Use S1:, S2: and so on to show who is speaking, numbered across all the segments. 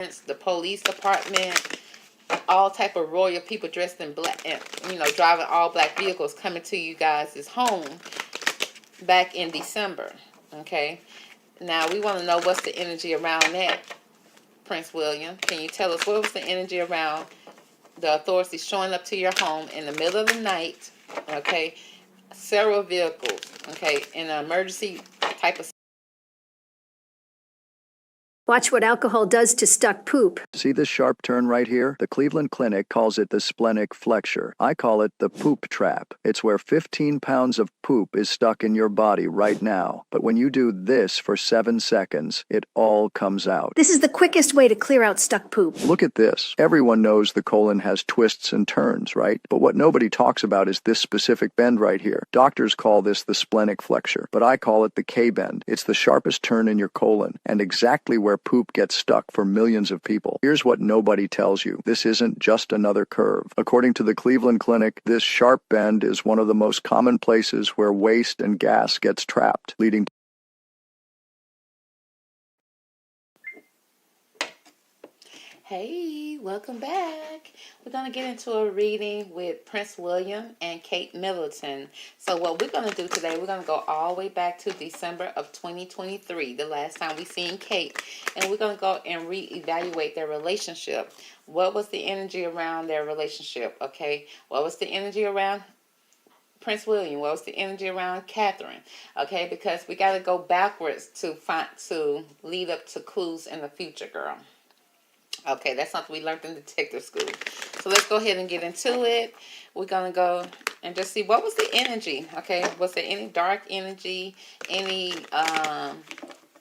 S1: the police department, all type of royal people dressed in black, and driving all black vehicles coming to you guys' home back in December. Okay, now we want to know what's the energy around that, Prince William. Can you tell us what was the energy around the authorities showing up to your home in the middle of the night? Okay, several vehicles. Okay, in an emergency type of.
S2: Watch what alcohol does to stuck poop.
S3: See this sharp turn right here? The Cleveland Clinic calls it the splenic flexure. I call it the poop trap. It's where 15 pounds of poop is stuck in your body right now. But when you do this for 7 seconds, it all comes out.
S2: This is the quickest way to clear out stuck poop.
S3: Look at this. Everyone knows the colon has twists and turns, right? But what nobody talks about is this specific bend right here. Doctors call this the splenic flexure, but I call it the K-bend. It's the sharpest turn in your colon, and exactly where poop gets stuck for millions of people. Here's what nobody tells you. This isn't just another curve. According to the Cleveland Clinic, this sharp bend is one of the most common places where waste and gas gets trapped, leading to
S1: Hey, welcome back. We're going to get into a reading with Prince William and Kate Middleton. So what we're going to do today, we're going to go all the way back to December of 2023, the last time we seen Kate. And we're going to go and reevaluate their relationship. What was the energy around their relationship, okay? What was the energy around Prince William? What was the energy around Catherine? Okay, because we got to go backwards to lead up to clues in the future, girl. Okay, that's something we learned in detective school. So let's go ahead and get into it. We're going to go and just see what was the energy. Okay, was there any dark energy, any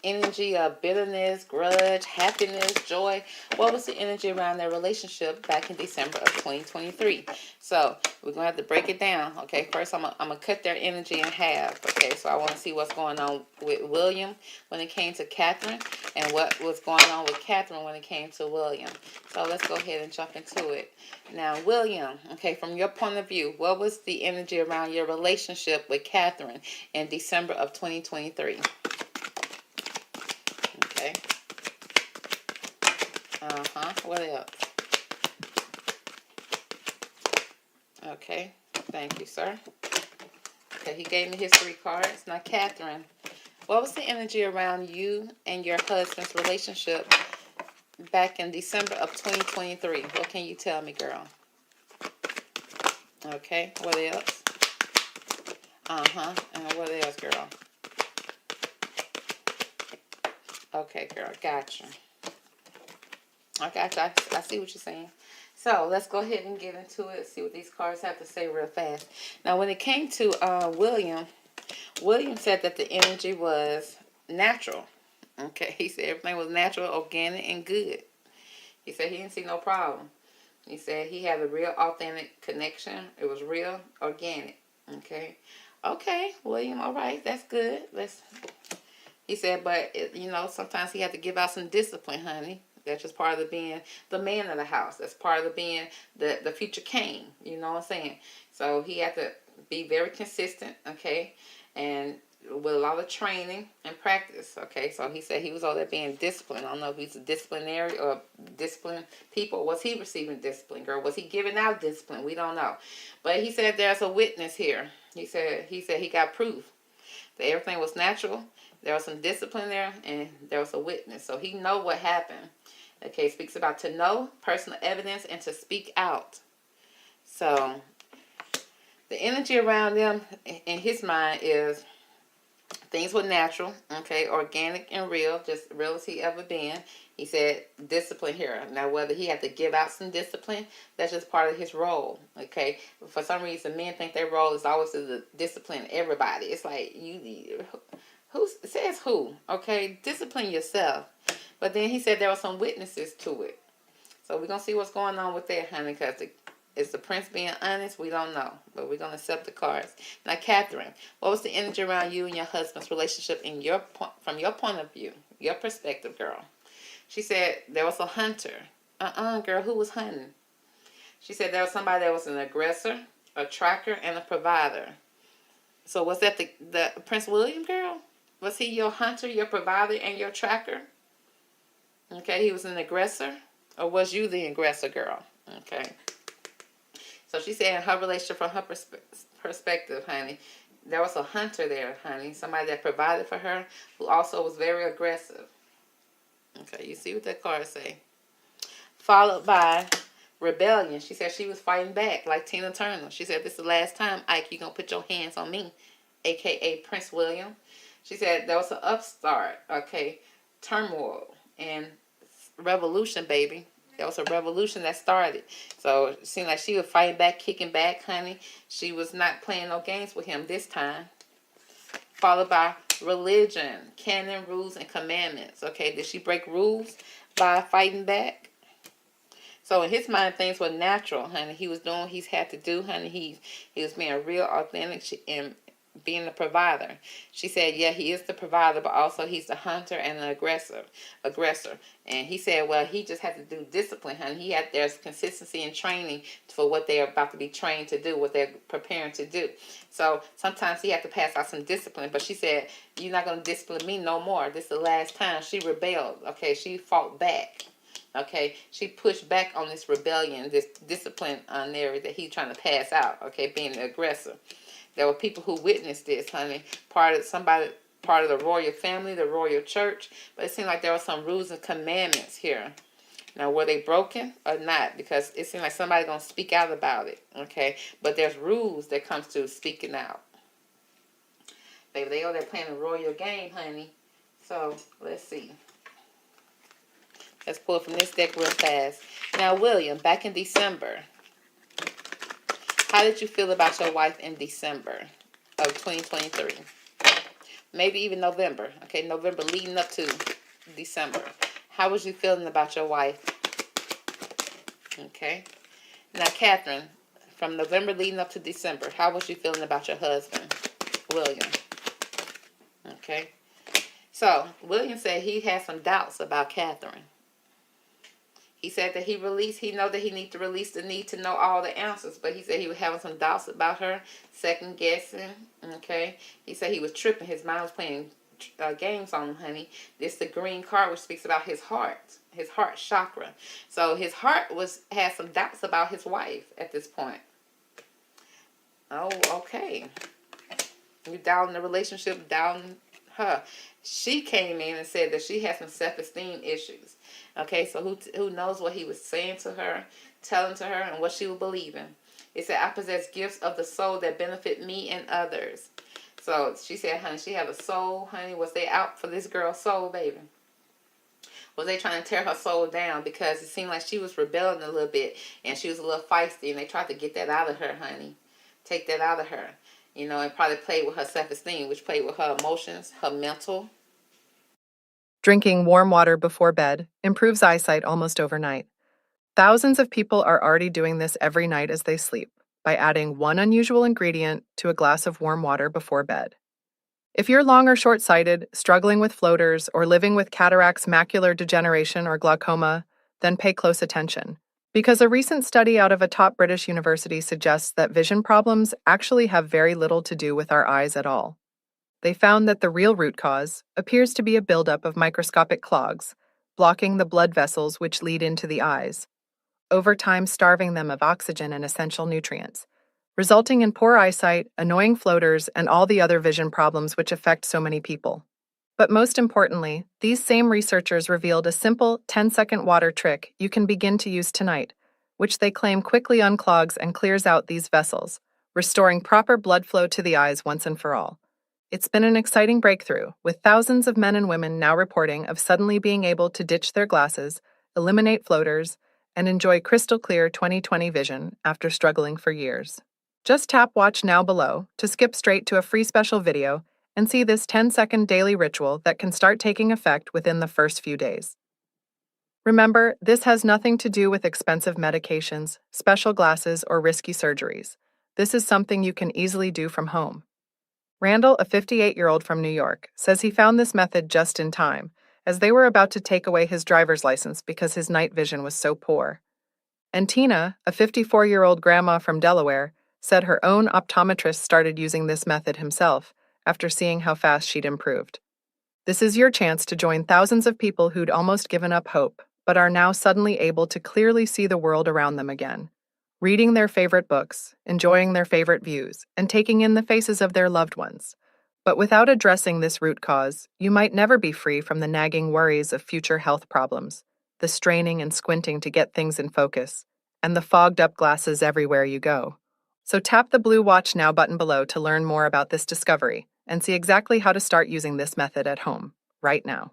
S1: energy of bitterness, grudge, happiness, joy? What was the energy around their relationship back in December of 2023? So we're going to have to break it down. Okay, first I'm going to cut their energy in half. Okay, so I want to see what's going on with William when it came to Catherine, and what was going on with Catherine when it came to William. So let's go ahead and jump into it. Now, William, okay, from your point of view, what was the energy around your relationship with Catherine in December of 2023? Okay. What else? Okay. Thank you, sir. Okay, he gave me his 3 cards. Now, Catherine, what was the energy around you and your husband's relationship back in December of 2023? What can you tell me, girl? Okay. What else? And what else, girl? Okay, girl. Gotcha. I gotcha. I see what you're saying. So let's go ahead and get into it. See what these cards have to say real fast. Now, when it came to William said that the energy was natural. Okay, he said everything was natural, organic, and good. He said he didn't see no problem. He said he had a real authentic connection. It was real organic. Okay, William. All right, that's good. He said, but sometimes he had to give out some discipline, honey. That's just part of being the man of the house. That's part of being the future king. You know what I'm saying? So he had to be very consistent, okay, and with a lot of training and practice, okay. So he said he was all there being disciplined. I don't know if he's a disciplinary or disciplined people. Was he receiving discipline, girl? Was he giving out discipline? We don't know. But he said there's a witness here. He said he got proof that everything was natural. There was some discipline there, and there was a witness. So he know what happened. Okay, it speaks about to know, personal evidence, and to speak out. So the energy around them in his mind is things were natural, okay, organic and real, just real as he ever been. He said discipline here. Now, whether he had to give out some discipline, that's just part of his role, okay? For some reason, men think their role is always to discipline everybody. It's like, who says who, okay? Discipline yourself. But then he said there were some witnesses to it. So we're going to see what's going on with that, honey, because is the prince being honest? We don't know. But we're going to accept the cards. Now, Catherine, what was the energy around you and your husband's relationship from your point of view, your perspective, girl? She said there was a hunter. Girl, who was hunting? She said there was somebody that was an aggressor, a tracker, and a provider. So was that the Prince William, girl? Was he your hunter, your provider, and your tracker? Okay, he was an aggressor, or was you the aggressor, girl? Okay. So she said in her relationship, from her perspective, honey, there was a hunter there, honey. Somebody that provided for her, who also was very aggressive. Okay, you see what that card say. Followed by rebellion. She said she was fighting back like Tina Turner. She said, this is the last time, Ike, you're going to put your hands on me, a.k.a. Prince William. She said there was an upstart, okay, turmoil and revolution, baby. There was a revolution that started. So it seemed like she was fighting back, kicking back, honey. She was not playing no games with him this time. Followed by religion, canon, rules, and commandments. Okay, did she break rules by fighting back? So in his mind, things were natural, honey. He was doing what he's had to do, honey. He was being real authentic and being the provider. She said, yeah, he is the provider, but also he's the hunter and the aggressor. And he said, well, he just had to do discipline, honey. There's consistency and training for what they're about to be trained to do, what they're preparing to do. So sometimes he had to pass out some discipline. But she said, you're not going to discipline me no more. This is the last time. She rebelled. Okay, she fought back. Okay, she pushed back on this rebellion, this discipline area that he's trying to pass out. Okay, being the aggressor. There were people who witnessed this, honey. Part of the royal family, the royal church. But it seemed like there were some rules and commandments here. Now, were they broken or not? Because it seemed like somebody's going to speak out about it. Okay? But there's rules that comes to speaking out. Baby, they're playing a royal game, honey. So, let's see. Let's pull from this deck real fast. Now, William, back in December, how did you feel about your wife in December of 2023? Maybe even November. Okay, November leading up to December. How was you feeling about your wife? Okay. Now, Catherine, from November leading up to December, how was you feeling about your husband, William? Okay. So, William said he had some doubts about Catherine. He said that he know that he needs to release the need to know all the answers, but he said he was having some doubts about her, second guessing, okay? He said he was tripping. His mind was playing games on him, honey. This is the green card, which speaks about his heart chakra. So his heart had some doubts about his wife at this point. Oh, okay. You doubting the relationship, doubting her. She came in and said that she had some self-esteem issues. Okay, so who knows what he was saying to her, telling to her, and what she was believing. It said, I possess gifts of the soul that benefit me and others. So she said, honey, she had a soul, honey. Was they out for this girl's soul, baby? Was they trying to tear her soul down? Because it seemed like she was rebelling a little bit, and she was a little feisty, and they tried to get that out of her, honey. Take that out of her. You know, and probably played with her self-esteem, which played with her emotions, her mental.
S4: Drinking warm water before bed improves eyesight almost overnight. Thousands of people are already doing this every night as they sleep by adding one unusual ingredient to a glass of warm water before bed. If you're long or short-sighted, struggling with floaters, or living with cataracts, macular degeneration, or glaucoma, then pay close attention. Because a recent study out of a top British university suggests that vision problems actually have very little to do with our eyes at all. They found that the real root cause appears to be a buildup of microscopic clogs, blocking the blood vessels which lead into the eyes, over time starving them of oxygen and essential nutrients, resulting in poor eyesight, annoying floaters, and all the other vision problems which affect so many people. But most importantly, these same researchers revealed a simple 10-second water trick you can begin to use tonight, which they claim quickly unclogs and clears out these vessels, restoring proper blood flow to the eyes once and for all. It's been an exciting breakthrough, with thousands of men and women now reporting of suddenly being able to ditch their glasses, eliminate floaters, and enjoy crystal clear 20/20 vision after struggling for years. Just tap Watch Now below to skip straight to a free special video and see this 10-second daily ritual that can start taking effect within the first few days. Remember, this has nothing to do with expensive medications, special glasses, or risky surgeries. This is something you can easily do from home. Randall, a 58-year-old from New York, says he found this method just in time, as they were about to take away his driver's license because his night vision was so poor. And Tina, a 54-year-old grandma from Delaware, said her own optometrist started using this method himself after seeing how fast she'd improved. This is your chance to join thousands of people who'd almost given up hope, but are now suddenly able to clearly see the world around them again, reading their favorite books, enjoying their favorite views, and taking in the faces of their loved ones. But without addressing this root cause, you might never be free from the nagging worries of future health problems, the straining and squinting to get things in focus, and the fogged-up glasses everywhere you go. So tap the blue Watch Now button below to learn more about this discovery and see exactly how to start using this method at home, right now.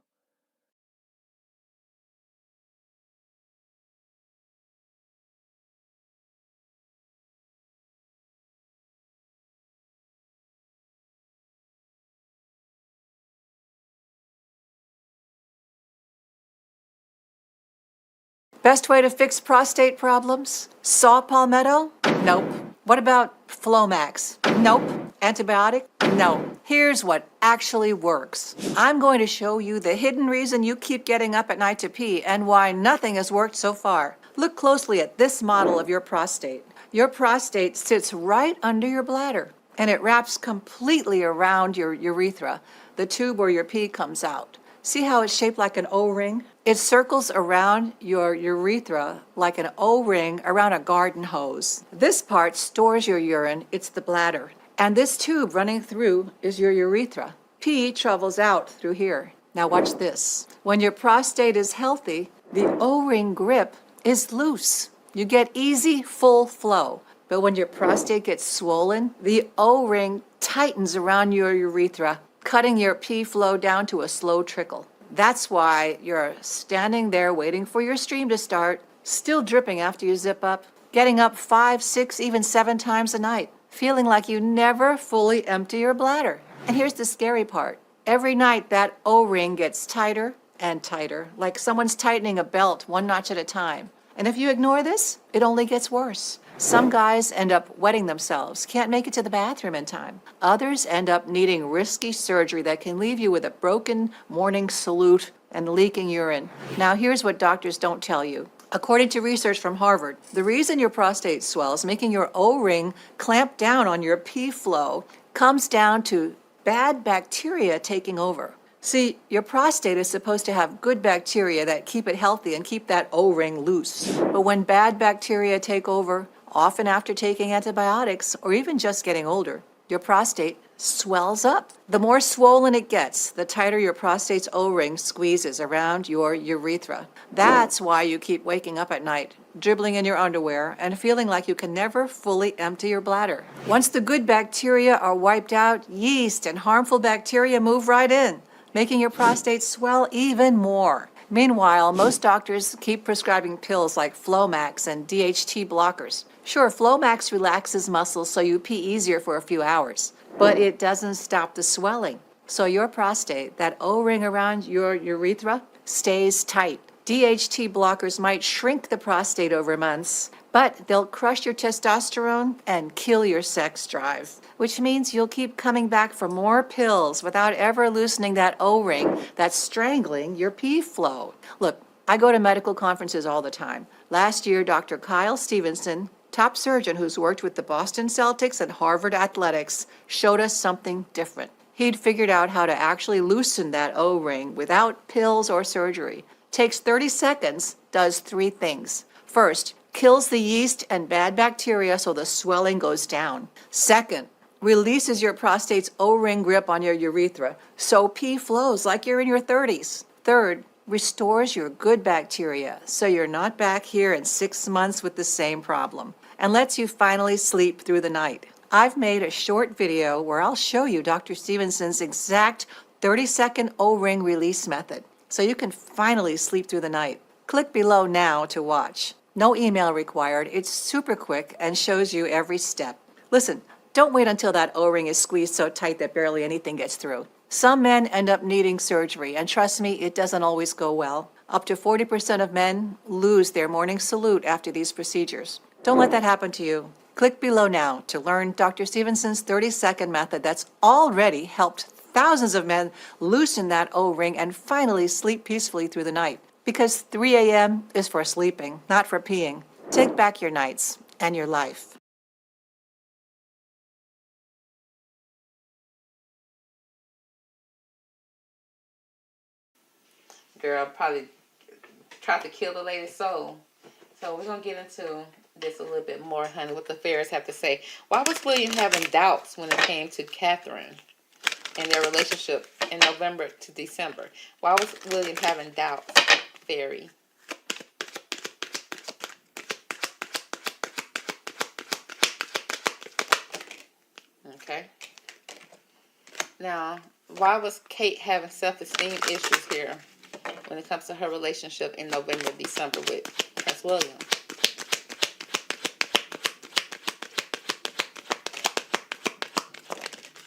S5: Best way to fix prostate problems? Saw palmetto? Nope. What about Flomax? Nope. Antibiotic? No. Here's what actually works. I'm going to show you the hidden reason you keep getting up at night to pee and why nothing has worked so far. Look closely at this model of your prostate. Your prostate sits right under your bladder, and it wraps completely around your urethra, the tube where your pee comes out. See how it's shaped like an O-ring? It circles around your urethra like an O-ring around a garden hose. This part stores your urine, it's the bladder. And this tube running through is your urethra. Pee travels out through here. Now watch this. When your prostate is healthy, the O-ring grip is loose. You get easy, full flow. But when your prostate gets swollen, the O-ring tightens around your urethra, cutting your pee flow down to a slow trickle. That's why you're standing there waiting for your stream to start, still dripping after you zip up, getting up 5, 6, even 7 times a night, feeling like you never fully empty your bladder. And here's the scary part. Every night that O-ring gets tighter and tighter, like someone's tightening a belt 1 notch at a time. And if you ignore this, it only gets worse. Some guys end up wetting themselves, can't make it to the bathroom in time. Others end up needing risky surgery that can leave you with a broken morning salute and leaking urine. Now here's what doctors don't tell you. According to research from Harvard, the reason your prostate swells, making your O-ring clamp down on your pee flow, comes down to bad bacteria taking over. See, your prostate is supposed to have good bacteria that keep it healthy and keep that O-ring loose. But when bad bacteria take over, often after taking antibiotics or even just getting older, your prostate swells up. The more swollen it gets, the tighter your prostate's O-ring squeezes around your urethra. That's why you keep waking up at night, dribbling in your underwear, and feeling like you can never fully empty your bladder. Once the good bacteria are wiped out, yeast and harmful bacteria move right in, making your prostate swell even more. Meanwhile, most doctors keep prescribing pills like Flomax and DHT blockers. Sure, Flomax relaxes muscles so you pee easier for a few hours, but it doesn't stop the swelling. So your prostate, that O-ring around your urethra, stays tight. DHT blockers might shrink the prostate over months, but they'll crush your testosterone and kill your sex drive, which means you'll keep coming back for more pills without ever loosening that O-ring that's strangling your pee flow. Look, I go to medical conferences all the time. Last year, Dr. Kyle Stevenson, top surgeon who's worked with the Boston Celtics and Harvard Athletics, showed us something different. He'd figured out how to actually loosen that O-ring without pills or surgery. Takes 30 seconds, does 3 things. First, kills the yeast and bad bacteria so the swelling goes down. Second, releases your prostate's O-ring grip on your urethra so pee flows like you're in your 30s. Third, restores your good bacteria so you're not back here in 6 months with the same problem, and lets you finally sleep through the night. I've made a short video where I'll show you Dr. Stevenson's exact 30-second O-ring release method so you can finally sleep through the night. Click below now to watch. No email required. It's super quick and shows you every step. Listen, don't wait until that O-ring is squeezed so tight that barely anything gets through. Some men end up needing surgery, and trust me, it doesn't always go well. Up to 40% of men lose their morning salute after these procedures. Don't let that happen to you. Click below now to learn Dr. Stevenson's 30-second method that's already helped thousands of men loosen that O-ring and finally sleep peacefully through the night. Because 3 a.m. is for sleeping, not for peeing. Take back your nights and your life.
S1: girl probably tried to kill the lady's soul. So we're going to get into this a little bit more, honey, what the fairies have to say. Why was William having doubts when it came to Catherine and their relationship in November to December? Why was William having doubts, fairy? Okay. Now, why was Kate having self-esteem issues here when it comes to her relationship in November, December with Prince William?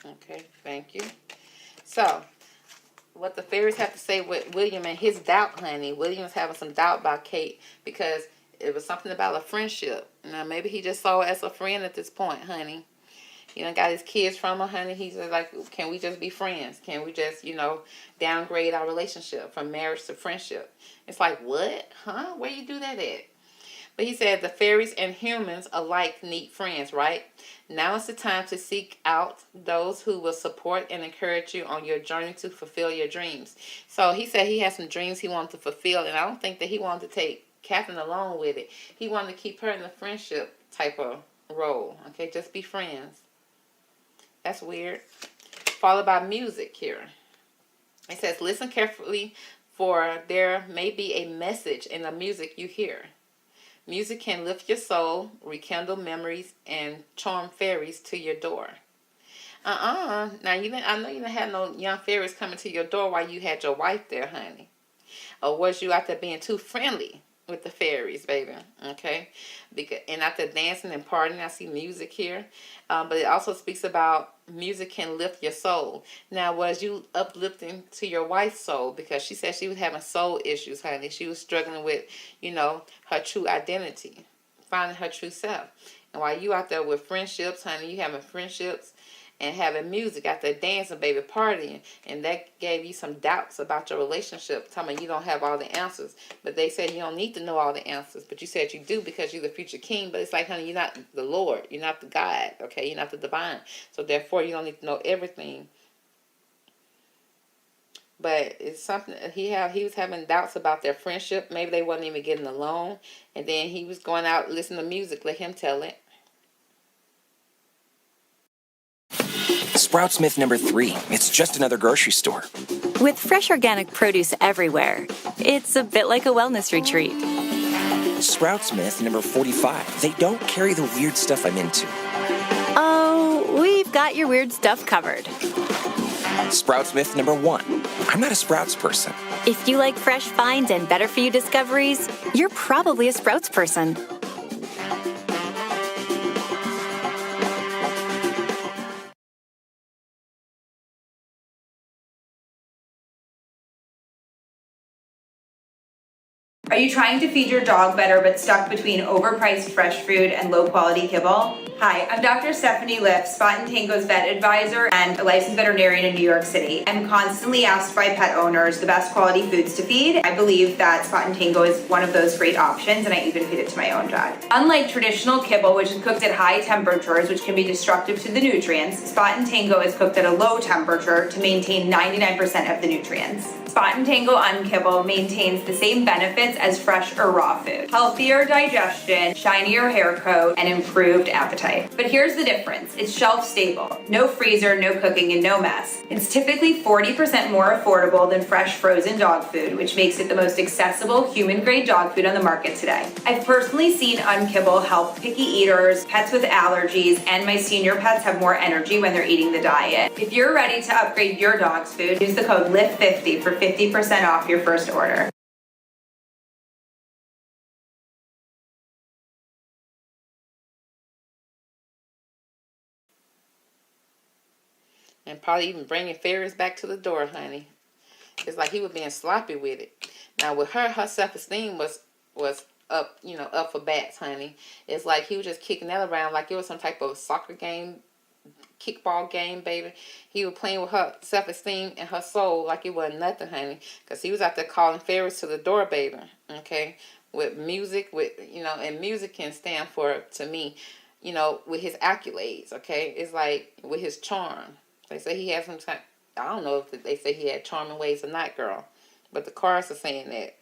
S1: Okay, thank you. So, what the fairies have to say with William and his doubt, honey. William's having some doubt about Kate because it was something about a friendship. Now, maybe he just saw her as a friend at this point, honey. You know, got his kids from her, honey. He's just like, can we just be friends? Can we just, downgrade our relationship from marriage to friendship? It's like, what? Huh? Where you do that at? But he said the fairies and humans alike need friends, right? Now is the time to seek out those who will support and encourage you on your journey to fulfill your dreams. So he said he had some dreams he wanted to fulfill, and I don't think that he wanted to take Catherine along with it. He wanted to keep her in the friendship type of role. Okay, just be friends. That's weird. Followed by music here. It says, listen carefully, for there may be a message in the music you hear. Music can lift your soul, rekindle memories, and charm fairies to your door. Now, I know you didn't have no young fairies coming to your door while you had your wife there, honey. Or was you out there being too friendly with the fairies, baby? Okay? And out there dancing and partying, I see music here. But it also speaks about music can lift your soul. Now, was you uplifting to your wife's soul? Because she said she was having soul issues, honey. She was struggling with, her true identity, finding her true self. And while you out there with friendships, honey, you having friendships and having music out there dancing, baby, partying, and that gave you some doubts about your relationship, telling me you don't have all the answers. But they said you don't need to know all the answers, but you said you do because you're the future king. But it's like, honey, you're not the Lord, you're not the God, okay? You're not the divine, so therefore you don't need to know everything. But it's something he was having doubts about their friendship. Maybe they wasn't even getting along, and then he was going out listening to music. Let him tell it.
S6: Sprout Smith number 3. It's just another grocery store.
S7: With fresh organic produce everywhere, it's a bit like a wellness retreat.
S6: Sprout Smith number 45. They don't carry the weird stuff I'm into.
S7: Oh, we've got your weird stuff covered.
S6: Sprout Smith number 1. I'm not a Sprouts person.
S7: If you like fresh finds and better-for-you discoveries, you're probably a Sprouts person.
S8: Are you trying to feed your dog better but stuck between overpriced fresh food and low-quality kibble? Hi, I'm Dr. Stephanie Liff, Spot & Tango's vet advisor and a licensed veterinarian in New York City. I'm constantly asked by pet owners the best quality foods to feed. I believe that Spot & Tango is one of those great options, and I even feed it to my own dog. Unlike traditional kibble, which is cooked at high temperatures, which can be destructive to the nutrients, Spot & Tango is cooked at a low temperature to maintain 99% of the nutrients. Spot & Tango Unkibble maintains the same benefits as fresh or raw food. Healthier digestion, shinier hair coat, and improved appetite. But here's the difference. It's shelf stable. No freezer, no cooking, and no mess. It's typically 40% more affordable than fresh frozen dog food, which makes it the most accessible human-grade dog food on the market today. I've personally seen Unkibble help picky eaters, pets with allergies, and my senior pets have more energy when they're eating the diet. If you're ready to upgrade your dog's food, use the code LIFT50 for 50% off your first order.
S1: And probably even bringing fairies back to the door, honey. It's like he was being sloppy with it. Now with her self-esteem was up, up for bats, honey. It's like he was just kicking that around like it was some type of soccer game, kickball game, baby. He was playing with her self-esteem and her soul like it wasn't nothing, honey. Because he was out there calling fairies to the door, baby. Okay? With music, and music can stand for, to me, with his accolades, okay? It's like with his charm. They say he had some type, I don't know if they say he had charming ways or not, girl. But the cards are saying that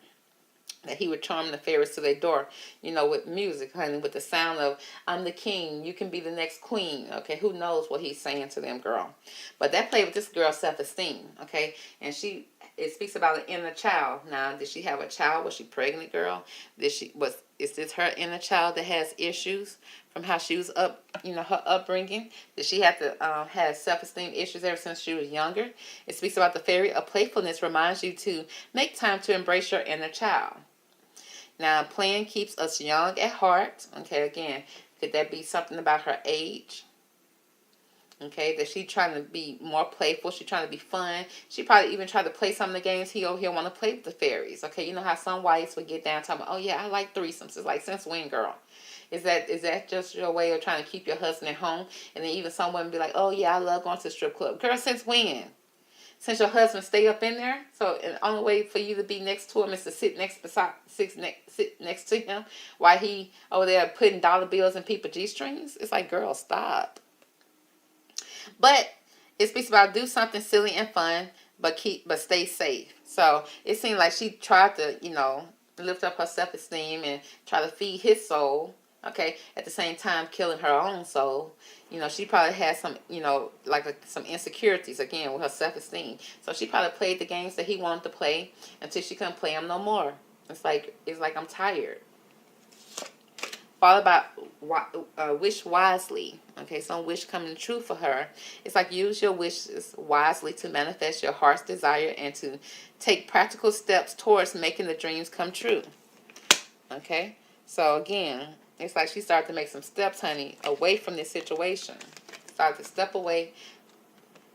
S1: he would charm the fairies to their door, with music, honey, with the sound of, I'm the king, you can be the next queen, okay? Who knows what he's saying to them, girl. But that played with this girl's self-esteem, okay? And it speaks about an inner child. Now, did she have a child? Was she pregnant, girl? Is this her inner child that has issues from how she was up, her upbringing? Did she have to have self-esteem issues ever since she was younger? It speaks about the fairy of playfulness, reminds you to make time to embrace your inner child. Now, playing keeps us young at heart. Okay, again, could that be something about her age? Okay, that she trying to be more playful. She trying to be fun. She probably even tried to play some of the games he'll want to play with the fairies. Okay, you know how some whites would get down talking about, oh yeah, I like threesomes. It's like, since when, girl? Is that just your way of trying to keep your husband at home? And then even some women be like, oh yeah, I love going to the strip club. Girl, since when? Since your husband stay up in there, so the only way for you to be next to him is to sit next to him while he over there putting dollar bills in people's G-strings. It's like, girl, stop. But it speaks about do something silly and fun, but stay safe. So it seemed like she tried to, lift up her self-esteem and try to feed his soul. Okay, at the same time killing her own soul. She probably had some, some insecurities, again, with her self-esteem. So she probably played the games that he wanted to play until she couldn't play them no more. It's like I'm tired. Followed by wish wisely. Okay, some wish coming true for her. It's like use your wishes wisely to manifest your heart's desire and to take practical steps towards making the dreams come true. Okay, so again, it's like she started to make some steps, honey, away from this situation. Started to step away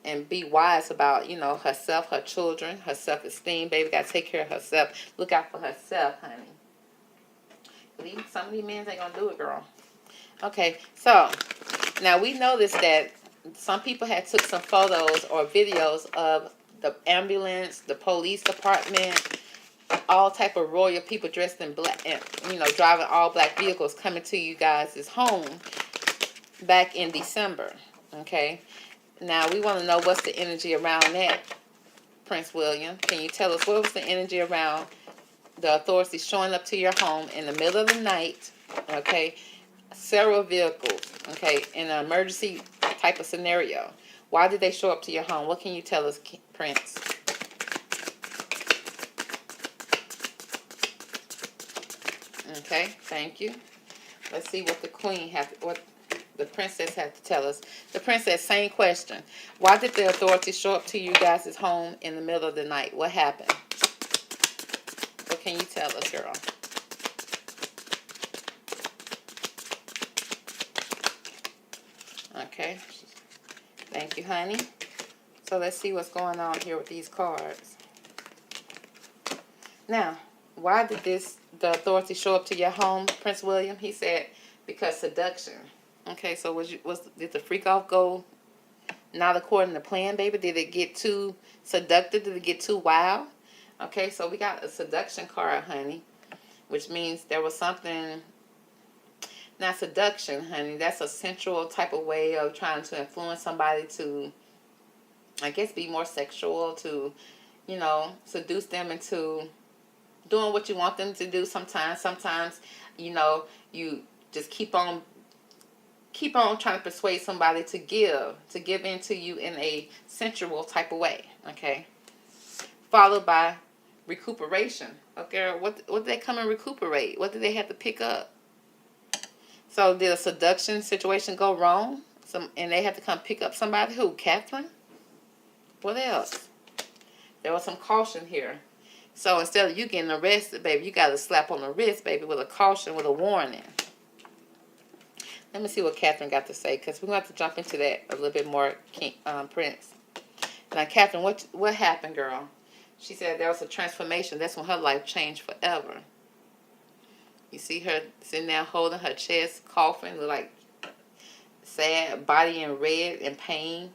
S1: and be wise about, herself, her children, her self-esteem. Baby got to take care of herself. Look out for herself, honey. Some of these men ain't going to do it, girl. Okay, so now we noticed that some people had took some photos or videos of the ambulance, the police department, all type of royal people dressed in black and, driving all black vehicles coming to you guys' home back in December. Okay. Now we want to know what's the energy around that, Prince William. Can you tell us what was the energy around the authorities showing up to your home in the middle of the night? Okay. Several vehicles. Okay. In an emergency type of scenario. Why did they show up to your home? What can you tell us, Prince? Okay, thank you. Let's see what the queen what the princess had to tell us. The princess, same question. Why did the authorities show up to you guys' home in the middle of the night? What happened? What can you tell us, girl? Okay. Thank you, honey. So let's see what's going on here with these cards. Now, why did the authorities show up to your home, Prince William? He said because seduction. Okay, so did the freak off go not according to plan, baby? Did it get too seductive? Did it get too wild? Okay, so we got a seduction card, honey, which means there was something. Not seduction, honey. That's a sensual type of way of trying to influence somebody to, I guess, be more sexual, to, seduce them into doing what you want them to do sometimes, you just keep on trying to persuade somebody to give into you in a sensual type of way, okay? Followed by recuperation. Okay, what did they come and recuperate? What did they have to pick up? So did a seduction situation go wrong? And they had to come pick up somebody? Who, Catherine? What else? There was some caution here. So instead of you getting arrested, baby, you got a slap on the wrist, baby, with a caution, with a warning. Let me see what Catherine got to say, because we're going to have to jump into that a little bit more, Prince. Now, Catherine, what happened, girl? She said there was a transformation. That's when her life changed forever. You see her sitting there holding her chest, coughing, look like sad, body in red, in pain.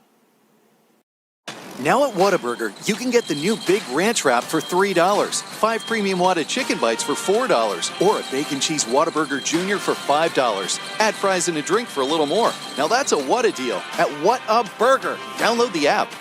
S9: Now at Whataburger, you can get the new Big Ranch Wrap for $3, 5 premium Whata chicken bites for $4, or a bacon cheese Whataburger Jr. for $5. Add fries and a drink for a little more. Now that's a Whata deal at Whataburger. Download the app.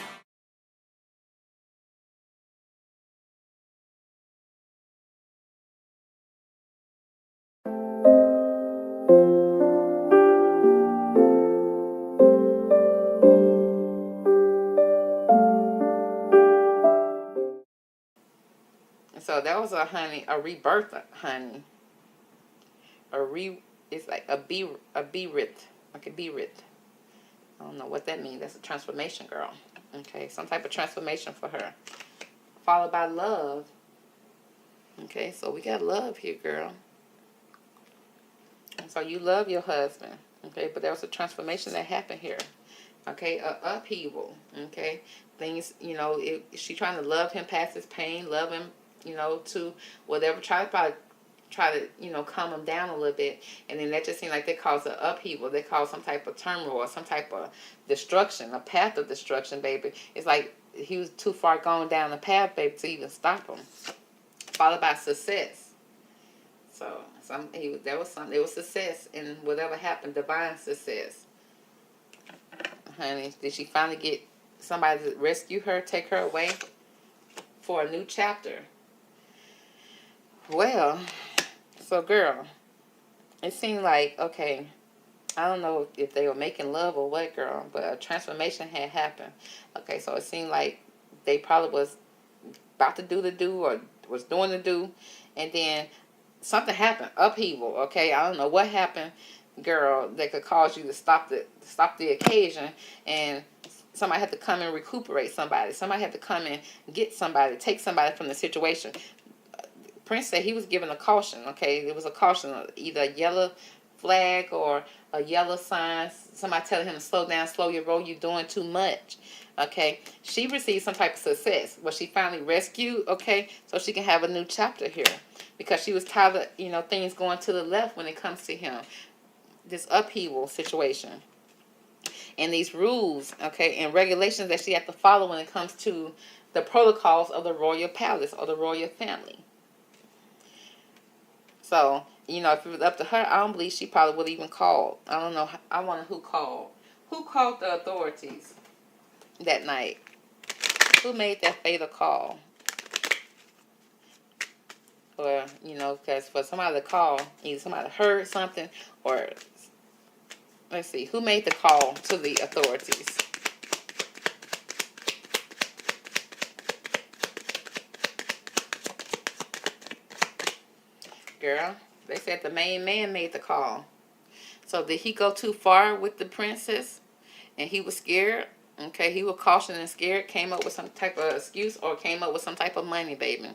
S1: cause a rebirth, honey. It's like a birth. Like a birth. I don't know what that means. That's a transformation, girl. Okay, some type of transformation for her. Followed by love. Okay, so we got love here, girl. And so you love your husband. Okay, but there was a transformation that happened here. Okay, a upheaval. Okay, things, she trying to love him past his pain, love him, to whatever, try to calm him down a little bit, and then that just seemed like they caused an upheaval. They caused some type of turmoil, some type of destruction, a path of destruction, baby. It's like he was too far gone down the path, baby, to even stop him. Followed by success. So there was success in whatever happened, divine success. Honey, did she finally get somebody to rescue her, take her away for a new chapter? Well, so girl, it seemed like, okay, I don't know if they were making love or what, girl, but a transformation had happened. Okay, so it seemed like they probably was about to do the do or was doing the do, and then something happened, upheaval. Okay, I don't know what happened, girl, that could cause you to stop the occasion, and somebody had to come and recuperate somebody. Somebody had to come and get somebody, take somebody from the situation. Prince said he was given a caution. Okay, it was a caution, either a yellow flag or a yellow sign. Somebody telling him to slow down, slow your roll. You're doing too much. Okay, she received some type of success. Was she finally rescued? Okay, so she can have a new chapter here, because she was tired of things going to the left when it comes to him. This upheaval situation and these rules, okay, and regulations that she had to follow when it comes to the protocols of the royal palace or the royal family. So, if it was up to her, I don't believe she probably would even call. I don't know. I wonder who called. Who called the authorities that night? Who made that fatal call? Or, because for somebody to call, either somebody heard something or, let's see, who made the call to the authorities? Girl, they said the main man made the call. So did he go too far with the princess and he was scared? Okay, he was cautioned and scared, came up with some type of excuse, or came up with some type of money, baby.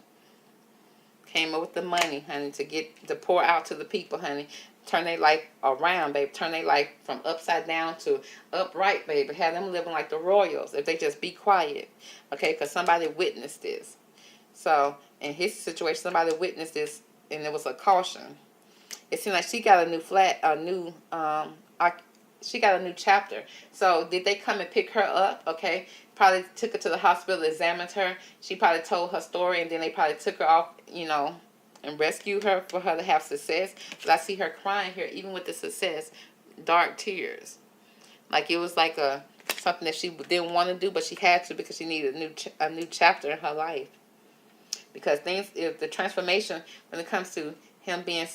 S1: Came up with the money, honey, to pour out to the people, honey. Turn their life around, baby. Turn their life from upside down to upright, baby. Have them living like the royals if they just be quiet. Okay, because somebody witnessed this. So in his situation, somebody witnessed this, and there was a caution. It seemed like she got she got a new chapter. So did they come and pick her up? Okay, probably took her to the hospital, examined her. She probably told her story, and then they probably took her off, and rescued her for her to have success. But I see her crying here, even with the success, dark tears. Like it was like something that she didn't want to do, but she had to because she needed a new chapter in her life. Because if the transformation, when it comes to him being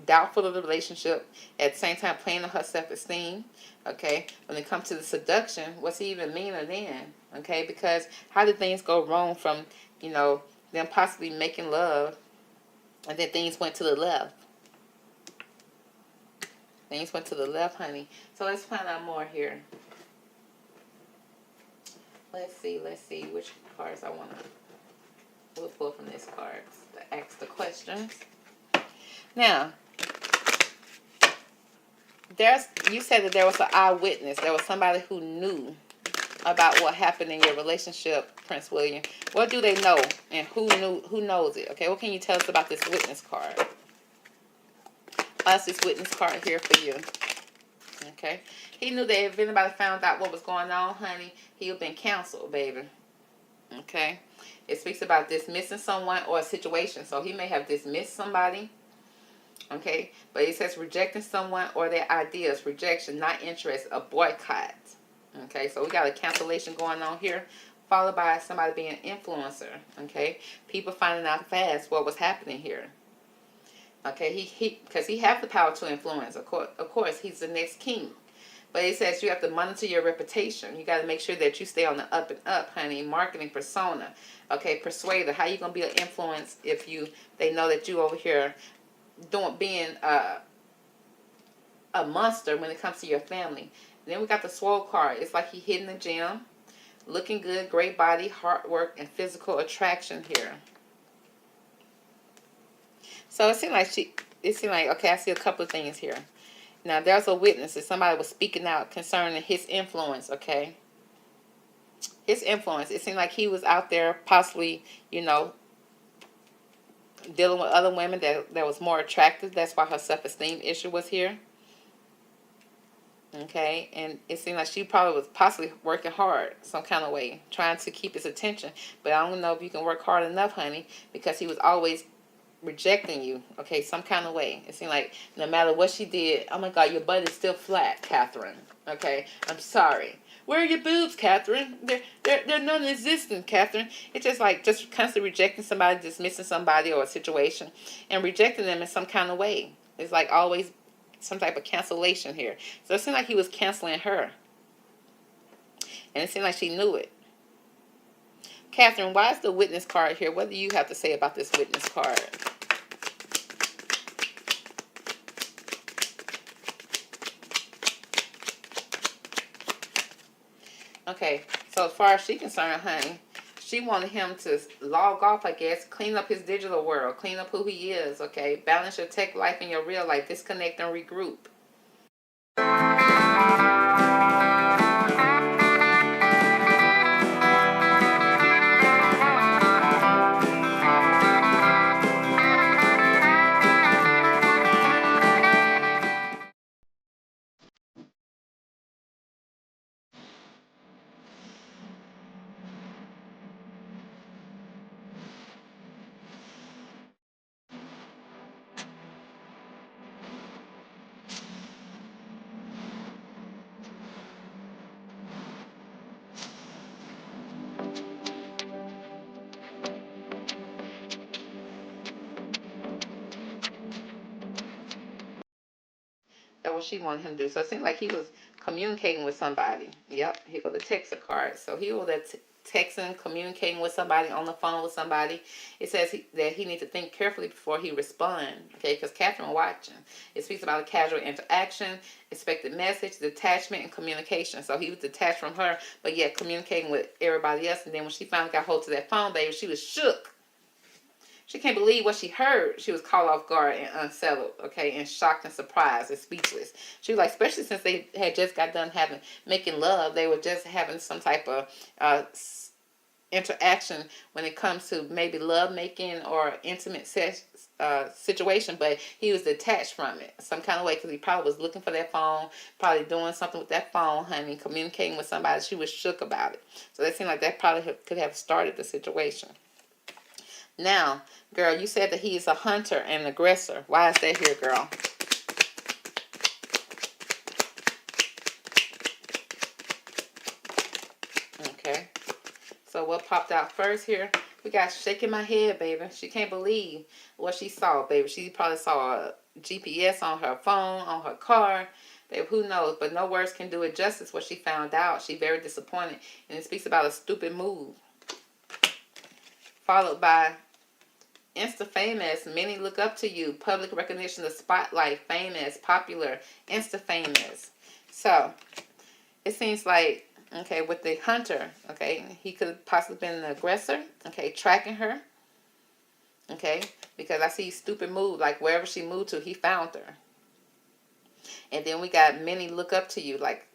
S1: doubtful of the relationship, at the same time playing on her self-esteem, okay, when it comes to the seduction, what's he even meaner then, okay? Because how did things go wrong from, them possibly making love, and then things went to the left? Things went to the left, honey. So let's find out more here. Let's see which cards I want to... We'll pull from this card to ask the questions. Now, you said that there was an eyewitness. There was somebody who knew about what happened in your relationship, Prince William. What do they know, and who knows it? Okay, what can you tell us about this witness card? What's this witness card here for you? Okay, he knew that if anybody found out what was going on, honey, he would have been counseled, baby. Okay, it speaks about dismissing someone or a situation. So he may have dismissed somebody. Okay, but it says rejecting someone or their ideas, rejection, not interest, a boycott. Okay, so we got a cancellation going on here, followed by somebody being an influencer. Okay, people finding out fast what was happening here. Okay, because he has the power to influence. Of course, he's the next king. But it says you have to monitor your reputation. You got to make sure that you stay on the up and up, honey. Marketing persona. Okay, persuader. How you going to be an influence if they know that you over here being a monster when it comes to your family. And then we got the swole card. It's like he hitting the gym. Looking good, great body, hard work, and physical attraction here. So it seemed like, okay, I see a couple of things here. Now, there's a witness that somebody was speaking out concerning his influence, okay? His influence. It seemed like he was out there possibly, dealing with other women that was more attractive. That's why her self-esteem issue was here. Okay, and it seemed like she probably was possibly working hard some kind of way, trying to keep his attention. But I don't know if you can work hard enough, honey, because he was always rejecting you, okay, some kind of way. It seemed like no matter what she did, oh my God, your butt is still flat, Catherine. Okay, I'm sorry. Where are your boobs, Catherine? They're non-existent, Catherine. It's just like constantly rejecting somebody, dismissing somebody or a situation, and rejecting them in some kind of way. It's like always some type of cancellation here. So it seemed like he was canceling her, and it seemed like she knew it. Catherine, why is the witness card here? What do you have to say about this witness card? Okay, so as far as she's concerned, honey, she wanted him to log off, I guess, clean up his digital world, clean up who he is, okay? Balance your tech life and your real life, disconnect and regroup. That's what she wanted him to do. So it seemed like he was communicating with somebody. Yep, here go the texter card. So he was texting, communicating with somebody, on the phone with somebody. It says that he needs to think carefully before he responds. Okay, because Catherine watching. It speaks about a casual interaction, expected message, detachment, and communication. So he was detached from her, but yet communicating with everybody else. And then when she finally got hold to that phone, baby, she was shook. She can't believe what she heard. She was caught off guard and unsettled, okay, and shocked and surprised and speechless. She was like, especially since they had just got done making love, they were just having some type of interaction when it comes to maybe love making or intimate situation, but he was detached from it some kind of way because he probably was looking for that phone, probably doing something with that phone, honey, communicating with somebody. She was shook about it. So it seemed like that probably could have started the situation. Now, girl, you said that he is a hunter and aggressor. Why is that here, girl? Okay. So what popped out first here? We got shaking my head, baby. She can't believe what she saw, baby. She probably saw a GPS on her phone, on her car. Baby, who knows? But no words can do it justice what she found out. She very disappointed. And it speaks about a stupid move. Followed by Insta famous, many look up to you, public recognition, the spotlight, famous, popular, Insta famous. So it seems like, okay, with the hunter, okay, he could have possibly been an aggressor, okay, tracking her, okay, because I see stupid move, like wherever she moved to, he found her. And then we got many look up to you, like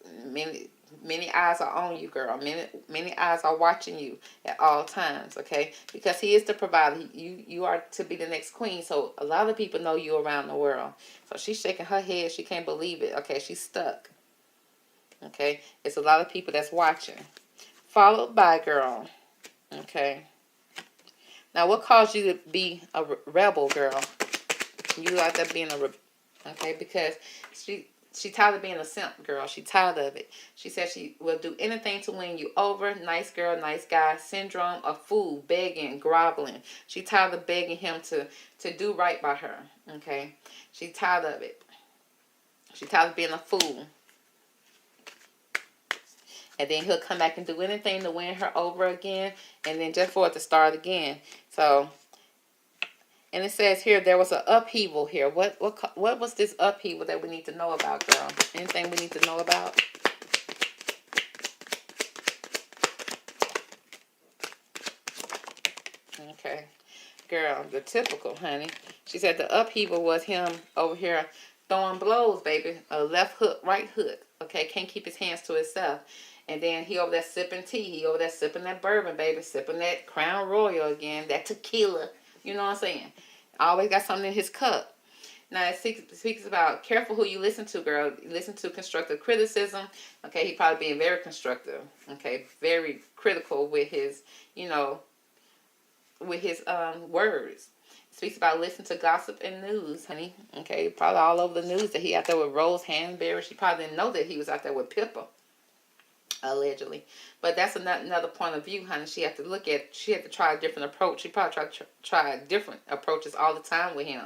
S1: many eyes are on you, girl. Many eyes are watching you at all times, okay? Because he is the provider. You are to be the next queen. So a lot of people know you around the world. So she's shaking her head. She can't believe it. Okay, she's stuck. Okay, it's a lot of people that's watching. Followed by, girl. Okay. Now, what caused you to be a rebel, girl? You out there being a rebel. Okay, because she tired of being a simp, girl. She tired of it. She said she will do anything to win you over. Nice girl, nice guy. Syndrome, a fool, begging, groveling. She tired of begging him to do right by her. Okay, she tired of it. She tired of being a fool. And then he'll come back and do anything to win her over again, and then just for it to start again. So, and it says here there was an upheaval here. What was this upheaval that we need to know about, girl? Anything we need to know about? Okay, girl, the typical, honey. She said the upheaval was him over here throwing blows, baby. A left hook, right hook. Okay, can't keep his hands to himself. And then he over there sipping tea. He over there sipping that bourbon, baby. Sipping that Crown Royal again. That tequila. You know what I'm saying? Always got something in his cup. Now, it speaks about careful who you listen to, girl. You listen to constructive criticism. Okay, he probably being very constructive. Okay, very critical with his, you know, with his words. It speaks about listen to gossip and news, honey. Okay, probably all over the news that he out there with Rose Hanbury. She probably didn't know that he was out there with Pippa, allegedly. But that's another point of view, honey. She had to look at, she had to try a different approach. She probably try different approaches all the time with him.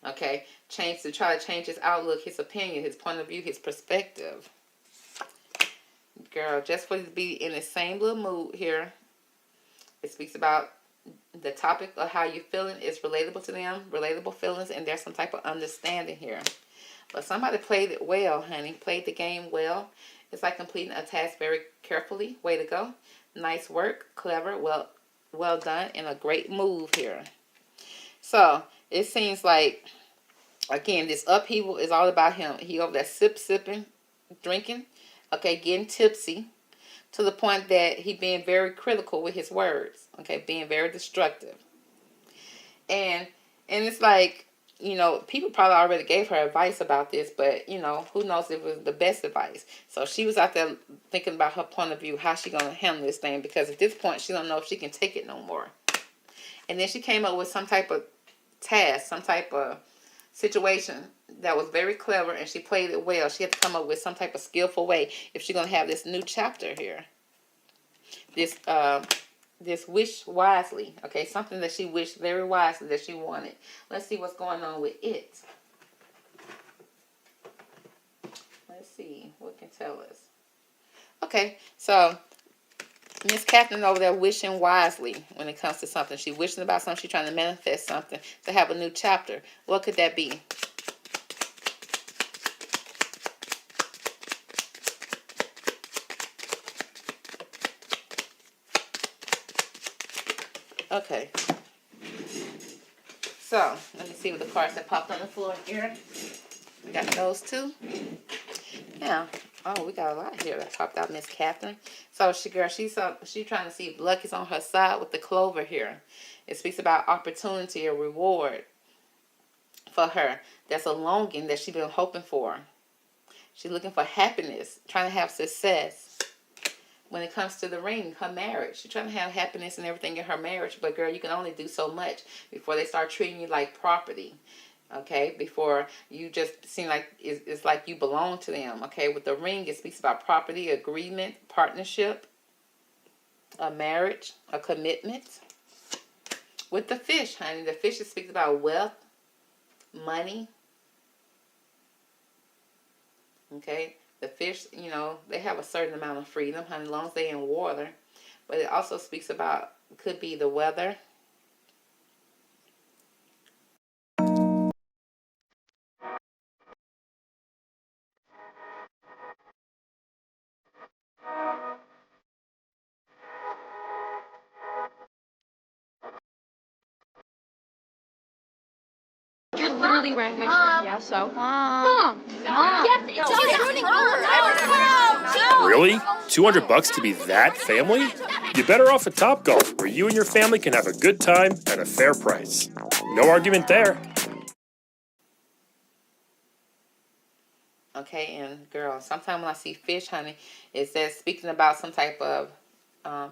S1: Okay, try to change his outlook, his opinion, his point of view, his perspective. Girl, just for you to be in the same little mood here. It speaks about the topic of how you're feeling is relatable to them, relatable feelings, and there's some type of understanding here. But somebody played it well, honey. Played the game well. It's like completing a task very carefully. Way to go. Nice work. Clever. Well done. And a great move here. So, it seems like, again, this upheaval is all about him. He over there sipping, drinking, okay, getting tipsy, to the point that he being very critical with his words, okay, being very destructive. And it's like, you know, people probably already gave her advice about this, but, you know, who knows if it was the best advice. So she was out there thinking about her point of view, how she going to handle this thing, because at this point, she don't know if she can take it no more. And then she came up with some type of task, some type of situation that was very clever, and she played it well. She had to come up with some type of skillful way if she's going to have this new chapter here. This wish wisely, okay? Something that she wished very wisely that she wanted. Let's see what's going on with it. Let's see what can tell us. Okay, so Miss Catherine over there wishing wisely when it comes to something. She's wishing about something. She's trying to manifest something to have a new chapter. What could that be? Okay. So, let me see what the cards that popped on the floor here. We got those two. Now, oh, we got a lot here that popped out, Miss Catherine. So, she's trying to see if luck is on her side with the clover here. It speaks about opportunity or reward for her. That's a longing that she's been hoping for. She's looking for happiness, trying to have success. When it comes to the ring, her marriage, she's trying to have happiness and everything in her marriage. But, girl, you can only do so much before they start treating you like property. Okay, before you just seem like it's like you belong to them. Okay, with the ring, it speaks about property, agreement, partnership, a marriage, a commitment. With the fish, honey, the fish speaks about wealth, money. Okay, the fish, you know, they have a certain amount of freedom, honey, as long as they're in water. But it also speaks about, could be the weather.
S10: You literally rang my shit. Yeah, so. Mom.
S11: Really? $200 to be that family? You're better off at Topgolf, where you and your family can have a good time at a fair price. No argument there.
S1: Okay, and girl, sometimes when I see fish, honey, it says speaking about some type of a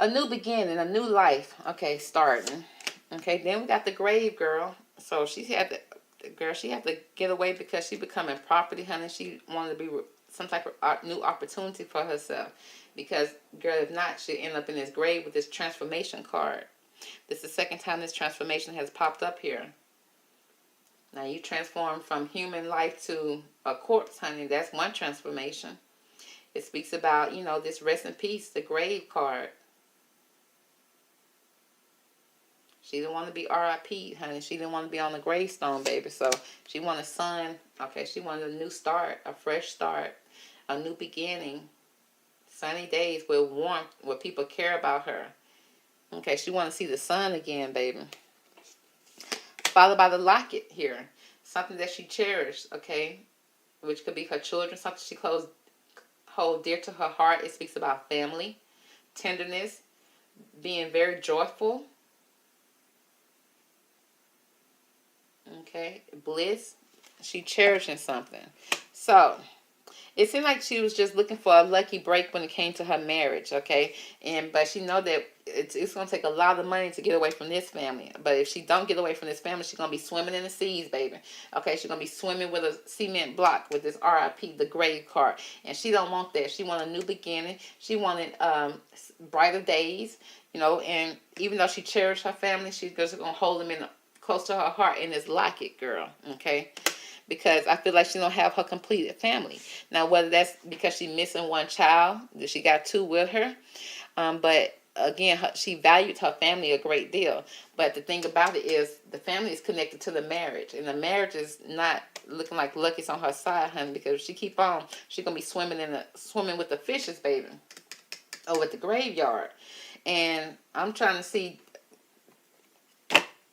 S1: new beginning, a new life. Okay, starting. Okay, then we got the grave, girl. So she had to get away because she becoming property, honey. She wanted to be some type of new opportunity for herself. Because, girl, if not, she'll end up in this grave with this transformation card. This is the second time this transformation has popped up here. Now, you transform from human life to a corpse, honey. That's one transformation. It speaks about, this rest in peace, the grave card. She didn't want to be R.I.P., honey. She didn't want to be on the gravestone, baby. So she wanted a son. Okay, she wanted a new start, a fresh start, a new beginning. Sunny days with warmth, where people care about her. Okay, she wanted to see the sun again, baby. Followed by the locket here. Something that she cherished, okay? Which could be her children, something she hold dear to her heart. It speaks about family, tenderness, being very joyful. Okay, bliss. She cherishing something. So, it seemed like she was just looking for a lucky break when it came to her marriage, okay? But she know that it's going to take a lot of money to get away from this family. But if she don't get away from this family, she's going to be swimming in the seas, baby. Okay, she's going to be swimming with a cement block with this RIP, the grave card. And she don't want that. She want a new beginning. She wanted brighter days, and even though she cherished her family, she's just going to hold them close to her heart in this locket, girl, okay? Because I feel like she don't have her completed family. Now, whether that's because she's missing one child, that she got two with her, but again, she valued her family a great deal. But the thing about it is, the family is connected to the marriage, and the marriage is not looking like lucky's on her side, honey. Because if she keep on, she's gonna be swimming with the fishes, baby, over at the graveyard. And I'm trying to see.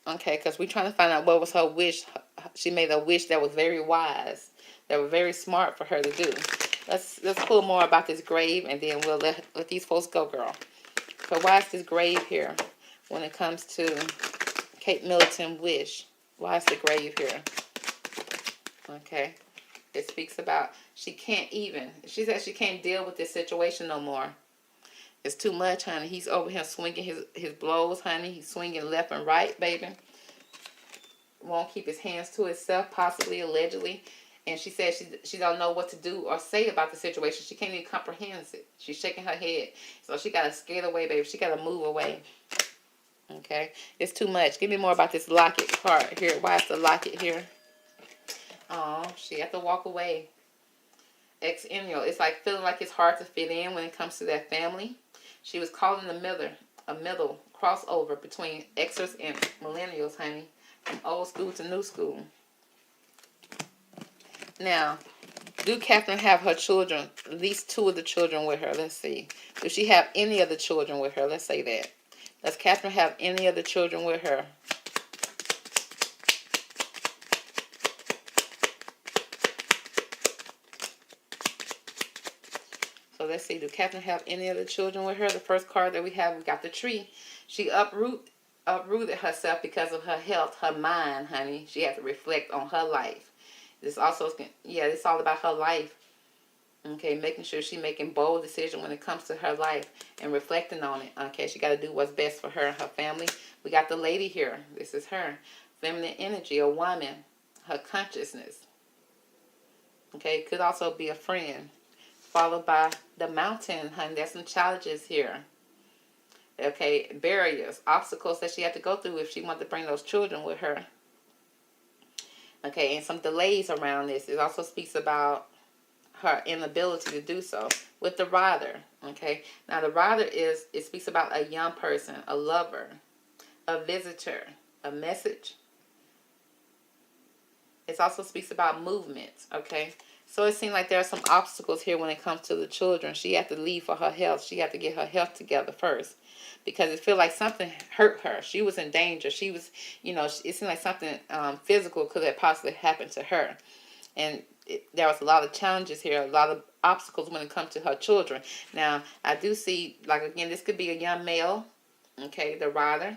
S1: Okay, because we're trying to find out what was her wish. She made a wish that was very wise, that was very smart for her to do. Let's pull more about this grave, and then we'll let these folks go, girl. So why is this grave here when it comes to Kate Middleton wish? Why is the grave here? Okay, it speaks about she says she can't deal with this situation no more. It's too much, honey. He's over here swinging his blows, honey. He's swinging left and right, baby. Won't keep his hands to himself, possibly, allegedly. And she said she don't know what to do or say about the situation. She can't even comprehend it. She's shaking her head. So she got to skate away, baby. She got to move away. Okay? It's too much. Give me more about this locket part here. Why is the locket here? Oh, she had to walk away. Ex-Enyo. It's like feeling like it's hard to fit in when it comes to that family. She was caught in a middle crossover between Xers and millennials, honey. From old school to new school. Now, do Catherine have her children, at least two of the children with her? Let's see. Does she have any of the children with her? Let's say that. Does Catherine have any of the children with her? So let's see, do Catherine have any of the children with her? The first card that we got the tree. She uprooted herself because of her health, her mind, honey. She had to reflect on her life. It's all about her life. Okay, making sure she's making bold decisions when it comes to her life and reflecting on it. Okay, she got to do what's best for her and her family. We got the lady here. This is her. Feminine energy, a woman, her consciousness. Okay, could also be a friend. Followed by the mountain, honey. There's some challenges here. Okay, barriers, obstacles that she had to go through if she wanted to bring those children with her. Okay, and some delays around this. It also speaks about her inability to do so. With the rider, okay. Now the rider it speaks about a young person, a lover, a visitor, a message. It also speaks about movement, okay. So it seems like there are some obstacles here when it comes to the children. She had to leave for her health. She had to get her health together first. Because it feels like something hurt her. She was in danger. She was, it seemed like something physical could have possibly happened to her. And there was a lot of challenges here, a lot of obstacles when it comes to her children. Now, I do see, like, again, this could be a young male, okay, the rider.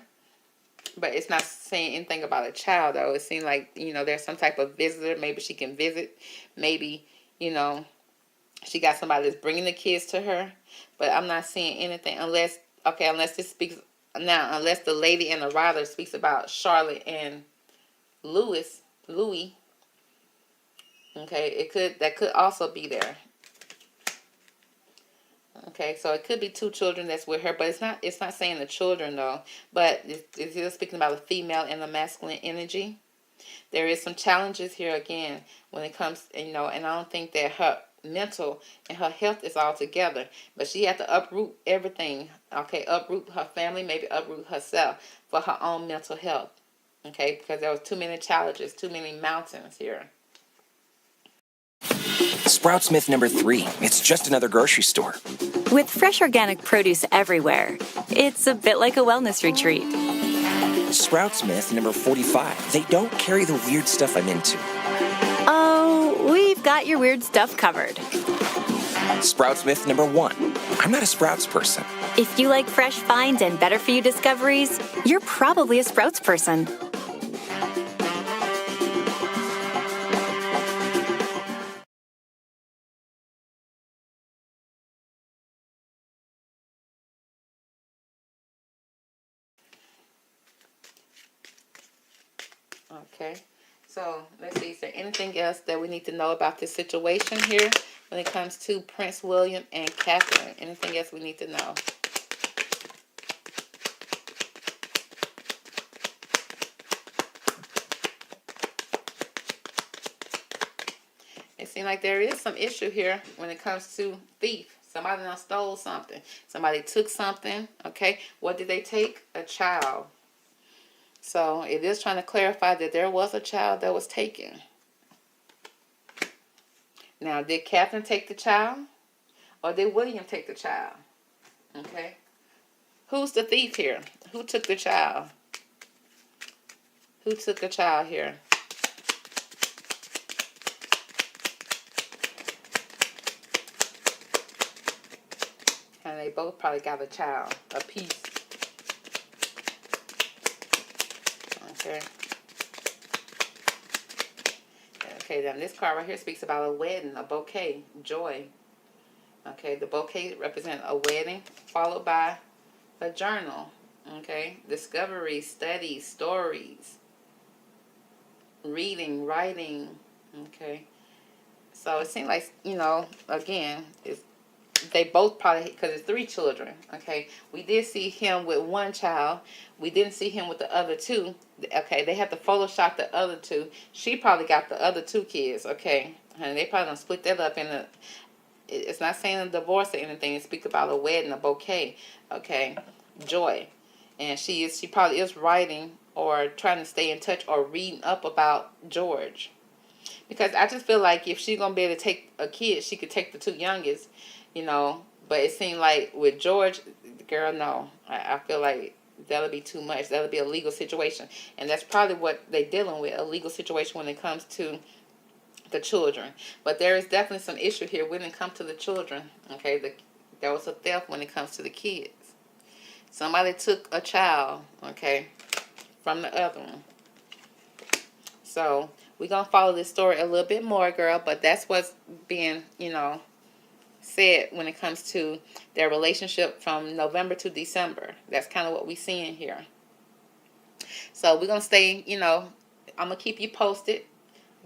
S1: But it's not saying anything about a child, though. It seems like, there's some type of visitor. Maybe she can visit. Maybe, she got somebody that's bringing the kids to her. But I'm not seeing anything unless this speaks, unless the lady and the rider speaks about Charlotte and Louis. Okay, that could also be there. Okay, so it could be two children that's with her, but it's not saying the children though. But it's just speaking about the female and the masculine energy. There is some challenges here again when it comes, and I don't think that mental and her health is all together. But she had to uproot everything. Okay, uproot her family, maybe uproot herself for her own mental health. Okay, because there was too many challenges, too many mountains here.
S6: Sprouts myth number 3. It's just another grocery store.
S7: With fresh organic produce everywhere, it's a bit like a wellness retreat.
S6: Sprouts myth number 45. They don't carry the weird stuff I'm into.
S7: Oh, we've got your weird stuff covered.
S6: Sprouts myth number 1. I'm not a Sprouts person.
S7: If you like fresh finds and better for you discoveries, you're probably a Sprouts person.
S1: Okay, so let's see, is there anything else that we need to know about this situation here when it comes to Prince William and Catherine? Anything else we need to know? It seems like there is some issue here when it comes to thief. Somebody done stole something. Somebody took something. Okay, what did they take? A child. So it is trying to clarify that there was a child that was taken. Now, did Catherine take the child? Or did William take the child? Okay. Who's the thief here? Who took the child? Who took the child here? And they both probably got a child, a piece. Okay. Okay, then this card right here speaks about a wedding, a bouquet, joy. Okay, the bouquet represents a wedding followed by a journal. Okay, discovery, studies, stories, reading, writing. Okay, so it seems like, you know, again, they both probably, because it's 3 children. Okay, we did see him with 1 child. We didn't see him with the other 2. Okay, they had to Photoshop the other 2. She probably got the other 2 kids. Okay, and they probably gonna split that up in a. It's not saying a divorce or anything. It speaks about a wedding, a bouquet. Okay, joy, and she probably is writing or trying to stay in touch or reading up about George, because I just feel like if she's gonna be able to take a kid, she could take the 2 youngest. You know, but it seemed like with George, girl, no. I feel like that'll be too much. That'll be a legal situation. And that's probably what they're dealing with, a legal situation when it comes to the children. But there is definitely some issue here when it comes to the children. Okay, there was a theft when it comes to the kids. Somebody took a child, okay, from the other one. So we're going to follow this story a little bit more, girl, but that's what's being, you know, said when it comes to their relationship from November to December. That's kind of what we're seeing here. So we're going to stay, you know, I'm going to keep you posted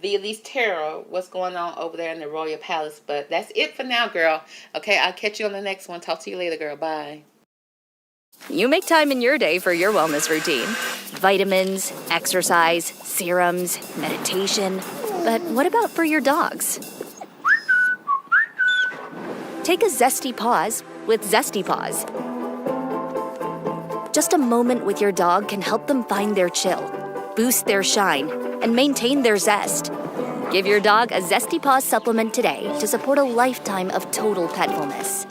S1: via these tarot what's going on over there in the Royal Palace. But that's it for now, girl. Okay, I'll catch you on the next one. Talk to you later, girl. Bye.
S7: You make time in your day for your wellness routine. Vitamins, exercise, serums, meditation. But what about for your dogs? Take a Zesty Paws with Zesty Paws. Just a moment with your dog can help them find their chill, boost their shine, and maintain their zest. Give your dog a Zesty Paws supplement today to support a lifetime of total petfulness.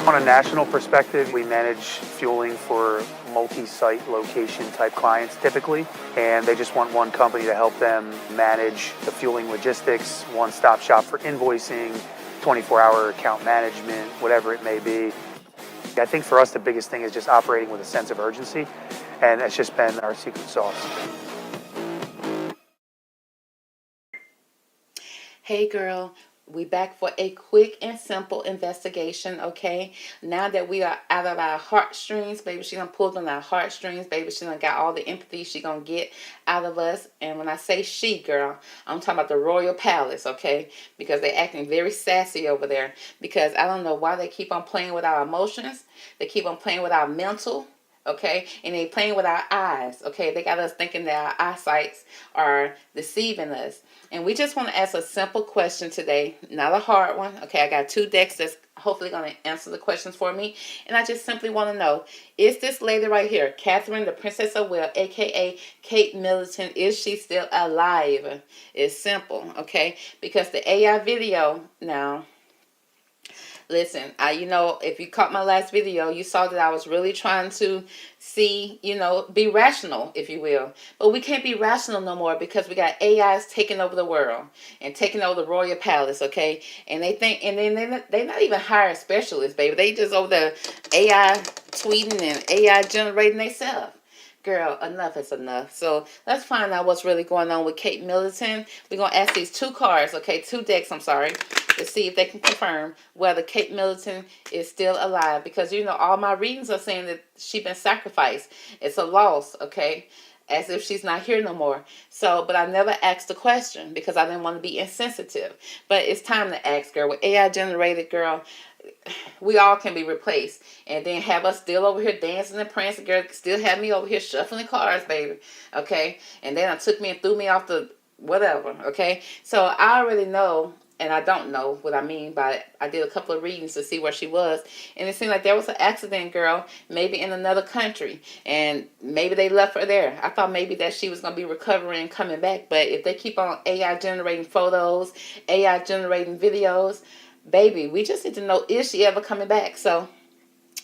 S12: On a national perspective, we manage fueling for multi-site location type clients typically, and they just want one company to help them manage the fueling logistics, one-stop shop for invoicing, 24-hour account management, whatever it may be. I think for us the biggest thing is just operating with a sense of urgency, and it's just been our secret sauce.
S1: Hey girl, we back for a quick and simple investigation, okay? Now that we are out of our heartstrings, baby, she done pulled on our heartstrings, baby. She done got all the empathy she gonna get out of us. And when I say she, girl, I'm talking about the Royal Palace, okay? Because they acting very sassy over there. Because I don't know why they keep on playing with our emotions. They keep on playing with our mental. Okay, and they playing with our eyes. Okay, they got us thinking that our eyesights are deceiving us. And we just want to ask a simple question today, not a hard one. Okay, I got 2 decks that's hopefully going to answer the questions for me. And I just simply want to know, is this lady right here, Catherine, the Princess of Wales, aka Kate Middleton, is she still alive? It's simple, okay? Because the AI video now, listen, you know, if you caught my last video, you saw that I was really trying to see, you know, be rational, if you will. But we can't be rational no more because we got AIs taking over the world and taking over the royal palace, okay? And they think, and then they're not even hiring specialists, baby. They just over the AI tweeting and AI generating themselves. Girl, enough is enough. So let's find out what's really going on with Kate Middleton. We're going to ask these 2 cards, okay, 2 decks, I'm sorry, to see if they can confirm whether Kate Middleton is still alive. Because, you know, all my readings are saying that she's been sacrificed. It's a loss, okay, as if she's not here no more. So, but I never asked the question because I didn't want to be insensitive. But it's time to ask, girl. With AI generated, girl, we all can be replaced. And then have us still over here dancing and prancing, girl, still have me over here shuffling cards, baby, okay? And then it took me and threw me off the whatever, okay? So I already know, and I don't know what I mean by it. I did a couple of readings to see where she was, and it seemed like there was an accident, girl, maybe in another country, and maybe they left her there. I thought maybe that she was going to be recovering and coming back, but if they keep on AI generating photos, AI generating videos, baby, we just need to know, is she ever coming back? So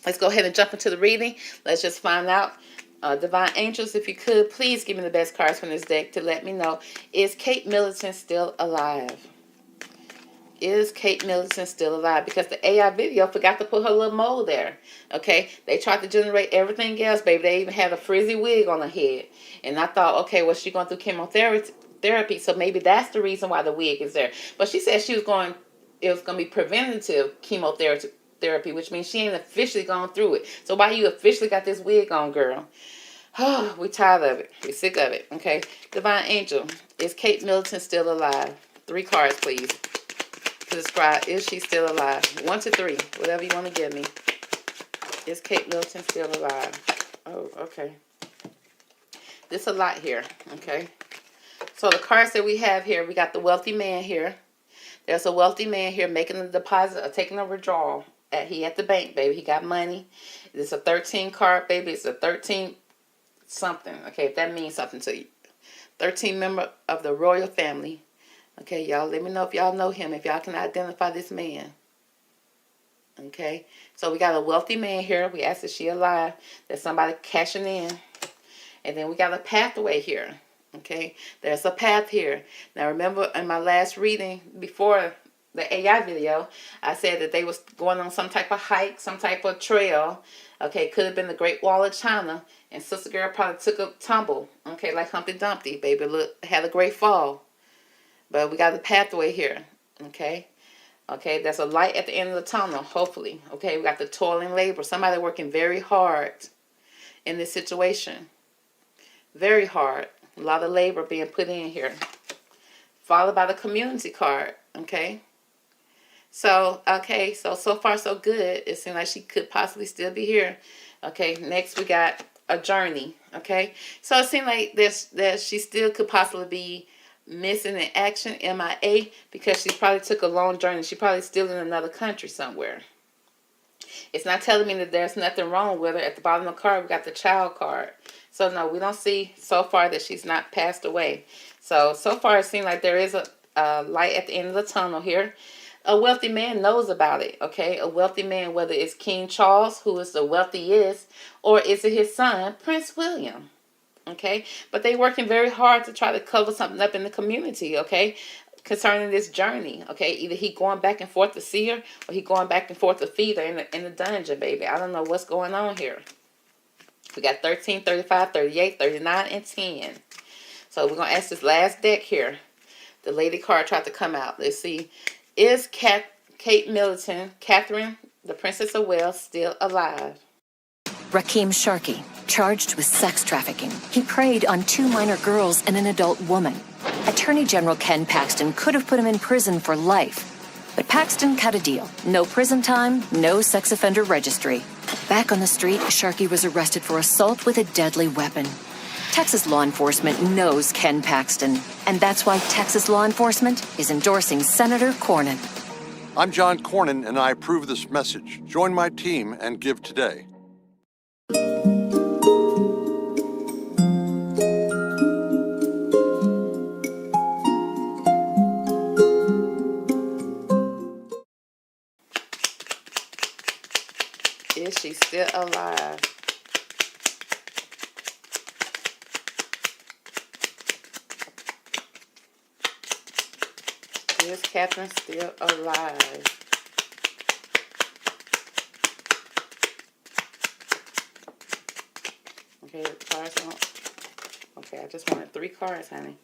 S1: let's go ahead and jump into the reading. Let's just find out. Divine Angels, if you could, please give me the best cards from this deck to let me know, is Kate Middleton still alive? Is Kate Middleton still alive? Because the AI video forgot to put her little mole there. Okay, they tried to generate everything else, baby. They even had a frizzy wig on her head. And I thought, okay, well, she's going through chemotherapy, so maybe that's the reason why the wig is there. But she said it was going to be preventative chemotherapy, which means she ain't officially gone through it. So why you officially got this wig on, girl? Oh, we tired of it. We sick of it. Okay, Divine Angel, is Kate Middleton still alive? 3 cards, please, to describe, is she still alive? 1 to 3, whatever you want to give me. Is Kate Middleton still alive? Oh, okay. There's a lot here, okay? So the cards that we have here, we got the wealthy man here. There's a wealthy man here making a deposit or taking a withdrawal. He at the bank, baby. He got money. It's a 13 card, baby. It's a 13 something. Okay, if that means something to you. 13 member of the royal family. Okay, y'all, let me know if y'all know him, if y'all can identify this man. Okay, so we got a wealthy man here. We asked, is she alive? There's somebody cashing in. And then we got a pathway here. Okay, there's a path here. Now remember in my last reading before the AI video, I said that they was going on some type of hike, some type of trail. Okay, could have been the Great Wall of China. And Sister Girl probably took a tumble. Okay, like Humpty Dumpty, baby. Look, had a great fall. But we got the pathway here. Okay. Okay, there's a light at the end of the tunnel, hopefully. Okay, we got the toiling labor. Somebody working very hard in this situation. Very hard. A lot of labor being put in here. Followed by the community card. Okay. So, okay. So far so good. It seems like she could possibly still be here. Okay. Next we got a journey. Okay. So it seems like that she still could possibly be missing in action, MIA, because she probably took a long journey. She probably still in another country somewhere. It's not telling me that there's nothing wrong with her. At the bottom of the card, we got the child card. So, no, we don't see so far that she's not passed away. So far it seems like there is a light at the end of the tunnel here. A wealthy man knows about it, okay? A wealthy man, whether it's King Charles, who is the wealthiest, or is it his son, Prince William, okay? But they working very hard to try to cover something up in the community, okay? Concerning this journey, okay? Either he going back and forth to see her, or he going back and forth to feed her in the dungeon, baby. I don't know what's going on here. We got 13, 35, 38, 39, and 10. So we're going to ask this last deck here. The lady card tried to come out. Let's see. Is Kate Middleton, Catherine, the Princess of Wales, still alive?
S13: Rakeem Sharkey, charged with sex trafficking. He preyed on 2 minor girls and an adult woman. Attorney General Ken Paxton could have put him in prison for life. But Paxton cut a deal. No prison time, no sex offender registry. Back on the street, Sharkey was arrested for assault with a deadly weapon. Texas law enforcement knows Ken Paxton, and that's why Texas law enforcement is endorsing Senator Cornyn.
S14: I'm John Cornyn, and I approve this message. Join my team and give today.
S1: Is she still alive? Is Catherine still alive? Okay, the cards don't. Okay, I just wanted 3 cards, honey.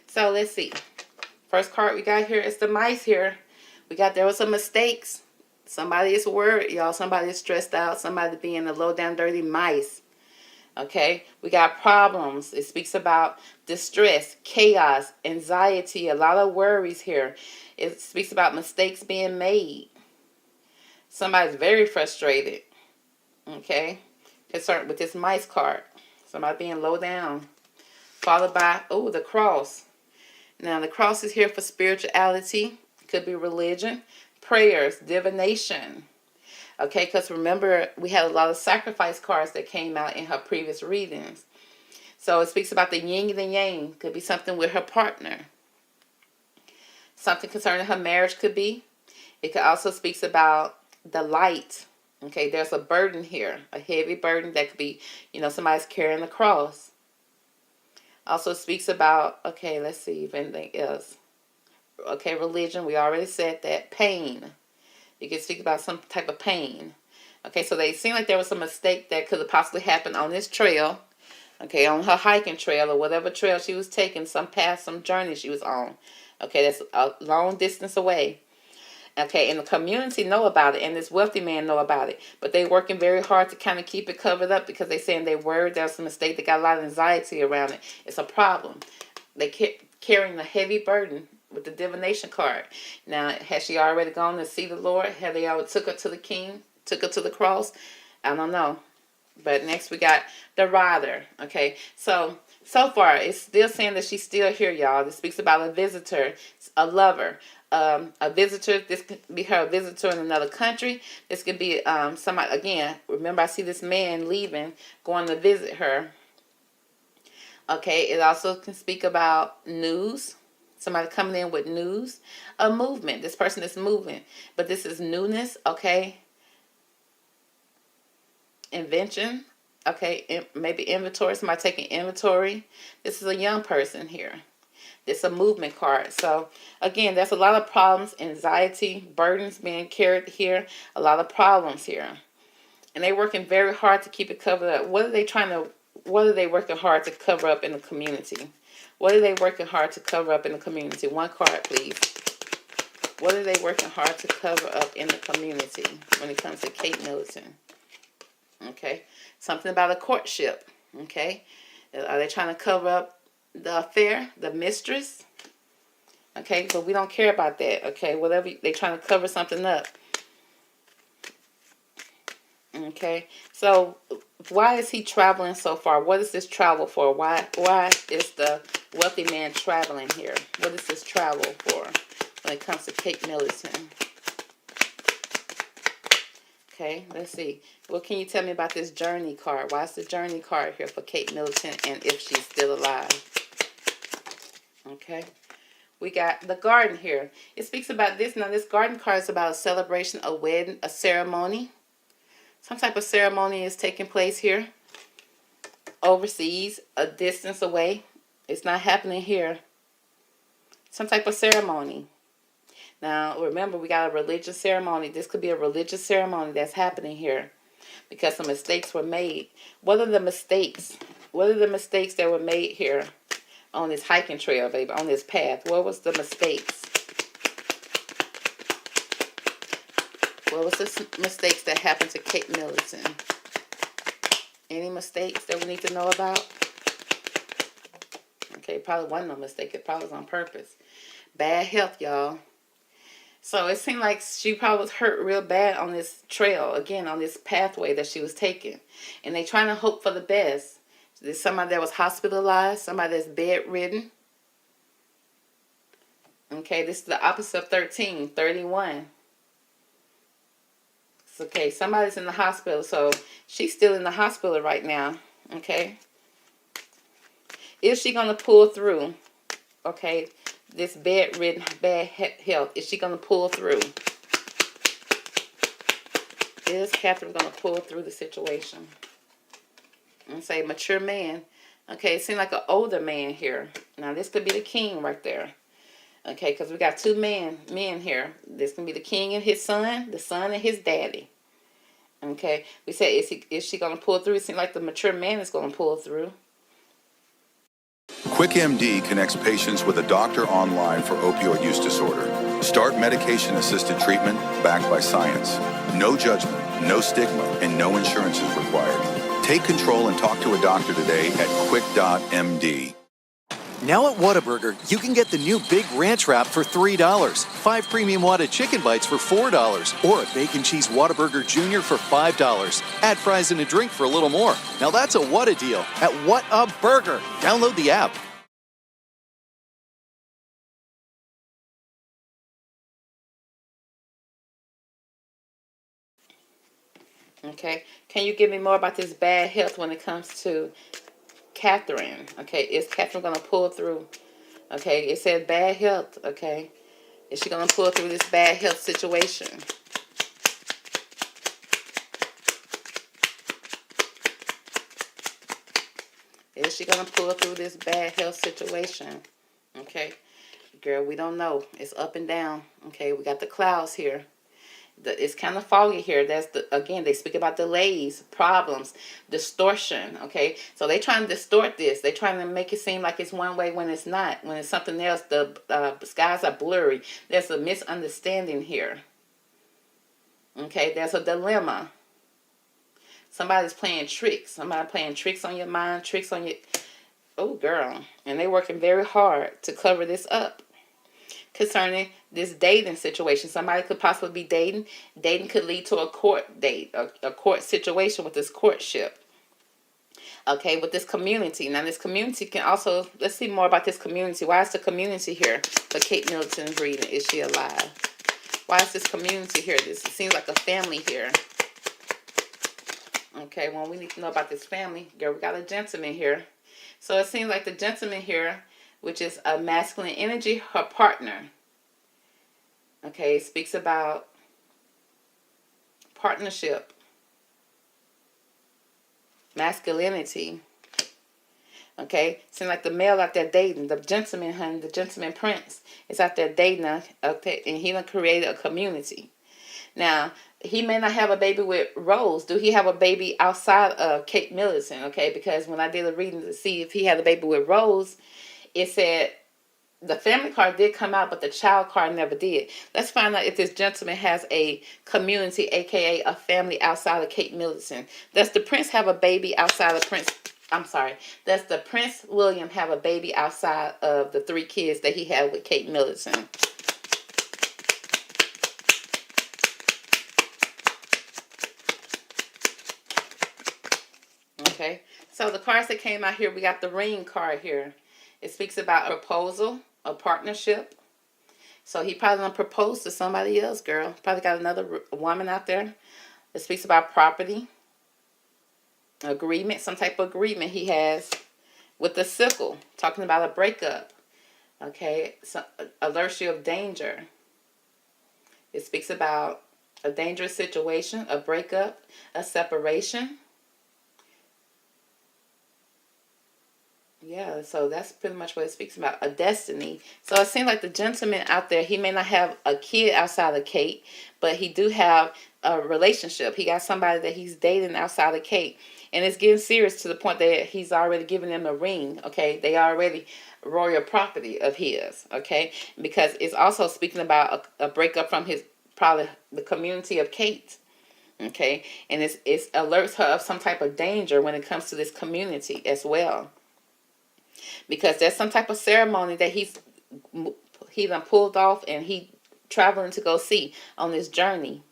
S1: So let's see. First card we got here is the mice here. There was some mistakes. Somebody is worried, y'all. Somebody is stressed out. Somebody being a low down dirty mice. Okay, we got problems. It speaks about distress, chaos, anxiety, a lot of worries here. It speaks about mistakes being made. Somebody's very frustrated. Okay, concerned with this mice card. Somebody being low down. Followed by, oh, the cross. Now, the cross is here for spirituality. Could be religion. Prayers, divination. Okay, because remember, we had a lot of sacrifice cards that came out in her previous readings. So it speaks about the yin and the yang. Could be something with her partner. Something concerning her marriage could be. It could also speaks about the light. Okay, there's a burden here. A heavy burden that could be, somebody's carrying the cross. Also speaks about, okay, let's see if anything else. Okay, religion, we already said that. Pain. You can speak about some type of pain. Okay, so they seem like there was a mistake that could have possibly happened on this trail. Okay, on her hiking trail or whatever trail she was taking, some path, some journey she was on. Okay, that's a long distance away. Okay, and the community know about it, and this wealthy man know about it. But they working very hard to kind of keep it covered up because they saying they worried there's a mistake. They got a lot of anxiety around it. It's a problem. They carrying the heavy burden with the divination card. Now, has she already gone to see the Lord? Have they already took her to the king? Took her to the cross? I don't know. But next we got the rider. Okay, so far it's still saying that she's still here, y'all. This speaks about a visitor, a lover, a visitor. This could be her visitor in another country. This could be somebody, again, remember I see this man leaving, going to visit her. Okay, it also can speak about news. Somebody coming in with news. A movement. This person is moving. But this is newness, okay? Invention. Okay, maybe inventory. Somebody taking inventory. This is a young person here. This is a movement card. So, again, there's a lot of problems, anxiety, burdens being carried here. A lot of problems here. And they're working very hard to keep it covered up. What are they working hard to cover up in the community? What are they working hard to cover up in the community? One card, please. What are they working hard to cover up in the community when it comes to Kate Middleton? Okay. Something about a courtship. Okay. Are they trying to cover up the affair, the mistress? Okay. But we don't care about that. Okay. Whatever. They're trying to cover something up. Okay, so why is he traveling so far? What is this travel for? Why is the wealthy man traveling here? What is this travel for when it comes to Kate Middleton? Okay, let's see. What can you tell me about this journey card? Why is the journey card here for Kate Middleton and if she's still alive? Okay, we got the garden here. It speaks about this. Now, this garden card is about a celebration, a wedding, a ceremony. Some type of ceremony is taking place here. Overseas, a distance away. It's not happening here. Some type of ceremony. Now, remember, we got a religious ceremony. This could be a religious ceremony that's happening here because some mistakes were made. What are the mistakes? What are the mistakes that were made here on this hiking trail, baby, on this path? What was the mistakes? What was the mistakes that happened to Kate Middleton? Any mistakes that we need to know about? Okay, probably wasn't no mistake. It probably was on purpose. Bad health, y'all. So it seemed like she probably was hurt real bad on this trail, again, on this pathway that she was taking. And they trying to hope for the best. There's somebody that was hospitalized, somebody that's bedridden. Okay, this is the opposite of 13, 31. It's okay, somebody's in the hospital, so she's still in the hospital right now. Okay. Is she going to pull through? Okay, this bedridden, bad health. Is she going to pull through? Is Catherine going to pull through the situation? And say mature man. Okay, it seems like an older man here. Now this could be the king right there. Okay, because we got two men here. This can be the king and his son, the son and his daddy. Okay, we said is she going to pull through? It seems like the mature man is going to pull through.
S15: QuickMD connects patients with a doctor online for opioid use disorder. Start medication-assisted treatment backed by science. No judgment, no stigma, and no insurance is required. Take control and talk to a doctor today at quick.md.
S9: Now at Whataburger, you can get the new Big Ranch Wrap for $3, 5 premium Whata chicken bites for $4, or a bacon cheese Whataburger Jr. for $5. Add fries and a drink for a little more. Now that's a Whata deal at Whataburger. Download the app.
S1: Okay, can you give me more about this bad health when it comes to Catherine? Okay, is Catherine going to pull through? Okay, it said bad health. Okay, is she going to pull through this bad health situation? Is she going to pull through this bad health situation? Okay, girl, we don't know. It's up and down. Okay, we got the clouds here. It's kind of foggy here. Again, they speak about delays, problems, distortion. Okay, so they trying to distort this. They trying to make it seem like it's one way when it's not. When it's something else, the skies are blurry. There's a misunderstanding here. Okay, there's a dilemma. Somebody's playing tricks. Somebody playing tricks on your mind, tricks on your... Oh, girl. And they're working very hard to cover this up. Concerning this dating situation. Somebody could possibly be dating. Dating could lead to a court date, a court situation with this courtship. Okay, with this community. Now, this community can also, let's see more about this community. Why is the community here for Kate Middleton's reading? Is she alive? Why is this community here? It seems like a family here. Okay, well, we need to know about this family. Girl, we got a gentleman here. So it seems like the gentleman here, which is a masculine energy, her partner. Okay, it speaks about partnership, masculinity. Okay, seems like the male out there dating, the gentleman, honey, the gentleman prince is out there dating, okay, and he done created a community. Now, he may not have a baby with Rose. Do he have a baby outside of Kate Middleton? Okay, because when I did a reading to see if he had a baby with Rose, it said the family card did come out, but the child card never did. Let's find out if this gentleman has a community, aka a family outside of Kate Middleton. Does the prince have a baby outside of Prince? I'm sorry. Does the Prince William have a baby outside of the 3 kids that he had with Kate Middleton? Okay. So the cards that came out here, we got the ring card here. It speaks about a proposal, a partnership. So he probably gonna propose to somebody else, girl. Probably got another woman out there. It speaks about property, agreement, some type of agreement he has with the sickle, talking about a breakup. Okay, so alerts you of danger. It speaks about a dangerous situation, a breakup, a separation. Yeah, so that's pretty much what it speaks about, a destiny. So it seems like the gentleman out there, he may not have a kid outside of Kate, but he do have a relationship. He got somebody that he's dating outside of Kate. And it's getting serious to the point that he's already giving them a ring, okay? They already royal property of his, okay? Because it's also speaking about a breakup from his, probably the community of Kate, okay? And it alerts her of some type of danger when it comes to this community as well. Because there's some type of ceremony that he done pulled off, and he traveling to go see on this journey.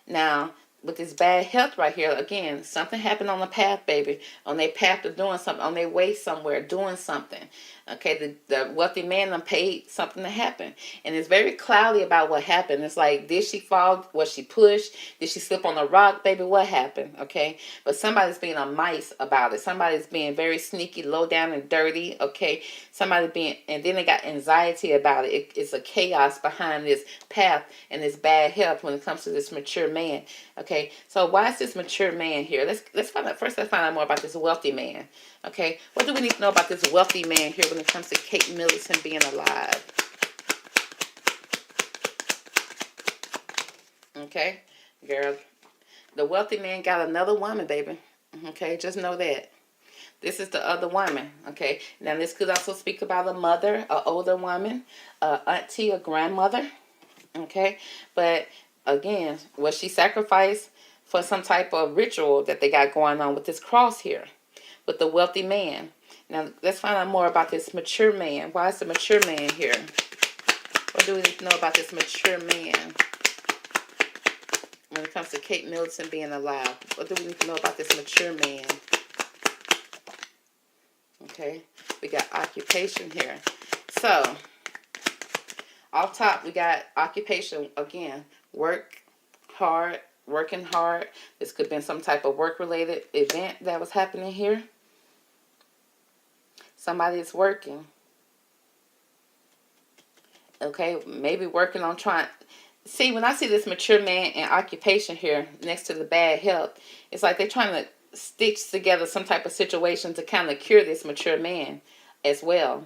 S1: Now, with this bad health right here, again, something happened on the path, baby. On their path to doing something, on their way somewhere, doing something. Okay, the wealthy man done paid something to happen. And it's very cloudy about what happened. It's like, did she fall? Was she pushed? Did she slip on a rock, baby? What happened? Okay, but somebody's being a mice about it. Somebody's being very sneaky, low down and dirty. Okay, somebody being, and then they got anxiety about it. It's a chaos behind this path and this bad health when it comes to this mature man. Okay, so why is this mature man here? Let's find out first. Let's find out more about this wealthy man. Okay, what do we need to know about this wealthy man here when it comes to Kate Middleton being alive? Okay, girl, the wealthy man got another woman, baby. Okay, just know that. This is the other woman. Okay, now this could also speak about a mother, an older woman, a auntie, a grandmother. Okay, but again, was she sacrificed for some type of ritual that they got going on with this cross here, with the wealthy man? Now, let's find out more about this mature man. Why is the mature man here? What do we need to know about this mature man when it comes to Kate Middleton being alive? What do we need to know about this mature man? Okay, we got occupation here. So, off top, we got occupation again. Work hard, working hard. This could have been some type of work-related event that was happening here. Somebody is working. Okay, maybe working on trying. See, when I see this mature man and occupation here next to the bad health, it's like they're trying to stitch together some type of situation to kind of cure this mature man as well.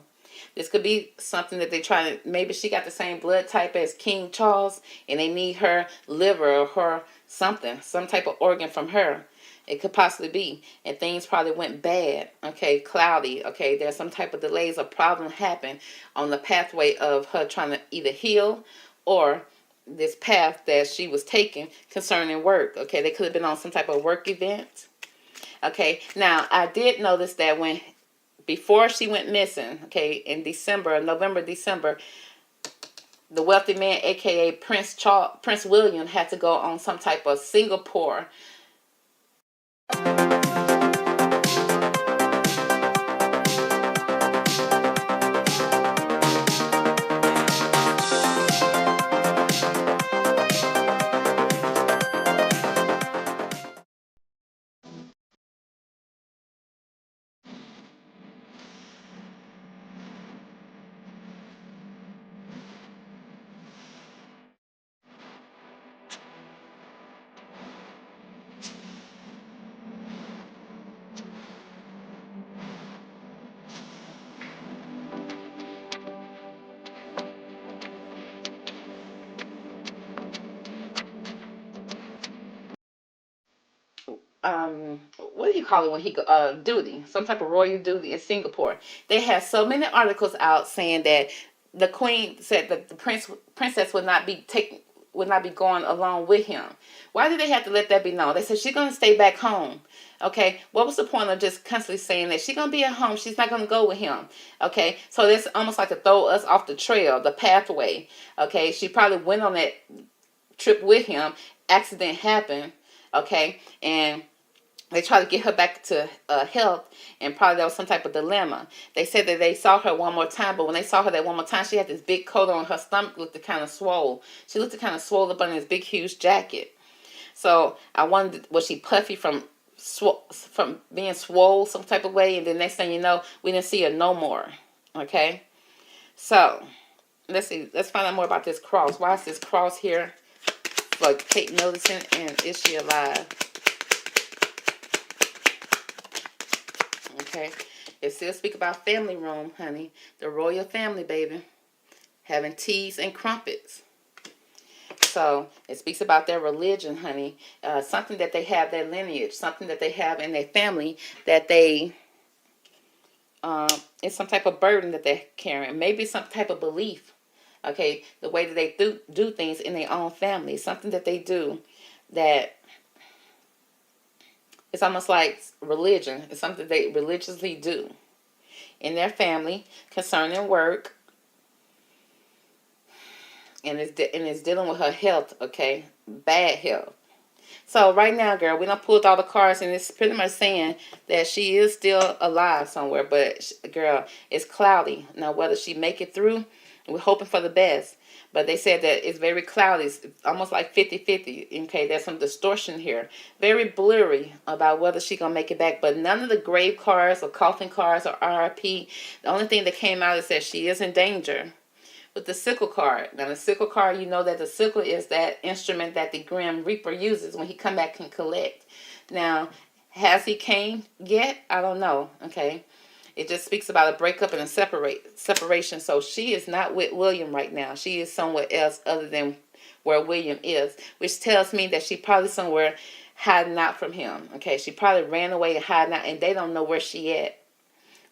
S1: This could be something that they try to, maybe she got the same blood type as King Charles and they need her liver or her something, some type of organ from her. It could possibly be. And things probably went bad. Okay, cloudy. Okay, there's some type of delays or problem happen on the pathway of her trying to either heal or this path that she was taking concerning work. Okay, they could have been on some type of work event. Okay, now I did notice that when before she went missing, okay, in November, December, the wealthy man, aka Prince William, had to go on some type of Singapore. What do you call it when he duty, some type of royal duty in Singapore. They had so many articles out saying that the queen said that the princess would not be going along with him. Why did they have to let that be known? They said she's gonna stay back home. Okay, what was the point of just constantly saying that she's gonna be at home? She's not gonna go with him. Okay, so that's almost like to throw us off the trail, the pathway. Okay, she probably went on that trip with him. Accident happened. Okay, and they tried to get her back to health, and probably there was some type of dilemma. They said that they saw her one more time, but when they saw her that one more time, she had this big coat on. Her stomach looked kind of swole. She looked kind of swole up under this big, huge jacket. So I wondered, was she puffy from being swole some type of way? And then next thing you know, we didn't see her no more. Okay? So, let's see. Let's find out more about this cross. Why is this cross here for Kate Middleton, and is she alive? Okay, it still speak about family room, honey. The royal family, baby. Having teas and crumpets. So, it speaks about their religion, honey. Something that they have, their lineage. Something that they have in their family that they... it's some type of burden that they're carrying. Maybe some type of belief. Okay, the way that they do things in their own family. Something that they do that... It's almost like religion. It's something they religiously do in their family concerning work. and it's dealing with her health, okay? Bad health. So right now, girl, we done pulled all the cards, and it's pretty much saying that she is still alive somewhere. But, girl, it's cloudy. Now, whether she make it through, we're hoping for the best. But they said that it's very cloudy. It's almost like 50-50. Okay, there's some distortion here. Very blurry about whether she going to make it back. But none of the grave cards or coffin cards or RIP. The only thing that came out is that she is in danger. With the sickle card. Now the sickle card, you know that the sickle is that instrument that the Grim Reaper uses when he come back and collect. Now, has he came yet? I don't know. Okay. It just speaks about a breakup and a separation. So she is not with William right now. She is somewhere else other than where William is. Which tells me that she probably somewhere hiding out from him. Okay. She probably ran away and hiding out, and they don't know where she at.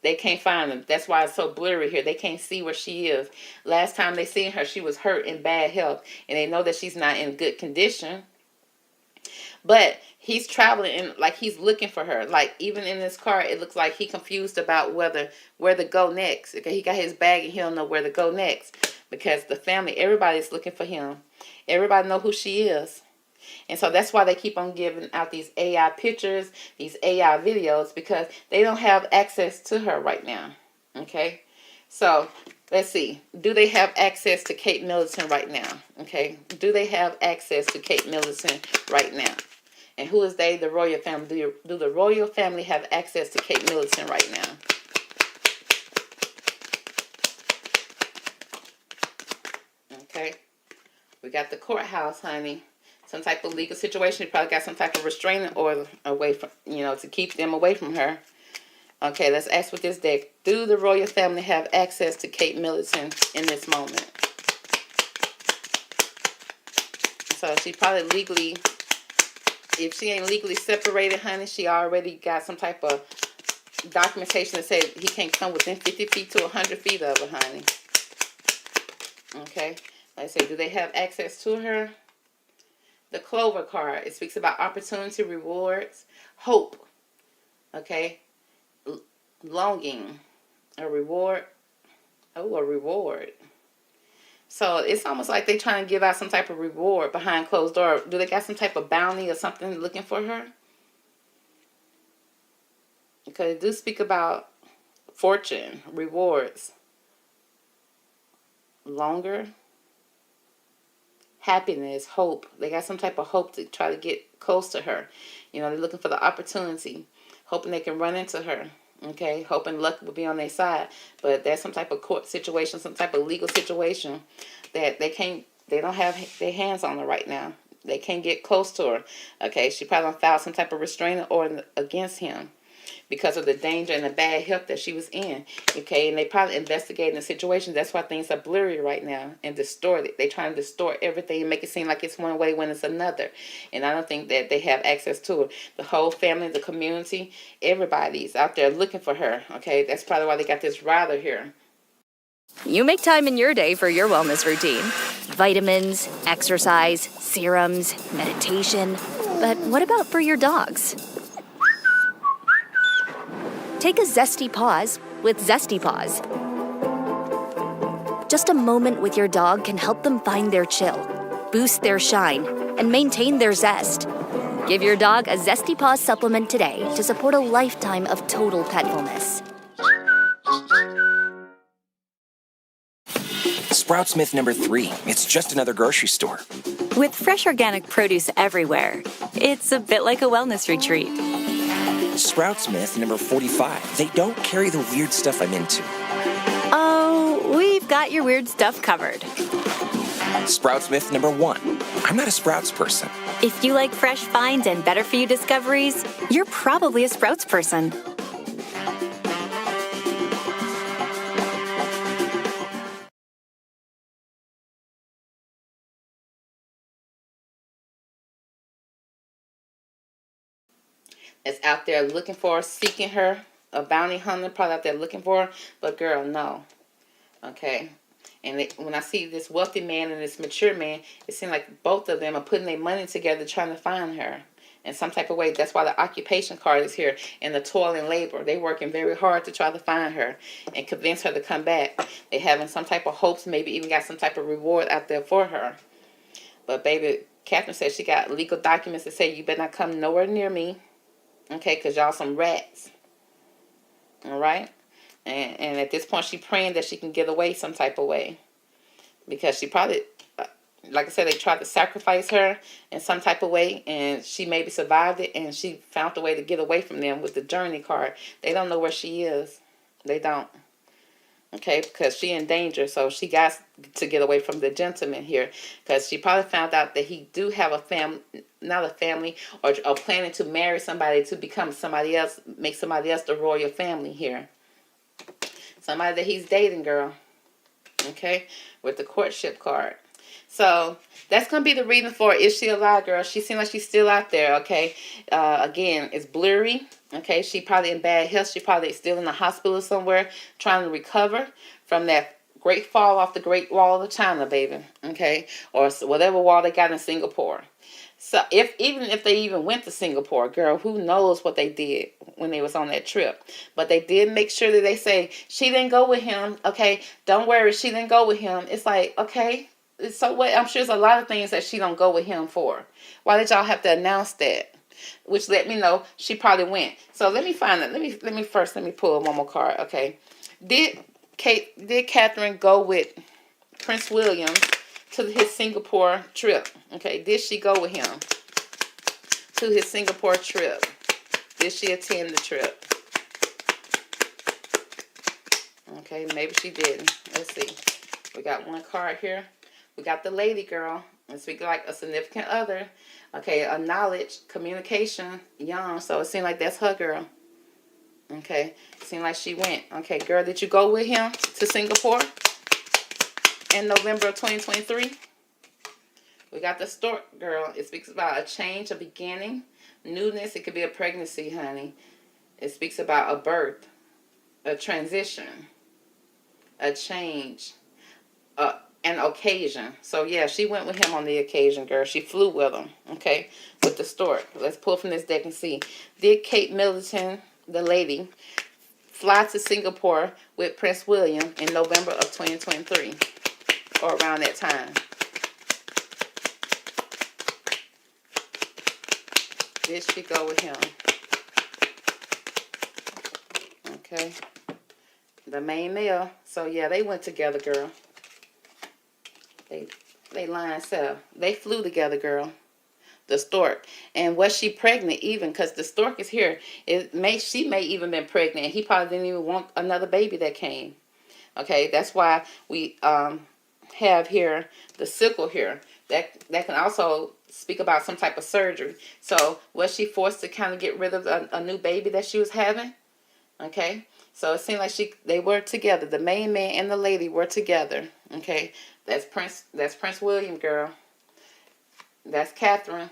S1: They can't find them. That's why it's so blurry here. They can't see where she is. Last time they seen her, she was hurt in bad health. And they know that she's not in good condition. But he's traveling and like he's looking for her. Like even in this car, it looks like he confused about where to go next. Okay, he got his bag and he don't know where to go next. Because the family, everybody's looking for him. Everybody know who she is. And so that's why they keep on giving out these AI pictures, these AI videos, because they don't have access to her right now. Okay? So, let's see. Do they have access to Kate Middleton right now? Okay? Do they have access to Kate Middleton right now? And who is they? The royal family. Do the royal family have access to Kate Middleton right now? Okay? We got the courthouse, honey. Some type of legal situation. You probably got some type of restraining order away from, to keep them away from her. Okay, let's ask with this deck. Do the royal family have access to Kate Middleton in this moment? So she probably legally, if she ain't legally separated, honey, she already got some type of documentation that said he can't come within 50 feet to 100 feet of her, honey. Okay, let's say, do they have access to her? The Clover card, it speaks about opportunity, rewards, hope, okay, longing, a reward, a reward. So it's almost like they're trying to give out some type of reward behind closed door. Do they got some type of bounty or something looking for her? Because it do speak about fortune, rewards, longer, happiness, hope. They got some type of hope to try to get close to her. They're looking for the opportunity, hoping they can run into her. Okay, hoping luck will be on their side. But there's some type of court situation, some type of legal situation that they don't have their hands on her right now. They can't get close to her. Okay, she probably filed some type of restraining order against him because of the danger and the bad health that she was in. Okay, and they probably investigating the situation. That's why things are blurry right now and distorted. They trying to distort everything and make it seem like it's one way when it's another. And I don't think that they have access to it. The whole family, the community, everybody's out there looking for her. Okay, that's probably why they got this rider here.
S7: You make time in your day for your wellness routine. Vitamins, exercise, serums, meditation. But what about for your dogs? Take a Zesty Paws with Zesty Paws. Just a moment with your dog can help them find their chill, boost their shine, and maintain their zest. Give your dog a Zesty Paws supplement today to support a lifetime of total petfulness.
S6: Sprouts myth number 3. It's just another grocery store.
S16: With fresh organic produce everywhere, it's a bit like a wellness retreat.
S6: Sprouts myth number 45. They don't carry the weird stuff I'm into.
S16: Oh, we've got your weird stuff covered.
S6: Sprouts myth number 1. I'm not a Sprouts person.
S16: If you like fresh finds and better-for-you discoveries, you're probably a Sprouts person.
S1: That's out there looking for her, seeking her, a bounty hunter probably out there looking for her, but girl, no. Okay. And when I see this wealthy man and this mature man, it seems like both of them are putting their money together trying to find her. in some type of way. That's why the occupation card is here, and the toil and labor. They're working very hard to try to find her and convince her to come back. They're having some type of hopes, maybe even got some type of reward out there for her. But baby, Catherine said she got legal documents that say you better not come nowhere near me, okay, because y'all some rats. All right? And at this point, she praying that she can get away some type of way. Because she probably, like I said, they tried to sacrifice her in some type of way, and she maybe survived it, and she found a way to get away from them with the journey card. They don't know where she is. They don't. Okay, because she in danger, so she got to get away from the gentleman here, because she probably found out that he do have a family, not a family, or planning to marry somebody to become somebody else, make somebody else the royal family here. Somebody that he's dating, girl. Okay, with the courtship card. So that's going to be the reason for is she alive, girl? She seems like she's still out there, okay? Again, it's blurry, okay? She probably in bad health. She probably still in the hospital somewhere trying to recover from that great fall off the Great Wall of China, baby, okay? Or whatever wall they got in Singapore. So even if they even went to Singapore, girl, who knows what they did when they was on that trip. But they did make sure that they say, she didn't go with him, okay? Don't worry, she didn't go with him. It's like, okay, so what? I'm sure there's a lot of things that she don't go with him for. Why did y'all have to announce that? Which let me know she probably went. So let me find it. Let me pull one more card, okay? Did Catherine go with Prince William to his Singapore trip? Okay, did she go with him to his Singapore trip? Did she attend the trip? Okay, maybe she didn't. Let's see. We got one card here. We got the lady, girl. And speak like a significant other. Okay, a knowledge, communication, young. So it seemed like that's her, girl. Okay, seemed like she went. Okay, girl, did you go with him to Singapore in November of 2023? We got the stork, girl. It speaks about a change, a beginning, newness. It could be a pregnancy, honey. It speaks about a birth, a transition, a change, an occasion. So, yeah, she went with him on the occasion, girl. She flew with him, okay, with the stork. Let's pull from this deck and see. Did Kate Middleton, the lady, fly to Singapore with Prince William in November of 2023 or around that time? Did she go with him? Okay. The main male. So, yeah, they went together, girl. They lined up. They flew together, girl. The stork. And was she pregnant even? Because the stork is here. She may even been pregnant. He probably didn't even want another baby that came. Okay, that's why we have here the sickle here. That can also speak about some type of surgery. So was she forced to kind of get rid of a new baby that she was having? Okay, so it seemed like they were together. The main man and the lady were together. Okay, that's Prince William, girl. That's Catherine.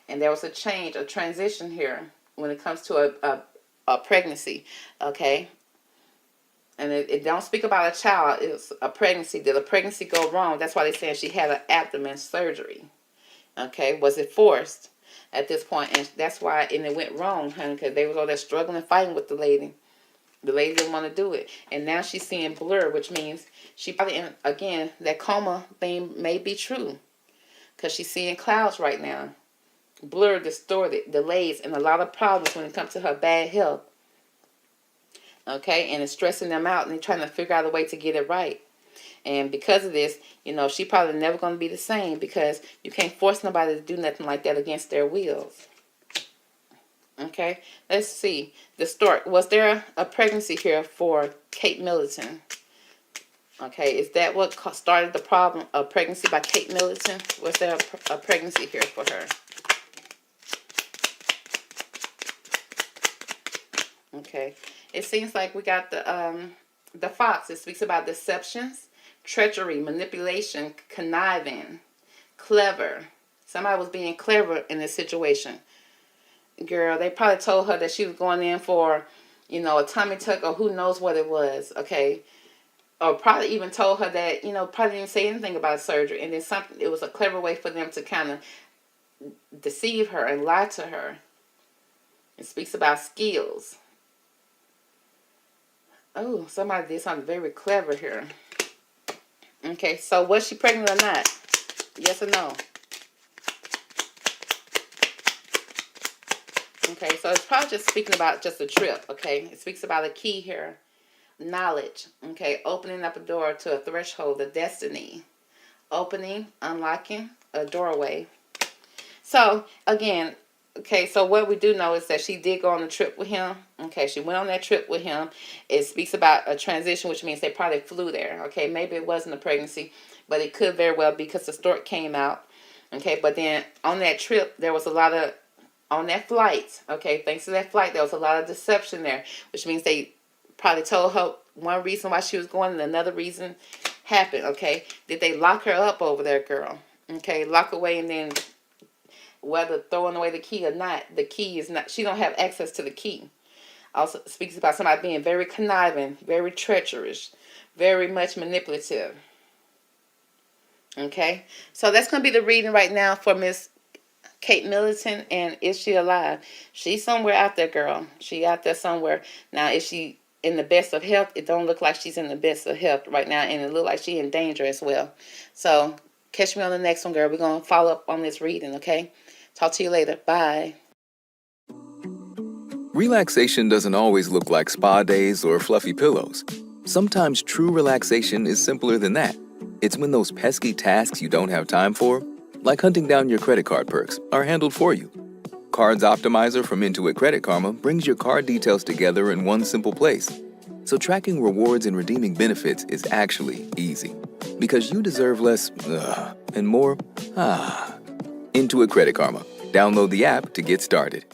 S1: And there was a change, a transition here when it comes to a pregnancy. Okay. And it don't speak about a child. It's a pregnancy. Did a pregnancy go wrong? That's why they're saying she had an abdomen surgery. Okay. Was it forced at this point? And that's why it went wrong, honey, because they was all there struggling, fighting with the lady. The lady didn't want to do it. And now she's seeing blur, which means she probably, again, that coma thing may be true. Because she's seeing clouds right now. Blur, distorted, delays, and a lot of problems when it comes to her bad health. Okay, and it's stressing them out, and they're trying to figure out a way to get it right. And because of this, she probably never going to be the same, because you can't force nobody to do nothing like that against their wills. Okay, let's see. The stork. Was there a pregnancy here for Kate Middleton? Okay, is that what started the problem of pregnancy by Kate Middleton? Was there a pregnancy here for her? Okay, it seems like we got the fox. It speaks about deceptions, treachery, manipulation, conniving, clever. Somebody was being clever in this situation. Girl, they probably told her that she was going in for, a tummy tuck or who knows what it was, okay? Or probably even told her that, probably didn't say anything about surgery. And then it was a clever way for them to kind of deceive her and lie to her. It speaks about skills. Oh, somebody did something very clever here. Okay, so was she pregnant or not? Yes or no? Okay, so it's probably just speaking about just a trip, okay? It speaks about a key here. Knowledge, okay? Opening up a door to a threshold of destiny. Opening, unlocking a doorway. So, again, okay, so what we do know is that she did go on a trip with him. Okay, she went on that trip with him. It speaks about a transition, which means they probably flew there. Okay, maybe it wasn't a pregnancy, but it could very well be because the stork came out. Okay, but then on that trip, there was a lot of, on that flight, okay, thanks to that flight, there was a lot of deception there, which means they probably told her one reason why she was going and another reason happened, okay? Did they lock her up over there, girl? Okay, lock away, and then whether throwing away the key or not, the key is not, she don't have access to the key. Also speaks about somebody being very conniving, very treacherous, very much manipulative. Okay, so that's going to be the reading right now for Miss Kate Middleton. And is she alive? She's somewhere out there, girl. She out there somewhere. Now, is she in the best of health? It don't look like she's in the best of health right now, and it look like she's in danger as well. So catch me on the next one, girl. We're going to follow up on this reading, okay? Talk to you later. Bye.
S17: Relaxation doesn't always look like spa days or fluffy pillows. Sometimes true relaxation is simpler than that. It's when those pesky tasks you don't have time for, like hunting down your credit card perks, are handled for you. Cards Optimizer from Intuit Credit Karma brings your card details together in one simple place. So tracking rewards and redeeming benefits is actually easy. Because you deserve less and more Intuit Credit Karma. Download the app to get started.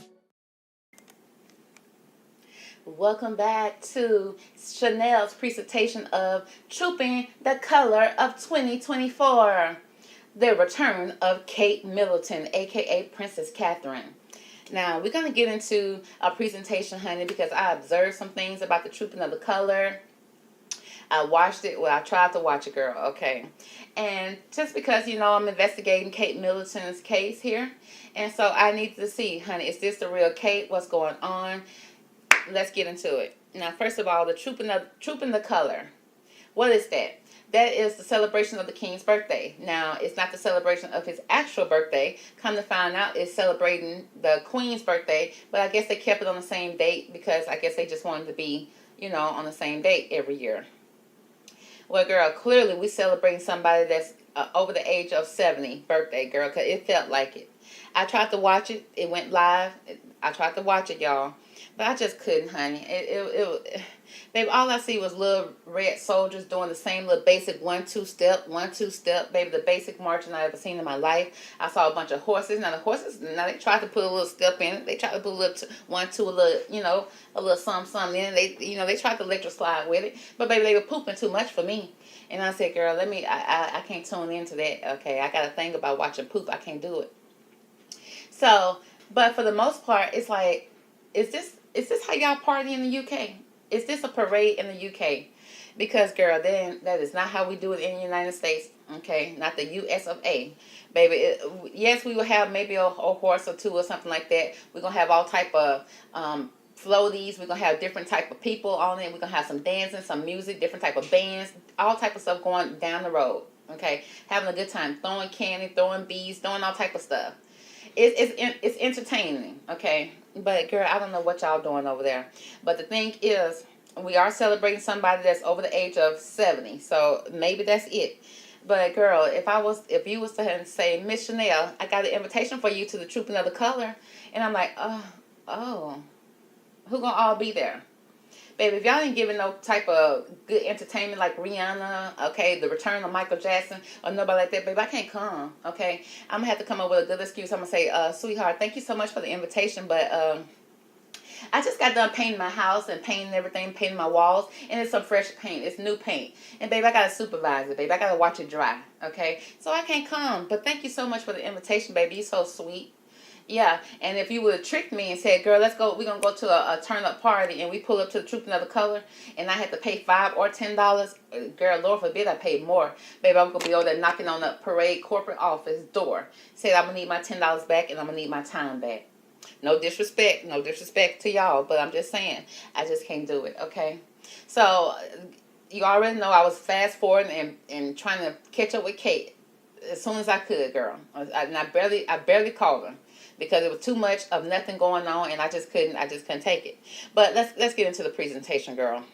S1: Welcome back to Chanel's presentation of Trooping the Color of 2024. The return of Kate Middleton, aka Princess Catherine. Now, we're going to get into a presentation, honey, because I observed some things about the Trooping of the Color. I watched it. Well, I tried to watch it, girl, okay? And just because, you know, I'm investigating Kate Middleton's case here. And so I need to see, honey, is this the real Kate? What's going on? Let's get into it. Now, first of all, the Trooping the Color. What is that? That is the celebration of the king's birthday. Now, it's not the celebration of his actual birthday. Come to find out, it's celebrating the queen's birthday. But I guess they kept it on the same date because I guess they just wanted to be, you know, on the same date every year. Well, girl, clearly we celebrating somebody that's over the age of 70 birthday, girl, because it felt like it. I tried to watch it. It went live. I tried to watch it, y'all. But I just couldn't, honey. Baby, all I see was little red soldiers doing the same little basic 1-2 step. Baby, the basic marching I ever seen in my life. I saw a bunch of horses. Now, the horses, they tried to put a little step in it. They tried to put a little 1-2, a little, you know, a little something in it. They tried to electro slide with it. But, baby, they were pooping too much for me. And I said, girl, I can't tune into that. Okay, I got a thing about watching poop. I can't do it. So, but for the most part, it's like, is this how y'all party in the UK? Is this a parade in the UK? Because, girl, then that is not how we do it in the United States. Okay, not the US of A. Baby, yes, we will have maybe a horse or two or something like that. We're going to have all type of floaties. We're going to have different type of people on it. We're going to have some dancing, some music, different type of bands, all type of stuff going down the road. Okay, having a good time, throwing candy, throwing bees, throwing all type of stuff. It's entertaining, okay? But, girl, I don't know what y'all doing over there. But the thing is, we are celebrating somebody that's over the age of 70. So, maybe that's it. But, girl, if you was to say, Miss Chanel, I got an invitation for you to the Trooping of the Color. And I'm like, oh, who gonna all be there? Baby, if y'all ain't giving no type of good entertainment like Rihanna, okay, the return of Michael Jackson, or nobody like that, baby, I can't come, okay? I'm going to have to come up with a good excuse. I'm going to say, sweetheart, thank you so much for the invitation, but I just got done painting my house and painting everything, painting my walls, and it's some fresh paint. It's new paint. And, baby, I got to supervise it, baby. I got to watch it dry, okay? So I can't come, but thank you so much for the invitation, baby. You're so sweet. Yeah, and if you would have tricked me and said, "Girl, let's go. We're gonna go to a turn up party," and we pull up to the Truth Another Color, and I had to pay $5 or $10, girl, Lord forbid I paid more. Baby, I'm gonna be over there knocking on the parade corporate office door. Said I'm gonna need my $10 back, and I'm gonna need my time back. No disrespect to y'all, but I'm just saying, I just can't do it. Okay, so you already know I was fast forwarding and trying to catch up with Kate as soon as I could, girl. And I barely called her, because it was too much of nothing going on, and I just couldn't take it. But let's get into the presentation, girl.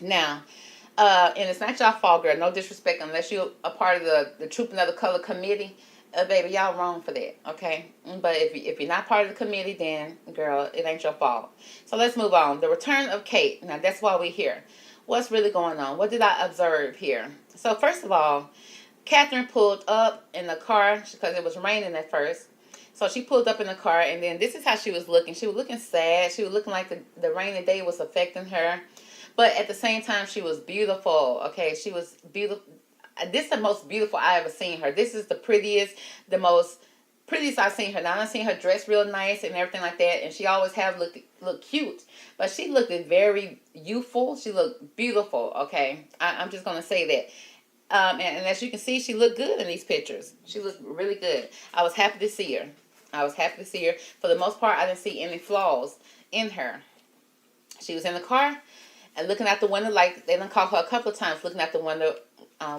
S1: Now, and it's not y'all fault, girl. No disrespect, unless you're a part of the Troop Another Color committee, baby, y'all wrong for that, okay? But if you're not part of the committee, then, girl, it ain't your fault. So let's move on. The return of Kate. Now, that's why we're here. What's really going on? What did I observe here? So first of all, Catherine pulled up in the car because it was raining at first. So she pulled up in the car, and then this is how she was looking. She was looking sad. She was looking like the rainy day was affecting her. But at the same time, she was beautiful, okay? She was beautiful. This is the most beautiful I ever seen her. This is the prettiest I've seen her. Now I've seen her dressed real nice and everything like that, and she always have look cute. But she looked very youthful. She looked beautiful, okay? I'm just going to say that. And as you can see, she looked good in these pictures. She looked really good. I was happy to see her. For the most part, I didn't see any flaws in her. She was in the car and looking out the window, like they done caught her a couple of times, looking out the window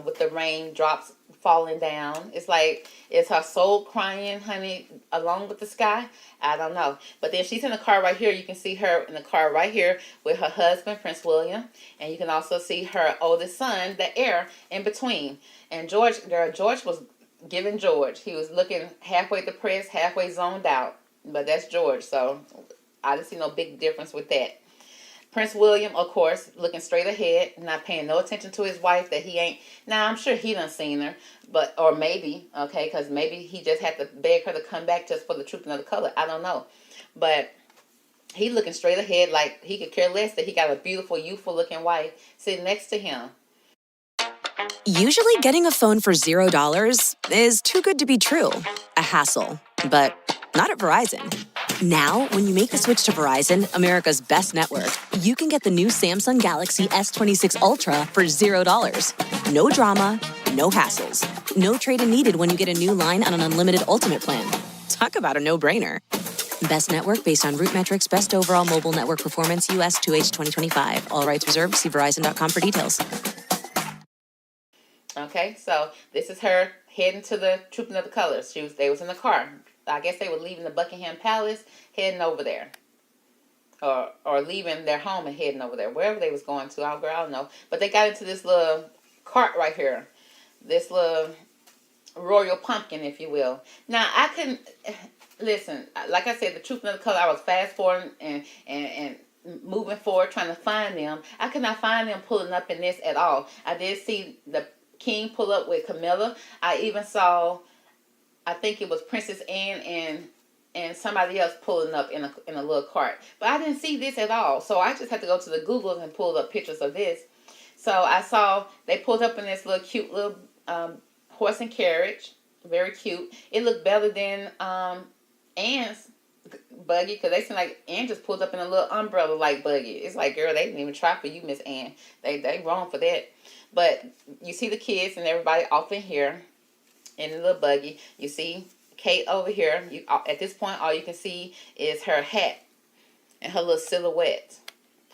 S1: with the raindrops falling down. It's like, is her soul crying, honey, along with the sky? I don't know. But then she's in the car right here. You can see her in the car right here with her husband, Prince William. And you can also see her oldest son, the heir, in between. And George was giving George. He was looking halfway depressed, halfway zoned out. But that's George, so I didn't see no big difference with that. Prince William, of course, looking straight ahead, not paying no attention to his wife that he ain't. Now, I'm sure he done seen her, or maybe, okay, because maybe he just had to beg her to come back just for the Truth Another Color. I don't know. But he looking straight ahead like he could care less that he got a beautiful, youthful looking wife sitting next to him.
S18: Usually getting a phone for $0 is too good to be true. A hassle. But not at Verizon. Now, when you make the switch to Verizon, America's best network, you can get the new Samsung Galaxy S26 Ultra for $0. No drama, no hassles. No trade-in needed when you get a new line on an unlimited ultimate plan. Talk about a no-brainer. Best network based on root metrics, best overall mobile network performance, US 2H 2025. All rights reserved. See Verizon.com for details.
S1: Okay, so this is her heading to the Troop Another Color. They was in the car. I guess they were leaving the Buckingham Palace, heading over there. Or leaving their home and heading over there. Wherever they was going to, I don't know. But they got into this little cart right here. This little royal pumpkin, if you will. Now, I couldn't... Listen, like I said, the Truth Another Color, I was fast forwarding and moving forward, trying to find them. I could not find them pulling up in this at all. I did see the King pull up with Camilla. I even saw... I think it was Princess Anne and somebody else pulling up in a little cart. But I didn't see this at all. So I just had to go to the Google and pull up pictures of this. So I saw they pulled up in this little cute little horse and carriage. Very cute. It looked better than Anne's buggy, because they seem like Anne just pulled up in a little umbrella-like buggy. It's like, girl, they didn't even try for you, Miss Anne. They wrong for that. But you see the kids and everybody off in here. In the little buggy, you see Kate over here. At this point, all you can see is her hat and her little silhouette.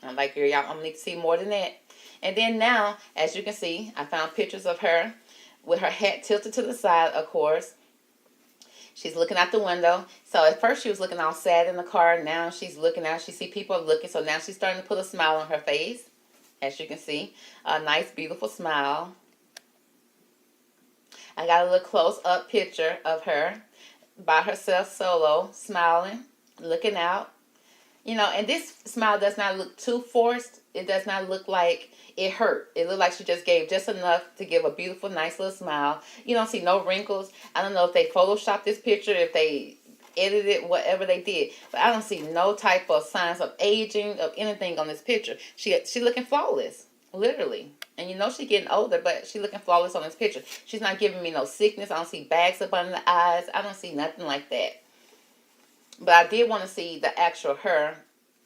S1: I'm like, girl, y'all, I'm gonna need to see more than that. And then now, as you can see, I found pictures of her with her hat tilted to the side, of course. She's looking out the window. So at first she was looking all sad in the car. Now she's looking out. She see people looking. So now she's starting to put a smile on her face. As you can see, a nice, beautiful smile. I got a little close-up picture of her by herself solo, smiling, looking out. You know, and this smile does not look too forced. It does not look like it hurt. It looked like she just gave just enough to give a beautiful, nice little smile. You don't see no wrinkles. I don't know if they photoshopped this picture, if they edited it, whatever they did. But I don't see no type of signs of aging, of anything on this picture. She looking flawless, literally. And you know she's getting older, but she's looking flawless on this picture. She's not giving me no sickness. I don't see bags up under the eyes. I don't see nothing like that. But I did want to see the actual her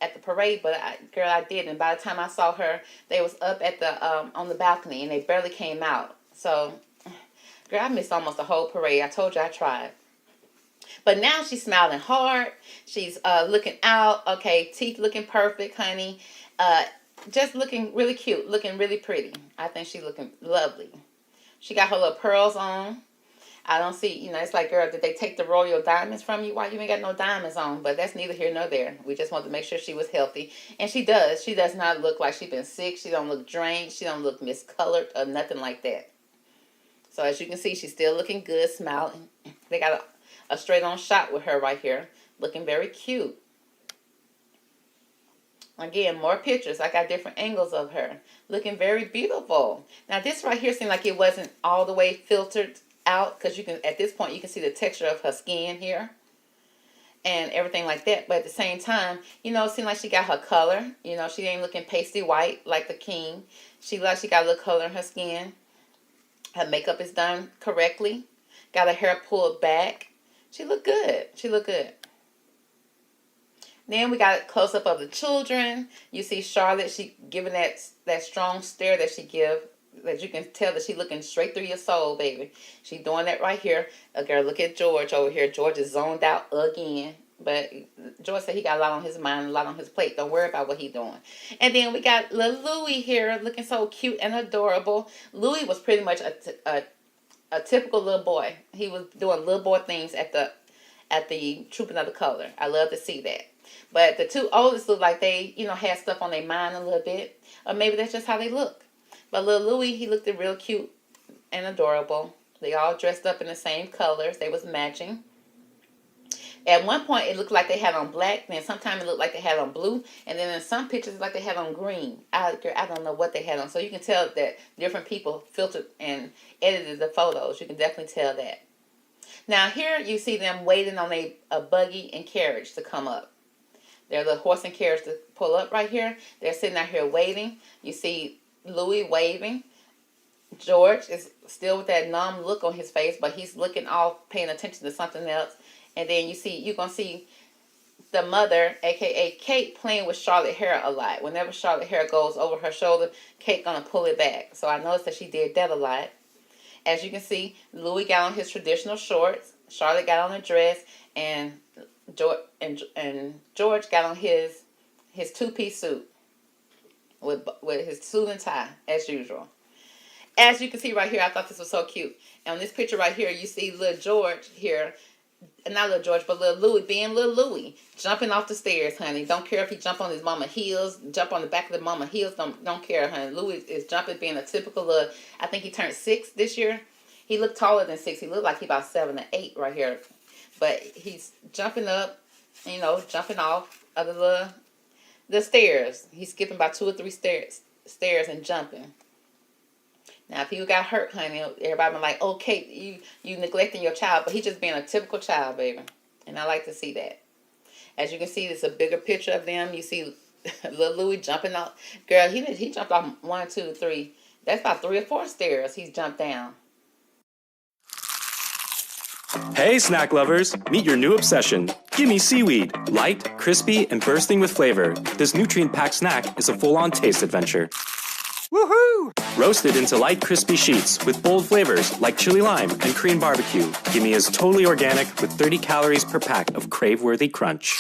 S1: at the parade, but I didn't. By the time I saw her, they was up at the on the balcony, and they barely came out. So, girl, I missed almost the whole parade. I told you I tried. But now she's smiling hard. She's looking out. Okay, teeth looking perfect, honey. Just looking really cute, looking really pretty. I think she's looking lovely. She got her little pearls on. I don't see, it's like, girl, did they take the royal diamonds from you? Why you ain't got no diamonds on? But that's neither here nor there. We just want to make sure she was healthy. And she does. She does not look like she's been sick. She don't look drained. She don't look miscolored or nothing like that. So as you can see, she's still looking good, smiling. They got a straight-on shot with her right here. Looking very cute. Again, more pictures. I got different angles of her. Looking very beautiful. Now, this right here seemed like it wasn't all the way filtered out, because you can, at this point, you can see the texture of her skin here and everything like that. But at the same time, it seemed like she got her color. She ain't looking pasty white like the king. She got a little color in her skin. Her makeup is done correctly. Got her hair pulled back. She looked good. She looked good. Then we got a close-up of the children. You see Charlotte, she giving that strong stare that she give, that you can tell that she looking straight through your soul, baby. She doing that right here. Girl, look at George over here. George is zoned out again. But George said he got a lot on his mind, a lot on his plate. Don't worry about what he's doing. And then we got little Louie here looking so cute and adorable. Louie was pretty much a typical little boy. He was doing little boy things at the Trooping of the Color. I love to see that. But the two oldest look like they, had stuff on their mind a little bit. Or maybe that's just how they look. But little Louie, he looked real cute and adorable. They all dressed up in the same colors. They was matching. At one point, it looked like they had on black. Then sometimes it looked like they had on blue. And then in some pictures, it's like they had on green. I don't know what they had on. So you can tell that different people filtered and edited the photos. You can definitely tell that. Now here you see them waiting on a buggy and carriage to come up. There's a horse and carriage to pull up right here. They're sitting out here waiting. You see Louis waving. George is still with that numb look on his face, but he's looking off, paying attention to something else. And then you're going to see the mother, a.k.a. Kate, playing with Charlotte hair a lot. Whenever Charlotte hair goes over her shoulder, Kate going to pull it back. So I noticed that she did that a lot. As you can see, Louis got on his traditional shorts. Charlotte got on a dress. And George got on his two-piece suit with his suit and tie, as usual. As you can see right here, I thought this was so cute. And on this picture right here, you see little George here. Not little George, but little Louis, being little Louis, jumping off the stairs, honey. Don't care if he jump on his mama heels, jump on the back of the mama heels. Don't care, honey. Louis is jumping, being a typical little, I think he turned 6 this year. He looked taller than 6. He looked like he about 7 or 8 right here. But he's jumping up, jumping off of the stairs. He's skipping about 2 or 3 stairs and jumping. Now, if you got hurt, honey, everybody been like, oh, Kate, you neglecting your child. But he's just being a typical child, baby. And I like to see that. As you can see, there's a bigger picture of them. You see little Louis jumping out. Girl, he jumped off 1, 2, 3. That's about 3 or 4 stairs he's jumped down.
S19: Hey, snack lovers! Meet your new obsession. Gimme Seaweed. Light, crispy, and bursting with flavor. This nutrient-packed snack is a full-on taste adventure. Woohoo! Roasted into light, crispy sheets with bold flavors like chili lime and Korean barbecue. Gimme is totally organic with 30 calories per pack of crave-worthy crunch.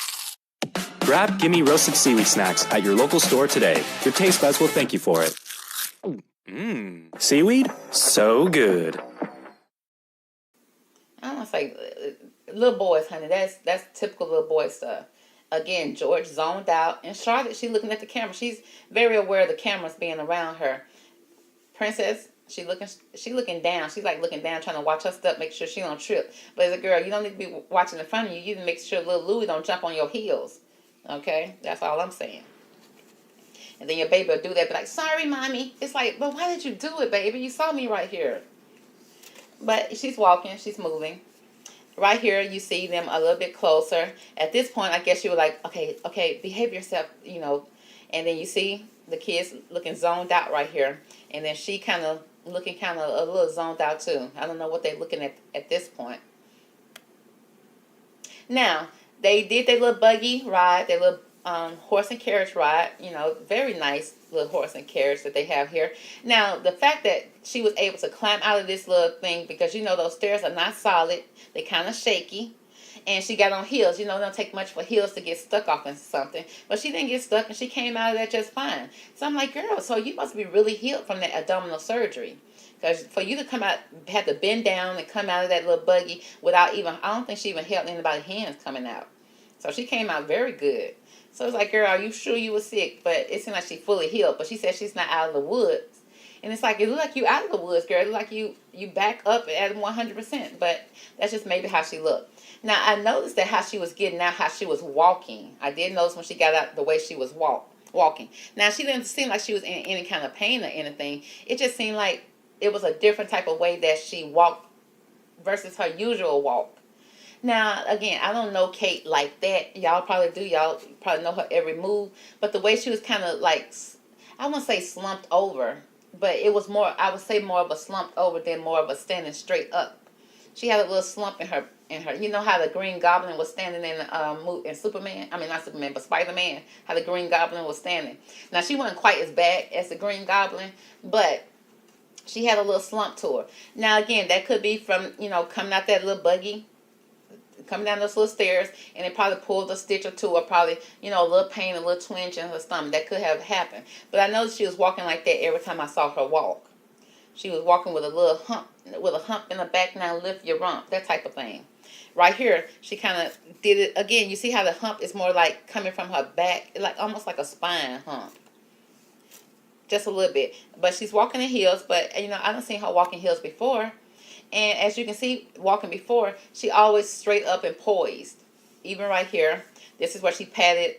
S19: Grab Gimme roasted seaweed snacks at your local store today. Your taste buds will thank you for it. Seaweed? So good.
S1: I don't say little boys, honey. That's typical little boy stuff. Again, George zoned out, and Charlotte, she's looking at the camera. She's very aware of the cameras being around her. Princess, she looking down. She's like looking down, trying to watch her step, make sure she don't trip. But as a girl, you don't need to be watching in front of you. You need to make sure little Louis don't jump on your heels. Okay, that's all I'm saying. And then your baby will do that, be like, sorry, mommy. It's like, but why did you do it, baby? You saw me right here. But she's walking, she's moving. Right here, you see them a little bit closer. At this point, I guess you were like, okay, behave yourself, And then you see the kids looking zoned out right here. And then she kind of looking kind of a little zoned out too. I don't know what they're looking at this point. Now, they did their little buggy ride, their little horse and carriage ride. You know, very nice little horse and carriage that they have here. Now, the fact that she was able to climb out of this little thing, because you know those stairs are not solid, they kind of shaky. And she got on heels. You know, it don't take much for heels to get stuck off in something. But she didn't get stuck, and she came out of that just fine. So I'm like, girl, so you must be really healed from that abdominal surgery. Because for you to come out, had to bend down and come out of that little buggy without even, I don't think she even held anybody's hands coming out. So she came out very good. So it's like, girl, are you sure you were sick? But it seemed like she fully healed. But she said she's not out of the woods. And it's like, it look like you out of the woods, girl. It look like you back up at 100%. But that's just maybe how she looked. Now, I noticed that how she was getting out, how she was walking. I did notice when she got out the way she was walking. Now, she didn't seem like she was in any kind of pain or anything. It just seemed like it was a different type of way that she walked versus her usual walk. Now, again, I don't know Kate like that. Y'all probably do. Y'all probably know her every move. But the way she was kind of like, I wouldn't say slumped over, but it was more, I would say more of a slumped over than more of a standing straight up. She had a little slump in her. You know how the Green Goblin was standing in Superman? I mean, not Superman, but Spider-Man. How the Green Goblin was standing. Now, she wasn't quite as bad as the Green Goblin, but she had a little slump to her. Now, again, that could be from, you know, coming out that little buggy, coming down those little stairs, and it probably pulled a stitch or two, or probably, you know, a little pain, a little twinge in her stomach. That could have happened. But I noticed she was walking like that every time I saw her walk. She was walking with a little hump, in the back. Now lift your rump, that type of thing. Right here, she kind of did it again. You see how the hump is more like coming from her back, like almost like a spine hump. Just a little bit. But she's walking in heels, but, you know, I done seen her walk in heels before. And as you can see, walking before, she always straight up and poised. Even right here, this is where she patted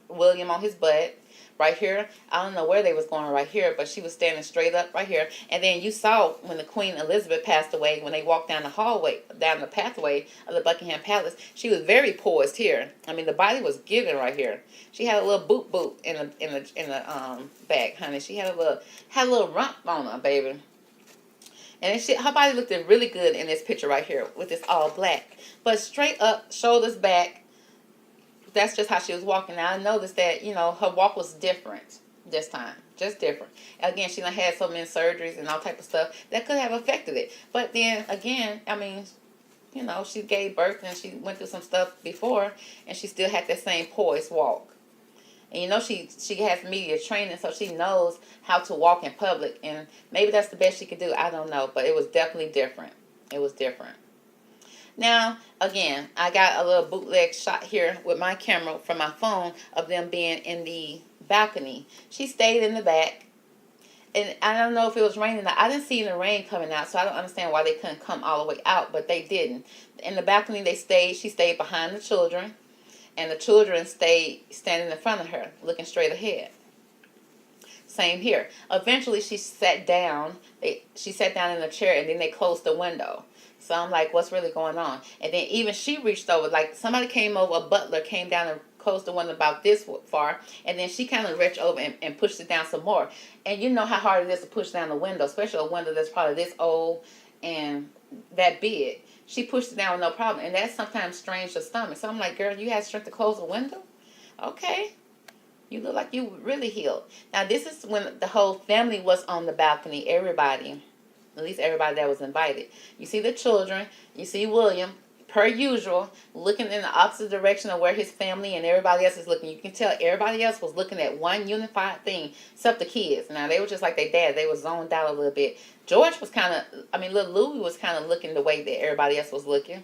S1: William on his butt. Right here, I don't know where they was going right here, but she was standing straight up right here. And then you saw when the Queen Elizabeth passed away, when they walked down the hallway, down the pathway of the Buckingham Palace, she was very poised here. I mean, the body was given right here. She had a little boot in the back, honey. She had a little rump on her, baby. And her body looked really good in this picture right here with this all black. But straight up, shoulders back. That's just how she was walking. Now, I noticed that, you know, her walk was different this time. Just different. Again, she done had so many surgeries and all type of stuff that could have affected it. But then, again, I mean, you know, she gave birth and she went through some stuff before, and she still had that same poised walk. And, you know, she has media training, so she knows how to walk in public. And maybe that's the best she could do. I don't know. But it was definitely different. It was different. Now, again, I got a little bootleg shot here with my camera from my phone of them being in the balcony. She stayed in the back. And I don't know if it was raining. I didn't see the rain coming out, so I don't understand why they couldn't come all the way out, but they didn't. In the balcony, she stayed behind the children, and the children stayed standing in front of her, looking straight ahead. Same here. Eventually, she sat down. She sat down in a chair, and then they closed the window. So I'm like, what's really going on? And then even she reached over, like somebody came over, a butler came down and closed the window about this far. And then she kind of reached over and pushed it down some more. And you know how hard it is to push down a window, especially a window that's probably this old and that big. She pushed it down with no problem. And that sometimes strains your stomach. So I'm like, girl, you had strength to close the window? Okay. You look like you really healed. Now, this is when the whole family was on the balcony, everybody. At least everybody that was invited. You see the children. You see William, per usual, looking in the opposite direction of where his family and everybody else is looking. You can tell everybody else was looking at one unified thing, except the kids. Now, they were just like their dad. They were zoned out a little bit. George was kind of, little Louis was kind of looking the way that everybody else was looking.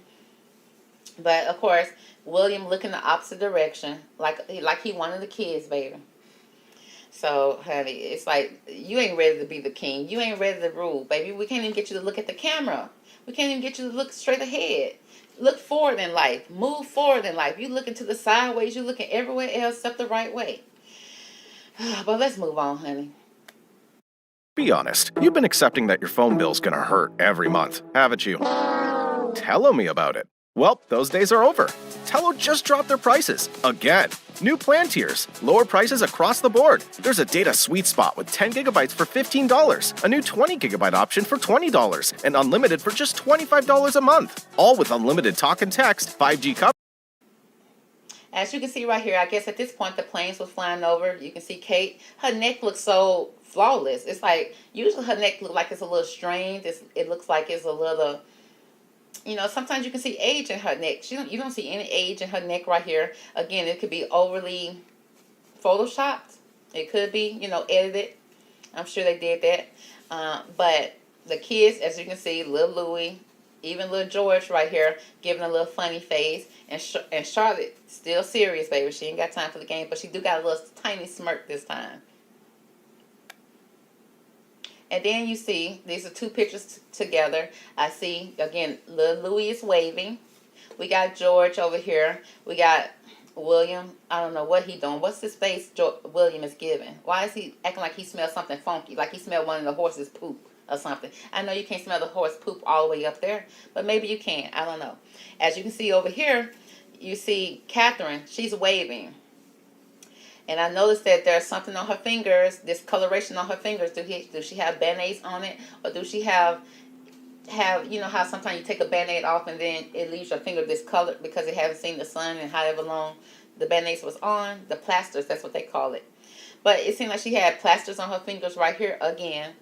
S1: But, of course, William looking the opposite direction, like he wanted the kids, baby. So, honey, it's like, you ain't ready to be the king. You ain't ready to rule, baby. We can't even get you to look at the camera. We can't even get you to look straight ahead. Look forward in life. Move forward in life. You looking to the sideways. You looking everywhere else except the right way. But let's move on, honey.
S20: Be honest. You've been accepting that your phone bill's gonna hurt every month, haven't you? Tell me about it. Well, those days are over. Tello just dropped their prices, again. New plan tiers, lower prices across the board. There's a data sweet spot with 10 gigabytes for $15, a new 20 gigabyte option for $20, and unlimited for just $25 a month. All with unlimited talk and text, 5G coverage.
S1: As you can see right here, I guess at this point the planes was flying over. You can see Kate. Her neck looks so flawless. It's like, usually her neck looks like it's a little strained. It looks like it's a little, you know, sometimes you can see age in her neck. You don't see any age in her neck right here. Again, it could be overly photoshopped. It could be, you know, edited. I'm sure they did that. But the kids, as you can see, little Louie, even little George right here, giving a little funny face. And Charlotte, still serious, baby. She ain't got time for the game, but she do got a little tiny smirk this time. And then you see, these are two pictures together. I see, again, little Louie is waving. We got George over here. We got William. I don't know what he doing. What's his face William is giving? Why is he acting like he smells something funky? Like he smelled one of the horse's poop or something. I know you can't smell the horse poop all the way up there, but maybe you can. I don't know. As you can see over here, you see Catherine. She's waving. And I noticed that there's something on her fingers, discoloration on her fingers. Do she have band-aids on it? Or do she have, you know how sometimes you take a band-aid off and then it leaves your finger discolored because it hasn't seen the sun and however long the band-aids was on? The plasters, that's what they call it. But it seemed like she had plasters on her fingers right here again.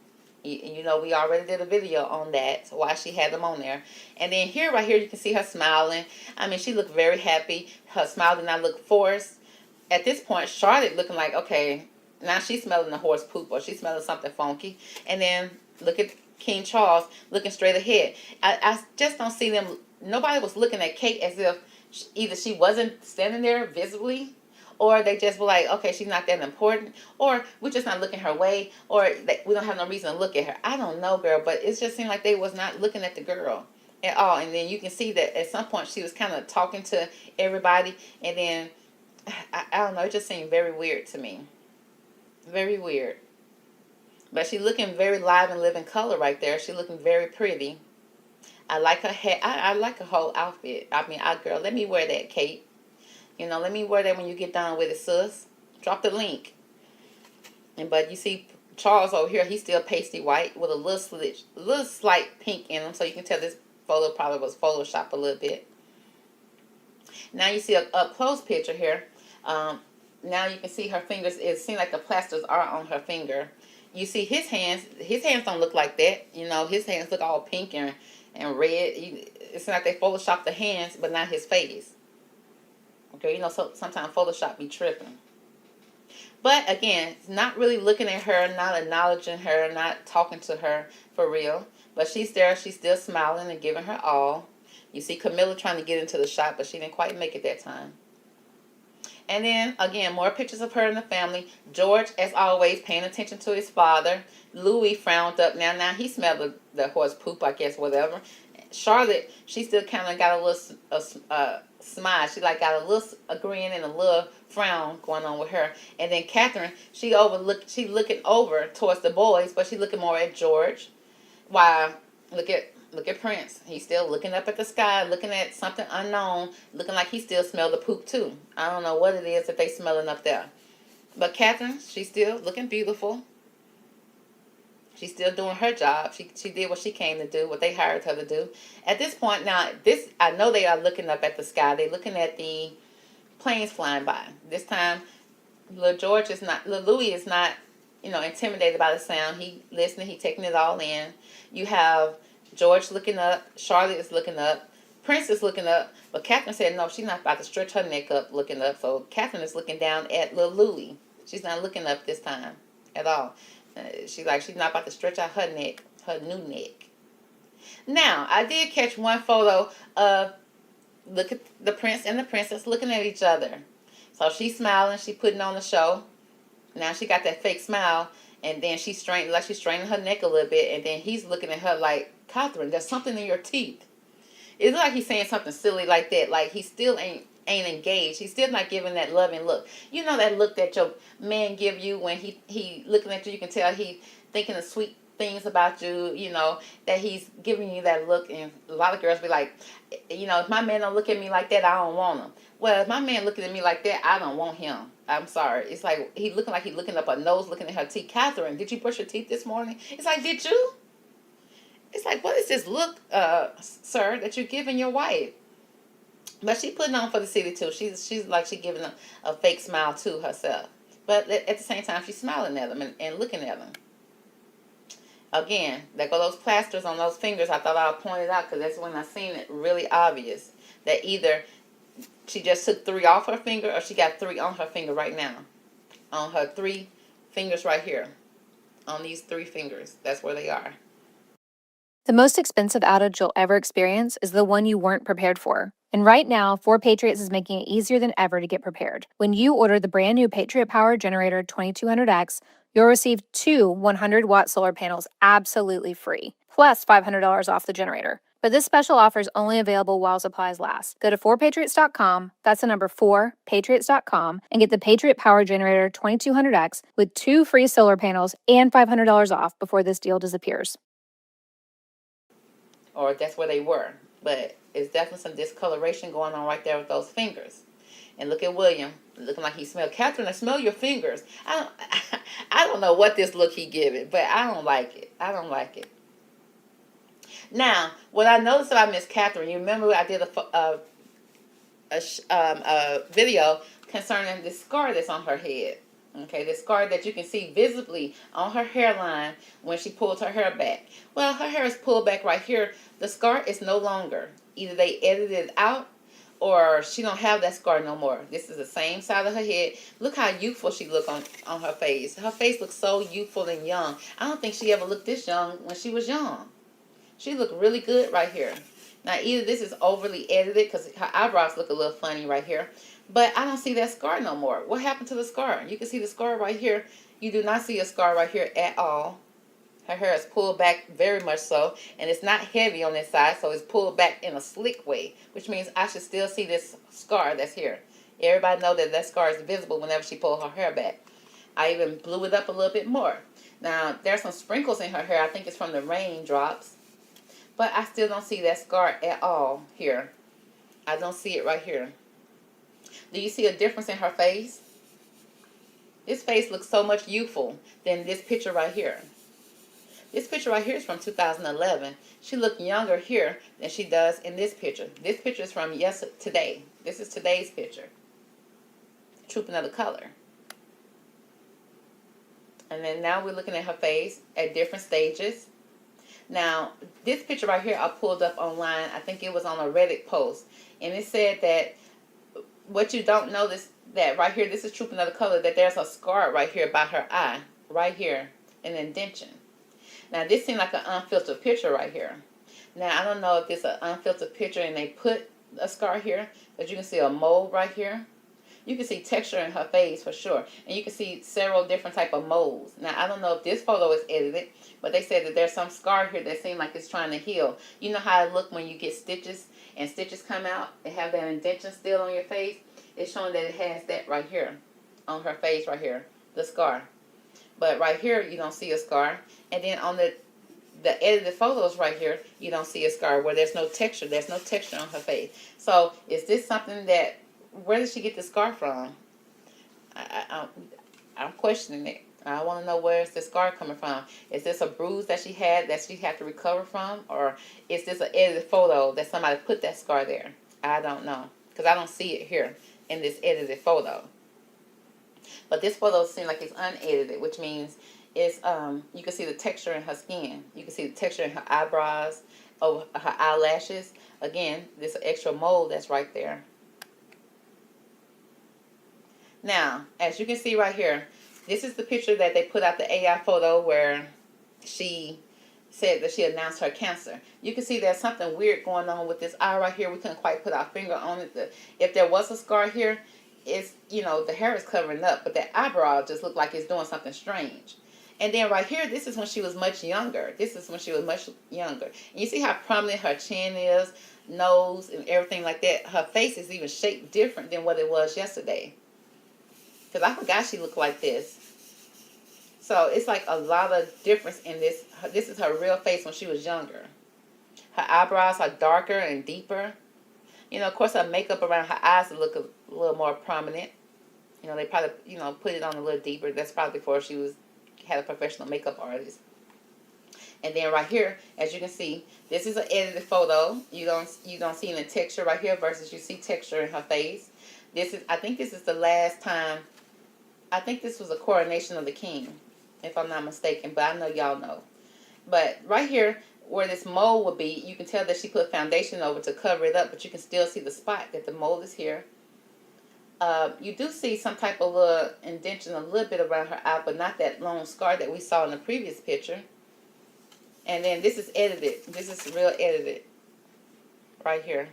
S1: You know, we already did a video on that, why she had them on there. And then here, right here, you can see her smiling. I mean, she looked very happy. Her smile did not look forced. At this point, Charlotte looking like, okay, now she's smelling the horse poop or she's smelling something funky. And then look at King Charles looking straight ahead. I just don't see them. Nobody was looking at Kate as if either she wasn't standing there visibly, or they just were like, okay, she's not that important, or we're just not looking her way, or we don't have no reason to look at her. I don't know, girl, but it just seemed like they was not looking at the girl at all. And then you can see that at some point she was kind of talking to everybody, and then I don't know, it just seemed very weird to me. Very weird. But she's looking very live and living color right there. She's looking very pretty. I like her hair. I like her whole outfit. I mean, girl, let me wear that, Kate. You know, let me wear that when you get done with it, sis. Drop the link. But you see Charles over here, he's still pasty white with a little slight pink in him. So you can tell this photo probably was photoshopped a little bit. Now you see a up close picture here. Now you can see her fingers. It seems like the plasters are on her finger. You see his hands. His hands don't look like that. You know, his hands look all pink and red. It's like they photoshopped the hands, but not his face. Okay, you know, so sometimes Photoshop be tripping. But again, not really looking at her, not acknowledging her, not talking to her for real. But she's there. She's still smiling and giving her all. You see Camilla trying to get into the shot, but she didn't quite make it that time. And then, again, more pictures of her and the family. George, as always, paying attention to his father. Louis frowned up. Now he smelled the horse poop, I guess, whatever. Charlotte, she still kind of got a little smile. She like got a grin and a little frown going on with her. And then Catherine, she looking over towards the boys, but she looking more at George. While look at Prince. He's still looking up at the sky, looking at something unknown, looking like he still smelled the poop too. I don't know what it is that they smelling up there. But Catherine, she's still looking beautiful. She's still doing her job. She did what she came to do, what they hired her to do. At this point now, I know they are looking up at the sky. They're looking at the planes flying by. This time, little Louis is not, intimidated by the sound. He listening, he taking it all in. You have George looking up, Charlotte is looking up, Prince is looking up, but Catherine said no, she's not about to stretch her neck up looking up. So Catherine is looking down at little Louis. She's not looking up this time at all. She's not about to stretch out her neck, her new neck. Now, I did catch one photo of, look at the prince and the princess looking at each other. So she's smiling, she's putting on the show. Now she got that fake smile, and then she's straining her neck a little bit, and then he's looking at her like, Catherine, there's something in your teeth. It's like he's saying something silly like that, like he still ain't engaged. He's still not giving that loving look. You know that look that your man give you when he looking at you, you can tell he thinking of sweet things about you, that he's giving you that look. And a lot of girls be like, if my man don't look at me like that, I don't want him. Well, if my man looking at me like that, I don't want him. I'm sorry. It's like he looking up her nose, looking at her teeth. Catherine, did you brush your teeth this morning? It's like, did you? It's like, what is this look, sir, that you're giving your wife? But she putting on for the city too. She's like she giving a fake smile to herself. But at the same time, she's smiling at them and looking at them. Again, there go those plasters on those fingers. I thought I would point it out because that's when I seen it really obvious. That either she just took 3 off her finger or she got 3 on her finger right now. On her 3 fingers right here. On these 3 fingers. That's where they are.
S21: The most expensive outage you'll ever experience is the one you weren't prepared for. And right now, 4Patriots is making it easier than ever to get prepared. When you order the brand new Patriot Power Generator 2200X, you'll receive 2 100-watt solar panels absolutely free, plus $500 off the generator. But this special offer is only available while supplies last. Go to 4patriots.com, that's the number 4patriots.com, and get the Patriot Power Generator 2200X with 2 free solar panels and $500 off before this deal disappears.
S1: Or that's where they were. But it's definitely some discoloration going on right there with those fingers. And look at William, looking like he smelled. Catherine, I smell your fingers. I don't know what this look he giving, but I don't like it. I don't like it. Now, what I noticed about Miss Catherine, you remember I did a video concerning this scar that's on her head. Okay, the scar that you can see visibly on her hairline when she pulled her hair back. Well, her hair is pulled back right here. The scar is no longer. Either they edited it out or she don't have that scar no more. This is the same side of her head. Look how youthful she look on her face. Her face looks so youthful and young. I don't think she ever looked this young when she was young. She looked really good right here. Now, either this is overly edited because her eyebrows look a little funny right here. But I don't see that scar no more. What happened to the scar? You can see the scar right here. You do not see a scar right here at all. Her hair is pulled back very much so. And it's not heavy on this side, so it's pulled back in a slick way. Which means I should still see this scar that's here. Everybody know that that scar is visible whenever she pulled her hair back. I even blew it up a little bit more. Now, there's some sprinkles in her hair. I think it's from the raindrops. But I still don't see that scar at all here. I don't see it right here. Do you see a difference in her face? This face looks so much youthful than this picture right here. This picture right here is from 2011. She looked younger here than she does in this picture. This picture is from today. This is today's picture. Troop another color. And then now we're looking at her face at different stages. Now, this picture right here I pulled up online. I think it was on a Reddit post. And it said that what you don't notice, that right here, this is Troop Another Color, that there's a scar right here by her eye. Right here, an indentation. Now, this seems like an unfiltered picture right here. Now, I don't know if it's an unfiltered picture and they put a scar here, but you can see a mold right here. You can see texture in her face for sure. And you can see several different type of molds. Now, I don't know if this photo is edited, but they said that there's some scar here that seems like it's trying to heal. You know how it look when you get stitches and stitches come out and have that indentation still on your face? It's showing that it has that right here on her face right here, the scar. But right here, you don't see a scar. And then on the edited photos right here, you don't see a scar where there's no texture. There's no texture on her face. So is this something that, where did she get the scar from? I'm questioning it. I want to know where is the scar coming from. Is this a bruise that she had to recover from? Or is this an edited photo that somebody put that scar there? I don't know. Because I don't see it here in this edited photo. But this photo seems like it's unedited, which means it's you can see the texture in her skin. You can see the texture in her eyebrows, over her eyelashes. Again, this extra mold that's right there. Now, as you can see right here, this is the picture that they put out, the AI photo where she said that she announced her cancer. You can see there's something weird going on with this eye right here. We couldn't quite put our finger on it. If there was a scar here, it's, you know, the hair is covering up, but that eyebrow just looked like it's doing something strange. And then right here, this is when she was much younger. This is when she was much younger. And you see how prominent her chin is, nose, and everything like that. Her face is even shaped different than what it was yesterday. Because I forgot she looked like this. So it's like a lot of difference in this. This is her real face when she was younger. Her eyebrows are darker and deeper. You know, of course, her makeup around her eyes look a little more prominent. You know, they probably, you know, put it on a little deeper. That's probably before she had a professional makeup artist. And then right here, as you can see, this is an edited photo. You don't see any texture right here versus you see texture in her face. I think this is the last time. I think this was a coronation of the king, if I'm not mistaken, but I know y'all know. But right here, where this mole would be, you can tell that she put foundation over to cover it up, but you can still see the spot that the mole is here. You do see some type of little indentation a little bit around her eye, but not that long scar that we saw in the previous picture. And then this is edited. This is real edited right here.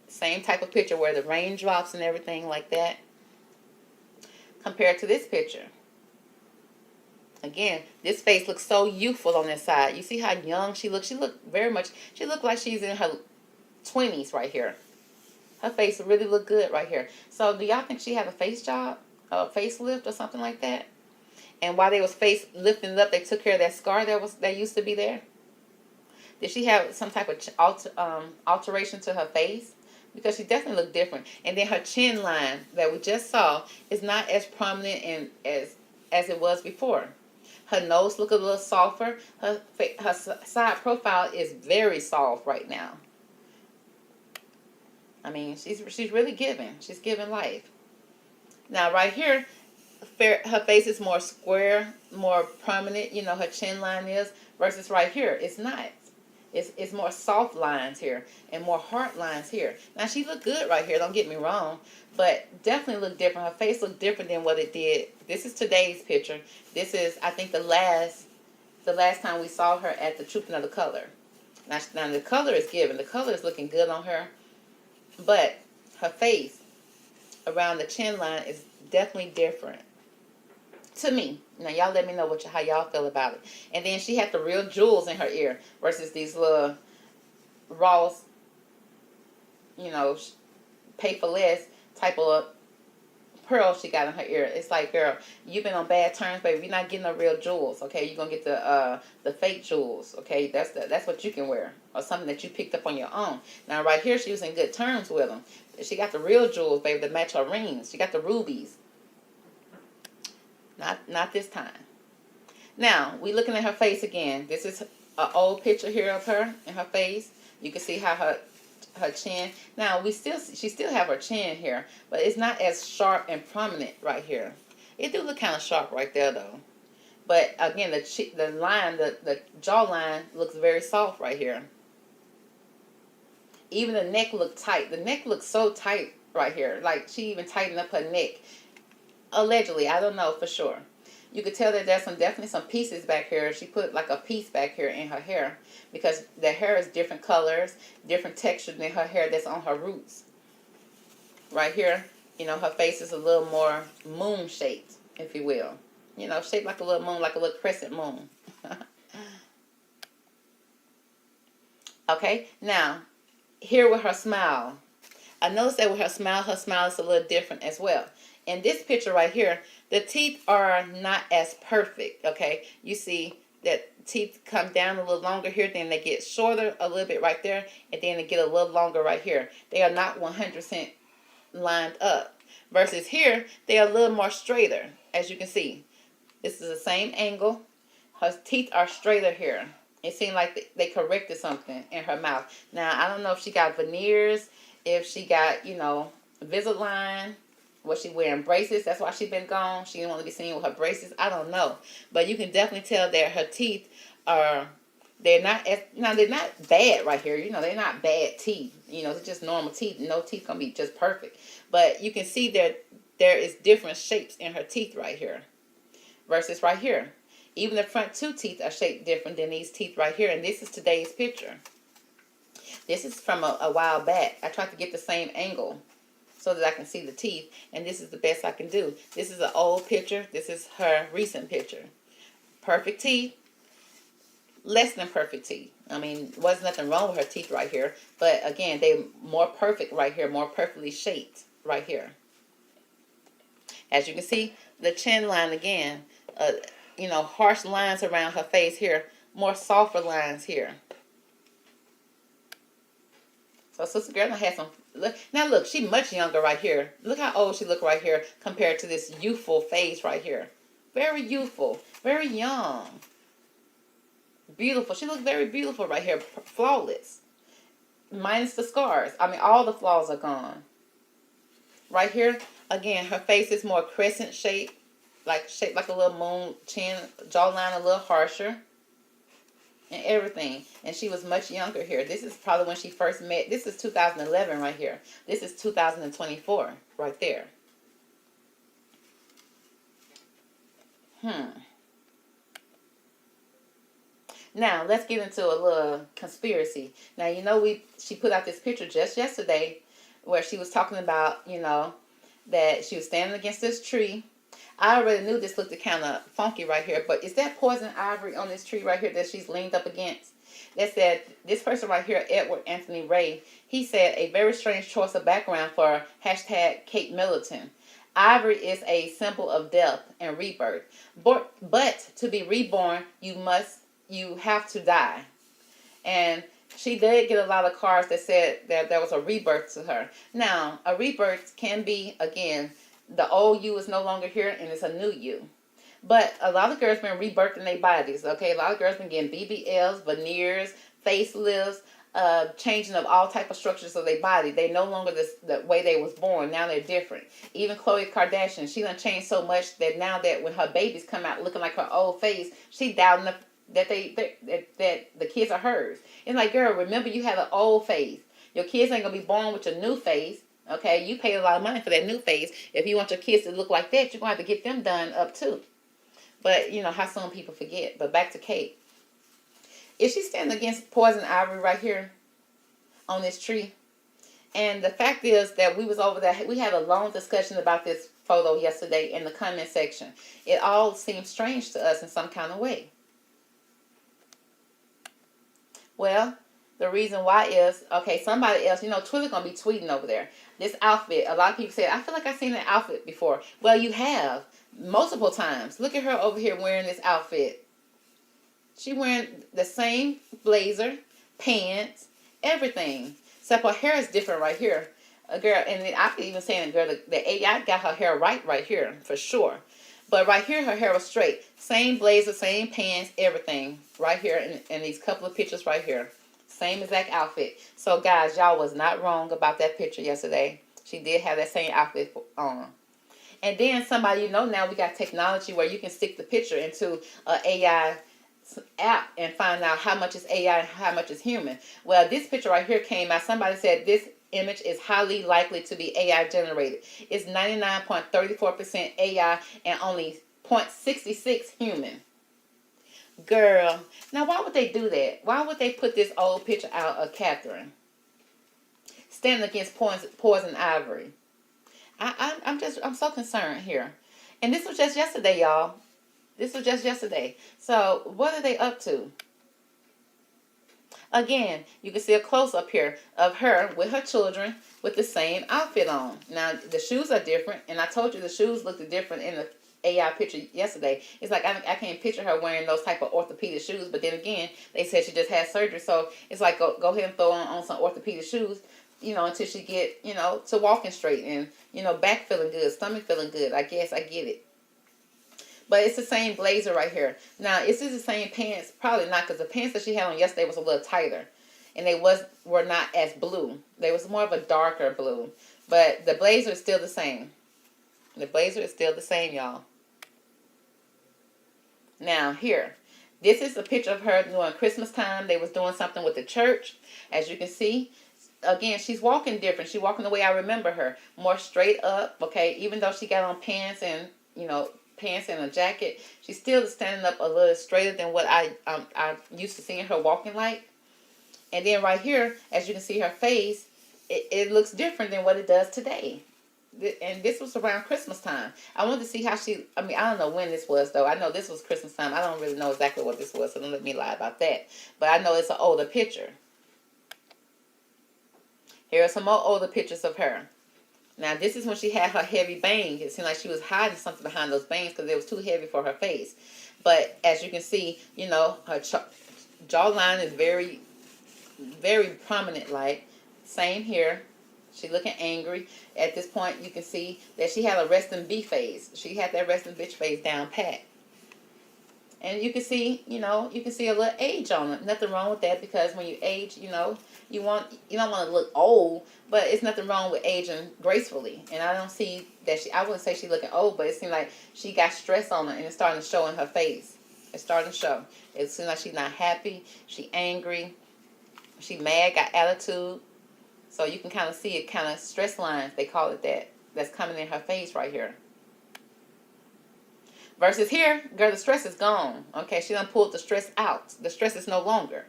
S1: Same type of picture where the raindrops and everything like that. Compared to this picture. Again, this face looks so youthful on this side. You see how young she looks? She looked like she's in her 20s right here. Her face really looked good right here. So do y'all think she had a face job? A facelift or something like that? And while they was face lifting it up, they took care of that scar that used to be there? Did she have some type of alteration to her face? Because she definitely looked different. And then her chin line that we just saw is not as prominent and as it was before. Her nose look a little softer. Her side profile is very soft right now. I mean, she's really giving. She's giving life. Now right here, her face is more square, more prominent. You know, her chin line is versus right here. It's not. It's more soft lines here and more hard lines here. Now she looked good right here. Don't get me wrong, but definitely looked different. Her face looked different than what it did. This is today's picture. This is, I think, the last time we saw her at the Trooping of the Color. Now the color is given. The color is looking good on her, but her face around the chin line is definitely different to me. Now y'all let me know how y'all feel about it. And then she had the real jewels in her ear versus these little raw, you know, pay for less type of pearls she got in her ear. It's like, girl, you've been on bad terms, baby. You're not getting no real jewels, okay? You're gonna get the fake jewels, okay? That's what you can wear, or something that you picked up on your own. Now right here, she was in good terms with them. She got the real jewels, baby, that match her rings. She got the rubies. Not this time. Now, we looking at her face again. This is an old picture here of her and her face. You can see how her chin. Now, she still have her chin here, but it's not as sharp and prominent right here. It do look kind of sharp right there, though. But again, the line, the jawline looks very soft right here. Even the neck looked tight. The neck looks so tight right here. Like she even tightened up her neck. Allegedly, I don't know for sure. You could tell that there's definitely some pieces back here. She put like a piece back here in her hair because the hair is different colors, different texture than her hair that's on her roots. Right here, you know, her face is a little more moon shaped, if you will. You know, shaped like a little moon, like a little crescent moon. Okay, now, here with her smile. I noticed that with her smile is a little different as well. In this picture right here, the teeth are not as perfect, okay? You see that teeth come down a little longer here, then they get shorter a little bit right there, and then they get a little longer right here. They are not 100% lined up. Versus here, they are a little more straighter, as you can see. This is the same angle. Her teeth are straighter here. It seemed like they corrected something in her mouth. Now, I don't know if she got veneers, if she got, you know, Invisalign. Was she wearing braces? That's why she's been gone. She didn't want to be seen with her braces. I don't know. But you can definitely tell that her teeth they're not bad right here. You know, they're not bad teeth. You know, they're just normal teeth. No teeth gonna be just perfect. But you can see that there is different shapes in her teeth right here versus right here. Even the front two teeth are shaped different than these teeth right here. And this is today's picture. This is from a while back. I tried to get the same angle so that I can see the teeth, and this is the best I can do. This is an old picture. This is her recent picture. Perfect teeth, less than perfect teeth. I mean, wasn't nothing wrong with her teeth right here, but again, they more perfect right here, more perfectly shaped right here. As you can see, the chin line again, you know, harsh lines around her face here, more softer lines here. So Sister Girl had some. Now look, she's much younger right here. Look how old she look right here compared to this youthful face right here. Very youthful, very young. beautiful. She looked very beautiful right here, flawless, minus the scars. I mean, all the flaws are gone. Right here, again, her face is more crescent shaped like a little moon, chin, jawline a little harsher, and everything. And she was much younger here. This is probably when she first met. This is 2011 right here. This is 2024 right there. Now, let's get into a little conspiracy. Now, you know, she put out this picture just yesterday where she was talking about, you know, that she was standing against this tree. I already knew this looked kind of funky right here, but is that poison ivory on this tree right here that she's leaned up against? That said, this person right here, Edward Anthony Ray, he said, a very strange choice of background for hashtag Kate Middleton. Ivory is a symbol of death and rebirth. But to be reborn, you have to die. And she did get a lot of cards that said that there was a rebirth to her. Now, a rebirth can be, again, the old you is no longer here and it's a new you. But a lot of girls been rebirthing their bodies, okay? A lot of girls been getting BBLs, veneers, facelifts, changing of all type of structures of their body. They no longer the way they was born. Now they're different. Even Khloe Kardashian, she done changed so much that now that when her babies come out looking like her old face, she doubting that the kids are hers. It's like, girl, remember you had an old face. Your kids ain't gonna be born with your new face. Okay, you paid a lot of money for that new face. If you want your kids to look like that, you're gonna have to get them done up too. But you know how some people forget. But back to Kate. Is she standing against poison ivory right here on this tree? And the fact is that we was over there. We had a long discussion about this photo yesterday in the comment section. It all seems strange to us in some kind of way. Well, the reason why is, okay, somebody else, you know, Twitter going to be tweeting over there. This outfit, a lot of people say, I feel like I've seen that outfit before. Well, you have, multiple times. Look at her over here wearing this outfit. She wearing the same blazer, pants, everything. Except her hair is different right here. Girl, and I could even say, girl, the AI got her hair right here, for sure. But right here, her hair was straight. Same blazer, same pants, everything. Right here in these couple of pictures right here. Same exact outfit. So, guys, y'all was not wrong about that picture yesterday. She did have that same outfit on. And then somebody, you know, now we got technology where you can stick the picture into an AI app and find out how much is AI and how much is human. Well, this picture right here came out. Somebody said this image is highly likely to be AI generated. It's 99.34% AI and only 0.66 human. Girl, now why would they do that? Why would they put this old picture out of Catherine standing against poison ivory? I'm so concerned here. And this was just yesterday, y'all. This was just yesterday. So what are they up to? Again, you can see a close-up here of her with her children with the same outfit on. Now, the shoes are different, and I told you the shoes looked different in the AI picture yesterday. It's like I can't picture her wearing those type of orthopedic shoes, but then again, they said she just had surgery, so it's like go ahead and throw on some orthopedic shoes, you know, until she get, you know, to walking straight and, you know, back feeling good, stomach feeling good. I guess I get it. But it's the same blazer right here. Now, is this the same pants? Probably not, because the pants that she had on yesterday was a little tighter. And they were not as blue. They was more of a darker blue. But the blazer is still the same. The blazer is still the same, y'all. Now, here. This is a picture of her during Christmas time. They was doing something with the church. As you can see, again, she's walking different. She's walking the way I remember her. More straight up, okay? Even though she got on pants and, you know, pants and a jacket, she's still standing up a little straighter than what I used to seeing her walking like. And then right here, as you can see her face, it looks different than what it does today. And this was around Christmas time. I wanted to see how I don't know when this was, though. I know this was Christmas time. I don't really know exactly what this was, so don't let me lie about that. But I know it's an older picture. Here are some more older pictures of her. Now, this is when she had her heavy bangs. It seemed like she was hiding something behind those bangs because they was too heavy for her face. But as you can see, you know, her jawline is very, very prominent. Like, same here. She looking angry. At this point, you can see that she had a resting bee face. She had that resting bitch face down pat. And you can see, you can see a little age on it. Nothing wrong with that, because when you age, you don't want to look old, but it's nothing wrong with aging gracefully. And I don't see that I wouldn't say she's looking old, but it seems like she got stress on her, and it's starting to show in her face. It's starting to show. It seems like she's not happy. She angry. She mad, got attitude. So you can kind of see it, kind of stress lines, they call it that. That's coming in her face right here. Versus here, girl, the stress is gone. Okay, she done pulled the stress out. The stress is no longer.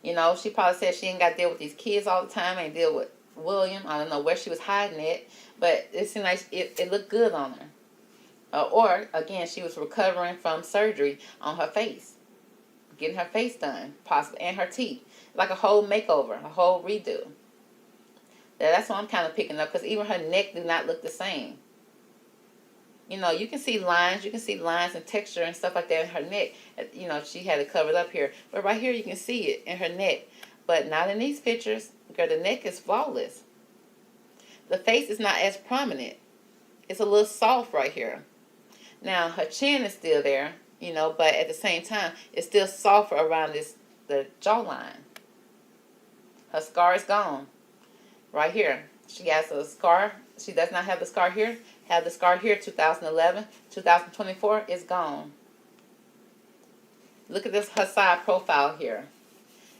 S1: She probably said she ain't got to deal with these kids all the time, ain't deal with William. I don't know where she was hiding it, but it seemed like it looked good on her. Or, again, she was recovering from surgery on her face. Getting her face done, possibly, and her teeth. Like a whole makeover, a whole redo. That's what I'm kind of picking up, because even her neck do not look the same. You can see lines. You can see lines and texture and stuff like that in her neck. She had it covered up here. But right here, you can see it in her neck. But not in these pictures. Girl, the neck is flawless. The face is not as prominent. It's a little soft right here. Now, her chin is still there, but at the same time, it's still softer around the jawline. Her scar is gone. Right here. She has a scar. She does not have the scar here. Have the scar here, 2011. 2024 is gone. Look at this, her side profile here.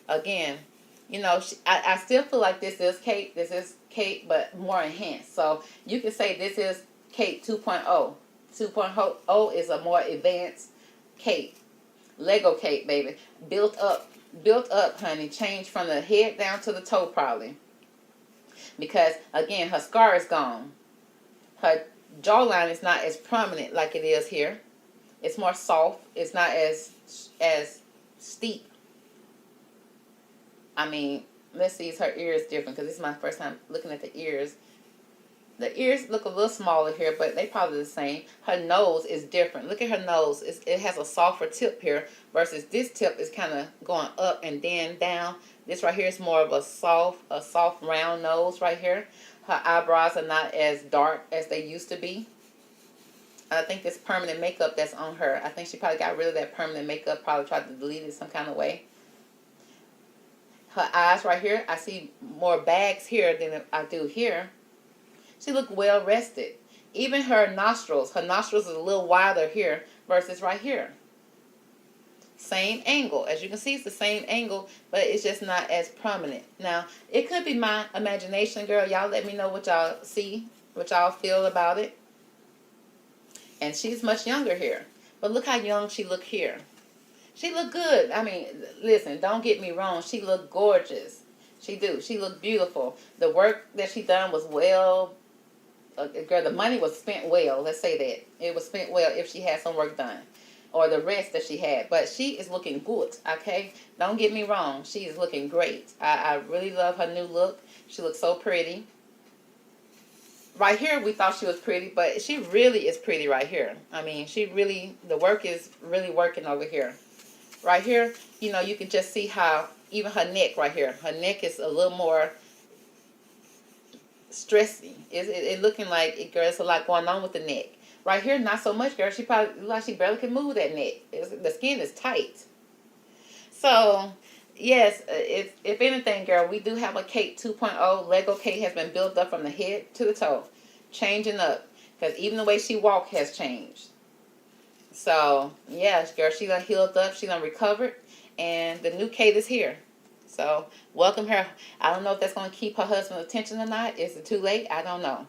S1: Again, I still feel like this is Kate. This is Kate, but more enhanced. So you can say this is Kate 2.0. 2.0 is a more advanced Kate. Lego Kate, baby. Built up, honey. Changed from the head down to the toe, probably. Because, again, her scar is gone. Her jawline is not as prominent like it is here. It's more soft. It's not as steep. I mean, let's see, is her ears different? Because this is my first time looking at the ears. The ears look a little smaller here, but they probably the same. Her nose is different. Look at her nose. It has a softer tip here, versus this tip is kind of going up and then down. This right here is more of a soft round nose right here. Her eyebrows are not as dark as they used to be. I think this permanent makeup that's on her, I think she probably got rid of that permanent makeup, probably tried to delete it some kind of way. Her eyes right here, I see more bags here than I do here. She looked well rested. Even her nostrils is a little wider here versus right here. Same angle. As you can see, it's the same angle, but it's just not as prominent. Now, it could be my imagination, girl. Y'all let me know what y'all see, what y'all feel about it. And she's much younger here. But look how young she looked here. She looked good. I mean, listen, don't get me wrong. She looked gorgeous. She do. She looked beautiful. The work that she done was well. Girl, the money was spent well. Let's say that. It was spent well if she had some work done. Or the rest that she had. But she is looking good, okay? Don't get me wrong. She is looking great. I really love her new look. She looks so pretty. Right here, we thought she was pretty, but she really is pretty right here. I mean, the work is really working over here. Right here, you can just see how, even her neck right here, her neck is a little more stressy. It looking like, girl, it's a lot going on with the neck. Right here, not so much, girl. She probably like she barely can move that neck. The skin is tight. So, yes, if anything, girl, we do have a Kate 2.0. Lego Kate has been built up from the head to the toe. Changing up. Because even the way she walked has changed. So, yes, girl, she done healed up. She done recovered. And the new Kate is here. So, welcome her. I don't know if that's going to keep her husband's attention or not. Is it too late? I don't know.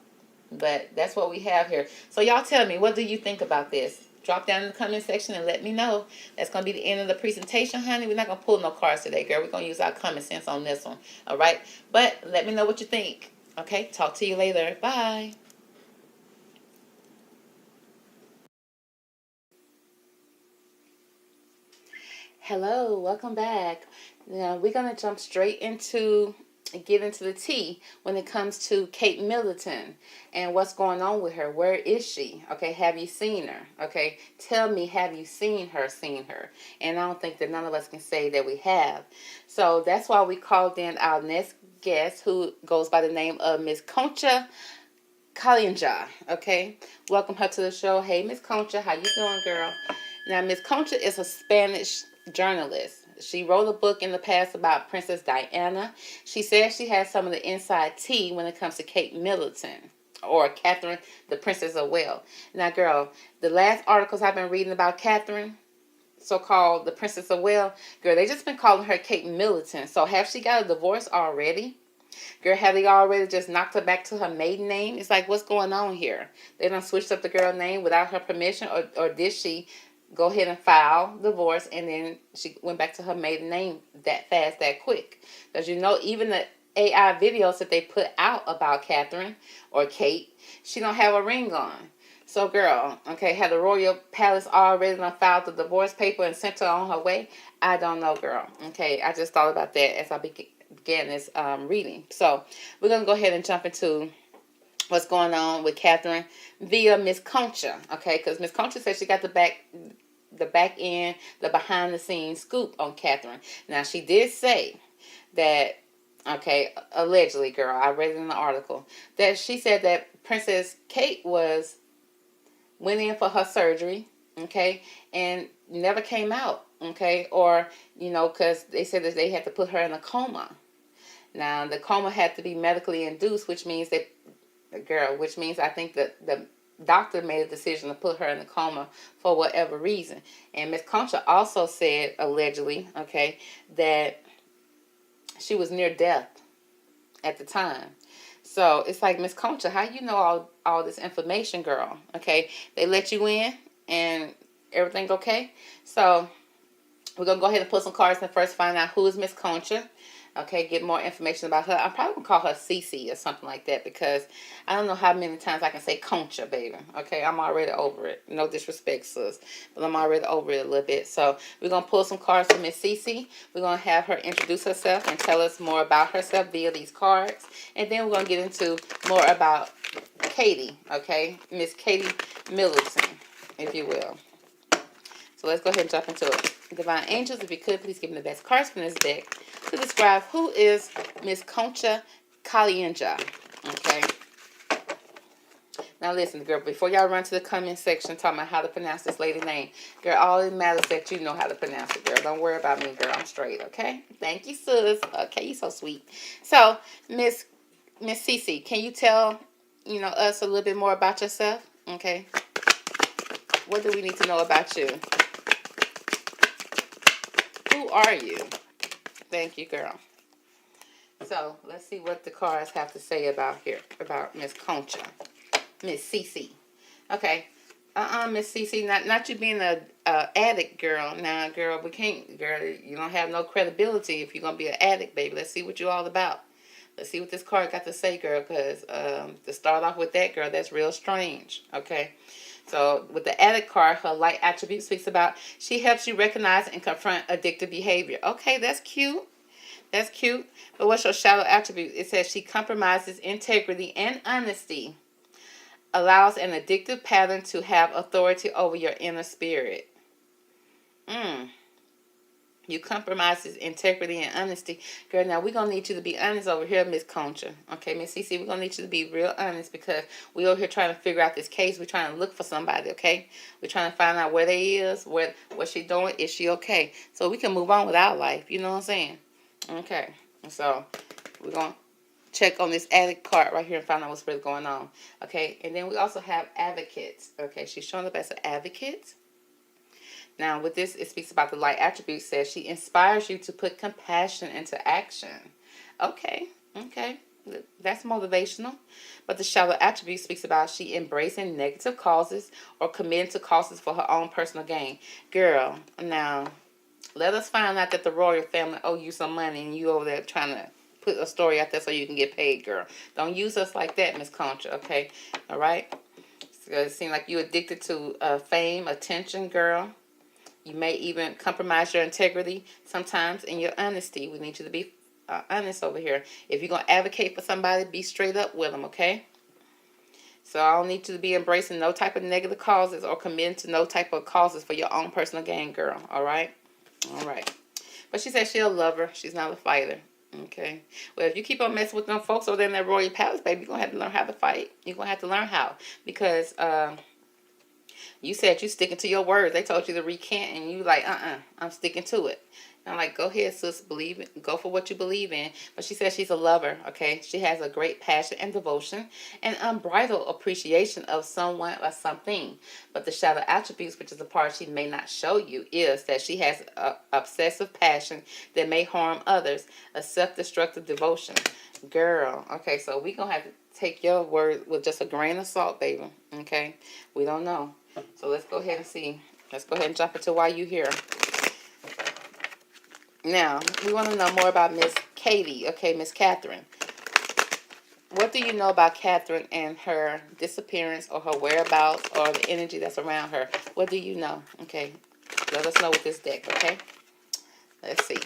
S1: But that's what we have here. So, y'all tell me, what do you think about this? Drop down in the comment section and let me know. That's going to be the end of the presentation, honey. We're not going to pull no cards today, girl. We're going to use our common sense on this one. All right? But let me know what you think. Okay? Talk to you later. Bye. Hello. Welcome back. Now, we're going to jump straight into get into the tea when it comes to Kate Middleton and what's going on with her. Where is she? Okay, have you seen her? Okay, tell me, have you seen her? And I don't think that none of us can say that we have. So that's why we called in our next guest, who goes by the name of Miss Concha Kalinja. Okay, welcome her to the show. Hey, Miss Concha, how you doing, girl? Now, Miss Concha is a Spanish journalist. She wrote a book in the past about Princess Diana. She says she has some of the inside tea when it comes to Kate Middleton or Catherine, the Princess of Wales. Now, girl, the last articles I've been reading about Catherine, so-called the Princess of Wales, girl, they just been calling her Kate Middleton. So have she got a divorce already? Girl, have they already just knocked her back to her maiden name? It's like, what's going on here? They done switched up the girl name without her permission, or did she go ahead and file divorce and then she went back to her maiden name that fast, that quick? Because you know, even the AI videos that they put out about Catherine or Kate, she don't have a ring on. So, girl, okay, had the royal palace already done filed the divorce paper and sent her on her way? I don't know, girl. Okay, I just thought about that as I began this reading. So, we're going to go ahead and jump into what's going on with Catherine via Miss Concha, okay? Because Miss Concha said she got the back end, the behind the scenes scoop on Catherine. Now, she did say that, okay, allegedly, girl, I read it in the article, that she said that Princess Kate went in for her surgery, okay, and never came out, okay, or, you know, because they said that they had to put her in a coma. Now, the coma had to be medically induced, which means that, which means I think that the doctor made a decision to put her in a coma for whatever reason. And Miss Concha also said, allegedly, okay, that she was near death at the time. So it's like, Miss Concha, how you know all this information, girl? Okay, they let you in and everything okay? So we're going to go ahead and put some cards in first, find out who is Miss Concha. Okay, get more information about her. I'm probably going to call her Cece or something like that, because I don't know how many times I can say Concha, baby. Okay, I'm already over it. No disrespect, sis, but I'm already over it a little bit. So we're going to pull some cards for Miss Cece. We're going to have her introduce herself and tell us more about herself via these cards. And then we're going to get into more about Katie, okay? Miss Katie Middleton, if you will. So let's go ahead and jump into it. Divine Angels, if you could, please give me the best cards from this deck to describe who is Miss Concha Calienja. Okay. Now listen, girl, before y'all run to the comment section talking about how to pronounce this lady name, girl, all it matters is that you know how to pronounce it, girl. Don't worry about me, girl. I'm straight, okay? Thank you, sis. Okay, you so sweet. So, Miss Cece, can you tell, you know, us a little bit more about yourself? Okay. What do we need to know about you? Who are you? Thank you, girl. So, let's see what the cards have to say about Miss Concha. Miss Cece. Okay. Miss Cece, not you being a addict, girl. Now, girl, we can't, girl, you don't have no credibility if you're going to be an addict, baby. Let's see what you're all about. Let's see what this card got to say, girl, because to start off with that, girl, that's real strange, okay? So, with the addict card, her light attribute speaks about she helps you recognize and confront addictive behavior. Okay, that's cute. That's cute. But what's your shadow attribute? It says she compromises integrity and honesty, allows an addictive pattern to have authority over your inner spirit. You compromises integrity and honesty. Girl, now we're going to need you to be honest over here, Miss Concha. Okay, Miss Cece, we're going to need you to be real honest, because we over here trying to figure out this case. We're trying to look for somebody, okay? We're trying to find out where they is, what she doing, is she okay? So we can move on with our life, you know what I'm saying? Okay, so we're going to check on this addict card right here and find out what's really going on. Okay, and then we also have advocates. Okay, she's showing up as an advocate. Now, with this, it speaks about the light attribute. Says she inspires you to put compassion into action. Okay. That's motivational. But the shadow attribute speaks about she embracing negative causes or committing to causes for her own personal gain. Girl, now, let us find out that the royal family owe you some money and you over there trying to put a story out there so you can get paid, girl. Don't use us like that, Miss Concha, okay? All right? So it seems like you're addicted to fame, attention, girl. You may even compromise your integrity sometimes in your honesty. We need you to be honest over here. If you're going to advocate for somebody, be straight up with them, okay? So I don't need you to be embracing no type of negative causes or committing to no type of causes for your own personal gain, girl. All right? All right. But she says she's a lover. She's not a fighter. Okay. Well, if you keep on messing with them folks over there in that royal palace, baby, you're going to have to learn how to fight. You're going to have to learn how. Because You said you sticking to your words. They told you to recant, and you like, I'm sticking to it. And I'm like, go ahead, sis, believe it. Go for what you believe in. But she says she's a lover, okay? She has a great passion and devotion and unbridled appreciation of someone or something. But the shadow attributes, which is the part she may not show you, is that she has a obsessive passion that may harm others, a self-destructive devotion. Girl, okay, so we going to have to take your word with just a grain of salt, baby, okay? We don't know. So let's go ahead and see. Let's go ahead and jump into why you here. Now, we want to know more about Miss Katie, okay, Miss Catherine. What do you know about Catherine and her disappearance or her whereabouts or the energy that's around her? What do you know? Okay, let us know with this deck, okay? Let's see.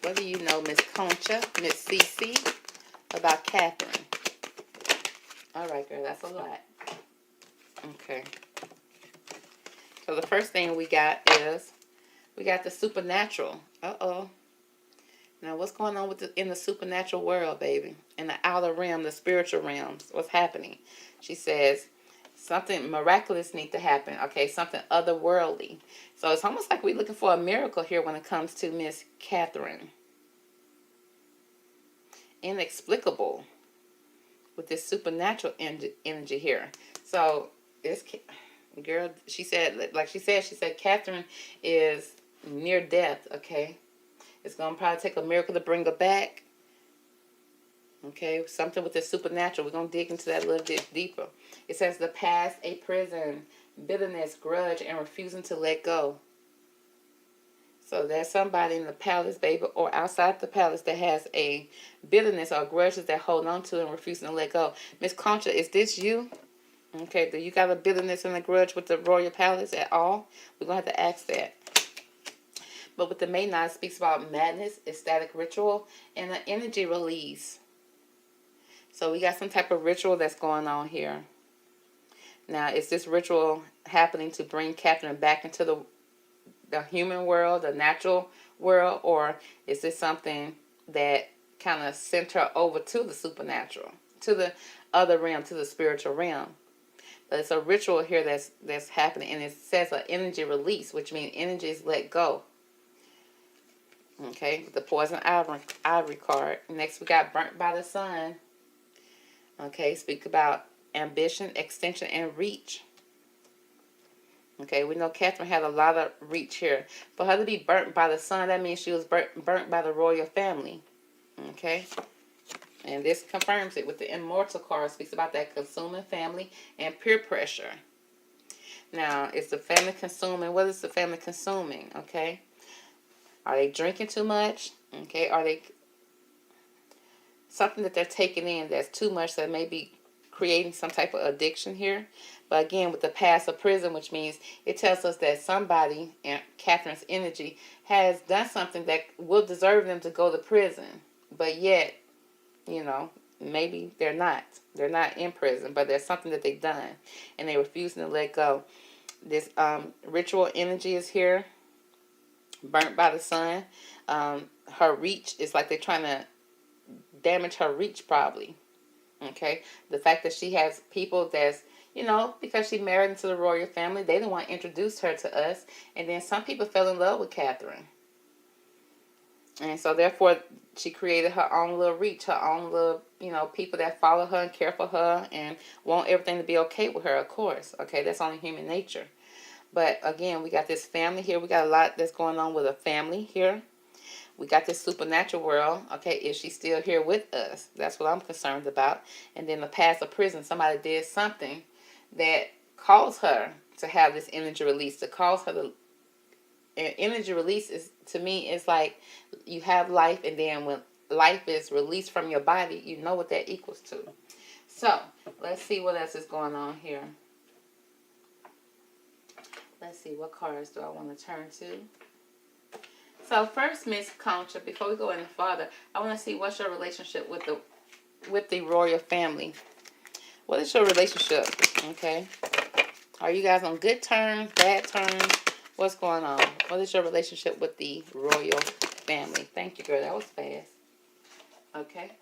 S1: What do you know, Miss Concha, Miss Cece, about Catherine? All right, girl, that's a lot. Okay. So the first thing we got is, we got the supernatural. Uh-oh. Now, what's going on with in the supernatural world, baby? In the outer realm, the spiritual realms. What's happening? She says, something miraculous needs to happen. Okay, something otherworldly. So it's almost like we're looking for a miracle here when it comes to Miss Catherine. Inexplicable with this supernatural energy here. So this girl, she said Catherine is near death, okay? It's going to probably take a miracle to bring her back. Okay, something with the supernatural. We're going to dig into that a little bit deeper. It says the past, a prison, bitterness, grudge, and refusing to let go. So there's somebody in the palace, baby, or outside the palace that has a bitterness or grudges that hold on to and refusing to let go. Miss Concha, is this you? Okay, do you got a bitterness and a grudge with the royal palace at all? We're going to have to ask that. But with the May 9, it speaks about madness, ecstatic ritual, and an energy release. So we got some type of ritual that's going on here. Now, is this ritual happening to bring Catherine back into the human world, the natural world, or is this something that kind of sent her over to the supernatural, to the other realm, to the spiritual realm? But it's a ritual here that's happening, and it says an energy release, which means energy is let go. Okay, the poison ivory card. Next, we got burnt by the sun. Okay, speak about ambition, extension, and reach. Okay, we know Catherine had a lot of reach here. For her to be burnt by the sun, that means she was burnt by the royal family. Okay, and this confirms it with the immortal card. Speaks about that consuming family and peer pressure. Now, is the family consuming? What is the family consuming? Okay. Are they drinking too much? Okay. Are they something that they're taking in that's too much that may be creating some type of addiction here? But again, with the past of prison, which means it tells us that somebody in Catherine's energy has done something that will deserve them to go to prison. But yet, you know, maybe they're not. They're not in prison, but there's something that they've done and they're refusing to let go. This ritual energy is here. Burnt by the sun. Her reach is like they're trying to damage her reach probably. Okay. The fact that she has people that's, you know, because she married into the royal family, they didn't want to introduce her to us. And then some people fell in love with Catherine. And so therefore she created her own little reach, her own little, you know, people that follow her and care for her and want everything to be okay with her, of course. Okay. That's only human nature. But again, we got this family here. We got a lot that's going on with a family here. We got this supernatural world. Okay, is she still here with us? That's what I'm concerned about. And then the past of prison, somebody did something that caused her to have this energy release, to cause her to... And energy release is, to me, it's like you have life, and then when life is released from your body, you know what that equals to. So, let's see what else is going on here. Let's see, what cards do I want to turn to? So first, Miss Concha, before we go any further, I want to see what's your relationship with the royal family. What is your relationship? Okay. Are you guys on good terms, bad terms? What's going on? What is your relationship with the royal family? Thank you, girl. That was fast. Okay.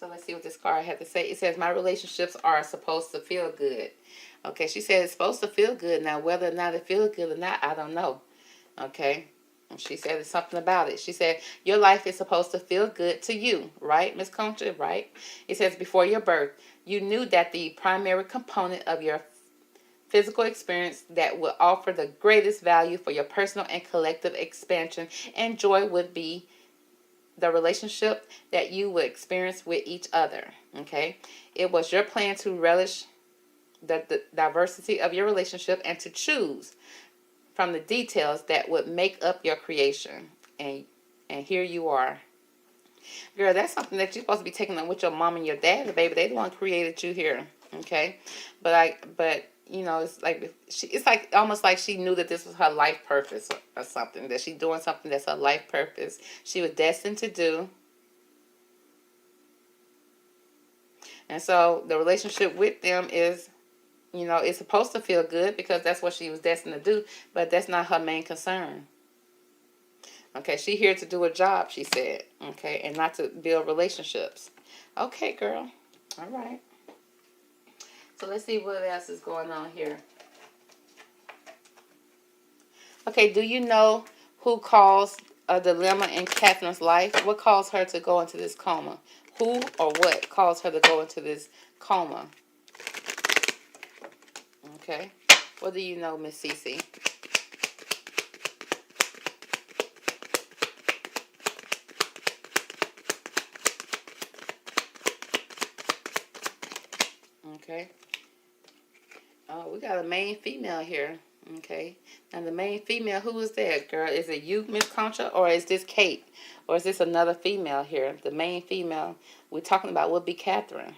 S1: So let's see what this card had to say. It says, my relationships are supposed to feel good. Okay, she said it's supposed to feel good. Now, whether or not it feels good or not, I don't know. Okay, and she said it's something about it. She said, your life is supposed to feel good to you, right, Miss Concha, right? It says, before your birth, you knew that the primary component of your physical experience that would offer the greatest value for your personal and collective expansion and joy would be the relationship that you would experience with each other. Okay, it was your plan to relish the diversity of your relationship and to choose from the details that would make up your creation. And here you are. Girl, that's something that you're supposed to be taking on with your mom and your dad, baby. They the one created you here. Okay, but you know, it's like almost like she knew that this was her life purpose or something, that she's doing something that's her life purpose. She was destined to do. And so the relationship with them is, you know, it's supposed to feel good because that's what she was destined to do, but that's not her main concern. Okay, she here to do a job, she said, okay, and not to build relationships. Okay, girl. All right. So let's see what else is going on here. Okay, do you know who caused a dilemma in Catherine's life? What caused her to go into this coma? Who or what caused her to go into this coma? Okay. What do you know, Miss Cece? Okay. Oh, we got a main female here. Okay. Now the main female, who is that, girl? Is it you, Miss Concha, or is this Kate? Or is this another female here? The main female we're talking about would be Catherine.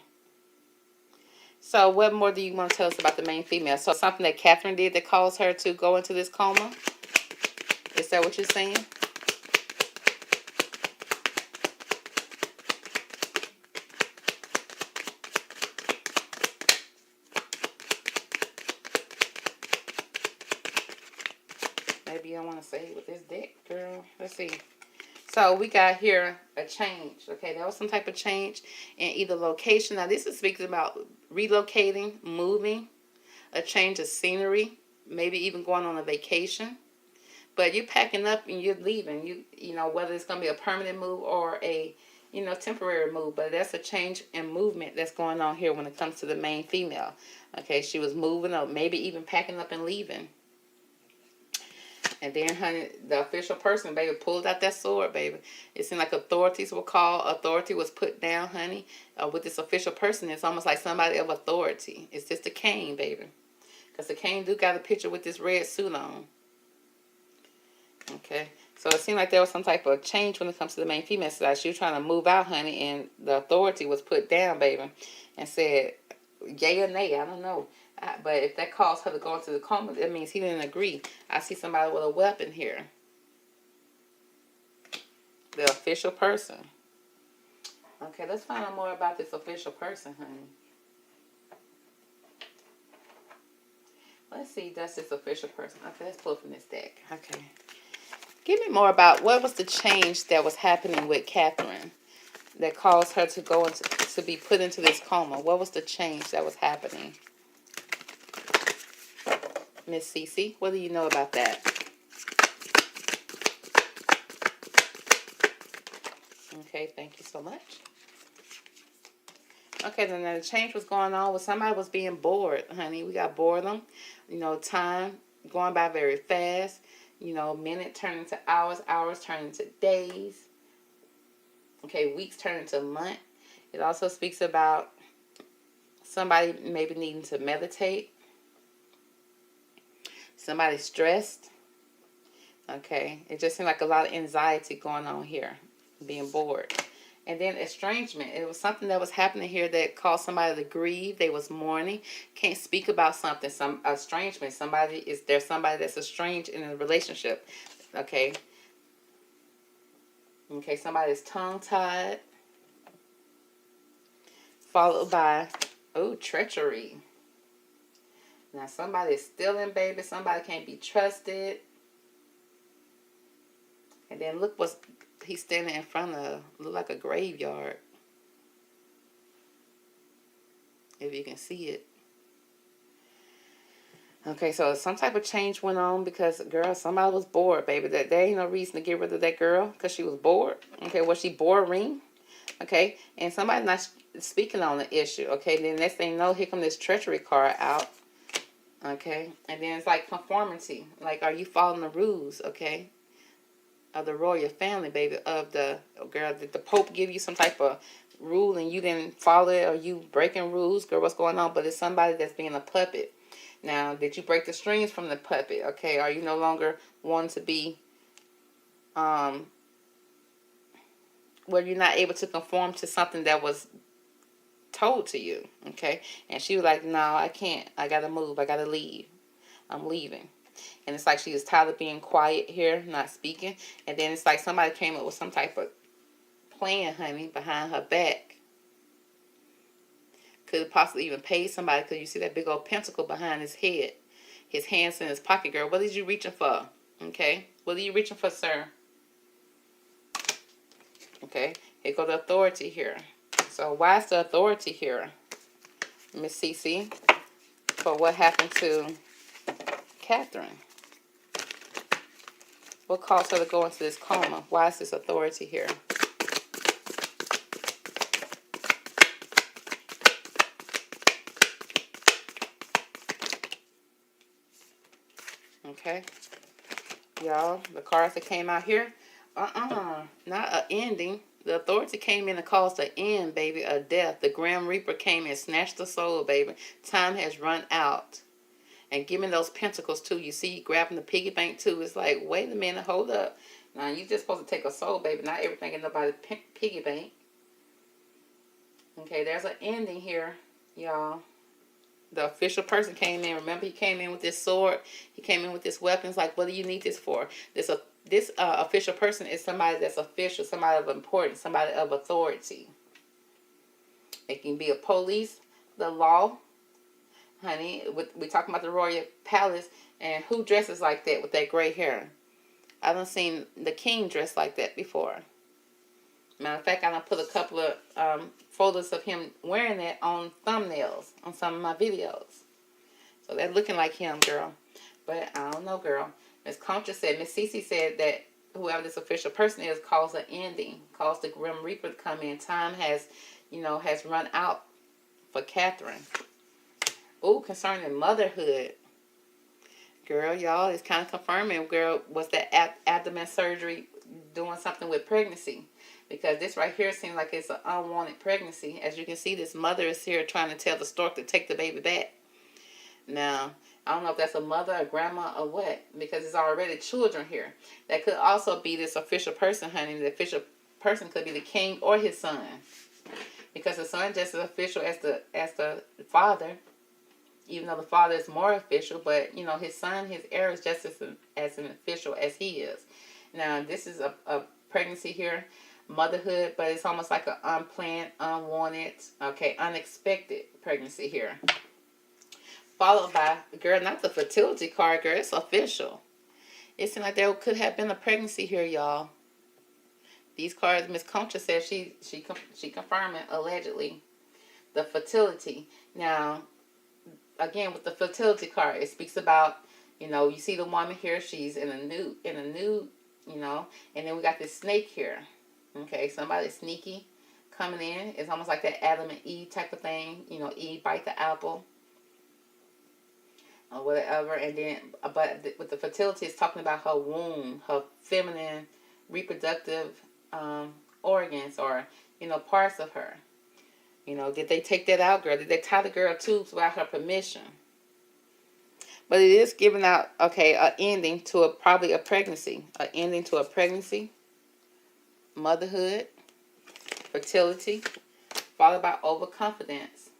S1: So what more do you want to tell us about the main female? So something that Catherine did that caused her to go into this coma? Is that what you're saying? Maybe you don't want to say it with this deck, girl. Let's see. So we got here a change. Okay, that was some type of change in either location. Now this is speaking about relocating, moving, a change of scenery, maybe even going on a vacation. But you're packing up and you're leaving. You know, whether it's going to be a permanent move or a, you know, temporary move. But that's a change in movement that's going on here when it comes to the main female. Okay, she was moving up, maybe even packing up and leaving. And then, honey, the official person, baby, pulled out that sword, baby. It seemed like authorities were called. Authority was put down, honey. With this official person, it's almost like somebody of authority. It's just a cane, baby. Because the cane do got a picture with this red suit on. Okay. So it seemed like there was some type of change when it comes to the main female side. She was trying to move out, honey, and the authority was put down, baby, and said, yay or nay, I don't know. But if that caused her to go into the coma, that means he didn't agree. I see somebody with a weapon here. The official person. Okay, let's find out more about this official person, honey. Let's see, that's this official person. Okay, let's pull from this deck. Okay. Give me more about what was the change that was happening with Catherine that caused her to go into, to be put into this coma. What was the change that was happening? Miss Cece, what do you know about that? Okay, thank you so much. Okay, then the change was going on with somebody was being bored, honey. We got boredom. You know, time going by very fast. You know, minutes turn into hours, hours turn into days. Okay, weeks turn into months. It also speaks about somebody maybe needing to meditate. Somebody stressed. Okay, it just seemed like a lot of anxiety going on here, being bored. And then estrangement. It was something that was happening here that caused somebody to grieve. They was mourning. Can't speak about something. Some estrangement. There's somebody that's estranged in a relationship. Okay. Okay, somebody's tongue-tied. Followed by, treachery. Now somebody's stealing, baby. Somebody can't be trusted. And then look what he's standing in front of. Look like a graveyard. if you can see it. Okay, so some type of change went on because, girl, somebody was bored, baby. There ain't no reason to get rid of that girl because she was bored. Okay, was she boring? Okay, and somebody not speaking on the issue. Okay, then next thing you know, here come this treachery card out. Okay, and then it's like conformity. Like, are you following the rules? Okay, of the royal family, baby. Of the girl, did the Pope give you some type of rule and you didn't follow it, or you breaking rules, girl? What's going on? But it's somebody that's being a puppet. Now, did you break the strings from the puppet? Okay, are you no longer wanting to be, where you're not able to conform to something that was told to you? Okay, and she was like, no, I can't. I gotta move. I gotta leave. I'm leaving. And it's like she was tired of being quiet here, not speaking. And then it's like somebody came up with some type of plan, honey, behind her back. Could have possibly even paid somebody, because you see that big old pentacle behind his head. His hands in his pocket, girl. What is you reaching for? Okay? What are you reaching for, sir? Okay? Here go the authority here. So why is the authority here, Miss Cece, for what happened to Catherine? What caused her to go into this coma? Why is this authority here? Okay, y'all, the cards that came out here, not an ending. The authority came in and caused an end, baby, a death. The Grim Reaper came and snatched the soul, baby. Time has run out. And give me those pentacles, too. You see, grabbing the piggy bank, too. It's like, wait a minute, hold up. Now, you're just supposed to take a soul, baby. Not everything in nobody's piggy bank. Okay, there's an ending here, y'all. The official person came in. Remember, he came in with this sword. He came in with this weapon. It's like, what do you need this for? This official person is somebody that's official, somebody of importance, somebody of authority. It can be a police, the law. Honey, we talking about the royal palace, and who dresses like that with that gray hair? I done seen the king dress like that before. Matter of fact, I done put a couple of photos of him wearing that on thumbnails on some of my videos. So they're looking like him, girl. But I don't know, girl. Miss Contra said, Miss Cece said that whoever this official person is caused an ending, caused the Grim Reaper to come in. Time has, has run out for Catherine. Oh, concerning motherhood. Girl, y'all, it's kind of confirming, girl, was that abdomen surgery doing something with pregnancy? Because this right here seems like it's an unwanted pregnancy. As you can see, this mother is here trying to tell the stork to take the baby back. Now, I don't know if that's a mother, a grandma, or what, because there's already children here. That could also be this official person, honey. The official person could be the king or his son. Because the son just as official as the father. Even though the father is more official, but, his son, his heir is just as an official as he is. Now, this is a pregnancy here, motherhood, but it's almost like an unplanned, unwanted, unexpected pregnancy here. Followed by, girl, not the fertility card, girl, it's official. It seems like there could have been a pregnancy here, y'all. These cards, Miss Concha says she confirming, allegedly, the fertility. Now, again, with the fertility card, it speaks about, you see the woman here, she's in a nude, and then we got this snake here. Okay, somebody sneaky coming in. It's almost like that Adam and Eve type of thing. Eve bite the apple or whatever. And then, but with the fertility, it's talking about her womb, her feminine reproductive organs, or, parts of her. Did they take that out, girl? Did they tie the girl tubes without her permission? But it is giving out, an ending to probably a pregnancy. An ending to a pregnancy, motherhood, fertility, followed by overconfidence.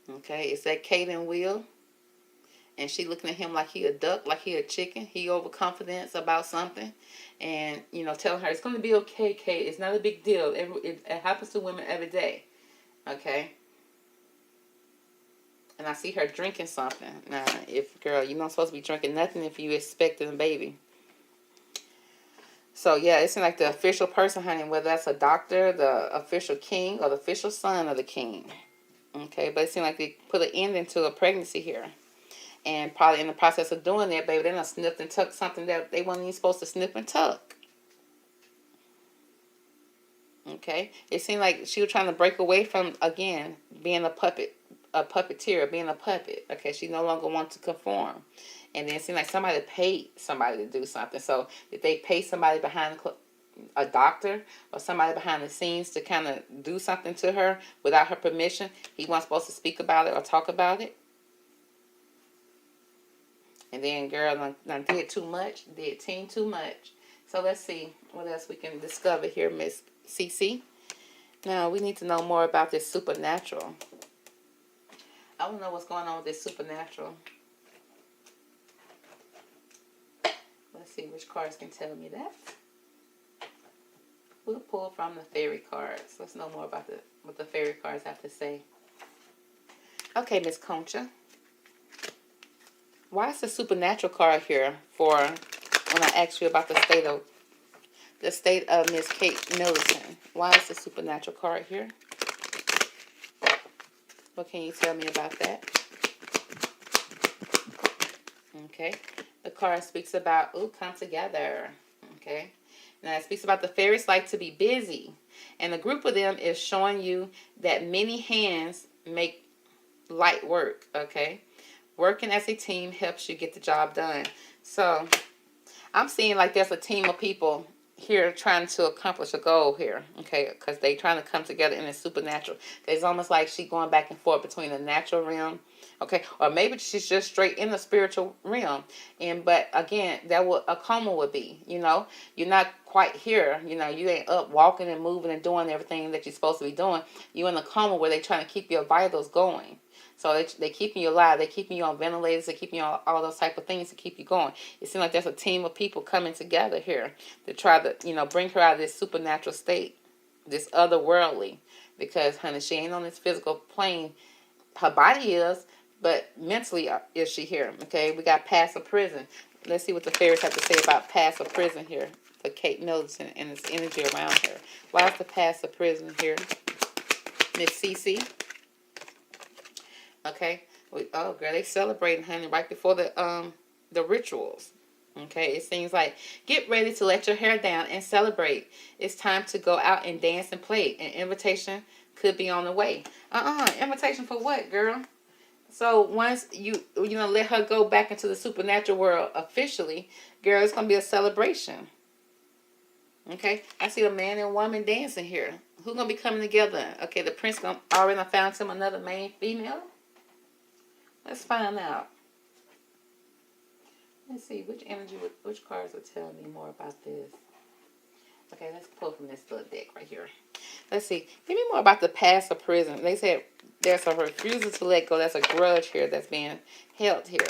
S1: Okay, it's that Kate and Will. And she looking at him like he a duck, like he a chicken. He overconfident about something. And, telling her, it's going to be okay, Kate. It's not a big deal. It happens to women every day. Okay? And I see her drinking something. Now, girl, you're not supposed to be drinking nothing if you expecting a baby. So, yeah, it seems like the official person, honey, whether that's a doctor, the official king, or the official son of the king. Okay, but it seemed like they put an end into a pregnancy here. And probably in the process of doing that, baby, they done snipped and tucked something that they weren't even supposed to snip and tuck. Okay, it seemed like she was trying to break away from, again, being a puppeteer, being a puppet. Okay, she no longer wants to conform. And then it seemed like somebody paid somebody to do something. So if they pay somebody behind a doctor or somebody behind the scenes to kind of do something to her without her permission, he wasn't supposed to speak about it or talk about it. And then girl done did too much, did teen too much. So let's see what else we can discover here, Miss CC. Now we need to know more about this supernatural. I want to know what's going on with this supernatural. Let's see which cards can tell me that. We'll pull from the fairy cards. Let's know more about what the fairy cards have to say. Okay, Miss Concha. Why is the supernatural card here for when I asked you about the state of Miss Kate Middleton? Why is the supernatural card here? What can you tell me about that? Okay. The card speaks about, come together. Okay. Now it speaks about the fairies like to be busy. And a group of them is showing you that many hands make light work. Okay. Working as a team helps you get the job done. So I'm seeing like there's a team of people here trying to accomplish a goal here, okay, because they trying to come together in the supernatural. It's almost like she going back and forth between the natural realm, okay, or maybe she's just straight in the spiritual realm. But again, that what a coma would be. You're not quite here. You ain't up walking and moving and doing everything that you're supposed to be doing. You're in a coma where they're trying to keep your vitals going. So they're keeping you alive. They're keeping you on ventilators. They're keeping you on all those type of things to keep you going. It seems like there's a team of people coming together here to try to, bring her out of this supernatural state, this otherworldly. Because, honey, she ain't on this physical plane. Her body is, but mentally is she here? Okay, we got past a prison. Let's see what the fairies have to say about past a prison here for Kate Middleton and this energy around her. Why is the past a prison here, Miss Cece? Okay. Oh, girl, they celebrating, honey, right before the rituals. Okay. It seems like get ready to let your hair down and celebrate. It's time to go out and dance and play. An invitation could be on the way. Invitation for what, girl? So once you let her go back into the supernatural world officially, girl, it's gonna be a celebration. Okay. I see a man and woman dancing here. Who's gonna be coming together? Okay, the prince already found him another main female. Let's find out. Let's see which cards will tell me more about this. Okay, let's pull from this little deck right here. Let's see. Give me more about the past of prison. They said there's a refusal to let go. That's a grudge here that's being held here.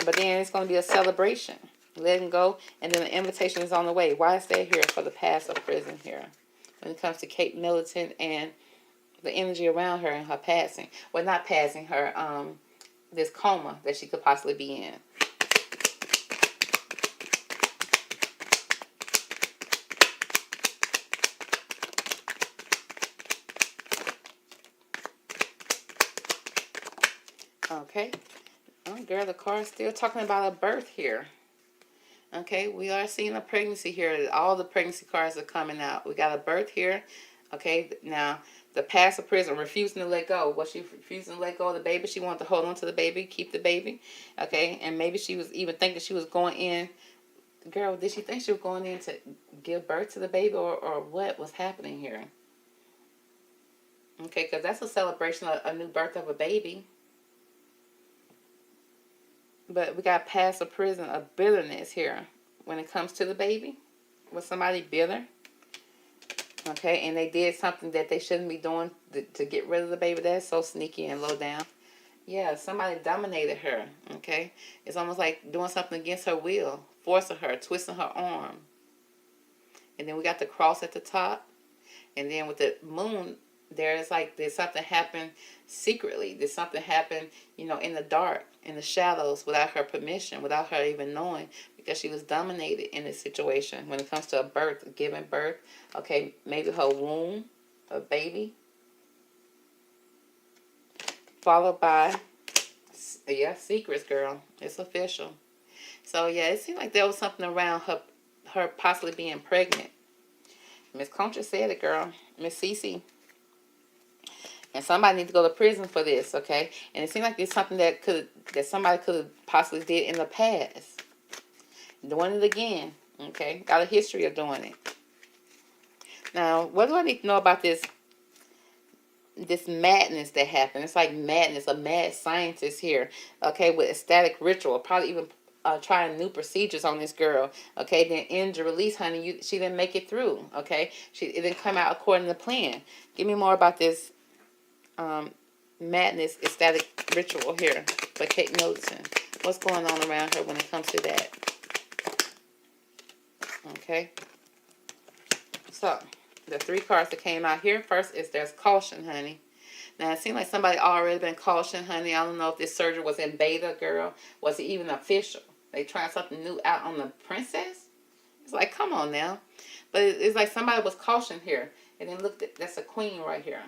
S1: But then it's going to be a celebration. Letting go, and then the invitation is on the way. Why is that here for the past of prison here? When it comes to Kate Middleton and the energy around her and her passing. Well, not passing, her this coma that she could possibly be in. Okay. Oh, girl, the card's still talking about a birth here. Okay, we are seeing a pregnancy here. All the pregnancy cards are coming out. We got a birth here. Okay, now the past of prison, refusing to let go. Was she refusing to let go of the baby? She wanted to hold on to the baby, keep the baby. Okay, and maybe she was even thinking she was going in. Girl, did she think she was going in to give birth to the baby, or what was happening here? Okay, because that's a celebration of a new birth of a baby. But we got past a prison of bitterness here when it comes to the baby. Was somebody bitter? Okay, and they did something that they shouldn't be doing to get rid of the baby. That's so sneaky and low down. Yeah, somebody dominated her. Okay, it's almost like doing something against her will, forcing her, twisting her arm. And then we got the cross at the top. And then with the moon, there's something happen secretly. Did something happen, in the dark, in the shadows, without her permission, without her even knowing, because she was dominated in this situation. When it comes to a birth, giving birth, okay, maybe her womb, a baby. followed by, yeah, secrets, girl. It's official. So, yeah, it seemed like there was something around her possibly being pregnant. Miss Concha said it, girl. Miss Cece. And somebody needs to go to prison for this, okay? And it seemed like it's something that somebody could have possibly did in the past. Doing it again, okay? Got a history of doing it. Now, what do I need to know about this madness that happened? It's like madness, a mad scientist here, okay, with ecstatic ritual, probably even trying new procedures on this girl, okay? Then end the release, honey. She didn't make it through, okay? It didn't come out according to plan. Give me more about this madness, ecstatic ritual here for Kate Middleton. What's going on around her when it comes to that? Okay. So, the 3 cards that came out here first is there's caution, honey. Now, it seems like somebody already been cautioned, honey. I don't know if this surgery was in beta, girl. Was it even official? They trying something new out on the princess? It's like, come on now. But it's like somebody was cautioned here. And then look, that's a queen right here.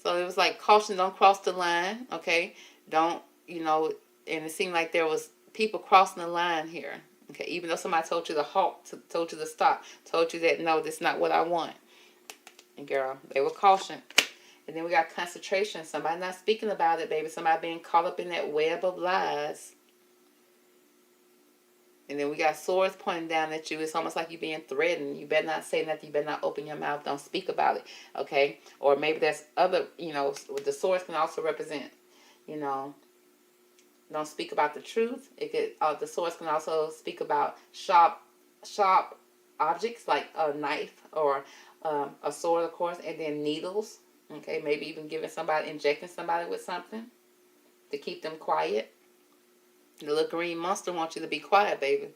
S1: So it was like, caution, don't cross the line, okay? Don't, and it seemed like there was people crossing the line here. Okay, even though somebody told you to halt, told you to stop, told you that, no, this is not what I want. And girl, they were cautioned. And then we got concentration. Somebody not speaking about it, baby. Somebody being caught up in that web of lies. And then we got swords pointing down at you. It's almost like you're being threatened. You better not say nothing. You better not open your mouth. Don't speak about it. Okay? Or maybe there's other, the swords can also represent, don't speak about the truth. It could, the swords can also speak about sharp objects like a knife or a sword, of course, and then needles. Okay? Maybe even injecting somebody with something to keep them quiet. The little green monster wants you to be quiet, baby.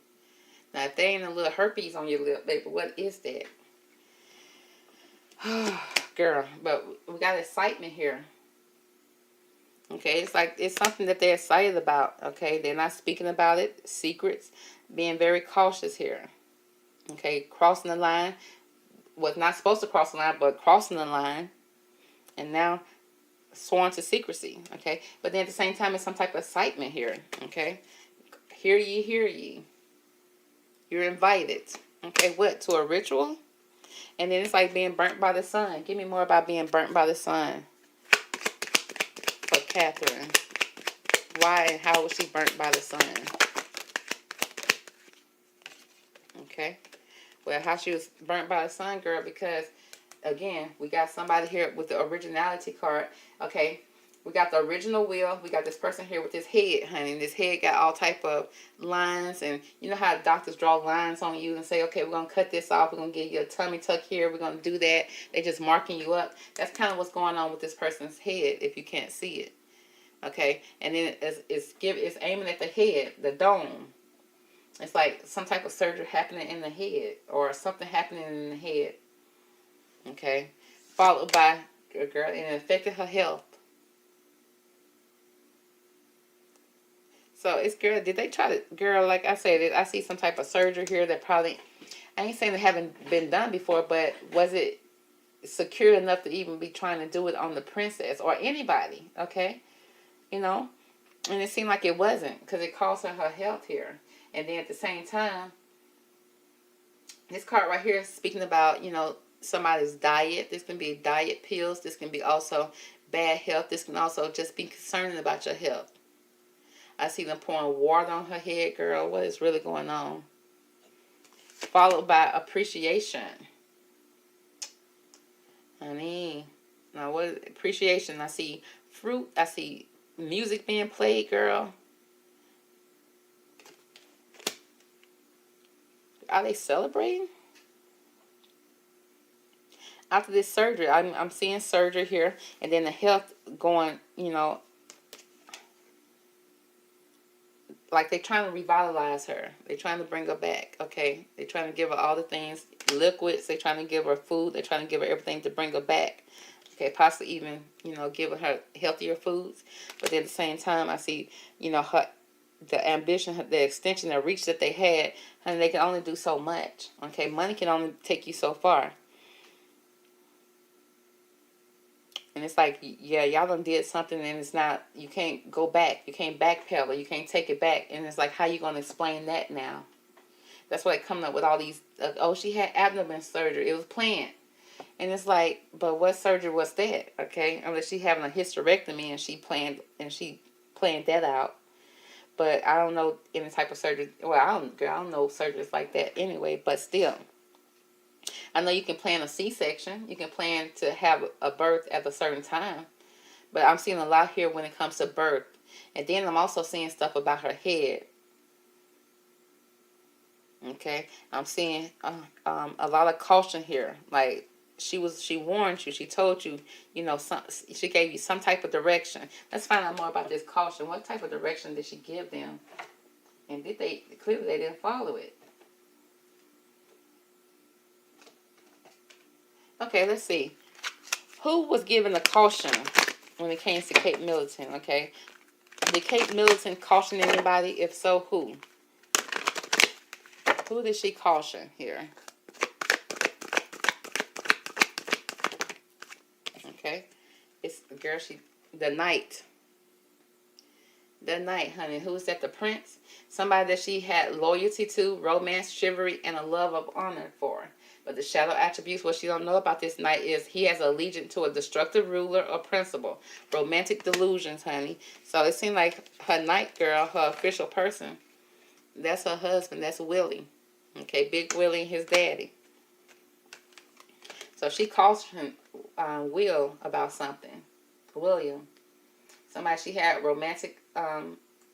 S1: Now, if there ain't a little herpes on your lip, baby, what is that? Girl, but we got excitement here. Okay, it's like it's something that they're excited about. Okay, they're not speaking about it. Secrets. Being very cautious here. Okay, crossing the line. Was not supposed to cross the line, but crossing the line. And now sworn to secrecy, okay? But then at the same time, it's some type of excitement here, okay? Hear ye, hear ye. You're invited, okay? What? To a ritual? And then it's like being burnt by the sun. Give me more about being burnt by the sun for Catherine. Why and how was she burnt by the sun? Okay? Well, how she was burnt by the sun, girl, because again, we got somebody here with the originality card. Okay, we got the original wheel. We got this person here with this head, honey. And this head got all type of lines. And you know how doctors draw lines on you and say, okay, we're going to cut this off. We're going to give you a tummy tuck here. We're going to do that. They just marking you up. That's kind of what's going on with this person's head if you can't see it. Okay, and then it's aiming at the head, the dome. It's like some type of surgery happening in the head or something happening in the head. Okay, followed by a girl, and it affected her health. So it's girl. Did they try to, girl? Like I said, I see some type of surgery here that probably, I ain't saying it haven't been done before, but was it secure enough to even be trying to do it on the princess or anybody? Okay, and it seemed like it wasn't because it cost her health here. And then at the same time, this card right here is speaking about somebody's diet. This can be diet pills. This can be also bad health. This can also just be concerning about your health. I see them pouring water on her head, girl. What is really going on? Followed by appreciation. Honey. Now, what is appreciation? I see fruit. I see music being played, girl. Are they celebrating? After this surgery, I'm seeing surgery here, and then the health going, like they're trying to revitalize her. They're trying to bring her back, okay? They're trying to give her all the things, liquids. They're trying to give her food. They're trying to give her everything to bring her back, okay? Possibly even, giving her healthier foods. But at the same time, I see, the ambition, the extension, the reach that they had, and they can only do so much, okay? Money can only take you so far. And it's like, yeah, y'all done did something and it's not, you can't go back. You can't backpedal. You can't take it back. And it's like, how you going to explain that now? That's why they're coming up with all these, oh, she had abdomen surgery. It was planned. And it's like, but what surgery was that? Okay, unless she having a hysterectomy and she planned that out. But I don't know any type of surgery. Well, I don't know surgeries like that anyway. But still, I know you can plan a C-section. You can plan to have a birth at a certain time. But I'm seeing a lot here when it comes to birth. And then I'm also seeing stuff about her head. Okay, I'm seeing a lot of caution here. Like, she warned you. She told you, she gave you some type of direction. Let's find out more about this caution. What type of direction did she give them? And clearly they didn't follow it. Okay, let's see. Who was given the caution when it came to Kate Middleton, okay? Did Kate Middleton caution anybody? If so, who? Who did she caution here? Okay. It's, girl, the knight. The knight, honey. Who's that? The prince? Somebody that she had loyalty to, romance, chivalry, and a love of honor for. But the shadow attributes, what she don't know about this knight is he has allegiance to a destructive ruler or principle. Romantic delusions, honey. So it seemed like her knight girl, her official person, that's her husband. That's Willie. Okay, Big Willie and his daddy. So she calls him Will about something. William. Somebody she had romantic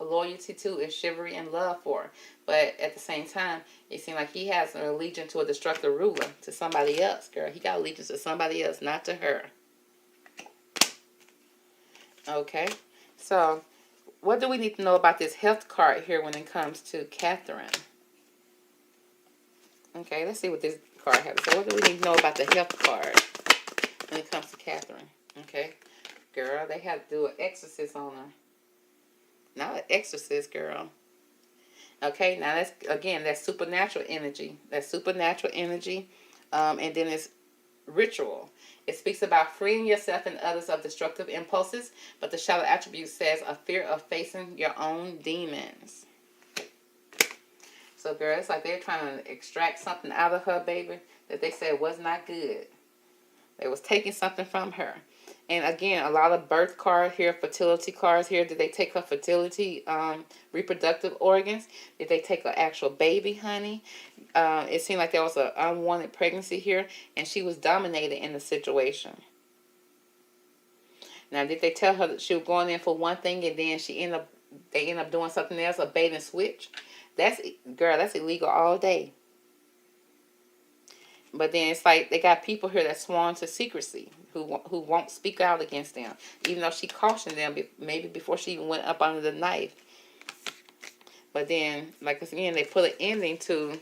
S1: loyalty to and chivalry and love for. But at the same time, it seemed like he has an allegiance to a destructive ruler, to somebody else, girl. He got allegiance to somebody else, not to her. Okay. So, what do we need to know about this health card here when it comes to Catherine? Okay, let's see what this card has. So, what do we need to know about the health card when it comes to Catherine? Okay. Girl, they had to do an exorcist on her. Not an exorcist, girl. Okay, now that's supernatural energy. That's supernatural energy. And then it's ritual. It speaks about freeing yourself and others of destructive impulses, but the shadow attribute says a fear of facing your own demons. So, girl, it's like they're trying to extract something out of her, baby, that they said was not good. They was taking something from her. And again, a lot of birth cards here, fertility cards here. Did they take her fertility, reproductive organs? Did they take her actual baby, honey? It seemed like there was an unwanted pregnancy here, and she was dominated in the situation. Now, did they tell her that she was going in for one thing, and then they end up doing something else, a bait and switch? That's illegal all day. But then it's like they got people here that sworn to secrecy who won't speak out against them, even though she cautioned them maybe before she even went up under the knife. But then, like again, they put an ending to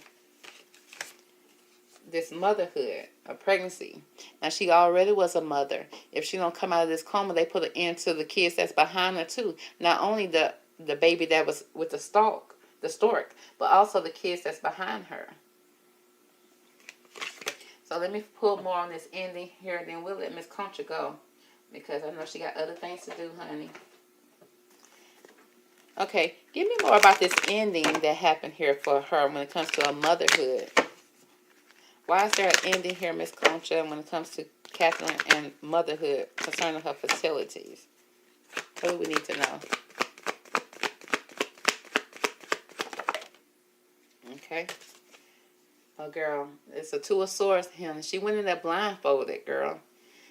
S1: this motherhood, a pregnancy. Now she already was a mother. If she don't come out of this coma, they put an end to the kids that's behind her too. Not only the baby that was with the stork, but also the kids that's behind her. So let me pull more on this ending here, and then we'll let Miss Concha go, because I know she got other things to do, honey. Okay, give me more about this ending that happened here for her when it comes to her motherhood. Why is there an ending here, Miss Concha, when it comes to Catherine and motherhood concerning her facilities? What do we need to know? Okay. Oh, girl, it's a Two of Swords him. She went in there blindfolded, girl.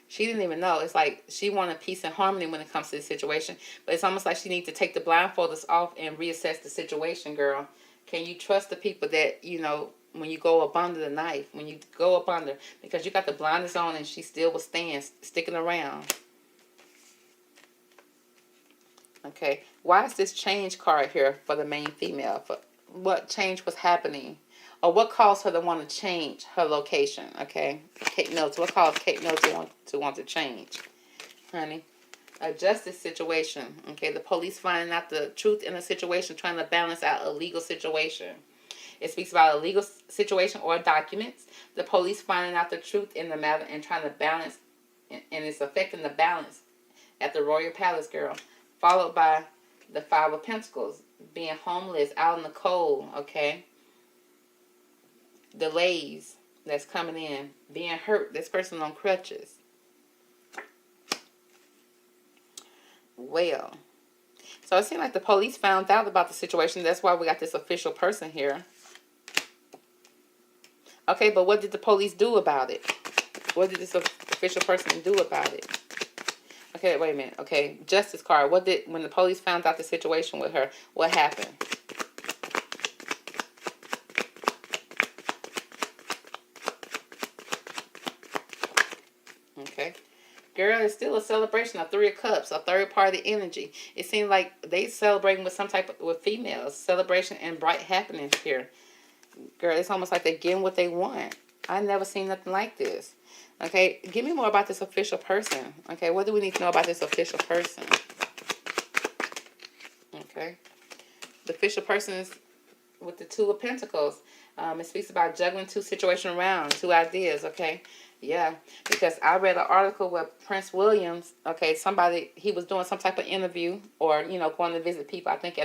S1: She didn't even know. It's like she wanted peace and harmony when it comes to the situation. But it's almost like she needs to take the blindfolders off and reassess the situation, girl. Can you trust the people that, when you go up under the knife, when you go up under, because you got the blinders on and she still was sticking around. Okay. Why is this change card here for the main female? For what change was happening? Or what caused her to want to change her location, okay? Kate Middleton. What caused Kate Middleton to want to change, honey? A justice situation, okay? The police finding out the truth in a situation, trying to balance out a legal situation. It speaks about a legal situation or documents. The police finding out the truth in the matter and trying to balance and it's affecting the balance at the Royal Palace, girl. Followed by the Five of Pentacles, being homeless, out in the cold, okay? Delays that's coming in, being hurt, this person on crutches. Well, so it seems like the police found out about the situation. That's why we got this official person here. Okay, but what did the police do about it? What did this official person do about it? Okay, wait a minute. Okay, Justice card. When the police found out the situation with her, what happened? Okay. Girl, it's still a celebration, a Three of Cups, a third party energy. It seems like they celebrating with with females. Celebration and bright happenings here. Girl, it's almost like they're getting what they want. I never seen nothing like this. Okay, give me more about this official person. Okay, what do we need to know about this official person? Okay. The official person is with the Two of Pentacles. It speaks about juggling two situations around, two ideas, okay? Yeah, because I read an article where Prince Williams, okay, he was doing some type of interview or, going to visit people, I think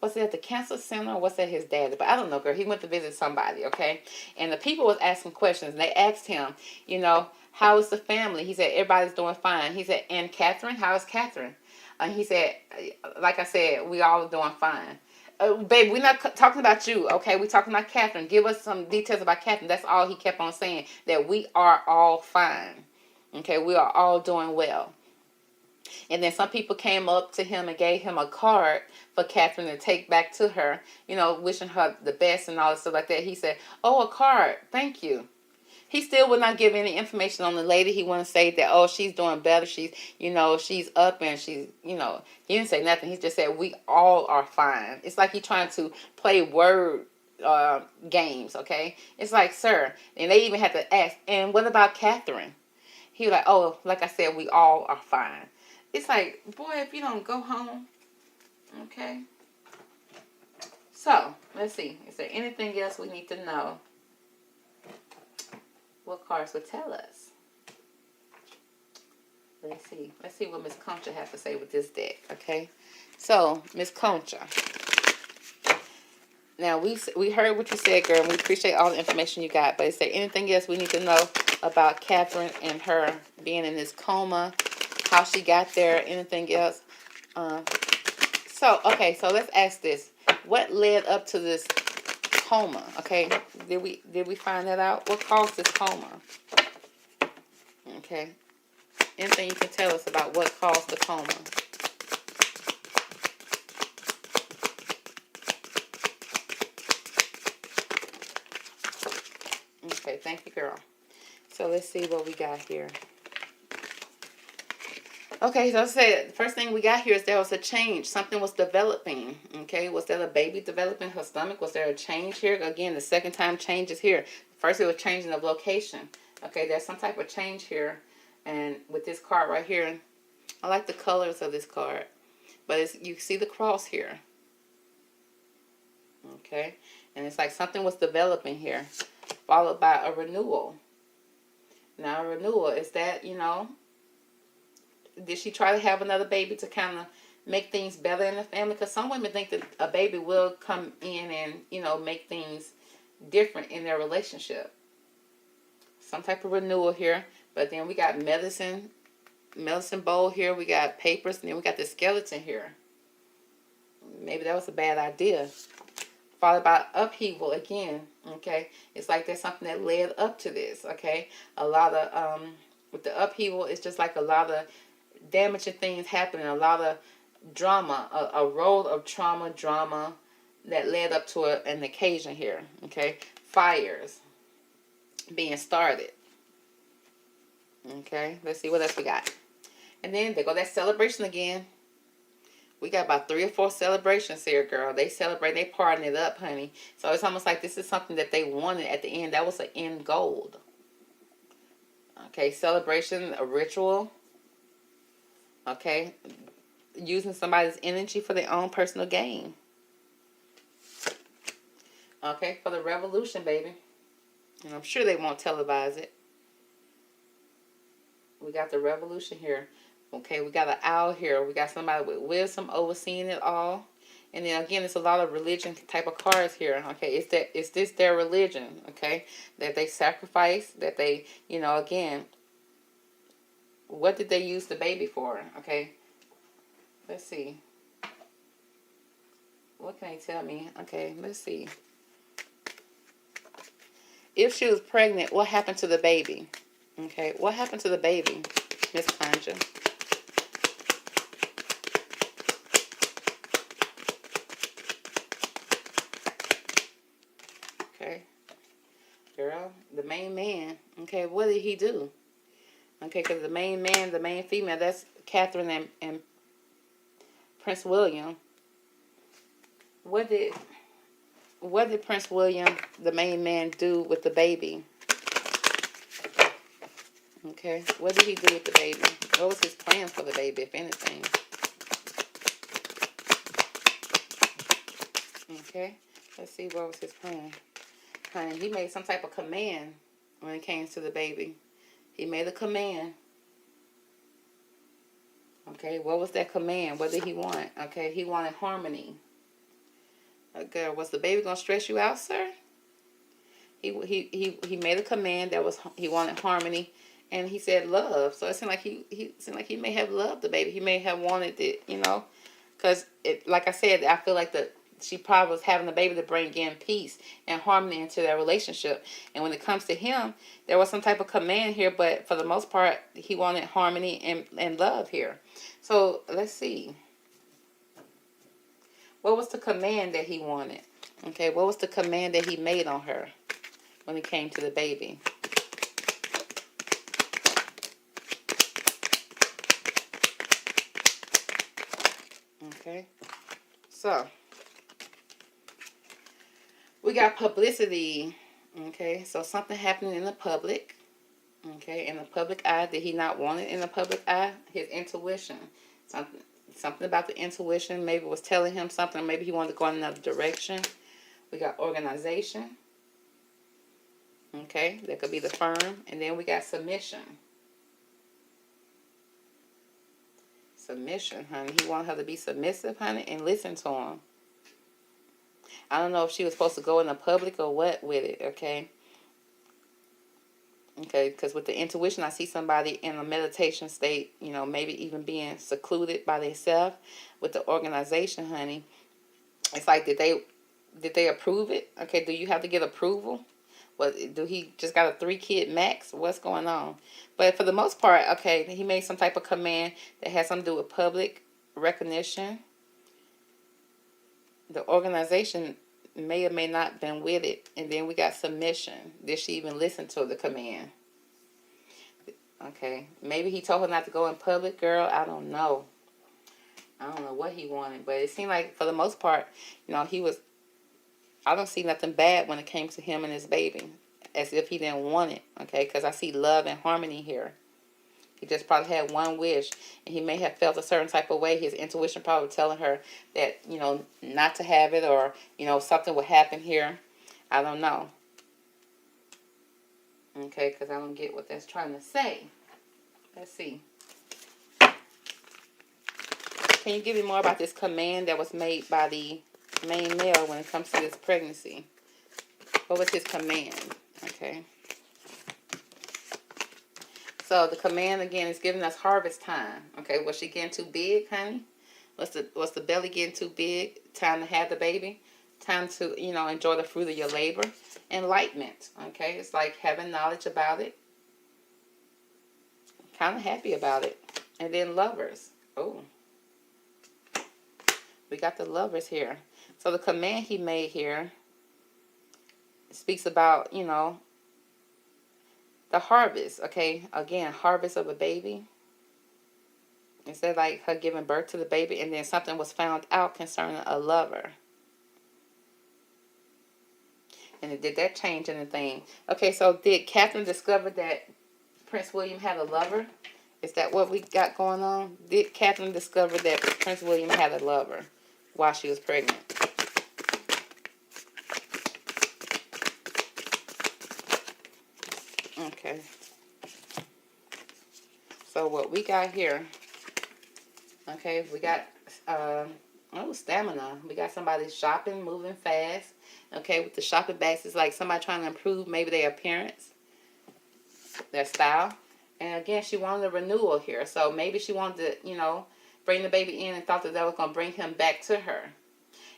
S1: was it at the cancer center or was that his dad? But I don't know, girl. He went to visit somebody, okay? And the people was asking questions. And they asked him, how is the family? He said, everybody's doing fine. He said, and Catherine? How is Catherine? And he said, like I said, we all are doing fine. Babe, we're not talking about you, okay? We're talking about Catherine. Give us some details about Catherine. That's all he kept on saying, that we are all fine. Okay, we are all doing well. And then some people came up to him and gave him a card for Catherine to take back to her, wishing her the best and all this stuff like that. He said, oh, a card. Thank you. He still would not give any information on the lady. He wouldn't say that, oh, she's doing better. She's, she's up and she's, he didn't say nothing. He just said, we all are fine. It's like he's trying to play word games, okay? It's like, sir. And they even had to ask, and what about Catherine? He was like, oh, like I said, we all are fine. It's like, boy, if you don't go home, okay? So, let's see. Is there anything else we need to know? What cards would tell us? Let's see. Let's see what Miss Concha has to say with this deck, okay? So, Miss Concha. Now, we heard what you said, girl, and we appreciate all the information you got. But is there anything else we need to know about Catherine and her being in this coma? How she got there? Anything else? So let's ask this. What led up to this coma? Okay, did we find that out? What caused this coma? Okay, anything you can tell us about what caused the coma? Okay, thank you, girl. So let's see what we got here. Okay, so I said, the first thing we got here is there was a change. Something was developing, okay? Was there a baby developing in her stomach? Was there a change here? Again, the second time change is here. First, it was changing of location. Okay, there's some type of change here. And with this card right here, I like the colors of this card. But you see the cross here. Okay, and it's like something was developing here, followed by a renewal. Now, a renewal, is that, did she try to have another baby to kind of make things better in the family? Because some women think that a baby will come in and, make things different in their relationship. Some type of renewal here. But then we got medicine bowl here. We got papers. And then we got the skeleton here. Maybe that was a bad idea. Followed by upheaval again. Okay. It's like there's something that led up to this. Okay. A lot of, with the upheaval, it's just like a lot of damaging things happening, a lot of drama, a road of drama that led up to an occasion here, okay? Fires being started. Okay, let's see what else we got. And then there go that celebration again. We got about 3 or 4 celebrations here, girl. They celebrate, they partying it up, honey. So it's almost like this is something that they wanted at the end. That was an end goal. Okay, celebration, a ritual. Okay, using somebody's energy for their own personal gain. Okay, for the revolution, baby. And I'm sure they won't televise it. We got the revolution here. Okay, we got an owl here. We got somebody with wisdom overseeing it all. And then again, it's a lot of religion type of cards here. Okay, is this their religion? Okay, that they sacrifice, that they, again, what did they use the baby for? Okay, let's see. What can they tell me? Okay, let's see. If she was pregnant, what happened to the baby? Okay, what happened to the baby, Miss Conjure? Okay, girl, the main man. Okay, what did he do? Okay, because the main man, the main female, that's Catherine and Prince William. What did Prince William, the main man, do with the baby? Okay, what did he do with the baby? What was his plan for the baby, if anything? Okay, let's see, what was his plan? Honey, he made some type of command when it came to the baby. He made a command. Okay, what was that command? What did he want? Okay, he wanted harmony. Okay, was the baby gonna stress you out, sir? He made a command that was, he wanted harmony, and he said love. So it seemed like he may have loved the baby. He may have wanted it, because like I said, I feel like she probably was having the baby to bring in peace and harmony into their relationship. And when it comes to him, there was some type of command here, but for the most part, he wanted harmony and love here. So let's see. What was the command that he wanted? Okay, what was the command that he made on her when it came to the baby? Okay, so we got publicity. Okay, so something happening in the public. Okay, in the public eye. Did he not want it in the public eye? His intuition. Something about the intuition maybe was telling him something. Maybe he wanted to go in another direction. We got organization. Okay, that could be the firm. And then we got submission. Submission, honey. He wanted her to be submissive, honey, and listen to him. I don't know if she was supposed to go in the public or what with it, okay? Okay, because with the intuition, I see somebody in a meditation state, maybe even being secluded by themselves. With the organization, honey, it's like, did they approve it? Okay, do you have to get approval? Do he just got a 3-kid max? What's going on? But for the most part, okay, he made some type of command that has something to do with public recognition. The organization may or may not have been with it. And then we got submission. Did she even listen to the command? Okay, maybe he told her not to go in public, girl. I don't know. I don't know what he wanted, but it seemed like for the most part, he was, I don't see nothing bad when it came to him and his baby, as if he didn't want it, okay, because I see love and harmony here. He just probably had one wish, and he may have felt a certain type of way. His intuition probably telling her that, not to have it, or, something would happen here. I don't know. Okay, because I don't get what that's trying to say. Let's see. Can you give me more about this command that was made by the main male when it comes to this pregnancy? What was his command? Okay. So the command again is giving us harvest time. Okay, was she getting too big, honey? Was the belly getting too big? Time to have the baby? Time to, enjoy the fruit of your labor? Enlightenment. Okay, it's like having knowledge about it. Kind of happy about it. And then lovers. Oh. We got the lovers here. So the command he made here speaks about, the harvest. Okay, again, harvest of a baby. Instead of like her giving birth to the baby, and then something was found out concerning a lover. And did that change anything? Okay, so did Catherine discover that Prince William had a lover? Is that what we got going on? Did Catherine discover that Prince William had a lover while she was pregnant? Okay. So what we got here, okay, we got, stamina. We got somebody shopping, moving fast, okay, with the shopping bags. It's like somebody trying to improve maybe their appearance, their style. And again, she wanted a renewal here. So maybe she wanted to, bring the baby in and thought that was going to bring him back to her.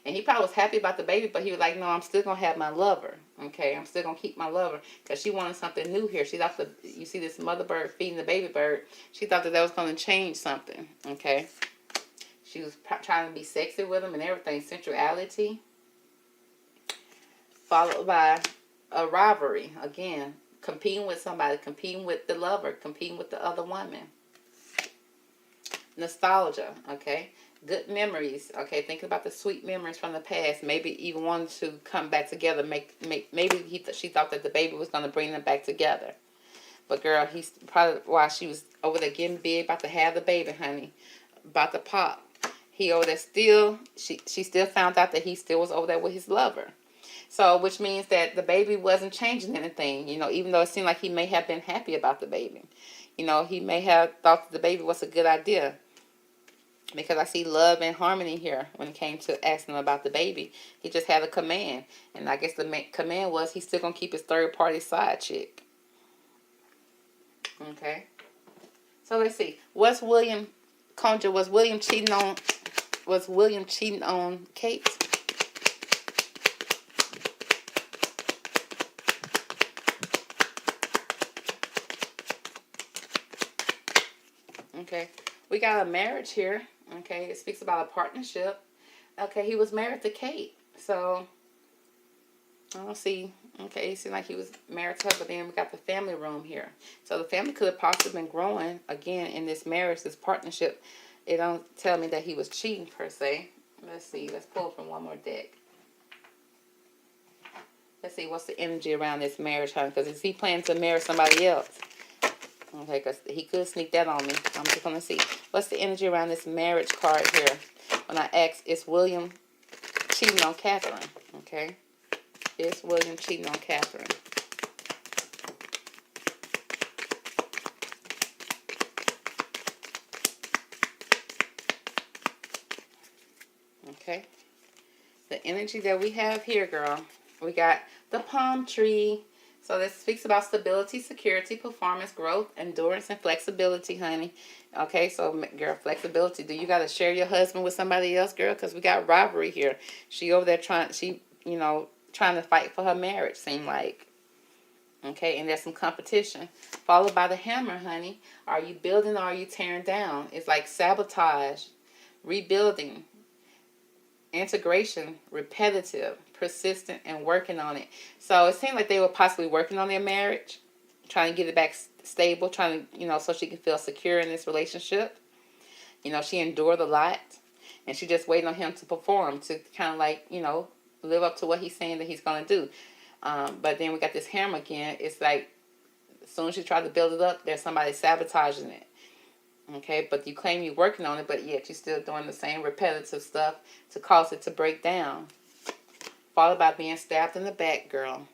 S1: And he probably was happy about the baby, but he was like, no, I'm still going to have my lover. Okay, I'm still going to keep my lover. Because she wanted something new here. She thought you see this mother bird feeding the baby bird. She thought that was going to change something. Okay. She was trying to be sexy with him and everything. Sensuality. Followed by a rivalry. Again, competing with somebody. Competing with the lover. Competing with the other woman. Nostalgia. Okay. Good memories, okay, thinking about the sweet memories from the past, maybe even wanted to come back together, maybe she thought that the baby was going to bring them back together. But girl, he's probably, while she was over there getting big, about to have the baby, honey, about to pop, he over there still, she still found out that he still was over there with his lover. So, which means that the baby wasn't changing anything, even though it seemed like he may have been happy about the baby. He may have thought that the baby was a good idea. Because I see love and harmony here when it came to asking him about the baby. He just had a command. And I guess the command was he's still going to keep his third-party side chick. Okay. So let's see. Was William cheating on Kate? Okay. We got a marriage here. Okay, it speaks about a partnership. Okay, he was married to Kate. So, I don't see. Okay, it seemed like he was married to her, but then we got the family room here. So, the family could have possibly been growing, again, in this marriage, this partnership. It don't tell me that he was cheating, per se. Let's see. Let's pull from one more deck. Let's see, what's the energy around this marriage, honey? Because is he planning to marry somebody else? Okay, because he could sneak that on me. I'm just going to see. What's the energy around this marriage card here? When I ask, is William cheating on Catherine? Okay. Is William cheating on Catherine? Okay. The energy that we have here, girl. We got the palm tree. So this speaks about stability, security, performance, growth, endurance, and flexibility, honey. Okay, so, girl, flexibility. Do you got to share your husband with somebody else, girl? Because we got rivalry here. She over there trying to fight for her marriage, seem like. Okay, and there's some competition. Followed by the hammer, honey. Are you building or are you tearing down? It's like sabotage, rebuilding, integration, repetitive, persistent, and working on it. So it seemed like they were possibly working on their marriage, trying to get it back stable, trying to, so she can feel secure in this relationship. She endured a lot, and she just waiting on him to perform, to kind of like, live up to what he's saying that he's going to do. But then we got this hammer again. It's like, as soon as you try to build it up, there's somebody sabotaging it. Okay, but you claim you're working on it, but yet you're still doing the same repetitive stuff to cause it to break down. Followed by being stabbed in the back, girl.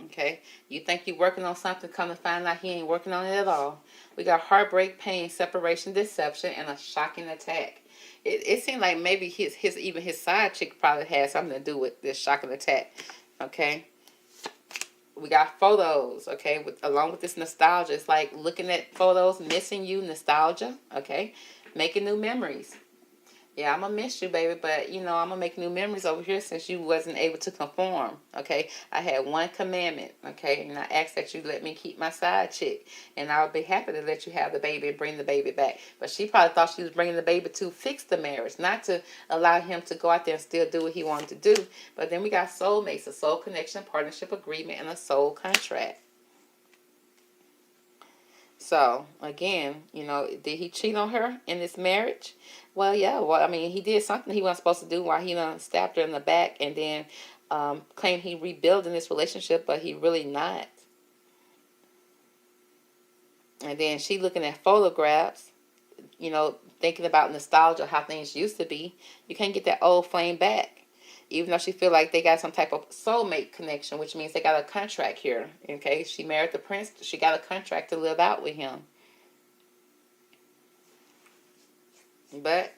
S1: Okay, you think you're working on something, come to find out he ain't working on it at all. We got heartbreak, pain, separation, deception, and a shocking attack. It seemed like maybe even his side chick probably had something to do with this shocking attack. Okay. We got photos, okay, along with this nostalgia. It's like looking at photos, missing you, nostalgia, okay, making new memories. Yeah, I'm going to miss you, baby, but, I'm going to make new memories over here since you wasn't able to conform, okay? I had one commandment, okay, and I asked that you let me keep my side chick, and I'll be happy to let you have the baby and bring the baby back. But she probably thought she was bringing the baby to fix the marriage, not to allow him to go out there and still do what he wanted to do. But then we got soulmates, a soul connection, partnership agreement, and a soul contract. So, again, did he cheat on her in this marriage? Well, yeah. Well, I mean, he did something he wasn't supposed to do while he stabbed her in the back and then claimed he rebuilding this relationship, but he really not. And then she looking at photographs, thinking about nostalgia, how things used to be. You can't get that old flame back. Even though she feel like they got some type of soulmate connection, which means they got a contract here. Okay, she married the prince. She got a contract to live out with him. But,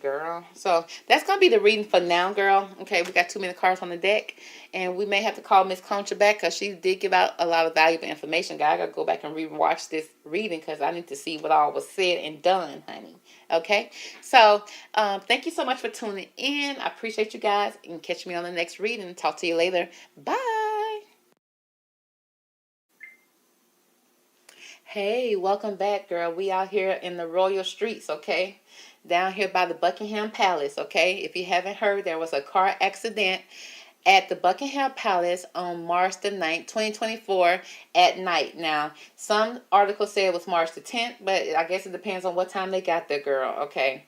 S1: girl, so that's going to be the reading for now, girl. Okay, we got too many cards on the deck. And we may have to call Miss Concha back because she did give out a lot of valuable information. I got to go back and rewatch this reading because I need to see what all was said and done, honey. Okay, so thank you so much for tuning in. I appreciate you guys. You can catch me on the next reading. Talk to you later. Bye. Hey, welcome back, girl. We out here in the royal streets, okay? Down here by the Buckingham Palace, okay? If you haven't heard, there was a car accident at the Buckingham Palace on March the 9th, 2024 at night. Now, some articles say it was March the 10th, but I guess it depends on what time they got there, girl, okay?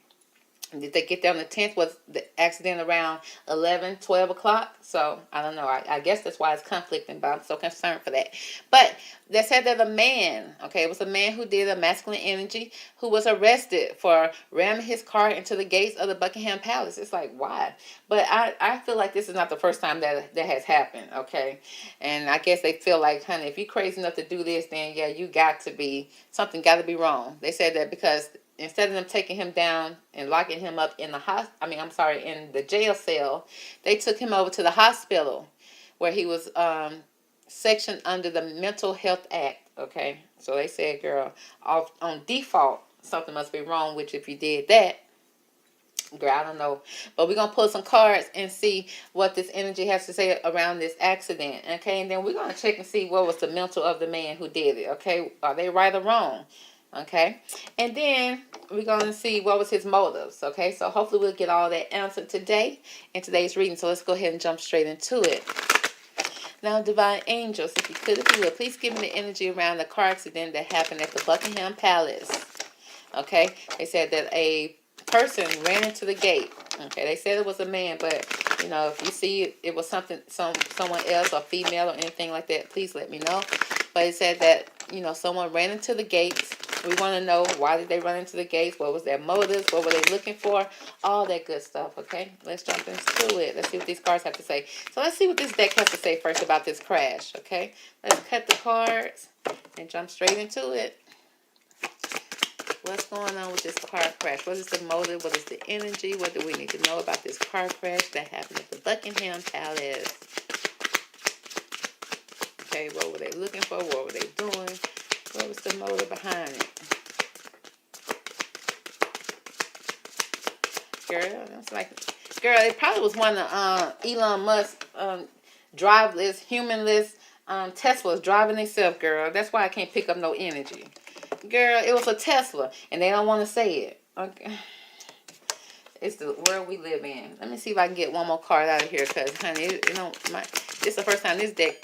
S1: Did they get there on the 10th? Was the accident around 11, 12 o'clock? So, I don't know. I guess that's why it's conflicting, but I'm so concerned for that. But they said that a man, okay, it was a man who did a masculine energy who was arrested for ramming his car into the gates of the Buckingham Palace. It's like, why? But I feel like this is not the first time that has happened, okay? And I guess they feel like, honey, if you're crazy enough to do this, then, yeah, something got to be wrong. They said that because instead of them taking him down and locking him up in in the jail cell, they took him over to the hospital where he was sectioned under the Mental Health Act, okay? So they said, girl, on default, something must be wrong, which if you did that, girl, I don't know. But we're going to pull some cards and see what this energy has to say around this accident, okay? And then we're going to check and see what was the mental of the man who did it, okay? Are they right or wrong? Okay, and then we're going to see what was his motives, okay? So hopefully we'll get all that answered today in today's reading. So let's go ahead and jump straight into it. Now, divine angels, if you would, please give me the energy around the car accident that happened at the Buckingham Palace. Okay, they said that a person ran into the gate. Okay, they said it was a man, but you know, if you see it was someone else, or female or anything like that, please let me know. But it said that, you know, someone ran into the gates. We want to know, why did they run into the gates? What was their motives? What were they looking for? All that good stuff, okay? Let's jump into it. Let's see what these cards have to say. So let's see what this deck has to say first about this crash, okay? Let's cut the cards and jump straight into it. What's going on with this car crash? What is the motive? What is the energy? What do we need to know about this car crash that happened at the Buckingham Palace? Okay, what were they looking for? What were they doing? What was the motive behind it? Girl, that's like, girl, it probably was one of Elon Musk driveless, humanless Teslas driving themselves, girl. That's why I can't pick up no energy. Girl, it was a Tesla, and they don't want to say it. Okay. It's the world we live in. Let me see if I can get one more card out of here, because, honey, this is the first time this deck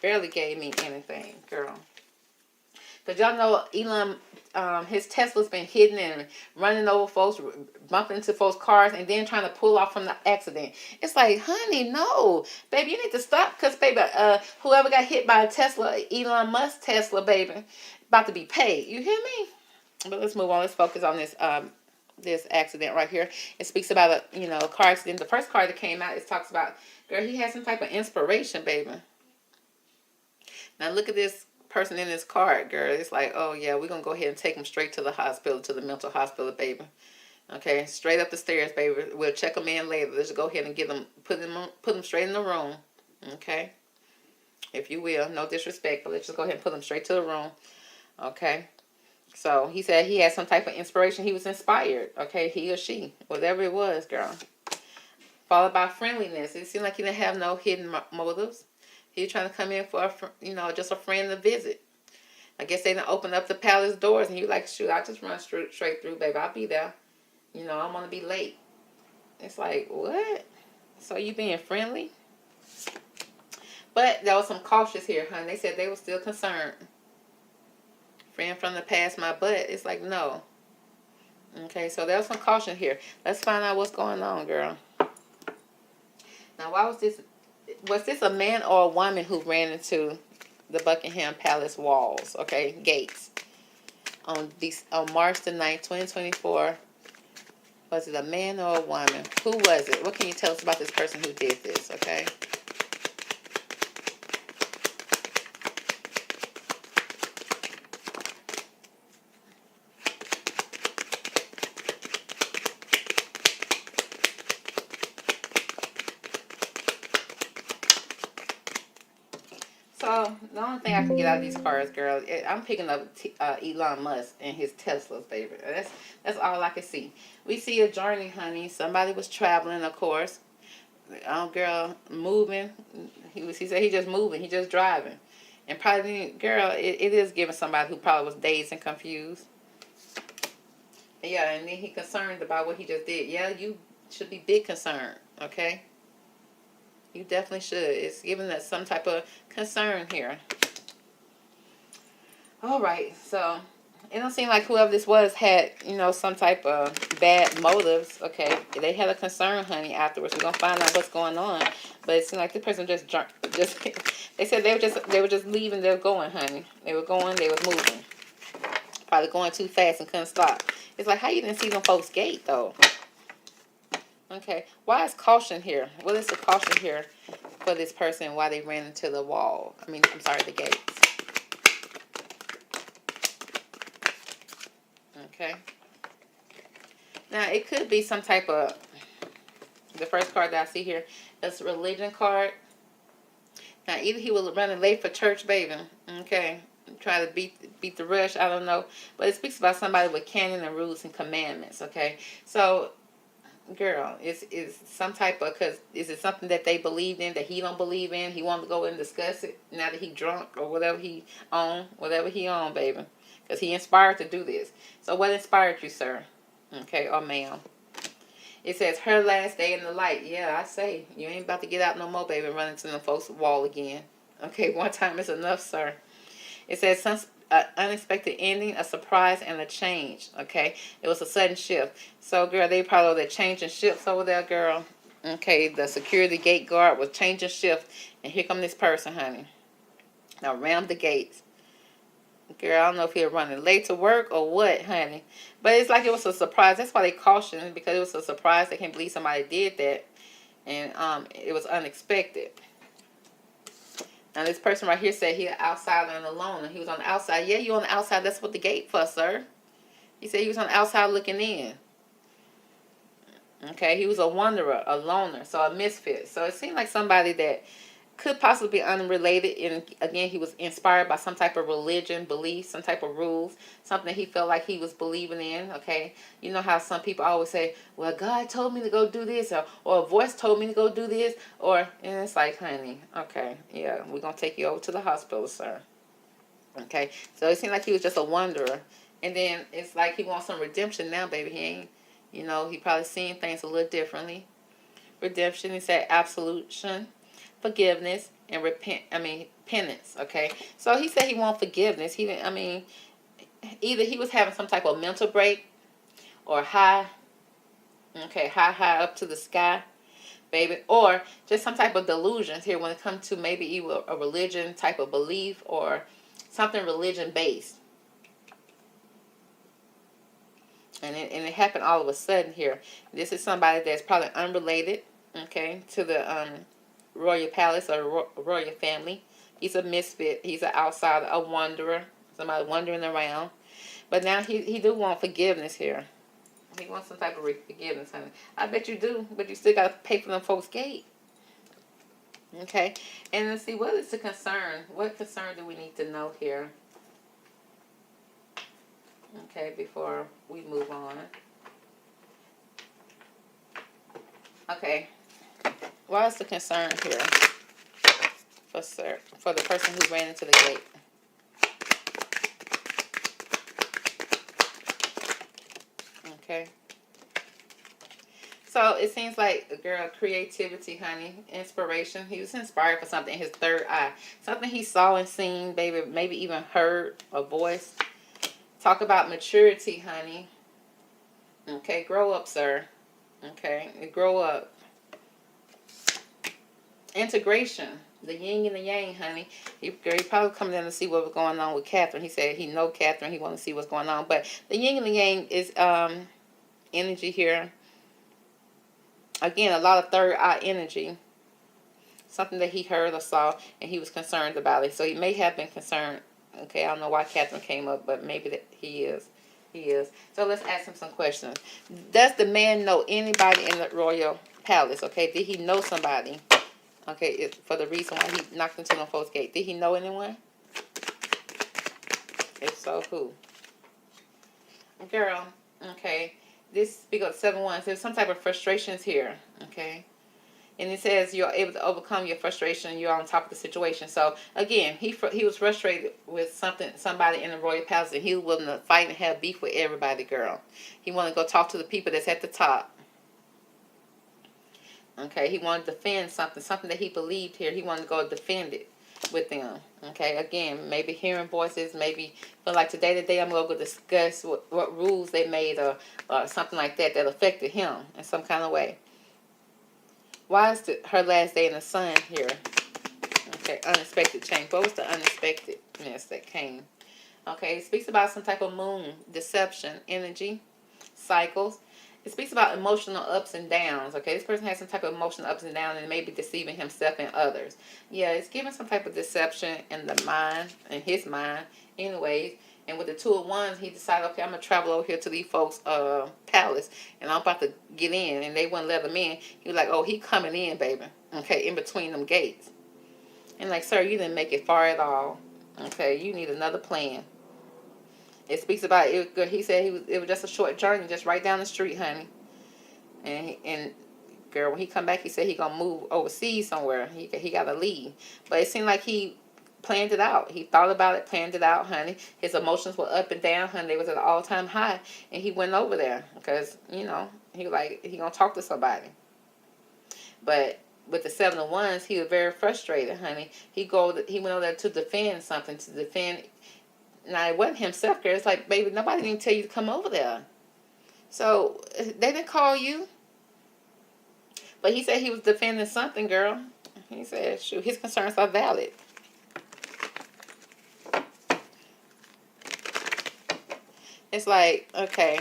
S1: barely gave me anything, girl. Because y'all know Elon, his Tesla's been hidden and running over folks, bumping into folks' cars, and then trying to pull off from the accident. It's like, honey, no. Baby, you need to stop, because, baby, whoever got hit by a Tesla, Elon Musk Tesla, baby, about to be paid. You hear me? But let's move on. Let's focus on this accident right here. It speaks about a car accident. The first card that came out, it talks about, girl, he had some type of inspiration, baby. Now look at this person in this card, girl. It's like, oh yeah, we're gonna go ahead and take him straight to the hospital, to the mental hospital, baby. Okay, straight up the stairs, baby. We'll check him in later. Let's go ahead and put him straight in the room. Okay, if you will, no disrespect, but let's just go ahead and put him straight to the room. Okay, so he said he had some type of inspiration. He was inspired. Okay, he or she, whatever it was, girl. Followed by friendliness. It seemed like he didn't have no hidden motives. He was trying to come in for just a friend to visit. I guess they didn't open up the palace doors, and he was like, shoot, I'll just run straight through, baby. I'll be there. I don't want to be late. It's like, what? So you being friendly? But there was some cautious here, honey. They said they were still concerned. Friend from the past, my butt. It's like, no. Okay, so there was some caution here. Let's find out what's going on, girl. Now, why was this? Was this a man or a woman who ran into the Buckingham Palace walls, okay, gates, on March the 9th, 2024? Was it a man or a woman? Who was it? What can you tell us about this person who did this, okay? only thing I can get out of these cards, girl, I'm picking up Elon Musk and his Teslas, baby. That's all I can see. We see a journey, honey. Somebody was traveling, of course. Girl, moving. He said he just moving. He just driving. And probably, girl, it is giving somebody who probably was dazed and confused. Yeah, and then he concerned about what he just did. Yeah, you should be big concerned, okay? You definitely should. It's giving us some type of concern here. All right, so it don't seem like whoever this was had, some type of bad motives. Okay, they had a concern, honey. Afterwards, we're gonna find out what's going on. But it seemed like the person just they said they were just leaving. They were going, honey. They were going. They was moving. Probably going too fast and couldn't stop. It's like, how you didn't see them folks' gate though? Okay, why is caution here? What is the caution here for this person? Why they ran into the wall? I'm sorry, the gates. Okay. Now, it could be some type of, the first card that I see here, is a religion card. Now, either he was running late for church, baby. Okay. Try to beat the rush. I don't know. But it speaks about somebody with canon and rules and commandments. Okay. So, girl, is some type of, because is it something that they believed in that he don't believe in? He wanted to go and discuss it now that he drunk or whatever he own, baby. Because he inspired to do this. So what inspired you, sir? Okay, or ma'am. It says, her last day in the light. Yeah, I say, you ain't about to get out no more, baby, and run into the folks' wall again. Okay, one time is enough, sir. It says, some unexpected ending, a surprise, and a change. Okay, it was a sudden shift. So, girl, they probably they're changing shifts over there, girl. Okay, the security gate guard was changing shift, and here come this person, honey. Now, ram the gates. Girl, I don't know if he was running late to work or what, honey. But it's like it was a surprise. That's why they cautioned, because it was a surprise. They can't believe somebody did that. And it was unexpected. Now, this person right here said he was outside and alone. And he was on the outside. Yeah, you on the outside. That's what the gate for, sir. He said he was on the outside looking in. Okay, he was a wanderer, a loner, so a misfit. So it seemed like somebody that could possibly be unrelated, and again, he was inspired by some type of religion, belief, some type of rules, something that he felt like he was believing in. Okay, you know how some people always say, well, God told me to go do this, or a voice told me to go do this, and it's like, honey, okay, yeah, we're gonna take you over to the hospital, sir. Okay, so it seemed like he was just a wanderer, and then it's like he wants some redemption now, baby. He ain't, he probably seeing things a little differently. Redemption, he said absolution, forgiveness, and penance. Okay, so he said he want forgiveness. Either he was having some type of mental break, or high up to the sky, baby, or just some type of delusions here when it comes to maybe either a religion type of belief or something religion based. And it happened all of a sudden here. This is somebody that's probably unrelated, okay, to the royal palace or royal family. He's a misfit. He's an outsider, a wanderer, somebody wandering around. But now he do want forgiveness here. He wants some type of forgiveness, honey. I bet you do, but you still got to pay for them folks' gate. Okay, and let's see, what is the concern? What concern do we need to know here? Okay, before we move on. Okay. What is the concern here for the person who ran into the gate? Okay. So it seems like a girl, creativity, honey, inspiration. He was inspired for something in his third eye. Something he saw and seen, baby, maybe even heard a voice. Talk about maturity, honey. Okay, grow up, sir. Okay, grow up. Integration, the yin and the yang, honey. He probably coming in to see what was going on with Catherine. He said he know Catherine. He want to see what's going on. But the yin and the yang is energy here. Again, a lot of third eye energy. Something that he heard or saw, and he was concerned about it. So he may have been concerned. Okay, I don't know why Catherine came up, but maybe that he is. He is. So let's ask him some questions. Does the man know anybody in the royal palace? Okay, did he know somebody? Okay, for the reason why he knocked into the folks' gate. Did he know anyone? If so, who? Girl, okay. This speak of 7-1. There's some type of frustrations here, okay? And it says you're able to overcome your frustration. You're on top of the situation. So again, he was frustrated with somebody in the royal palace, and he was willing to fight and have beef with everybody. Girl, he wanted to go talk to the people that's at the top. Okay, he wanted to defend something that he believed here. He wanted to go defend it with them. Okay, again, maybe hearing voices, maybe feel like today I'm going to go discuss what rules they made or something like that affected him in some kind of way. Why is her last day in the sun here? Okay, unexpected change. What was the unexpectedness that came? Okay, it speaks about some type of moon, deception, energy, cycles. It speaks about emotional ups and downs. Okay, this person has some type of emotional ups and downs and maybe deceiving himself and others. Yeah, it's giving some type of deception in the mind, in his mind, anyways. And with the 2 of Wands, he decided, okay, I'm going to travel over here to these folks' palace, and I'm about to get in, and they wouldn't let him in. He was like, oh, he coming in, baby, okay, in between them gates. And like, sir, you didn't make it far at all. Okay, you need another plan. It speaks about, he said it was just a short journey, just right down the street, honey. And girl, when he come back, he said he going to move overseas somewhere. He got to leave. But it seemed like he planned it out. He thought about it, planned it out, honey. His emotions were up and down, honey. They was at an all-time high. And he went over there because, he going to talk to somebody. But with the 7 of Wands, he was very frustrated, honey. He went over there to defend something, Now, it wasn't himself, girl. It's like, baby, nobody didn't tell you to come over there. So, they didn't call you. But he said he was defending something, girl. He said, shoot, his concerns are valid. It's like, okay,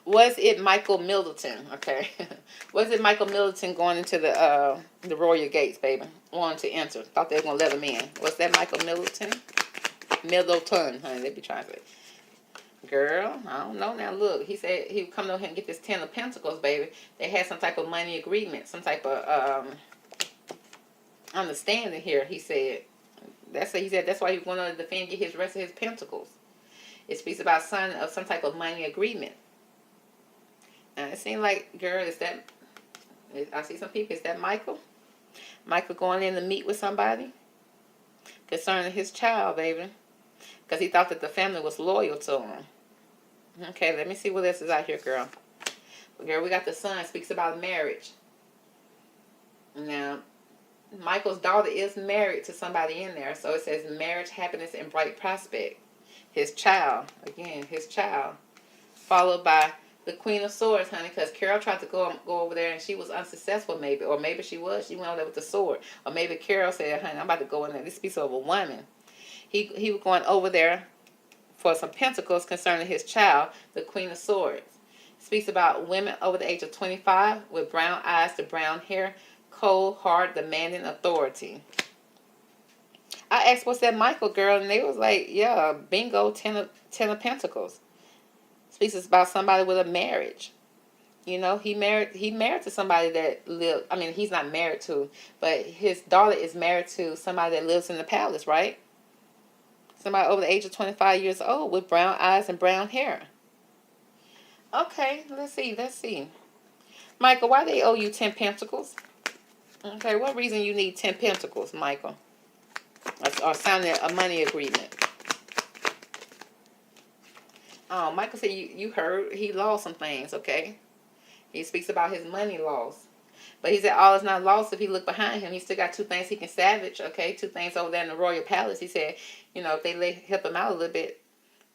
S1: was it Michael Middleton? Okay, was it Michael Middleton going into the royal gates, baby? Wanted to enter, thought they were gonna let him in. Was that Michael Middleton? Middleton, honey, they be trying to say. Girl, I don't know now. Look, he said he would come over here and get this 10 of Pentacles, baby. They had some type of money agreement, some type of understanding here. He said. He said that's why he wanted to defend, get his rest of his pentacles. It speaks about signing of some type of money agreement. And it seems like, girl, I see some people, is that Michael? Michael going in to meet with somebody concerning his child, baby. Because he thought that the family was loyal to him. Okay, let me see what else is out here, girl. Girl, we got the Sun, speaks about marriage. Now, Michael's daughter is married to somebody in there. So it says marriage, happiness, and bright prospect. His child. Again, his child. Followed by the Queen of Swords, honey. Because Carol tried to go over there and she was unsuccessful maybe. Or maybe she was. She went over there with the sword. Or maybe Carol said, honey, I'm about to go in there. This speaks of a woman. He was going over there for some pentacles concerning his child, the Queen of Swords. Speaks about women over the age of 25 with brown eyes to brown hair. Cold, hard, demanding authority. I asked, what's that Michael, girl? And they was like, yeah, bingo, 10 of Pentacles. Speaks about somebody with a marriage. He married to somebody that lived, he's not married to, but his daughter is married to somebody that lives in the palace, right? Somebody over the age of 25 years old with brown eyes and brown hair. Okay, let's see. Michael, why they owe you 10 Pentacles? Okay, what reason you need 10 Pentacles, Michael? Or signing a money agreement. Oh, Michael said you heard he lost some things, okay? He speaks about his money loss. But he said all is not lost if he look behind him. He still got 2 things he can salvage, okay? 2 things over there in the royal palace. He said, if they help him out a little bit,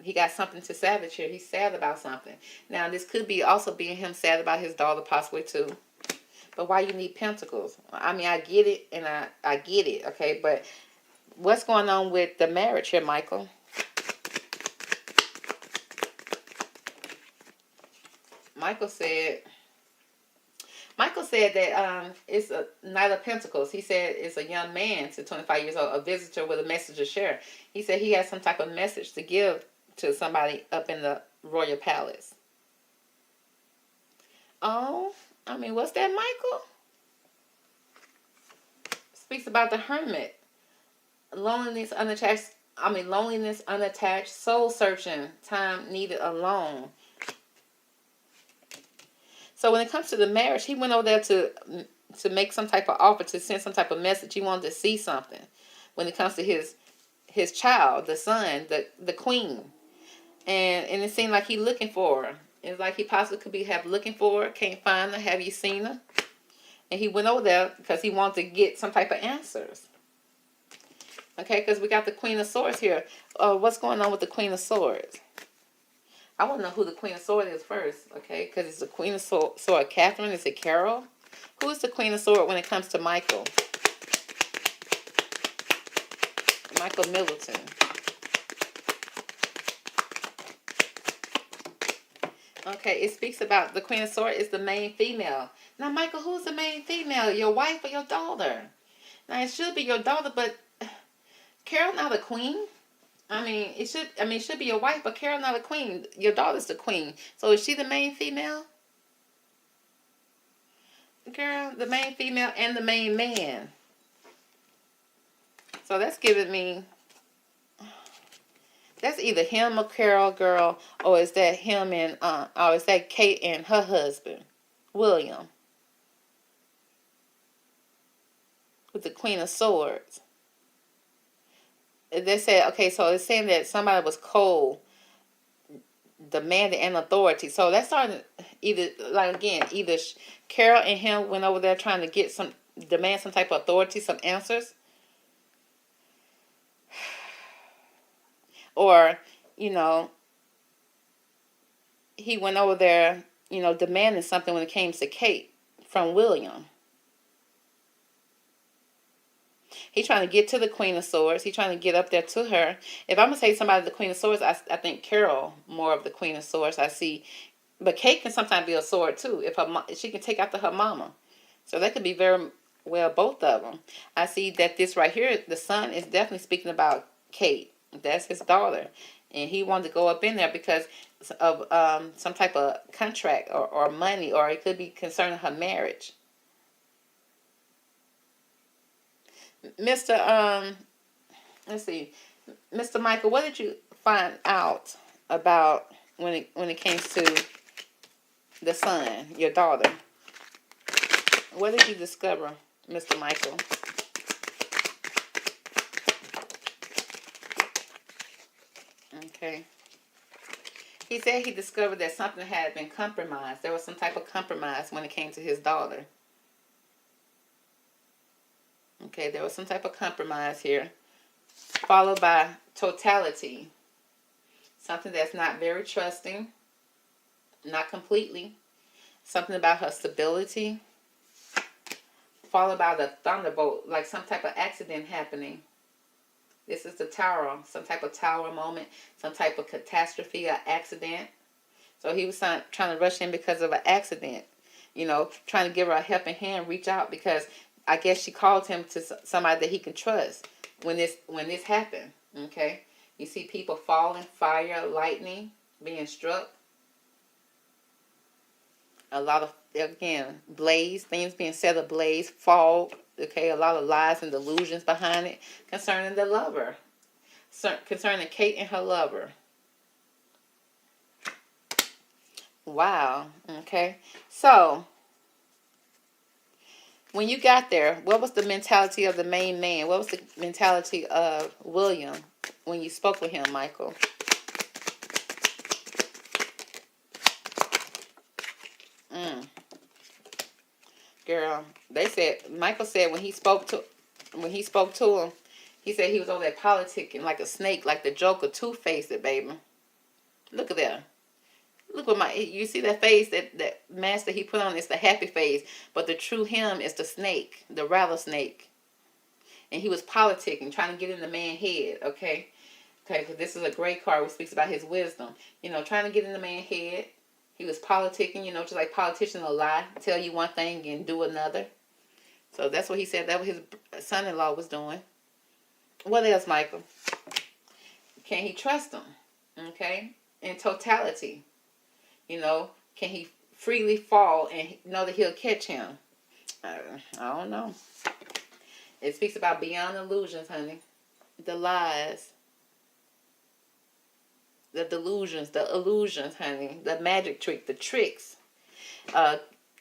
S1: he got something to salvage here. He's sad about something. Now, this could be also being him sad about his daughter possibly too. But why you need Pentacles? I get it, and I get it, okay? But what's going on with the marriage here, Michael? Michael said that it's a Knight of Pentacles. He said it's a young man to 25 years old, a visitor with a message to share. He said he has some type of message to give to somebody up in the royal palace. Oh, what's that, Michael? Speaks about the hermit. Loneliness, unattached loneliness, unattached, soul searching, time needed alone. So when it comes to the marriage, he went over there to make some type of offer, to send some type of message. He wanted to see something. When it comes to his child, the son, the queen, and it seemed like he looking for her. It's like he possibly could be looking for her, can't find her. Have you seen her? And he went over there because he wanted to get some type of answers. Okay, because we got the Queen of Swords here. What's going on with the Queen of Swords? I want to know who the Queen of Swords is first, okay? Because it's the Queen of Sword. Catherine, is it Carol? Who is the Queen of Swords when it comes to Michael? Michael Middleton. Okay, it speaks about the Queen of Swords is the main female. Now, Michael, who's the main female? Your wife or your daughter? Now, it should be your daughter, but Carol not a queen. It should be your wife, but Carol not a queen. Your daughter's the queen. So is she the main female? Girl, the main female and the main man. So that's giving me, that's either him or Carol, girl, or is that him and, or is that Kate and her husband, William, with the Queen of Swords. They said, okay, so it's saying that somebody was cold, demanding an authority. So that's starting either, like again, either Carol and him went over there trying to demand some type of authority, some answers. Or, he went over there, demanding something when it came to Kate from William. He's trying to get to the Queen of Swords. He's trying to get up there to her. If I'm going to say somebody the Queen of Swords, I think Carol more of the Queen of Swords. I see. But Kate can sometimes be a sword too. If she can take after her mama. So that could be very well both of them. I see that this right here, the son is definitely speaking about Kate. That's his daughter. And he wanted to go up in there because of some type of contract or money, or it could be concerning her marriage. Mr. Michael, what did you find out about when it came to the son, your daughter? What did you discover, Mr. Michael? Okay. He said he discovered that something had been compromised. There was some type of compromise when it came to his daughter. Okay, there was some type of compromise here. Followed by totality. Something that's not very trusting. Not completely. Something about her stability. Followed by the thunderbolt. Like some type of accident happening. This is the tower. Some type of tower moment. Some type of catastrophe or accident. So he was trying to rush in because of an accident. Trying to give her a helping hand. Reach out because I guess she called him to somebody that he can trust when this happened. Okay, you see people falling, fire, lightning, being struck. A lot of, again, blaze, things being set ablaze, fog. Okay, a lot of lies and delusions behind it concerning the lover, concerning Kate and her lover. Wow. Okay, so when you got there, what was the mentality of the main man? What was the mentality of William when you spoke with him, Michael? Girl, Michael said when he spoke to him, he said he was over there politicking like a snake, like the Joker, two-faced it, baby. Look at that. Look what you see that face, that mask that he put on is the happy face, but the true him is the snake, the rattlesnake. And he was politicking, trying to get in the man's head, okay? Okay, because this is a great card which speaks about his wisdom. Trying to get in the man's head. He was politicking, just like politicians will lie, tell you one thing and do another. So that's what he said that what his son-in-law was doing. What else, Michael? Can he trust him? Okay? In totality. Can he freely fall and know that he'll catch him? I don't know. It speaks about beyond illusions, honey. The lies. the delusions, the illusions, honey, the magic trick, the tricks.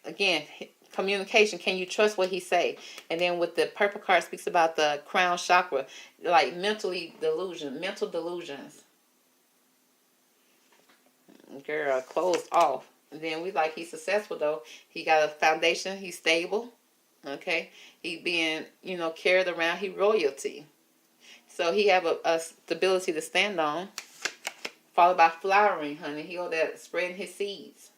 S1: Again, communication. Can you trust what he say? And then with the purple card speaks about the crown chakra, like mental delusions. Girl, closed off. And then we like he's successful though. He got a foundation. He's stable. Okay, he being carried around. He royalty. So he have a stability to stand on. Followed by flowering, honey. He all that spreading his seeds.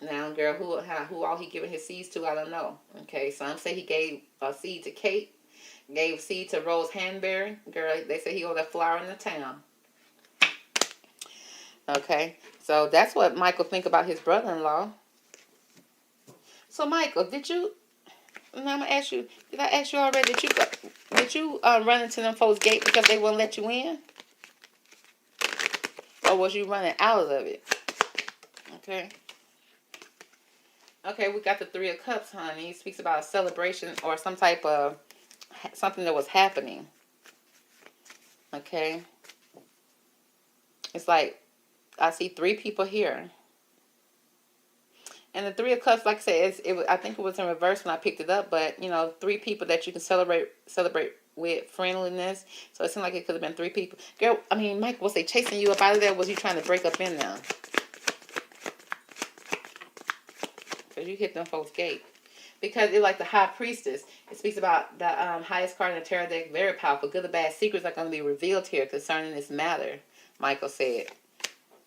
S1: Now, girl, who all he giving his seeds to, I don't know. Okay, some say he gave a seed to Kate, gave a seed to Rose Hanbury. Girl, they say he all that flower in the town. Okay, so that's what Michael think about his brother-in-law. So, Michael, I'm gonna ask you. Did I ask you already? Did you run into them folks' gate because they wouldn't let you in, or was you running out of it? Okay. Okay, we got the Three of Cups, honey. He speaks about a celebration or some type of something that was happening. Okay. It's like I see 3 people here. And the Three of Cups, like I said, I think it was in reverse when I picked it up, but 3 people that you can celebrate with friendliness. So it seemed like it could have been 3 people. Girl, Mike, was they chasing you up out of there? Or was you trying to break up in there? Because you hit them folks' gate. Because it's like the High Priestess. It speaks about the highest card in the tarot deck. Very powerful. Good or bad secrets are going to be revealed here concerning this matter, Michael said.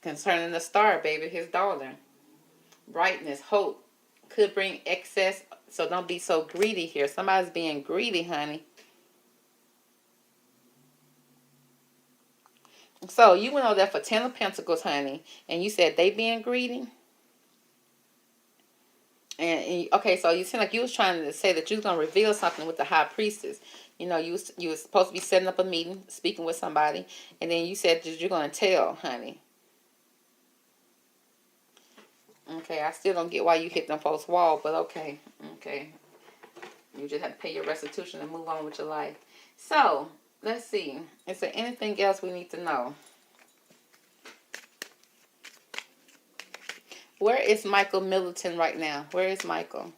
S1: Concerning the star, baby, his daughter. Brightness, hope. Could bring excess. So don't be so greedy here. Somebody's being greedy, honey. So you went over there for 10 of Pentacles, honey. And you said they being greedy. And okay, so you seem like you was trying to say that you was gonna reveal something with the High Priestess. You was supposed to be setting up a meeting, speaking with somebody, and then you said that you're gonna tell, honey. Okay, I still don't get why you hit them folks' wall, but okay. You just have to pay your restitution and move on with your life. So let's see. Is there anything else we need to know? Where is Michael Middleton right now? Where is Michael?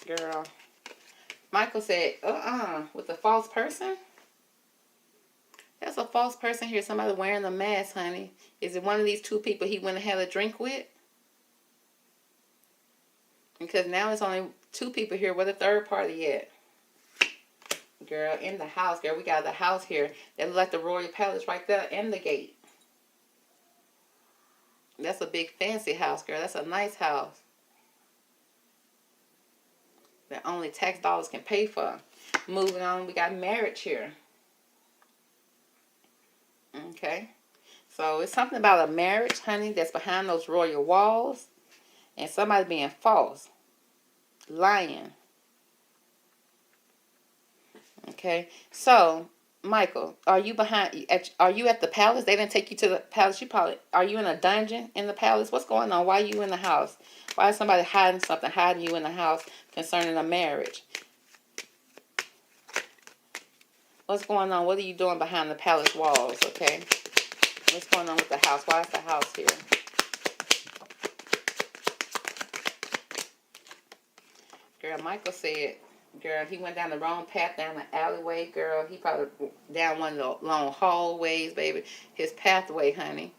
S1: Girl. Michael said, with a false person? That's a false person here. Somebody wearing a mask, honey. Is it one of these 2 people he went and had a drink with? Because now it's only 2 people here. Where the third party at? Girl, in the house. Girl, we got the house here. That look like the Royal Palace right there in the gate. That's a big fancy house, girl. That's a nice house. That only tax dollars can pay for. Moving on, we got marriage here. Okay. So it's something about a marriage, honey, that's behind those royal walls. And somebody being false. Lying. Okay. So, Michael, are you at the palace? They didn't take you to the palace. Are you in a dungeon in the palace? What's going on? Why are you in the house? Why is somebody hiding you in the house concerning a marriage? What's going on? What are you doing behind the palace walls, okay? What's going on with the house? Why is the house here? Girl, Michael said, girl, he went down the wrong path, down the alleyway. Girl, he probably down one of the long hallways, baby. His pathway, honey.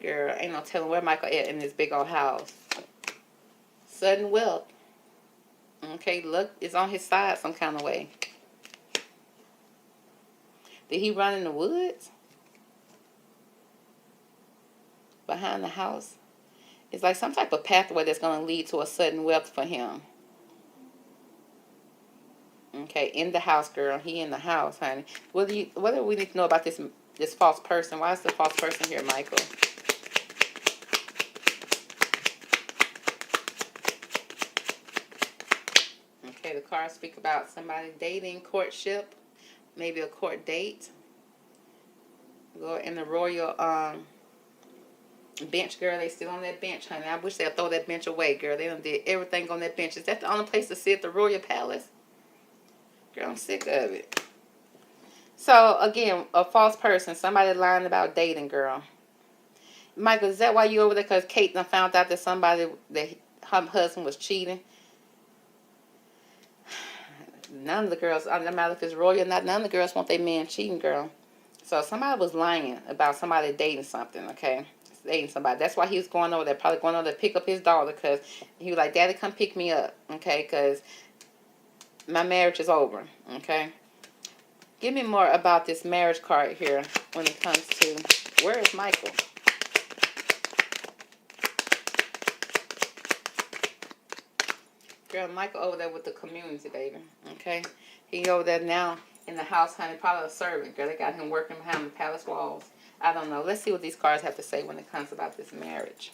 S1: Girl, ain't no telling where Michael at in this big old house. Sudden wealth. Okay, luck is on his side some kind of way. Did he run in the woods? Behind the house? It's like some type of pathway that's going to lead to a sudden wealth for him. Okay, in the house, girl. He in the house, honey. What do we need to know about this false person? Why is the false person here, Michael? Okay, the cards speak about somebody dating, courtship, maybe a court date. Go in the royal Bench, girl, they still on that bench, honey. I wish they'd throw that bench away, girl. They done did everything on that bench. Is that the only place to sit at the Royal Palace? Girl, I'm sick of it. So, again, a false person. Somebody lying about dating, girl. Michael, is that why you over there? Because Kate done found out that that her husband was cheating. None of the girls, no matter if it's royal or not, none of the girls want their man cheating, girl. So somebody was lying about somebody dating something, okay? Dating somebody. That's why he was going over there, probably going over there to pick up his daughter, because he was like, Daddy, come pick me up, okay? Because my marriage is over, okay? Give me more about this marriage card here when it comes to, where is Michael? Girl, Michael over there with the community, baby, okay? He over there now in the house, honey, probably a servant, girl. They got him working behind the palace walls. I don't know. Let's see what these cards have to say when it comes about this marriage.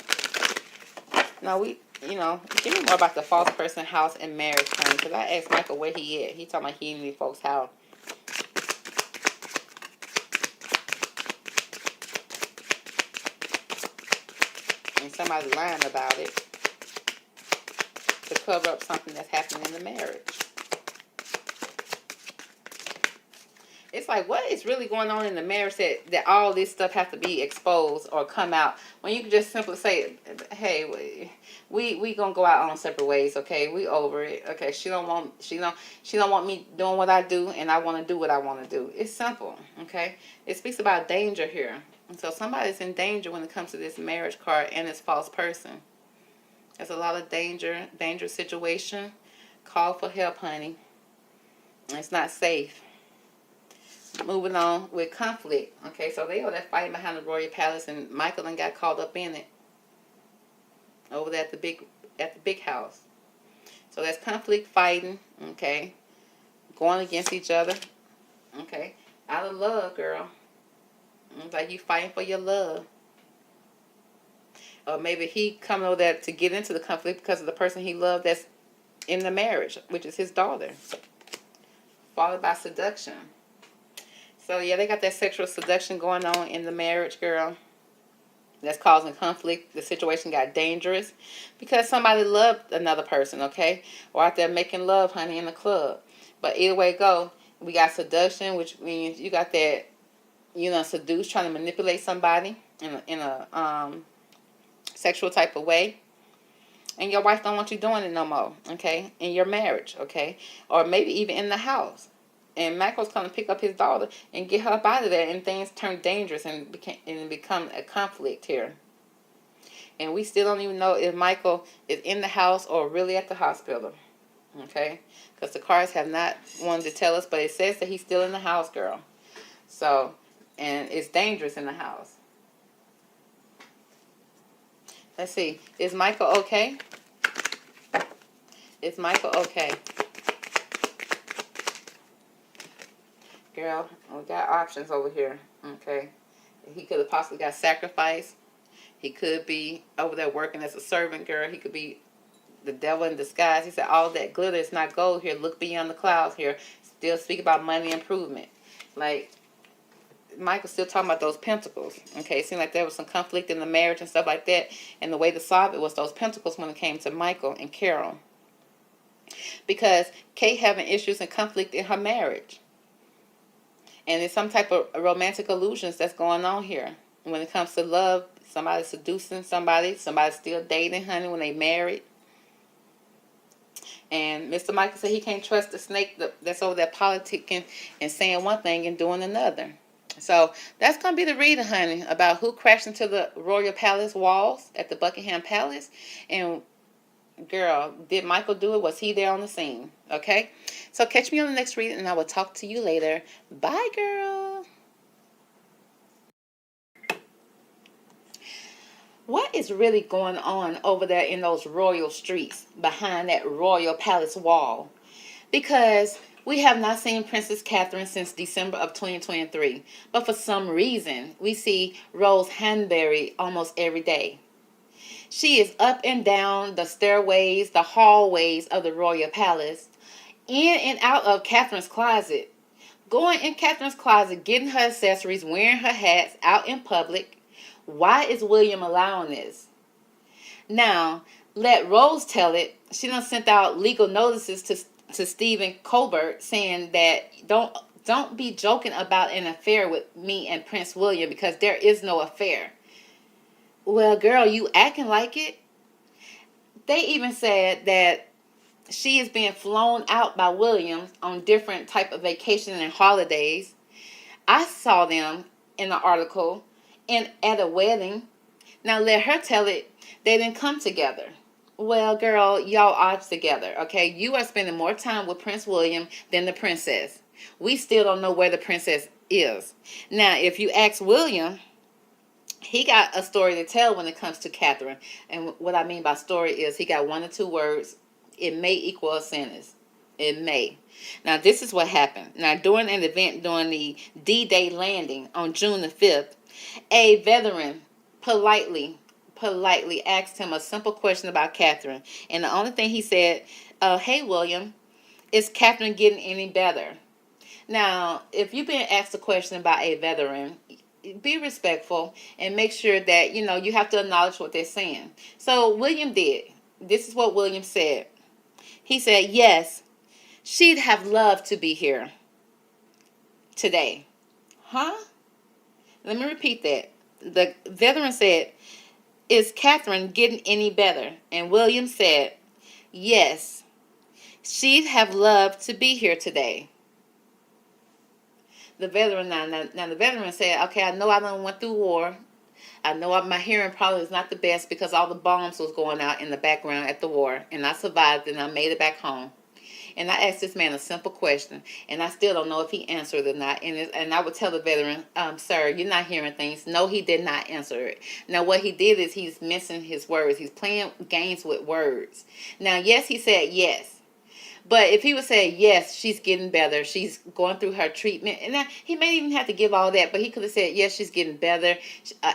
S1: Now, give me more about the false person, house, and marriage, honey, because I asked Michael where he at. He talking about he in these folks' house. And somebody lying about it to cover up something that's happening in the marriage. It's like, what is really going on in the marriage that all this stuff have to be exposed or come out when you can just simply say, hey, we gonna go out on separate ways, okay? We over it, okay? She don't want me doing what I do, and I want to do what I want to do. It's simple, okay? It speaks about danger here, and so somebody's in danger when it comes to this marriage card and this false person. There's a lot of dangerous situation. Call for help, honey. It's not safe. Moving on with conflict. Okay, so they are there fighting behind the royal palace, and Michael and got caught up in it over there at the big house. So that's conflict, fighting. Okay, going against each other. Okay, out of love, girl. It's like you fighting for your love. Or maybe he coming over there to get into the conflict because of the person he loved that's in the marriage, which is his daughter. Followed by seduction. So, yeah, they got that sexual seduction going on in the marriage, girl. That's causing conflict. The situation got dangerous because somebody loved another person, okay? Or out there making love, honey, in the club. But either way it go, we got seduction, which means you got that, seduce, trying to manipulate somebody in a sexual type of way. And your wife don't want you doing it no more, okay? In your marriage, okay? Or maybe even in the house. And Michael's going to pick up his daughter and get her up out of there, and things turn dangerous and become a conflict here. And we still don't even know if Michael is in the house or really at the hospital, okay? Because the cards have not wanted to tell us, but it says that he's still in the house, girl. So, and it's dangerous in the house. Let's see. Is Michael okay? Is Michael okay? Girl, we got options over here, okay? He could have possibly got sacrificed. He could be over there working as a servant, girl. He could be the devil in disguise. He said, all that glitter is not gold here. Look beyond the clouds here. Still speak about money improvement. Like, Michael's still talking about those pentacles, okay? It seemed like there was some conflict in the marriage and stuff like that. And the way to solve it was those pentacles when it came to Michael and Carol. Because Kate having issues and conflict in her marriage. And there's some type of romantic illusions that's going on here. When it comes to love, somebody seducing somebody still dating, honey, when they married. And Mr. Michael said he can't trust the snake that's over there politicking and saying one thing and doing another. So that's going to be the reading, honey, about who crashed into the Royal Palace walls at the Buckingham Palace. And girl, did Michael do it? Was he there on the scene? Okay? So catch me on the next reading, and I will talk to you later. Bye, girl. What is really going on over there in those royal streets behind that Royal Palace wall? Because we have not seen Princess Catherine since December of 2023. But for some reason, we see Rose Hanbury almost every day. She is up and down the stairways, the hallways of the Royal Palace, in and out of Catherine's closet, going in Catherine's closet, getting her accessories, wearing her hats out in public, Why is William allowing this? Now, let Rose tell it. She done sent out legal notices to Stephen Colbert saying that don't be joking about an affair with me and Prince William because there is no affair. Well, girl, you acting like it. They even said that she is being flown out by William on different type of vacations and holidays. I saw them in the article and at a wedding. Now let her tell it. They didn't come together. Well, girl, y'all are together, okay? You are spending more time with Prince William than the princess. We still don't know where the princess is. Now, if you ask William, he got a story to tell when it comes to Catherine. And what I mean by story is he got 1 or 2 words. It may equal a sentence. It may. Now, this is what happened. Now, during an event during the D-Day landing on June the 5th, a veteran politely asked him a simple question about Catherine. And the only thing he said, hey, William, is Catherine getting any better? Now, if you've been asked a question about a veteran, be respectful and make sure that, you have to acknowledge what they're saying. So William did. This is what William said. He said, yes, she'd have loved to be here today. Huh? Let me repeat that. The veteran said, is Catherine getting any better? And William said, yes, she'd have loved to be here today. The veteran now the veteran said, okay, I know I done went through war. I know my hearing probably is not the best because all the bombs was going out in the background at the war. And I survived and I made it back home. And I asked this man a simple question, and I still don't know if he answered it or not. And I would tell the veteran, sir, you're not hearing things. No, he did not answer it. Now, what he did is he's missing his words. He's playing games with words. Now, yes, he said yes. But if he would say, yes, she's getting better, she's going through her treatment, and now, he may even have to give all that, but he could have said, yes, she's getting better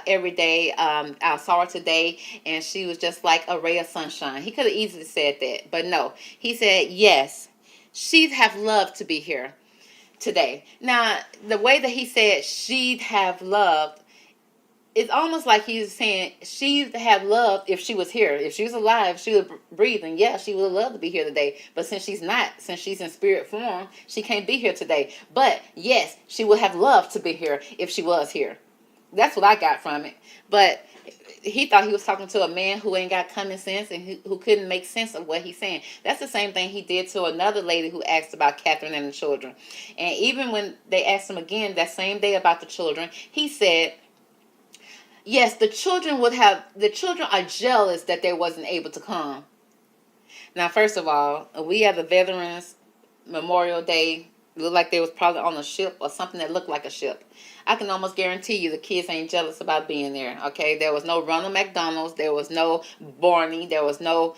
S1: every day. I saw her today, and she was just like a ray of sunshine. He could have easily said that, but no. He said, yes, she'd have loved to be here today. Now, the way that he said she'd have loved, it's almost like he's saying she'd have loved if she was here. If she was alive, she was breathing. Yeah, she would love to be here today. But since she's not, since she's in spirit form, she can't be here today. But yes, she would have loved to be here if she was here. That's what I got from it. But he thought he was talking to a man who ain't got common sense and who couldn't make sense of what he's saying. That's the same thing he did to another lady who asked about Catherine and the children. And even when they asked him again that same day about the children, he said, yes, the children are jealous that they wasn't able to come. Now, first of all, we have the Veterans Memorial Day. It looked like they was probably on a ship or something that looked like a ship. I can almost guarantee you the kids ain't jealous about being there, okay? There was no Ronald McDonald's. There was no Barney. There was no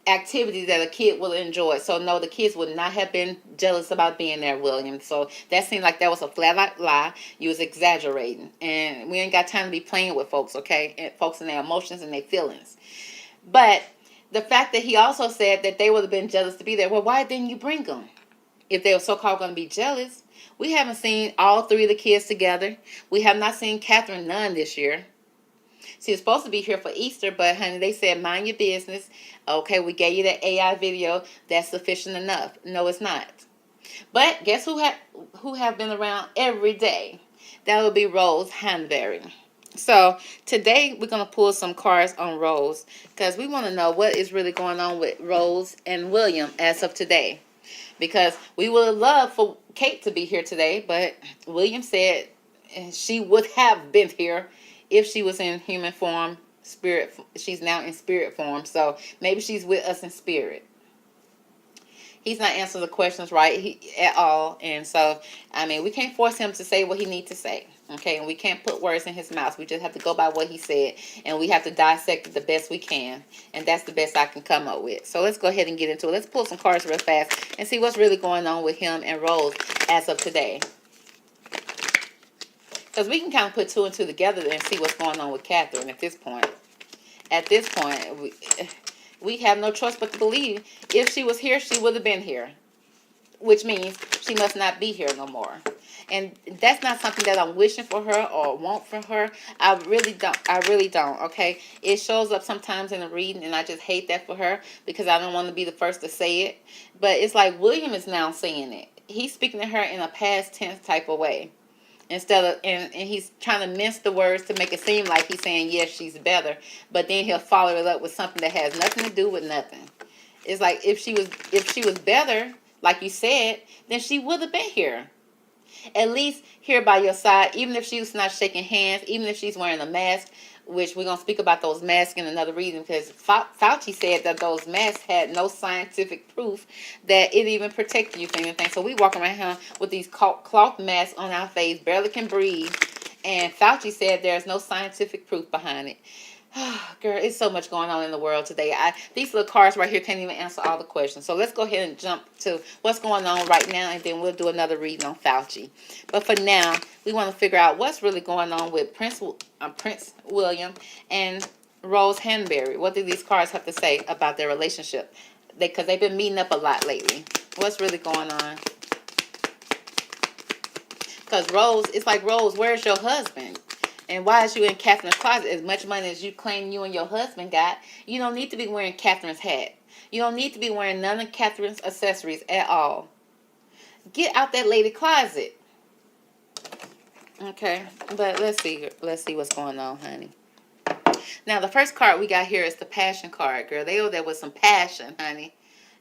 S1: activity that a kid would enjoy. So, no, the kids would not have been jealous about being there, William. So, that seemed like that was a flat-out lie. You was exaggerating. And we ain't got time to be playing with folks, okay? And folks and their emotions and their feelings. But the fact that he also said that they would have been jealous to be there, well, why didn't you bring them? If they were so-called going to be jealous. We haven't seen all 3 of the kids together. We have not seen Catherine none this year. She was supposed to be here for Easter, but, honey, they said, mind your business. Okay, we gave you that AI video. That's sufficient enough. No, it's not. But guess who have been around every day? That would be Rose Hanbury. So, today we're going to pull some cards on Rose because we want to know what is really going on with Rose and William as of today. Because we would have loved for Kate to be here today, but William said she would have been here if she was in human form, spirit. She's now in spirit form, so maybe she's with us in spirit. He's not answering the questions right at all, and so, I mean, we can't force him to say what he needs to say, okay? And we can't put words in his mouth. We just have to go by what he said, and we have to dissect it the best we can, and that's the best I can come up with. So let's go ahead and get into it. Let's pull some cards real fast and see what's really going on with him and Rose as of today. Because we can kind of put 2 and 2 together and see what's going on with Catherine at this point. At this point, we have no choice but to believe if she was here, she would have been here. Which means she must not be here no more. And that's not something that I'm wishing for her or want for her. I really don't, okay? It shows up sometimes in the reading, and I just hate that for her because I don't want to be the first to say it. But it's like William is now saying it. He's speaking to her in a past tense type of way. Instead of, and he's trying to mince the words to make it seem like he's saying, yes, she's better. But then he'll follow it up with something that has nothing to do with nothing. It's like if she was better, like you said, then she would have been here. At least here by your side, even if she's not shaking hands, even if she's wearing a mask, which we're going to speak about those masks in another reading, because Fauci said that those masks had no scientific proof that it even protected you from anything. So we walk around here with these cloth masks on our face, barely can breathe, and Fauci said there's no scientific proof behind it. Girl, it's so much going on in the world today. These little cards right here can't even answer all the questions. So let's go ahead and jump to what's going on right now, and then we'll do another reading on Fauci. But for now, we want to figure out what's really going on with Prince William and Rose Hanbury. What do these cards have to say about their relationship? Because they've been meeting up a lot lately. What's really going on? Because Rose, it's like, Rose, where's your husband? And why is you in Catherine's closet? As much money as you claim you and your husband got, you don't need to be wearing Catherine's hat. You don't need to be wearing none of Catherine's accessories at all. Get out that lady closet. Okay, but let's see what's going on, honey. Now, the first card we got here is the passion card, girl. They owe that with some passion, honey.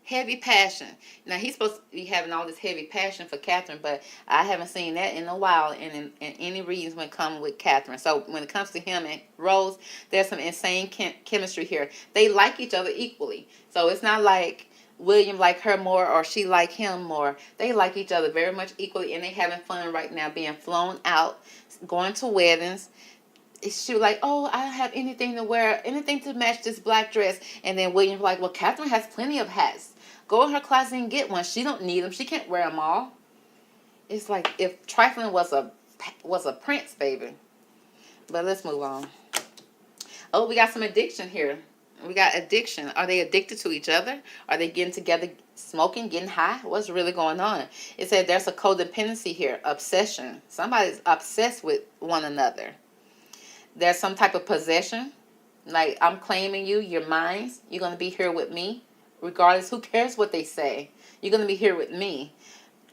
S1: Heavy passion. Now, he's supposed to be having all this heavy passion for Catherine, but I haven't seen that in a while in any readings when it comes with Catherine. So when it comes to him and Rose, there's some insane chemistry here. They like each other equally. So it's not like William like her more or she like him more. They like each other very much equally, and they having fun right now, being flown out, going to weddings. She was like, oh, I don't have anything to wear, anything to match this black dress. And then William was like, well, Catherine has plenty of hats. Go in her closet and get one. She don't need them. She can't wear them all. It's like if trifling was a prince, baby. But let's move on. Oh, we got some addiction here. We got addiction. Are they addicted to each other? Are they getting together, smoking, getting high? What's really going on? It said there's a codependency here, obsession. Somebody's obsessed with one another. There's some type of possession. Like, I'm claiming you, you're mine. You're going to be here with me. Regardless, who cares what they say? You're going to be here with me.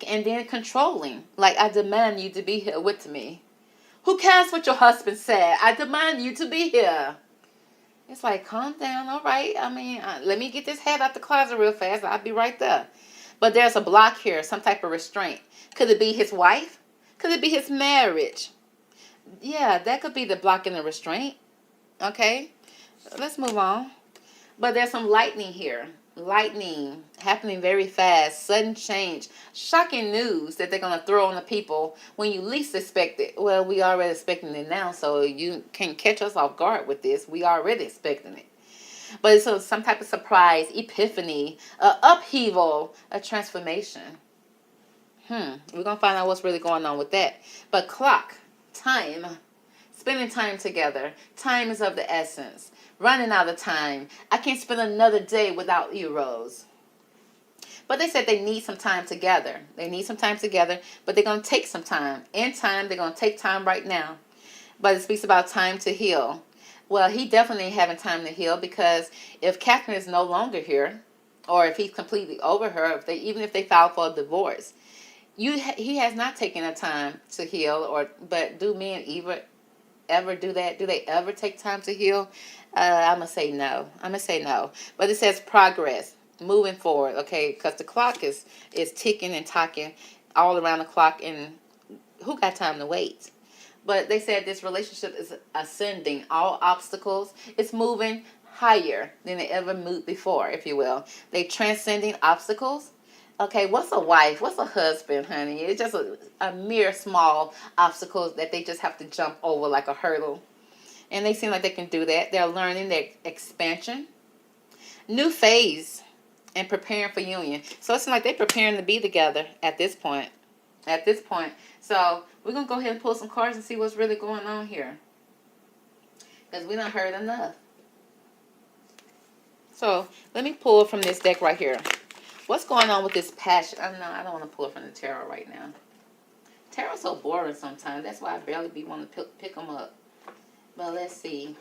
S1: And then controlling. Like, I demand you to be here with me. Who cares what your husband said? I demand you to be here. It's like, calm down, all right. I mean, let me get this head out the closet real fast. I'll be right there. But there's a block here, some type of restraint. Could it be his wife? Could it be his marriage? Yeah, that could be the block and the restraint. Okay, let's move on. But there's some lightning here. Lightning happening very fast, sudden change, shocking news that they're going to throw on the people when you least expect it. Well, we already expecting it now, so you can't catch us off guard with this. We already expecting it. But it's some type of surprise, epiphany, upheaval, a transformation. We're going to find out what's really going on with that. But clock, time, spending time together. Time is of the essence. Running out of time. I can't spend another day without you, Rose. But they said they need some time together. They need some time together, but they're going to take some time. In time, they're going to take time right now. But it speaks about time to heal. Well, he definitely ain't having time to heal, because if Catherine is no longer here, or if he's completely over her, even if they file for a divorce, he has not taken the time to heal. But do men ever do that? Do they ever take time to heal? I'm going to say no. But it says progress, moving forward, okay? Because the clock is ticking and talking all around the clock, and who got time to wait? But they said this relationship is ascending all obstacles. It's moving higher than it ever moved before, if you will. They transcending obstacles. Okay, what's a wife? What's a husband, honey? It's just a mere small obstacles that they just have to jump over like a hurdle. And they seem like they can do that. They're learning their expansion. New phase and preparing for union. So it's like they're preparing to be together at this point. So we're going to go ahead and pull some cards and see what's really going on here. Because we done heard enough. So let me pull from this deck right here. What's going on with this passion? I don't want to pull it from the tarot right now. Tarot's so boring sometimes. That's why I barely be wanting to pick them up. But let's see.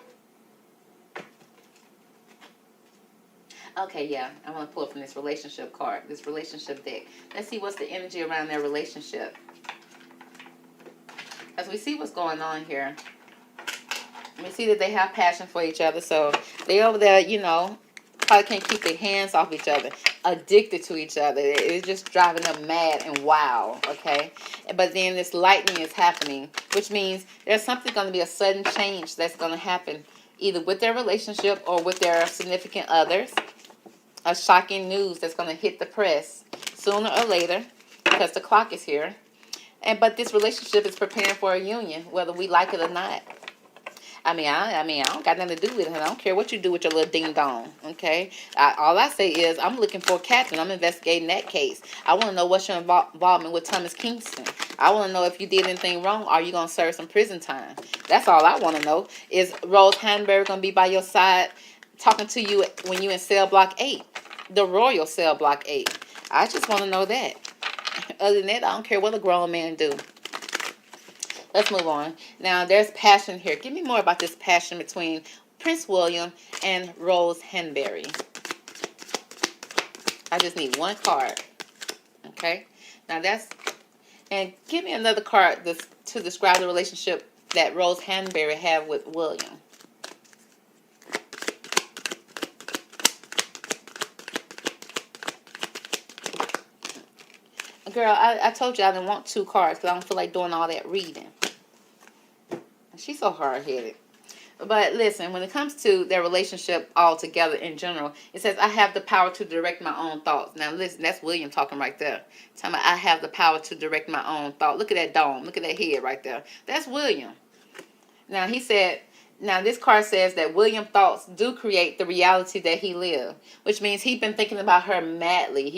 S1: Okay, yeah. I want to pull up from this relationship card, this relationship deck. Let's see what's the energy around their relationship. As we see what's going on here. We see that they have passion for each other. So they over there, you know, probably can't keep their hands off each other. Addicted to each other. It's just driving them mad and wild, okay? But then this lightning is happening, which means there's something going to be a sudden change that's going to happen either with their relationship or with their significant others. A shocking news that's going to hit the press sooner or later because the clock is here. But this relationship is preparing for a union, whether we like it or not. I don't got nothing to do with it. I don't care what you do with your little ding dong. Okay, all I say is I'm looking for a captain. I'm investigating that case. I want to know what's your involvement with Thomas Kingston. I want to know if you did anything wrong. Are you gonna serve some prison time? That's all I want to know. Is Rose Hanbury gonna be by your side, talking to you when you in cell block 8, the Royal Cell block 8? I just want to know that. Other than that, I don't care what a grown man do. Let's move on. Now, there's passion here. Give me more about this passion between Prince William and Rose Hanbury. I just need one card. Okay? Now, and give me another card to describe the relationship that Rose Hanbury had with William. Girl, I told you I didn't want 2 cards because I don't feel like doing all that reading. She's so hard-headed. But listen, when it comes to their relationship altogether in general, it says, I have the power to direct my own thoughts. Now listen, that's William talking right there. Talking about, I have the power to direct my own thought. Look at that dome. Look at that head right there. That's William. Now he said, now this card says that William's thoughts do create the reality that he lived, which means he's been thinking about her madly.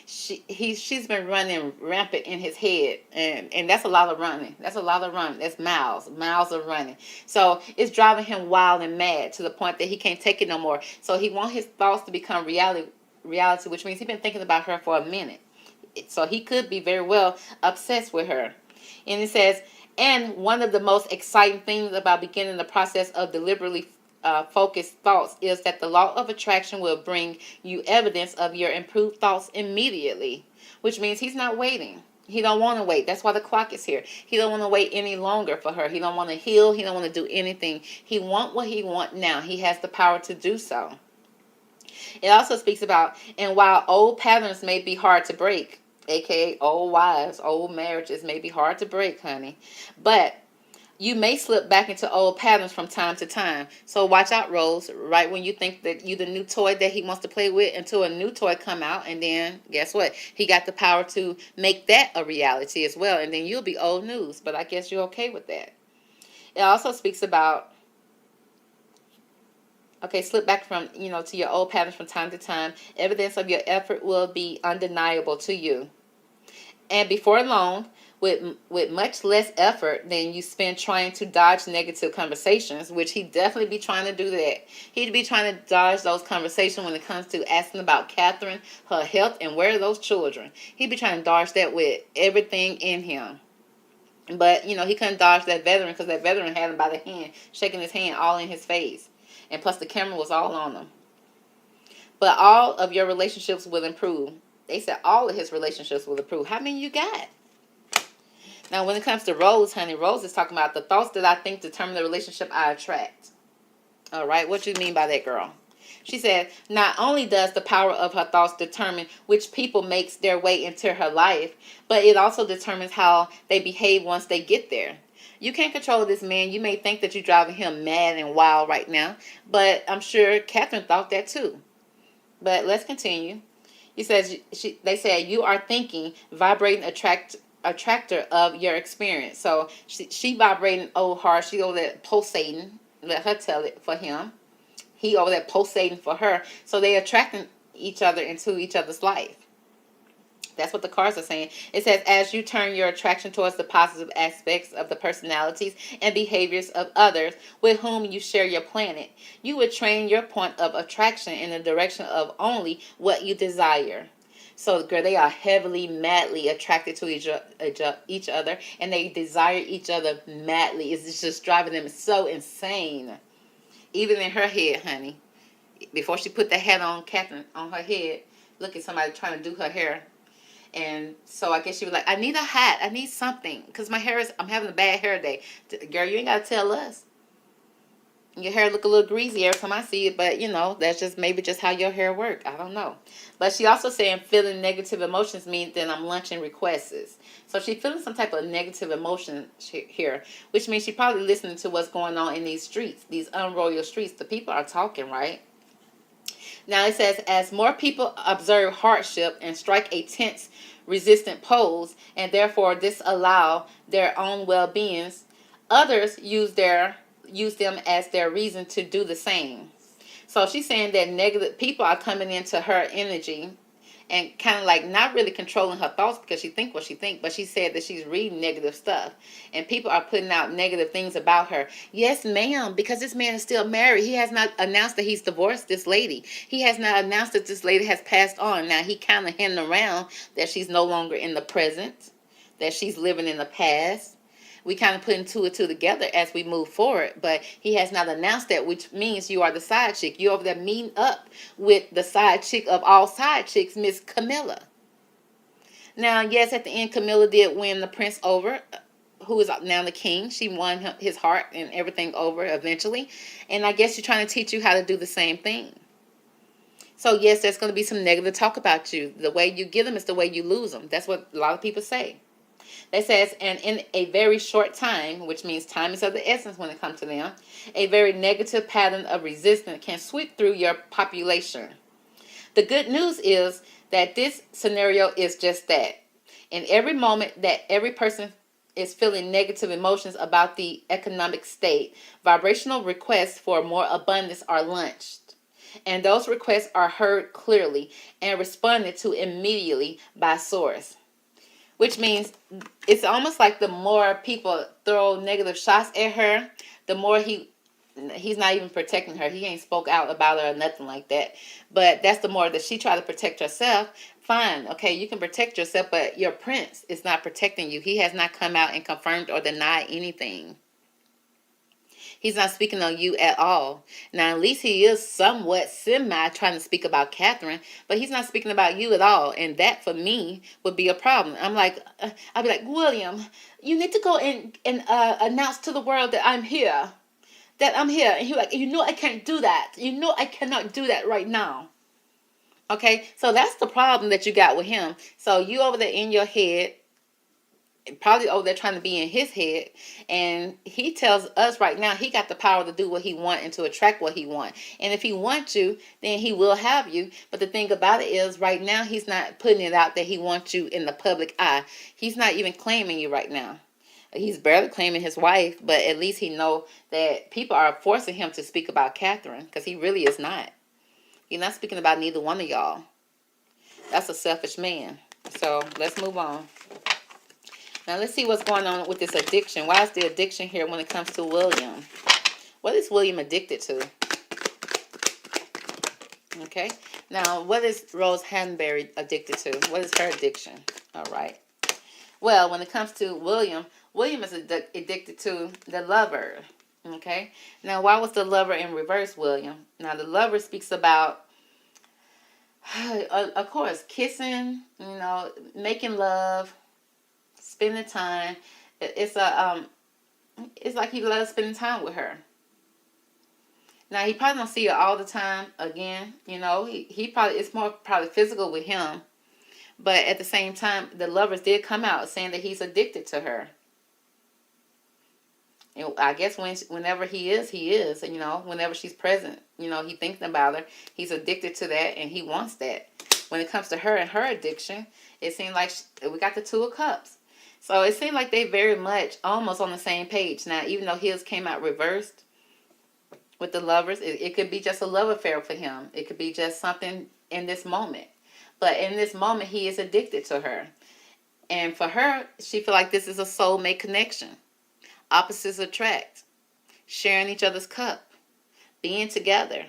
S1: She's been running rampant in his head, and that's a lot of running. That's a lot of running. That's miles of running. So it's driving him wild and mad to the point that he can't take it no more. So he wants his thoughts to become reality, which means he's been thinking about her for a minute. So he could be very well obsessed with her. And it says, and one of the most exciting things about beginning the process of deliberately focused thoughts is that the law of attraction will bring you evidence of your improved thoughts immediately, which means he's not waiting. He don't want to wait. That's why the clock is here. He don't want to wait any longer for her. He don't want to heal. He don't want to do anything. He want what he want now. He has the power to do so. It also speaks about, and while old patterns may be hard to break, aka old wives, old marriages may be hard to break, honey, but you may slip back into old patterns from time to time. So watch out, Rose. Right when you think that you're the new toy that he wants to play with, until a new toy come out, and then guess what? He got the power to make that a reality as well, and then you'll be old news. But I guess you're okay with that. It also speaks about, okay, slip back from, to your old patterns from time to time. Evidence of your effort will be undeniable to you. And before long, with much less effort than you spend trying to dodge negative conversations, which he definitely be trying to do that. He'd be trying to dodge those conversations when it comes to asking about Catherine, her health, and where are those children. He'd be trying to dodge that with everything in him. But, he couldn't dodge that veteran because that veteran had him by the hand, shaking his hand all in his face. And plus the camera was all on him. But all of your relationships will improve. They said all of his relationships will improve. How many you got? Now, when it comes to Rose, honey, Rose is talking about the thoughts that I think determine the relationship I attract. All right, what you mean by that, girl? She said, not only does the power of her thoughts determine which people makes their way into her life, but it also determines how they behave once they get there. You can't control this man. You may think that you're driving him mad and wild right now, but I'm sure Catherine thought that too. But let's continue. He says, they said, you are thinking, vibrating, attractor of your experience. So she vibrating old hard. She over there pulsating. Let her tell it for him. He over there pulsating for her. So they attracting each other into each other's life. That's what the cards are saying. It says, as you turn your attraction towards the positive aspects of the personalities and behaviors of others with whom you share your planet, you would train your point of attraction in the direction of only what you desire. So, girl, they are heavily, madly attracted to each other, and they desire each other madly. It's just driving them so insane. Even in her head, honey. Before she put the hat on, Catherine, on her head, look at somebody trying to do her hair. And so I guess she was like, I need a hat. I need something. Because I'm having a bad hair day. Girl, you ain't got to tell us. Your hair look a little greasy every time I see it, but that's just maybe just how your hair work. I don't know. But she also saying feeling negative emotions means that I'm launching requests. So she's feeling some type of negative emotion here, which means she's probably listening to what's going on in these streets, these unroyal streets. The people are talking, right? Now it says, as more people observe hardship and strike a tense, resistant pose, and therefore disallow their own well-beings, others use them as their reason to do the same. So she's saying that negative people are coming into her energy and kind of like not really controlling her thoughts because she think what she think, but she said that she's reading negative stuff and people are putting out negative things about her. Yes, ma'am, because this man is still married. He has not announced that he's divorced this lady. He has not announced that this lady has passed on. Now he kind of hinting around that she's no longer in the present, that she's living in the past. We kind of putting two and two together as we move forward, but he has not announced that, which means you are the side chick. You're over there meeting up with the side chick of all side chicks, Miss Camilla. Now, yes, at the end, Camilla did win the prince over, who is now the king. She won his heart and everything over eventually, and I guess she's trying to teach you how to do the same thing. So, yes, there's going to be some negative talk about you. The way you get them is the way you lose them. That's what a lot of people say. It says, and in a very short time, which means time is of the essence when it comes to them, a very negative pattern of resistance can sweep through your population. The good news is that this scenario is just that. In every moment that every person is feeling negative emotions about the economic state, vibrational requests for more abundance are launched. And those requests are heard clearly and responded to immediately by source. Which means it's almost like the more people throw negative shots at her, the more he's not even protecting her. He ain't spoke out about her or nothing like that. But that's the more that she try to protect herself. Fine, okay, you can protect yourself, but your prince is not protecting you. He has not come out and confirmed or denied anything. He's not speaking on you at all. Now, at least he is somewhat semi trying to speak about Catherine, but he's not speaking about you at all. And that, for me, would be a problem. I'm like, I'd be like, William, you need to go and announce to the world that I'm here. That I'm here. And he's like, I can't do that. I cannot do that right now. Okay? So that's the problem that you got with him. So you over there in your head, probably over there trying to be in his head, and he tells us right now he got the power to do what he wants and to attract what he wants. And if he wants you, then he will have you. But the thing about it is, right now he's not putting it out that he wants you in the public eye. He's not even claiming you right now. He's barely claiming his wife, but at least he know that people are forcing him to speak about Catherine, because he really is not. He's not speaking about neither one of y'all. That's a selfish man. So let's move on. Now, let's see what's going on with this addiction. Why is the addiction here when it comes to William? What is William addicted to? Okay. Now, what is Rose Hanbury addicted to? What is her addiction? All right. Well, when it comes to William is addicted to the lover. Okay. Now, why was the lover in reverse, William? Now, the lover speaks about, of course, kissing, making love, spending time. It's like he loves spending time with her. Now he probably don't see her all the time. Again, he probably, it's more probably physical with him. But at the same time, the lovers did come out saying that he's addicted to her. I guess whenever he is, whenever she's present, he thinks about her. He's addicted to that, and he wants that. When it comes to her and her addiction, it seems like we got the Two of Cups. So it seemed like they very much almost on the same page. Now, even though his came out reversed with the lovers, it could be just a love affair for him. It could be just something in this moment. But in this moment, he is addicted to her. And for her, she feel like this is a soulmate connection. Opposites attract. Sharing each other's cup. Being together.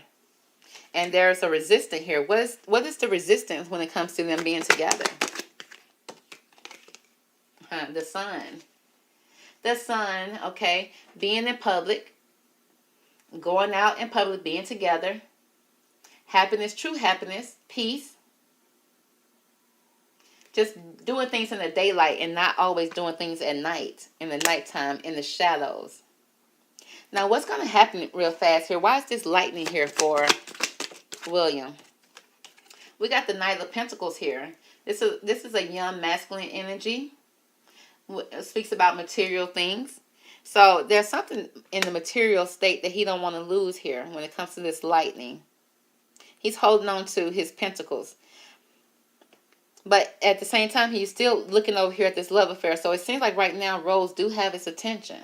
S1: And there's a resistance here. What is the resistance when it comes to them being together? The sun. The sun, okay, being in public, going out in public, being together, happiness, true happiness, peace, just doing things in the daylight and not always doing things at night, in the nighttime, in the shadows. Now, what's going to happen real fast here? Why is this lightning here for William? We got the Knight of Pentacles here. This is a young masculine energy. It speaks about material things. So there's something in the material state that he don't want to lose here when it comes to this lightning. He's holding on to his pentacles. But at the same time, he's still looking over here at this love affair. So it seems like right now, Rose do have his attention.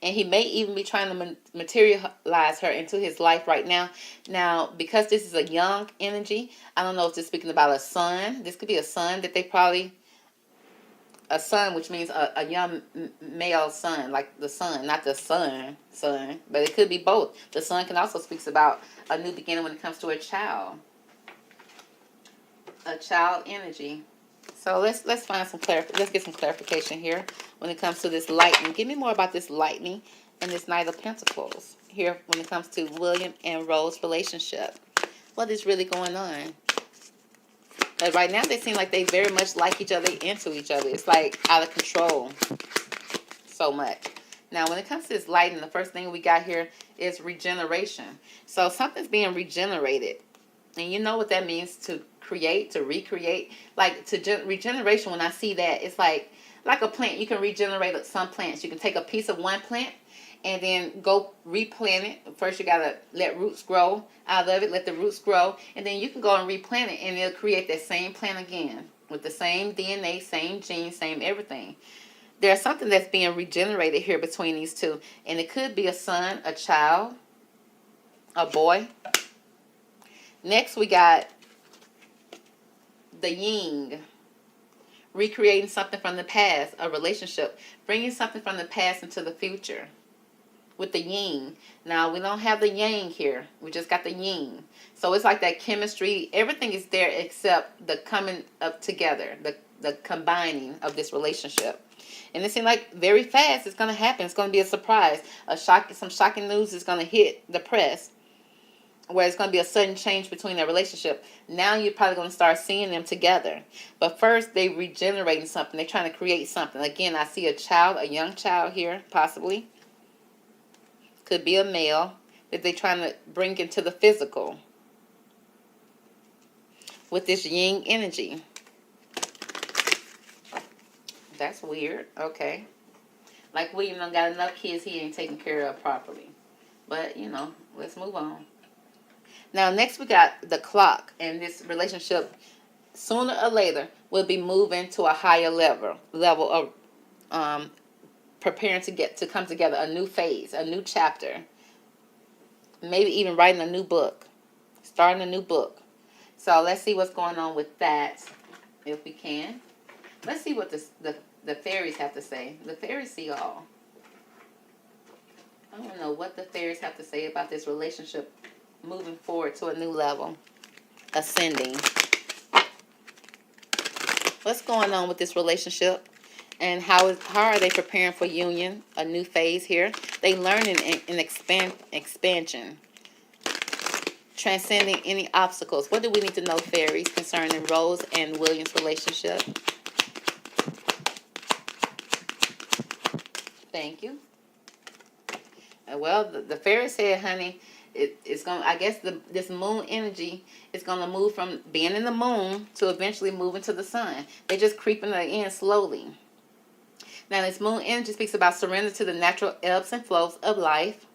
S1: And he may even be trying to materialize her into his life right now. Now, because this is a young energy, I don't know if this is speaking about a son. This could be a son that they probably... A son, which means a young male son, like the sun, not the son, but it could be both. The sun can also speak about a new beginning when it comes to a child energy. So let's find some let's get some clarification here when it comes to this lightning. Give me more about this lightning and this Knight of Pentacles here when it comes to William and Rose relationship. What is really going on? But right now, they seem like they very much like each other, into each other. It's like out of control so much. Now, when it comes to this lightning, the first thing we got here is regeneration. So something's being regenerated. And you know what that means, to create, to recreate. Like regeneration, when I see that, it's like a plant. You can regenerate some plants. You can take a piece of one plant and then go replant it. First, you got to let roots grow out of it. Let the roots grow. And then you can go and replant it, and it'll create that same plant again with the same DNA, same genes, same everything. There's something that's being regenerated here between these two. And it could be a son, a child, a boy. Next, we got the yin. Recreating something from the past, a relationship. Bringing something from the past into the future. With the yin. Now, we don't have the yang here. We just got the yin. So it's like that chemistry. Everything is there except the coming up together. The combining of this relationship. And it seems like very fast it's going to happen. It's going to be a surprise. Some shocking news is going to hit the press. Where it's going to be a sudden change between their relationship. Now you're probably going to start seeing them together. But first, they're regenerating something. They're trying to create something. Again, I see a child, a young child here, possibly. Could be a male that they're trying to bring into the physical with this yin energy. That's weird. Okay. Like William done got enough kids he ain't taken care of properly. But, you know, let's move on. Now, next we got the clock. And this relationship, sooner or later, will be moving to a higher level of preparing to come together, a new phase, a new chapter, maybe even writing a new book, starting a new book. So let's see what's going on with that, if we can. Let's see what the fairies have to say. The fairies see all. I don't know what the fairies have to say about this relationship moving forward to a new level, ascending. What's going on with this relationship? And how are they preparing for union, a new phase here? They learning and expansion, transcending any obstacles. What do we need to know, fairies, concerning Rose and William's relationship? Thank you. Well, the fairy said, honey, it's going. I guess this moon energy is going to move from being in the moon to eventually moving to the sun. They're just creeping it in slowly. Now, this moon energy speaks about surrender to the natural ebbs and flows of life.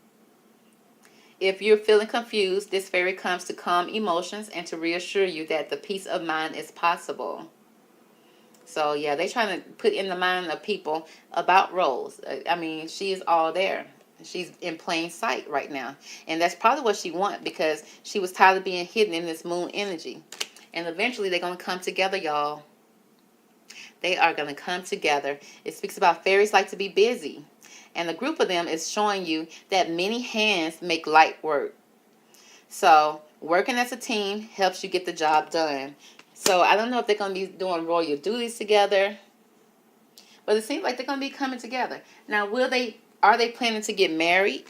S1: If you're feeling confused, this fairy comes to calm emotions and to reassure you that the peace of mind is possible. So, yeah, they're trying to put in the mind of people about Rose. I mean, she is all there. She's in plain sight right now. And that's probably what she wants, because she was tired of being hidden in this moon energy. And eventually they're going to come together, y'all. They are going to come together. It speaks about fairies like to be busy. And the group of them is showing you that many hands make light work. So working as a team helps you get the job done. So I don't know if they're going to be doing royal duties together, but it seems like they're going to be coming together. Now, are they planning to get married?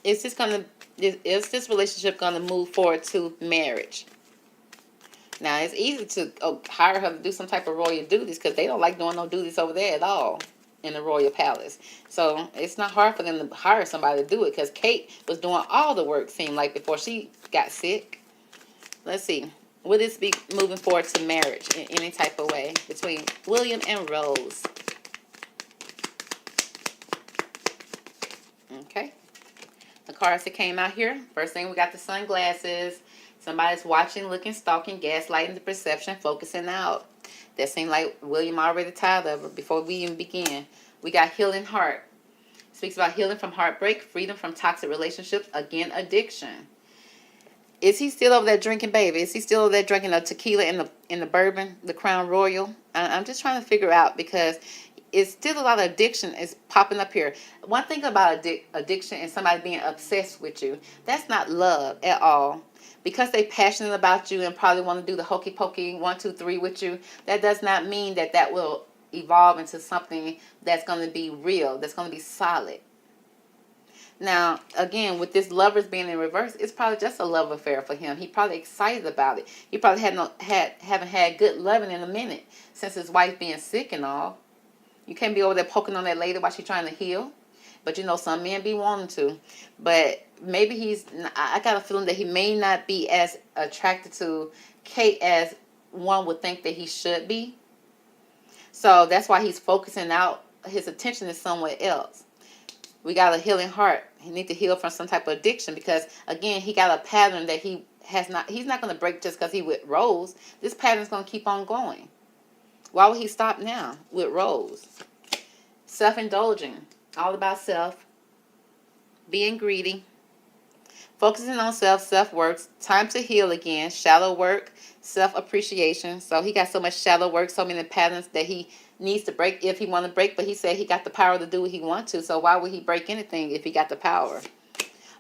S1: Is this relationship going to move forward to marriage? Now, it's easy to hire her to do some type of royal duties because they don't like doing no duties over there at all in the royal palace. So it's not hard for them to hire somebody to do it because Kate was doing all the work, seemed like, before she got sick. Let's see. Will this be moving forward to marriage in any type of way between William and Rose? Okay. The cards that came out here. First thing, we got the sunglasses. Somebody's watching, looking, stalking, gaslighting the perception, focusing out. That seemed like William already tired of her before we even begin. We got healing heart. Speaks about healing from heartbreak, freedom from toxic relationships, again, addiction. Is he still over there drinking, baby? Is he still over there drinking the tequila and the bourbon, the Crown Royal? I'm just trying to figure out because it's still a lot of addiction is popping up here. One thing about addiction and somebody being obsessed with you, that's not love at all. Because they're passionate about you and probably want to do the hokey pokey 1, 2, 3 with you, that does not mean that will evolve into something that's going to be real, that's going to be solid. Now, again, with this lovers being in reverse, it's probably just a love affair for him. He probably excited about it. He probably haven't had good loving in a minute since his wife being sick and all. You can't be over there poking on that lady while she's trying to heal. But, some men be wanting to. But maybe I got a feeling that he may not be as attracted to Kate as one would think that he should be. So that's why he's focusing out. His attention is somewhere else. We got a healing heart. He needs to heal from some type of addiction because, again, he got a pattern that he's not going to break just because he with Rose. This pattern's going to keep on going. Why would he stop now with Rose? Self-indulging. All about self. Being greedy. Focusing on self-work. Time to heal again. Shallow work. Self-appreciation. So he got so much shallow work, so many patterns that he needs to break if he want to break. But he said he got the power to do what he wants to. So why would he break anything if he got the power?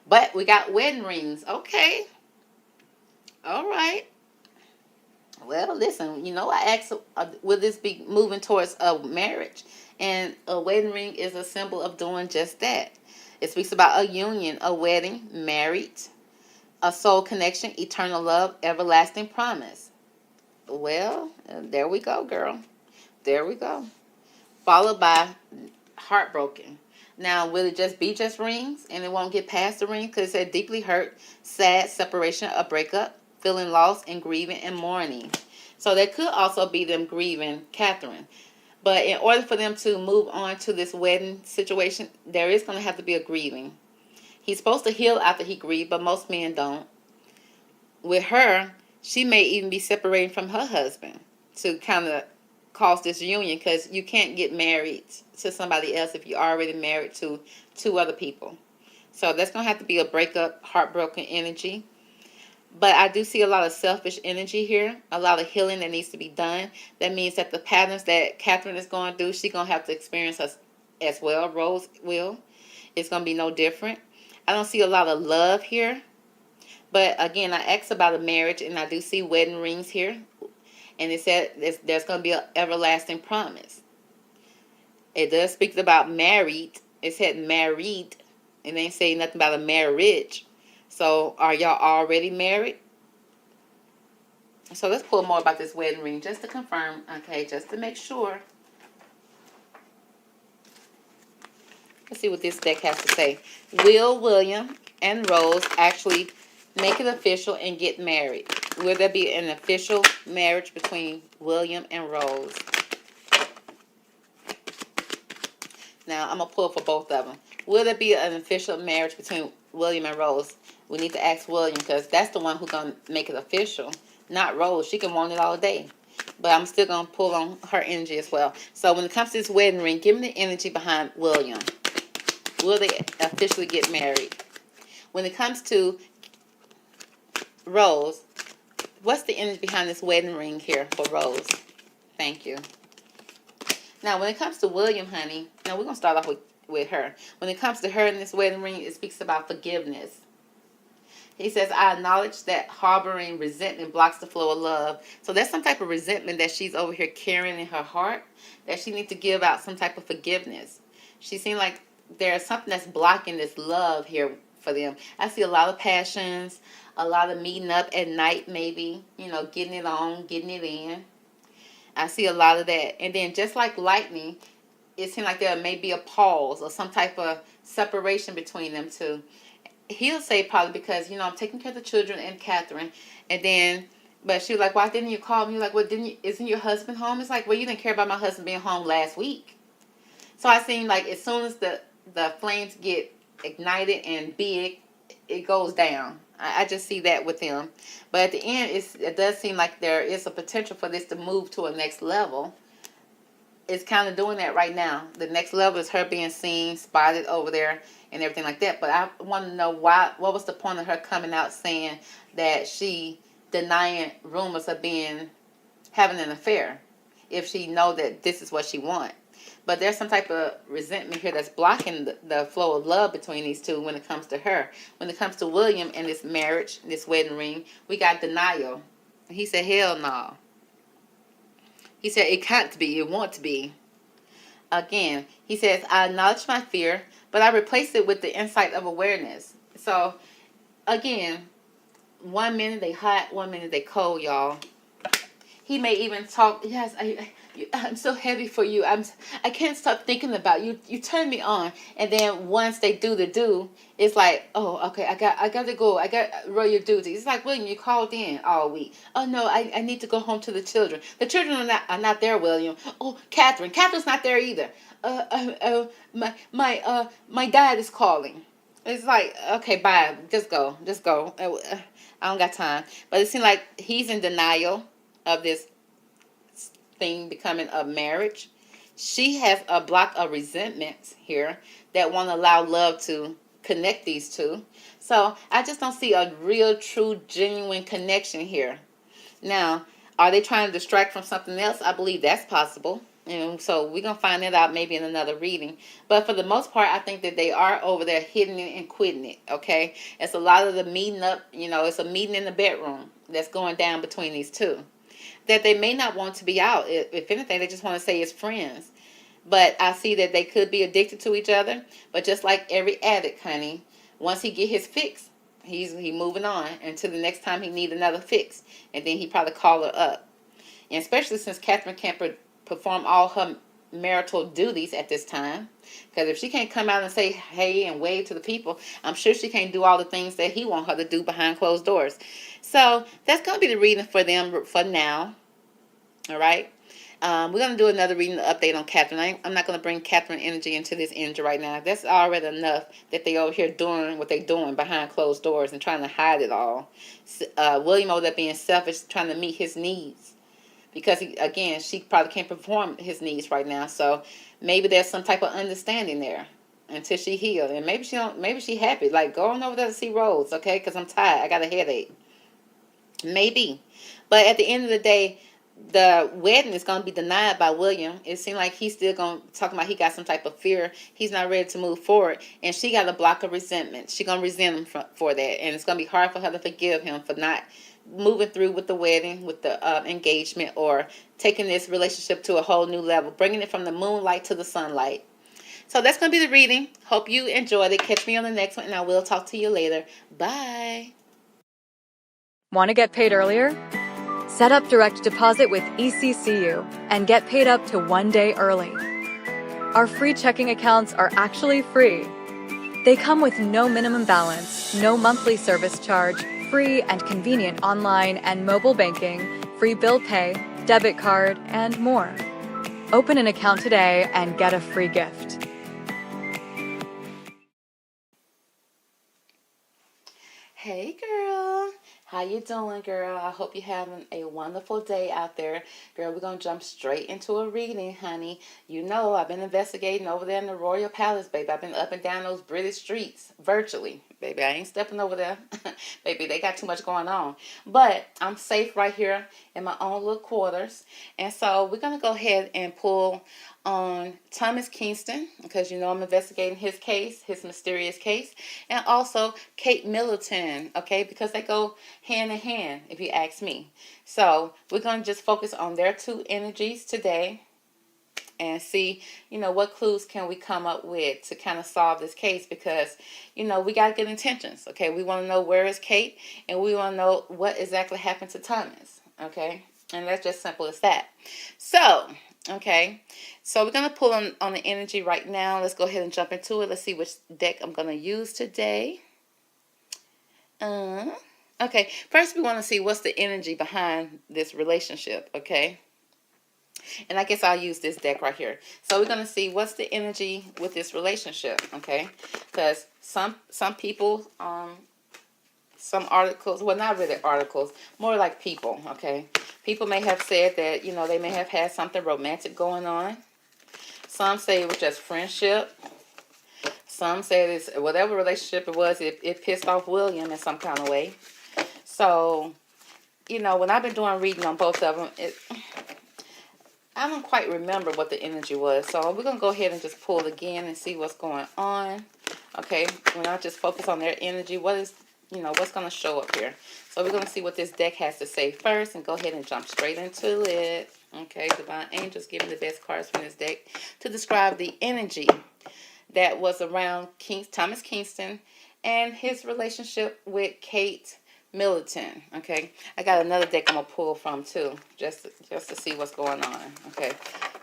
S1: But we got wedding rings. Okay. All right. Well, listen, I asked, will this be moving towards a marriage? And a wedding ring is a symbol of doing just that. It speaks about a union, a wedding, married, a soul connection, eternal love, everlasting promise. Well, there we go, girl. There we go. Followed by heartbroken. Now, will it just be just rings and it won't get past the ring? Because it said deeply hurt, sad, separation, a breakup, feeling lost and grieving and mourning. So that could also be them grieving Catherine. But in order for them to move on to this wedding situation, there is going to have to be a grieving. He's supposed to heal after he grieved, but most men don't. With her, she may even be separating from her husband to kind of cause this union because you can't get married to somebody else if you're already married to 2 other people. So that's going to have to be a breakup, heartbroken energy. But I do see a lot of selfish energy here, a lot of healing that needs to be done. That means that the patterns that Catherine is going to do, she's going to have to experience us as well. Rose will. It's going to be no different. I don't see a lot of love here. But again, I asked about a marriage, and I do see wedding rings here. And it said there's going to be an everlasting promise. It does speak about married. It said married. It ain't saying nothing about a marriage. So, are y'all already married? So, let's pull more about this wedding ring just to confirm, okay, just to make sure. Let's see what this deck has to say. Will William and Rose actually make it official and get married? Will there be an official marriage between William and Rose? Now, I'm going to pull for both of them. Will there be an official marriage between William and Rose? We need to ask William because that's the one who's going to make it official, not Rose. She can want it all day. But I'm still going to pull on her energy as well. So when it comes to this wedding ring, give me the energy behind William. Will they officially get married? When it comes to Rose, what's the energy behind this wedding ring here for Rose? Thank you. Now, when it comes to William, honey, now we're going to start off with her. When it comes to her in this wedding ring, it speaks about forgiveness. He says, I acknowledge that harboring resentment blocks the flow of love. So there's some type of resentment that she's over here carrying in her heart that she needs to give out some type of forgiveness. She seems like there's something that's blocking this love here for them. I see a lot of passions, a lot of meeting up at night maybe, you know, getting it on, getting it in. I see a lot of that. And then just like lightning, it seems like there may be a pause or some type of separation between them two. He'll say probably because, you know, I'm taking care of the children and Catherine. And then, but she was like, why didn't you call me? You're like, well, isn't your husband home? It's like, well, you didn't care about my husband being home last week. So I seen like as soon as the flames get ignited and big, it goes down. I just see that with him. But at the end, it does seem like there is a potential for this to move to a next level. It's kind of doing that right now. The next level is her being seen, spotted over there, and everything like that. But I want to know what was the point of her coming out saying that she denying rumors of having an affair if she know that this is what she want. But there's some type of resentment here that's blocking the flow of love between these two when it comes to her. When it comes to William and this marriage, this wedding ring, we got denial. He said, hell no. He said, it can't be, it won't be. Again, he says, I acknowledge my fear, but I replace it with the insight of awareness. So, again, 1 minute they hot, 1 minute they cold, y'all. He may even talk, yes, I'm so heavy for you. I can't stop thinking about you. You turn me on. And then once they do the do, it's like, oh, okay, I got to go. I got roll your duties. It's like, William, you called in all week. Oh no, I need to go home to the children. The children are not there, William. Oh, Catherine's not there either. My dad is calling. It's like, okay, bye. Just go. I don't got time. But it seems like he's in denial of this thing becoming a marriage. She has a block of resentment here that won't allow love to connect these two. So I just don't see a real, true, genuine connection here. Now, are they trying to distract from something else? I believe that's possible. And so we're going to find that out maybe in another reading. But for the most part, I think that they are over there hitting it and quitting it, okay? It's a lot of the meeting up, you know, it's a meeting in the bedroom that's going down between these two. That they may not want to be out. If anything, they just want to say it's friends. But I see that they could be addicted to each other. But just like every addict, honey, once he get his fix, he's moving on until the next time he need another fix. And then he probably call her up. And especially since Catherine can't perform all her marital duties at this time. Because if she can't come out and say hey and wave to the people, I'm sure she can't do all the things that he wants her to do behind closed doors. So that's going to be the reading for them for now. All right. We're going to do another reading update on Catherine. I'm not going to bring Catherine energy into this energy right now. That's already enough that they over here doing what they're doing behind closed doors and trying to hide it all. William over there being selfish, trying to meet his needs. Because, she probably can't perform his needs right now. So maybe there's some type of understanding there until she heals. And maybe she happy. Like, go on over there to see Rose, okay? Because I'm tired. I got a headache. Maybe. But at the end of the day, the wedding is going to be denied by William. It seems like he's still going to talk about he got some type of fear. He's not ready to move forward. And she got a block of resentment. She's going to resent him for that. And it's going to be hard for her to forgive him for not moving through with the wedding, with the engagement, or taking this relationship to a whole new level, bringing it from the moonlight to the sunlight. So that's going to be the reading. Hope you enjoyed it. Catch me on the next one, and I will talk to you later. Bye.
S2: Want to get paid earlier? Set up direct deposit with ECCU and get paid up to 1 day early. Our free checking accounts are actually free. They come with no minimum balance, no monthly service charge, free and convenient online and mobile banking, free bill pay, debit card, and more. Open an account today and get a free gift.
S1: Hey girl, how you doing, girl? I hope you're having a wonderful day out there. Girl, we're going to jump straight into a reading, honey. You know, I've been investigating over there in the Royal Palace, baby. I've been up and down those British streets virtually. Baby, I ain't stepping over there. Baby, they got too much going on. But I'm safe right here in my own little quarters. And so we're going to go ahead and pull on Thomas Kingston, because you know I'm investigating his case, his mysterious case, and also Kate Middleton, okay, because they go hand in hand, if you ask me. So we're going to just focus on their two energies today and see, you know, what clues can we come up with to kind of solve this case, because, you know, we got good intentions, okay? We want to know where is Kate, and we want to know what exactly happened to Thomas, okay? And that's just simple as that. So, okay, so we're going to pull on the energy right now. Let's go ahead and jump into it. Let's see which deck I'm going to use today. Okay, first we want to see what's the energy behind this relationship, okay? And I guess I'll use this deck right here. So we're going to see what's the energy with this relationship, okay? Because some people, some articles, well, not really articles, more like people, okay? People may have said that, you know, they may have had something romantic going on. Some say it was just friendship. Some say it's whatever relationship it was, it pissed off William in some kind of way. So, you know, when I've been doing reading on both of them, I don't quite remember what the energy was. So we're going to go ahead and just pull again and see what's going on. Okay, when I just focus on their energy, what is, you know, what's going to show up here. So we're going to see what this deck has to say first and go ahead and jump straight into it. Okay, Divine Angels, give me the best cards from this deck to describe the energy that was around Thomas Kingston and his relationship with Kate Middleton. Okay, I got another deck I'm gonna pull from too, just to see what's going on. Okay,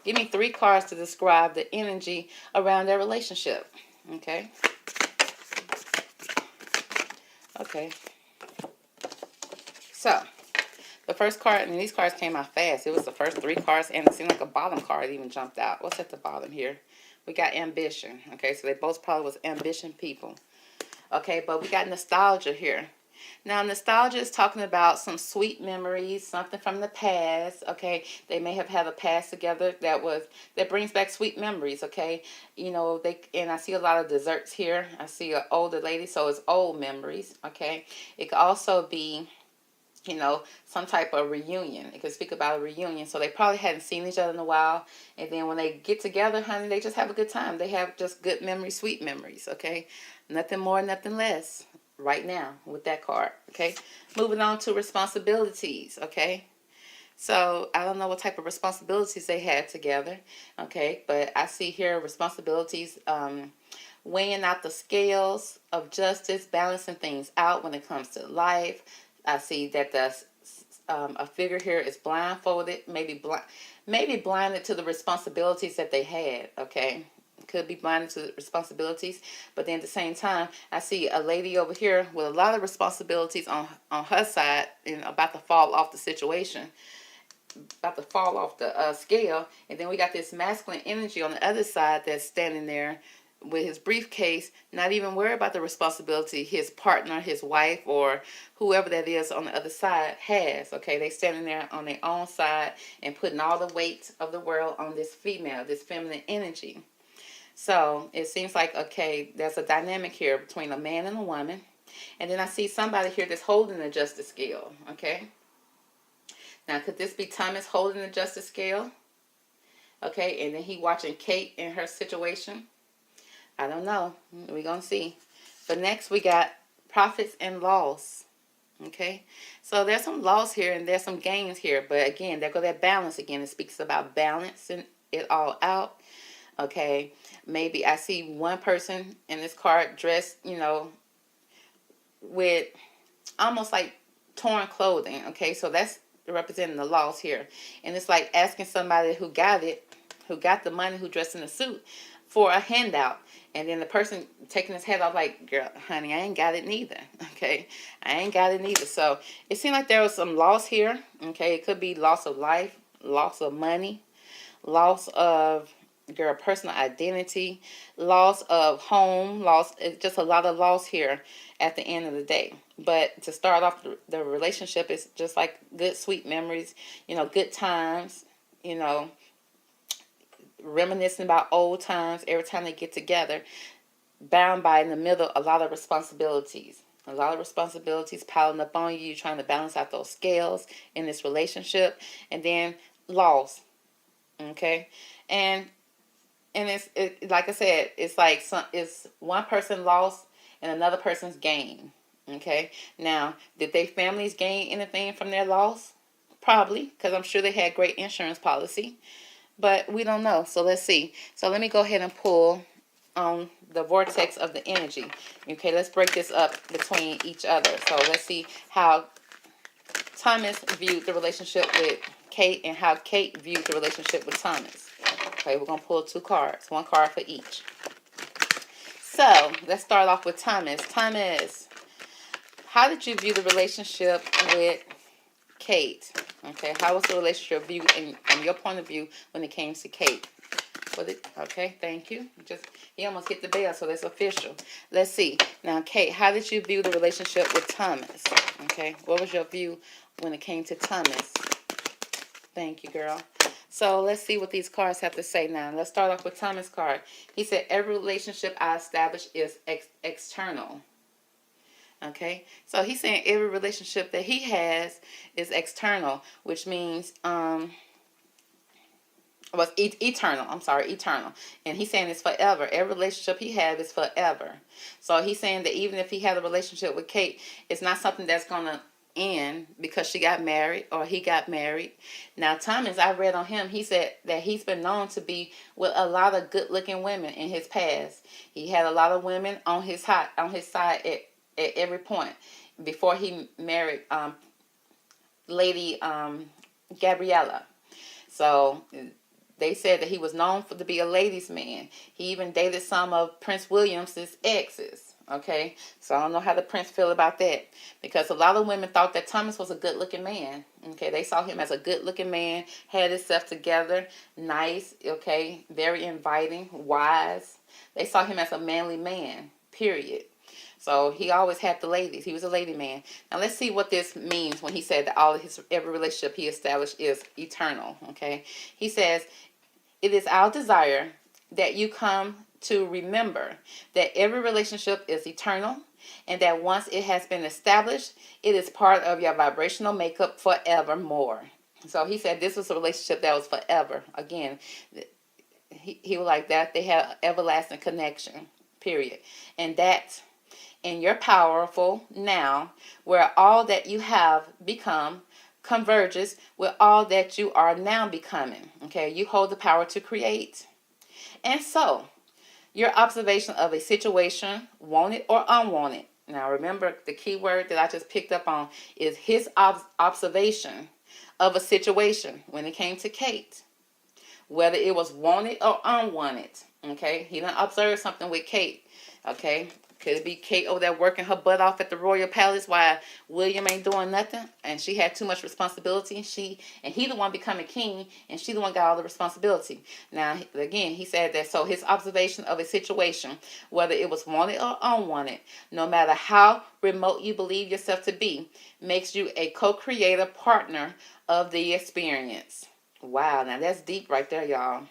S1: give me 3 cards to describe the energy around their relationship. Okay. Okay. So the first card, and these cards came out fast. It was the first 3 cards, and it seemed like a bottom card even jumped out. What's at the bottom here? We got ambition. Okay, so they both probably was ambition people. Okay, but we got nostalgia here. Now, nostalgia is talking about some sweet memories, something from the past, okay? They may have had a past together that brings back sweet memories, okay? You know, and I see a lot of desserts here. I see an older lady, so it's old memories, okay? It could also be, you know, some type of reunion. It could speak about a reunion. So they probably hadn't seen each other in a while. And then when they get together, honey, they just have a good time. They have just good memories, sweet memories, okay? Nothing more, nothing less right now with that card, okay? Moving on to responsibilities, okay? So I don't know what type of responsibilities they had together, okay? But I see here responsibilities, weighing out the scales of justice, balancing things out when it comes to life. I see that a figure here is blindfolded, maybe blinded to the responsibilities that they had, okay? Could be blinded to the responsibilities, but then at the same time, I see a lady over here with a lot of responsibilities on her side and about to fall off the situation, about to fall off the scale, and then we got this masculine energy on the other side that's standing there with his briefcase, not even worried about the responsibility his partner, his wife, or whoever that is on the other side has, okay? They standing there on their own side and putting all the weight of the world on this female, this feminine energy. So it seems like, okay, there's a dynamic here between a man and a woman. And then I see somebody here that's holding the justice scale, okay? Now, could this be Thomas holding the justice scale? Okay, and then he watching Kate in her situation? I don't know. We're going to see. But next we got profits and loss. Okay, so there's some loss here and there's some gains here. But again, there go that balance again. It speaks about balancing it all out. Okay, maybe I see one person in this card dressed, you know, with almost like torn clothing. Okay, so that's representing the loss here. And it's like asking somebody who got the money, who dressed in a suit, for a handout. And then the person taking his head off like, girl, honey, I ain't got it neither. Okay, I ain't got it neither. So it seemed like there was some loss here. Okay, it could be loss of life, loss of money, loss of your personal identity, loss of home, just a lot of loss here at the end of the day. But to start off the relationship is just like good, sweet memories, you know, good times, you know, reminiscing about old times every time they get together, bound by in the middle a lot of responsibilities. A lot of responsibilities piling up on you. You're trying to balance out those scales in this relationship. And then loss. Okay? And and like I said, it's like it's one person lost and another person's gain. Okay. Now, did they families gain anything from their loss? Probably, because I'm sure they had great insurance policy, but we don't know. So let's see. So let me go ahead and pull on the vortex of the energy. Okay, let's break this up between each other. So let's see how Thomas viewed the relationship with Kate and how Kate viewed the relationship with Thomas. Okay, we're going to pull 2 cards, 1 card for each. So let's start off with Thomas. Thomas, how did you view the relationship with Kate? Okay, how was the relationship viewed from your point of view when it came to Kate? Okay, thank you. He almost hit the bell, so that's official. Let's see. Now, Kate, how did you view the relationship with Thomas? Okay, what was your view when it came to Thomas? Thank you, girl. So let's see what these cards have to say now. Let's start off with Thomas' card. He said, every relationship I establish is external. Okay, so he's saying every relationship that he has is external, which means was eternal. I'm sorry, eternal. And he's saying it's forever. Every relationship he has is forever. So he's saying that even if he had a relationship with Kate, it's not something that's going to end because she got married or he got married. Now, Thomas, I read on him, he said that he's been known to be with a lot of good-looking women in his past. He had a lot of women on his side at every point before he married Lady Gabriella. So they said that he was known to be a ladies' man. He even dated some of Prince William's exes. Okay, so I don't know how the prince feel about that, because a lot of women thought that Thomas was a good-looking man. Okay, they saw him as a good-looking man, had himself together, nice, okay, very inviting, wise. They saw him as a manly man, period. So he always had the ladies. He was a lady man. Now let's see what this means when he said that every relationship he established is eternal. Okay, he says, it is our desire that you come to remember that every relationship is eternal, and that once it has been established, it is part of your vibrational makeup forevermore. So he said this was a relationship that was forever. Again, he was like that. They had everlasting connection, period. And that, and you're powerful now, where all that you have become converges with all that you are now becoming. Okay, you hold the power to create. And so, your observation of a situation, wanted or unwanted. Now remember, the key word that I just picked up on is his observation of a situation when it came to Kate. Whether it was wanted or unwanted. Okay, he done observed something with Kate. Okay, could it be Kate over there working her butt off at the Royal Palace while William ain't doing nothing, and she had too much responsibility, and he the one becoming king, and she the one got all the responsibility. Now again, he said that, so his observation of a situation, whether it was wanted or unwanted, no matter how remote you believe yourself to be, makes you a co-creator partner of the experience. Wow, now that's deep right there, y'all.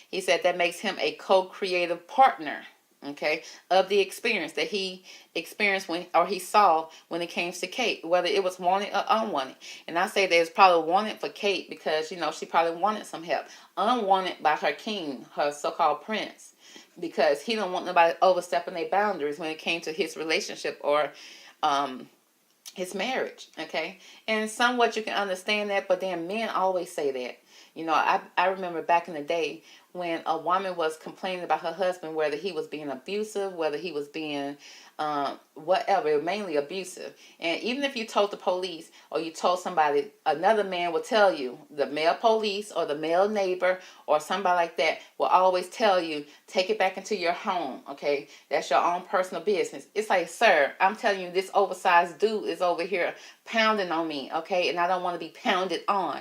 S1: He said that makes him a co-creative partner, okay, of the experience that he experienced he saw when it came to Kate, whether it was wanted or unwanted. And I say that it's probably wanted for Kate because, she probably wanted some help. Unwanted by her king, her so-called prince, because he don't want nobody overstepping their boundaries when it came to his relationship or his marriage, okay? And somewhat you can understand that, but then men always say that. I remember back in the day when a woman was complaining about her husband, whether he was being abusive, whether he was being whatever, mainly abusive. And even if you told the police or you told somebody, another man will tell you, the male police or the male neighbor or somebody like that will always tell you, take it back into your home, okay? That's your own personal business. It's like, sir, I'm telling you, this oversized dude is over here pounding on me, okay? And I don't want to be pounded on.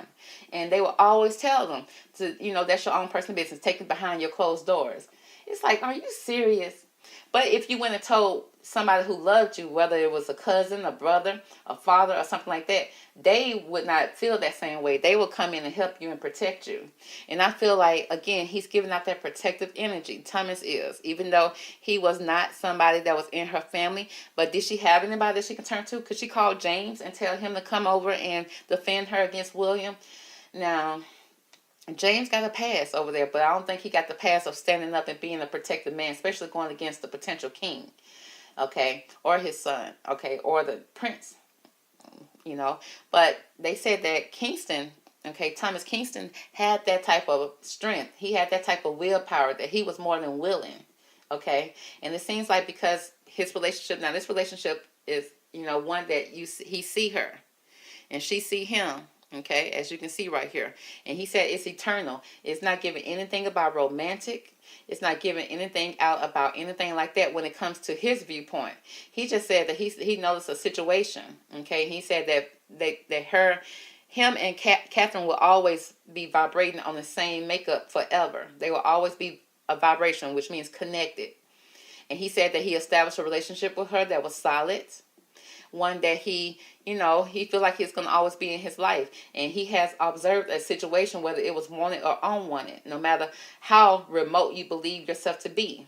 S1: And they will always tell them to, that's your own personal business. Take it behind your closed doors. It's like, are you serious? But if you went and told somebody who loved you, whether it was a cousin, a brother, a father, or something like that, they would not feel that same way. They will come in and help you and protect you. And I feel like, again, he's giving out that protective energy. Thomas is, even though he was not somebody that was in her family. But did she have anybody that she can turn to? Could she call James and tell him to come over and defend her against William? Now, James got a pass over there, but I don't think he got the pass of standing up and being a protected man, especially going against the potential king, okay, or his son, okay, or the prince, you know. But they said that Kingston, okay, Thomas Kingston had that type of strength. He had that type of willpower that he was more than willing, okay. And it seems like because his relationship, now this relationship is, you know, one that he see her and she see him, okay, as you can see right here. And he said it's eternal. It's not giving anything about romantic. It's not giving anything out about anything like that when it comes to his viewpoint. He just said that he noticed a situation, okay. He said that him and Catherine will always be vibrating on the same makeup forever. They will always be a vibration, which means connected. And he said that he established a relationship with her that was solid, one that he feel like he's going to always be in his life. And he has observed a situation, whether it was wanted or unwanted, no matter how remote you believe yourself to be,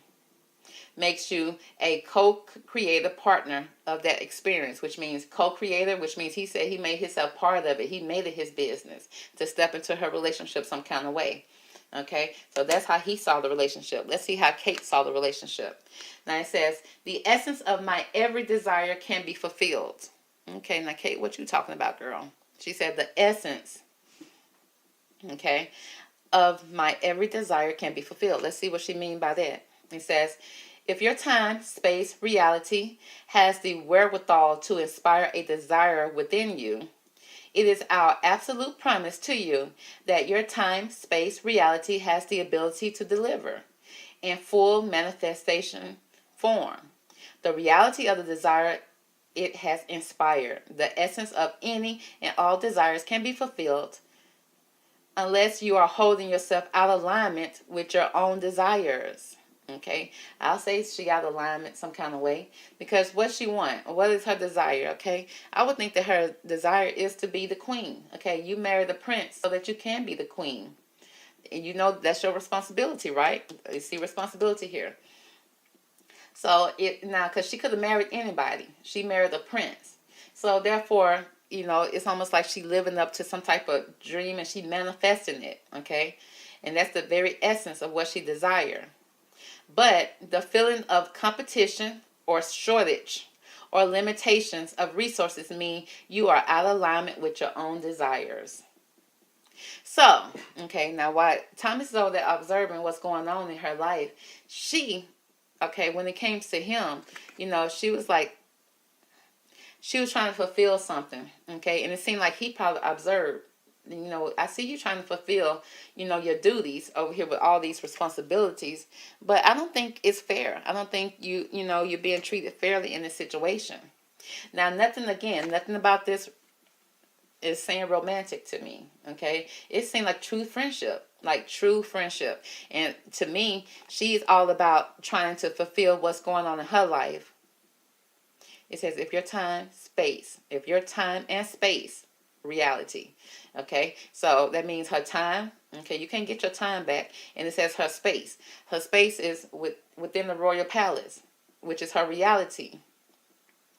S1: makes you a co-creator partner of that experience, which means co-creator, which means he said he made himself part of it. He made it his business to step into her relationship some kind of way. Okay, so that's how he saw the relationship. Let's see how Kate saw the relationship. Now it says, the essence of my every desire can be fulfilled. Okay, now Kate, what you talking about, girl? She said the essence, okay, of my every desire can be fulfilled. Let's see what she means by that. It says, if your time, space, reality has the wherewithal to inspire a desire within you, it is our absolute promise to you that your time, space, reality has the ability to deliver in full manifestation form the reality of the desire it has inspired. The essence of any and all desires can be fulfilled unless you are holding yourself out of alignment with your own desires. Okay, I'll say she got alignment some kind of way, because what she want, what is her desire? Okay, I would think that her desire is to be the queen. Okay, you marry the prince so that you can be the queen, and you know that's your responsibility, right? You see responsibility here. So now, because she could have married anybody, she married a prince. So therefore, you know, it's almost like she living up to some type of dream and she manifesting it. Okay, and that's the very essence of what she desire. But the feeling of competition or shortage or limitations of resources mean you are out of alignment with your own desires. So, okay, now while Thomas is over there observing what's going on in her life, she, okay, when it came to him, you know, she was trying to fulfill something, okay, and it seemed like he probably observed, you know, I see you trying to fulfill, you know, your duties over here with all these responsibilities, but I don't think it's fair. I don't think you're being treated fairly in this situation. Now, nothing about this is saying romantic to me, okay? It seemed like true friendship. And to me, she's all about trying to fulfill what's going on in her life. It says, if your time and space, reality. Okay, so that means her time. Okay, you can't get your time back. And it says her space. Her space is within the royal palace, which is her reality.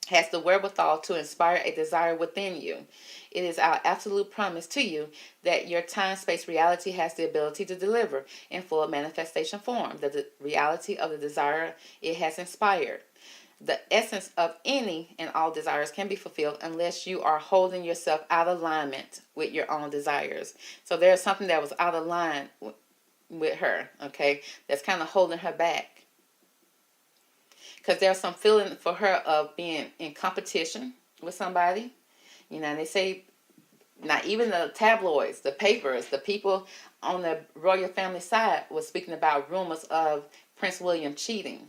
S1: Has the wherewithal to inspire a desire within you. It is our absolute promise to you that your time, space, reality has the ability to deliver in full manifestation form the reality of the desire it has inspired. The essence of any and all desires can be fulfilled unless you are holding yourself out of alignment with your own desires. So there's something that was out of line with her, okay, that's kind of holding her back. Because there's some feeling for her of being in competition with somebody. You know, they say, not even the tabloids, the papers, the people on the royal family side was speaking about rumors of Prince William cheating,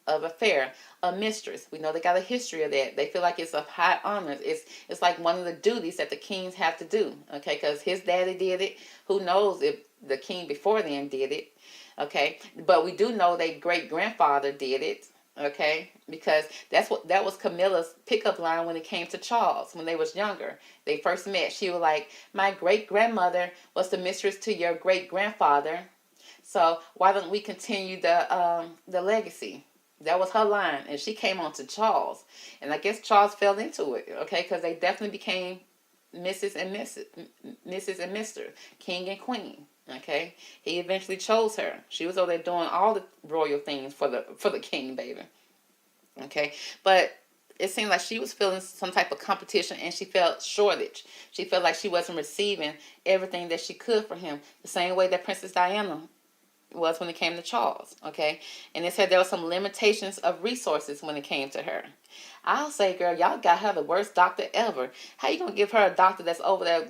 S1: of affair, a mistress. We know they got a history of that. They feel like it's of high honor. It's like one of the duties that the kings have to do, okay, because his daddy did it. Who knows if the king before then did it, okay? But we do know their great-grandfather did it, okay, because that was Camilla's pickup line when it came to Charles when they was younger. They first met. She was like, my great-grandmother was the mistress to your great-grandfather, so why don't we continue the legacy? That was her line, and she came on to Charles, and I guess Charles fell into it, okay, because they definitely became Mrs. and Mr. King and Queen, Okay, he eventually chose her. She was over there doing all the royal things for the king, baby. Okay, but it seemed like she was feeling some type of competition, and she felt shortage. She felt like she wasn't receiving everything that she could from him, the same way that Princess Diana was when it came to Charles. Okay, and it said there were some limitations of resources when it came to her. I'll say, girl, y'all got her the worst doctor ever. How you gonna give her a doctor that's over there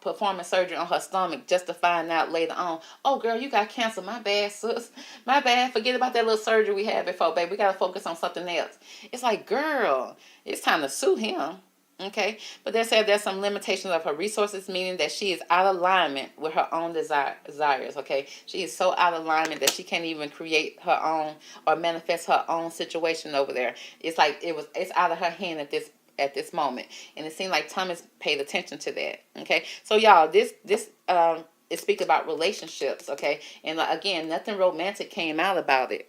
S1: performing surgery on her stomach just to find out later on, oh girl, you got cancer, my bad, sis, my bad, forget about that little surgery we had before, baby, we gotta focus on something else. It's like, girl, it's time to sue him. Okay, but they said there's some limitations of her resources, meaning that she is out of alignment with her own desires. Okay, she is so out of alignment that she can't even create her own or manifest her own situation over there. It's like it's out of her hand at this moment, and it seemed like Thomas paid attention to that. Okay, so y'all, this it speaks about relationships. Okay, and again, nothing romantic came out about it.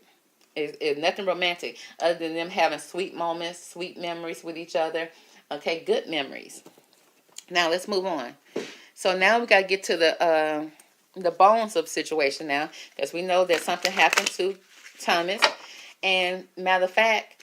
S1: It's nothing romantic other than them having sweet moments, sweet memories with each other. Okay, good memories. Now let's move on. So now we got to get to the bones of the situation now, because we know that something happened to Thomas. And matter of fact,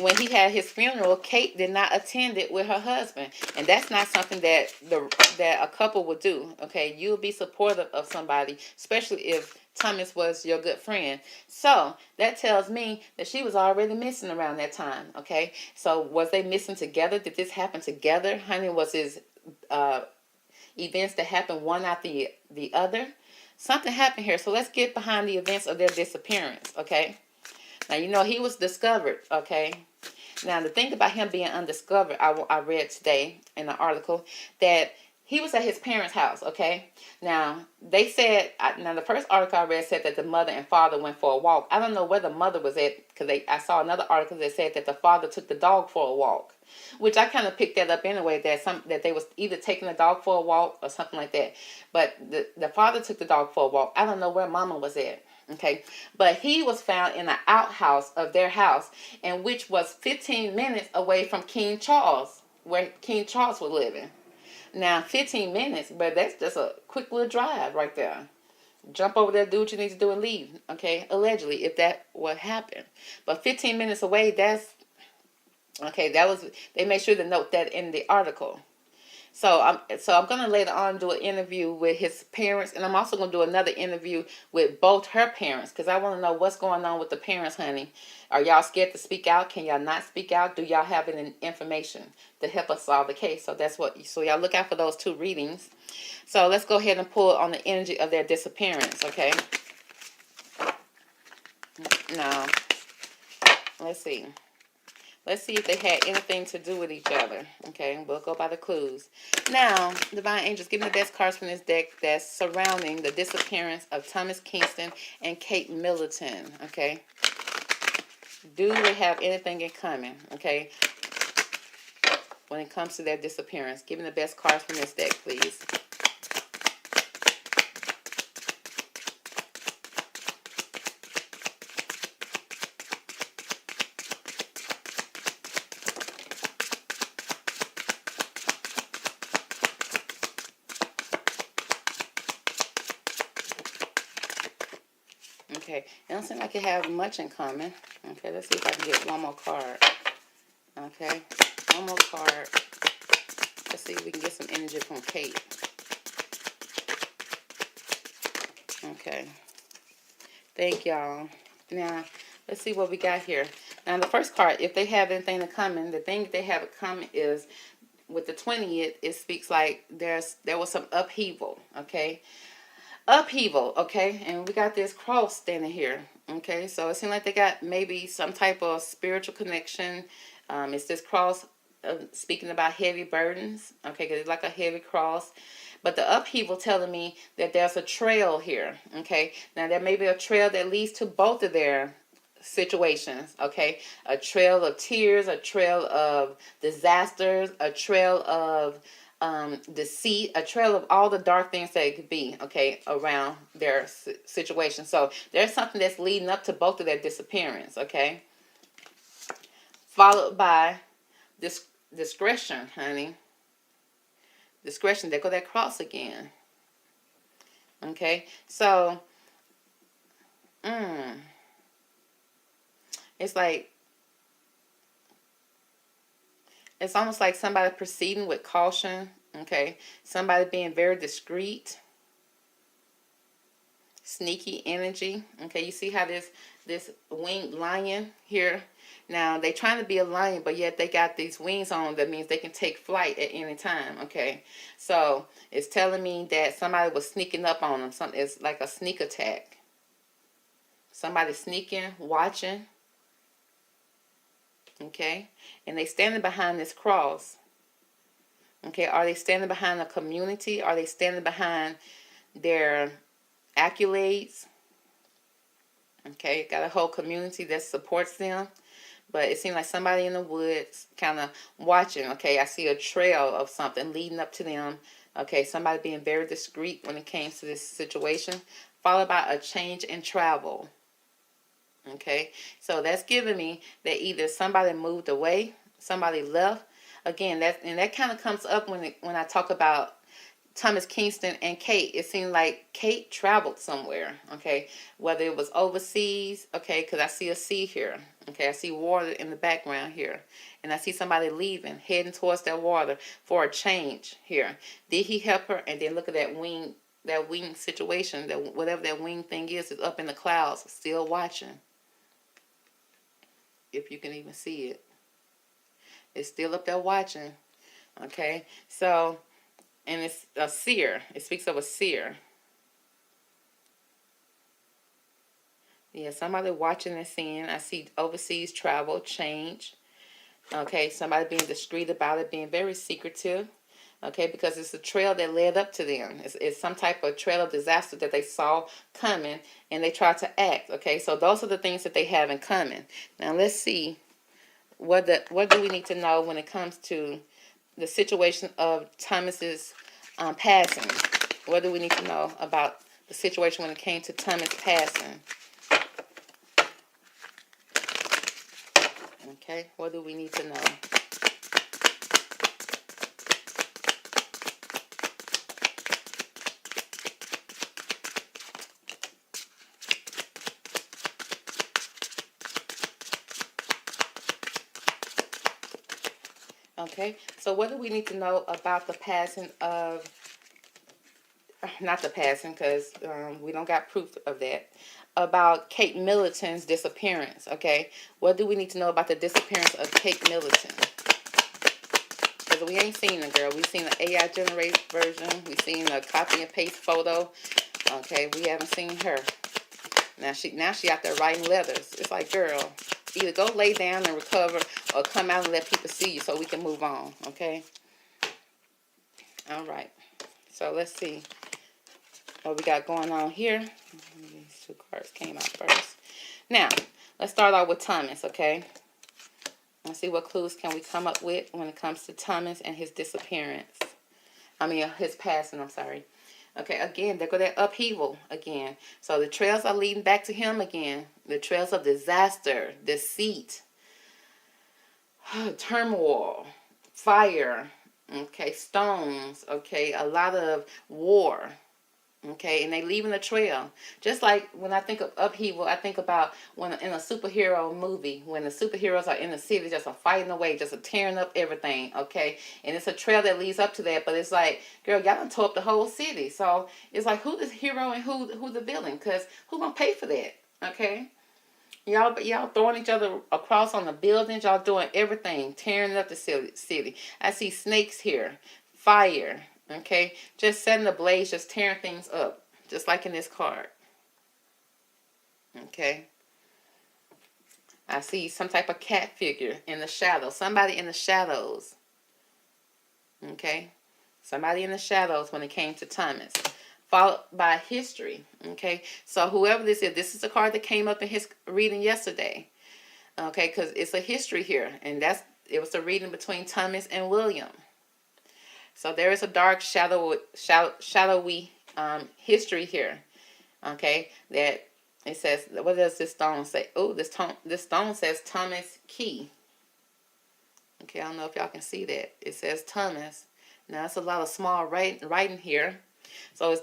S1: when he had his funeral, Kate did not attend it with her husband, and that's not something that a couple would do. Okay, you'll be supportive of somebody, especially if Thomas was your good friend. So that tells me that she was already missing around that time. Okay, so was they missing together? Did this happen together? Honey, was his events that happened one after the other? Something happened here. So let's get behind the events of their disappearance. Okay, now you know he was discovered. Okay, now the thing about him being undiscovered, I read today in an article that he was at his parents' house. Okay, now they said, now the first article I read said that the mother and father went for a walk. I don't know where the mother was at, because I saw another article that said that the father took the dog for a walk, which I kind of picked that up anyway, that they was either taking the dog for a walk or something like that. But the father took the dog for a walk. I don't know where mama was at. Okay, but he was found in an outhouse of their house, and which was 15 minutes away from King Charles, where King Charles was living. Now, 15 minutes, but that's just a quick little drive right there. Jump over there, do what you need to do, and leave. Okay, allegedly, if that would happen. But 15 minutes away, that's okay. They made sure to note that in the article. So I'm gonna later on do an interview with his parents, and I'm also gonna do another interview with both her parents, because I want to know what's going on with the parents, honey. Are y'all scared to speak out? Can y'all not speak out? Do y'all have any information to help us solve the case? So y'all look out for those two readings. So let's go ahead and pull on the energy of their disappearance. Okay. Now, let's see. Let's see if they had anything to do with each other. Okay, we'll go by the clues. Now, Divine Angels, give me the best cards from this deck that's surrounding the disappearance of Thomas Kingston and Kate Middleton. Okay, do they have anything in common? Okay, when it comes to their disappearance, give me the best cards from this deck, please. Okay, it don't seem like you have much in common. Okay, let's see if I can get one more card. Okay, one more card. Let's see if we can get some energy from Kate. Okay, thank y'all. Now, let's see what we got here. Now, the first card, if they have anything in common, the thing that they have in common is with the 20th, it speaks like there was some upheaval, okay? Upheaval, okay? And we got this cross standing here, okay? So it seems like they got maybe some type of spiritual connection. It's this cross speaking about heavy burdens, okay? Because it's like a heavy cross. But the upheaval telling me that there's a trail here, okay? Now, there may be a trail that leads to both of their situations, okay? A trail of tears, a trail of disasters, a trail of deceit, a trail of all the dark things that it could be, okay, around their situation. So there's something that's leading up to both of their disappearance, okay? Followed by discretion, honey. Discretion. There go that cross again. Okay, so it's like, it's almost like somebody proceeding with caution. Okay, somebody being very discreet, sneaky energy. Okay, you see how this winged lion here. Now they trying to be a lion, but yet they got these wings on. That means they can take flight at any time. Okay, so it's telling me that somebody was sneaking up on them. It's like a sneak attack. Somebody sneaking, watching. Okay, and they standing behind this cross. Okay, are they standing behind a community? Are they standing behind their accolades? Okay, got a whole community that supports them. But it seems like somebody in the woods kind of watching. Okay, I see a trail of something leading up to them. Okay, somebody being very discreet when it came to this situation. Followed by a change in travel. Okay, so that's giving me that either somebody moved away, somebody left. Again, that kind of comes up when I talk about Thomas Kingston and Kate. It seemed like Kate traveled somewhere. Okay, whether it was overseas. Okay, because I see a sea here. Okay, I see water in the background here, and I see somebody leaving, heading towards that water for a change here. Did he help her? And then look at that wing situation. That whatever that wing thing is up in the clouds, still watching. If you can even see it, it's still up there watching. Okay, so, and it's a seer. It speaks of a seer. Yeah, somebody watching and seeing. I see overseas travel, change. Okay, somebody being discreet about it, being very secretive. Okay, because it's a trail that led up to them. It's some type of trail of disaster that they saw coming, and they tried to act. Okay, so those are the things that they have in common. Now let's see what do we need to know when it comes to the situation of Thomas's passing. What do we need to know about the situation when it came to Thomas passing? Okay, what do we need to know? Okay, so what do we need to know about the passing of, not the passing, because we don't got proof of that, about Kate Middleton's disappearance. Okay, what do we need to know about the disappearance of Kate Middleton? Because we ain't seen the girl. We've seen the AI generated version. We've seen a copy and paste photo. Okay, we haven't seen her. Now she out there writing letters. It's like, girl, either go lay down and recover or come out and let people see you so we can move on. Okay, all right, so let's see what we got going on here. These two cards came out first. Now, let's start out with Thomas, okay? Let's see what clues can we come up with when it comes to Thomas and his disappearance. I mean, his passing, I'm sorry. Okay, again, there go that upheaval again. So the trails are leading back to him again. The trails of disaster, deceit, turmoil, fire, okay, stones, okay, a lot of war. Okay, and they leaving a trail. Just like when I think of upheaval, I think about when in a superhero movie, when the superheroes are in the city, just a fighting away, just a tearing up everything. Okay, and it's a trail that leads up to that. But it's like, girl, y'all done tore up the whole city. So it's like, who the hero and who the villain? Because who gonna pay for that? Okay, y'all throwing each other across on the buildings. Y'all doing everything, tearing up the city. I see snakes here, fire. Okay, just setting the blaze, just tearing things up, just like in this card. Okay, I see some type of cat figure in the shadows, somebody in the shadows. Okay, somebody in the shadows when it came to Thomas, followed by history. Okay, so whoever this is a card that came up in his reading yesterday. Okay, because it's a history here, and it was a reading between Thomas and William. So there is a dark, shadowy history here. Okay, that it says, what does this stone say? Oh, this stone says Thomas Key. Okay, I don't know if y'all can see that. It says Thomas. Now, it's a lot of small writing here. So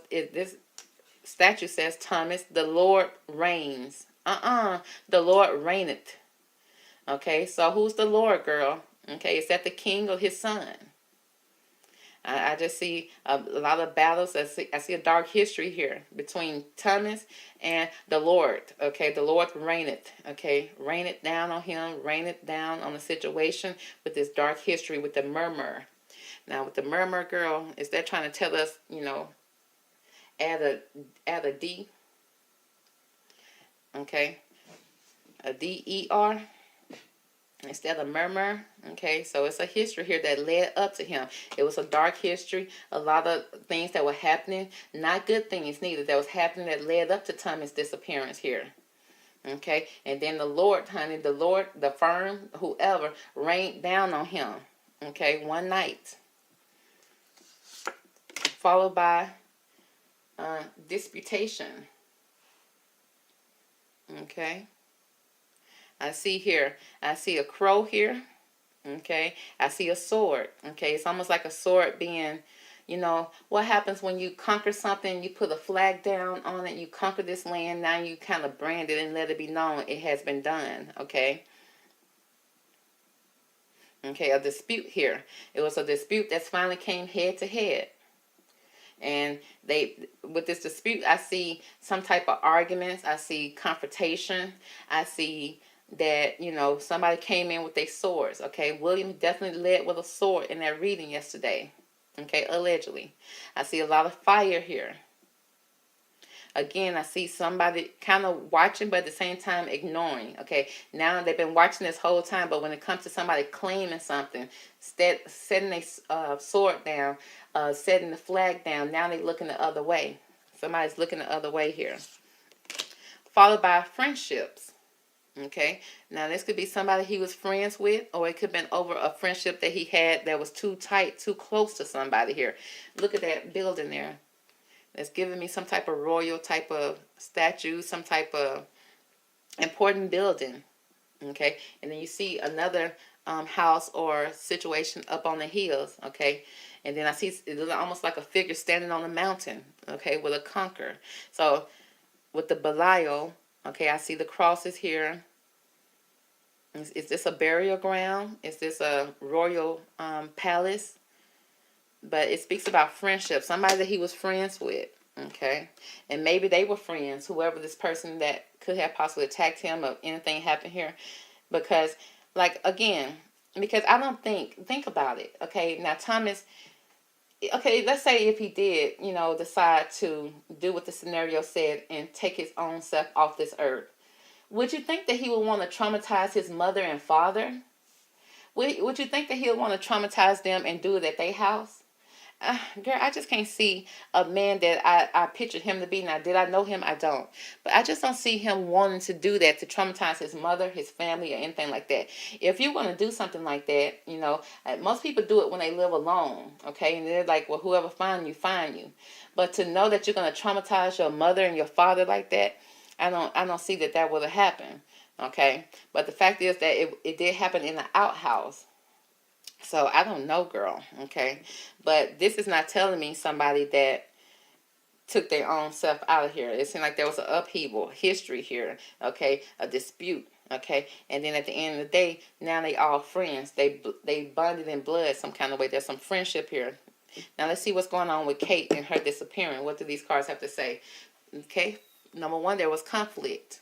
S1: statue says, Thomas, the Lord reigns. The Lord reigneth. Okay, so who's the Lord, girl? Okay, is that the king or his son? I just see a lot of battles. I see a dark history here between Thomas and the Lord. Okay, the Lord reigneth. Okay, reigneth down on him, reigneth down on the situation with this dark history with the murmur. Now, with the murmur, girl, is that trying to tell us, add a D? Okay, a D-E-R instead of murmur. Okay, so it's a history here that led up to him. It was a dark history, a lot of things that were happening, not good things neither, that was happening that led up to Thomas' disappearance here. Okay, and then the Lord, honey, the Lord, the firm, whoever, rained down on him. Okay, one night, followed by disputation. Okay, I see a crow here. Okay, I see a sword. Okay, it's almost like a sword being, what happens when you conquer something, you put a flag down on it, you conquer this land, now you kind of brand it and let it be known it has been done. Okay. Okay, a dispute here. It was a dispute that finally came head to head. And with this dispute, I see some type of arguments. I see confrontation. I see that, somebody came in with their swords. Okay, William definitely led with a sword in that reading yesterday. Okay, allegedly. I see a lot of fire here. Again, I see somebody kind of watching, but at the same time ignoring. Okay, now they've been watching this whole time, but when it comes to somebody claiming something, setting a sword down, setting the flag down, now they're looking the other way. Somebody's looking the other way here. Followed by friendships. Okay, now this could be somebody he was friends with, or it could have been over a friendship that he had that was too tight, too close to somebody here. Look at that building there. That's giving me some type of royal type of statue, some type of important building. Okay, and then you see another house or situation up on the hills. Okay, and then I see it's almost like a figure standing on a mountain. Okay, with a conquer. So with the Belial, okay, I see the crosses here. Is this a burial ground? Is this a royal palace? But it speaks about friendship, somebody that he was friends with, okay? And maybe they were friends, whoever this person that could have possibly attacked him or anything happened here. Because, because I don't think about it, okay? Now, Thomas, okay, let's say if he did, decide to do what the scenario said and take his own self off this earth, would you think that he would want to traumatize his mother and father? Would you think that he would want to traumatize them and do it at their house? Girl, I just can't see a man that I pictured him to be. Now, did I know him? I don't. But I just don't see him wanting to do that, to traumatize his mother, his family, or anything like that. If you're going to do something like that, most people do it when they live alone, okay? And they're like, well, whoever find you, find you. But to know that you're going to traumatize your mother and your father like that, I don't see that would have happened, okay? But the fact is that it did happen in the outhouse. So I don't know, girl, okay? But this is not telling me somebody that took their own self out of here. It seemed like there was an upheaval, history here, okay? A dispute, okay? And then at the end of the day, now they all friends. They bonded in blood some kind of way. There's some friendship here. Now let's see what's going on with Kate and her disappearing. What do these cards have to say? Okay, number one, there was conflict.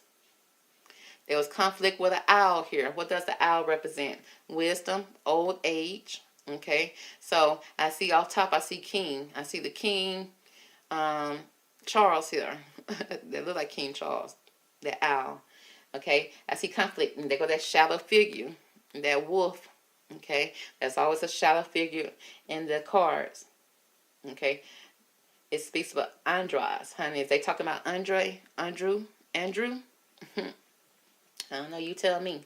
S1: There was conflict with an owl here. What does the owl represent? Wisdom, old age. Okay, so I see off top, I see king. I see the king, Charles here. They look like King Charles, the owl. Okay, I see conflict, and there go that shadow figure, that wolf. Okay, there's always a shadow figure in the cards. Okay, it speaks about Andros, honey. Is they talking about Andrew? I don't know, you tell me.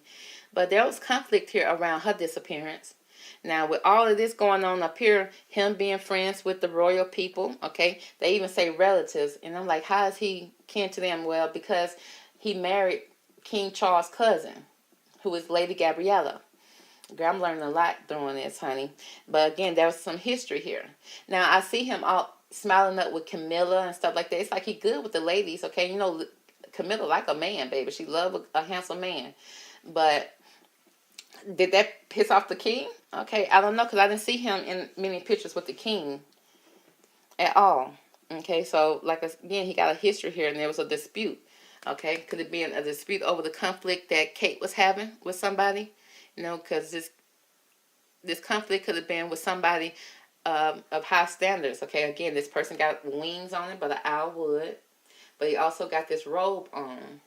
S1: But there was conflict here around her disappearance. Now, with all of this going on up here, him being friends with the royal people, okay, they even say relatives. And I'm like, how is he kin to them? Well, because he married King Charles' cousin, who is Lady Gabriella. Girl, I'm learning a lot doing this, honey. But again, there was some history here. Now, I see him all smiling up with Camilla and stuff like that. It's like he good with the ladies, okay? You know, Camilla like a man, baby. She love a handsome man. But did that piss off the king? Okay, I don't know, because I didn't see him in many pictures with the king at all. Okay, so like again, he got a history here, and there was a dispute. Okay, could it be a dispute over the conflict that Kate was having with somebody? You know, because this conflict could have been with somebody of high standards. Okay, again, this person got wings on it, but an owl would. But he also got this robe on.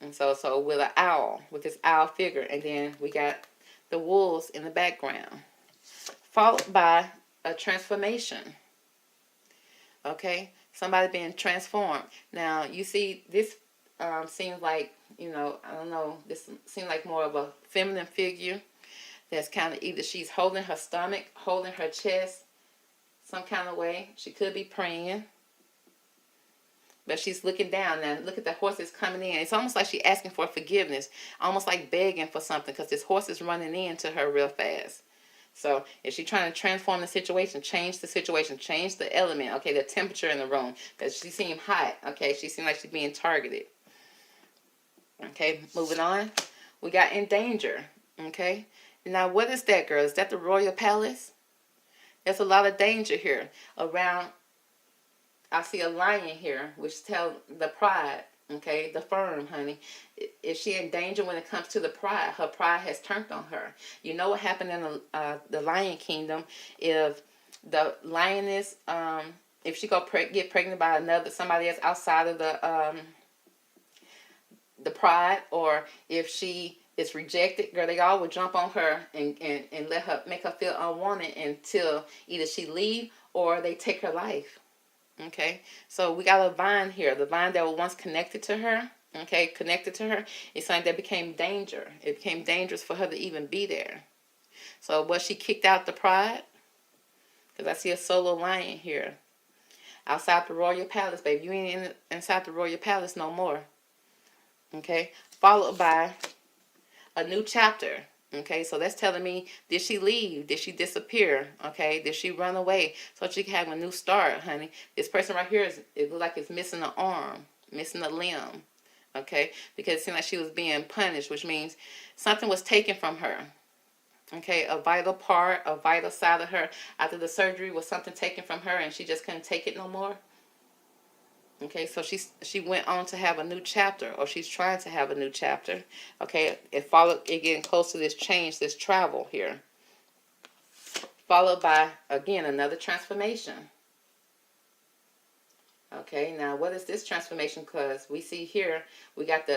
S1: And so with an owl, with this owl figure. And then we got the wolves in the background. Followed by a transformation. Okay, somebody being transformed. Now, you see, this seems like, you know, I don't know, this seems like more of a feminine figure. That's kind of either she's holding her stomach, holding her chest, some kind of way. She could be praying. But she's looking down. Now, look at the horses coming in. It's almost like she's asking for forgiveness. Almost like begging for something, because this horse is running into her real fast. So, is she trying to transform the situation, change the element, okay, the temperature in the room? Because she seemed hot, okay? She seemed like she's being targeted. Okay, moving on. We got in danger, okay? Now, what is that, girl? Is that the royal palace? There's a lot of danger here. Around, I see a lion here, which tells the pride, okay, the firm, honey. Is she in danger when it comes to the pride? Her pride has turned on her. You know what happened in the Lion Kingdom? If the lioness, if she get pregnant by somebody else outside of the pride, or if she is rejected, girl, they all would jump on her and make her feel unwanted until either she leave or they take her life. Okay, so we got a vine here, the vine that was once connected to her. Okay, connected to her. It's something that became danger. It became dangerous for her to even be there. So was she kicked out the pride? Because I see a solo lion here. Outside the royal palace, baby. You ain't inside the royal palace no more. Okay, followed by a new chapter. Okay, so that's telling me, did she leave? Did she disappear? Okay, did she run away? So she can have a new start, honey. This person right here, it looks like it's missing an arm, missing a limb. Okay, because it seemed like she was being punished, which means something was taken from her. Okay, a vital part, a vital side of her. After the surgery, was something taken from her and she just couldn't take it no more. Okay, so she went on to have a new chapter, or she's trying to have a new chapter. Okay, it getting close to this change, this travel here. Followed by, again, another transformation. Okay, now what is this transformation? Because we see here, we got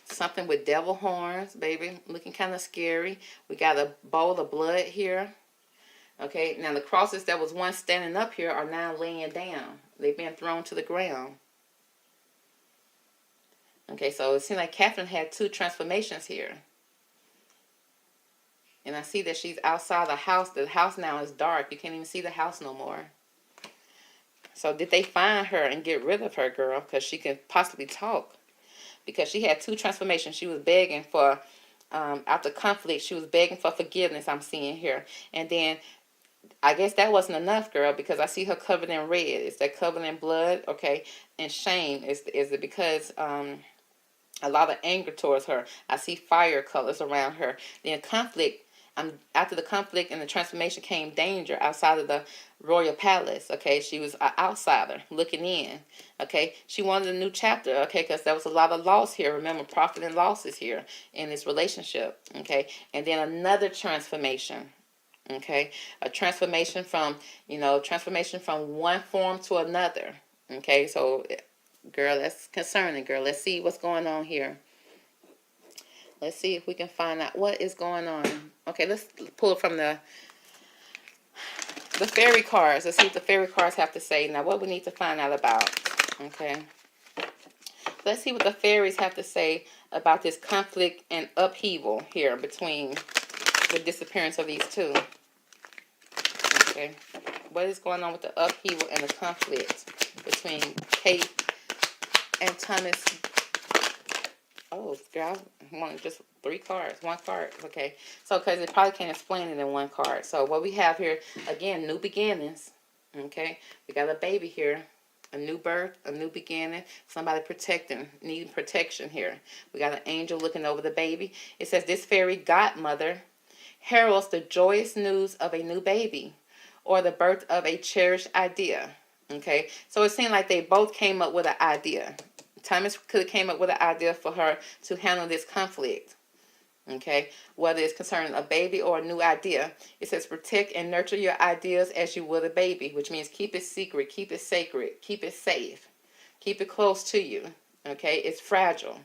S1: something with devil horns, baby, looking kind of scary. We got a bowl of blood here. Okay, now the crosses that was once standing up here are now laying down. They've been thrown to the ground. Okay, so it seems like Catherine had two transformations here. And I see that she's outside the house. The house now is dark. You can't even see the house no more. So did they find her and get rid of her, girl? Because she can possibly talk. Because she had two transformations. She was begging for, after conflict, she was begging for forgiveness, I'm seeing here. And then, I guess that wasn't enough, girl, because I see her covered in red. Is that covered in blood? Okay. And shame. Is it because a lot of anger towards her? I see fire colors around her. Then conflict. After the conflict and the transformation came danger outside of the royal palace. Okay, she was an outsider looking in. Okay, she wanted a new chapter. Okay, because there was a lot of loss here. Remember, profit and loss is here in this relationship. Okay, and then another transformation. Okay, a transformation from one form to another. Okay, so girl, that's concerning, girl. Let's see what's going on here. Let's see if we can find out what is going on. Okay, let's pull it from the fairy cards. Let's see what the fairy cards have to say. Now, what we need to find out about. Okay. Let's see what the fairies have to say about this conflict and upheaval here between the disappearance of these two. Okay. What is going on with the upheaval and the conflict between Kate and Thomas Oh, girl, I want just 3 cards, 1 card. Okay, so because it probably can't explain it in 1 card. So what we have here, again, new beginnings. Okay, we got a baby here, a new birth, a new beginning, somebody protecting, needing protection here. We got an angel looking over the baby. It says, this fairy godmother heralds the joyous news of a new baby or the birth of a cherished idea. Okay, so it seemed like they both came up with an idea. Thomas could have came up with an idea for her to handle this conflict. Okay, whether it's concerning a baby or a new idea. It says protect and nurture your ideas as you would a baby, which means keep it secret, keep it sacred, keep it safe, keep it close to you. Okay, it's fragile.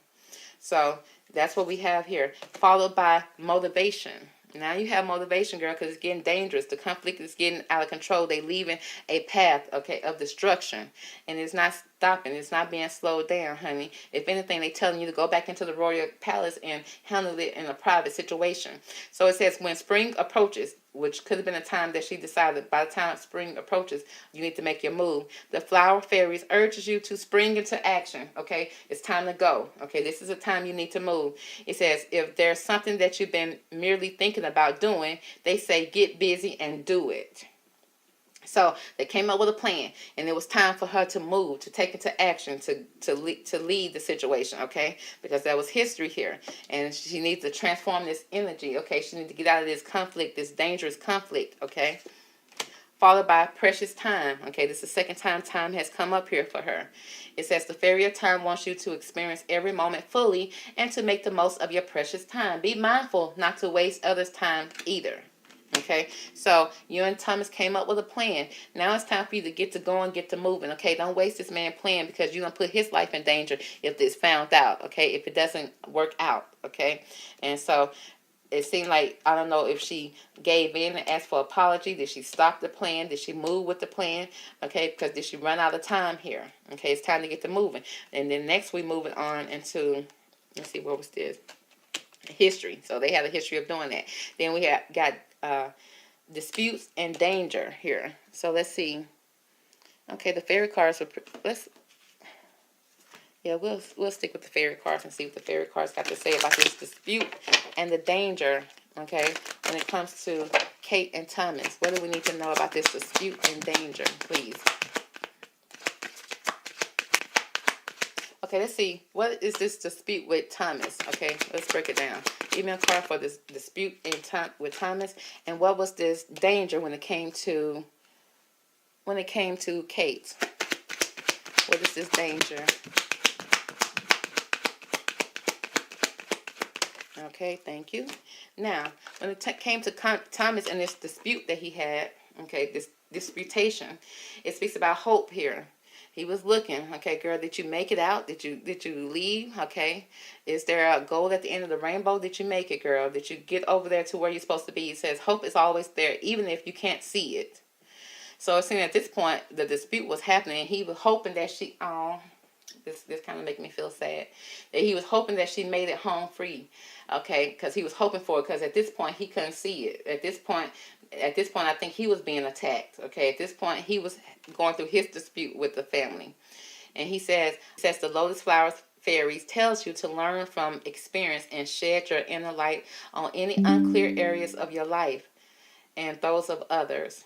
S1: So that's what we have here, followed by motivation. Now you have motivation, girl, because it's getting dangerous. The conflict is getting out of control. They leaving a path, okay, of destruction. And it's not stopping. It's not being slowed down, honey. If anything, they telling you to go back into the royal palace and handle it in a private situation. So it says when spring approaches, which could have been a time that she decided by the time spring approaches, you need to make your move. The flower fairies urges you to spring into action, okay? It's time to go, okay? This is a time you need to move. It says if there's something that you've been merely thinking about doing, they say get busy and do it. So they came up with a plan, and it was time for her to move, to take into action, to lead the situation, okay? Because there was history here, and she needs to transform this energy, okay? She needs to get out of this conflict, this dangerous conflict, okay? Followed by precious time, okay? This is the second time time has come up here for her. It says the fairy of time wants you to experience every moment fully and to make the most of your precious time. Be mindful not to waste others' time either. Okay, so you and Thomas came up with a plan. Now it's time for you to get to going, get to moving. Okay, don't waste this man's plan because you're going to put his life in danger if this found out. Okay, if it doesn't work out. Okay, and so it seemed like, I don't know if she gave in and asked for apology. Did she stop the plan? Did she move with the plan? Okay, because did she run out of time here? Okay, it's time to get to moving. And then next we moving on into, let's see, what was this? History. So they had a history of doing that. Then we got disputes and danger here. So let's see. Okay, the fairy cards are, we'll stick with the fairy cards and see what the fairy cards got to say about this dispute and the danger, okay, when it comes to Kate and Thomas. What do we need to know about this dispute and danger, please? Okay, let's see. What is this dispute with Thomas? Okay, let's break it down. Give me a card for this dispute with Thomas. And what was this danger when it came to Kate? What is this danger? Okay, thank you. Now, when it came to Thomas and this dispute that he had, okay, this disputation, it speaks about hope here. He was looking, okay, girl, did you make it out? Did you leave? Okay. Is there a goal at the end of the rainbow? Did you make it, girl? Did you get over there to where you're supposed to be? It says hope is always there, even if you can't see it. So it seemed at this point the dispute was happening. He was hoping that she, this kind of make me feel sad, that he was hoping that she made it home free, okay, because he was hoping for it, because at this point he couldn't see it. At this point I think he was being attacked, okay. At this point he was going through his dispute with the family, and he says the lotus flowers fairies tells you to learn from experience and shed your inner light on any unclear areas of your life and those of others.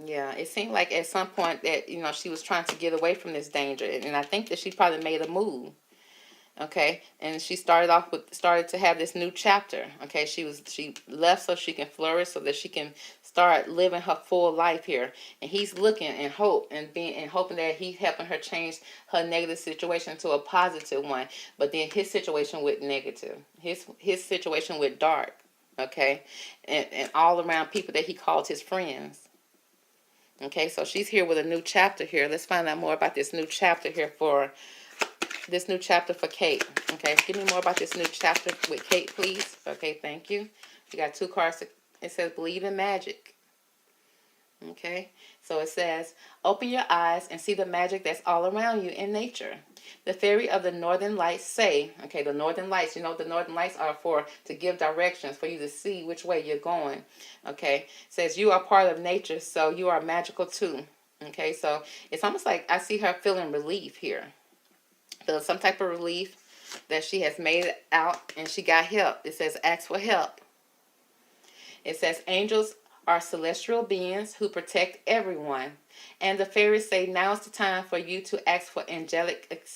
S1: Yeah, it seemed like at some point that, she was trying to get away from this danger. And I think that she probably made a move. Okay. And she started to have this new chapter. Okay. She left so she can flourish, so that she can start living her full life here. And he's looking and hoping that he's helping her change her negative situation to a positive one. But then his situation went negative. His situation went dark. Okay. And all around people that he called his friends. Okay, so she's here with a new chapter here. Let's find out more about this new chapter here for Kate. Okay, give me more about this new chapter with Kate, please. Okay, thank you. We got 2 cards. It says believe in magic. Okay, so it says open your eyes and see the magic that's all around you in nature. The fairy of the northern lights say, okay, the northern lights, the northern lights are to give directions, for you to see which way you're going. Okay, it says you are part of nature, so you are magical too. Okay, so it's almost like I see her feeling relief here. feel some type of relief that she has made it out and she got help. It says ask for help. It says angels are celestial beings who protect everyone. And the fairies say now is the time for you to ask for angelic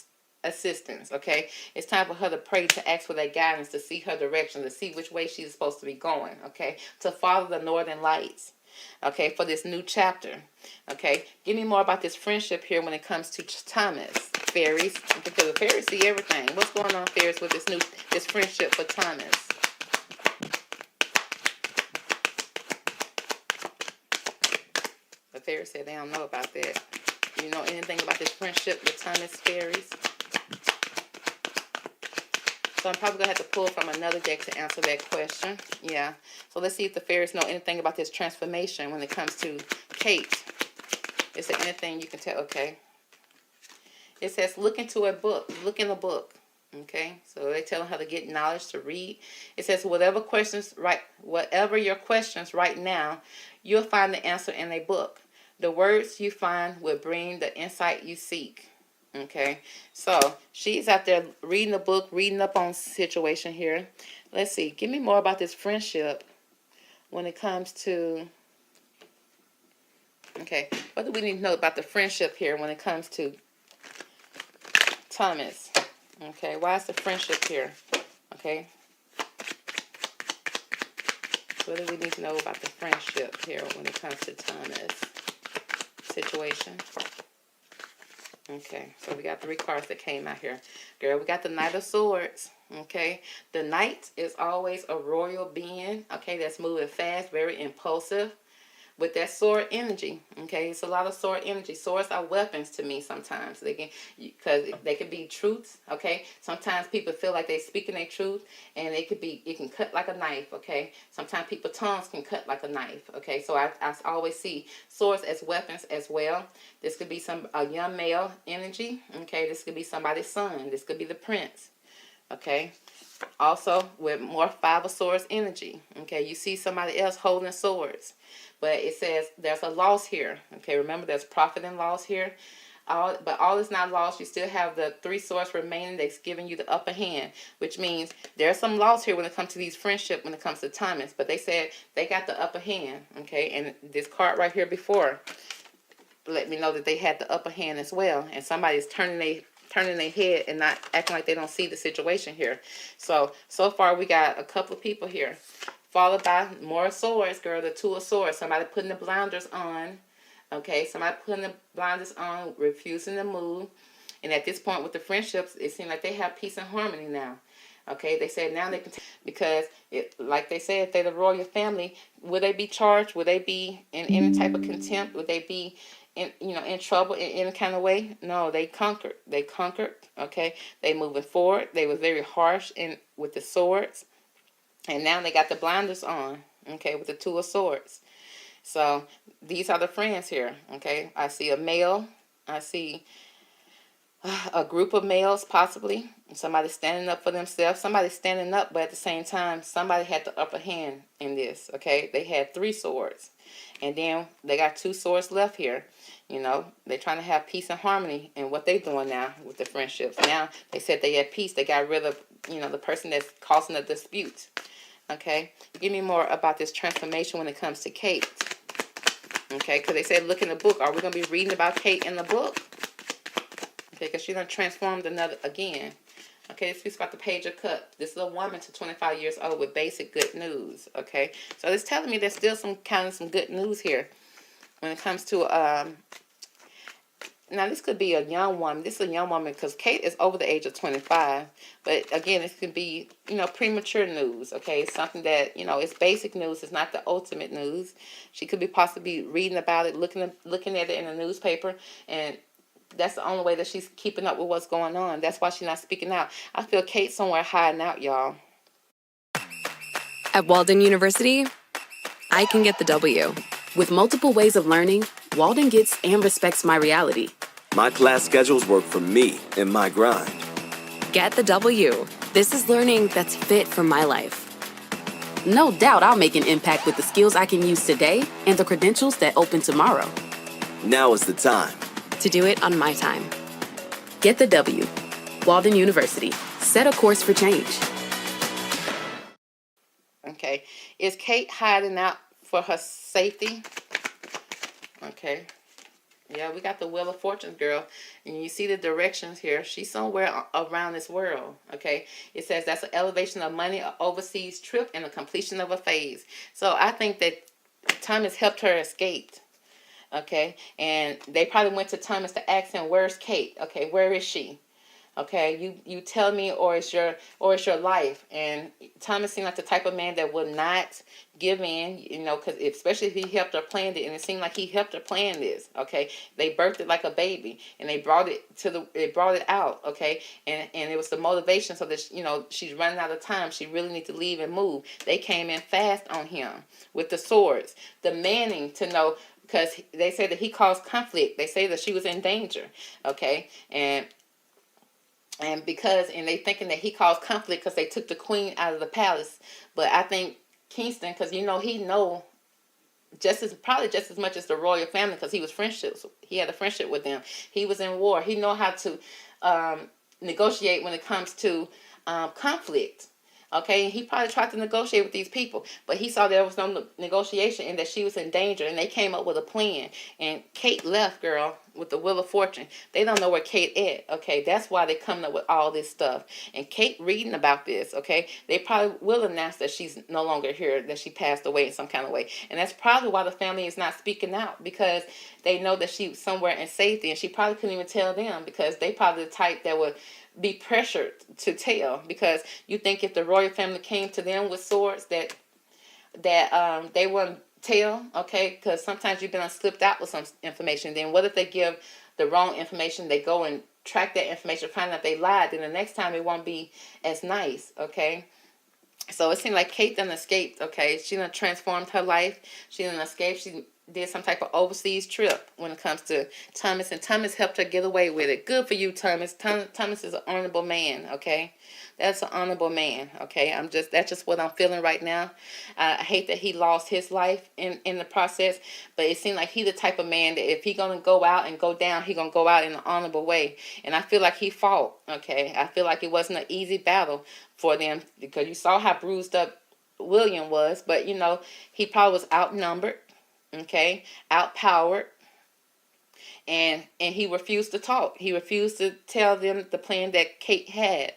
S1: assistance, okay? It's time for her to pray, to ask for that guidance, to see her direction, to see which way she's supposed to be going, okay? To follow the northern lights, okay, for this new chapter, okay? Give me more about this friendship here when it comes to Thomas, fairies, because the fairies see everything. What's going on, fairies, with this friendship for Thomas? The fairies said they don't know about that. Do you know anything about this friendship with Thomas, fairies? So I'm probably going to have to pull from another deck to answer that question. Yeah. So let's see if the fairies know anything about this transformation when it comes to Kate. Is there anything you can tell? Okay. It says look into a book. Look in a book. Okay. So they tell her to get knowledge, to read. It says whatever your questions right now, you'll find the answer in a book. The words you find will bring the insight you seek. Okay, so she's out there reading the book, reading up on situation here. Let's see. Give me more about this friendship when it comes to... Okay, what do we need to know about the friendship here when it comes to Thomas? Okay, why is the friendship here? Okay. What do we need to know about the friendship here when it comes to Thomas situation? Okay, so we got 3 cards that came out here. Girl, we got the Knight of Swords. Okay, the Knight is always a royal being. Okay, that's moving fast, very impulsive, with that sword energy. Okay, it's a lot of sword energy. Swords are weapons to me sometimes. They can, because they could be truths. Okay, sometimes people feel like they're speaking their truth, and it can cut like a knife. Okay, sometimes people's tongues can cut like a knife. Okay, so I always see swords as weapons as well. This could be a young male energy. Okay, this could be somebody's son. This could be the prince. Okay, also with more 5 of Swords energy. Okay, you see somebody else holding swords. But it says there's a loss here. Okay, remember there's profit and loss here. But all is not lost. You still have the 3 swords remaining that's giving you the upper hand, which means there's some loss here when it comes to these friendships, when it comes to Thomas. But they said they got the upper hand. Okay, and this card right here before let me know that they had the upper hand as well. And somebody's turning their head and not acting like they don't see the situation here. So far we got a couple of people here. Followed by more swords, girl, the 2 of Swords. Somebody putting the blinders on. Okay, somebody putting the blinders on, refusing to move. And at this point with the friendships, it seems like they have peace and harmony now. Okay, they said now they can, because like they said, if they're the royal family, would they be charged? Would they be in any type of contempt? Would they be in trouble in any kind of way? No, they conquered. They conquered. Okay, they moving forward. They were very harsh with the swords. And now they got the blinders on, okay, with the 2 of Swords. So these are the friends here, okay. I see a male. I see a group of males possibly. Somebody standing up for themselves. Somebody standing up, but at the same time, somebody had the upper hand in this, okay. They had 3 swords. And then they got 2 swords left here. They're trying to have peace and harmony in what they're doing now with the friendships. Now, they said they had peace. They got rid of, the person that's causing the dispute. Okay, give me more about this transformation when it comes to Kate. Okay, because they said look in the book. Are we going to be reading about Kate in the book? Okay, because she's going to transform again. Okay, this speaks about the Page of Cups. This is a woman to 25 years old with basic good news. Okay, so it's telling me there's still some good news here when it comes to now this could be a young woman. This is a young woman because Kate is over the age of 25. But again, this could be, premature news. Okay, it's something that, it's basic news. It's not the ultimate news. She could be possibly reading about it, looking at it in a newspaper, and that's the only way that she's keeping up with what's going on. That's why she's not speaking out. I feel Kate's somewhere hiding out, y'all.
S18: At Walden University, I can get the W.
S3: With multiple ways of learning, Walden gets and respects my reality. My class schedules work for me and my grind.
S18: Get the W.
S3: This is learning that's fit for my life. No doubt I'll make an impact with the skills I can use today and the credentials that open tomorrow. Now is the time
S18: to do it on my time.
S3: Get the W. Walden University. Set a course for change.
S1: Okay. Is Kate hiding out for her safety? Okay. Yeah, we got the Wheel of Fortune, girl. And you see the directions here. She's somewhere around this world, okay? It says that's an elevation of money, an overseas trip, and a completion of a phase. So I think that Thomas helped her escape, okay? And they probably went to Thomas to ask him, where's Kate? Okay, where is she? Okay, you tell me, or it's your life. And Thomas seemed like the type of man that would not give in, you know, because especially if he helped her plan it, and it seemed like he helped her plan this. Okay, they birthed it like a baby, and they brought it out. Okay, and it was the motivation so that, you know, she's running out of time. She really needs to leave and move. They came in fast on him with the swords, demanding to know, because they say that he caused conflict. They say that she was in danger. Okay, and they thinking that he caused conflict because they took the queen out of the palace. But I think Kingston, because you know he know probably just as much as the royal family, because he had a friendship with them. He was in war. He know how to negotiate when it comes to conflict. Okay, and he probably tried to negotiate with these people, but he saw there was no negotiation and that she was in danger, and they came up with a plan. And Kate left, girl, with the Wheel of Fortune. They don't know where Kate is. Okay, that's why they're coming up with all this stuff. And Kate reading about this, okay, they probably will announce that she's no longer here, that she passed away in some kind of way. And that's probably why the family is not speaking out, because they know that she was somewhere in safety, and she probably couldn't even tell them, because they probably the type that would be pressured to tell, because you think if the royal family came to them with swords that they wouldn't tell, okay, because sometimes you've been slipped out with some information. Then what if they give the wrong information? They go and track that information, find out they lied, then the next time it won't be as nice, okay? So it seemed like Kate done escaped, okay? She done transformed her life. She done escaped. She did some type of overseas trip when it comes to Thomas, and Thomas helped her get away with it. Good for you, Thomas. Thomas is an honorable man, okay? That's an honorable man, okay? That's just what I'm feeling right now. I hate that he lost his life in the process, but it seemed like he the type of man that if he gonna go out and go down, he gonna go out in an honorable way. And I feel like he fought, okay? I feel like it wasn't an easy battle for them, because you saw how bruised up William was, but you know, he probably was outnumbered, okay, outpowered, and he refused to talk. He refused to tell them the plan that Kate had.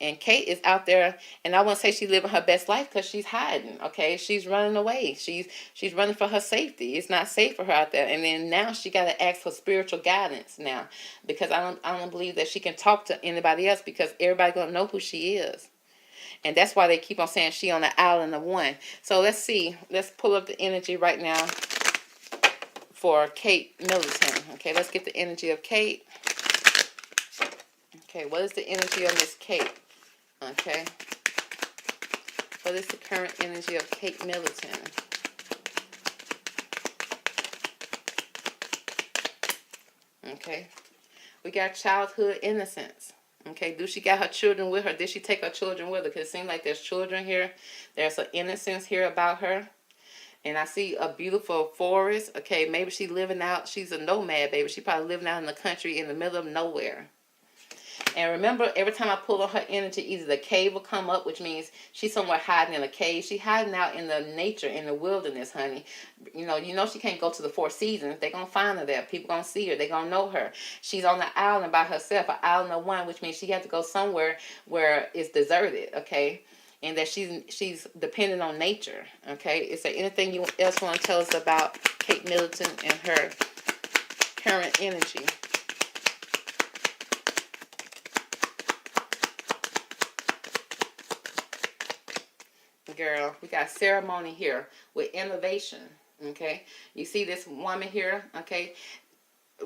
S1: And Kate is out there, and I wouldn't say she's living her best life, because she's hiding, okay? She's running away. She's running for her safety. It's not safe for her out there. And then now she got to ask for spiritual guidance now, because I don't believe that she can talk to anybody else, because everybody gonna know who she is. And that's why they keep on saying she on the island of one. So let's see. Let's pull up the energy right now for Kate Middleton. Okay, let's get the energy of Kate. Okay, what is the energy of Miss Kate? Okay. What is the current energy of Kate Middleton? Okay. We got childhood innocence. Okay, do she got her children with her? Did she take her children with her? Because it seems like there's children here. There's an innocence here about her. And I see a beautiful forest. Okay, maybe she's living out. She's a nomad, baby. She probably living out in the country in the middle of nowhere. And remember, every time I pull on her energy, either the cave will come up, which means she's somewhere hiding in a cave. She's hiding out in the nature, in the wilderness, honey. You know she can't go to the Four Seasons. They're going to find her there. People going to see her. They're going to know her. She's on the island by herself, an island of one, which means she has to go somewhere where it's deserted, okay? And that she's dependent on nature, okay? Is there anything you else want to tell us about Kate Middleton and her current energy? Girl, we got ceremony here with innovation, okay? You see this woman here, okay?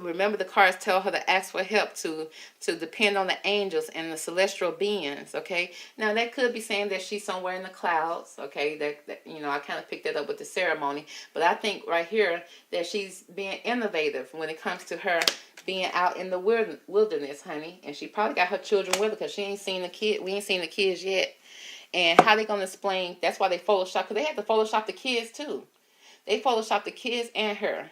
S1: Remember, the cards tell her to ask for help, to depend on the angels and the celestial beings, okay? Now, that could be saying that she's somewhere in the clouds, okay? That you know, I kind of picked that up with the ceremony. But I think right here that she's being innovative when it comes to her being out in the wilderness, honey. And she probably got her children with her, because she ain't seen the kid. We ain't seen the kids yet. And how they going to explain, that's why they Photoshop, because they had to Photoshop the kids too. They photoshopped the kids and her.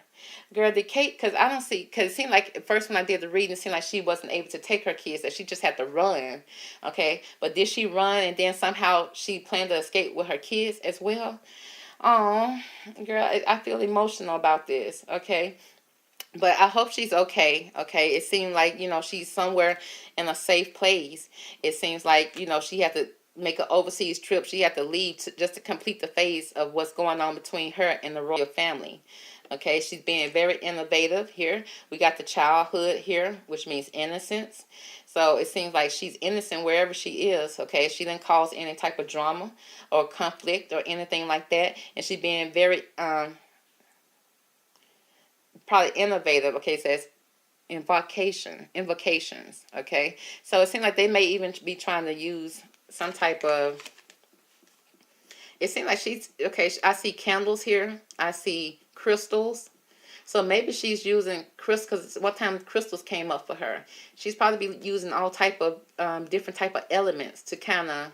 S1: Girl, did Kate, because I don't see, because it seemed like at first when I did the reading, it seemed like she wasn't able to take her kids, that she just had to run, okay? But did she run and then somehow she planned to escape with her kids as well? Oh, girl, I feel emotional about this, okay? But I hope she's okay, okay? It seemed like, you know, she's somewhere in a safe place. It seems like, you know, she had to make an overseas trip. She had to leave just to complete the phase of what's going on between her and the royal family. Okay, she's being very innovative here. We got the childhood here, which means innocence. So it seems like she's innocent wherever she is, okay? She didn't cause any type of drama or conflict or anything like that. And she's being very, probably innovative, okay? It says invocations, okay? So it seems like they may even be trying to use some type of, it seems like she's, okay, I see candles here. I see crystals. So maybe she's using crystals, because one time crystals came up for her. She's probably be using all type of different type of elements to kind of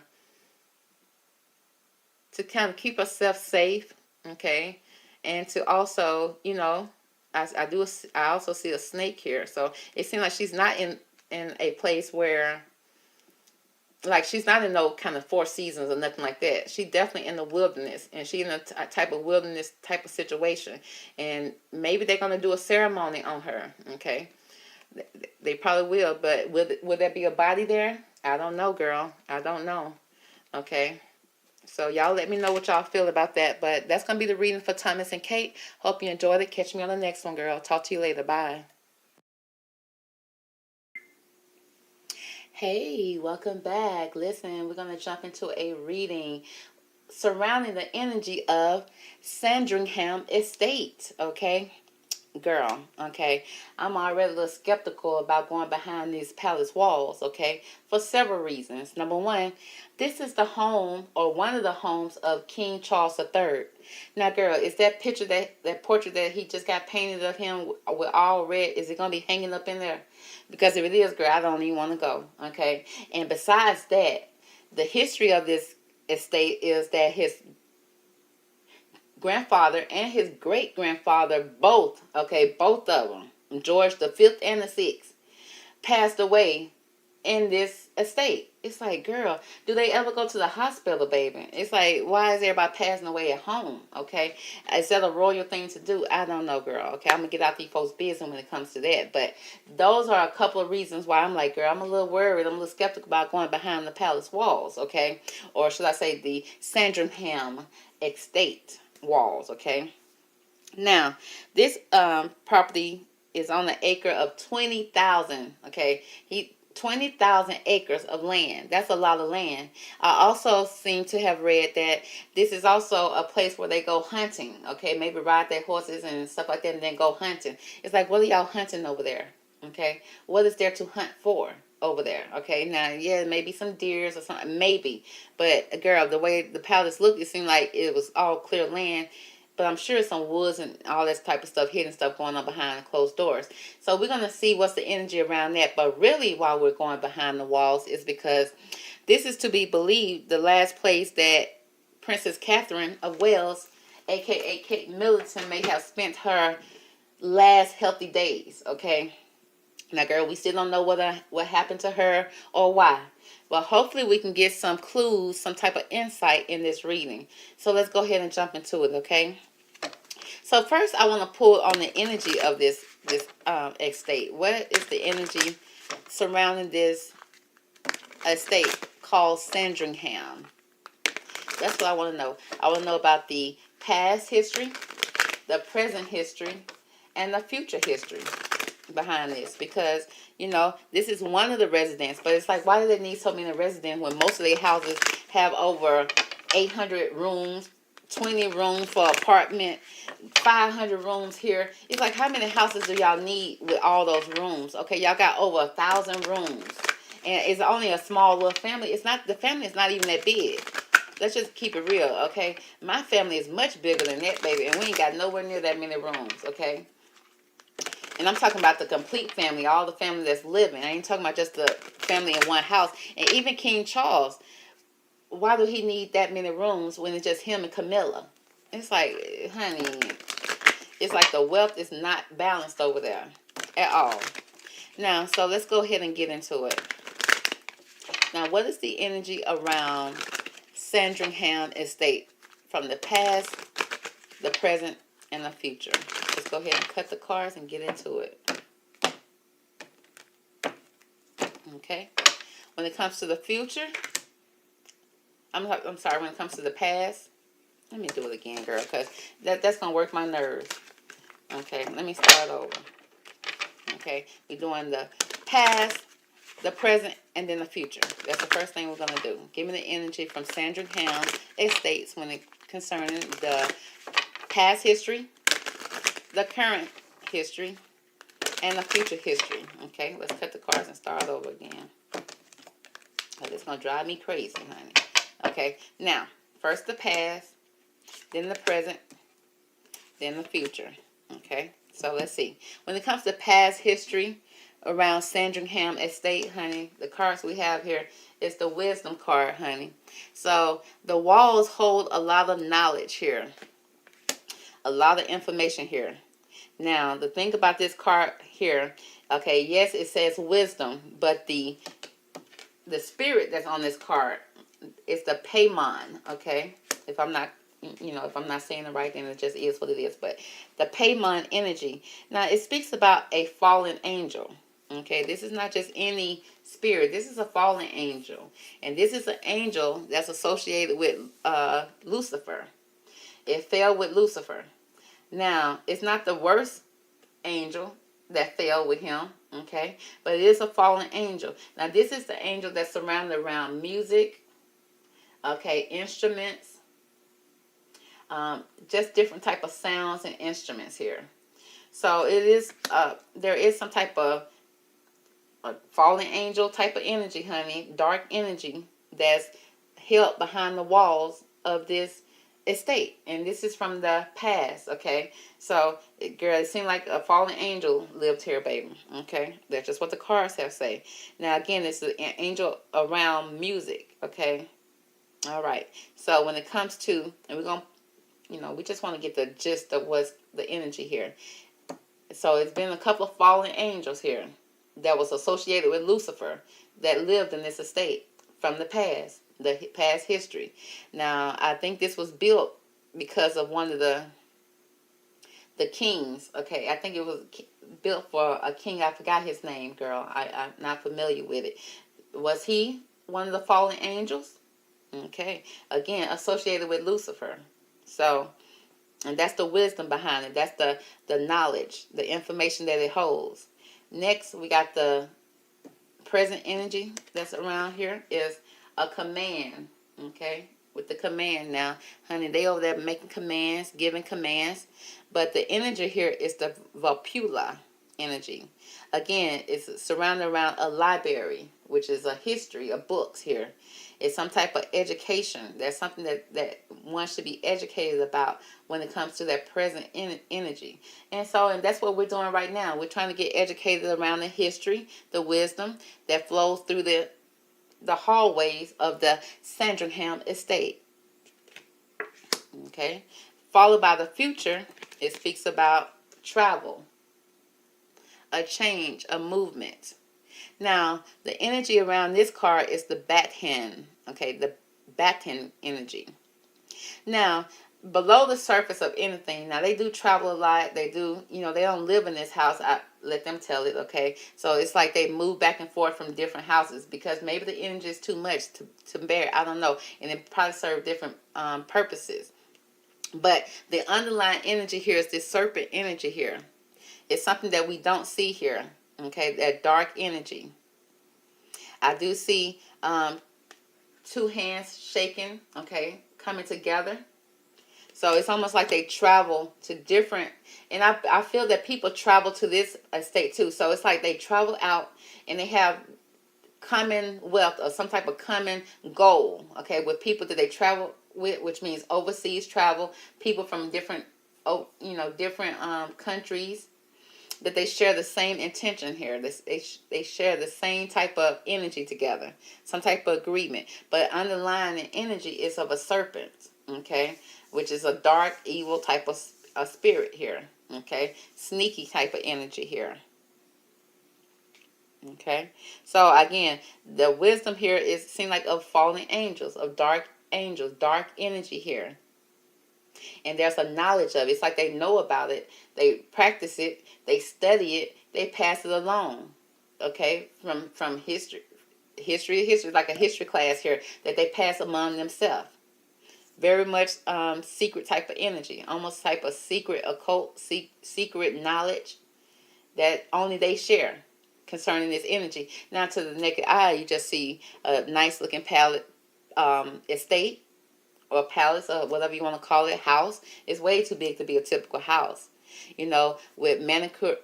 S1: keep herself safe, okay? And to also, you know, I also see a snake here. So it seems like she's not in a place where, like, she's not in no kind of Four Seasons or nothing like that. She's definitely in the wilderness, and she's in a type of wilderness type of situation. And maybe they're going to do a ceremony on her, okay? They probably will, but will there be a body there? I don't know, girl. I don't know, okay? So y'all let me know what y'all feel about that. But that's going to be the reading for Thomas and Kate. Hope you enjoyed it. Catch me on the next one, girl. Talk to you later. Bye. Hey, welcome back. Listen, we're going to jump into a reading surrounding the energy of Sandringham Estate, okay? Girl, okay? I'm already a little skeptical about going behind these palace walls, okay? For several reasons. Number one, this is the home, or one of the homes, of King Charles III. Now, girl, is that picture, that portrait that he just got painted of him with all red, is it going to be hanging up in there? Because if it is, girl, I don't even want to go, okay? And besides that, the history of this estate is that his grandfather and his great-grandfather both, okay, both of them, George the 5th and the 6th, passed away in this estate. It's like, girl, do they ever go to the hospital, baby? It's like, why is everybody passing away at home, okay? Is that a royal thing to do? I don't know, girl, okay? I'm going to get out these folks' business when it comes to that. But those are a couple of reasons why I'm like, girl, I'm a little worried. I'm a little skeptical about going behind the palace walls, okay? Or should I say the Sandringham Estate walls, okay? Now, this property is on an acre of 20,000, okay? 20,000 acres of land. That's a lot of land. I also seem to have read that this is also a place where they go hunting, okay? Maybe ride their horses and stuff like that and then go hunting. It's like, what are y'all hunting over there, okay? What is there to hunt for over there, okay? Now, yeah, maybe some deers or something, maybe. But, girl, the way the palace looked, it seemed like it was all clear land. But I'm sure some woods and all that type of stuff, hidden stuff going on behind closed doors. So we're going to see what's the energy around that. But really, while we're going behind the walls, is because this is to be believed the last place that Princess Catherine of Wales, a.k.a. Kate Middleton, may have spent her last healthy days, okay? Now, girl, we still don't know what happened to her or why. But hopefully we can get some clues, some type of insight in this reading. So let's go ahead and jump into it, okay? So first, I want to pull on the energy of this estate. What is the energy surrounding this estate called Sandringham? That's what I want to know. I want to know about the past history, the present history, and the future history behind this, because you know this is one of the residents, but it's like, why do they need so many residents when most of their houses have over 800 rooms, 20 rooms for apartment, 500 rooms here? It's like, how many houses do y'all need with all those rooms? Okay, y'all got over 1,000 rooms, and it's only a small little family. It's not, the family is not even that big. Let's just keep it real, okay? My family is much bigger than that, baby, and we ain't got nowhere near that many rooms, okay? And I'm talking about the complete family, all the family that's living. I ain't talking about just the family in one house. And even King Charles, why do he need that many rooms when it's just him and Camilla? It's like, honey, it's like the wealth is not balanced over there at all. Now, so let's go ahead and get into it. Now, what is the energy around Sandringham Estate from the past, the present, and the future? Let's go ahead and cut the cards and get into it. Okay. When it comes to the future, I'm sorry, when it comes to the past, let me do it again, girl, because that's going to work my nerves. Okay, let me start over. Okay, we're doing the past, the present, and then the future. That's the first thing we're going to do. Give me the energy from Sandringham Estates when it concerning the past history, the current history, and the future history. Okay, let's cut the cards and start over again. It's going to drive me crazy, honey. Okay, now, first the past, then the present, then the future. Okay, so let's see. When it comes to past history around Sandringham Estate, honey, the cards we have here is the wisdom card, honey. So the walls hold a lot of knowledge here, a lot of information here. Now, the thing about this card here, okay, yes, it says wisdom, but the spirit that's on this card is the Paimon, okay? If I'm not, if I'm not saying it right, then it just is what it is. But the Paimon energy. Now, it speaks about a fallen angel, okay? This is not just any spirit. This is a fallen angel. And this is an angel that's associated with Lucifer. It fell with Lucifer. Now, it's not the worst angel that fell with him, okay? But it is a fallen angel. Now, this is the angel that's surrounded around music, okay, instruments, just different type of sounds and instruments here. So it is, there is some type of fallen angel type of energy, honey, dark energy that's held behind the walls of this estate, and this is from the past, okay? So, girl, it seemed like a fallen angel lived here, baby, okay? That's just what the cards have say. Now, again, it's an angel around music, okay? All right. So, when it comes to, and we're going to, we just want to get the gist of what's the energy here. So, it's been a couple of fallen angels here that was associated with Lucifer that lived in this estate from the past history. Now, I think this was built because of one of the kings. Okay, I think it was built for a king. I forgot his name, girl. I'm not familiar with it. Was he one of the fallen angels? Okay, again, associated with Lucifer. So, and that's the wisdom behind it. That's the knowledge, the information that it holds. Next, we got the present energy that's around here is a command, okay? With the command now, honey, they over there making commands, giving commands. But the energy here is the Vapula energy. Again, it's surrounded around a library, which is a history of books here. It's some type of education. That's something that one should be educated about when it comes to that present energy. And that's what we're doing right now. We're trying to get educated around the history, the wisdom that flows through the hallways of the Sandringham Estate. Okay. Followed by the future, it speaks about travel, a change, a movement. Now, the energy around this card is the bat hen. Okay, the bat hen energy. Now, below the surface of anything, now they do travel a lot. They do, they don't live in this house. I let them tell it, okay? So it's like they move back and forth from different houses because maybe the energy is too much to bear. I don't know. And it probably serve different purposes. But the underlying energy here is this serpent energy here. It's something that we don't see here, okay? That dark energy. I do see two hands shaking, okay, coming together. So it's almost like they travel to different, and I feel that people travel to this estate too. So it's like they travel out and they have common wealth or some type of common goal, okay, with people that they travel with, which means overseas travel, people from different, different countries, that they share the same intention here. They share the same type of energy together, some type of agreement. But underlying the energy is of a serpent, okay? which is a dark, evil type of a spirit here. Okay, sneaky type of energy here. Okay, so again, the wisdom here is seem like of fallen angels, of dark angels, dark energy here. And there's a knowledge of it. It's like they know about it. They practice it. They study it. They pass it along. Okay, from history, like a history class here that they pass among themselves. Very much secret type of energy, almost type of secret occult, secret knowledge that only they share concerning this energy. Now, to the naked eye, you just see a nice looking palette estate or palace or whatever you want to call it, house. It's way too big to be a typical house, you know, with manicured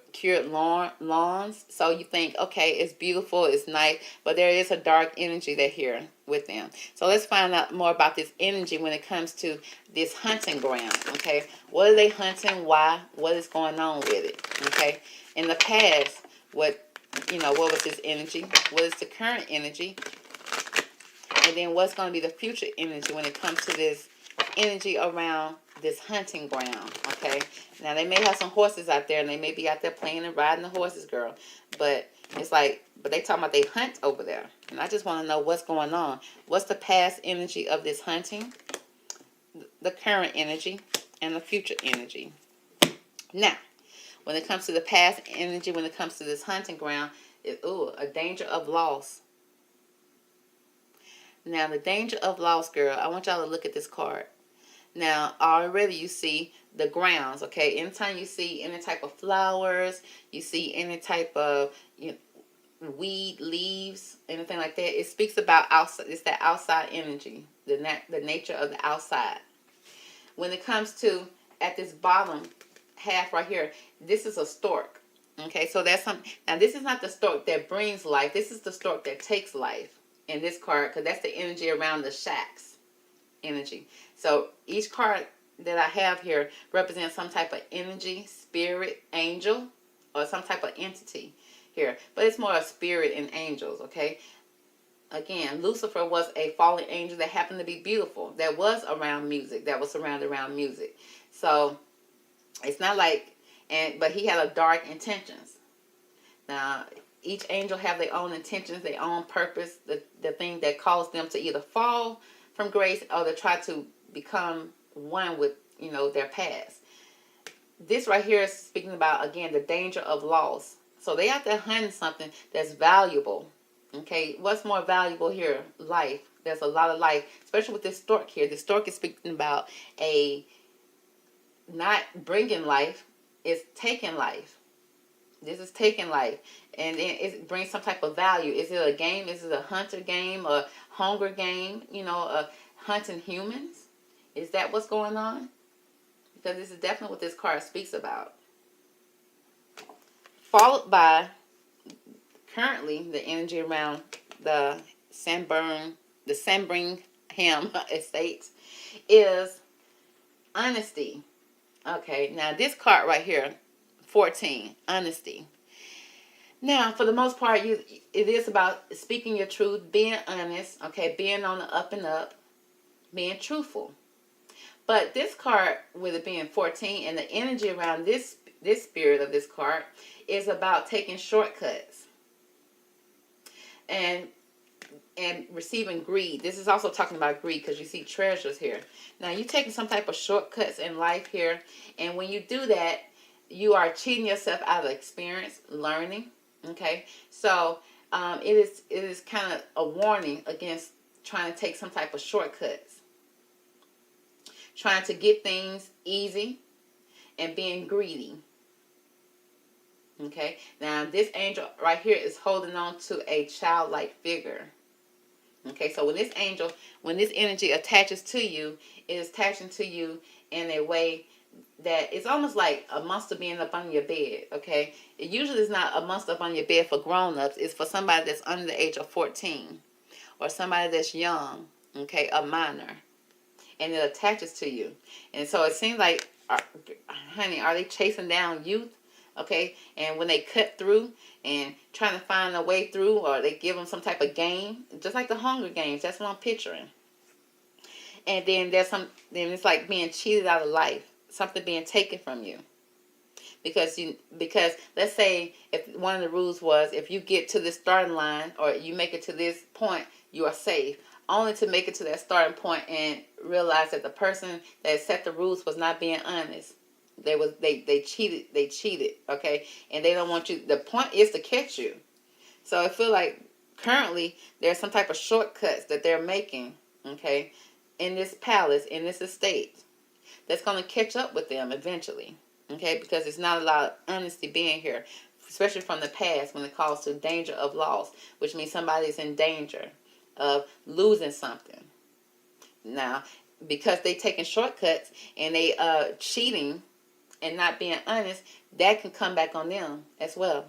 S1: lawns. So you think, okay, it's beautiful, it's nice, but there is a dark energy that here with them. So let's find out more about this energy when it comes to this hunting ground. Okay, what are they hunting? Why? What is going on with it? Okay, in the past, what was this energy? What is the current energy? And then what's going to be the future energy when it comes to this energy around this hunting ground? Okay, now they may have some horses out there, and they may be out there playing and riding the horses, girl. But it's like, but they talking about they hunt over there, and I just want to know what's going on. What's the past energy of this hunting, the current energy, and the future energy? Now, when it comes to the past energy, when it comes to this hunting ground, a danger of loss. Now, the danger of loss, girl, I want y'all to look at this card. Now, already you see the grounds, okay? Anytime you see any type of flowers, you see any type of weed, leaves, anything like that, it speaks about outside. It's that outside energy, the nature of the outside. When it comes to, at this bottom half right here, this is a stork, okay? So that's something. Now, this is not the stork that brings life. This is the stork that takes life. In this card, because that's the energy around the shacks energy. So each card that I have here represents some type of energy, spirit, angel, or some type of entity here. But it's more a spirit and angels, okay? Again, Lucifer was a fallen angel that happened to be beautiful, that was around music, that was surrounded around music. So it's not like, but he had a dark intentions. Now, each angel have their own intentions, their own purpose, the thing that caused them to either fall from grace or to try to become one with, their past. This right here is speaking about, again, the danger of loss. So they out there hunting something that's valuable. Okay, what's more valuable here? Life. There's a lot of life, especially with this stork here. The stork is speaking about not bringing life, it's taking life. This is taking life, and then it brings some type of value. Is it a game? Is it a hunter game, a hunger game? Hunting humans? Is that what's going on? Because this is definitely what this card speaks about. Followed by, currently, the energy around the Sandbringham Estates is honesty. Okay, now this card right here, 14, honesty. Now, for the most part, it is about speaking your truth, being honest, okay, being on the up and up, being truthful. But this card, with it being 14, and the energy around this spirit of this card is about taking shortcuts and receiving greed. This is also talking about greed because you see treasures here. Now, you're taking some type of shortcuts in life here, and when you do that, you are cheating yourself out of experience, learning, okay? So it is kind of a warning against trying to take some type of shortcuts, trying to get things easy, and being greedy, okay? Now, this angel right here is holding on to a childlike figure, okay? So when this energy attaches to you, it is attaching to you in a way that it's almost like a monster being up on your bed, okay? It usually is not a monster up on your bed for grown-ups. It's for somebody that's under the age of 14 or somebody that's young, okay, a minor, and it attaches to you. And so it seems like, honey, are they chasing down youth, okay? And when they cut through and trying to find a way through, or they give them some type of game, just like the Hunger Games, that's what I'm picturing. And then then it's like being cheated out of life, something being taken from you. Because let's say if one of the rules was if you get to the starting line or you make it to this point, you are safe. Only to make it to that starting point and realize that the person that set the rules was not being honest. They cheated, okay? And they don't want you. The point is to catch you. So I feel like currently there's some type of shortcuts that they're making, okay, in this palace, in this estate, that's going to catch up with them eventually, okay, because there's not a lot of honesty being here, especially from the past when it calls to danger of loss, which means somebody's in danger of losing something. Now, because they taking shortcuts and they cheating and not being honest, that can come back on them as well,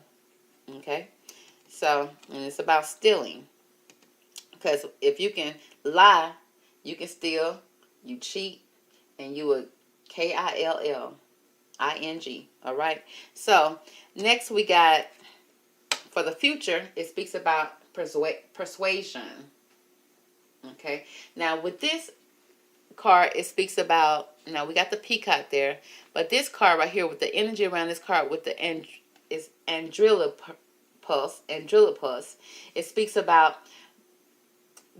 S1: okay? So, and it's about stealing. Because if you can lie, you can steal, you cheat, and you would KILLING. All right. So, next we got, for the future, it speaks about persuasion. Okay. Now, with this card, it speaks about, now we got the peacock there, but this card right here with the energy around this card with the is Andrillipus, it speaks about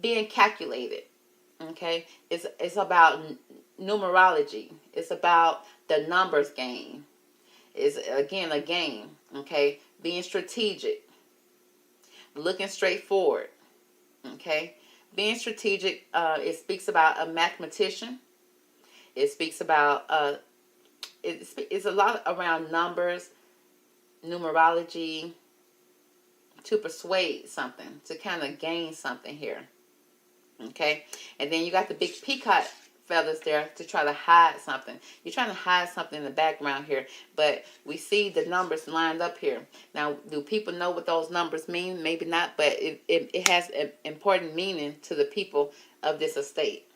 S1: being calculated. Okay, it's about numerology. It's about the numbers game. It's again a game. Okay, being strategic, looking straight forward. Okay, being strategic. It speaks about a mathematician. It speaks about it's a lot around numbers, numerology, to persuade something, to kind of gain something here. Okay, and then you got the big peacock feathers there to try to hide something. You're trying to hide something in the background here, but we see the numbers lined up here. Now, do people know what those numbers mean? Maybe not, but it has an important meaning to the people of this estate.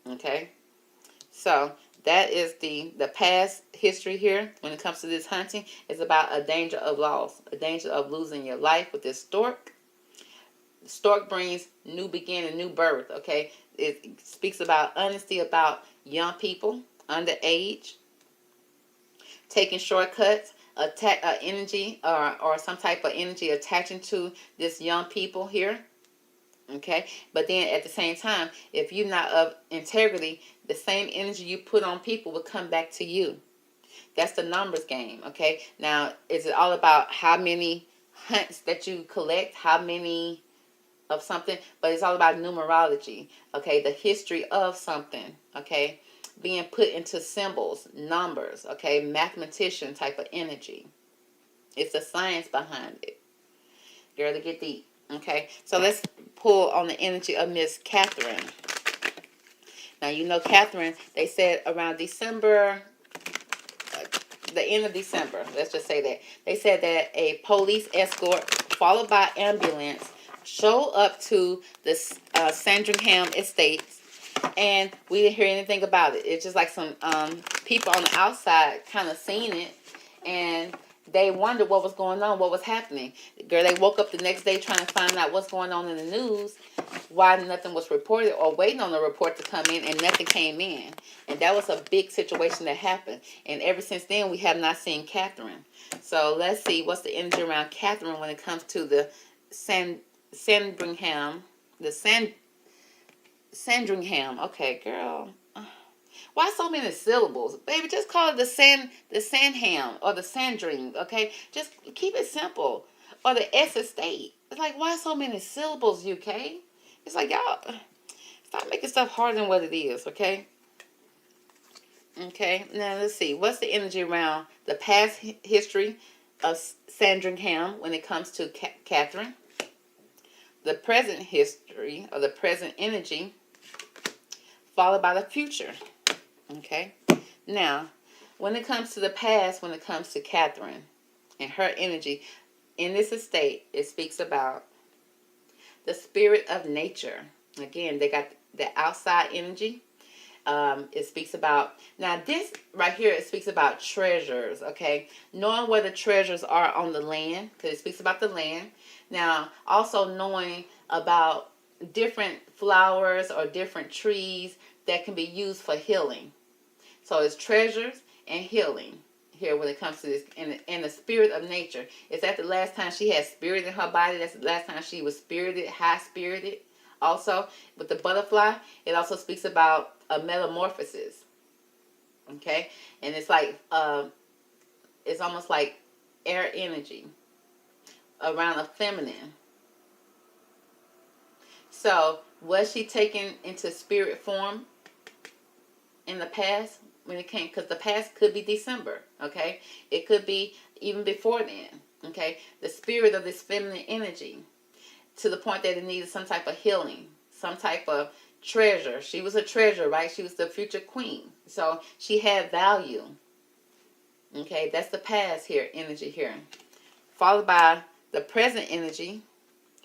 S1: Okay, so that is the past history here when it comes to this hunting. It's about a danger of loss, a danger of losing your life with this stork. Stork brings new beginning, new birth, okay? It speaks about honesty about young people, underage, taking shortcuts, energy or some type of energy attaching to this young people here, okay? But then at the same time, if you're not of integrity, the same energy you put on people will come back to you. That's the numbers game, okay? Now, is it all about how many hunts that you collect, how many of something, but it's all about numerology, okay, the history of something, okay, being put into symbols, numbers, okay, mathematician type of energy. It's the science behind it. Girl, to get deep, okay. So let's pull on the energy of Miss Catherine. Now, you know Catherine, they said around December, the end of December, let's just say that, they said that a police escort followed by ambulance show up to the Sandringham Estates, and we didn't hear anything about it. It's just like some people on the outside kind of seen it, and they wondered what was going on, what was happening. Girl, they woke up the next day trying to find out what's going on in the news, why nothing was reported, or waiting on the report to come in, and nothing came in. And that was a big situation that happened. And ever since then, we have not seen Catherine. So let's see, what's the energy around Catherine when it comes to the Sandringham, Sandringham. Okay, girl. Why so many syllables? Baby, just call it the Sandham or the Sandring, okay? Just keep it simple. Or the S Estate. It's like, why so many syllables, UK? It's like, y'all, stop making stuff harder than what it is, okay? Okay, now let's see. What's the energy around the past history of Sandringham when it comes to Catherine? The present history or the present energy followed by the future. Okay. Now, when it comes to the past, when it comes to Catherine and her energy in this estate, it speaks about the spirit of nature. Again, they got the outside energy. It speaks about, now this right here, it speaks about treasures, okay? Knowing where the treasures are on the land, because it speaks about the land. Now, also knowing about different flowers or different trees that can be used for healing. So it's treasures and healing here when it comes to this. And the spirit of nature. Is that the last time she had spirit in her body? That's the last time she was spirited, high-spirited. Also, with the butterfly, it also speaks about a metamorphosis. Okay? And it's like, it's almost like air energy around a feminine. So, was she taken into spirit form in the past when it came? Because the past could be December, okay? It could be even before then, okay? The spirit of this feminine energy to the point that it needed some type of healing, some type of treasure. She was a treasure, right? She was the future queen. So, she had value. Okay, that's the past here, energy here. Followed by the present energy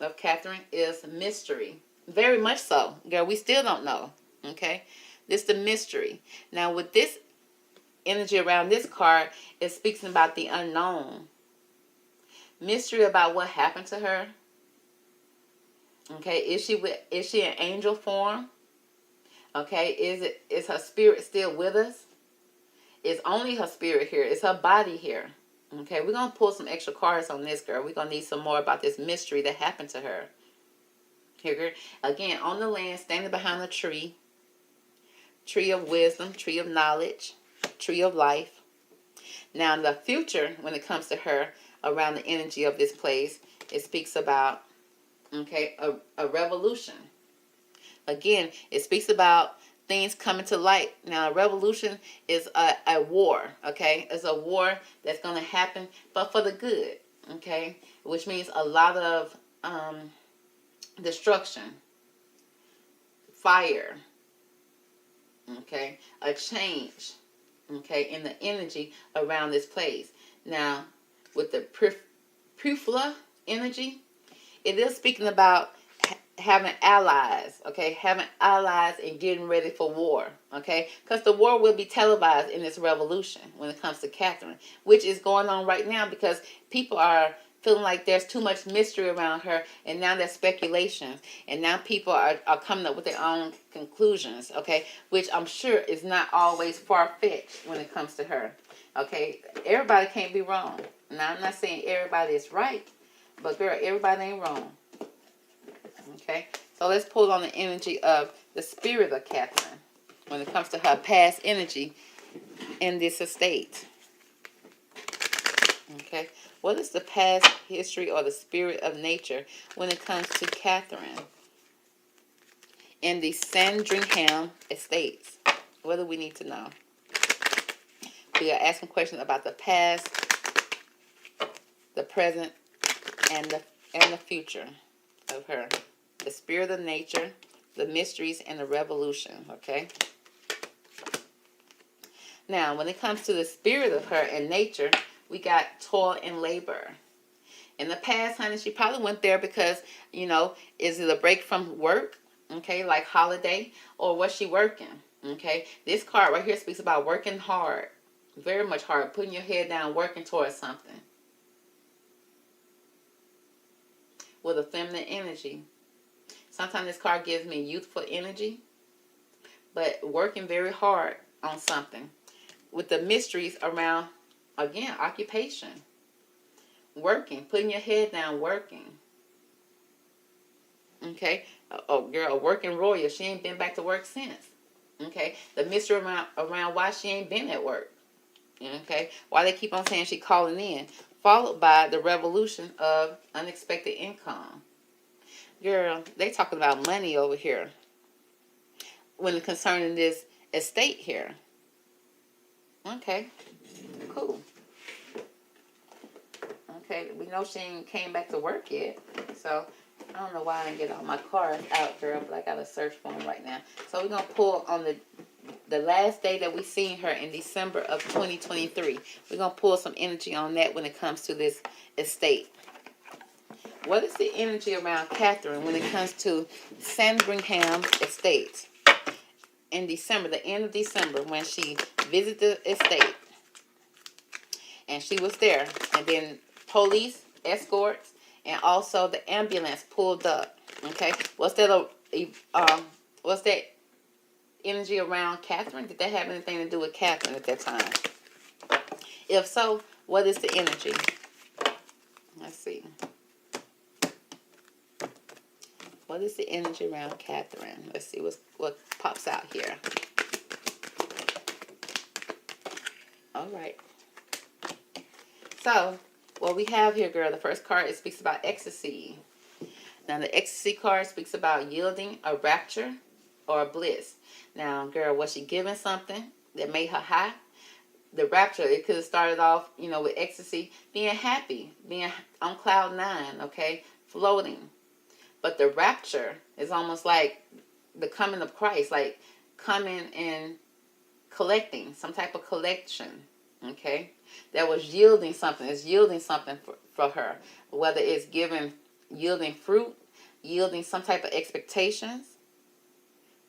S1: of Catherine is mystery. Very much so. Girl, we still don't know. Okay? This is the mystery. Now, with this energy around this card, it speaks about the unknown. Mystery about what happened to her. Okay, is she in angel form? Okay, is her spirit still with us? It's only her spirit here. It's her body here. Okay, we're going to pull some extra cards on this, girl. We're going to need some more about this mystery that happened to her. Here, girl. Again, on the land, standing behind a tree. Tree of wisdom, tree of knowledge, tree of life. Now, in the future, when it comes to her, around the energy of this place, it speaks about, okay, a revolution. Again, it speaks about things coming to light. Now, a revolution is a war, okay? It's a war that's going to happen, but for the good, okay? Which means a lot of destruction, fire, okay? A change, okay, in the energy around this place. Now, with the Prufla energy, it is speaking about having allies, okay? Having allies and getting ready for war, okay? Because the war will be televised in this revolution when it comes to Catherine, which is going on right now because people are feeling like there's too much mystery around her, and now there's speculations, and now people are coming up with their own conclusions, okay? Which I'm sure is not always far-fetched when it comes to her, okay? Everybody can't be wrong. Now, I'm not saying everybody is right, but girl, everybody ain't wrong. Okay, so let's pull on the energy of the spirit of Catherine when it comes to her past energy in this estate. Okay, what is the past history or the spirit of nature when it comes to Catherine in the Sandringham estates? What do we need to know? We are asking questions about the past, the present, and the future of her. The spirit of nature, the mysteries, and the revolution, okay? Now, when it comes to the spirit of her and nature, we got toil and labor. In the past, honey, she probably went there because, you know, is it a break from work, okay, like holiday, or was she working, okay? This card right here speaks about working hard, very much hard, putting your head down, working towards something. With a feminine energy. Sometimes this card gives me youthful energy, but working very hard on something. With the mysteries around, again, occupation. Working, putting your head down, working. Okay? Oh, girl, a working royal. She ain't been back to work since. Okay? The mystery around why she ain't been at work. Okay? Why they keep on saying she calling in. Followed by the revolution of unexpected income. Girl, they talking about money over here when it concerning this estate here. Okay, cool. Okay, we know she ain't came back to work yet, so I don't know why I didn't get all my cards out, girl, but I gotta search for them right now. So we're gonna pull on the last day that we seen her in December of 2023. We're gonna pull some energy on that when it comes to this estate. What is the energy around Catherine when it comes to Sandringham Estate in December, the end of December, when she visited the estate? And she was there. And then police, escorts, and also the ambulance pulled up. Okay? Was that energy around Catherine? Did that have anything to do with Catherine at that time? If so, what is the energy? Let's see. What is the energy around Catherine? Let's see what pops out here. All right. So, what we have here, girl, the first card, it speaks about ecstasy. Now, the ecstasy card speaks about yielding, a rapture, or a bliss. Now, girl, was she given something that made her high? The rapture, it could have started off, you know, with ecstasy, being happy, being on cloud 9, okay, floating. But the rapture is almost like the coming of Christ, like coming and collecting, some type of collection, okay, that was yielding something. It's yielding something for her, whether it's yielding fruit, yielding some type of expectations.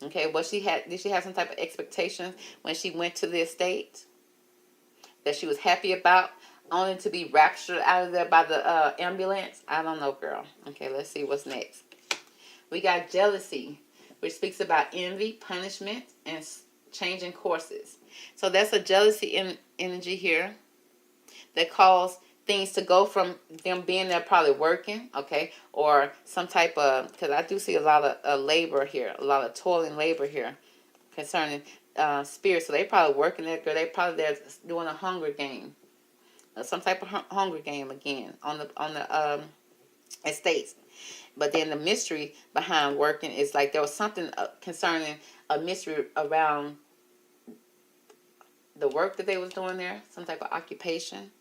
S1: Okay, did she have some type of expectations when she went to the estate that she was happy about, only to be raptured out of there by the ambulance? I don't know, girl. Okay, let's see what's next. We got jealousy, which speaks about envy, punishment, and changing courses. So that's a jealousy energy here that calls things to go from them being there probably working, okay, or some type of, because I do see a lot of labor here, a lot of toiling labor here concerning spirit. So they probably working there, girl. They probably there doing a hunger game, some type of hunger game again on the estates. But then the mystery behind working is like there was something concerning a mystery around the work that they was doing there, some type of occupation.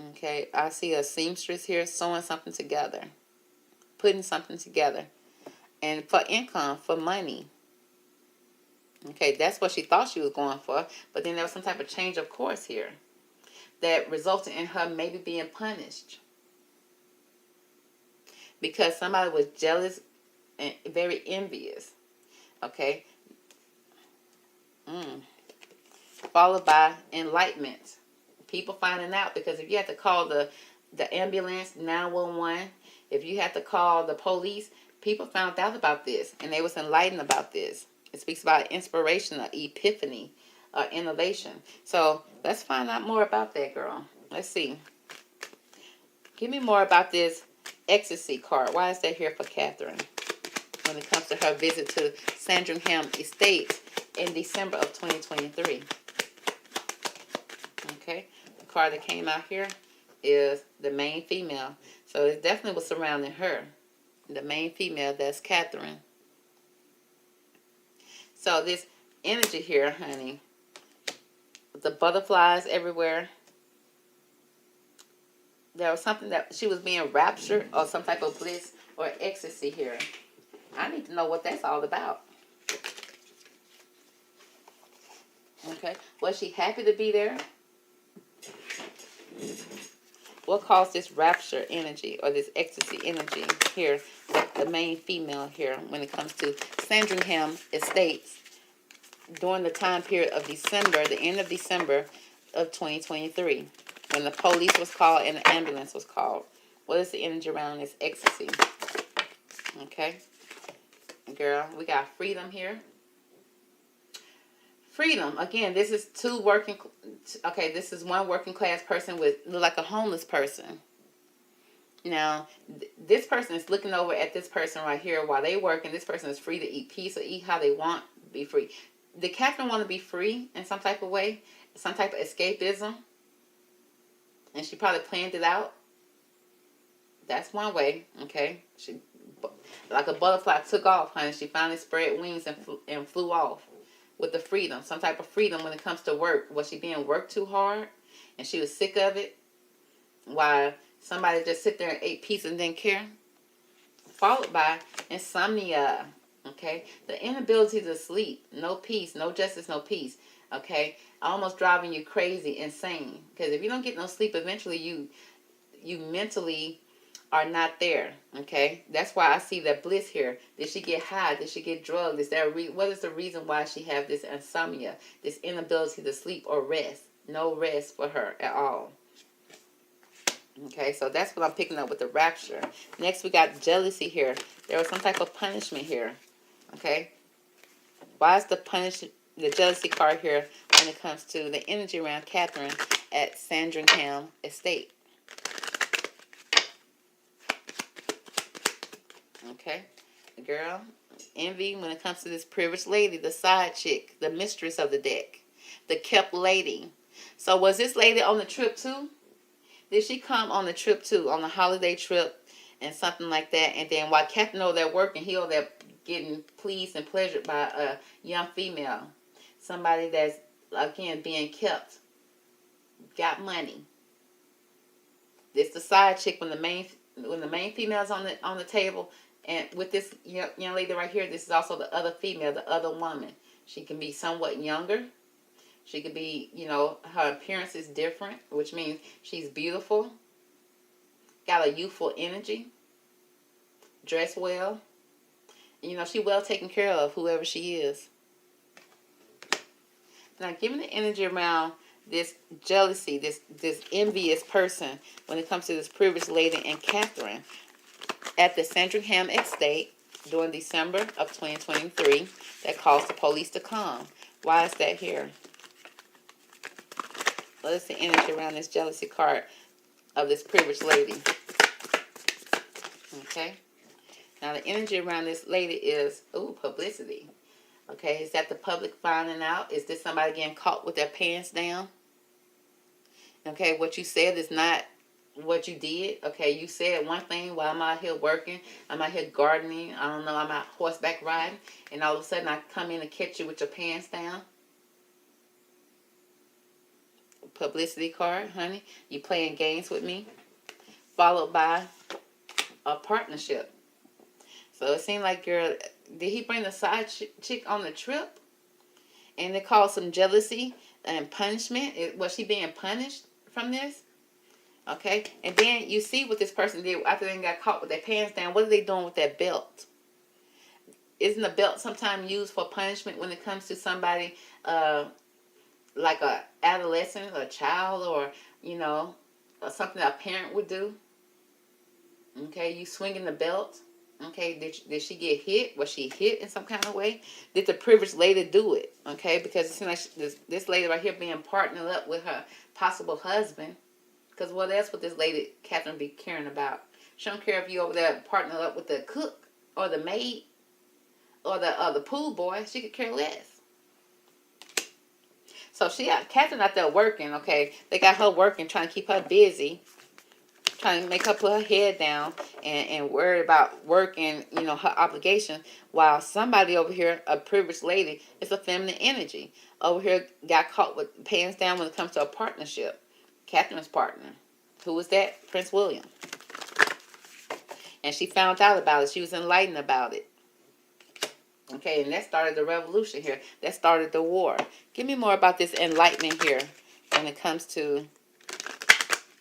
S1: Okay, I see a seamstress here sewing something together, putting something together, and for income, for money. Okay, that's what she thought she was going for, but then there was some type of change of course here that resulted in her maybe being punished because somebody was jealous and very envious. Okay, followed by enlightenment. People finding out, because if you had to call the ambulance, 911, if you had to call the police, people found out about this and they was enlightened about this. It speaks about inspiration, or epiphany, or innovation. So let's find out more about that, girl. Let's see. Give me more about this ecstasy card. Why is that here for Catherine when it comes to her visit to Sandringham Estate in December of 2023? Okay. Card that came out here is the main female. So it definitely was surrounding her. The main female, that's Catherine. So this energy here, honey, the butterflies everywhere. There was something that she was being raptured or some type of bliss or ecstasy here. I need to know what that's all about. Okay. Was she happy to be there? What caused this rapture energy or this ecstasy energy here, the main female here, when it comes to Sandringham Estates during the time period of December, the end of December of 2023, when the police was called and the ambulance was called? What is the energy around this ecstasy? Okay, girl, we got freedom here. Freedom. Again, this is this is one working class person with, look like a homeless person. Now, this person is looking over at this person right here while they work, and this person is free to eat peace or eat how they want, be free. Did Catherine want to be free in some type of way? Some type of escapism? And she probably planned it out. That's one way, okay? She, like a butterfly, took off, honey. She finally spread wings and flew off. With the freedom, some type of freedom when it comes to work. Was she being worked too hard and she was sick of it? While somebody just sit there and ate peace and didn't care? Followed by insomnia, okay? The inability to sleep, no peace, no justice, no peace, okay? Almost driving you crazy, insane. Because if you don't get no sleep, eventually you mentally are not there, okay? That's why I see that bliss here. Did she get high? Did she get drugged? What is the reason why she have this insomnia, this inability to sleep or rest? No rest for her at all. Okay, so that's what I'm picking up with the rapture. Next, we got jealousy here. There was some type of punishment here, okay? Why is the jealousy card here when it comes to the energy around Catherine at Sandringham Estate? Okay, the girl, envy when it comes to this privileged lady, the side chick, the mistress of the deck, the kept lady. So was this lady on the trip too? Did she come on the trip too, on the holiday trip and something like that? And then while Captain over there working, he over there getting pleased and pleasured by a young female. Somebody that's, again, being kept. Got money. This the side chick when the main female's on the table. And with this young lady right here, this is also the other female, the other woman. She can be somewhat younger. She could be, her appearance is different, which means she's beautiful, got a youthful energy, dressed well. She well taken care of, whoever she is. Now, given the energy around this jealousy, this envious person, when it comes to this privileged lady and Catherine, at the Sandringham Estate during December of 2023, that caused the police to come. Why is that here? What is the energy around this jealousy card of this privileged lady? Okay. Now, the energy around this lady is, publicity. Okay. Is that the public finding out? Is this somebody getting caught with their pants down? Okay. What you said is not what you did. Okay. You said one thing while I'm out here working. I'm out here gardening. I don't know. I'm out horseback riding. And all of a sudden, I come in and catch you with your pants down. Publicity card, honey. You playing games with me. Followed by a partnership. So it seemed like, girl, did he bring the side chick on the trip? And it caused some jealousy and punishment. Was she being punished from this? Okay. And then you see what this person did after they got caught with their pants down. What are they doing with that belt? Isn't a belt sometimes used for punishment when it comes to somebody like a adolescent, or a child, or or something that a parent would do? Okay, you swinging the belt. Okay, did she get hit? Was she hit in some kind of way? Did the privileged lady do it? Okay, because it seems like this lady right here being partnered up with her possible husband. Because what else would this lady, Catherine, be caring about? She don't care if you over there partnered up with the cook or the maid or the pool boy. She could care less. So Catherine out there working, okay? They got her working, trying to keep her busy, trying to make her put her head down and worry about work and, her obligation, while somebody over here, a privileged lady, is a feminine energy. Over here got caught with pants down when it comes to a partnership. Catherine's partner. Who was that? Prince William. And she found out about it. She was enlightened about it. Okay, and that started the revolution here. That started the war. Give me more about this enlightenment here when it comes to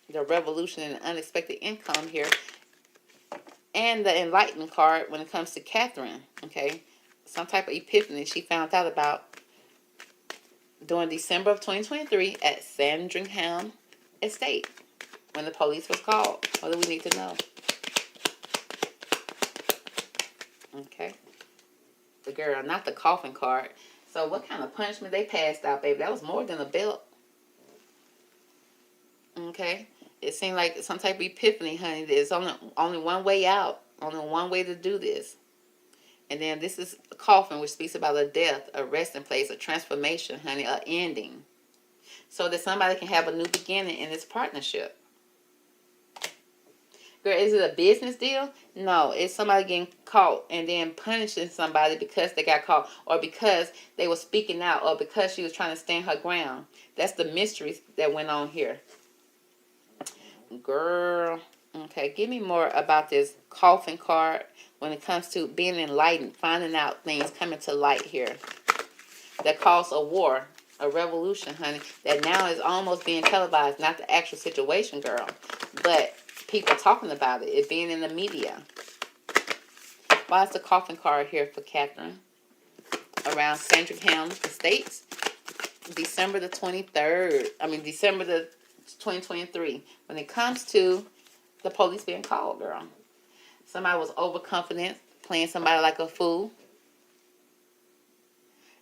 S1: the revolution and unexpected income here. And the enlightenment card when it comes to Catherine. Okay, some type of epiphany she found out about during December of 2023 at Sandringham Estate when the police was called. What do we need to know? Okay. The girl, not the coffin card. So what kind of punishment they passed out, baby? That was more than a belt. Okay. It seemed like some type of epiphany, honey. There's only one way out. Only one way to do this. And then this is a coffin, which speaks about a death, a resting place, a transformation, honey, a ending. So that somebody can have a new beginning in this partnership. Girl, is it a business deal? No, it's somebody getting caught and then punishing somebody because they got caught, or because they were speaking out, or because she was trying to stand her ground. That's the mysteries that went on here. Girl, okay, give me more about this coffin card when it comes to being enlightened, finding out things coming to light here. That caused a war, a revolution, honey, that now is almost being televised. Not the actual situation, girl, but people talking about it being in the media. Why is the coffin card here for Catherine? Around Sandringham Estates, December the 23rd. December the 2023. When it comes to the police being called, girl. Somebody was overconfident, playing somebody like a fool.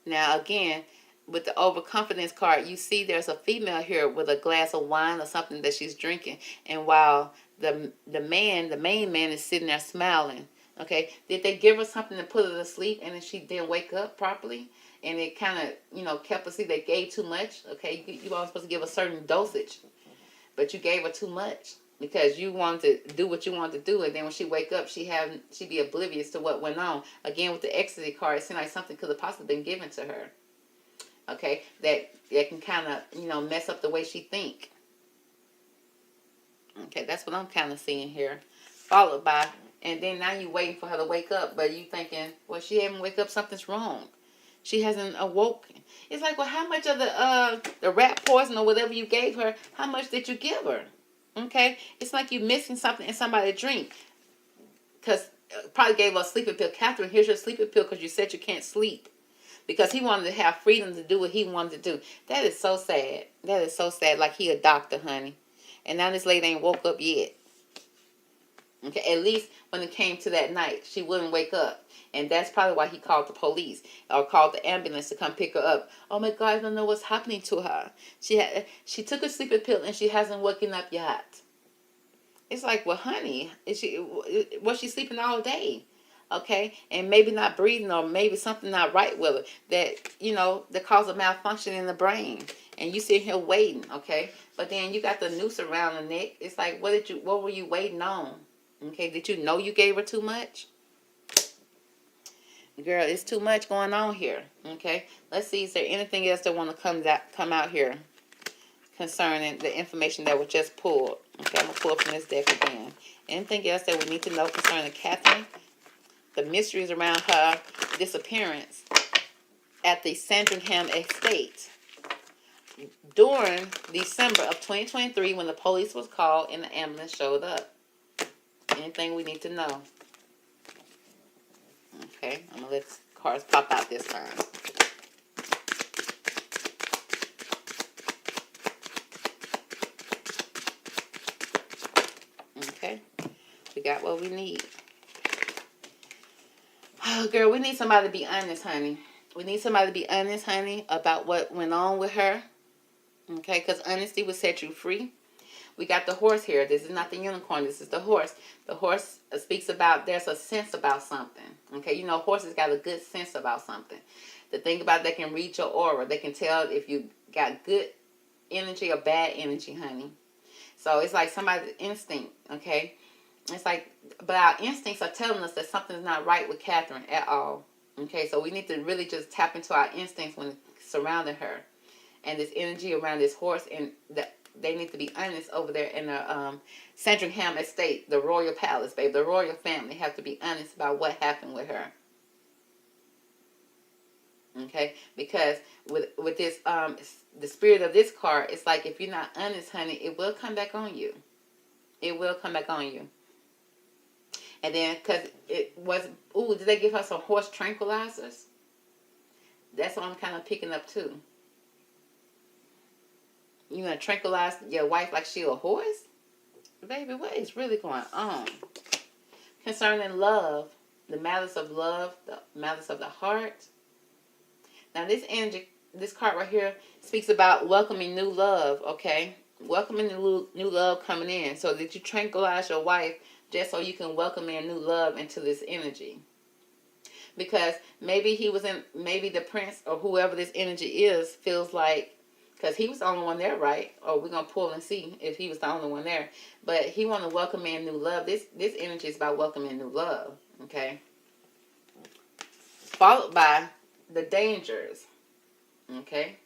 S1: Now, again, with the overconfidence card, you see there's a female here with a glass of wine or something that she's drinking. And while the main man is sitting there smiling. Okay, did they give her something to put her to sleep and then she didn't wake up properly? And it kind of, kept her, see, they gave too much. Okay, you always supposed to give a certain dosage. But you gave her too much because you wanted to do what you wanted to do. And then when she wake up, she'd be oblivious to what went on. Again, with the ecstasy card, it seemed like something could have possibly been given to her. Okay, that can kind of, mess up the way she think. Okay, that's what I'm kind of seeing here. Followed by, and then now you waiting for her to wake up, but you thinking, well, she hasn't wake up, something's wrong. She hasn't awoken. It's like, well, how much of the rat poison or whatever you gave her, how much did you give her? Okay, it's like you missing something in somebody's drink. Because probably gave her a sleeping pill. Catherine, here's your sleeping pill because you said you can't sleep. Because he wanted to have freedom to do what he wanted to do. That is so sad. That is so sad. Like he a doctor, honey. And now this lady ain't woke up yet. Okay, at least when it came to that night, she wouldn't wake up. And that's probably why he called the police or called the ambulance to come pick her up. Oh my God, I don't know what's happening to her. She took a sleeping pill and she hasn't woken up yet. It's like, well, honey, was she sleeping all day? Okay, and maybe not breathing or maybe something not right with her that cause a malfunction in the brain. And you sit here waiting, okay? But then you got the noose around the neck. It's like, what were you waiting on? Okay, did you know you gave her too much? Girl, it's too much going on here. Okay, let's see, is there anything else that want to come out here concerning the information that was just pulled? Okay, I'm going to pull from this deck again. Anything else that we need to know concerning Catherine? The mysteries around her disappearance at the Sandringham estate during December of 2023 when the police was called and the ambulance showed up. Anything we need to know? Okay, I'm going to let the cards pop out this time. Okay, we got what we need. Oh, girl, we need somebody to be honest, honey. We need somebody to be honest, honey, about what went on with her. Okay, because honesty will set you free. We got the horse here. This is not the unicorn. This is the horse. The horse speaks about there's a sense about something. Okay, horses got a good sense about something. The thing about they can read your aura. They can tell if you got good energy or bad energy, honey. So it's like somebody's instinct, okay? It's like, but our instincts are telling us that something's not right with Catherine at all. Okay, so we need to really just tap into our instincts when surrounding her. And this energy around this horse, and they need to be honest over there in the Sandringham estate, the royal palace, babe. The royal family have to be honest about what happened with her. Okay, because with this the spirit of this card, it's like if you're not honest, honey, it will come back on you. It will come back on you. And then, because it was, did they give her some horse tranquilizers? That's what I'm kind of picking up too. You gonna tranquilize your wife like she a horse? Baby, what is really going on? Concerning love, the matters of love, the matters of the heart. Now this energy, this card right here speaks about welcoming new love, okay? Welcoming new love coming in. So that you tranquilize your wife just so you can welcome in new love into this energy. Because maybe maybe the prince or whoever this energy is feels like, because he was the only one there, right? Or we're going to pull and see if he was the only one there. But he want to welcome in new love. This energy is about welcoming new love, okay? Followed by the dangers, okay?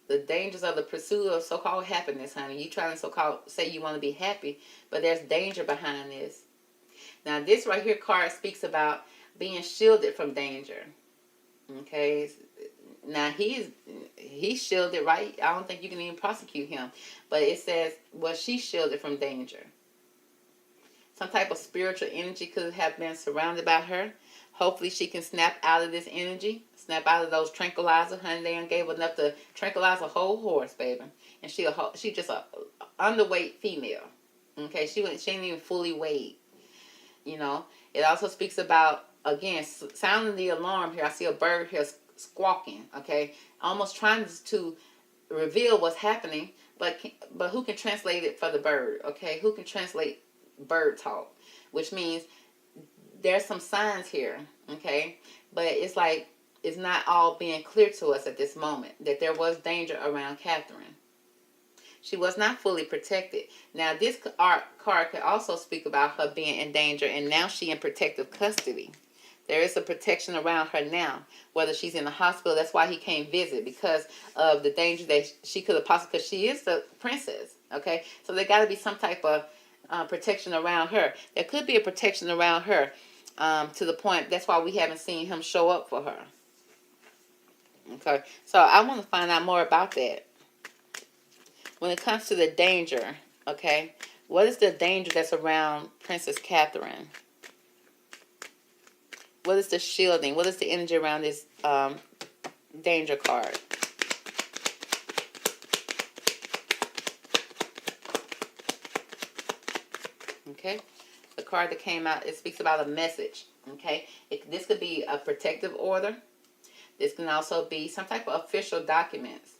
S1: The dangers of the pursuit of so-called happiness, honey. You trying to so-called say you want to be happy, but there's danger behind this. Now, this right here card speaks about being shielded from danger, okay? Now, he's shielded, right? I don't think you can even prosecute him. But it says, well, she's shielded from danger. Some type of spiritual energy could have been surrounded by her. Hopefully, she can snap out of this energy. Snap out of those tranquilizers. Honey, they gave enough to tranquilize a whole horse, baby. And she just a underweight female. Okay, she ain't even fully weighed. It also speaks about, again, sounding the alarm here. I see a bird here squawking, okay? Almost trying to reveal what's happening, but who can translate it for the bird, okay? Who can translate bird talk? Which means there's some signs here, okay? But it's like it's not all being clear to us at this moment that there was danger around Catherine. She was not fully protected. Now, this card could also speak about her being in danger, and now she's in protective custody. There is a protection around her now, whether she's in the hospital. That's why he can't visit, because of the danger that she could have possibly, because she is the princess, okay? So there got to be some type of protection around her. There could be a protection around her to the point, that's why we haven't seen him show up for her. Okay, so I want to find out more about that. When it comes to the danger, okay, what is the danger that's around Princess Catherine? What is the shielding? What is the energy around this danger card? Okay, the card that came out, it speaks about a message. Okay, this could be a protective order. This can also be some type of official documents.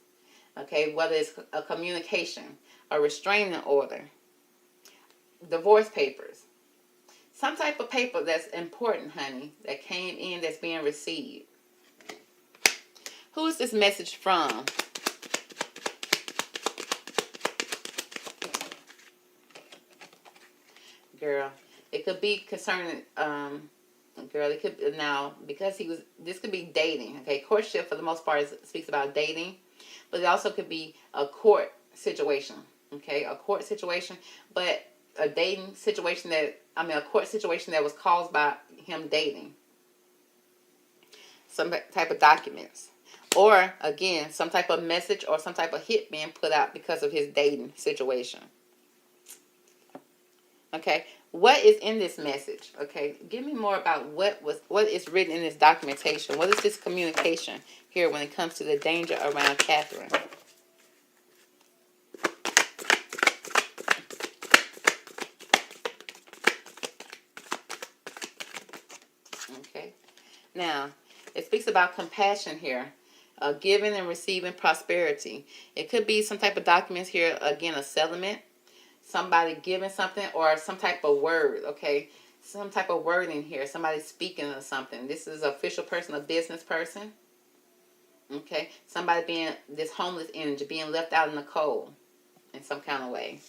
S1: Okay, whether it's a communication, a restraining order, divorce papers. Some type of paper that's important, honey, that came in, that's being received. Who is this message from? Girl, it could be concerning, girl, it could, now, because this could be dating, okay? Courtship, for the most part, speaks about dating, but it also could be a court situation, okay? A court situation, but a dating situation a court situation that was caused by him dating. Some type of documents. Or, again, some type of message or some type of hit being put out because of his dating situation. Okay, what is in this message? Okay, give me more about what is written in this documentation. What is this communication here when it comes to the danger around Catherine? Okay, now it speaks about compassion here, giving and receiving prosperity. It could be some type of documents here, again, a settlement. Somebody giving something or some type of word, okay? Some type of word in here. Somebody speaking of something. This is an official person, a business person. Okay? Somebody being this homeless energy, being left out in the cold in some kind of way.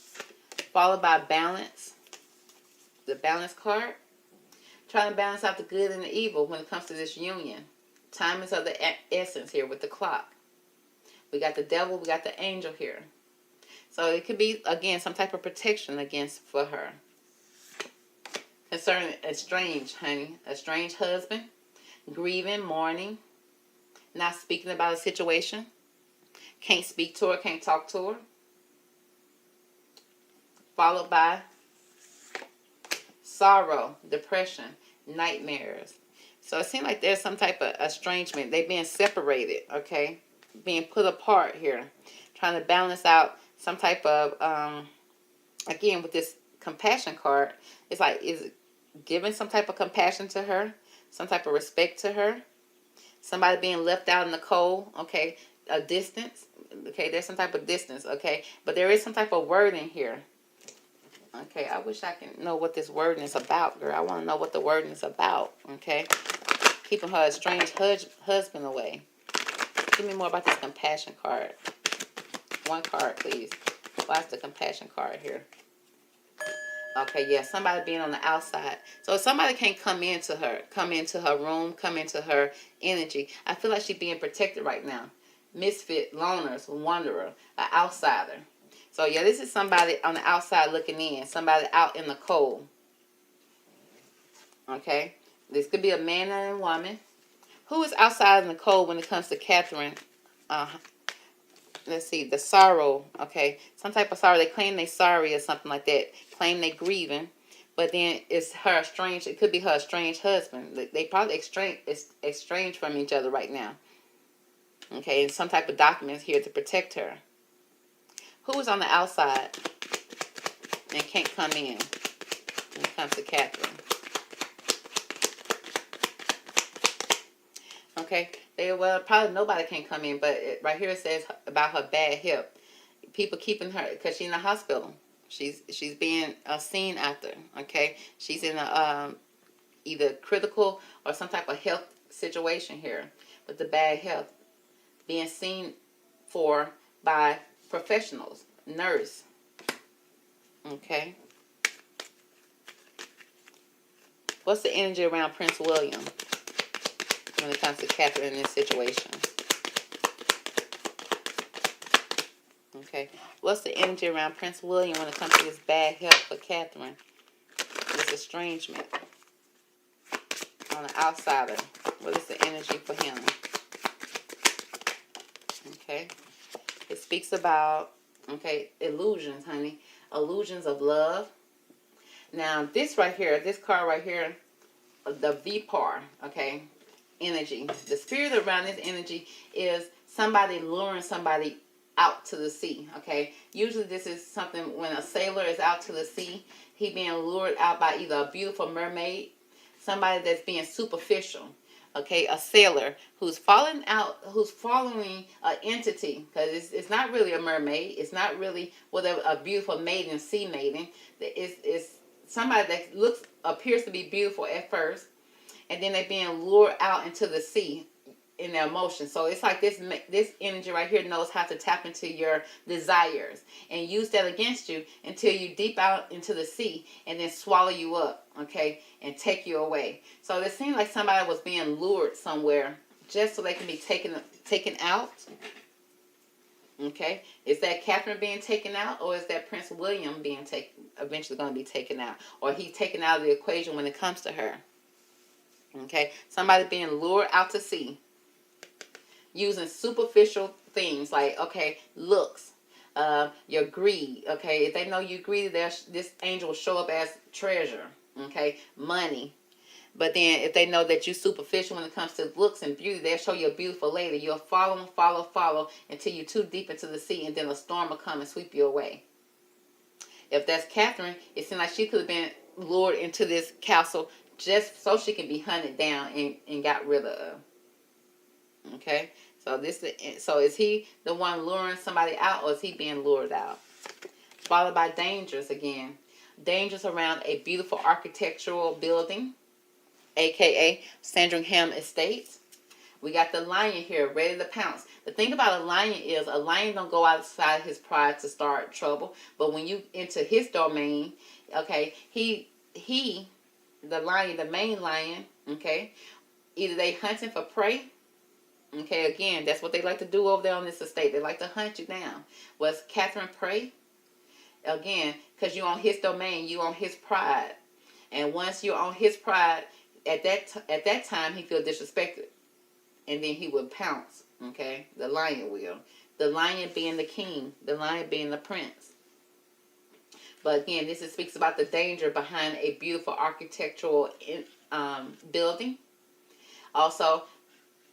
S1: Followed by balance. The balance card. Trying to balance out the good and the evil when it comes to this union. Time is of the essence here with the clock. We got the devil, we got the angel here. So it could be, again, some type of protection for her. Concerning estranged, honey. Estranged husband. Grieving, mourning. Not speaking about a situation. Can't speak to her, can't talk to her. Followed by sorrow, depression, nightmares. So it seems like there's some type of estrangement. They're being separated, okay? Being put apart here. Trying to balance out some type of, again, with this compassion card, it's like, is it giving some type of compassion to her, some type of respect to her, somebody being left out in the cold, okay, a distance, okay, there's some type of distance, okay, but there is some type of word in here, okay, I wish I can know what this wording is about, girl, I want to know what the wording is about, okay, keeping her estranged husband away. Give me more about this compassion card. One card, please. Why is the compassion card here? Okay, yeah, somebody being on the outside. So somebody can't come into her room, come into her energy. I feel like she's being protected right now. Misfit, loners, wanderer, an outsider. So yeah, this is somebody on the outside looking in. Somebody out in the cold. Okay, this could be a man and a woman. Who is outside in the cold when it comes to Catherine? Let's see, the sorrow, okay, some type of sorrow. They claim they sorry or something like that. Claim they grieving, but then it's her estranged. It could be her estranged husband. They probably estranged from each other right now. Okay, and some type of documents here to protect her. Who is on the outside and can't come in when it comes to Catherine? Okay, Well, probably nobody can come in, but right here it says about her bad hip. People keeping her because she's in the hospital. She's being seen after. Okay, she's in a either critical or some type of health situation here, with the bad health being seen for by professionals, nurse. Okay. What's the energy around Prince William when it comes to Catherine in this situation? Okay. What's the energy around Prince William when it comes to his bad health for Catherine? This estrangement on the outsider. What is the energy for him? Okay. It speaks about, okay, illusions, honey. Illusions of love. Now, this right here, this card right here, the Vipar, okay, energy. The spirit around this energy is somebody luring somebody out to the sea, okay? Usually this is something when a sailor is out to the sea, he being lured out by either a beautiful mermaid, somebody that's being superficial, okay? A sailor who's following an entity, because it's not really a mermaid, it's not really whatever a beautiful maiden, sea maiden. It's somebody that appears to be beautiful at first, and then they're being lured out into the sea in their emotions. So it's like this energy right here knows how to tap into your desires and use that against you until you deep out into the sea and then swallow you up, okay, and take you away. So it seems like somebody was being lured somewhere just so they can be taken out. Okay, is that Catherine being taken out, or is that Prince William being eventually going to be taken out, or he's taken out of the equation when it comes to her? Okay, somebody being lured out to sea using superficial things like, okay, looks, your greed. Okay, if they know you greedy, this angel will show up as treasure. Okay, money. But then if they know that you're superficial when it comes to looks and beauty, they'll show you a beautiful lady. You'll follow until you're too deep into the sea, and then a storm will come and sweep you away. If that's Catherine, it seems like she could have been lured into this castle just so she can be hunted down and got rid of. Okay? So is he the one luring somebody out, or is he being lured out? Followed by dangers again. Dangers around a beautiful architectural building, aka Sandringham Estates. We got the lion here, ready to pounce. The thing about a lion is a lion don't go outside his pride to start trouble. But when you enter his domain, okay, the lion, the main lion, okay, either they hunting for prey. Okay, again, that's what they like to do over there on this estate. They like to hunt you down. Was Catherine prey? Again, because you're on his domain, you on his pride. And once you're on his pride, at that time, he feel disrespected. And then he would pounce, okay? The lion will. The lion being the king. The lion being the prince. But again, this speaks about the danger behind a beautiful architectural building. Also,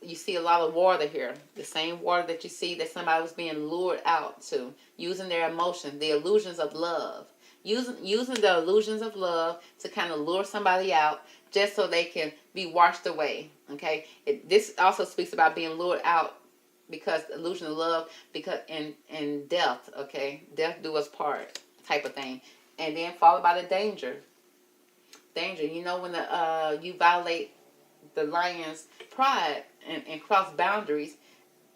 S1: you see a lot of water here. The same water that you see that somebody was being lured out to. Using their emotions, the illusions of love. Using the illusions of love to kind of lure somebody out just so they can be washed away. Okay? This also speaks about being lured out because the illusion of love, because and death, okay? Death do us part type of thing. And then followed by the danger. Danger. You know when you violate the lion's pride and cross boundaries,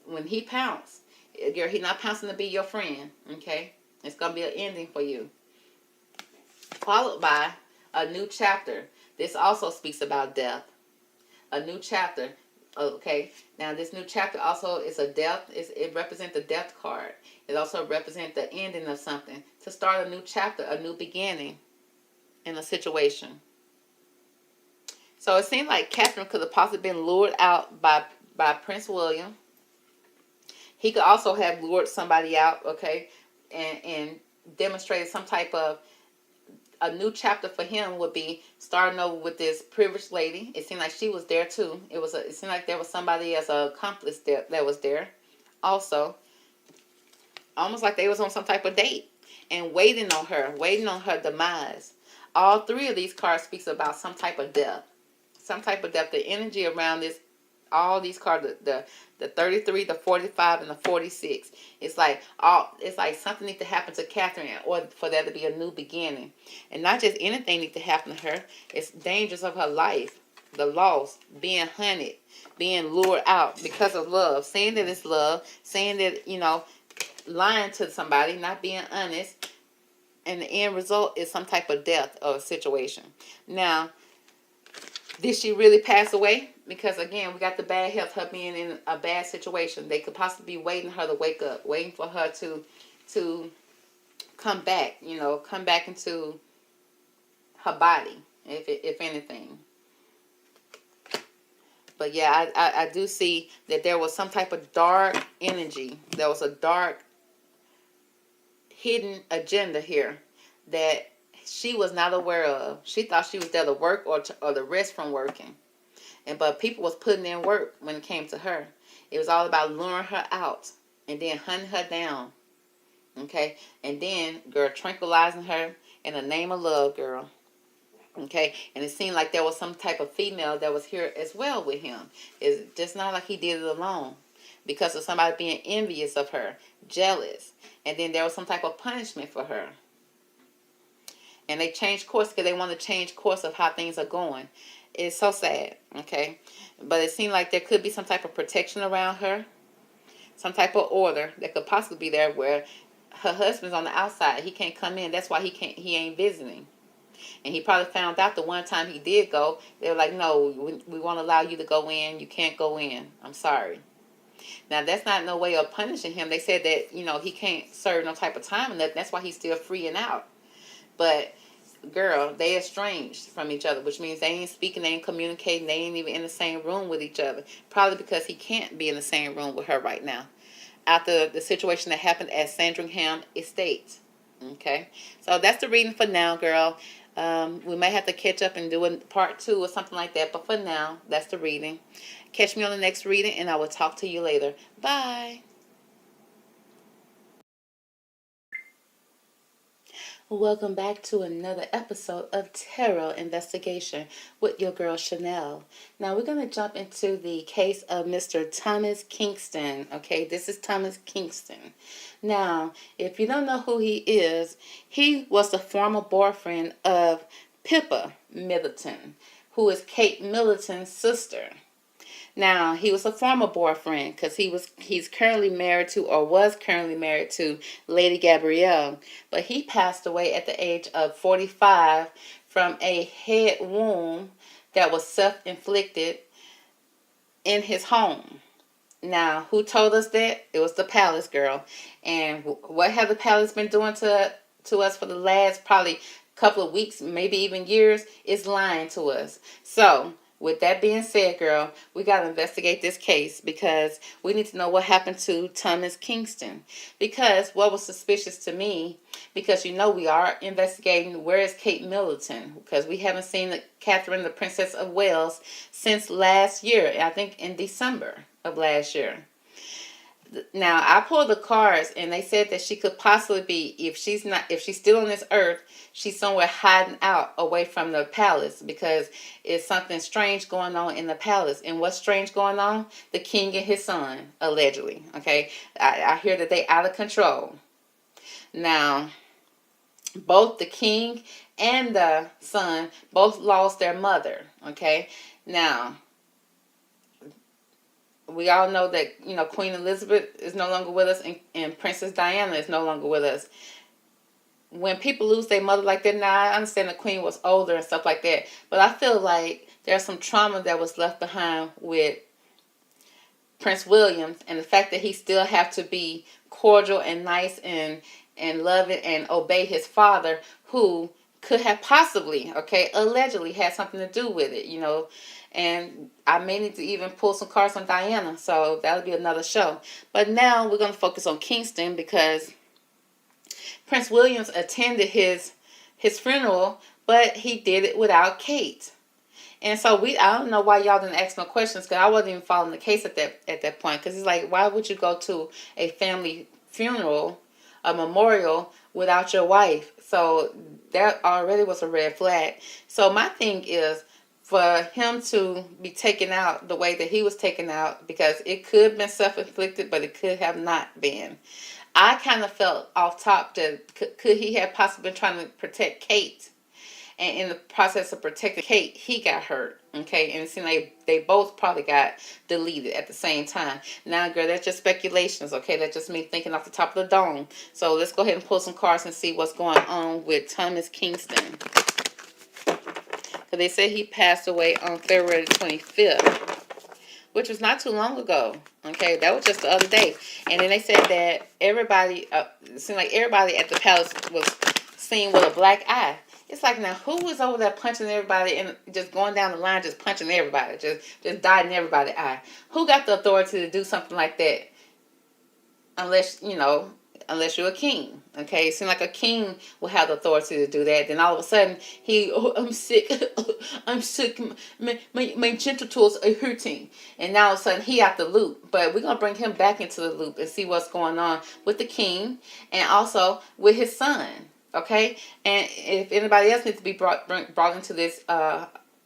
S1: when he pounces, he's not pouncing to be your friend, okay? It's going to be an ending for you. Followed by a new chapter. This also speaks about death. A new chapter. Okay. Now this new chapter also is a death. It represents the death card. It also represents the ending of something. To start a new chapter, a new beginning in a situation. So it seemed like Catherine could have possibly been lured out by Prince William. He could also have lured somebody out, okay, and demonstrated some type of a new chapter for him would be starting over with this privileged lady. It seemed like she was there too. It seemed like there was somebody as an accomplice that was there. Also, almost like they was on some type of date and waiting on her demise. All three of these cards speaks about some type of death. Some type of death. The energy around this All these cards, the 33, the 45, and the 46. It's like something needs to happen to Catherine in order for there to be a new beginning. And not just anything needs to happen to her. It's dangers of her life, the loss, being hunted, being lured out because of love, saying that it's love, saying that, lying to somebody, not being honest. And the end result is some type of death or situation. Now, did she really pass away? Because again, we got the bad health, her being in a bad situation. They could possibly be waiting her to wake up, waiting for her to come back, come back into her body, if anything. But yeah, I do see that there was some type of dark energy. There was a dark hidden agenda here that she was not aware of. She thought she was there to work or to rest from working. But people was putting in work when it came to her. It was all about luring her out and then hunting her down. Okay? And then, girl, tranquilizing her in the name of love, girl. Okay? And it seemed like there was some type of female that was here as well with him. It's just not like he did it alone. Because of somebody being envious of her, jealous. And then there was some type of punishment for her. And they changed course because they want to change course of how things are going. It's so sad, okay? But it seemed like there could be some type of protection around her. Some type of order that could possibly be there where her husband's on the outside. He can't come in. That's why he ain't visiting. And he probably found out the one time he did go, they were like, no, we won't allow you to go in. You can't go in. I'm sorry. Now, that's not no way of punishing him. They said that, he can't serve no type of time and that's why he's still free and out. But girl, they estranged from each other, which means they ain't speaking, they ain't communicating, they ain't even in the same room with each other. Probably because he can't be in the same room with her right now. After the situation that happened at Sandringham Estates. Okay? So that's the reading for now, girl. We may have to catch up and do a part 2 or something like that. But for now, that's the reading. Catch me on the next reading and I will talk to you later. Bye. Welcome back to another episode of Tarot Investigation with your girl Chanel. Now we're going to jump into the case of Mr. Thomas Kingston. Okay, this is Thomas Kingston. Now, if you don't know who he is, he was the former boyfriend of Pippa Middleton, who is Kate Middleton's sister. Now, he was a former boyfriend because he's currently married to or was currently married to Lady Gabrielle. But he passed away at the age of 45 from a head wound that was self-inflicted in his home. Now, who told us that? It was the Palace girl. And what have the Palace been doing to us for the last probably couple of weeks, maybe even years? Is lying to us. So, with that being said, girl, we got to investigate this case because we need to know what happened to Thomas Kingston. Because what was suspicious to me, because we are investigating where is Kate Middleton, because we haven't seen Catherine, the Princess of Wales, since last year, I think in December of last year. Now, I pulled the cards and they said that she could possibly be, if she's still on this earth, she's somewhere hiding out away from the palace because it's something strange going on in the palace. And what's strange going on? The king and his son, allegedly. Okay, I hear that they out of control. Now, both the king and the son both lost their mother. Okay, now, we all know that, Queen Elizabeth is no longer with us and Princess Diana is no longer with us. When people lose their mother like that, now I understand the Queen was older and stuff like that. But I feel like there's some trauma that was left behind with Prince William and the fact that he still have to be cordial and nice and loving and obey his father, who could have possibly, allegedly had something to do with it, And I may need to even pull some cards on Diana, so that'll be another show. But now we're going to focus on Kingston because Prince William attended his funeral, but he did it without Kate. And so I don't know why y'all didn't ask no questions because I wasn't even following the case at that point. Because it's like, why would you go to a family funeral, a memorial, without your wife? So that already was a red flag. So my thing is, for him to be taken out the way that he was taken out, because it could have been self-inflicted, but it could have not been. I kind of felt off top that could he have possibly been trying to protect Kate, and in the process of protecting Kate, he got hurt. Okay, and it seemed like they both probably got deleted at the same time. Now, girl, that's just speculations. Okay, that's just me thinking off the top of the dome. So let's go ahead and pull some cards and see what's going on with Thomas Kingston. They said he passed away on February 25th, which was not too long ago. Okay, that was just the other day. And then they said that everybody, it seemed like everybody at the palace was seen with a black eye. It's like, now, who was over there punching everybody and just going down the line, just punching everybody, just dotting everybody's eye? Who got the authority to do something like that? Unless, unless you're a king. Okay, it seems like a king will have the authority to do that. Then all of a sudden, I'm sick. I'm sick. My gentle tools are hurting. And now all of a sudden, he out the loop. But we're going to bring him back into the loop and see what's going on with the king and also with his son. Okay, and if anybody else needs to be brought into this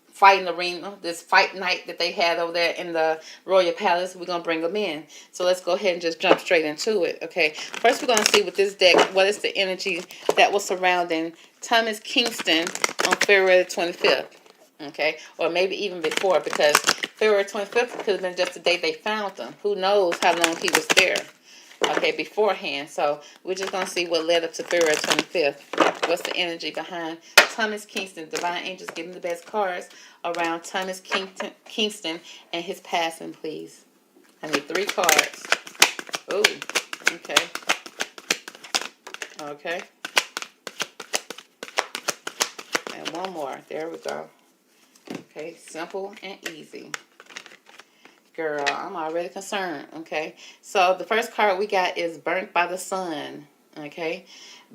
S1: fighting arena, this fight night that they had over there in the royal palace, we're going to bring them in. So let's go ahead and just jump straight into it. Okay, first we're going to see with this deck, what is the energy that was surrounding Thomas Kingston on February 25th. Okay, or maybe even before, because February 25th could have been just the day they found him. Who knows how long he was there. Okay, beforehand. So we're just going to see what led up to February 25th. What's the energy behind Thomas Kingston? Divine Angels, give him the best cards around Thomas Kingston and his passing, please. I need 3 cards. Ooh, okay. Okay. And one more. There we go. Okay, simple and easy. Girl, I'm already concerned. Okay, so the first card we got is burnt by the sun. Okay,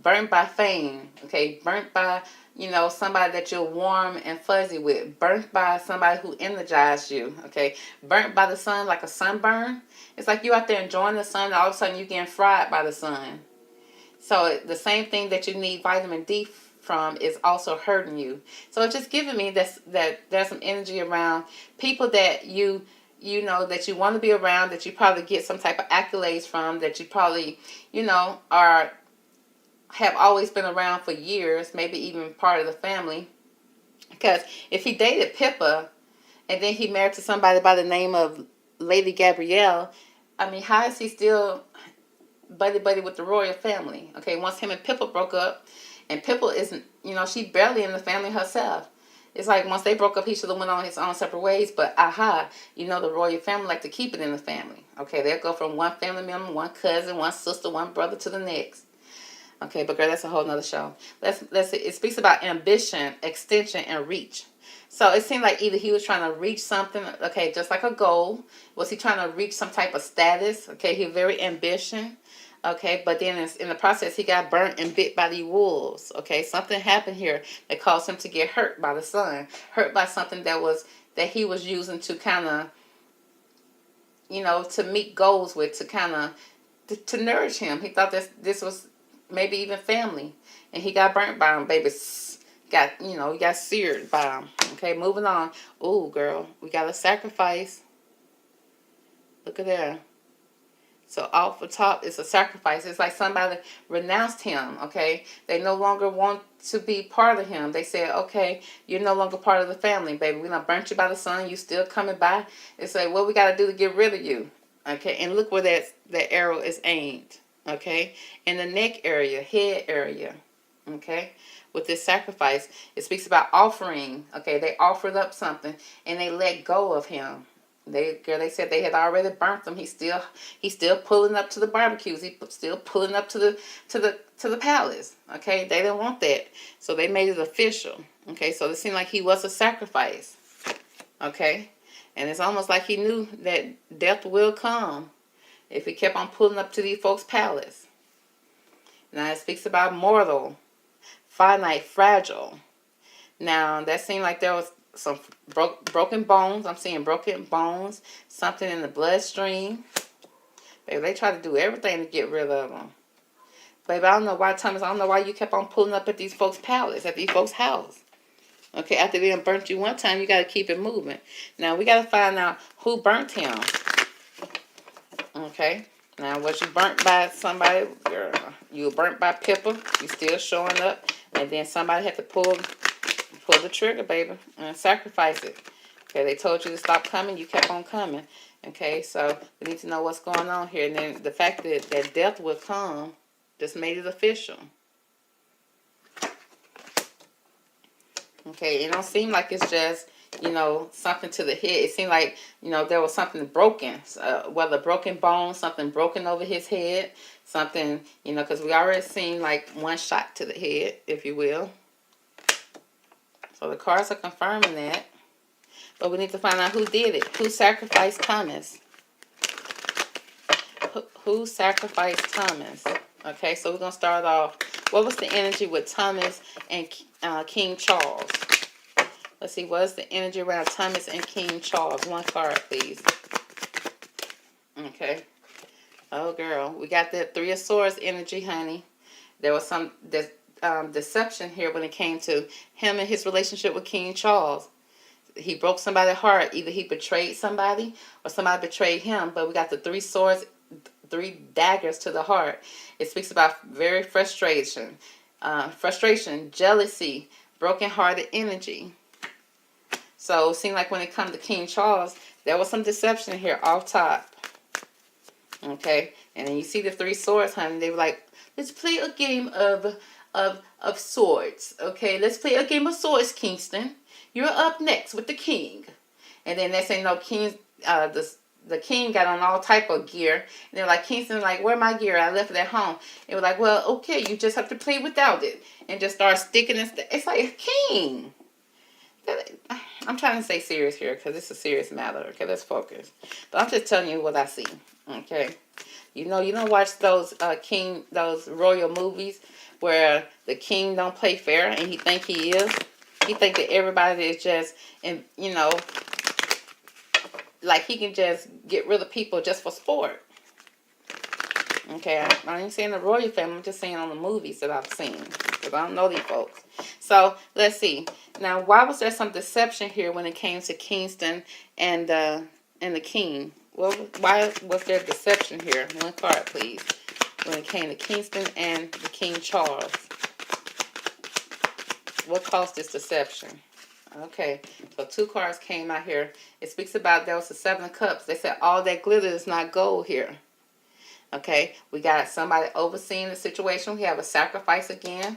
S1: burnt by fame. Okay, burnt by, somebody that you're warm and fuzzy with. Burnt by somebody who energized you. Okay, burnt by the sun, like a sunburn. It's like you out there enjoying the sun, and all of a sudden you're getting fried by the sun. So the same thing that you need vitamin D from is also hurting you. So it's just giving me that there's some energy around people that that you want to be around, that you probably get some type of accolades from, that you probably, have always been around for years, maybe even part of the family. Because if he dated Pippa and then he married to somebody by the name of Lady Gabrielle, I mean, how is he still buddy with the royal family? Okay, once him and Pippa broke up, and Pippa isn't, she barely in the family herself. It's like once they broke up, he should have went on his own separate ways. But the royal family like to keep it in the family. Okay, they'll go from one family member, one cousin, one sister, one brother to the next. Okay, but girl, that's a whole nother show. Let's see. It speaks about ambition, extension, and reach. So it seemed like either he was trying to reach something, okay, just like a goal. Was he trying to reach some type of status? Okay, he was very ambitious. Okay, but then in the process, he got burnt and bit by the wolves. Okay, something happened here that caused him to get hurt by the sun. Hurt by something that he was using to kind of, to meet goals with, to kind of, to nourish him. He thought this was maybe even family. And he got burnt by him, baby. He got seared by him. Okay, moving on. Ooh, girl, we got a sacrifice. Look at there. So off the top is a sacrifice. It's like somebody renounced him, okay? They no longer want to be part of him. They said, okay, you're no longer part of the family, baby. We done burnt you by the sun. You still coming by. It's like, what we got to do to get rid of you? Okay, and look where that arrow is aimed, okay? In the neck area, head area, okay? With this sacrifice, it speaks about offering, okay? They offered up something, and they let go of him. They said they had already burnt him. He's still pulling up to the barbecues. He's still pulling up to the palace. Okay, they didn't want that, so they made it official. Okay, so it seemed like he was a sacrifice. Okay, and it's almost like he knew that death will come if he kept on pulling up to these folks' palace. Now it speaks about mortal, finite, fragile. Now that seemed like there was some broken bones. I'm seeing broken bones. Something in the bloodstream. Baby, they try to do everything to get rid of them. Baby, I don't know why, Thomas. I don't know why you kept on pulling up at these folks' palace, at these folks' house. Okay, after they done burnt you one time, you got to keep it moving. Now, we got to find out who burnt him. Okay, now was you burnt by somebody? Girl, you were burnt by Pippa. You still showing up. And then somebody had to pull the trigger, baby, and sacrifice it. Okay, they told you to stop coming. You kept on coming. Okay, so we need to know what's going on here. And then the fact that death will come just made it official. Okay, it don't seem like it's just, you know, something to the head. It seemed like, you know, there was something broken, whether broken bone, something broken over his head, something, you know, because we already seen like one shot to the head, if you will. So the cards are confirming that. But we need to find out who did it. Who sacrificed Thomas? Who sacrificed Thomas? Okay, so we're going to start off. What was the energy with Thomas and King Charles? Let's see, what's the energy around Thomas and King Charles? One card, please. Okay. Oh, girl. We got that Three of Swords energy, honey. There was some deception here when it came to him and his relationship with King Charles. He broke somebody's heart. Either he betrayed somebody or somebody betrayed him. But we got the Three Swords, three daggers to the heart. It speaks about very frustration, jealousy, broken-hearted energy. So it seemed like when it comes to King Charles, there was some deception here off top. Okay, and then you see the Three Swords, honey. They were like, let's play a game of swords. Okay, let's play a game of swords, Kingston. You're up next with the king. And then they say, no, king, the king got on all type of gear. And they're like, Kingston, like, where my gear? I left it at home. It was like, well, okay, you just have to play without it. And just start sticking and it's like, king. I'm trying to stay serious here because it's a serious matter. Okay, let's focus. But I'm just telling you what I see. Okay. You don't watch those those royal movies where the king don't play fair and he think he is. He think that everybody is just, and you know, like he can just get rid of people just for sport. Okay, I ain't saying the royal family. I'm just saying on the movies that I've seen because I don't know these folks. So let's see. Now, why was there some deception here when it came to Kingston and the king? Well, why was there deception here? One card, please. When it came to Kingston and the King Charles. What caused this deception? Okay, so two cards came out here. It speaks about there was the Seven of Cups. They said all that glitter is not gold here. Okay, we got somebody overseeing the situation. We have a sacrifice again.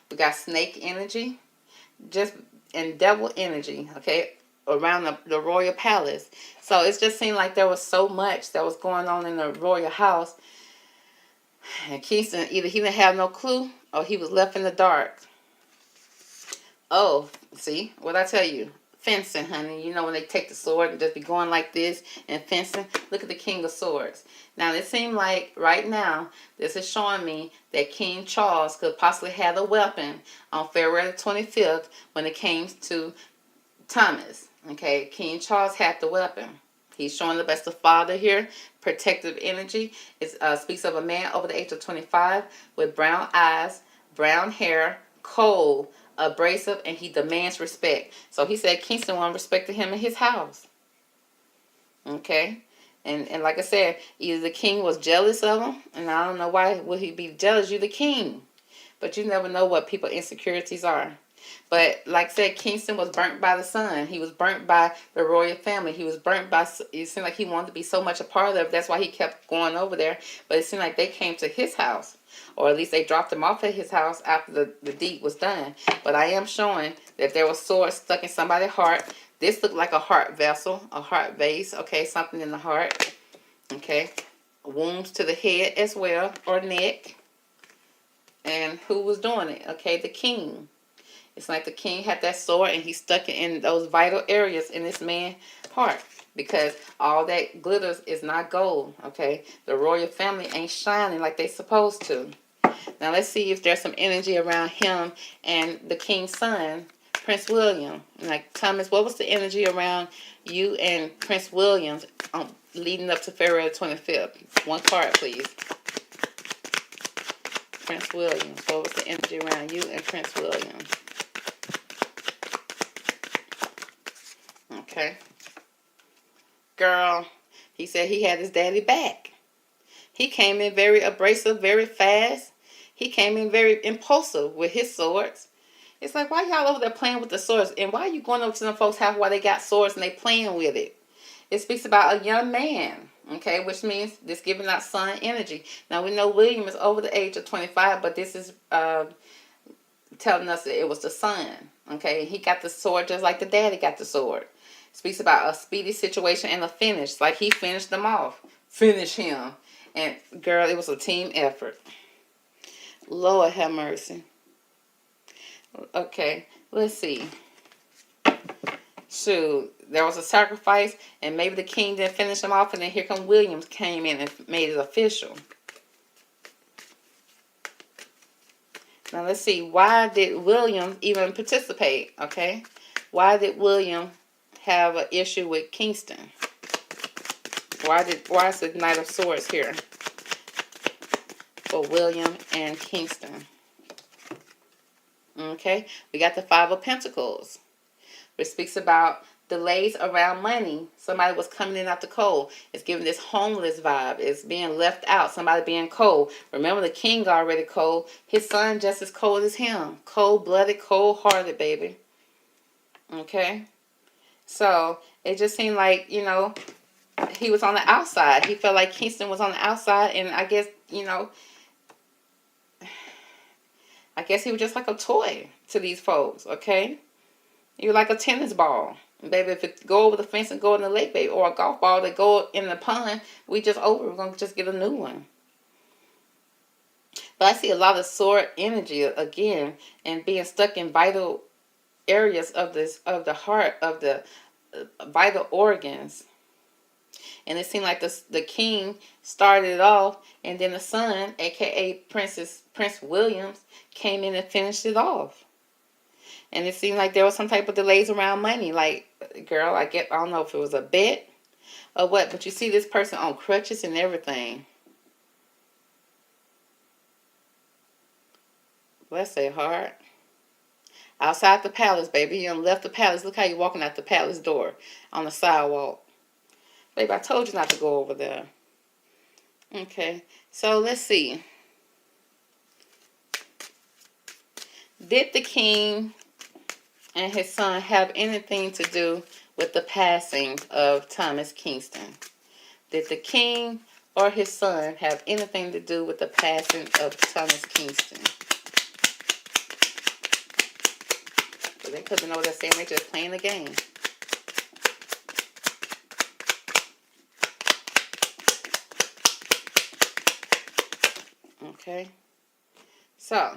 S1: We got snake energy, and devil energy, okay, around the royal palace. So it just seemed like there was so much that was going on in the royal house. And Kingston, either he didn't have no clue or he was left in the dark. Oh, see, what I tell you? Fencing, honey. You know when they take the sword and just be going like this and fencing? Look at the King of Swords. Now, it seemed like right now, this is showing me that King Charles could possibly have a weapon on February 25th when it came to Thomas. Okay, King Charles had the weapon. He's showing up as the father here. Protective energy. It speaks of a man over the age of 25 with brown eyes, brown hair, cold, abrasive, and he demands respect. So he said Kingston won't respect him in his house. Okay, and like I said, either the king was jealous of him, and I don't know why would he be jealous. You're the king, but you never know what people's insecurities are. But like I said, Kingston was burnt by the sun. He was burnt by the royal family. He was burnt by, it seemed like he wanted to be so much a part of it. That's why he kept going over there. But it seemed like they came to his house. Or at least they dropped him off at his house after the deed was done. But I am showing that there was swords stuck in somebody's heart. This looked like a heart vessel, a heart vase. Okay, something in the heart. Okay. Wounds to the head as well, or neck. And who was doing it? Okay, the king. It's like the king had that sword and he stuck it in those vital areas in this man's heart. Because all that glitters is not gold, okay? The royal family ain't shining like they supposed to. Now let's see if there's some energy around him and the king's son, Prince William. Like, Thomas, what was the energy around you and Prince William leading up to February 25th? One card, please. Prince William. What was the energy around you and Prince William? Okay. Girl, he said he had his daddy back. He came in very abrasive, very fast. He came in very impulsive with his swords. It's like, why y'all over there playing with the swords? And why are you going over to them folks' house while they got swords and they playing with it? It speaks about a young man, okay, which means this giving out son energy. Now, we know William is over the age of 25, but this is telling us that it was the son, okay? He got the sword just like the daddy got the sword. It speaks about a speedy situation and a finish, like he finished them off. Finish him. And, girl, it was a team effort. Lord have mercy. Okay, let's see. Shoot, there was a sacrifice, and maybe the king didn't finish him off, and then here come Williams came in and made it official. Now let's see, why did William even participate? Okay, why did William have an issue with Kingston? Why is the Knight of Swords here for William and Kingston? Okay, we got the Five of Pentacles, which speaks about delays around money. Somebody was coming in out the cold. It's giving this homeless vibe. It's being left out. Somebody being cold. Remember, the king already cold. His son just as cold as him. Cold-blooded, cold-hearted, baby. Okay? So, it just seemed like, you know, he was on the outside. He felt like Kingston was on the outside, and I guess, you know, I guess he was just like a toy to these folks, okay? He was like a tennis ball. Baby, if it go over the fence and go in the lake, baby, or a golf ball that go in the pond, we just over. We're going to just get a new one. But I see a lot of sword energy again, and being stuck in vital areas of the heart, of the vital organs. And it seemed like the king started it off, and then the son, aka Prince Williams, came in and finished it off. And it seemed like there was some type of delays around money. Like, girl, I don't know if it was a bet or what, but you see this person on crutches and everything. Bless their heart. Outside the palace, baby. You done left the palace. Look how you walking out the palace door on the sidewalk. Baby, I told you not to go over there. Okay, so let's see. Did the king and his son have anything to do with the passing of Thomas Kingston? Did the king or his son have anything to do with the passing of Thomas Kingston? So they could have been over there saying they're just playing the game. Okay, so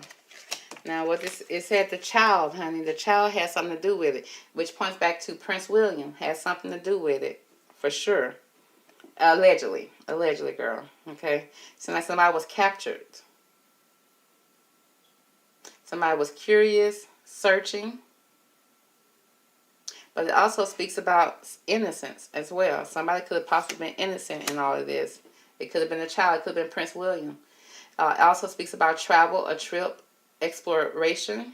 S1: now what this it said, the child, honey, the child has something to do with it, which points back to Prince William. Has something to do with it for sure. Allegedly, girl. Okay, so like somebody was captured, somebody was curious, searching, but it also speaks about innocence as well. Somebody could have possibly been innocent in all of this. It could have been a child. It could have been Prince William. It also speaks about travel, a trip, exploration,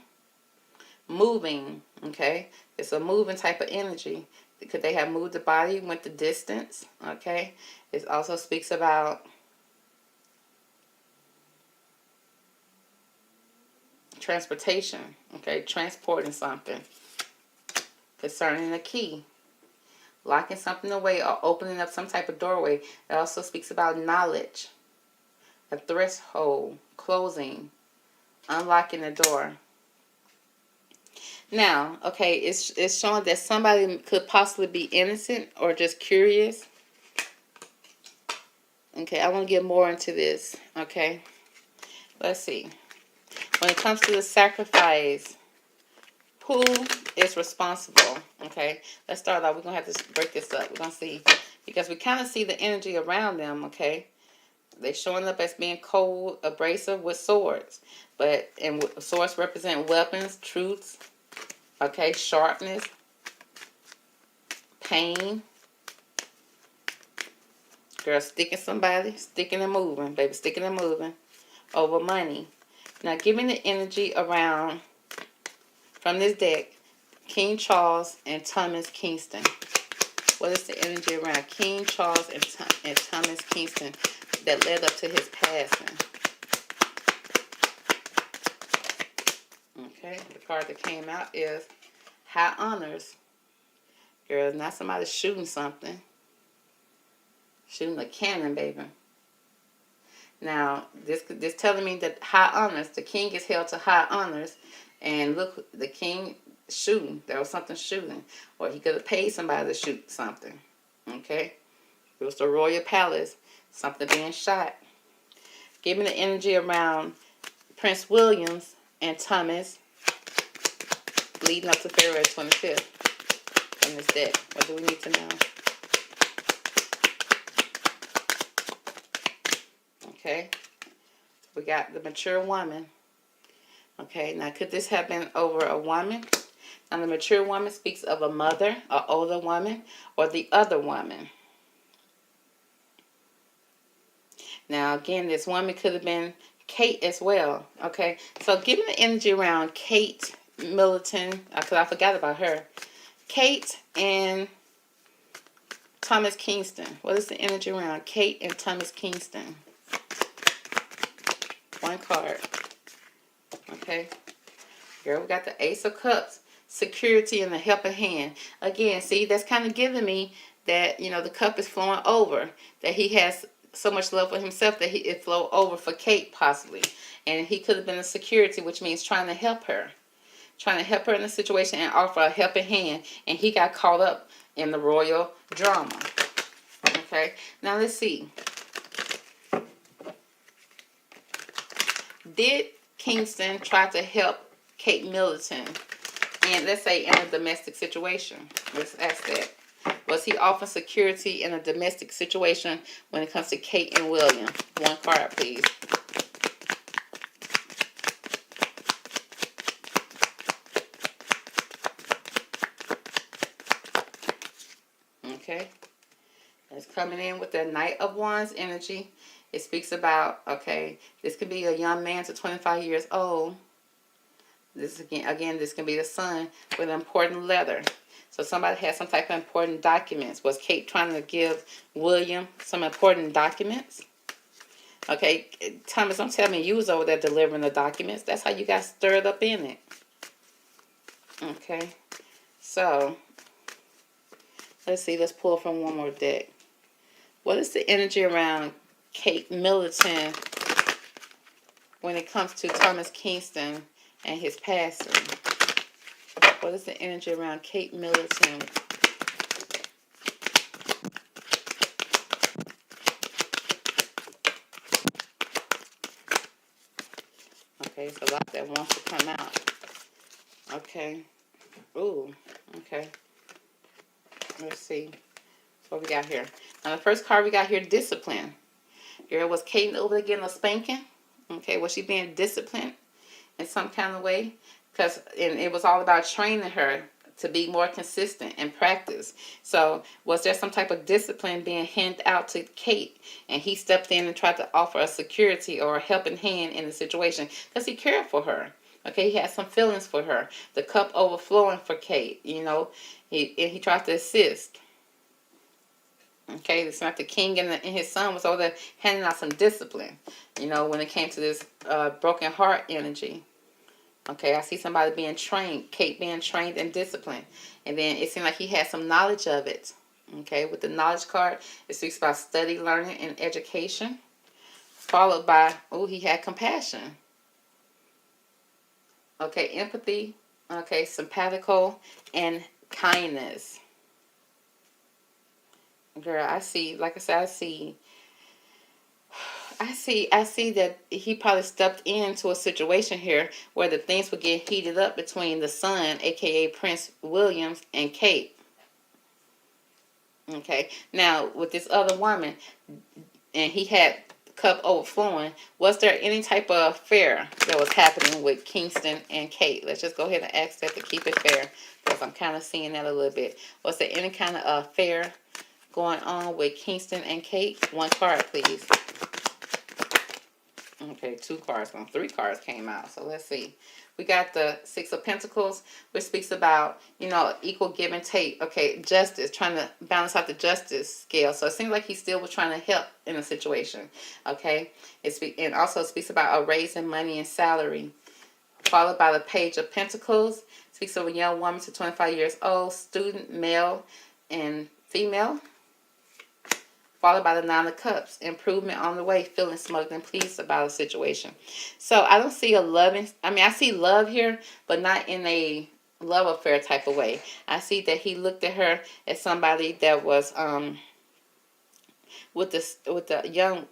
S1: moving, okay? It's a moving type of energy. Could they have moved the body, went the distance, okay? It also speaks about transportation, okay? Transporting something. Concerning a key. Locking something away or opening up some type of doorway. It also speaks about knowledge. A threshold, closing, unlocking the door. Now, okay, it's showing that somebody could possibly be innocent or just curious. Okay, I want to get more into this, okay? Let's see. When it comes to the sacrifice, who is responsible? Okay, let's start off. We're going to have to break this up. We're going to see, because we kind of see the energy around them, okay? They're showing up as being cold, abrasive with swords. And swords represent weapons, truths, okay, sharpness, pain. Girl, sticking somebody, sticking and moving, baby, sticking and moving over money. Now, give me the energy around, from this deck, King Charles and Thomas Kingston. What is the energy around King Charles and Thomas Kingston that led up to his passing? Okay, the card that came out is High Honors. Girl, not somebody shooting something. Shooting a cannon, baby. Now, this telling me that high honors, the king is held to high honors. And look, the king shooting. There was something shooting. Or he could have paid somebody to shoot something. Okay? It was the royal palace. Something being shot. Give me the energy around Prince Williams and Thomas leading up to February 25th from this deck. What do we need to know? Okay. We got the mature woman. Okay. Now, could this have been over a woman? Now, the mature woman speaks of a mother, an older woman, or the other woman. Now, again, this woman could have been Kate as well. Okay. So, give me the energy around Kate Middleton, because I forgot about her. Kate and Thomas Kingston. What is the energy around Kate and Thomas Kingston? One card. Okay. Here we got the Ace of Cups. Security and the helping hand. Again, see, that's kind of giving me that, you know, the cup is flowing over. That he has so much love for himself that it flow over for Kate, possibly. And he could have been a security, which means trying to help her. Trying to help her in the situation and offer a helping hand. And he got caught up in the royal drama. Okay. Now, let's see. Did Kingston try to help Kate Middleton in, let's say, in a domestic situation? Let's ask that. Was he offering security in a domestic situation when it comes to Kate and William? One card, please. Okay. It's coming in with the Knight of Wands energy. It speaks about, okay, this could be a young man to 25 years old. This again, this can be the son with an important letter. So somebody has some type of important documents. Was Kate trying to give William some important documents? Okay, Thomas, don't tell me you was over there delivering the documents. That's how you got stirred up in it. Okay, so let's see. Let's pull from one more deck. What is the energy around Kate Middleton when it comes to Thomas Kingston and his passing? What is the energy around Kate Middleton? Okay, it's a lot that wants to come out. Okay. Ooh, okay. Let's see what we got here. Now, the first card we got here, discipline. Girl, was Kate over there getting a spanking? Okay, was she being disciplined in some kind of way? And it was all about training her to be more consistent and practice. So was there some type of discipline being handed out to Kate, and he stepped in and tried to offer a security or a helping hand in the situation because he cared for her? Okay, he had some feelings for her. The cup overflowing for Kate, you know. He tried to assist. Okay, it's not the king and his son was over there handing out some discipline, you know, when it came to this broken heart energy. Okay, I see somebody being trained, Kate being trained and disciplined. And then it seemed like he had some knowledge of it. Okay, with the knowledge card, it speaks about study, learning, and education. Followed by, oh, he had compassion. Okay, empathy. Okay, simpatico, and kindness. Girl, I see, like I said, I see that he probably stepped into a situation here where the things would get heated up between the son, aka Prince Williams, and Kate. Okay, now with this other woman, and he had the cup overflowing, was there any type of affair that was happening with Kingston and Kate? Let's just go ahead and ask that to keep it fair, because I'm kind of seeing that a little bit. Was there any kind of affair going on with Kingston and Kate? One card, please. Okay, 2 cards, 3 cards came out. So let's see. We got the 6 of Pentacles, which speaks about, equal give and take. Okay, justice, trying to balance out the justice scale. So it seems like he still was trying to help in a situation. Okay, and also speaks about a raise in money and salary. Followed by the Page of Pentacles, speaks of a young woman to 25 years old, student, male and female. Followed by the 9 of Cups, improvement on the way, feeling smug and pleased about a situation. So I don't see I see love here, but not in a love affair type of way. I see that he looked at her as somebody that was with the young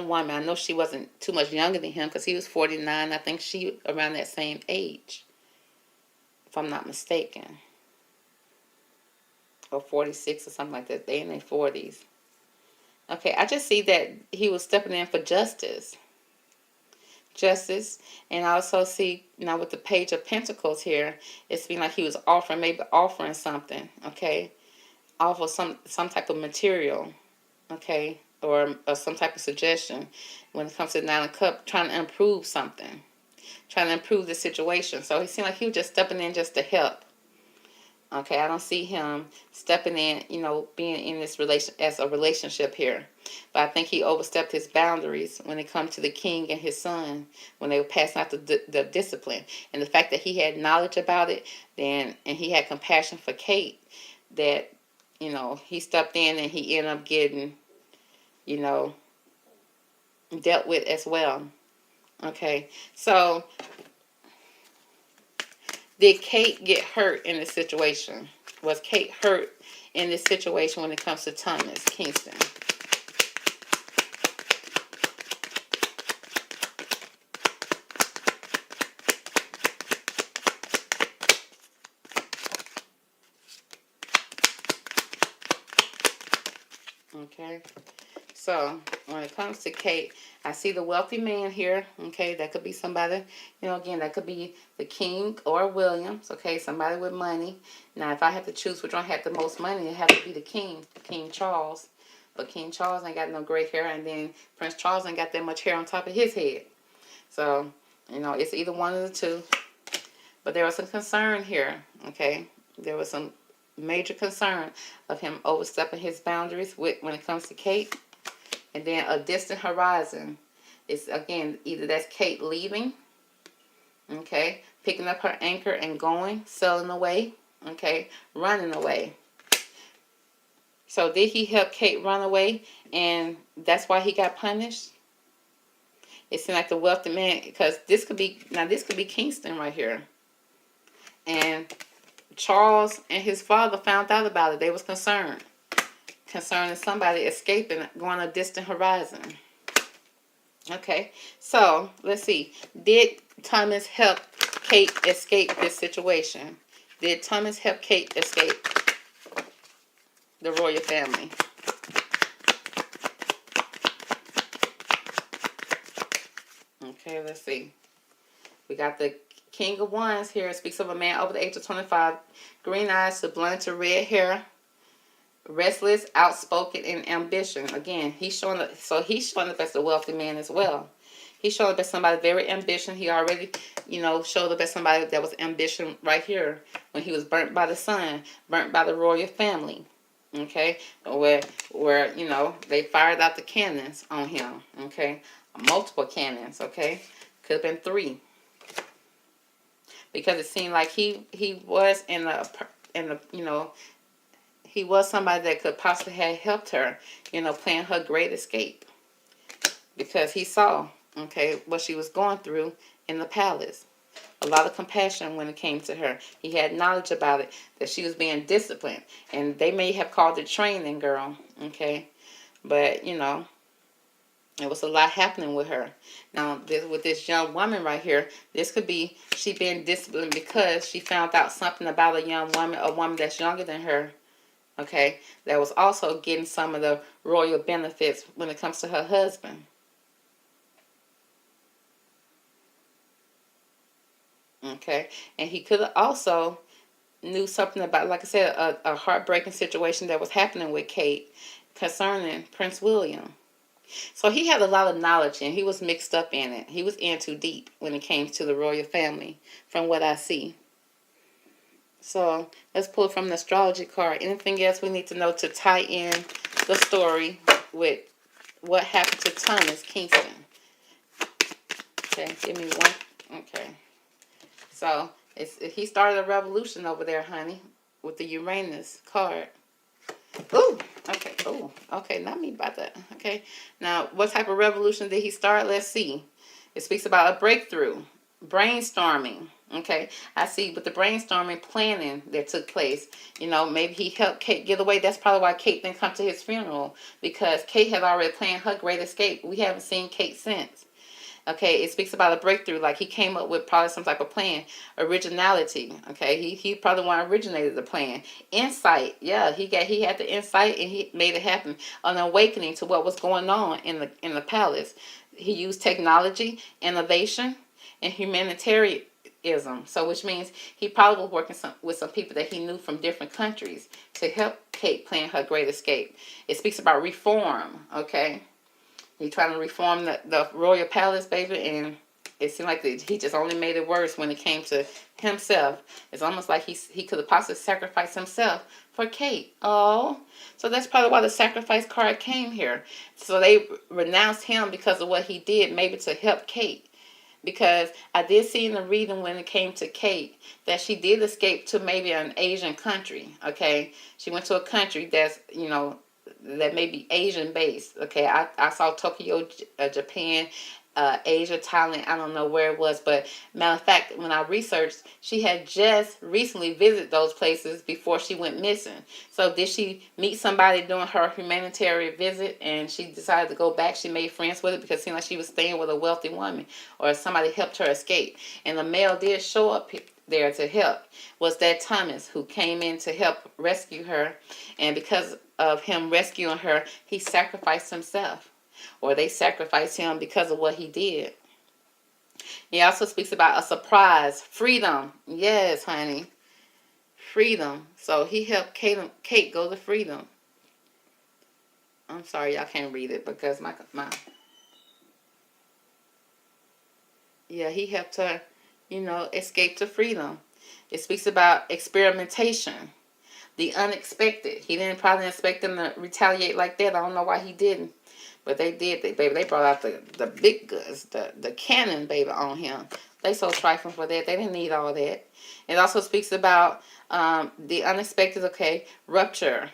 S1: woman. I know she wasn't too much younger than him because he was 49. I think she around that same age, if I'm not mistaken, or 46 or something like that. They in their 40s. Okay, I just see that he was stepping in for justice. And I also see now with the Page of Pentacles here, it's been like he was offering something, okay? Offer some type of material, okay? Or some type of suggestion when it comes to the 9 of Cups, trying to improve something. Trying to improve the situation. So he seemed like he was just stepping in just to help. Okay, I don't see him stepping in, being in this relationship here. But I think he overstepped his boundaries when it comes to the king and his son, when they were passing out the discipline. And the fact that he had knowledge about it, and he had compassion for Kate, that, he stepped in and he ended up getting, dealt with as well. Okay, so did Kate get hurt in this situation? Was Kate hurt in this situation when it comes to Thomas Kingston? Okay, so when it comes to Kate, I see the wealthy man here. Okay, that could be somebody, again, that could be the King or Williams. Okay, somebody with money. Now, if I had to choose which one had the most money, it had to be the King, King Charles. But King Charles ain't got no gray hair, and then Prince Charles ain't got that much hair on top of his head. So, it's either one of the two. But there was some concern here. Okay, there was some major concern of him overstepping his boundaries when it comes to Kate. And then a distant horizon is, again, either that's Kate leaving, okay, picking up her anchor and going, sailing away, okay, running away. So did he help Kate run away, and that's why he got punished? It seemed like the wealthy man, because this could be Kingston right here. And Charles and his father found out about it. They was concerned. Concerning somebody escaping, going a distant horizon. Okay, so let's see. Did Thomas help Kate escape this situation? Did Thomas help Kate escape the royal family? Okay, let's see. We got the King of Wands here. It speaks of a man over the age of 25, green eyes to blonde to red hair. Restless, outspoken, and ambition. Again, he's showing up as a wealthy man as well. He's showing up as somebody very ambitious. He already, showed up as somebody that was ambition right here when he was burnt by the sun, burnt by the royal family. Okay, where they fired out the cannons on him. Okay, multiple cannons. Okay, could have been 3, because it seemed like he was in the he was somebody that could possibly have helped her, plan her great escape. Because he saw, what she was going through in the palace. A lot of compassion when it came to her. He had knowledge about it, that she was being disciplined. And they may have called it training, girl. Okay? But, it was a lot happening with her. Now, with this young woman right here, this could be she being disciplined because she found out something about a young woman, a woman that's younger than her. Okay, that was also getting some of the royal benefits when it comes to her husband. Okay, and he could have also knew something about, like I said, a heartbreaking situation that was happening with Kate concerning Prince William. So he had a lot of knowledge, and he was mixed up in it. He was in too deep when it came to the royal family, from what I see. So let's pull from the astrology card. Anything else we need to know to tie in the story with what happened to Thomas Kingston? Okay, give me one. Okay. So he started a revolution over there, honey, with the Uranus card. Ooh, okay. Oh, okay. Not me about that. Okay. Now, what type of revolution did he start? Let's see. It speaks about a breakthrough, brainstorming. Okay. I see with the brainstorming, planning that took place. You know, maybe he helped Kate get away. That's probably why Kate didn't come to his funeral, because Kate had already planned her great escape. We haven't seen Kate since. Okay, it speaks about a breakthrough, like he came up with probably some type of plan. Originality, okay, he probably one originated the plan. Insight, yeah, he had the insight and he made it happen. An awakening to what was going on in the palace. He used technology, innovation, and humanitarianism. So, which means he probably was working with some people that he knew from different countries to help Kate plan her great escape. It speaks about reform, okay. He trying to reform the royal palace, baby, and it seemed like he just only made it worse when it came to himself. It's almost like he could have possibly sacrificed himself for Kate. Oh, so that's probably why the sacrifice card came here. So they renounced him because of what he did, maybe to help Kate. Because I did see in the reading when it came to Kate that she did escape to maybe an Asian country, okay? She went to a country that's, you know, that may be Asian based. Okay, I saw Tokyo, Japan, Asia, Thailand. I don't know where it was, but matter of fact, when I researched, she had just recently visited those places before she went missing. So did she meet somebody during her humanitarian visit and she decided to go back? She made friends with it because it seemed like she was staying with a wealthy woman or somebody helped her escape. And the male did show up there to help. Was that Thomas, who came in to help rescue her, and because of him rescuing her, he sacrificed himself, or they sacrificed him because of what he did. He also speaks about a surprise, freedom. Yes, honey, freedom. So he helped Kate go to freedom. I'm sorry, y'all can't read it because my yeah, he helped her, you know, escape to freedom. It speaks about experimentation, the unexpected. He didn't probably expect them to retaliate like that. I don't know why he didn't. But they did. They brought out the big guns, the cannon, baby, on him. They so trifling for that. They didn't need all that. It also speaks about the unexpected, okay, rupture.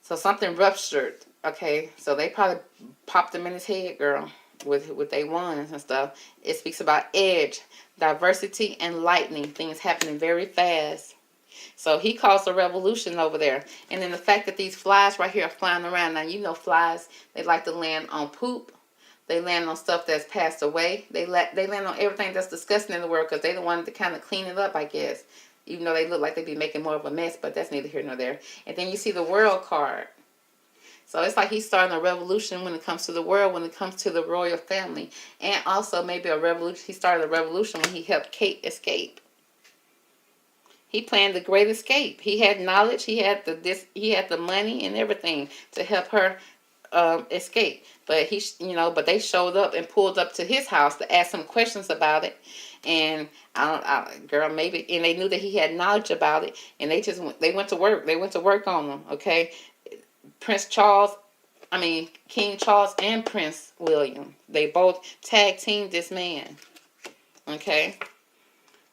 S1: So something ruptured, okay. So they probably popped him in his head, girl, with their wands and stuff. It speaks about edge, diversity, and lightning. Things happening very fast. So he caused a revolution over there. And then the fact that these flies right here are flying around. Now, you know flies, they like to land on poop. They land on stuff that's passed away. They land on everything that's disgusting in the world because they the one to kind of clean it up, I guess. Even though they look like they'd be making more of a mess, but that's neither here nor there. And then you see the world card. So it's like he's starting a revolution when it comes to the world, when it comes to the royal family. And also maybe a revolution. He started a revolution when he helped Kate escape. He planned the great escape. He had knowledge. He had the money and everything to help her escape. But but they showed up and pulled up to his house to ask him questions about it. And girl, maybe, and they knew that he had knowledge about it. And they went to work. They went to work on him. Okay, King Charles and Prince William. They both tag teamed this man. Okay,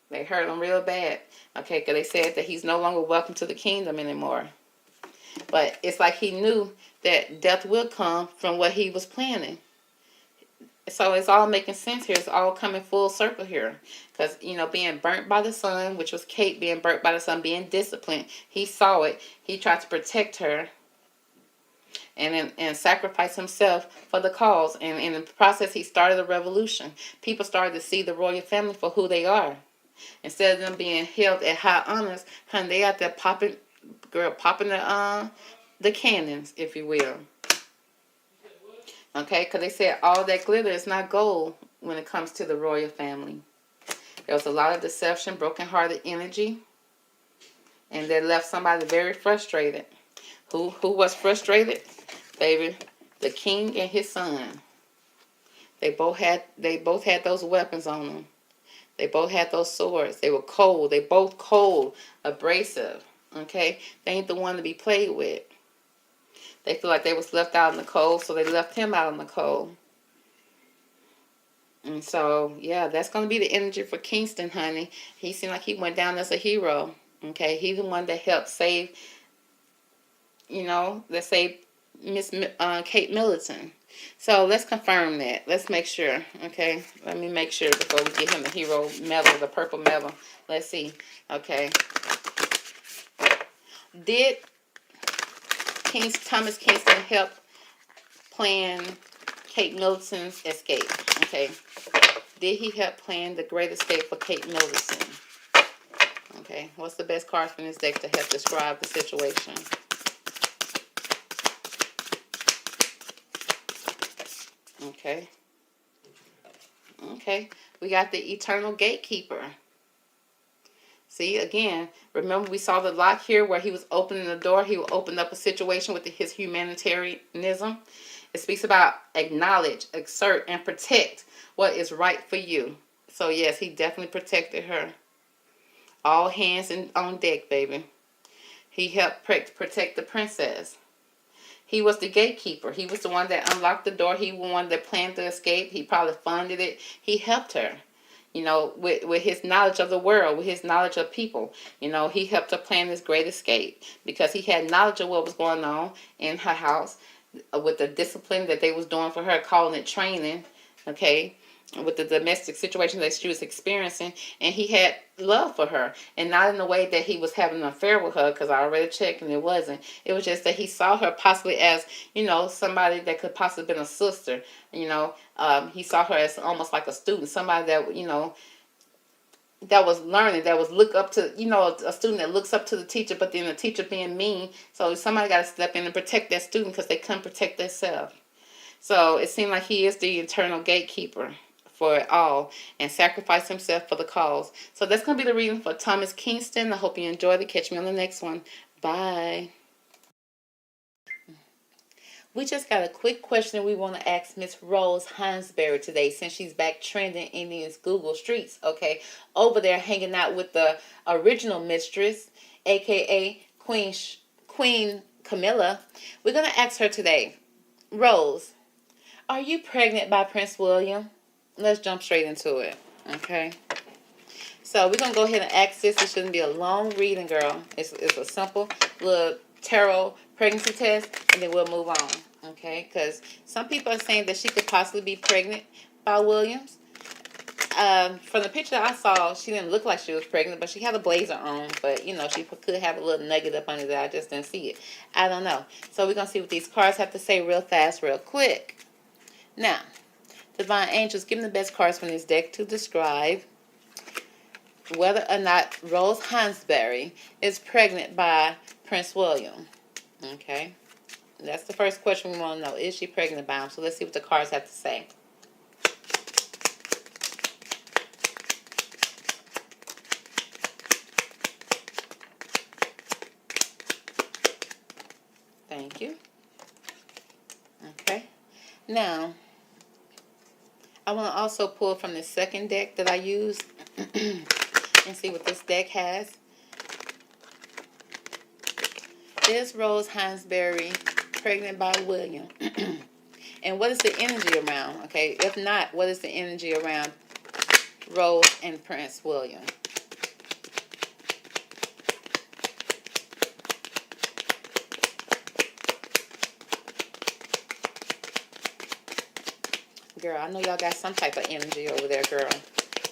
S1: they hurt him real bad. Okay, because they said that he's no longer welcome to the kingdom anymore. But it's like he knew that death will come from what he was planning. So it's all making sense here. It's all coming full circle here. Because, being burnt by the sun, which was Kate being burnt by the sun, being disciplined, he saw it. He tried to protect her and sacrifice himself for the cause. And in the process, he started a revolution. People started to see the royal family for who they are. Instead of them being held at high honors, honey, they out there popping the cannons, if you will. Okay, because they said all that glitter is not gold when it comes to the royal family. There was a lot of deception, broken-hearted energy, and that left somebody very frustrated. Who was frustrated? Baby, The king and his son. They both had those weapons on them. They both had those swords. They were cold. They both cold, abrasive. Okay? They ain't the one to be played with. They feel like they was left out in the cold, so they left him out in the cold. And so, yeah, that's going to be the energy for Kingston, honey. He seemed like he went down as a hero. Okay? He's the one that helped save, that saved Miss Kate Middleton. So let's confirm that. Let's make sure. Okay? Let me make sure before we give him the hero medal, the purple medal. Let's see. Okay. Did Thomas Kingston help plan Kate Middleton's escape? Okay. Did he help plan the great escape for Kate Middleton? Okay. What's the best card from this deck to help describe the situation? Okay. Okay. We got the Eternal Gatekeeper. See, again, remember we saw the lock here where he was opening the door. He will open up a situation with his humanitarianism. It speaks about acknowledge, exert, and protect what is right for you. So, yes, he definitely protected her. All hands on deck, baby. He helped protect the princess. He was the gatekeeper. He was the one that unlocked the door. He was the one that planned the escape. He probably funded it. He helped her. With his knowledge of the world, with his knowledge of people. He helped her plan this great escape because he had knowledge of what was going on in her house with the discipline that they was doing for her, calling it training, okay, with the domestic situation that she was experiencing. And he had love for her, and not in the way that he was having an affair with her, because I already checked and it wasn't. It was just that he saw her possibly as, somebody that could possibly been a sister. He saw her as almost like a student, somebody that, that was learning, that was look up to, a student that looks up to the teacher, but then the teacher being mean. So somebody got to step in and protect that student because they couldn't protect themselves. So it seemed like he is the eternal gatekeeper for it all and sacrifice himself for the cause. So that's going to be the reading for Thomas Kingston. I hope you enjoyed it. Catch me on the next one. Bye. We just got a quick question we want to ask Miss Rose Hansberry today, since she's back trending in these Google streets, okay? Over there hanging out with the original mistress, aka Queen Camilla. We're going to ask her today, Rose, are you pregnant by Prince William? Let's jump straight into it, okay? So we're going to go ahead and ask this. It shouldn't be a long reading, girl. It's a simple little tarot pregnancy test, and then we'll move on, okay? Because some people are saying that she could possibly be pregnant by Williams. From the picture I saw, she didn't look like she was pregnant, but she had a blazer on. But, she could have a little nugget up under there. I just didn't see it. I don't know. So we're going to see what these cards have to say real fast, real quick. Now, Divine Angels, give me the best cards from this deck to describe whether or not Rose Hansberry is pregnant by Prince William. Okay? That's the first question we want to know. Is she pregnant by him? So let's see what the cards have to say. Thank you. Okay. Now, I want to also pull from the second deck that I used and see what this deck has. Is Rose Hansberry pregnant by William? And what is the energy around? Okay, if not, what is the energy around Rose and Prince William? Girl, I know y'all got some type of energy over there, girl.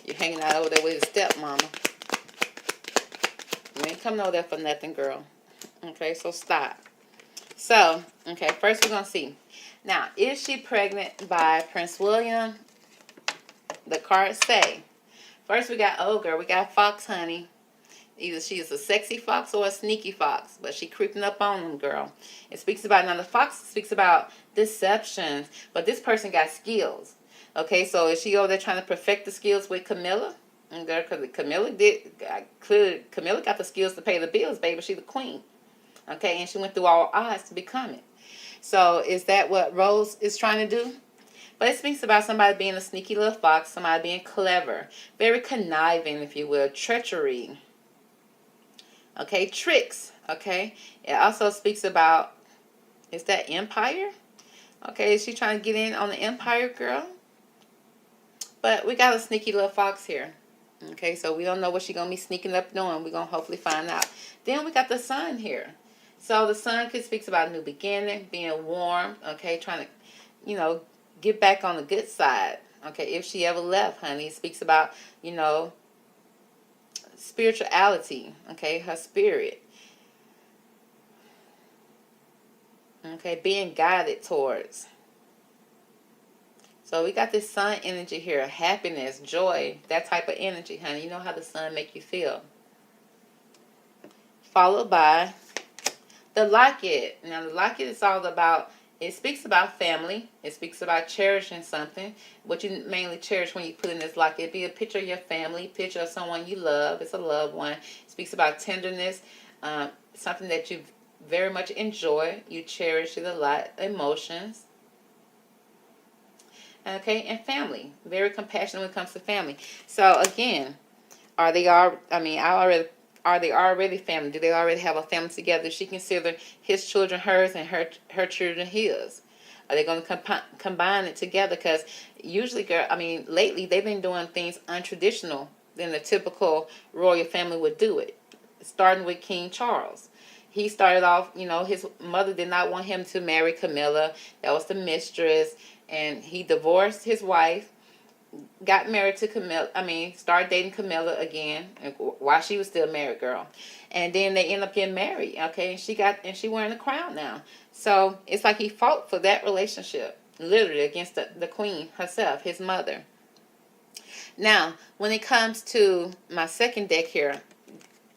S1: You're hanging out over there with your stepmama. You ain't coming over there for nothing, girl. Okay, so stop. So, okay, first we're going to see. Now, is she pregnant by Prince William? The cards say. First we got, oh girl, we got Fox, honey. Either she is a sexy fox or a sneaky fox, but she creeping up on them, girl. It speaks about, now the fox speaks about deceptions, but this person got skills. Okay, so is she over there trying to perfect the skills with Camilla? And girl, because Camilla got the skills to pay the bills, baby. She's the queen. Okay, and she went through all odds to become it. So is that what Rose is trying to do? But it speaks about somebody being a sneaky little fox, somebody being clever, very conniving, if you will, treachery. Okay, tricks. Okay, it also speaks about, is that empire? Okay, is she trying to get in on the empire, girl? But we got a sneaky little fox here. Okay, so we don't know what she's going to be sneaking up doing. We're going to hopefully find out. Then we got the sun here. So the sun speaks about a new beginning, being warm, okay, trying to, you know, get back on the good side. Okay, if she ever left, honey. It speaks about, you know, spirituality, okay, her spirit. Okay, being guided towards. So we got this sun energy here, happiness, joy, that type of energy, honey. You know how the sun make you feel. Followed by the locket. Now the locket is all about, it speaks about family. It speaks about cherishing something. What you mainly cherish when you put in this locket. It'd be a picture of your family, picture of someone you love. It's a loved one. It speaks about tenderness, something that you very much enjoy. You cherish it a lot. Emotions. Okay, and family. Very compassionate when it comes to family. So again, are they already family? Do they already have a family together? Does she consider his children hers and her children his? Are they going to combine it together? Because usually, girl, lately they've been doing things untraditional than the typical royal family would do it. Starting with King Charles. He started off, you know, his mother did not want him to marry Camilla. That was the mistress. And he divorced his wife, got married to Camilla, started dating Camilla again while she was still married, girl. And then they end up getting married, okay? And she wearing a crown now. So it's like he fought for that relationship, literally against the queen herself, his mother. Now, when it comes to my second deck here,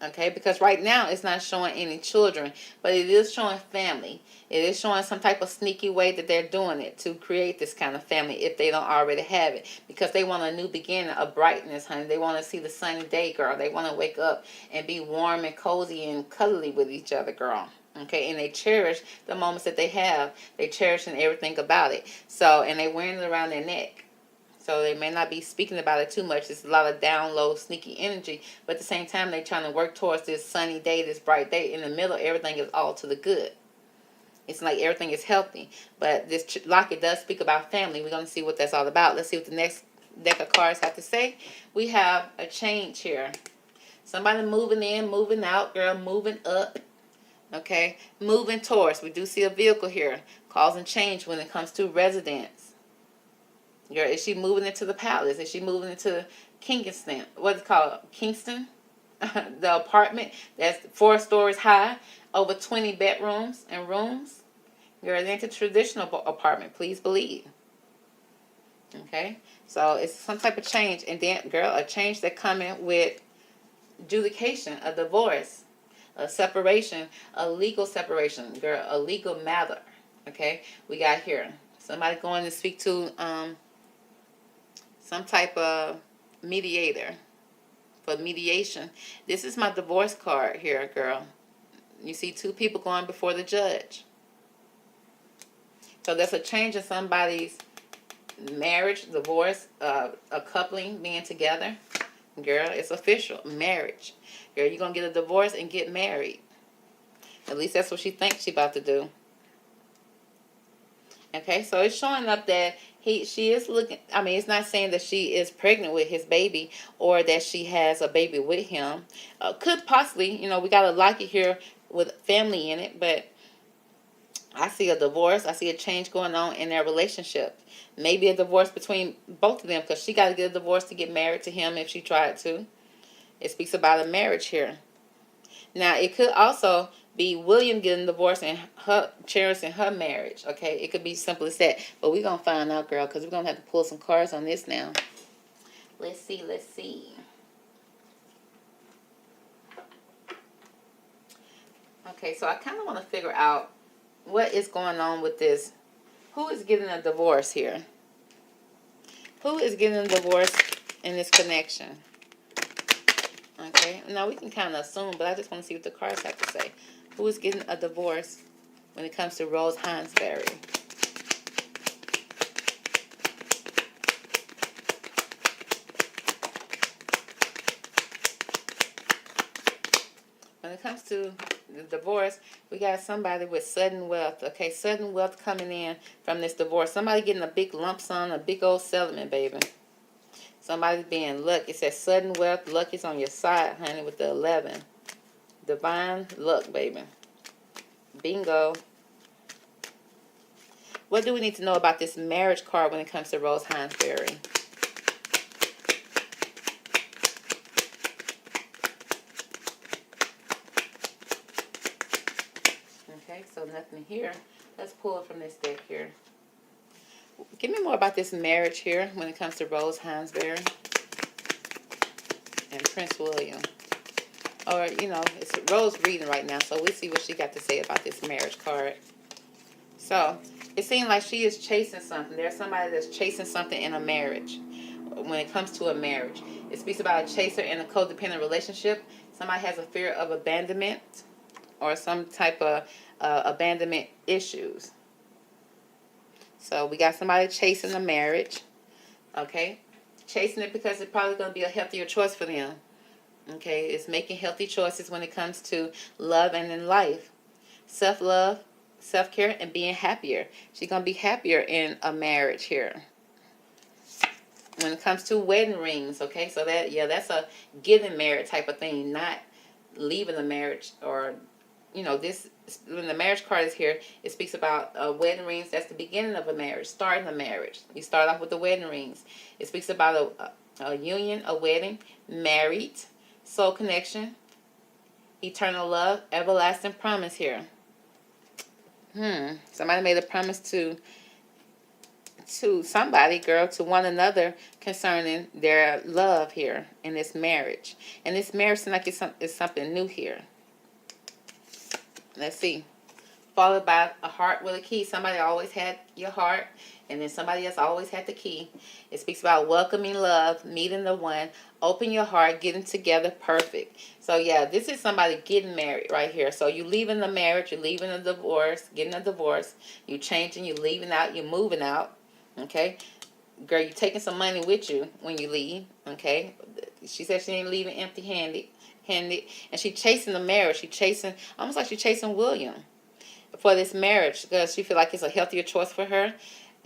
S1: okay, because right now it's not showing any children, but it is showing family. It is showing some type of sneaky way that they're doing it to create this kind of family if they don't already have it. Because they want a new beginning, a brightness, honey. They want to see the sunny day, girl. They want to wake up and be warm and cozy and cuddly with each other, girl. Okay, and they cherish the moments that they have. They cherish and everything about it. So, and they're wearing it around their neck. So they may not be speaking about it too much. It's a lot of down low, sneaky energy. But at the same time, they're trying to work towards this sunny day, this bright day. In the middle, everything is all to the good. It's like everything is healthy. But this locket does speak about family. We're going to see what that's all about. Let's see what the next deck of cards have to say. We have a change here. Somebody moving in, moving out, girl, moving up. Okay, moving towards. We do see a vehicle here causing change when it comes to residence. Girl, is she moving into the palace? Is she moving into Kingston? What's it called? Kingston? The apartment that's 4 stories high, over 20 bedrooms and rooms. Girl, it ain't a traditional apartment, please believe. Okay, so it's some type of change. And then, girl, a change that coming with adjudication, a divorce, a separation, a legal separation. Girl, a legal matter. Okay, we got here somebody going to speak to some type of mediator for mediation. This is my divorce card here, girl. You see 2 people going before the judge. So that's a change in somebody's marriage, divorce, a coupling being together. Girl, it's official. Marriage. Girl, you're going to get a divorce and get married. At least that's what she thinks she's about to do. Okay, so it's showing up that she is looking, it's not saying that she is pregnant with his baby or that she has a baby with him. Could possibly, we got a locket here with family in it, but I see a divorce. I see a change going on in their relationship. Maybe a divorce between both of them because she got to get a divorce to get married to him if she tried to. It speaks about a marriage here. Now, it could also be William getting divorced and her cherishing her marriage. Okay, it could be simple as that. But we're going to find out, girl, because we're going to have to pull some cards on this now. Let's see. Okay, so I kind of want to figure out what is going on with this. Who is getting a divorce here? Who is getting a divorce in this connection? Okay, now we can kind of assume, but I just want to see what the cards have to say. Who is getting a divorce when it comes to Rose Hansberry. When it comes to the divorce, we got somebody with sudden wealth. Okay, sudden wealth coming in from this divorce. Somebody getting a big lump sum, a big old settlement, baby. Somebody's being lucky. It says sudden wealth. Luck is on your side, honey, with the 11. Divine luck, baby. Bingo. What do we need to know about this marriage card when it comes to Rose Hansberry? Okay, so nothing here. Let's pull it from this deck here. Give me more about this marriage here when it comes to Rose Hansberry and Prince William. Or, you know, it's Rose reading right now, so we'll see what she got to say about this marriage card. So, it seems like she is chasing something. There's somebody that's chasing something in a marriage. When it comes to a marriage, it speaks about a chaser in a codependent relationship. Somebody has a fear of abandonment or some type of abandonment issues. So we got somebody chasing a marriage, okay? Chasing it because it's probably going to be a healthier choice for them, okay? It's making healthy choices when it comes to love and in life. Self-love, self-care, and being happier. She's going to be happier in a marriage here. When it comes to wedding rings, okay? So that, yeah, that's a giving marriage type of thing, not leaving the marriage or, you know, this, when the marriage card is here, it speaks about wedding rings. That's the beginning of a marriage, starting a marriage. You start off with the wedding rings. It speaks about a union, a wedding, married, soul connection, eternal love, everlasting promise here. Somebody made a promise to somebody, girl, to one another concerning their love here in this marriage. And this marriage seems like it's something new here. Let's see. Followed by a heart with a key. Somebody always had your heart, and then somebody else always had the key. It speaks about welcoming love, meeting the one, open your heart, getting together, perfect. So yeah, this is somebody getting married right here. So you leaving the marriage, you're leaving a divorce, getting a divorce, you changing, you leaving out, you're moving out. Okay, girl, you taking some money with you when you leave. Okay, she said she ain't leaving empty-handed. And she chasing the marriage. She chasing, almost like she chasing William for this marriage because she feel like it's a healthier choice for her.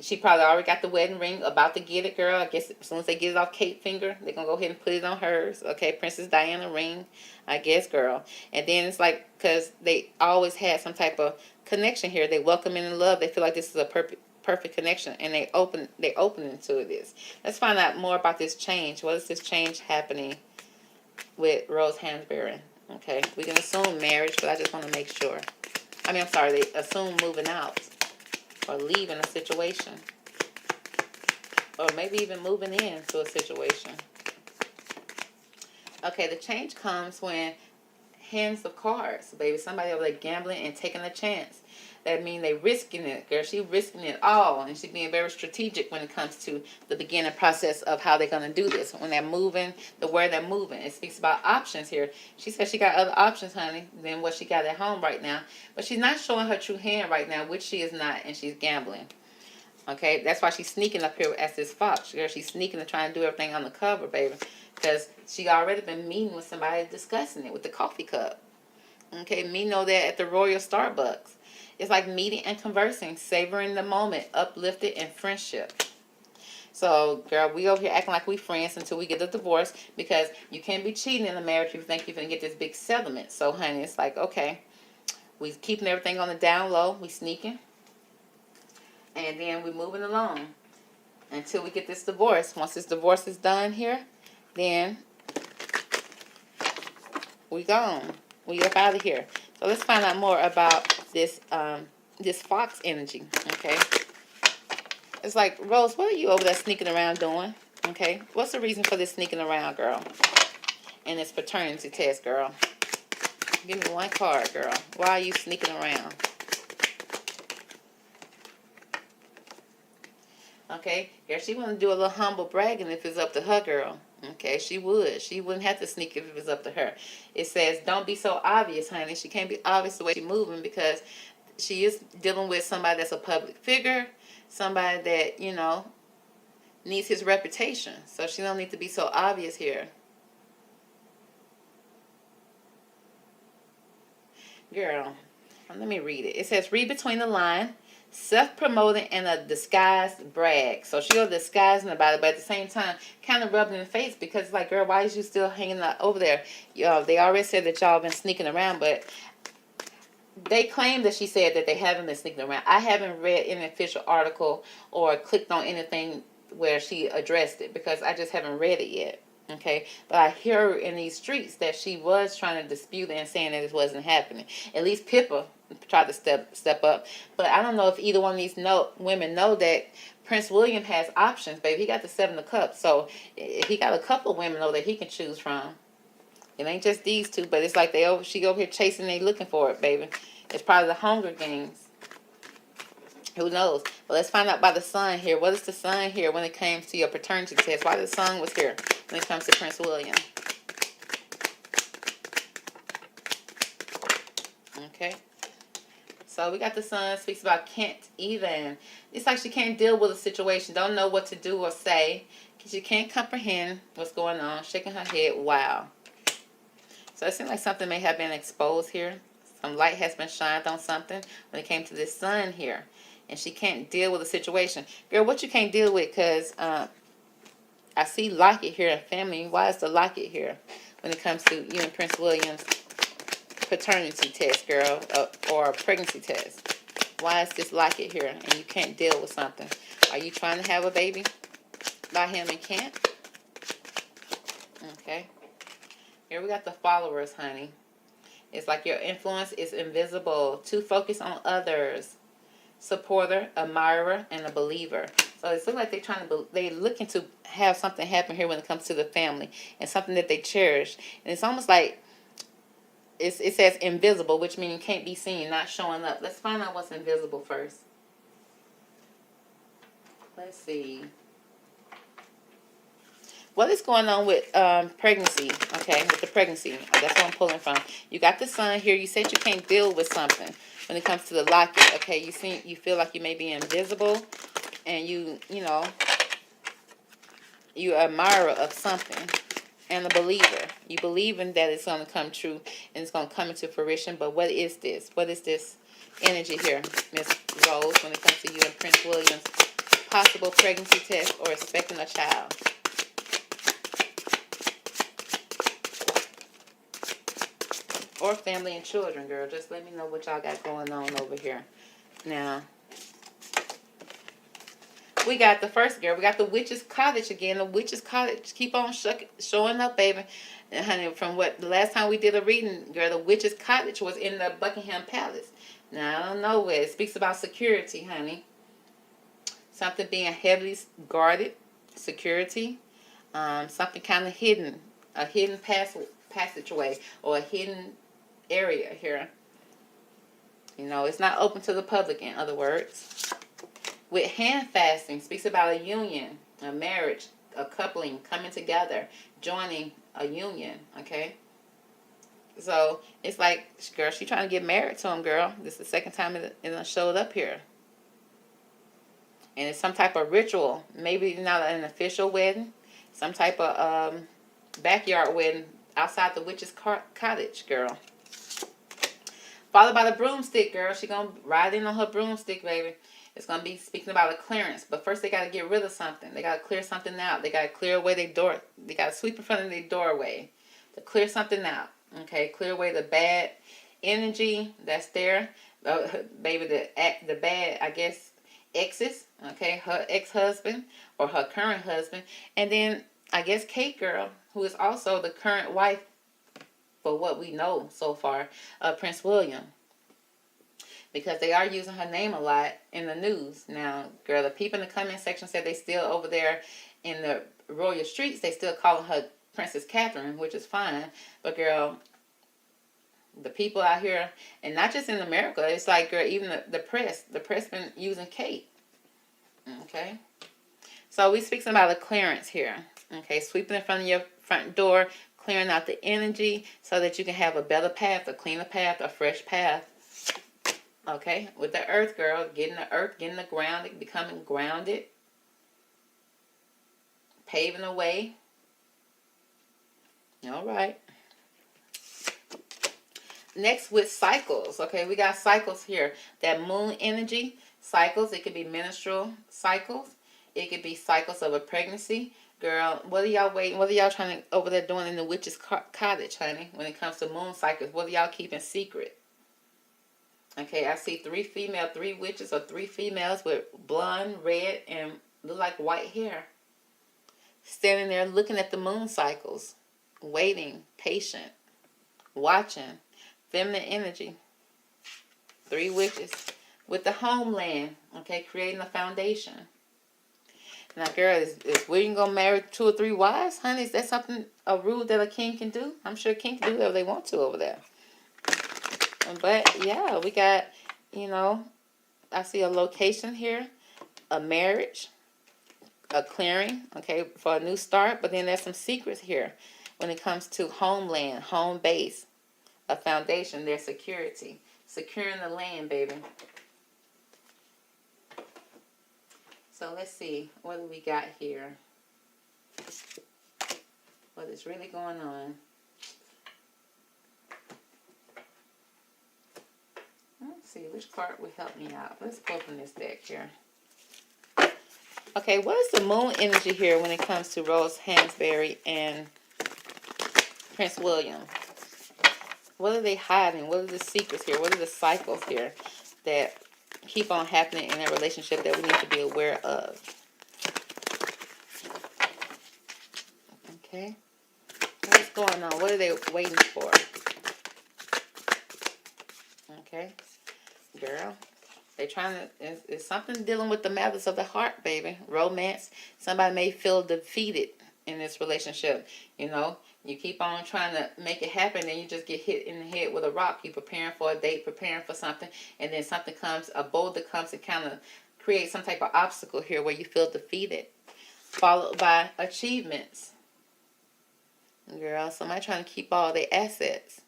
S1: She probably already got the wedding ring, about to get it, girl. I guess as soon as they get it off Kate's finger, they're going to go ahead and put it on hers. Okay, Princess Diana ring, I guess, girl. And then it's like, because they always had some type of connection here. They welcome in love. They feel like this is a perfect connection, and they open into this. Let's find out more about this change. What is this change happening with Rose Hansberry? Okay, we can assume marriage, but I just want to make sure. I mean, I'm sorry, they assume moving out or leaving a situation, or maybe even moving into a situation. Okay, the change comes when hands of cards, baby. Somebody over there gambling and taking a chance. That means they risking it, girl. She risking it all, and she being very strategic when it comes to the beginning process of how they're going to do this. When they're moving, where they're moving. It speaks about options here. She said she got other options, honey, than what she got at home right now. But she's not showing her true hand right now, which she is not, and she's gambling. Okay, that's why she's sneaking up here as this fox. Girl, she's sneaking and trying to do everything on the cover, baby. Because she already been meeting with somebody discussing it with the coffee cup. Okay, me know that at the Royal Starbucks. It's like meeting and conversing, savoring the moment, uplifted in friendship. So, girl, we over here acting like we friends until we get a divorce, because you can't be cheating in a marriage if you think you're going to get this big settlement. So, honey, it's like, okay, we keeping everything on the down low. We sneaking. And then we moving along until we get this divorce. Once this divorce is done here, then we gone. We up out of here. So let's find out more about this this fox energy. Okay, it's like, Rose, what are you over there sneaking around doing? Okay, what's the reason for this sneaking around, girl? And this paternity test, girl. Give me one card, girl. Why are you sneaking around? Okay, girl, she want to do a little humble bragging if it's up to her, girl. Okay, she would. She wouldn't have to sneak if it was up to her. It says, don't be so obvious, honey. She can't be obvious the way she's moving, because she is dealing with somebody that's a public figure, somebody that, you know, needs his reputation. So she don't need to be so obvious here. Girl, let me read it. It says, read between the line, self-promoting and a disguised brag. So she'll disguising about it, but at the same time, kind of rubbing in the face because it's like, girl, why is you still hanging out over there? They already said that y'all been sneaking around, but they claim that she said that they haven't been sneaking around. I haven't read any official article or clicked on anything where she addressed it because I just haven't read it yet. Okay, but I hear in these streets that she was trying to dispute it and saying that it wasn't happening. At least Pippa tried to step up, but I don't know if either one of these women know that Prince William has options, baby. He got the 7 of Cups, so if he got a couple of women though that he can choose from. It ain't just these two, but it's like she over here chasing, they looking for it, baby. It's probably the Hunger Games. Who knows? But let's find out by the sun here. What is the sun here when it comes to your paternity test? Why the sun was here when it comes to Prince William? Okay. So we got the sun. Speaks about can't even. It's like she can't deal with a situation. Don't know what to do or say. Because she can't comprehend what's going on. Shaking her head. Wow. So it seems like something may have been exposed here. Some light has been shined on something when it came to this sun here. And she can't deal with the situation. Girl, what you can't deal with? Because I see Lockett here in family. Why is the Lockett here when it comes to you and Prince William's paternity test, girl, or pregnancy test? Why is this Lockett here and you can't deal with something? Are you trying to have a baby by him and can't? Okay. Here we got the followers, honey. It's like your influence is invisible. Too focused on others. Supporter, admirer, and a believer. So it looks like they're looking to have something happen here when it comes to the family and something that they cherish. And it's almost like it says invisible, which means you can't be seen, not showing up. Let's find out what's invisible first. Let's see. What is going on with pregnancy? Okay, with the pregnancy. That's what I'm pulling from. You got the sun here. You said you can't deal with something when it comes to the Lockett. Okay, you feel like you may be invisible, and you admirer of something, and a believer. You believe in that it's going to come true and it's going to come into fruition. But what is this? What is this energy here, Miss Rose, when it comes to you and Prince William's possible pregnancy test or expecting a child? Or family and children, girl. Just let me know what y'all got going on over here. Now, we got the first girl. We got the Witch's Cottage again. The Witch's Cottage. Keep on showing up, baby. And honey, from what the last time we did a reading, girl, the Witch's Cottage was in the Buckingham Palace. Now, I don't know where. It speaks about security, honey. Something being heavily guarded. Security. Something kind of hidden. A hidden passageway or a hidden area here. You know, it's not open to the public, in other words. With hand fasting, speaks about a union, a marriage, a coupling, coming together, joining a union, okay? So, it's like, girl, she trying to get married to him, girl. This is the second time it showed up here. And it's some type of ritual. Maybe not an official wedding. Some type of backyard wedding outside the Witch's Cottage, girl. Followed by the broomstick, girl. She gonna ride in on her broomstick, baby. It's gonna be speaking about a clearance. But first they gotta get rid of something. They gotta clear something out. They gotta clear away their door. They gotta sweep in front of their doorway to clear something out. Okay, clear away the bad energy that's there. Baby, the bad, I guess, exes. Okay, her ex-husband or her current husband. And then I guess Kate, girl, who is also the current wife, for what we know so far, of Prince William. Because they are using her name a lot in the news. Now, girl, the people in the comment section said they still over there in the royal streets, they still calling her Princess Catherine, which is fine. But, girl, the people out here, and not just in America, it's like, girl, even the press been using Kate. Okay? So, we speaking about a clearance here. Okay, sweeping in front of your front door, clearing out the energy so that you can have a better path, a cleaner path, a fresh path. Okay, with the earth, girl, getting the earth, getting the ground, becoming grounded, paving the way. All right. Next with cycles. Okay, we got cycles here. That moon energy cycles. It could be menstrual cycles. It could be cycles of a pregnancy. Girl, what are y'all waiting? What are y'all trying to over there doing in the witch's cottage, honey? When it comes to moon cycles, what are y'all keeping secret? Okay, I see 3 witches or 3 females with blonde, red, and look like white hair. Standing there looking at the moon cycles. Waiting, patient, watching. Feminine energy. 3 witches. With the homeland, okay, creating a foundation. Now, girl, is William going to marry 2 or 3 wives? Honey, is that something, a rule that a king can do? I'm sure a king can do whatever they want to over there. But, yeah, we got, you know, I see a location here, a marriage, a clearing, okay, for a new start. But then there's some secrets here when it comes to homeland, home base, a foundation, their security. Securing the land, baby. So let's see, what do we got here? What is really going on? Let's see, which card would help me out? Let's pull from this deck here. Okay, what is the moon energy here when it comes to Rose Hansberry and Prince William? What are they hiding? What are the secrets here? What are the cycles here that keep on happening in their relationship that we need to be aware of? Okay. What's going on? What are they waiting for? Okay. Girl. They're trying to, it's something dealing with the matters of the heart, baby. Romance. Somebody may feel defeated in this relationship. You know, you keep on trying to make it happen, and you just get hit in the head with a rock. You're preparing for a date, preparing for something, and then something comes, a boulder comes and kind of creates some type of obstacle here where you feel defeated, followed by achievements. Girl, somebody trying to keep all their assets.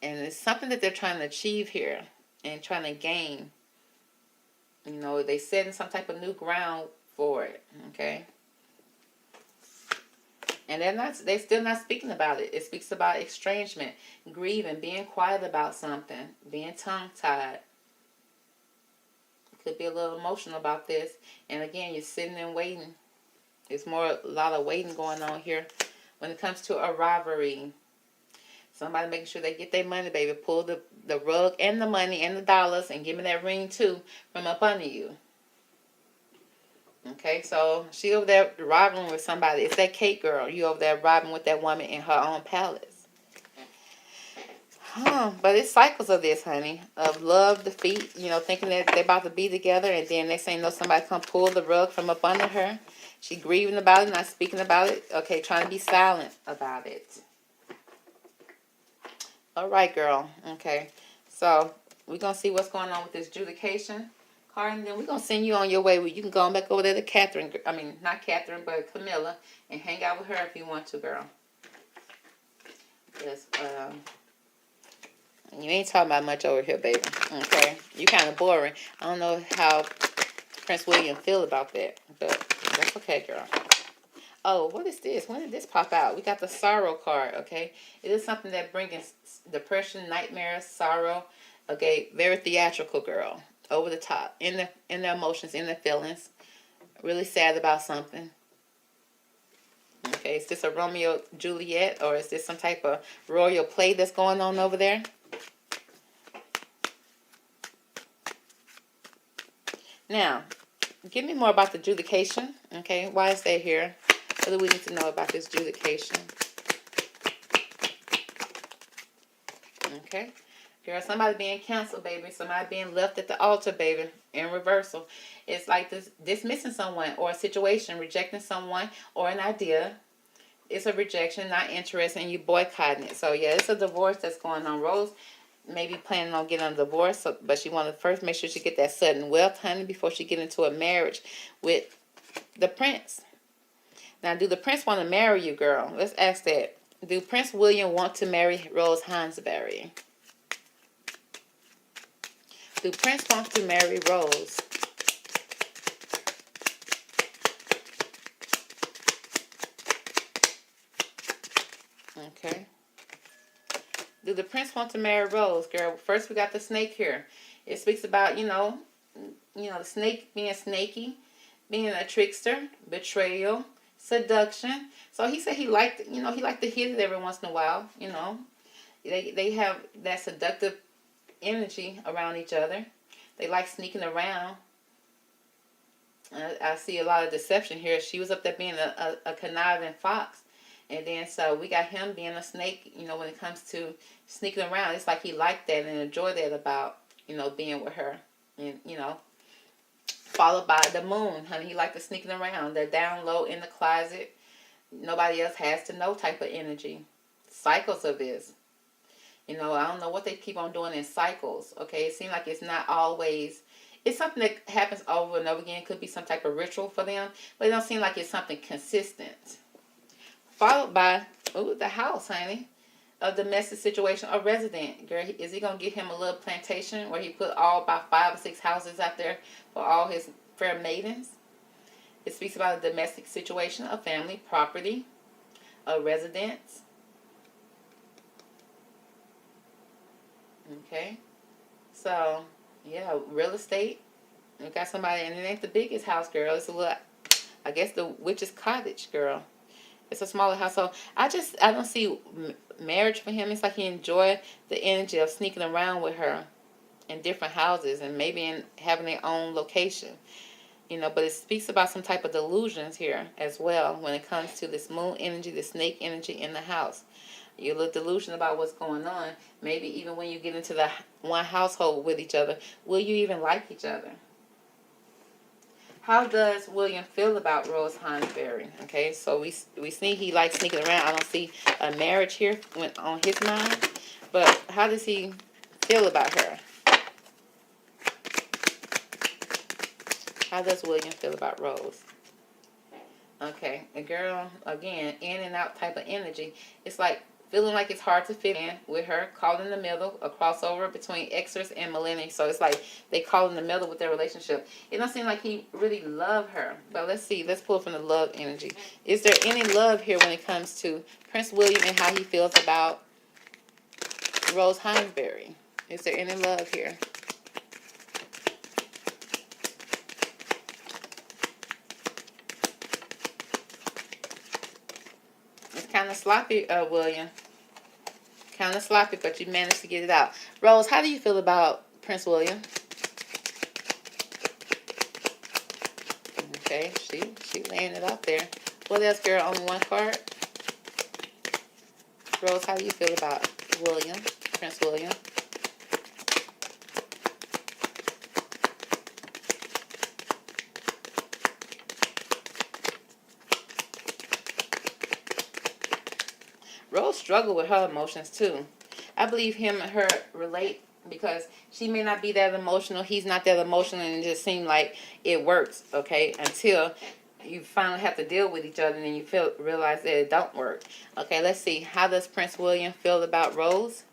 S1: And it's something that they're trying to achieve here and trying to gain. You know, they setting some type of new ground for it, okay? And they're still not speaking about it. It speaks about estrangement, grieving, being quiet about something, being tongue-tied. Could be a little emotional about this. And again, you're sitting and waiting. There's a lot of waiting going on here when it comes to a rivalry. Somebody making sure they get their money, baby. Pull the rug and the money and the dollars and give me that ring too from up under you. Okay, so she over there rivaling with somebody. It's that Kate girl. You over there rivaling with that woman in her own palace. But it's cycles of this, honey. Of love, defeat, you know, thinking that they're about to be together, and then next thing you know, somebody come pull the rug from up under her. She grieving about it, not speaking about it. Okay, trying to be silent about it. All right, girl. Okay, so we're going to see what's going on with this adjudication card, and then we're going to send you on your way. You can go on back over there to Catherine. I mean, not Catherine, but Camilla, and hang out with her if you want to, girl. Yes, you ain't talking about much over here, baby. Okay, you kind of boring. I don't know how Prince William feel about that, but that's okay, girl. Oh, what is this? When did this pop out? We got the sorrow card, okay? It is something that brings depression, nightmares, sorrow. Okay, very theatrical, girl. Over the top. In their emotions, in their feelings. Really sad about something. Okay, is this a Romeo Juliet, or is this some type of royal play that's going on over there? Now, give me more about the adjudication. Okay, why is that here? What do we need to know about this adjudication? Okay. Girl, somebody being canceled, baby. Somebody being left at the altar, baby. In reversal. It's like this dismissing someone or a situation, rejecting someone or an idea. It's a rejection, not interested, and you boycotting it. So, yeah, it's a divorce that's going on. Rose may be planning on getting a divorce, but she wanted to first make sure she get that sudden wealth, honey, before she get into a marriage with the prince. Now, do the prince want to marry you, girl? Let's ask that. Do Prince William want to marry Rose Hansberry? Do Prince want to marry Rose? Okay. Do the Prince want to marry Rose, girl? First, we got the snake here. It speaks about, the snake being snaky, being a trickster, betrayal, seduction. So he said he liked to hit it every once in a while. They have that seductive energy around each other. They like sneaking around. I see a lot of deception here. She was up there being a conniving fox. And then so we got him being a snake, when it comes to sneaking around. It's like he liked that and enjoyed that about, being with her. And, followed by the moon, honey. He liked to sneaking around. They're down low in the closet. Nobody else has to know type of energy. Cycles of this. I don't know what they keep on doing in cycles. Okay, it seems like it's not always. It's something that happens over and over again. It could be some type of ritual for them. But it don't seem like it's something consistent. Followed by, the house, honey. A domestic situation, a resident. Girl, is he going to get him a little plantation where he put all about 5 or 6 houses out there for all his fair maidens? It speaks about a domestic situation, a family, property, a residence. Okay. So, yeah, real estate. We got somebody, and it ain't the biggest house, girl. It's a little, I guess, the witch's cottage, girl. It's a smaller household. I don't see marriage for him. It's like he enjoyed the energy of sneaking around with her in different houses and maybe in having their own location. But it speaks about some type of delusions here as well when it comes to this moon energy, the snake energy in the house. You're a little delusional about what's going on. Maybe even when you get into the one household with each other, will you even like each other? How does William feel about Rose Hansberry? Okay, so we see he likes sneaking around. I don't see a marriage here on his mind. But how does he feel about her? How does William feel about Rose? Okay, a girl, again, in and out type of energy. It's like feeling like it's hard to fit in with her, caught in the middle, a crossover between Xers and millennials. So it's like they caught in the middle with their relationship. It don't seem like he really loved her. But let's see. Let's pull from the love energy. Is there any love here when it comes to Prince William and how he feels about Rose Hansberry? Is there any love here? Kind of sloppy, William. Kind of sloppy, but you managed to get it out. Rose, how do you feel about Prince William? Okay, she laying it out there. What else, girl? Only one card. Rose, how do you feel about William, Prince William? Rose struggled with her emotions too. I believe him and her relate because she may not be that emotional. He's not that emotional, and it just seemed like it works, okay, until you finally have to deal with each other and then you realize that it don't work. Okay, let's see. How does Prince William feel about Rose?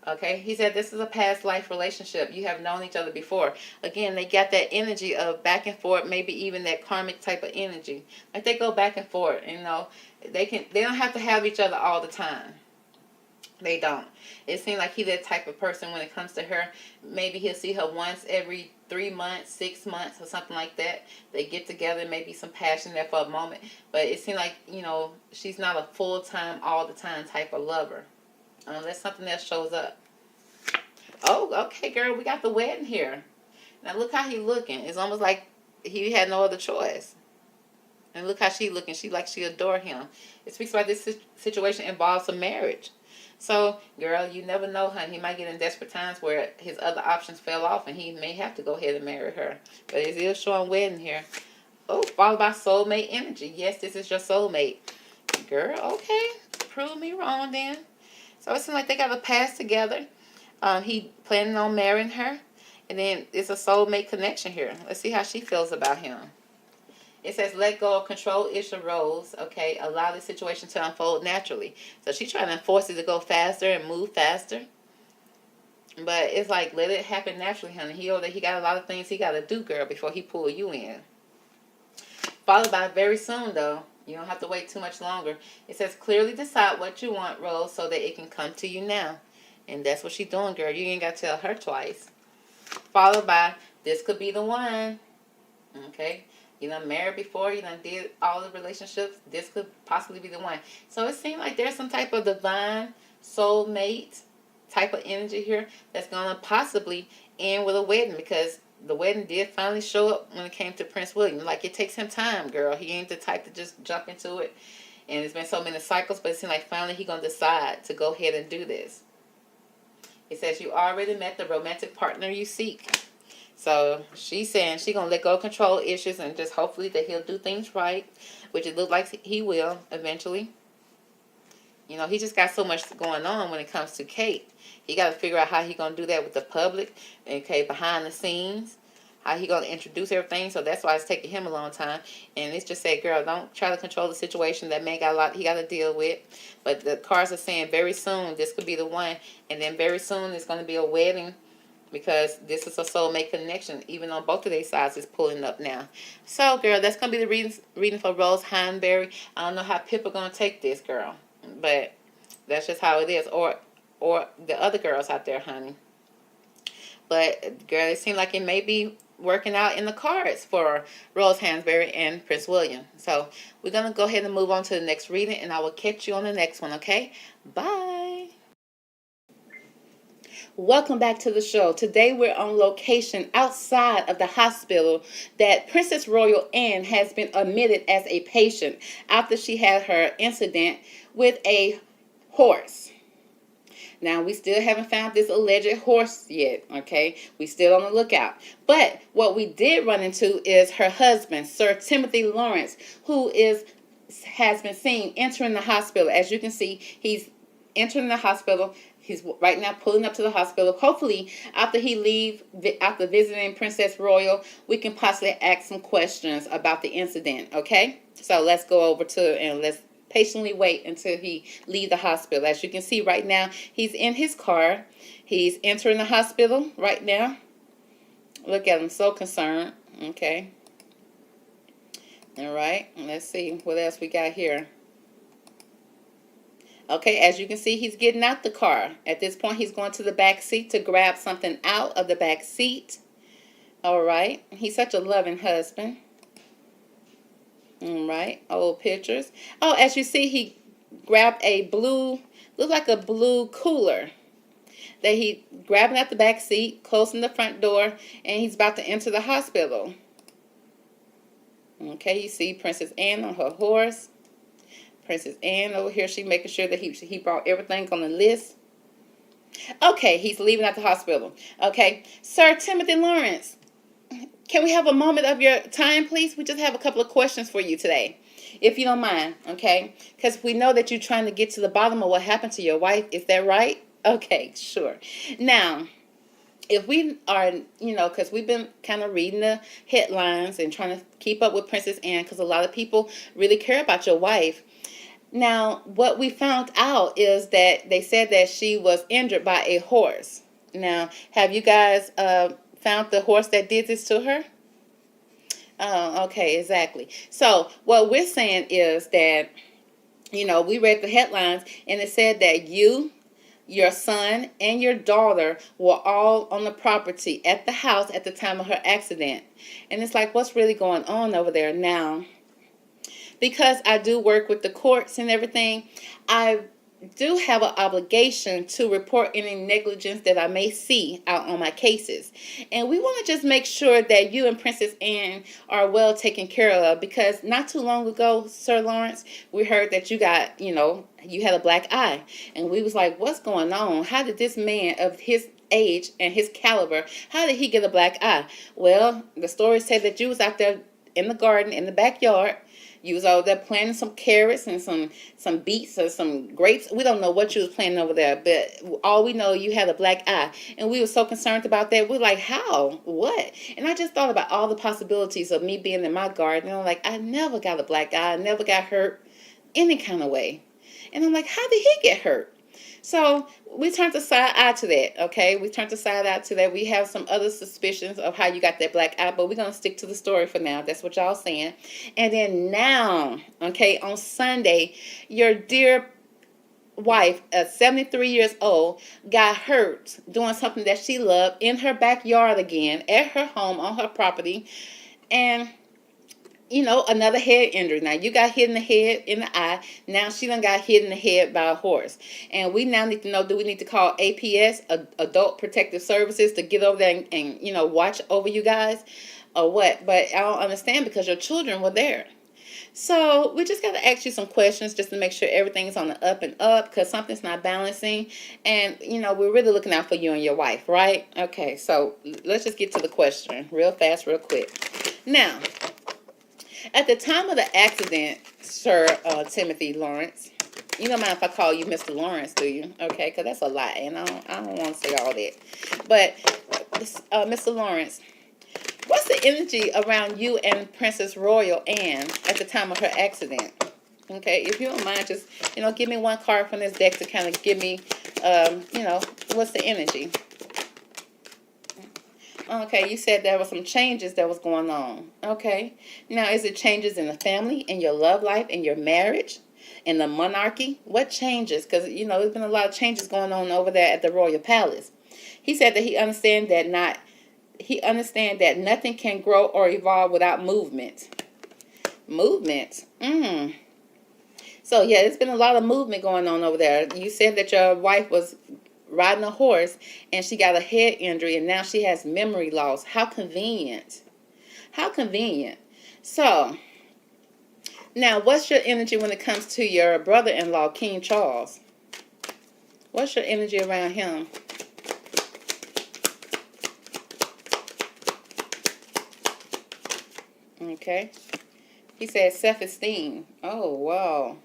S1: Okay, he said this is a past life relationship. You have known each other before. Again, they got that energy of back and forth, maybe even that karmic type of energy. Like they go back and forth, They don't have to have each other all the time. They don't. It seems like he's that type of person when it comes to her. Maybe he'll see her once every 3 months, 6 months, or something like that. They get together, maybe some passion there for a moment. But it seems like, she's not a full-time, all-the-time type of lover. Unless something else shows up. Oh, okay, girl, we got the wedding here. Now look how he's looking. It's almost like he had no other choice. And look how she looking. She adore him. It speaks about this situation involves a marriage. So, girl, you never know, honey. He might get in desperate times where his other options fell off and he may have to go ahead and marry her. But it is showing wedding here. Oh, followed by soulmate energy. Yes, this is your soulmate. Girl, okay. Prove me wrong then. So it seems like they got a past together. He planning on marrying her. And then it's a soulmate connection here. Let's see how she feels about him. It says, let go of control issue Rose. Okay, allow the situation to unfold naturally. So she's trying to force it to go faster and move faster. But it's like, let it happen naturally, honey. He got a lot of things he got to do, girl, before he pull you in. Followed by very soon, though. You don't have to wait too much longer. It says, clearly decide what you want, Rose, so that it can come to you now. And that's what she's doing, girl. You ain't got to tell her twice. Followed by, this could be the one. Okay? You done married before. You done did all the relationships. This could possibly be the one. So it seems like there's some type of divine soulmate type of energy here that's going to possibly end with a wedding, because the wedding did finally show up when it came to Prince William. Like, it takes him time, girl. He ain't the type to just jump into it. And it's been so many cycles, but it seems like finally he's going to decide to go ahead and do this. It says you already met the romantic partner you seek. So she's saying she's going to let go of control issues and just hopefully that he'll do things right, which it looks like he will eventually. You know, he just got so much going on when it comes to Kate. He got to figure out how he going to do that with the public, okay, behind the scenes, how he going to introduce everything. So that's why it's taking him a long time. And it's just said, girl, don't try to control the situation. That man got a lot he got to deal with. But the cards are saying very soon this could be the one. And then very soon it's going to be a wedding, because this is a soulmate connection, even on both of their sides is pulling up now. So, girl, that's going to be the reading for Rose Heinberry. I don't know how people going to take this, girl. But that's just how it is. Or the other girls out there, honey. But, girl, it seems like it may be working out in the cards for Rose Hansberry and Prince William. So, we're going to go ahead and move on to the next reading, and I will catch you on the next one, okay? Bye. Welcome back to the show. Today we're on location outside of the hospital that Princess Royal Anne has been admitted as a patient after she had her incident with a horse. Now, we still haven't found this alleged horse yet, okay? We still on the lookout. But what we did run into is her husband, Sir Timothy Lawrence, who has been seen entering the hospital. As you can see, he's entering the hospital. He's right now pulling up to the hospital. Hopefully, after he leaves, after visiting Princess Royal, we can possibly ask some questions about the incident, okay? So let's go over to and let's patiently wait until he leaves the hospital. As you can see right now, he's in his car. He's entering the hospital right now. Look at him, so concerned, okay? All right, let's see what else we got here. Okay, as you can see, he's getting out the car. At this point, he's going to the back seat to grab something out of the back seat. All right. He's such a loving husband. All right. Old pictures. Oh, as you see, he grabbed a blue, looked like a blue cooler that he grabbing at the back seat, closing the front door, and he's about to enter the hospital. Okay, you see Princess Anne on her horse. Princess Anne over here, she making sure that he brought everything on the list. Okay, he's leaving at the hospital. Okay, Sir Timothy Lawrence, can we have a moment of your time, please? We just have a couple of questions for you today, if you don't mind, okay? Because we know that you're trying to get to the bottom of what happened to your wife. Is that right? Okay, sure. Now, if we are, because we've been kind of reading the headlines and trying to keep up with Princess Anne, because a lot of people really care about your wife. Now, what we found out is that they said that she was injured by a horse. Now, have you guys found the horse that did this to her? Oh, okay, exactly. So, what we're saying is that, we read the headlines, and it said that you, your son, and your daughter were all on the property at the house at the time of her accident. And it's like, what's really going on over there now? Because I do work with the courts and everything, I do have an obligation to report any negligence that I may see out on my cases. And we want to just make sure that you and Princess Anne are well taken care of, because not too long ago, Sir Lawrence, we heard that you got, you had a black eye. And we was like, what's going on? How did this man of his age and his caliber, how did he get a black eye? Well, the story said that you was out there in the garden, in the backyard. You was over there planting some carrots and some beets or some grapes. We don't know what you was planting over there, but all we know, you had a black eye. And we were so concerned about that. We're like, how? What? And I just thought about all the possibilities of me being in my garden. And I'm like, I never got a black eye. I never got hurt any kind of way. And I'm like, how did he get hurt? So we turned a side eye to that, okay? We turned a side eye to that. We have some other suspicions of how you got that black eye, but we're going to stick to the story for now. That's what y'all saying. And then now, okay, on Sunday, your dear wife, 73 years old, got hurt doing something that she loved in her backyard again, at her home, on her property, and another head injury. Now, you got hit in the head, in the eye. Now, she done got hit in the head by a horse. And we now need to know, do we need to call APS, Adult Protective Services, to get over there and watch over you guys, or what? But I don't understand, because your children were there. So we just got to ask you some questions just to make sure everything's on the up and up, because something's not balancing. And, we're really looking out for you and your wife, right? Okay, so let's just get to the question real fast, real quick. Now, at the time of the accident, Sir Timothy Lawrence, you don't mind if I call you Mr. Lawrence, do you? Okay, because that's a lie, and I don't want to say all that. But, Mr. Lawrence, what's the energy around you and Princess Royal Anne at the time of her accident? Okay, if you don't mind, just, give me one card from this deck to kind of give me, what's the energy? Okay, you said there were some changes that was going on. Okay. Now, is it changes in the family, in your love life, in your marriage, in the monarchy? What changes? Because, there's been a lot of changes going on over there at the Royal Palace. He said that he understands that nothing can grow or evolve without movement. Movement? So, yeah, there's been a lot of movement going on over there. You said that your wife was riding a horse and she got a head injury, and now she has memory loss. How convenient. How convenient. So, now what's your energy when it comes to your brother-in-law, King Charles? What's your energy around him? Okay. He said self-esteem. Oh, wow.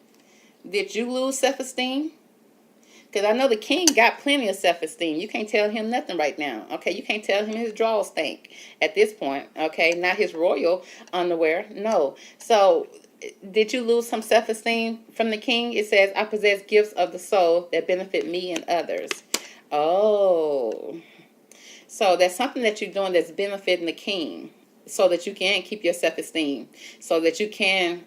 S1: Did you lose self-esteem? Because I know the king got plenty of self-esteem. You can't tell him nothing right now. Okay, you can't tell him his drawers stink at this point. Okay, not his royal underwear. No. So, did you lose some self-esteem from the king? It says, I possess gifts of the soul that benefit me and others. Oh. So, that's something that you're doing that's benefiting the king, so that you can keep your self-esteem. So that you can,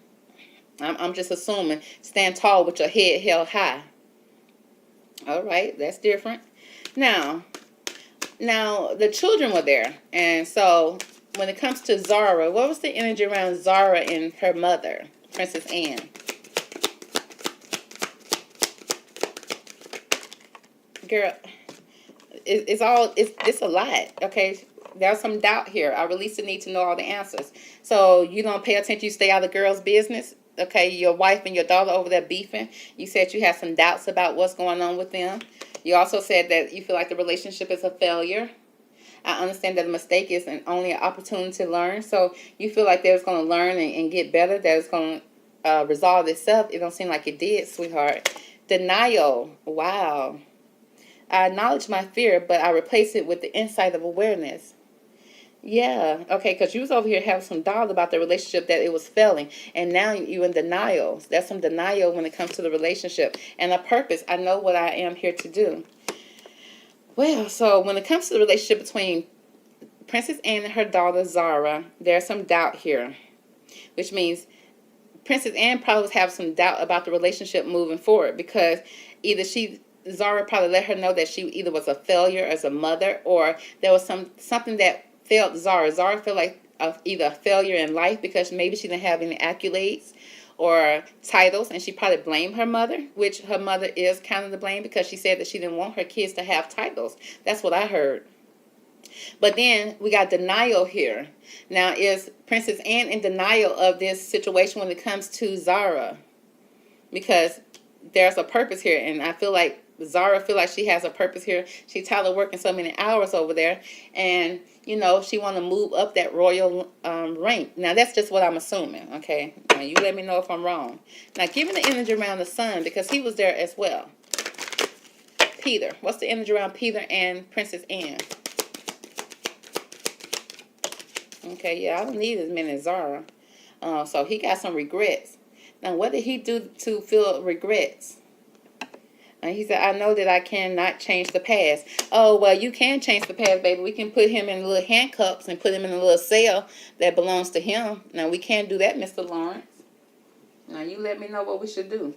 S1: I'm just assuming, stand tall with your head held high. All right, that's different. Now the children were there. And so when it comes to Zara, what was the energy around Zara and her mother, Princess Anne? Girl, it's a lot, okay? There's some doubt here. I really still need to know all the answers. So you don't pay attention, you stay out of the girls' business. Okay, your wife and your daughter over there beefing. You said you have some doubts about what's going on with them. You also said that you feel like the relationship is a failure. I understand that a mistake is only an opportunity to learn. So you feel like they're going to learn and get better, that it's going to resolve itself. It don't seem like it did, sweetheart. Denial. Wow. I acknowledge my fear, but I replace it with the insight of awareness. Yeah, okay, because you was over here having some doubt about the relationship, that it was failing, and now you in denial. That's some denial when it comes to the relationship. And a purpose, I know what I am here to do. Well, so when it comes to the relationship between Princess Anne and her daughter Zara, there's some doubt here, which means Princess Anne probably have some doubt about the relationship moving forward, because either Zara probably let her know that she either was a failure as a mother, or there was something that failed Zara. Zara felt like either a failure in life because maybe she didn't have any accolades or titles, and she probably blamed her mother, which her mother is kind of to blame, because she said that she didn't want her kids to have titles. That's what I heard. But then we got denial here. Now, is Princess Anne in denial of this situation when it comes to Zara? Because there's a purpose here, and I feel like Zara feel like she has a purpose here. She's tired of working so many hours over there, and she want to move up that royal rank. Now that's just what I'm assuming. Okay, now you let me know if I'm wrong. Now give me the energy around the son, because he was there as well. Peter, what's the energy around Peter and Princess Anne? Okay, yeah, I don't need as many as Zara. So he got some regrets. Now what did he do to feel regrets? And he said, I know that I cannot change the past. Oh, well, you can change the past, baby. We can put him in little handcuffs and put him in a little cell that belongs to him. Now, we can't do that, Mr. Lawrence. Now, you let me know what we should do.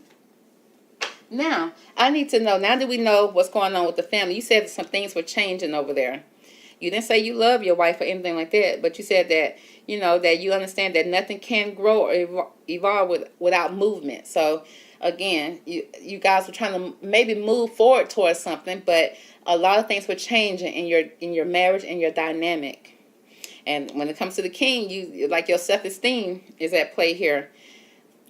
S1: Now, I need to know, now that we know what's going on with the family, you said that some things were changing over there. You didn't say you love your wife or anything like that, but you said that, you know, that you understand that nothing can grow or evolve without movement. So, again, you guys were trying to maybe move forward towards something, but a lot of things were changing in your marriage and your dynamic. And when it comes to the king, you like your self-esteem is at play here.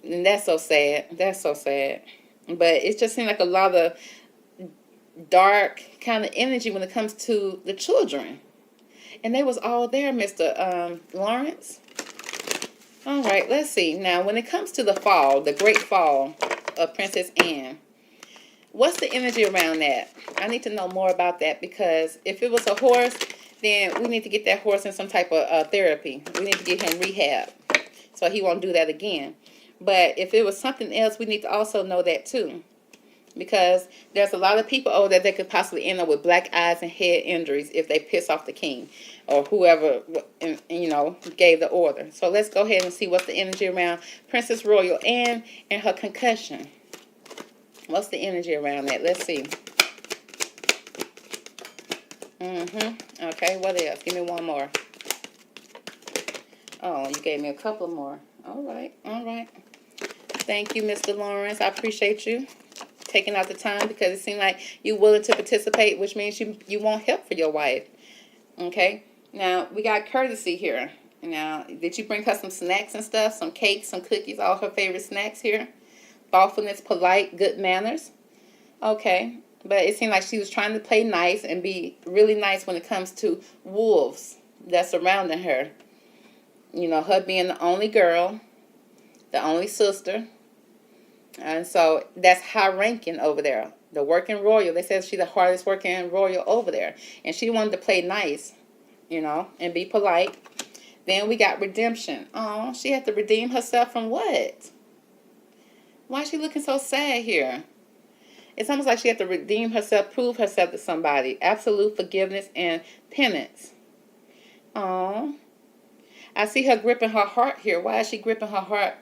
S1: And that's so sad. That's so sad. But it just seemed like a lot of dark kind of energy when it comes to the children. And they was all there, Mr. Lawrence. All right, let's see. Now, when it comes to the fall, the great fall of Princess Anne, what's the energy around that? I need to know more about that, because if it was a horse, then we need to get that horse in some type of therapy. We need to get him rehab so he won't do that again. But if it was something else, we need to also know that too. Because there's a lot of people over there that could possibly end up with black eyes and head injuries if they piss off the king or whoever, you know, gave the order. So let's go ahead and see what's the energy around Princess Royal Anne and her concussion. What's the energy around that? Let's see. Okay, what else? Give me one more. Oh, you gave me a couple more. All right, all right. Thank you, Mr. Lawrence. I appreciate you taking out the time, because it seemed like you're willing to participate, which means you want help for your wife. Okay? Now, we got courtesy here. Now, did you bring her some snacks and stuff? Some cakes, some cookies, all her favorite snacks here? Thoughtfulness, polite, good manners? Okay. But it seemed like she was trying to play nice and be really nice when it comes to wolves that's surrounding her. You know, her being the only girl, the only sister. And so that's high ranking over there. The working royal. They said she's the hardest working royal over there. And she wanted to play nice, you know, and be polite. Then we got redemption. Oh, she had to redeem herself from what? Why is she looking so sad here? It's almost like she had to redeem herself, prove herself to somebody. Absolute forgiveness and penance. Oh, I see her gripping her heart here. Why is she gripping her heart,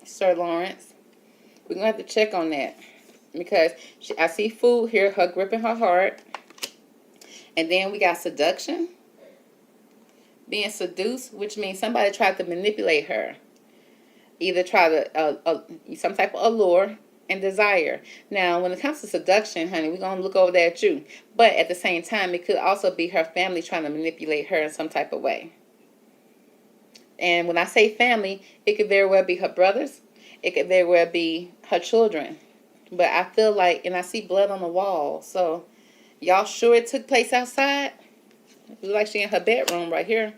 S1: Sir Lawrence? We're going to have to check on that. Because I see food here, her gripping her heart. And then we got seduction. Being seduced, which means somebody tried to manipulate her. Either try to, some type of allure and desire. Now, when it comes to seduction, honey, we're going to look over there at you. But at the same time, it could also be her family trying to manipulate her in some type of way. And when I say family, it could very well be her brothers. It could very well be her children. But I feel like, and I see blood on the wall. So, y'all sure it took place outside? It looks like she's in her bedroom right here.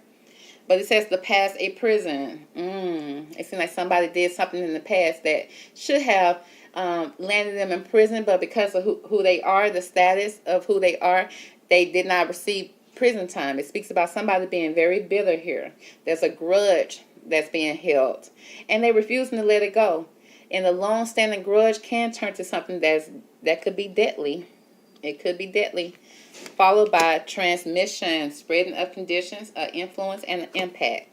S1: But it says the past a prison. It seems like somebody did something in the past that should have landed them in prison. But because of who they are, the status of who they are, they did not receive prison time. It speaks about somebody being very bitter here. There's a grudge that's being held. And they're refusing to let it go. And the long-standing grudge can turn to something that could be deadly. It could be deadly. Followed by transmission, spreading of conditions, influence, and an impact.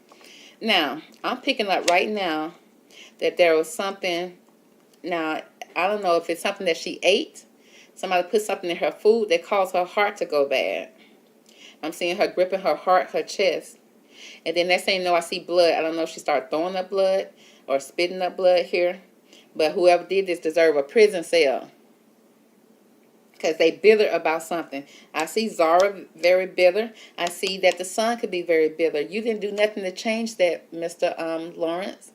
S1: Now, I'm picking up right now that there was something. Now, I don't know if it's something that she ate. Somebody put something in her food that caused her heart to go bad. I'm seeing her gripping her heart, her chest. And then next thing you know, I see blood. I don't know if she started throwing up blood or spitting up blood here. But whoever did this deserve a prison cell. Because they bitter about something. I see Zara very bitter. I see that the son could be very bitter. You didn't do nothing to change that, Mr. Lawrence.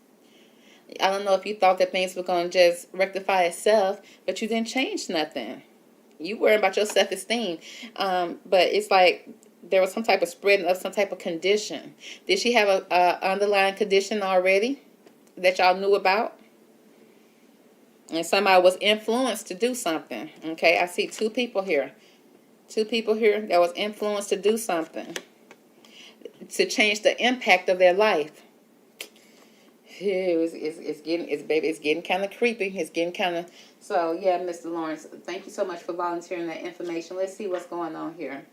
S1: I don't know if you thought that things were going to just rectify itself, but you didn't change nothing. You worried about your self-esteem. But it's like there was some type of spreading of some type of condition. Did she have a underlying condition already that y'all knew about? And somebody was influenced to do something. Okay, I see two people here. Two people here that was influenced to do something. To change the impact of their life. It's getting kind of creepy. It's getting kind of, so yeah, Mr. Lawrence, thank you so much for volunteering that information. Let's see what's going on here.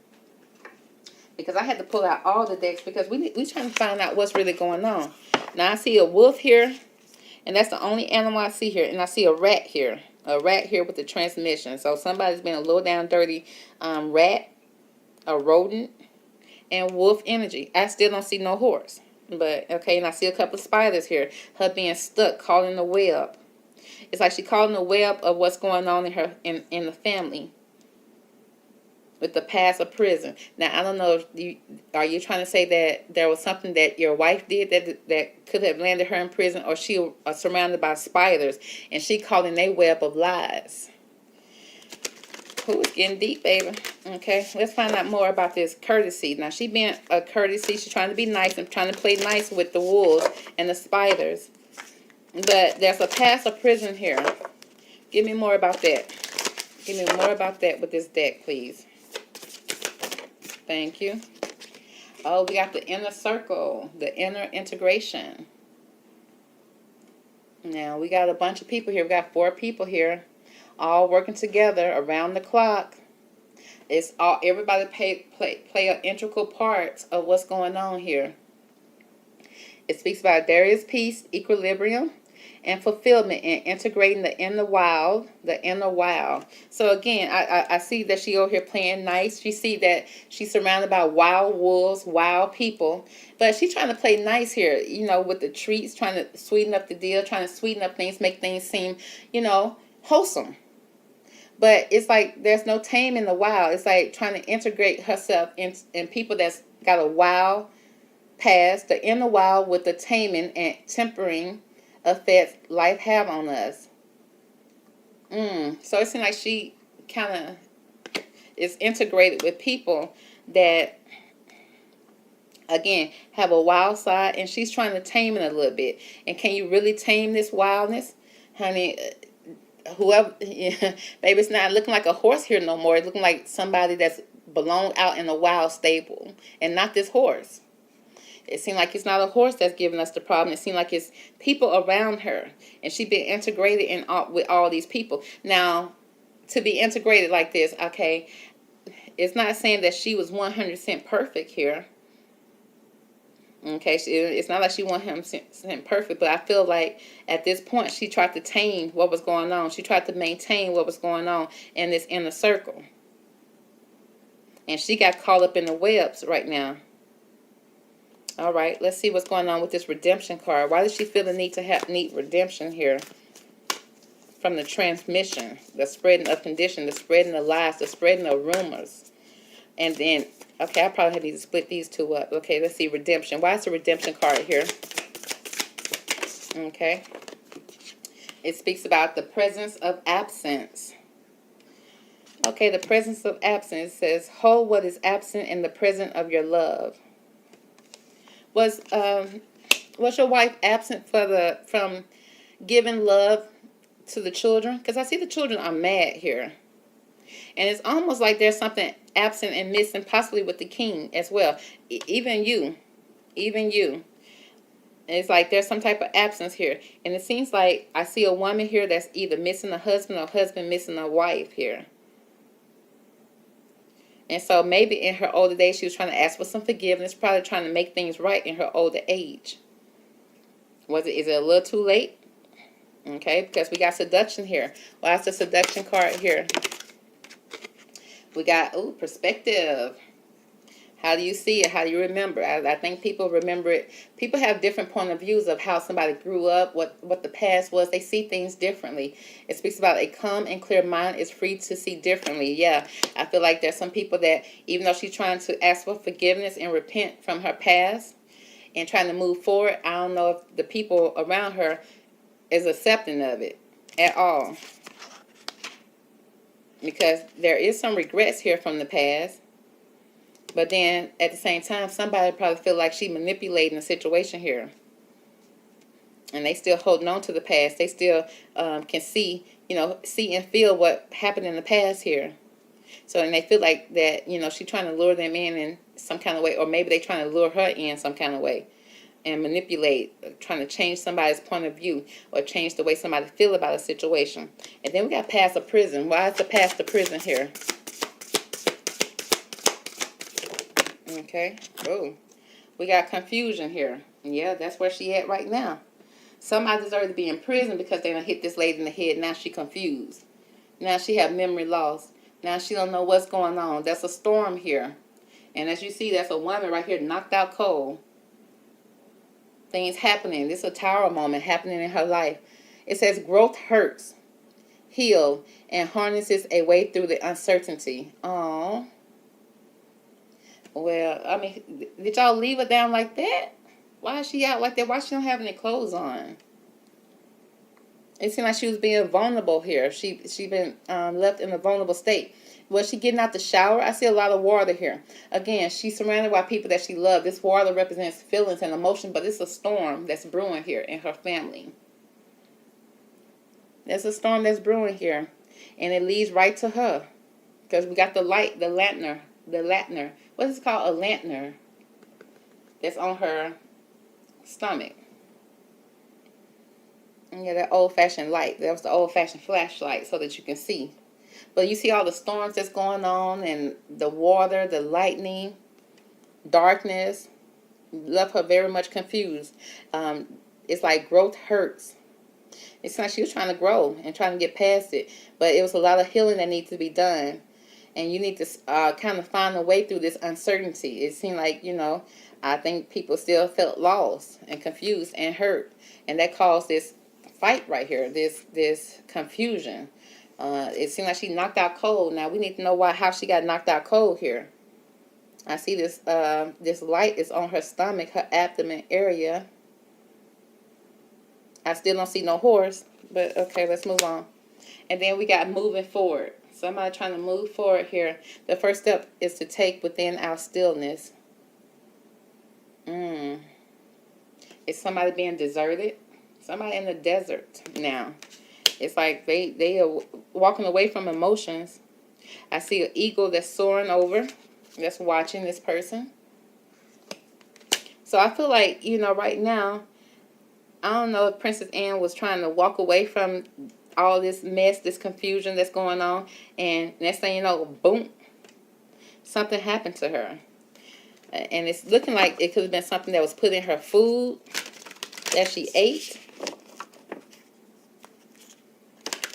S1: Because I had to pull out all the decks because we trying to find out what's really going on. Now I see a wolf here, and that's the only animal I see here. And I see a rat here with the transmission. So somebody's been a low down dirty rat, a rodent, and wolf energy. I still don't see no horse. But, okay, and I see a couple of spiders here. Her being stuck, caught in the web. It's like she caught in the web of what's going on in her in the family. With the past of prison. Now, I don't know, are you trying to say that there was something that your wife did that could have landed her in prison, or she was surrounded by spiders, and she caught in a web of lies? Ooh, it's getting deep, baby. Okay, let's find out more about this courtesy. Now, she being a courtesy, she's trying to be nice and trying to play nice with the wolves and the spiders. But there's a past of prison here. Give me more about that. Give me more about that with this deck, please. Thank you. Oh, we got the inner circle, the inner integration. Now, we got a bunch of people here. We got 4 people here, all working together around the clock. It's all, everybody play an integral part of what's going on here. It speaks about there is peace, equilibrium, and fulfillment, and integrating the inner wild, So again, I see that she over here playing nice. You see that she's surrounded by wild wolves, wild people, but she's trying to play nice here, you know, with the treats, trying to sweeten up the deal, trying to sweeten up things, make things seem, you know, wholesome. But it's like there's no tame in the wild. It's like trying to integrate herself in people that's got a wild past, the inner wild with the taming and tempering effects life have on us. So it seems like she kind of is integrated with people that, again, have a wild side, and she's trying to tame it a little bit. And can you really tame this wildness? Honey, whoever, maybe it's not looking like a horse here no more. It's looking like somebody that's belonged out in a wild stable, and not this horse. It seems like it's not a horse that's giving us the problem. It seems like it's people around her. And she's been integrated with all these people. Now, to be integrated like this, okay, it's not saying that she was 100% perfect here. Okay, it's not like she 100% perfect, but I feel like at this point she tried to tame what was going on. She tried to maintain what was going on in this inner circle. And she got caught up in the webs right now. All right, let's see what's going on with this redemption card. Why does she feel the need to need redemption here? From the transmission, the spreading of condition, the spreading of lies, the spreading of rumors. And then, okay, I probably need to split these two up. Okay, let's see, redemption. Why is the redemption card here? Okay. It speaks about the presence of absence. Okay, the presence of absence says, hold what is absent in the presence of your love. Was your wife absent from giving love to the children? Because I see the children are mad here. And it's almost like there's something absent and missing, possibly with the king as well. Even you. It's like there's some type of absence here. And it seems like I see a woman here that's either missing a husband or husband missing a wife here. And so maybe in her older days, she was trying to ask for some forgiveness, probably trying to make things right in her older age. Is it a little too late? Okay, because we got seduction here. Well, that's the seduction card here. We got, perspective. How do you see it? How do you remember? I think people remember it. People have different point of views of how somebody grew up, what the past was. They see things differently. It speaks about a calm and clear mind is free to see differently. Yeah, I feel like there's some people that, even though she's trying to ask for forgiveness and repent from her past and trying to move forward, I don't know if the people around her is accepting of it at all. Because there is some regrets here from the past. But then, at the same time, somebody probably feel like she manipulating the situation here. And they still holding on to the past. They still can see and feel what happened in the past here. So, and they feel like that, she's trying to lure them in some kind of way. Or maybe they trying to lure her in some kind of way. and manipulate, trying to change somebody's point of view or change the way somebody feel about a situation. And then we got past the prison. Why is the past the prison here? Okay. Oh, we got confusion here. Yeah, that's where she at right now. Somebody deserves to be in prison because they done hit this lady in the head. Now she confused. Now she have memory loss. Now she don't know what's going on. That's a storm here. And as you see, that's a woman right here knocked out cold. Things happening. This is a tower moment happening in her life. It says growth hurts, heal, and harnesses a way through the uncertainty. Oh. Well, I mean, did y'all leave her down like that? Why is she out like that? Why she don't have any clothes on? It seemed like she was being vulnerable here. She been left in a vulnerable state. Was she getting out the shower? I see a lot of water here. Again, she's surrounded by people that she loves. This water represents feelings and emotion, but it's a storm that's brewing here in her family. There's a storm that's brewing here, and it leads right to her. Because we got the light, the lantern. What is it called? A lantern that's on her stomach. And yeah, that old-fashioned light. That was the old-fashioned flashlight so that you can see. But you see all the storms that's going on and the water, the lightning, darkness. Left her very much confused. It's like growth hurts. It's like she was trying to grow and trying to get past it. But it was a lot of healing that needs to be done. And you need to kind of find a way through this uncertainty. It seemed like, you know, I think people still felt lost and confused and hurt. And that caused this fight right here, this confusion. It seemed like she knocked out cold. Now we need to know how she got knocked out cold here. I see this light is on her stomach, her abdomen area. I still don't see no horse, but okay, let's move on. And then we got moving forward. Somebody trying to move forward here. The first step is to take within our stillness. Is somebody being deserted? Somebody in the desert now. It's like they are walking away from emotions. I see an eagle that's soaring over, that's watching this person. So I feel like, you know, right now, I don't know if Princess Anne was trying to walk away from all this mess, this confusion that's going on. And next thing you know, boom, something happened to her. And it's looking like it could have been something that was put in her food that she ate.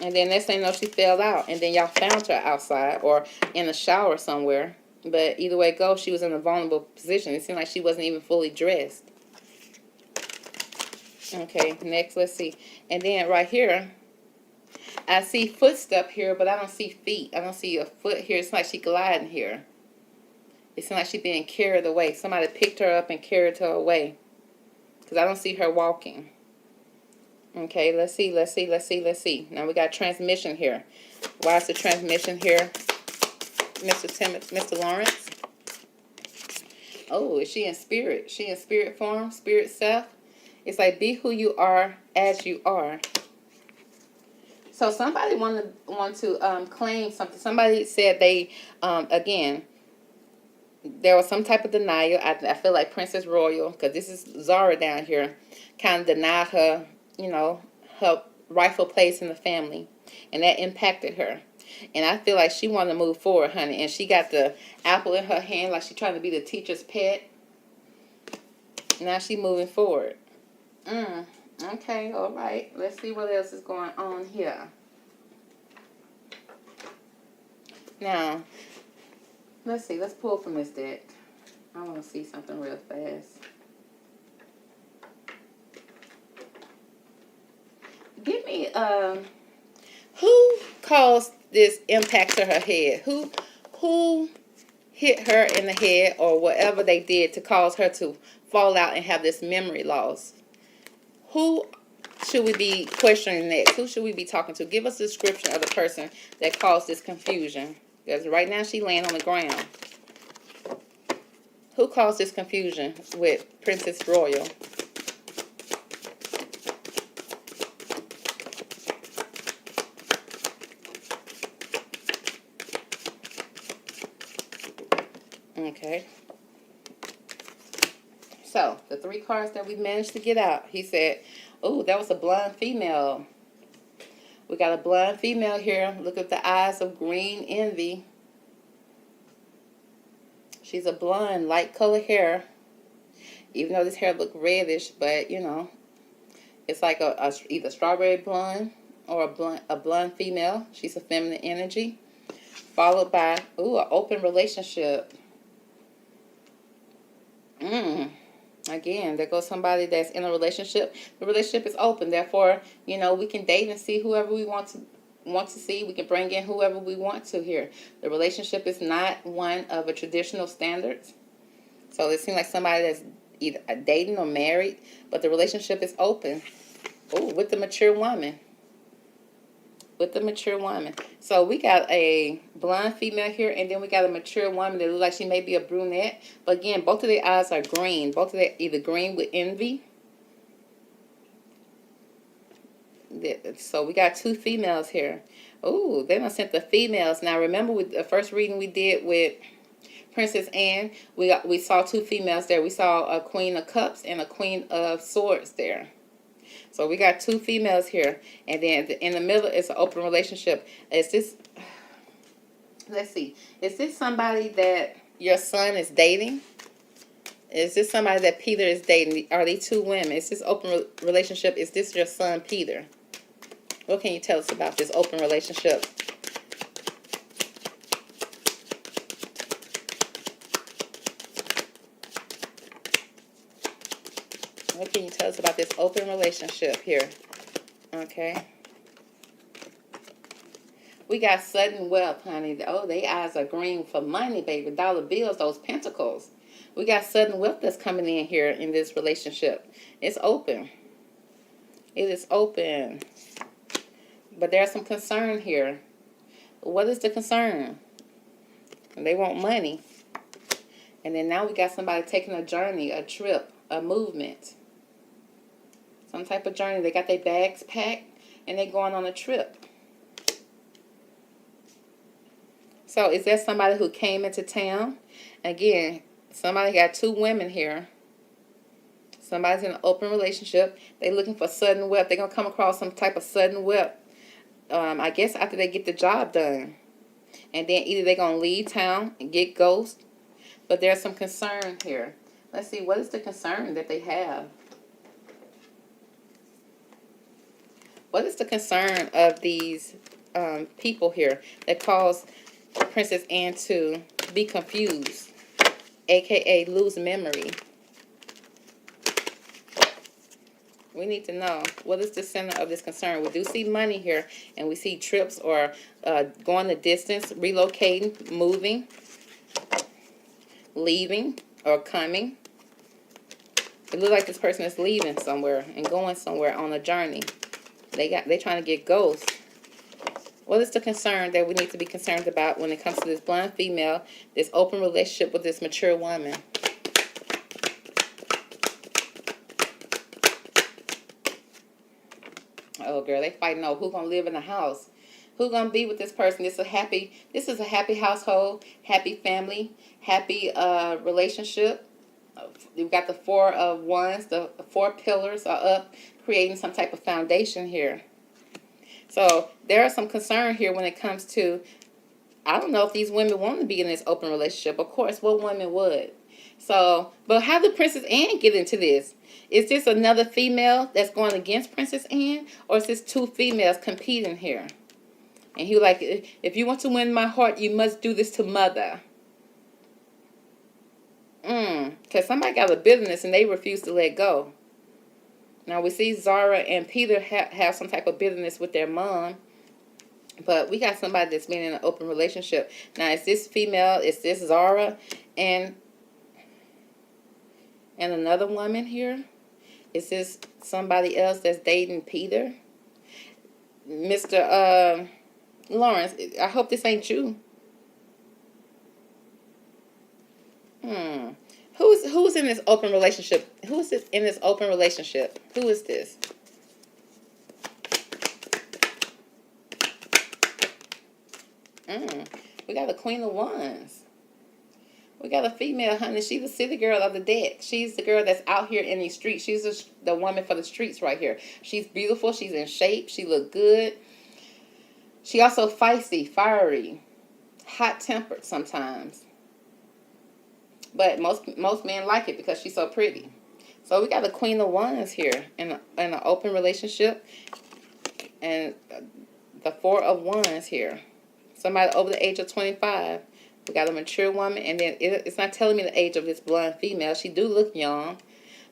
S1: And then next thing you know, she fell out. And then y'all found her outside or in a shower somewhere. But either way it goes, she was in a vulnerable position. It seemed like she wasn't even fully dressed. Okay, next, let's see. And then right here, I see footstep here, but I don't see feet. I don't see a foot here. It's like she gliding here. It seems like she's being carried away. Somebody picked her up and carried her away. Because I don't see her walking. Okay, let's see. Now we got transmission here. Why is the transmission here, Mr. Lawrence? Oh, is she in spirit? She in spirit form, spirit self? It's like be who you are as you are. So somebody want to claim something. Somebody said they, again, there was some type of denial. I feel like Princess Royal, because this is Zara down here, kind of denied her, you know, her rightful place in the family. And that impacted her. And I feel like she wanted to move forward, honey. And she got the apple in her hand like she's trying to be the teacher's pet. Now she moving forward. Okay, all right. Let's see what else is going on here. Now, let's see. Let's pull from this deck. I want to see something real fast. Give me, who caused this impact to her head? Who hit her in the head or whatever they did to cause her to fall out and have this memory loss? Who should we be questioning next? Who should we be talking to? Give us a description of the person that caused this confusion. Because right now she's laying on the ground. Who caused this confusion with Princess Royal? Okay. So, the 3 cards that we managed to get out, he said, oh, that was a blonde female. We got a blonde female here. Look at the eyes of green envy. She's a blonde, light color hair. Even though this hair look reddish, but you know, it's like either strawberry blonde or a blonde female. She's a feminine energy. Followed by, ooh, an open relationship. Again, there goes somebody that's in a relationship. The relationship is open. Therefore, you know, we can date and see whoever we want to see. We can bring in whoever we want to here. The relationship is not one of a traditional standards. So it seems like somebody that's either dating or married, but the relationship is open. Oh, with the mature woman. With the mature woman. So we got a blonde female here, and then we got a mature woman that looks like she may be a brunette. But again, both of their eyes are green. Both of them either green with envy. So we got 2 females here. Oh, they done sent the females. Now remember, with the first reading we did with Princess Anne, we saw 2 females there. We saw a Queen of Cups and a Queen of Swords there. So we got 2 females here, and then in the middle is an open relationship. Is this? Let's see. Is this somebody that your son is dating? Is this somebody that Peter is dating? Are they 2 women? Is this open relationship? Is this your son Peter? What can you tell us about this open relationship? What can you tell us about this open relationship here? Okay. We got sudden wealth, honey. Oh, their eyes are green for money, baby. Dollar bills, those pentacles. We got sudden wealth that's coming in here in this relationship. It's open. It is open. But there's some concern here. What is the concern? They want money. And then now we got somebody taking a journey, a trip, a movement. Some type of journey. They got their bags packed and they're going on a trip. So is that somebody who came into town? Again, somebody got 2 women here. Somebody's in an open relationship. They're looking for sudden wealth. They're going to come across some type of sudden wealth. I guess after they get the job done. And then either they're going to leave town and get ghost. But there's some concern here. Let's see, what is the concern that they have? What is the concern of these people here that cause Princess Anne to be confused, aka lose memory? We need to know, what is the center of this concern? We do see money here, and we see trips or going the distance, relocating, moving, leaving, or coming. It looks like this person is leaving somewhere and going somewhere on a journey. They trying to get ghosts. What is the concern that we need to be concerned about when it comes to this blonde female, this open relationship with this mature woman? Oh, girl, they fighting over who's gonna live in the house, who's gonna be with this person. This is a happy household, happy family, happy relationship. We've got the 4 of Wands. The 4 pillars are up, creating some type of foundation here. So there are some concern here when it comes to, I don't know if these women want to be in this open relationship. Of course, what women would? So, but how did Princess Anne get into this? Is this another female that's going against Princess Anne? Or is this 2 females competing here? And he was like, if you want to win my heart, you must do this to mother. Because somebody got a bitterness and they refuse to let go. Now we see Zara and Peter have some type of bitterness with their mom. But we got somebody that's been in an open relationship. Now is this female, is this Zara and another woman here? Is this somebody else that's dating Peter? Mr. Lawrence, I hope this ain't you. Who's in this open relationship? Who's in this open relationship? Who is this? We got the Queen of Wands. We got a female, honey. She's the city girl of the deck. She's the girl that's out here in these streets. She's the woman for the streets right here. She's beautiful. She's in shape. She look good. She also feisty, fiery, hot-tempered sometimes. But most men like it because she's so pretty. So we got the Queen of Wands here in an open relationship. And the Four of Wands here. Somebody over the age of 25. We got a mature woman, and then it's not telling me the age of this blonde female. She do look young,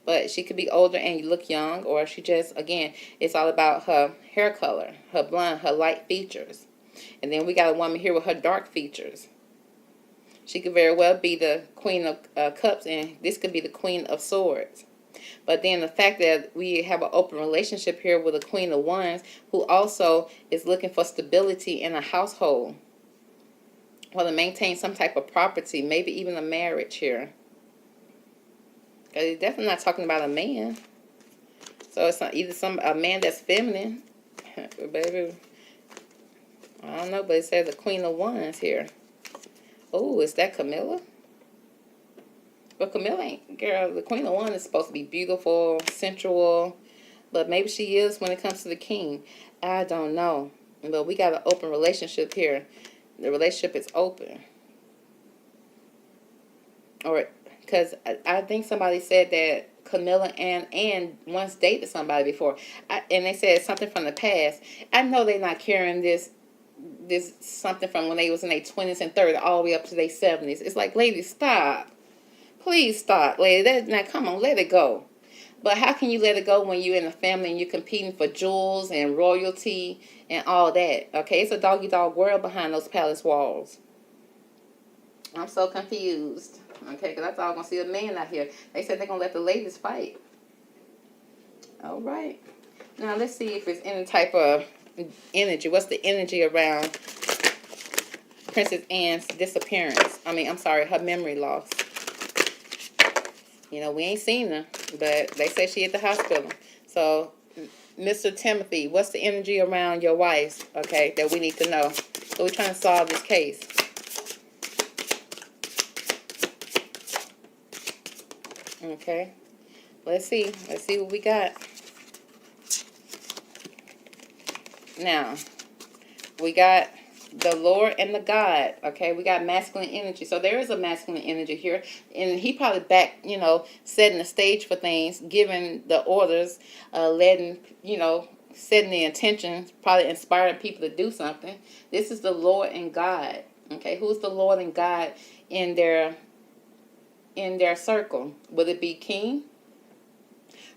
S1: but she could be older and you look young, or she just, again, it's all about her hair color, her blonde, her light features. And then we got a woman here with her dark features. She could very well be the Queen of Cups, and this could be the Queen of Swords. But then the fact that we have an open relationship here with a Queen of Wands who also is looking for stability in a household. Well, to maintain some type of property, maybe even a marriage here. Because he's definitely not talking about a man. So it's not either a man that's feminine. Baby, I don't know, but it says the Queen of Wands here. Oh, is that Camilla? But Camilla ain't, girl, the Queen of Wands is supposed to be beautiful, sensual. But maybe she is when it comes to the king. I don't know. But we got an open relationship here. The relationship is open. Or, because I think somebody said that Camilla and once dated somebody before. And they said something from the past. I know they're not carrying this something from when they was in their 20s and 30s all the way up to their 70s. It's like, ladies, stop. Please stop, lady. Now, come on, let it go. But how can you let it go when you're in a family and you're competing for jewels and royalty and all that? Okay, it's a doggy-dog world behind those palace walls. I'm so confused. Okay, because I thought I was going to see a man out here. They said they're going to let the ladies fight. All right. Now, let's see if there's any type of energy. What's the energy around Princess Anne's disappearance? Her memory loss. You know, we ain't seen her, but they say she at the hospital. So, Mr. Timothy, what's the energy around your wife, okay, that we need to know? So we're trying to solve this case. Okay. Let's see. Let's see what we got. Now, we got the Lord and the God, okay? We got masculine energy. So there is a masculine energy here. And he probably back, setting the stage for things, giving the orders, setting the intentions, probably inspiring people to do something. This is the Lord and God, okay? Who's the Lord and God in their circle? Would it be king?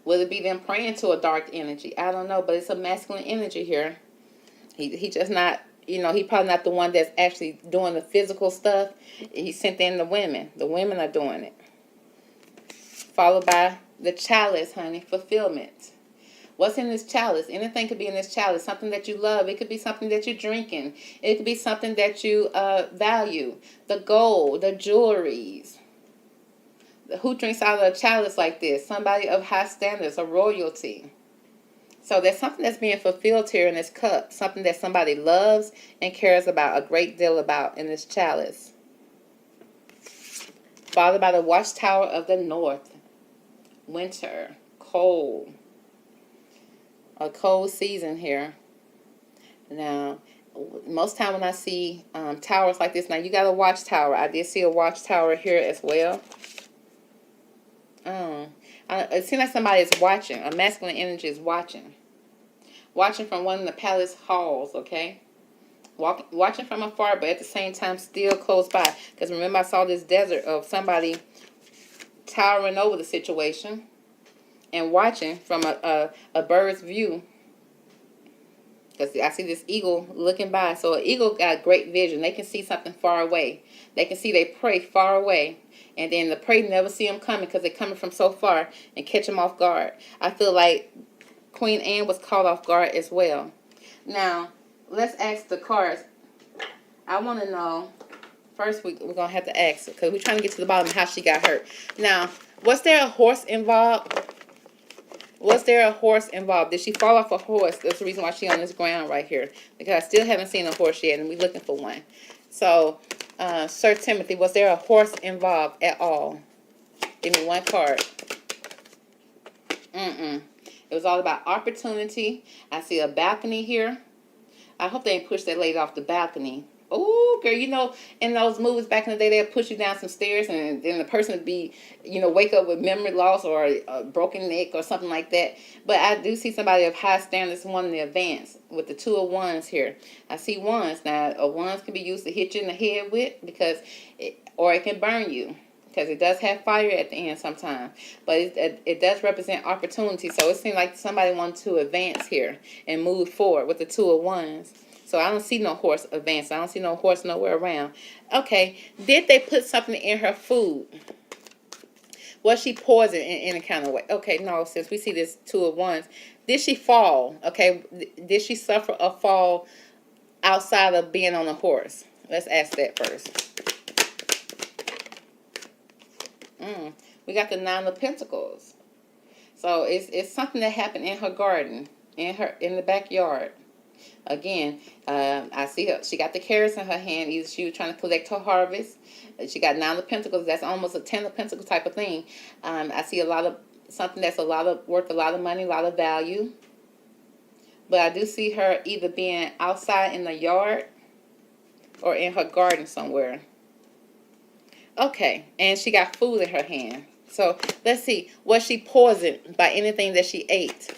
S1: Will it be them praying to a dark energy? I don't know, but it's a masculine energy here. He just not, he probably not the one that's actually doing the physical stuff. He sent in the women. The women are doing it. Followed by the chalice, honey, fulfillment. What's in this chalice? Anything could be in this chalice. Something that you love. It could be something that you're drinking. It could be something that you value. The gold, the jewelries. Who drinks out of a chalice like this? Somebody of high standards, a royalty. So there's something that's being fulfilled here in this cup. Something that somebody loves and cares about a great deal about in this chalice. Followed by the watchtower of the north. Winter. Cold. A cold season here. Now, most time when I see towers like this, now you got a watchtower. I did see a watchtower here as well. It seems like somebody is watching. A masculine energy is watching. Watching from one of the palace halls, okay? Watching from afar, but at the same time still close by. Because remember I saw this desert of somebody towering over the situation. And watching from a bird's view. Because I see this eagle looking by. So an eagle got great vision. They can see something far away. They can see their prey far away. And then the prey never see them coming because they're coming from so far and catch them off guard. I feel like Queen Anne was caught off guard as well. Now, let's ask the cards. I want to know, first we're going to have to ask because we're trying to get to the bottom of how she got hurt. Now, was there a horse involved? Was there a horse involved? Did she fall off a horse? That's the reason why she's on this ground right here. Because I still haven't seen a horse yet and we're looking for one. So, Sir Timothy, was there a horse involved at all? Give me one card. It was all about opportunity. I see a balcony here. I hope they ain't push that lady off the balcony. Oh, girl, you know, in those movies back in the day, they'd push you down some stairs and then the person would be, you know, wake up with memory loss or a broken neck or something like that. But I do see somebody of high standards wanting to advance with the 2 of Wands here. I see wands. Now, a wands can be used to hit you in the head with or it can burn you. Because it does have fire at the end sometimes. But it does represent opportunity. So it seems like somebody wants to advance here and move forward with the 2 of Wands. So I don't see no horse advance. I don't see no horse nowhere around. Okay. Did they put something in her food? Was she poisoned in any kind of way? Okay, no. Since we see this 2 of Wands. Did she fall? Okay. Did she suffer a fall outside of being on a horse? Let's ask that first. We got the 9 of Pentacles. So it's something that happened in her garden, in the backyard. Again, I see her. She got the carrots in her hand. Either she was trying to collect her harvest. She got 9 of Pentacles. That's almost a 10 of Pentacles type of thing. I see something that's worth a lot of money, a lot of value. But I do see her either being outside in the yard or in her garden somewhere. Okay, and she got food in her hand. So let's see. Was she poisoned by anything that she ate?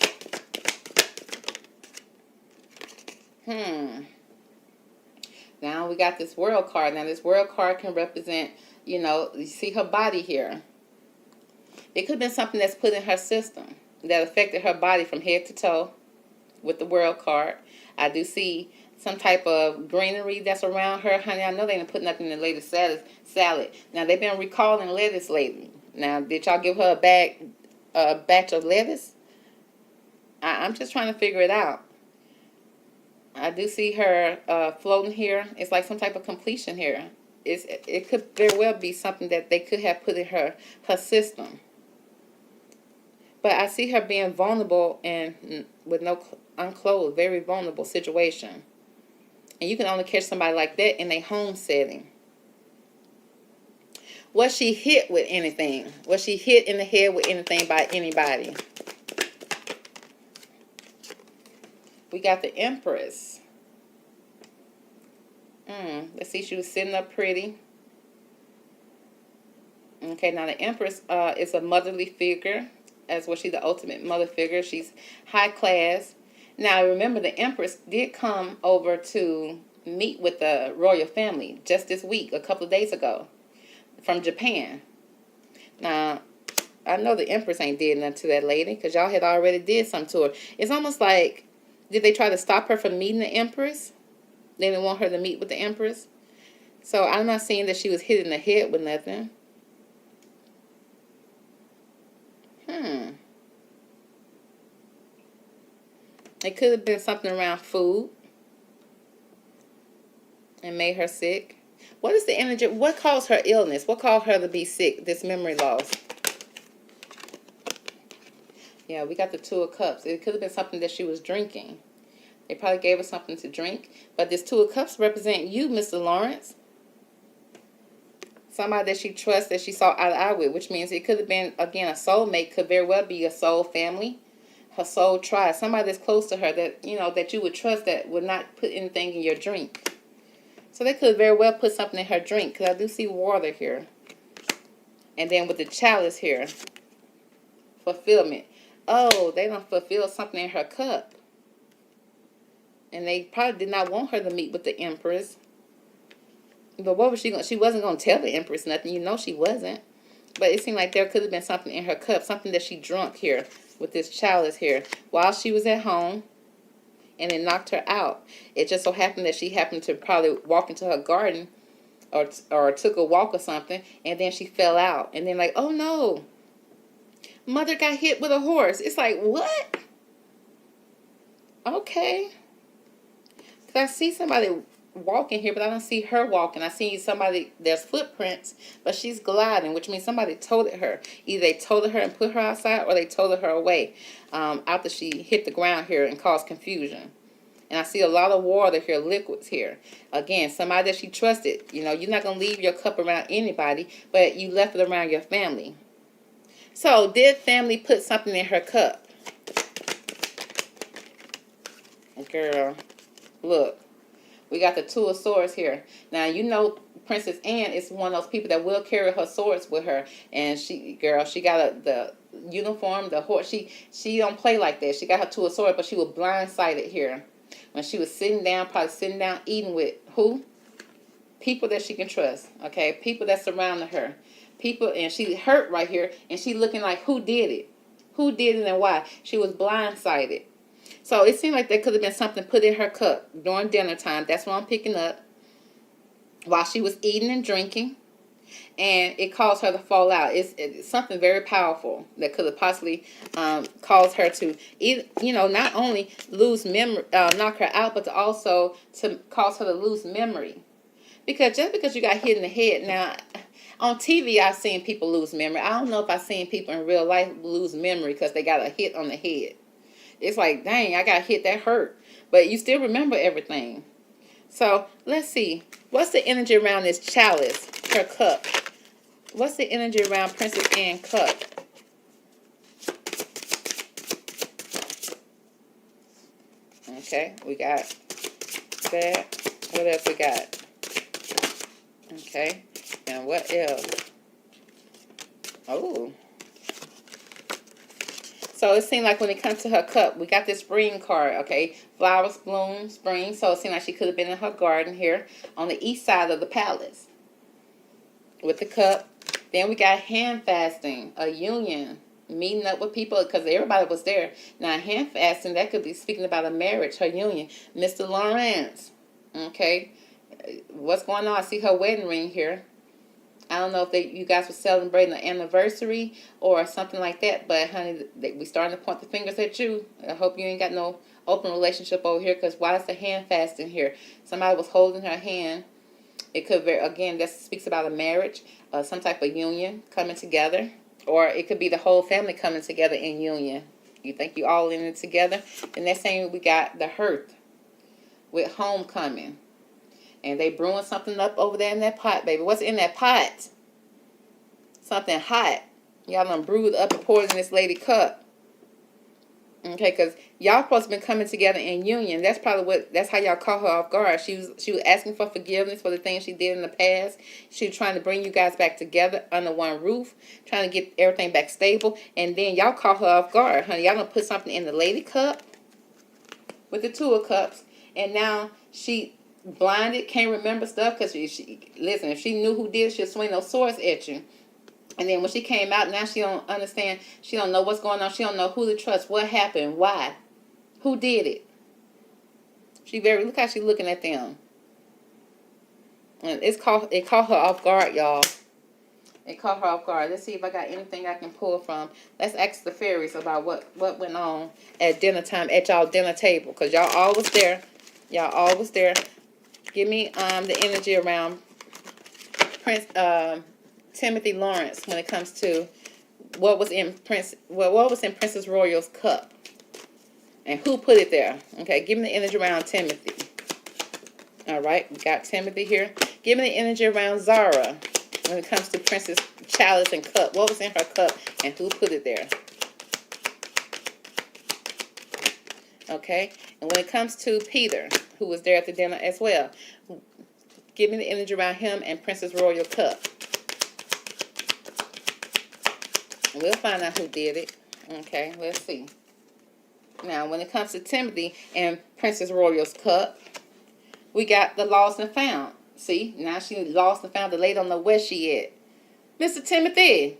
S1: Now we got this World card. Now this World card can represent, you know, you see her body here. It could have been something that's put in her system that affected her body from head to toe with the World card. I do see some type of greenery that's around her. Honey, I know they didn't put nothing in the latest salad. Now, they've been recalling lettuce lately. Now, did y'all give her a batch of lettuce? I'm just trying to figure it out. I do see her floating here. It's like some type of completion here. It could very well be something that they could have put in her system. But I see her being vulnerable and with no unclothed, very vulnerable situation. And you can only catch somebody like that in a home setting. Was she hit with anything? Was she hit in the head with anything by anybody? We got the Empress. Let's see, she was sitting up pretty. Okay, now the Empress is a motherly figure. As well, she's the ultimate mother figure. She's high class. Now, remember, the Empress did come over to meet with the royal family just this week, a couple of days ago, from Japan. Now, I know the Empress ain't did nothing to that lady because y'all had already did something to her. It's almost like, did they try to stop her from meeting the Empress? They didn't want her to meet with the Empress. So I'm not saying that she was hit in the head with nothing. It could have been something around food and made her sick. What is the energy? What caused her illness? What caused her to be sick? This memory loss. Yeah, we got the 2 of Cups. It could have been something that she was drinking. They probably gave her something to drink. But this 2 of Cups represent you, Mr. Lawrence. Somebody that she trusts, that she saw eye to eye with, which means it could have been, again, a soulmate. Could very well be a soul family. Her soul tribe, somebody that's close to her that, you know, that you would trust that would not put anything in your drink. So they could very well put something in her drink because I do see water here. And then with the chalice here, fulfillment. Oh, they don't fulfill something in her cup. And they probably did not want her to meet with the Empress. But what was she going to, she wasn't going to tell the Empress nothing. You know she wasn't. But it seemed like there could have been something in her cup, something that she drunk here with this chalice here while she was at home, and it knocked her out. It just so happened that she happened to probably walk into her garden or took a walk or something, and then she fell out. And then like, oh no, mother got hit with a horse. It's like, what? Okay. Because I see somebody walking here, but I don't see her walking. I see somebody, there's footprints, but she's gliding, which means somebody toted her. Either they toted her and put her outside, or they toted her away after she hit the ground here and caused confusion. And I see a lot of water here, liquids here. Again, somebody that she trusted. You know, you're not going to leave your cup around anybody, but you left it around your family. So, did family put something in her cup? Girl, look. We got the Two of Swords here. Now, you know Princess Anne is one of those people that will carry her swords with her. And she got the uniform, the horse. She don't play like that. She got her Two of Swords, but she was blindsided here. When she was sitting down, probably sitting down eating with who? People that she can trust, okay? People that surrounded her. People, and she hurt right here, and she looking like, who did it? Who did it and why? She was blindsided. So it seemed like there could have been something put in her cup during dinner time. That's what I'm picking up. While she was eating and drinking. And it caused her to fall out. It's something very powerful that could have possibly caused her to, not only lose memory, knock her out, but to also to cause her to lose memory. Because just because you got hit in the head, now on TV I've seen people lose memory. I don't know if I've seen people in real life lose memory because they got a hit on the head. It's like, dang, I got hit, that hurt. But you still remember everything. So, let's see. What's the energy around this chalice, her cup? What's the energy around Princess Anne's cup? Okay, we got that. What else we got? Okay, and what else? Oh. So it seemed like when it comes to her cup, we got this spring card, okay? Flowers bloom, spring. So it seemed like she could have been in her garden here on the east side of the palace with the cup. Then we got hand fasting, a union, meeting up with people because everybody was there. Now, hand fasting, that could be speaking about a marriage, her union. Mr. Lawrence, okay? What's going on? I see her wedding ring here. I don't know if you guys were celebrating an anniversary or something like that, but honey, we starting to point the fingers at you. I hope you ain't got no open relationship over here, because why is the hand fasting here? Somebody was holding her hand. It could very, again, that speaks about a marriage, some type of union coming together, or it could be the whole family coming together in union. You think you all in it together? The next thing we got the hearth with homecoming. And they brewing something up over there in that pot, baby. What's in that pot? Something hot. Y'all done brewed up and poured in this lady cup. Okay, because y'all supposed to been coming together in union. That's probably that's how y'all caught her off guard. She was asking for forgiveness for the things she did in the past. She was trying to bring you guys back together under one roof, trying to get everything back stable. And then y'all caught her off guard, honey. Y'all done put something in the lady cup with the Two of Cups. And now she blinded, can't remember stuff, because listen, if she knew who did it, she'd swing those swords at you. And then when she came out, now she don't understand, she don't know what's going on, she don't know who to trust, what happened, why, who did it. Look how she looking at them. And it caught her off guard, y'all. It caught her off guard. Let's see if I got anything I can pull from. Let's ask the fairies about what went on at dinner time, at y'all dinner table, because y'all all was there. Y'all all was there. Give me the energy around Prince Timothy Lawrence when it comes to what was in Princess Royal's cup and who put it there. Okay, give me the energy around Timothy. All right, we got Timothy here. Give me the energy around Zara when it comes to Princess Chalice and cup. What was in her cup and who put it there? Okay, and when it comes to Peter, who was there at the dinner as well, give me the energy around him and Princess Royal cup. And we'll find out who did it. Okay, let's see. Now, when it comes to Timothy and Princess Royal's cup, we got the lost and found. See, now she lost and found. The lady don't know where she at. Mr. Timothy,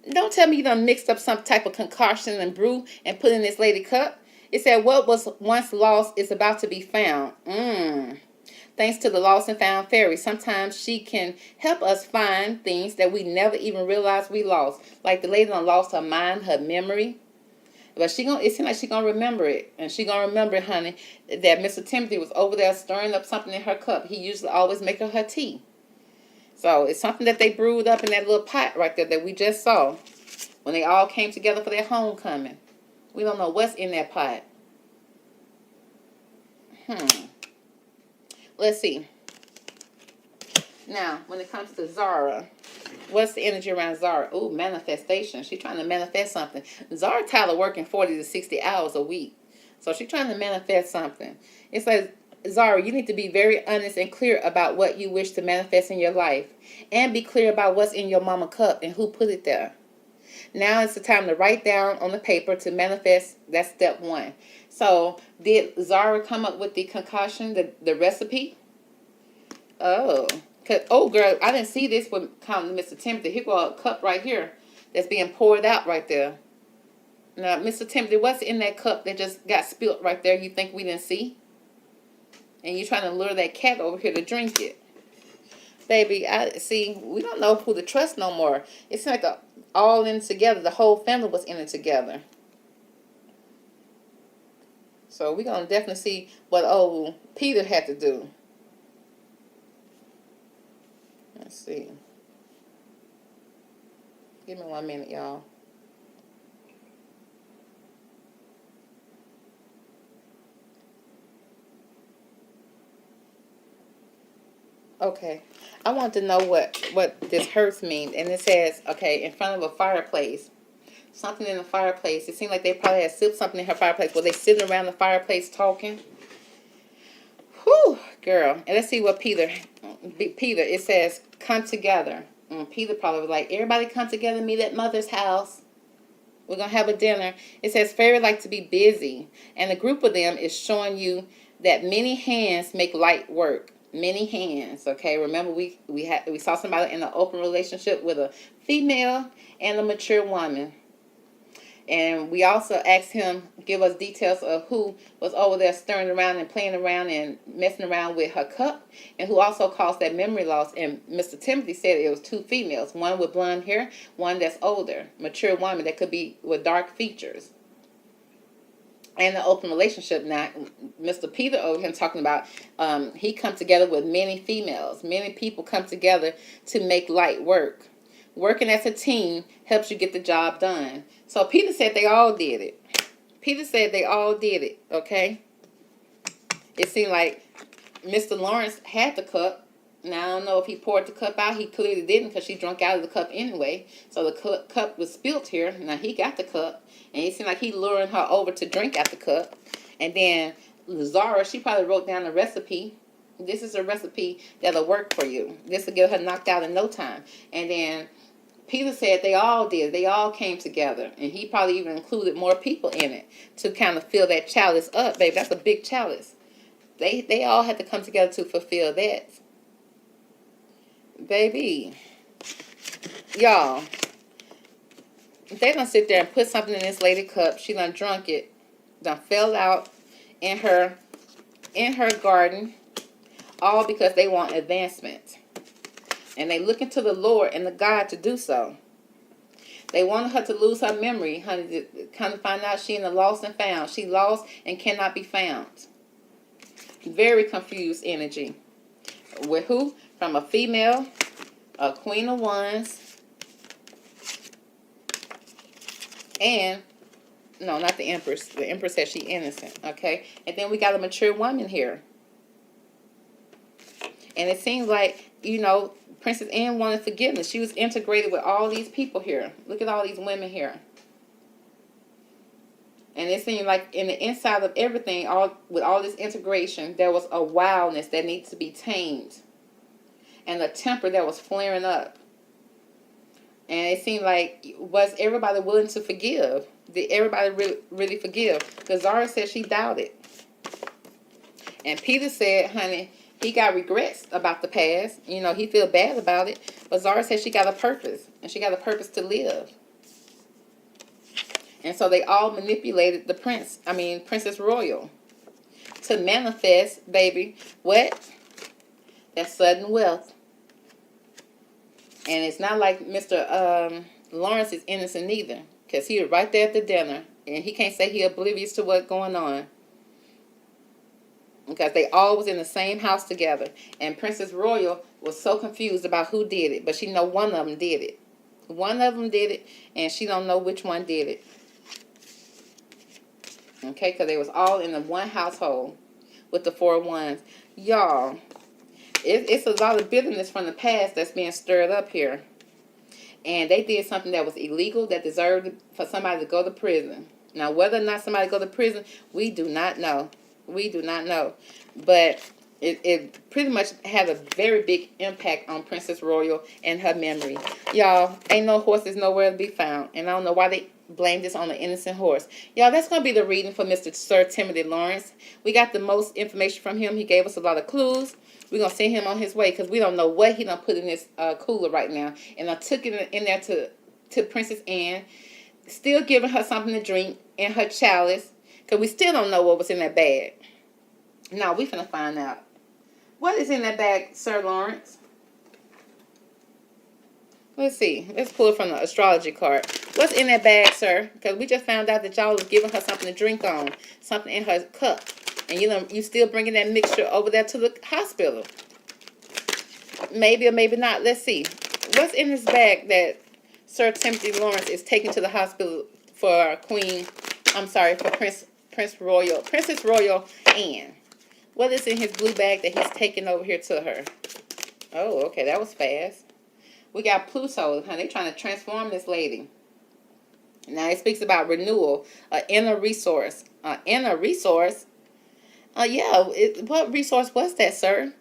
S1: don't tell me you done mixed up some type of concoction and brew and put in this lady cup. It said, what was once lost is about to be found. Thanks to the lost and found fairy, sometimes she can help us find things that we never even realized we lost. Like the lady done lost her mind, her memory. But it seems like she gonna remember it. And she gonna remember, honey, that Mr. Timothy was over there stirring up something in her cup. He usually always make her tea. So it's something that they brewed up in that little pot right there that we just saw when they all came together for their homecoming. We don't know what's in that pot. Let's see. Now, when it comes to Zara, what's the energy around Zara? Ooh, manifestation. She's trying to manifest something. Zara tired of working 40 to 60 hours a week. So she's trying to manifest something. It says, Zara, you need to be very honest and clear about what you wish to manifest in your life. And be clear about what's in your mama cup and who put it there. Now it's the time to write down on the paper to manifest. That's step one. So did Zara come up with the concoction, the recipe? Oh. Oh, girl, I didn't see this with counting Mr. Timothy. Here go a cup right here that's being poured out right there. Now, Mr. Timothy, what's in that cup that just got spilled right there you think we didn't see? And you're trying to lure that cat over here to drink it. Baby, I see, we don't know who to trust no more. It's like all in together. The whole family was in it together. So we're going to definitely see what old Peter had to do. Let's see. Give me 1 minute, y'all. Okay. I want to know what this hurts means. And it says, okay, in front of a fireplace. Something in the fireplace. It seemed like they probably had sipped something in her fireplace. Were they sitting around the fireplace talking? Whew, girl. And let's see what Peter, it says, come together. And Peter probably was like, everybody come together, meet at mother's house. We're going to have a dinner. It says, fairy like to be busy. And a group of them is showing you that many hands make light work. Many hands, okay? Remember, we saw somebody in an open relationship with a female and a mature woman. And we also asked him, give us details of who was over there stirring around and playing around and messing around with her cup, and who also caused that memory loss. And Mr. Timothy said it was 2 females, one with blonde hair, one that's older, mature woman that could be with dark features. And the open relationship. Now, Mr. Peter over him talking about he come together with many females. Many people come together to make light work. Working as a team helps you get the job done. So Peter said they all did it. Peter said they all did it, okay? It seemed like Mr. Lawrence had the cup. Now, I don't know if he poured the cup out. He clearly didn't, because she drank out of the cup anyway. So the cup was spilled here. Now, he got the cup. And it seemed like he luring her over to drink out the cup. And then Zara, she probably wrote down a recipe. This is a recipe that'll work for you. This will get her knocked out in no time. And then Peter said they all did. They all came together. And he probably even included more people in it to kind of fill that chalice up. Baby, that's a big chalice. They all had to come together to fulfill that. Baby, y'all, they're going to sit there and put something in this lady cup. She done drunk it. Done fell out in her garden. All because they want advancement. And they looking to the Lord and the God to do so. They wanted her to lose her memory, honey, to kind of find out she in the lost and found. She lost and cannot be found. Very confused energy. With who? From a female, a Queen of Wands, and, no, not the Empress. The Empress says she's innocent, okay? And then we got a mature woman here. And it seems like, you know, Princess Anne wanted forgiveness. She was integrated with all these people here. Look at all these women here. And it seemed like in the inside of everything, with all this integration, there was a wildness that needs to be tamed. And a temper that was flaring up. And it seemed like, was everybody willing to forgive? Did everybody really forgive? Because Zara said she doubted. And Peter said, honey, he got regrets about the past. You know, he feel bad about it. But Zara said she got a purpose. And she got a purpose to live. And so they all manipulated the Princess Royal. To manifest, baby, what? That sudden wealth. And it's not like Mr. Lawrence is innocent either. Because he was right there at the dinner. And he can't say he oblivious to what's going on. Because they all was in the same house together. And Princess Royal was so confused about who did it. But she know one of them did it. One of them did it. And she don't know which one did it. Okay, because they was all in the one household. with the 4 wands. Y'all, it's a lot of bitterness from the past that's being stirred up here. And they did something that was illegal that deserved for somebody to go to prison. Now, whether or not somebody go to prison, we do not know. We do not know. But it pretty much had a very big impact on Princess Royal and her memory. Y'all, ain't no horses nowhere to be found. And I don't know why they blame this on an innocent horse. Y'all, that's going to be the reading for Mr. Sir Timothy Lawrence. We got the most information from him. He gave us a lot of clues. We're going to send him on his way because we don't know what he done put in this cooler right now. And I took it in there to Princess Anne. Still giving her something to drink in her chalice because we still don't know what was in that bag. Now, we finna find out. What is in that bag, Sir Lawrence? Let's see. Let's pull it from the astrology card. What's in that bag, sir? Because we just found out that y'all was giving her something to drink on. Something in her cup. And you still bringing that mixture over there to the hospital. Maybe or maybe not. Let's see. What's in this bag that Sir Timothy Lawrence is taking to the hospital for Princess Royal Anne? What is in his blue bag that he's taking over here to her? Oh, okay, that was fast. We got Pluto, honey. They're trying to transform this lady. Now it speaks about renewal, inner resource. Inner resource? What resource was that, sir?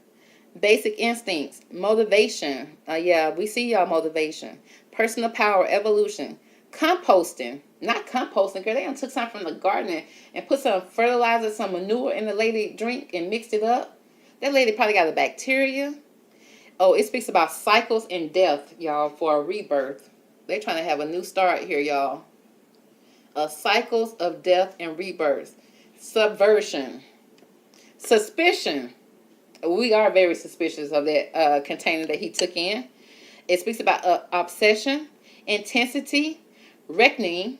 S1: Basic instincts, motivation. We see y'all motivation. Personal power, evolution. Composting. Not composting, girl. They done took something from the garden and put some fertilizer, some manure in the lady drink and mixed it up. That lady probably got a bacteria. Oh, it speaks about cycles and death, y'all, for a rebirth. They're trying to have a new start here, y'all. Cycles of death and rebirth. Subversion. Suspicion. We are very suspicious of that container that he took in. It speaks about obsession, intensity, reckoning.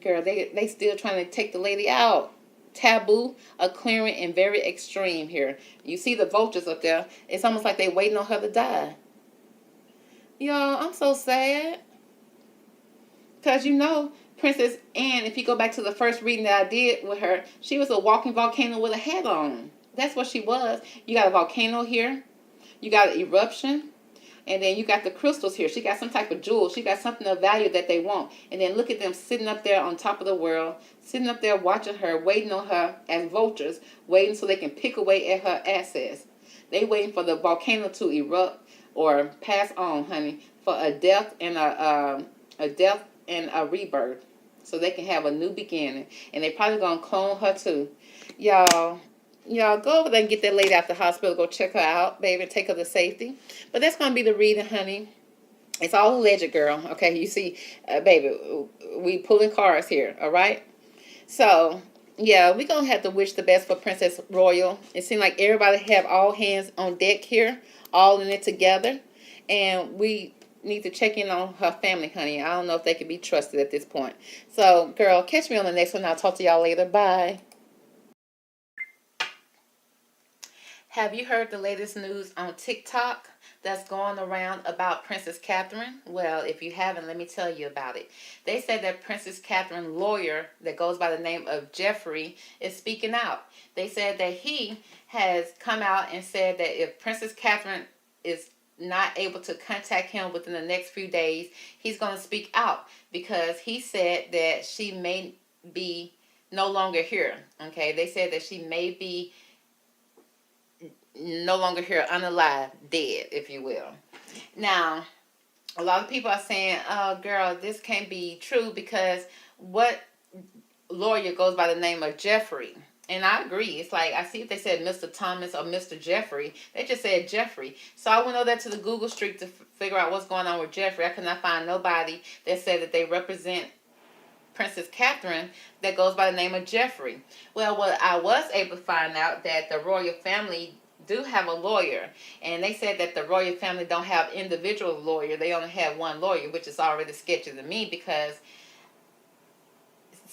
S1: Girl, they still trying to take the lady out. Taboo, a clearing, and very extreme here. You see the vultures up there. It's almost like they waiting on her to die. Y'all, I'm so sad. Because Princess Anne, if you go back to the first reading that I did with her, she was a walking volcano with a hat on. That's what she was. You got a volcano here. You got an eruption. And then you got the crystals here. She got some type of jewel. She got something of value that they want. And then look at them sitting up there on top of the world. Sitting up there watching her, waiting on her as vultures. Waiting so they can pick away at her assets. They waiting for the volcano to erupt or pass on, honey. For a death and a rebirth. So they can have a new beginning. And they probably going to clone her too. Y'all, go over there and get that lady out the hospital. Go check her out, baby. Take her to safety. But that's going to be the reading, honey. It's all alleged, girl. Okay, you see, baby, we pulling cards here, all right? So, yeah, we're going to have to wish the best for Princess Royal. It seems like everybody have all hands on deck here, all in it together. And we need to check in on her family, honey. I don't know if they can be trusted at this point. So, girl, catch me on the next one. I'll talk to y'all later. Bye. Have you heard the latest news on TikTok that's going around about Princess Catherine? Well, if you haven't, let me tell you about it. They said that Princess Catherine's lawyer that goes by the name of Jeffrey is speaking out. They said that he has come out and said that if Princess Catherine is not able to contact him within the next few days, he's going to speak out because he said that she may be no longer here. Okay, they said that she may be no longer here, unalive, dead, if you will. Now, a lot of people are saying, oh, girl, this can't be true because what lawyer goes by the name of Jeffrey? And I agree. It's like, I see if they said Mr. Thomas or Mr. Jeffrey. They just said Jeffrey. So I went over there to the Google Street to figure out what's going on with Jeffrey. I could not find nobody that said that they represent Princess Catherine that goes by the name of Jeffrey. Well, what I was able to find out that the royal family do have a lawyer, and they said that the royal family don't have individual lawyer. They only have one lawyer, which is already sketchy to me because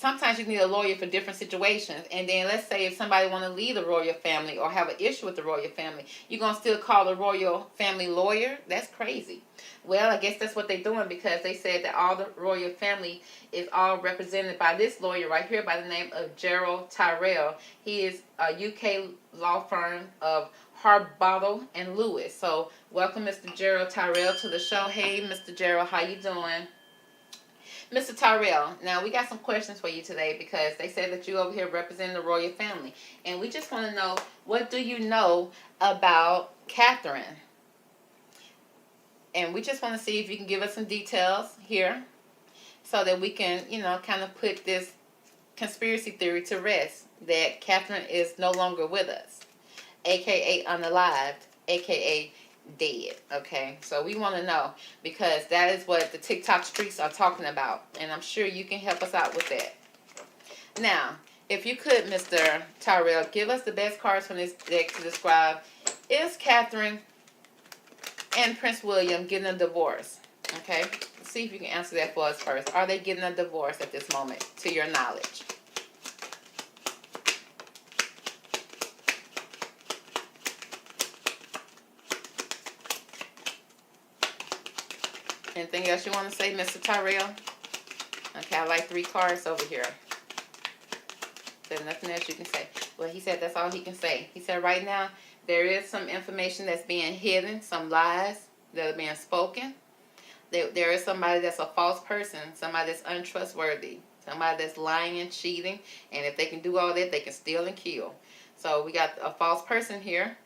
S1: sometimes you need a lawyer for different situations. And then let's say if somebody want to leave the royal family or have an issue with the royal family, you're going to still call the royal family lawyer? That's crazy. Well, I guess that's what they're doing, because they said that all the royal family is all represented by this lawyer right here by the name of Gerald Tyrrell. He is a UK law firm of Harbottle and Lewis. So welcome Mr. Gerald Tyrrell to the show. Hey, Mr. Gerald, how you doing? Mr. Tyrrell, now we got some questions for you today, because they said that you over here representing the royal family. And we just want to know, what do you know about Catherine? And we just want to see if you can give us some details here so that we can, you know, kind of put this conspiracy theory to rest, that Catherine is no longer with us, a.k.a. unalived, a.k.a. dead. Okay, so we want to know, because that is what the TikTok streets are talking about, and I'm sure you can help us out with that. Now, if you could, Mr. Tyrrell, give us the best cards from this deck to describe, is Catherine and Prince William getting a divorce? Okay, let's see if you can answer that for us first. Are they getting a divorce at this moment, to your knowledge? Anything else you want to say, Mr. Tyrrell? Okay, I like 3 cards over here. There's nothing else you can say. Well, he said that's all he can say. He said right now there is some information that's being hidden, some lies that are being spoken. There is somebody that's a false person, somebody that's untrustworthy, somebody that's lying and cheating, and if they can do all that, they can steal and kill. So we got a false person here,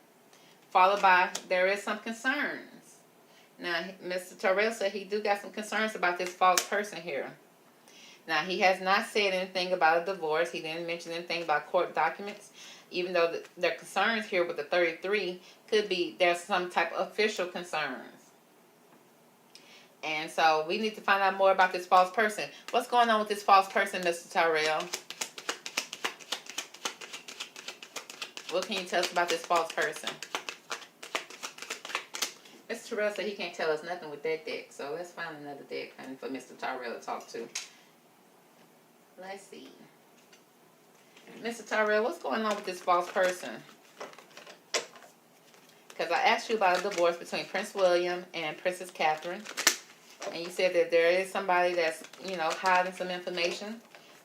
S1: followed by there is some concerns. Now, Mr. Tyrrell said he do got some concerns about this false person here. Now, he has not said anything about a divorce. He didn't mention anything about court documents, even though their concerns here with the 33 could be there's some type of official concerns. And so we need to find out more about this false person. What's going on with this false person, Mr. Tyrrell? What can you tell us about this false person? Mr. Tyrrell said he can't tell us nothing with that deck. So let's find another deck for Mr. Tyrrell to talk to. Let's see. Mr. Tyrrell, what's going on with this false person? Because I asked you about a divorce between Prince William and Princess Catherine. And you said that there is somebody that's, hiding some information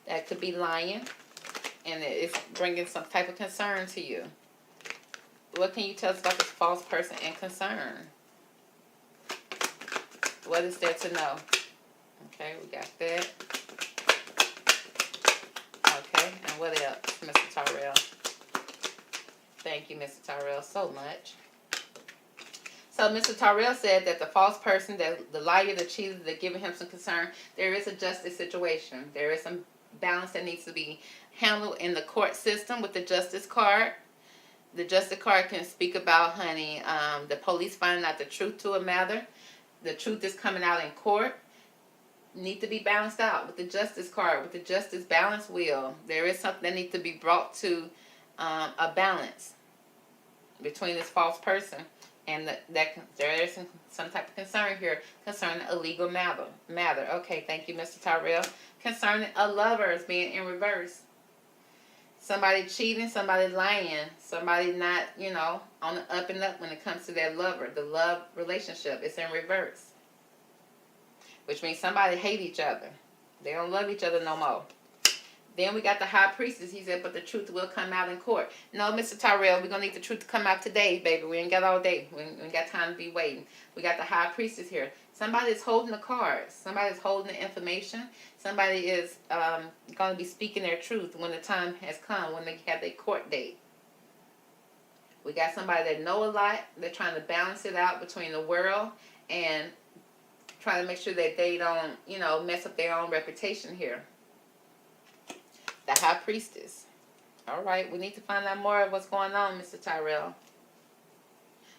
S1: that could be lying. And it's bringing some type of concern to you. What can you tell us about this false person and concern? What is there to know? Okay, we got that. Okay, and what else, Mr. Tyrrell? Thank you, Mr. Tyrrell, so much. So Mr. Tyrrell said that the false person, the liar, the cheater, they're giving him some concern. There is a justice situation. There is some balance that needs to be handled in the court system with the justice card. The justice card can speak about, honey, the police finding out the truth to a matter. The truth is coming out in court. Need to be balanced out with the justice card, with the justice balance wheel. There is something that needs to be brought to a balance between this false person. And there is some type of concern here concerning a legal matter. Okay, thank you, Mr. Tyrrell. Concerning a lover being in reverse. Somebody cheating, somebody lying, somebody not, on the up and up when it comes to their lover. The love relationship is in reverse. Which means somebody hate each other. They don't love each other no more. Then we got the high priestess. He said, but the truth will come out in court. No, Mr. Tyrrell, we're going to need the truth to come out today, baby. We ain't got all day. We ain't got time to be waiting. We got the high priestess here. Somebody's holding the cards. Somebody's holding the information. Somebody is going to be speaking their truth when the time has come, when they have their court date. We got somebody that know a lot. They're trying to balance it out between the world and trying to make sure that they don't, mess up their own reputation here. The high priestess. All right, we need to find out more of what's going on, Mr. Tyrrell.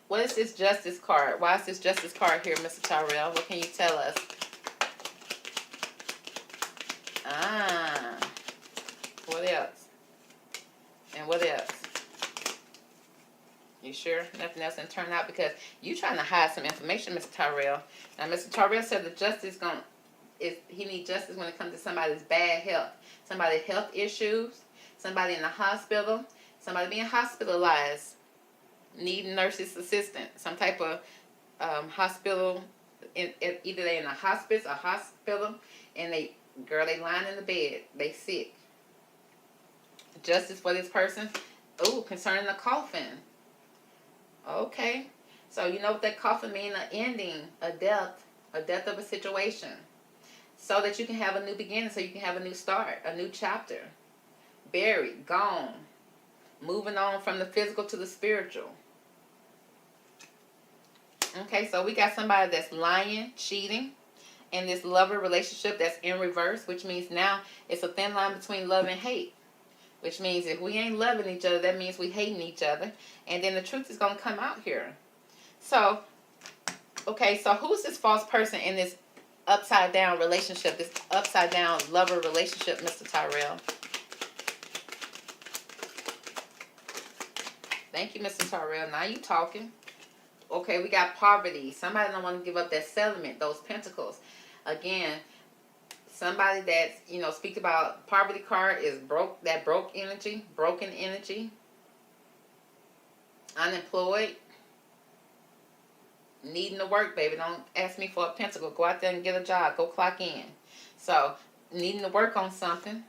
S1: What is this justice card? Why is this justice card here, Mr. Tyrrell? What can you tell us? What else? And what else? You sure nothing else didn't turn out? Because you trying to hide some information, Mr. Tyrrell. Now, Mr. Tyrrell said the justice going to he needs justice when it comes to somebody's bad health, somebody's health issues, somebody in the hospital, somebody being hospitalized, needing nurses assistant, some type of hospital. Either they in a hospice, a hospital, and they lying in the bed, they sick. Justice for this person. Oh, concerning the coffin. Okay, so you know what that coffin means? An ending, a death of a situation, so that you can have a new beginning, so you can have a new start, a new chapter. Buried, gone, moving on from the physical to the spiritual. Okay, so we got somebody that's lying, cheating, and this lover relationship that's in reverse, which means now it's a thin line between love and hate. Which means if we ain't loving each other, that means we hating each other. And then the truth is going to come out here. So, okay, so who's this false person in this upside down relationship, this upside down lover relationship, Mr. Tyrell? Thank you, Mr. Tyrell. Now you talking. Okay, we got poverty. Somebody don't want to give up that settlement, those pentacles. Again, somebody that's, speak about poverty card is broke energy, broken energy, unemployed, needing to work, baby. Don't ask me for a pentacle. Go out there and get a job. Go clock in. So, needing to work on something.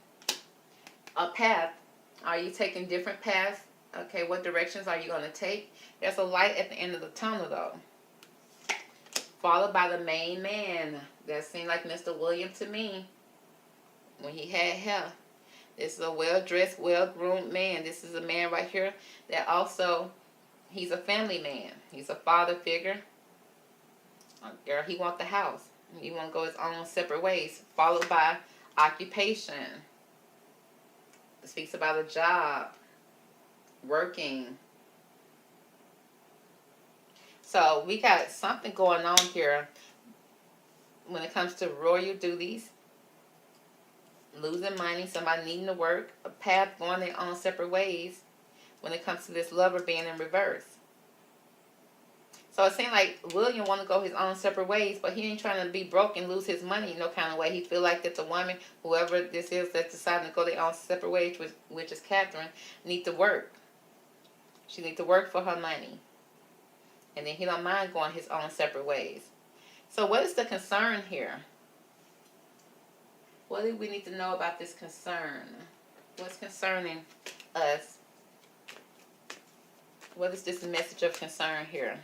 S1: A path. Are you taking different paths? Okay, what directions are you going to take? There's a light at the end of the tunnel, though. Followed by the main man. That seemed like Mr. William to me when he had hair. This is a well-dressed, well-groomed man. This is a man right here that also, he's a family man. He's a father figure. Girl, he wants the house. He want to go his own separate ways. Followed by occupation. It speaks about a job. Working. So we got something going on here when it comes to royal duties, losing money, somebody needing to work, a path going their own separate ways when it comes to this lover being in reverse. So it seems like William want to go his own separate ways, but he ain't trying to be broke and lose his money no kind of way. He feel like that the woman, whoever this is that's deciding to go their own separate ways, which is Catherine, need to work. She need to work for her money. And then he don't mind going his own separate ways. So what is the concern here? What do we need to know about this concern? What's concerning us? What is this message of concern here?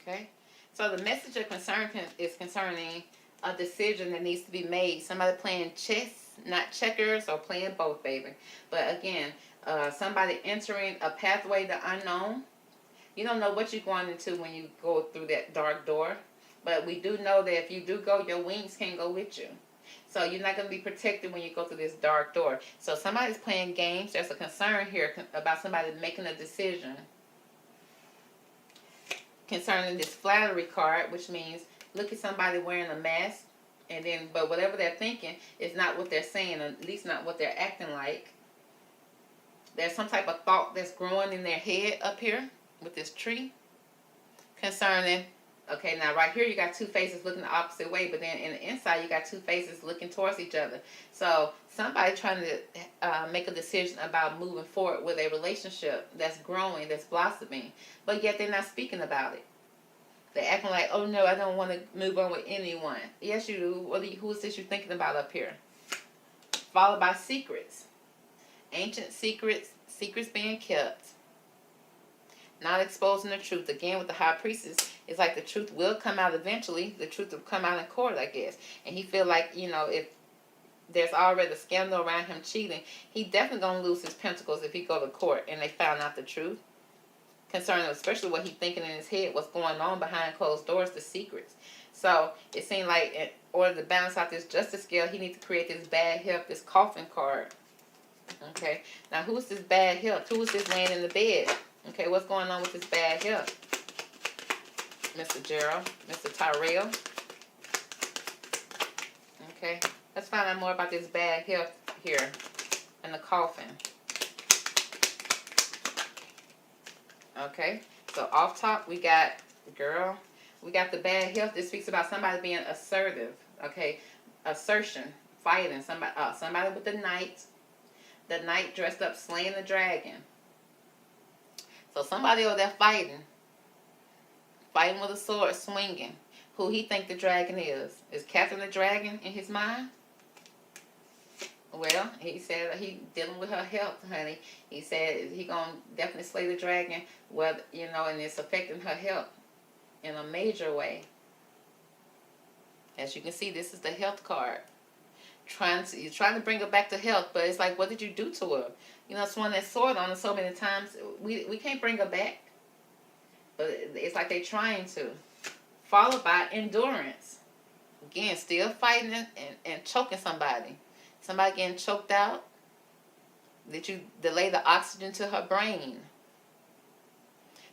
S1: Okay. So the message of concern is concerning a decision that needs to be made. Somebody playing chess, not checkers, or playing both, baby. But again, somebody entering a pathway, the unknown. You don't know what you're going into when you go through that dark door. But we do know that if you do go, your wings can't go with you. So you're not going to be protected when you go through this dark door. So somebody's playing games. There's a concern here about somebody making a decision concerning this flattery card, which means look at somebody wearing a mask, and then, but whatever they're thinking is not what they're saying, at least not what they're acting like. There's some type of thought that's growing in their head up here with this tree concerning, okay, now right here you got two faces looking the opposite way, but then in the inside you got two faces looking towards each other. So somebody trying to make a decision about moving forward with a relationship that's growing, that's blossoming, but yet they're not speaking about it. They're acting like, oh no, I don't want to move on with anyone. Yes, you do. Who is this you're thinking about up here? Followed by secrets. Ancient secrets, secrets being kept. Not exposing the truth. Again, with the high priestess, it's like the truth will come out eventually. The truth will come out in court, I guess. And he feel like, if there's already a scandal around him cheating, he definitely going to lose his pentacles if he go to court and they found out the truth. Concerning especially what he's thinking in his head, what's going on behind closed doors, the secrets. So it seemed like in order to balance out this justice scale, he needs to create this bad health, this coffin card. Okay, now who's this bad health? Who is this laying in the bed? Okay, what's going on with this bad health? Mr. Gerald, Mr. Tyrell. Okay, let's find out more about this bad health here. and the coughing. Okay, so off top we got, girl, we got the bad health. This speaks about somebody being assertive. Okay, assertion, fighting somebody. Somebody with the knight dressed up slaying the dragon. So somebody over there fighting with a sword, swinging. Who he think the dragon is? Is Catherine the dragon in his mind? Well, he said he dealing with her health, honey. He said he gonna definitely slay the dragon, whether, you know, and it's affecting her health in a major way. As you can see, this is the health card. You're trying to bring her back to health, but it's like, what did you do to her? You know, swung that sword on her so many times. We can't bring her back. But it's like they're trying to. Followed by endurance. Again, still fighting and choking somebody. Somebody getting choked out. Did you delay the oxygen to her brain?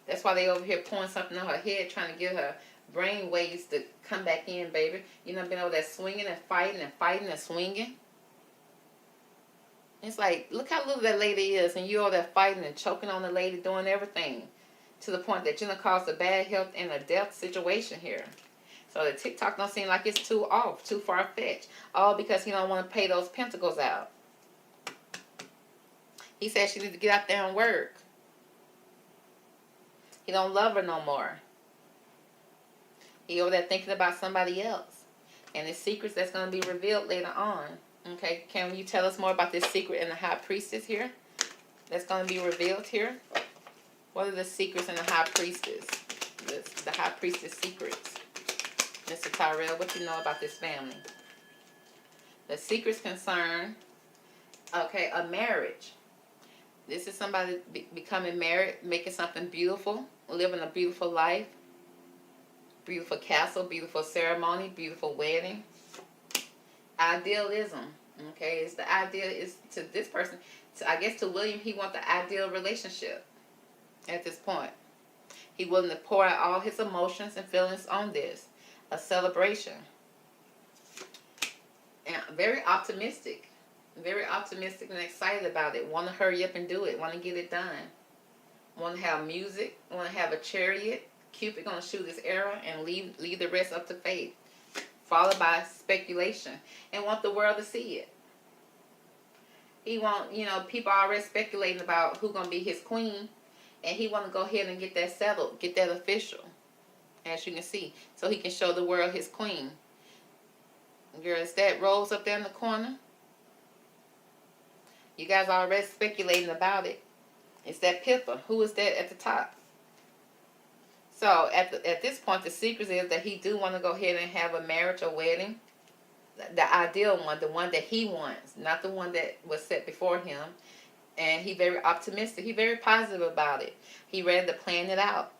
S1: That's why they over here pouring something on her head, trying to get her brain waves to come back in, baby. You know, been over there swinging and fighting and swinging. It's like, look how little that lady is, and you over there fighting and choking on the lady, doing everything, to the point that you're gonna cause a bad health and a death situation here. So the TikTok don't seem like it's too off, too far-fetched. All because he don't want to pay those pentacles out. He said she needs to get out there and work. He don't love her no more. He over there thinking about somebody else. And the secrets that's going to be revealed later on. Okay, can you tell us more about this secret in the High Priestess here? That's going to be revealed here. What are the secrets in the High Priestess? The High Priestess secrets. Mr. Tyrell, what you know about this family? The secrets concern, okay, a marriage. This is somebody becoming married, making something beautiful, living a beautiful life. Beautiful castle, beautiful ceremony, beautiful wedding. Idealism, okay, it's the ideal is to this person. I guess to William, he wants the ideal relationship at this point. He willing to pour out all his emotions and feelings on this. A celebration. And very optimistic and excited about it. Want to hurry up and do it. Want to get it done. Want to have music. Want to have a chariot. Cupid gonna shoot his arrow and leave the rest up to fate. Followed by speculation and want the world to see it. He want, you know, people are already speculating about who gonna be his queen, and he want to go ahead and get that settled, get that official. As you can see, so he can show the world his queen. Girl, is that Rose up there in the corner? You guys are already speculating about it. It's that Pippa. Who is that at the top? So at this point, the secret is that he do want to go ahead and have a marriage or wedding. The ideal one, the one that he wants, not the one that was set before him. And he very optimistic. He very positive about it. He ready to plan it out.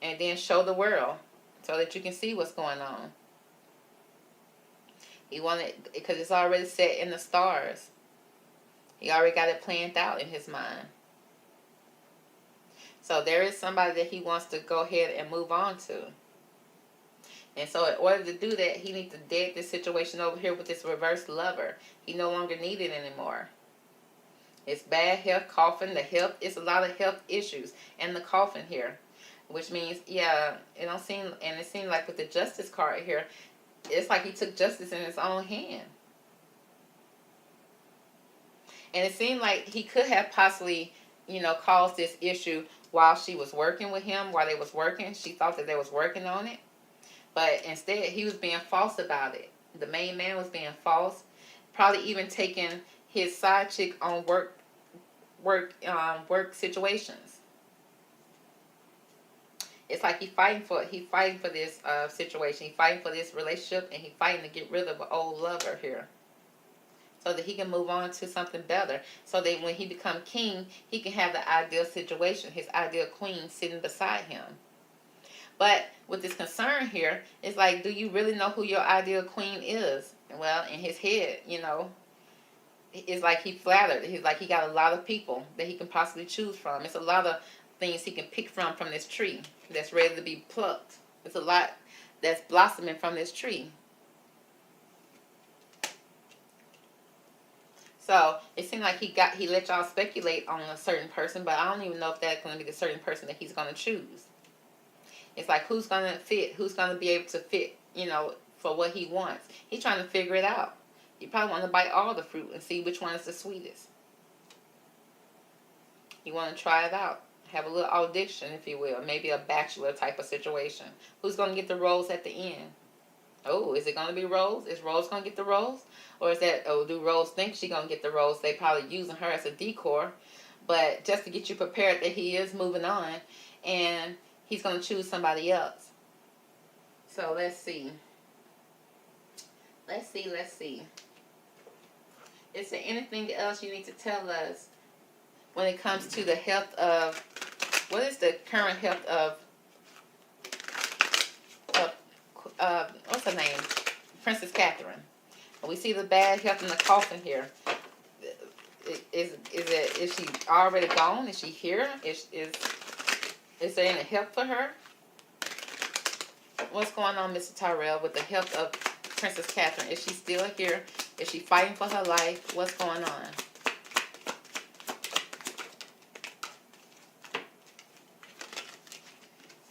S1: And then show the world so that you can see what's going on. He wanted, because it's already set in the stars. He already got it planned out in his mind. So there is somebody that he wants to go ahead and move on to. And so in order to do that, he needs to dead this situation over here with this reverse lover. He no longer need it anymore. It's bad health, coughing, the health. It's a lot of health issues. And the coughing here. Which means, yeah, it don't seem, and it seems like with the justice card here, it's like he took justice in his own hand. And it seemed like he could have possibly, you know, caused this issue while she was working with him, while they was working. She thought that they was working on it. But instead, he was being false about it. The main man was being false. Probably even taking his side chick on work situations. It's like he fighting for this situation. He fighting for this relationship, and he fighting to get rid of an old lover here, so that he can move on to something better. So that when he become king, he can have the ideal situation, his ideal queen sitting beside him. But with this concern here, it's like, do you really know who your ideal queen is? Well, in his head, you know, it's like he flattered. He's like he got a lot of people that he can possibly choose from. It's a lot of things he can pick from this tree that's ready to be plucked. It's a lot that's blossoming from this tree. So it seemed like he let y'all speculate on a certain person, but I don't even know if that's going to be the certain person that he's going to choose. It's like who's going to fit, who's going to be able to fit, you know, for what he wants. He's trying to figure it out. You probably want to bite all the fruit and see which one is the sweetest. You want to try it out. Have a little audition, if you will. Maybe a bachelor type of situation. Who's going to get the rose at the end? Oh, is it going to be Rose? Is Rose going to get the rose? Or is that, oh, do Rose think she's going to get the rose? They probably using her as a decor. But just to get you prepared that he is moving on. And he's going to choose somebody else. So let's see. Let's see. Is there anything else you need to tell us when it comes to the health of, what is the current health of what's her name? Princess Catherine. We see the bad health in the coffin here. Is she already gone? Is she here? Is there any help for her? What's going on, Mr. Tyrell, with the health of Princess Catherine? Is she still here? Is she fighting for her life? What's going on?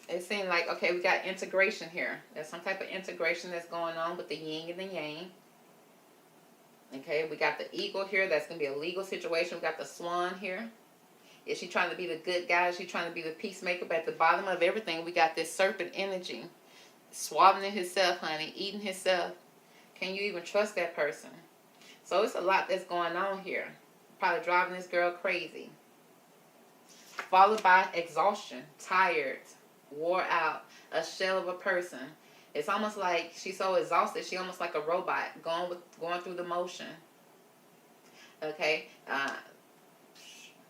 S1: It seemed like, okay, we got integration here. There's some type of integration that's going on with the yin and the yang. Okay, we got the eagle here. That's going to be a legal situation. We got the swan here. Is she trying to be the good guy? Is she trying to be the peacemaker? But at the bottom of everything, we got this serpent energy. Swallowing himself, honey. Eating himself. Can you even trust that person? So it's a lot that's going on here. Probably driving this girl crazy. Followed by exhaustion. Tired. Wore out, a shell of a person. It's almost like she's so exhausted, she almost like a robot going through the motion. Okay,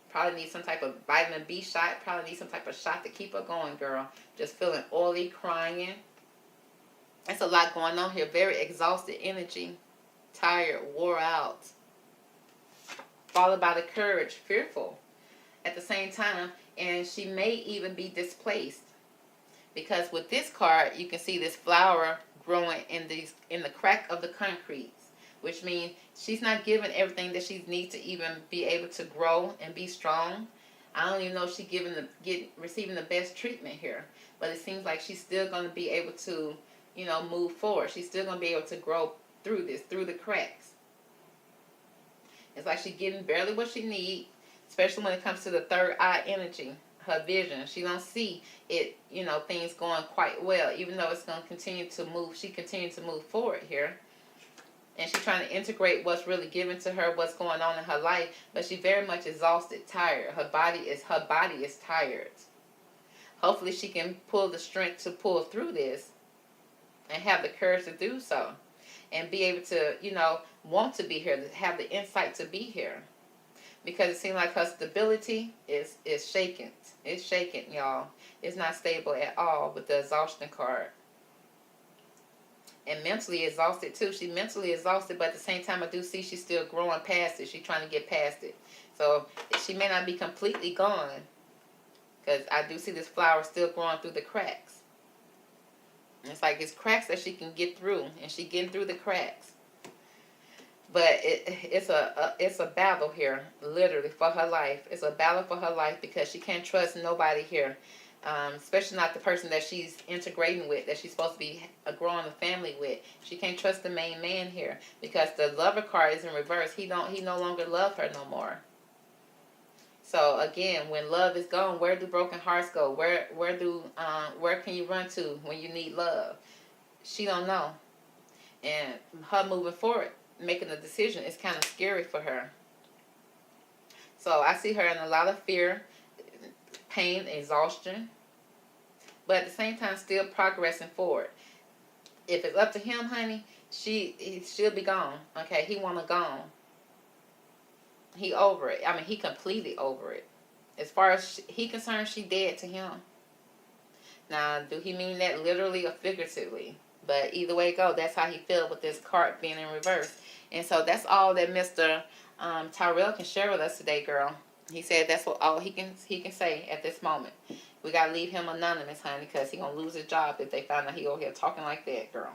S1: probably need some type of vitamin B shot. Probably need some type of shot to keep her going, girl. Just feeling oily, crying. There's a lot going on here. Very exhausted energy, tired, wore out. Followed by the courage, fearful at the same time, and she may even be displaced. Because with this card, you can see this flower growing in the crack of the concrete, which means she's not given everything that she needs to even be able to grow and be strong. I don't even know if she's receiving the best treatment here, but it seems like she's still going to be able to, you know, move forward. She's still going to be able to grow through this, through the cracks. It's like she's getting barely what she needs, especially when it comes to the third eye energy. Her vision, she don't see it, you know, things going quite well, even though it's going to continue to move. She continues to move forward here, and she's trying to integrate what's really given to her, what's going on in her life, but she's very much exhausted, tired. Her body is tired. Hopefully she can pull the strength to pull through this and have the courage to do so, and be able to, you know, want to be here, to have the insight to be here. Because it seems like her stability is shaken. It's shaken, y'all. It's not stable at all with the exhaustion card. And mentally exhausted, too. She's mentally exhausted, but at the same time, I do see she's still growing past it. She's trying to get past it. So she may not be completely gone. Because I do see this flower still growing through the cracks. And it's like it's cracks that she can get through. And she's getting through the cracks. But it's a battle here, literally, for her life. It's a battle for her life because she can't trust nobody here, especially not the person that she's integrating with, that she's supposed to be growing a family with. She can't trust the main man here because the lover card is in reverse. He no longer love her no more. So again, when love is gone, where do broken hearts go? Where can you run to when you need love? She don't know, and her moving forward, making a decision is kind of scary for her. So I see her in a lot of fear, pain, exhaustion, but at the same time still progressing forward. If it's up to him, honey, she'll be gone. Okay, he wanna gone. He over it. I mean, he completely over it. As far as he concerned, she dead to him. Now, do he mean that literally or figuratively? But either way it go, that's how he feel with this card being in reverse. And so that's all that Mr. Tyrell can share with us today, girl. He said that's all he can say at this moment. We got to leave him anonymous, honey, because he going to lose his job if they find out he over here talking like that, girl.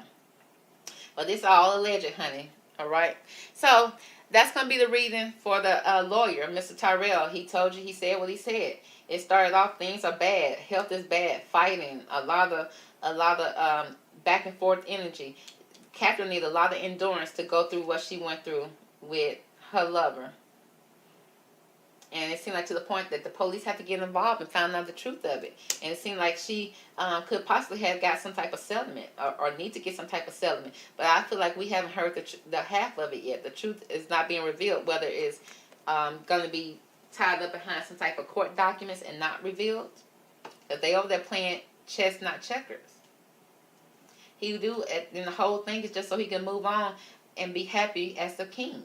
S1: But this all alleged, honey. All right. So that's going to be the reading for the lawyer, Mr. Tyrell. He told you, he said what he said. It started off, things are bad. Health is bad. Fighting. A lot of back and forth energy. Catherine needed a lot of endurance to go through what she went through with her lover. And it seemed like to the point that the police had to get involved and found out the truth of it. And it seemed like she could possibly have got some type of settlement or need to get some type of settlement. But I feel like we haven't heard the half of it yet. The truth is not being revealed, whether it's going to be tied up behind some type of court documents and not revealed. If they over there playing chess, not checkers. He do, and the whole thing is just so he can move on and be happy as the king.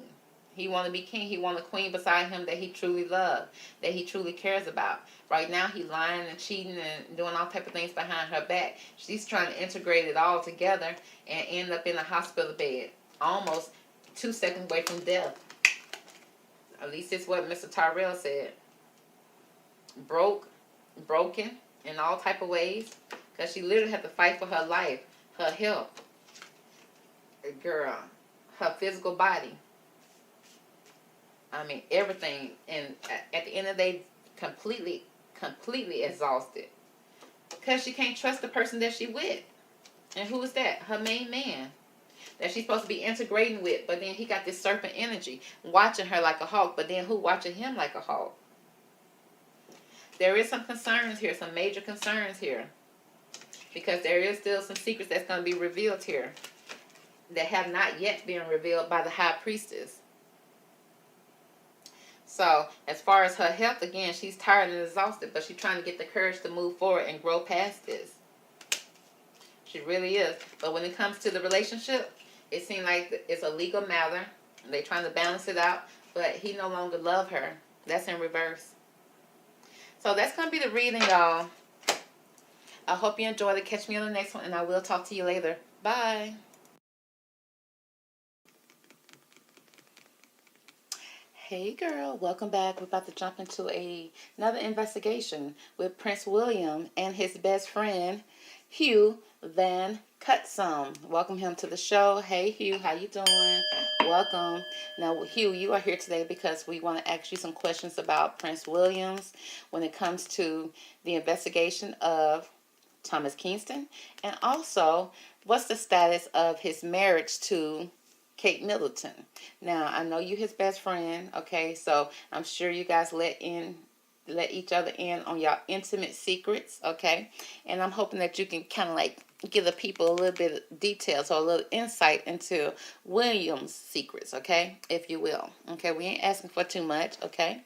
S1: He want to be king. He want a queen beside him that he truly loves, that he truly cares about. Right now, he lying and cheating and doing all type of things behind her back. She's trying to integrate it all together and end up in a hospital bed, almost 2 seconds away from death. At least it's what Mr. Tyrell said. Broken in all type of ways, because she literally had to fight for her life, her health, girl, her physical body. I mean, everything. And at the end of the day, completely exhausted. Because she can't trust the person that she with. And who is that? Her main man. That she's supposed to be integrating with. But then he got this serpent energy. Watching her like a hawk. But then who watching him like a hawk? There is some concerns here. Some major concerns here. Because there is still some secrets that's going to be revealed here. That have not yet been revealed by the high priestess. So, as far as her health, again, she's tired and exhausted, but she's trying to get the courage to move forward and grow past this. She really is. But when it comes to the relationship, it seems like it's a legal matter. They're trying to balance it out, but he no longer loves her. That's in reverse. So, that's going to be the reading, y'all. I hope you enjoyed it. Catch me on the next one, and I will talk to you later. Bye. Hey girl, welcome back. We're about to jump into another investigation with Prince William and his best friend, Hugh Van Cutsum. Welcome him to the show. Hey Hugh, how you doing? Welcome. Now Hugh, you are here today because we want to ask you some questions about Prince Williams when it comes to the investigation of Thomas Kingston, and also what's the status of his marriage to Kate Middleton. Now, I know you his best friend, okay? So, I'm sure you guys let each other in on your intimate secrets, okay? And I'm hoping that you can kind of like give the people a little bit of details or a little insight into William's secrets, okay? If you will, okay? We ain't asking for too much, okay?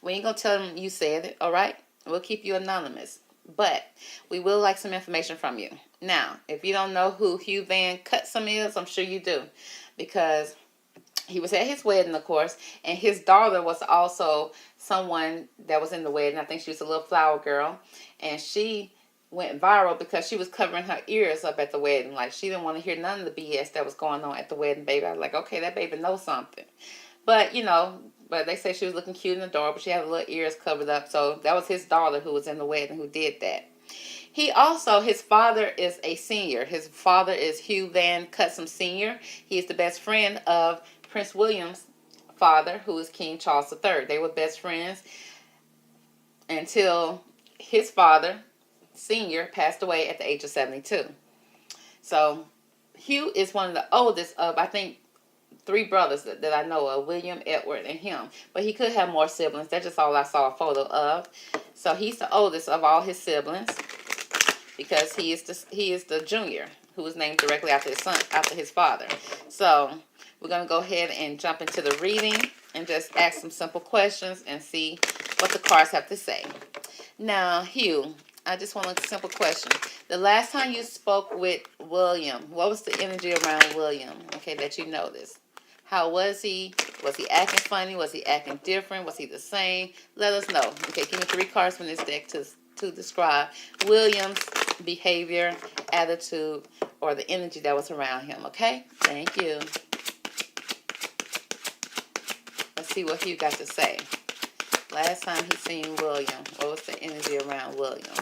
S1: We ain't gonna tell them you said it, all right? We'll keep you anonymous. But we will like some information from you. Now, if you don't know who Hugh Van Cutsum is, I'm sure you do. Because he was at his wedding, of course, and his daughter was also someone that was in the wedding. I think she was a little flower girl, and she went viral because she was covering her ears up at the wedding. Like, she didn't want to hear none of the BS that was going on at the wedding, baby. I was like, okay, that baby knows something. But, you know, but they say she was looking cute and adorable. She had her little ears covered up, so that was his daughter who was in the wedding who did that. He also, his father is a senior. His father is Hugh Van Cutsum Sr. He is the best friend of Prince William's father, who is King Charles III. They were best friends until his father, Sr., passed away at the age of 72. So, Hugh is one of the oldest of, I think, 3 brothers that I know of, William, Edward, and him. But he could have more siblings. That's just all I saw a photo of. So, he's the oldest of all his siblings. Because he is the junior who was named directly after his son, after his father. So we're going to go ahead and jump into the reading and just ask some simple questions and see what the cards have to say. Now, Hugh, I just want a simple question. The last time you spoke with William, what was the energy around William, okay, that you noticed? How was he? Was he acting funny? Was he acting different? Was he the same? Let us know. Okay, give me 3 cards from this deck to describe William's behavior, attitude, or the energy that was around him, okay? Thank you. Let's see what Hugh got to say. Last time he seen William, what was the energy around William?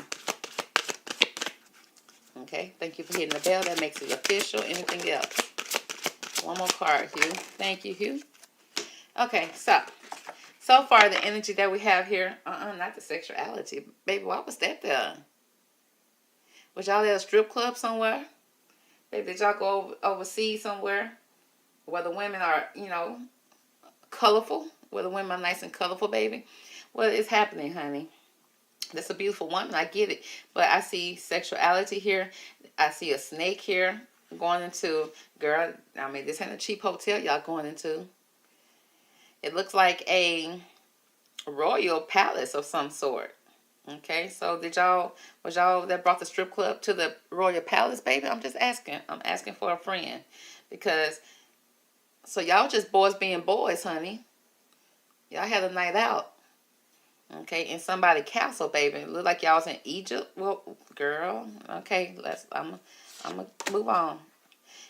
S1: Okay, thank you for hitting the bell. That makes it official. Anything else? One more card, Hugh. Thank you, Hugh. Okay, so far the energy that we have here, not the sexuality. Baby, why was that there? Was y'all at a strip club somewhere? Baby, did y'all go overseas somewhere where the women are, colorful? Where the women are nice and colorful, baby? What is happening, honey? That's a beautiful woman, I get it. But I see sexuality here. I see a snake here going into, girl, I mean, this ain't a cheap hotel y'all going into. It looks like a royal palace of some sort. Okay, so was y'all that brought the strip club to the royal palace, baby? I'm just asking. I'm asking for a friend. Because, so y'all just boys being boys, honey. Y'all had a night out. Okay, in somebody's castle, baby. It looked like y'all was in Egypt. Well, girl, okay, I'm gonna move on.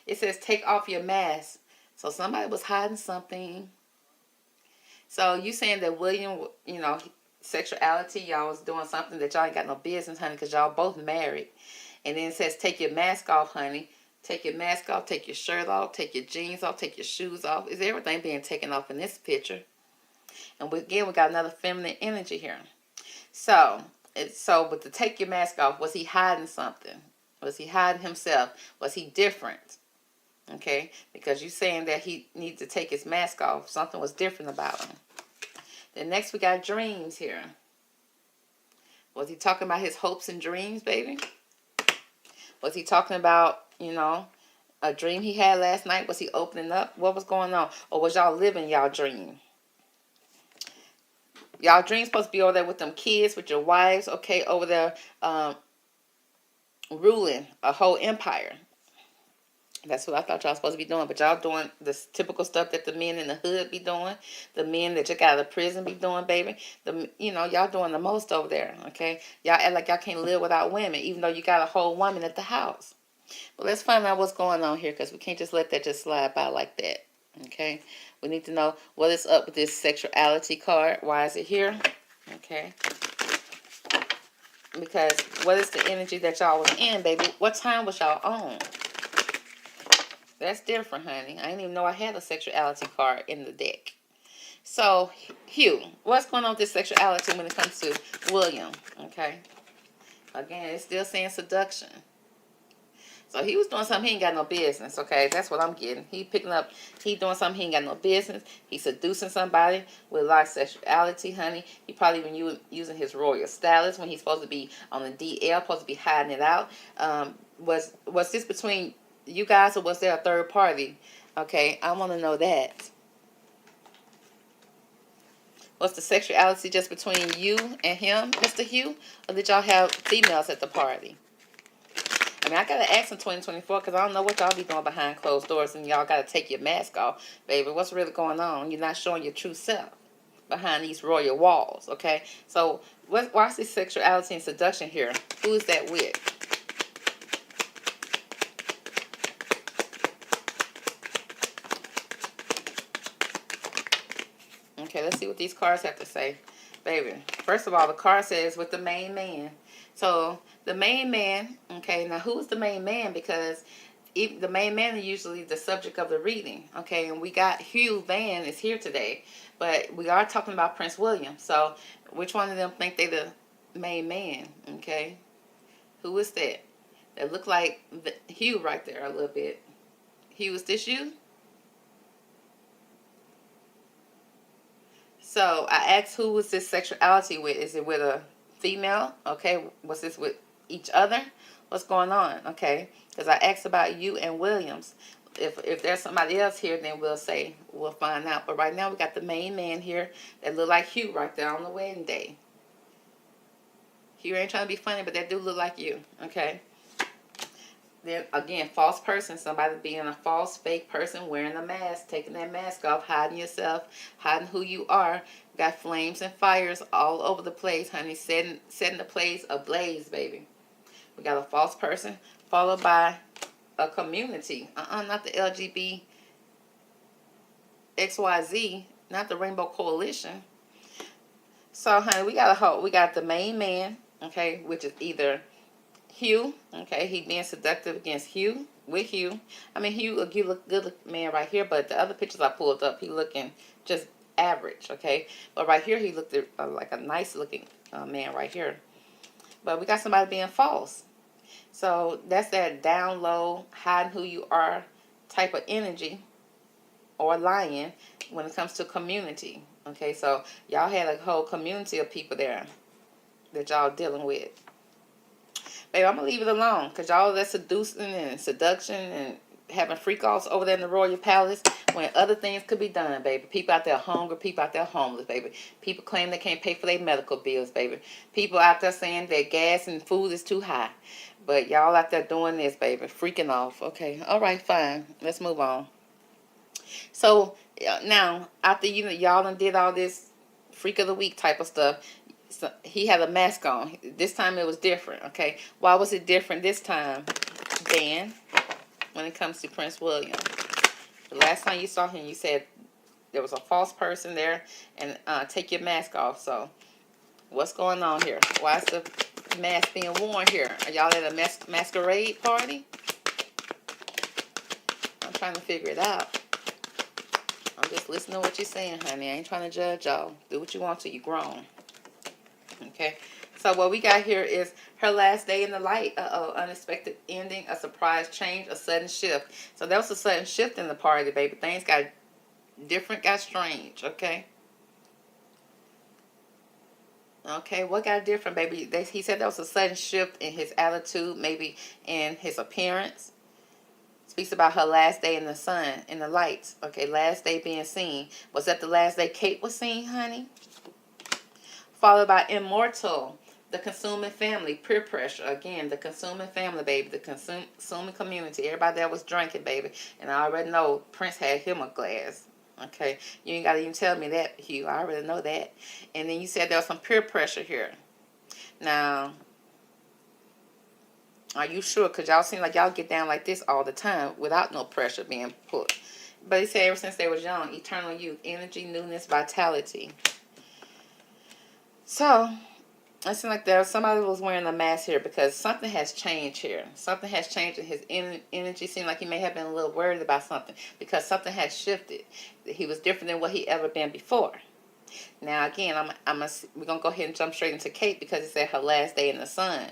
S1: It says take off your mask. So somebody was hiding something. So you saying that William, sexuality, y'all was doing something that y'all ain't got no business, honey, because y'all both married. And then it says take your mask off, honey. Take your mask off, take your shirt off, take your jeans off, take your shoes off. Is everything being taken off in this picture? And again, we got another feminine energy here. So with the take your mask off, was he hiding something? Was he hiding himself? Was he different? Okay, because you saying that he needs to take his mask off. Something was different about him. Then next we got dreams here. Was he talking about his hopes and dreams, baby? Was he talking about, a dream he had last night? Was he opening up? What was going on? Or was y'all living y'all dream? Y'all dream supposed to be over there with them kids, with your wives, okay, over there ruling a whole empire. That's what I thought y'all supposed to be doing. But y'all doing this typical stuff that the men in the hood be doing. The men that you got out of prison be doing, baby. Y'all doing the most over there, okay? Y'all act like y'all can't live without women, even though you got a whole woman at the house. But let's find out what's going on here, because we can't just let that just slide by like that, okay? We need to know what is up with this sexuality card. Why is it here? Okay. Because what is the energy that y'all was in, baby? What time was y'all on? That's different, honey. I didn't even know I had a sexuality card in the deck. So, Hugh, what's going on with this sexuality when it comes to William? Okay. Again, it's still saying seduction. So he was doing something he ain't got no business, okay? That's what I'm getting. He doing something he ain't got no business. He seducing somebody with a lot of sexuality, honey. He probably even using his royal stylist when he's supposed to be on the DL, supposed to be hiding it out. Was this between you guys, or was there a third party? Okay, I want to know that. Was the sexuality just between you and him, Mr. Hugh? Or did y'all have females at the party? I mean, I got to ask in 2024 because I don't know what y'all be doing behind closed doors, and y'all got to take your mask off, baby. What's really going on? You're not showing your true self behind these royal walls, okay? So why is this sexuality and seduction here? Who is that with? Okay, let's see what these cards have to say. Baby, first of all, the card says with the main man. So the main man, okay, now who is the main man? Because the main man is usually the subject of the reading, okay? And we got Hugh Van is here today, but we are talking about Prince William. So which one of them think they the main man, okay? Who is that? That look like Hugh right there a little bit. Hugh, is this you? So I asked who was this sexuality with? Is it with a female? Okay. Was this with each other? What's going on? Okay. Because I asked about you and Williams. If there's somebody else here, then we'll find out. But right now we got the main man here that look like Hugh right there on the wedding day. Hugh ain't trying to be funny, but that do look like you. Okay. Then again, false person, somebody being a false, fake person, wearing a mask, taking that mask off, hiding yourself, hiding who you are. Got flames and fires all over the place, honey, setting the place ablaze, baby. We got a false person followed by a community. Not the LGBT XYZ, not the Rainbow Coalition. So, honey, we got the main man, okay, which is either Hugh, okay, he being seductive against Hugh, with Hugh. I mean, Hugh, you look good man right here, but the other pictures I pulled up, he looking just average, okay? But right here, he looked like a nice looking man right here. But we got somebody being false. So that's that down low, hiding who you are type of energy or lying when it comes to community. Okay, so y'all had a whole community of people there that y'all dealing with. Baby, I'm going to leave it alone because y'all that seducing and seduction and having freak-offs over there in the Royal Palace when other things could be done, baby. People out there hungry, people out there homeless, baby. People claim they can't pay for their medical bills, baby. People out there saying that gas and food is too high. But y'all out there doing this, baby, freaking off. Okay, all right, fine. Let's move on. So now, after y'all done did all this freak of the week type of stuff, so he had a mask on. This time it was different, okay? Why was it different this time, Dan, when it comes to Prince William? The last time you saw him, you said there was a false person there, and take your mask off. So what's going on here? Why is the mask being worn here? Are y'all at a masquerade party? I'm trying to figure it out. I'm just listening to what you're saying, honey. I ain't trying to judge y'all. Do what you want to. You grown. Okay, so what we got here is her last day in the light. Unexpected ending, a surprise change, a sudden shift. So there was a sudden shift in the party, baby. Things got different, got strange, okay? Okay, what got different, baby? He said there was a sudden shift in his attitude, maybe in his appearance. Speaks about her last day in the sun, in the lights. Okay, last day being seen. Was that the last day Kate was seen, honey? Followed by immortal, the consuming family, peer pressure. Again, the consuming family, baby, the consuming community. Everybody that was drinking, baby. And I already know Prince had him a glass. Okay, you ain't got to even tell me that, Hugh. I already know that. And then you said there was some peer pressure here. Now, are you sure? Because y'all seem like y'all get down like this all the time without no pressure being put. But he said ever since they was young, eternal youth, energy, newness, vitality. So, it seemed like somebody was wearing a mask here because something has changed here. Something has changed in his energy. Seemed like he may have been a little worried about something because something has shifted. He was different than what he ever been before. Now, again, we're going to go ahead and jump straight into Kate because it said her last day in the sun.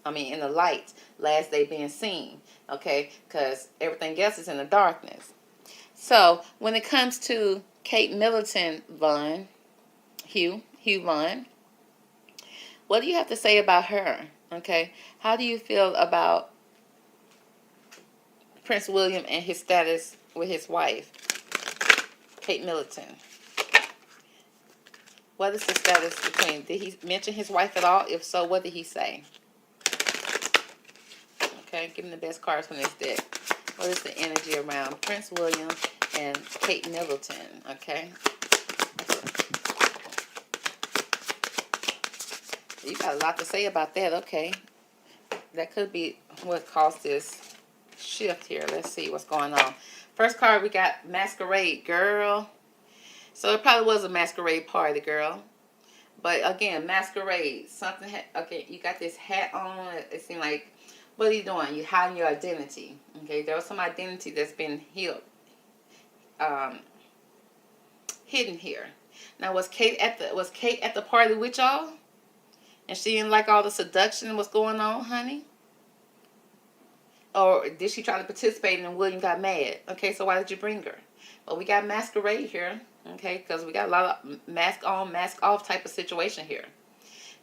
S1: In the light. Last day being seen. Okay? Because everything else is in the darkness. So, when it comes to Kate Middleton Hugh Vaughn, what do you have to say about her? Okay, how do you feel about Prince William and his status with his wife, Kate Middleton? What is the status between? Did he mention his wife at all? If so, what did he say? Okay, give me the best cards from this deck. What is the energy around Prince William and Kate Middleton? Okay. You got a lot to say about that, okay. That could be what caused this shift here. Let's see what's going on. First card, we got masquerade, girl. So it probably was a masquerade party, girl. But again, masquerade. Okay, you got this hat on. It seemed like, what are you doing? You're hiding your identity. Okay, there was some identity that's been hidden here. Now, was Kate at the party with y'all? And she didn't like all the seduction and what's going on, honey? Or did she try to participate and William got mad? Okay, so why did you bring her? Well, we got masquerade here, okay, because we got a lot of mask on, mask off type of situation here.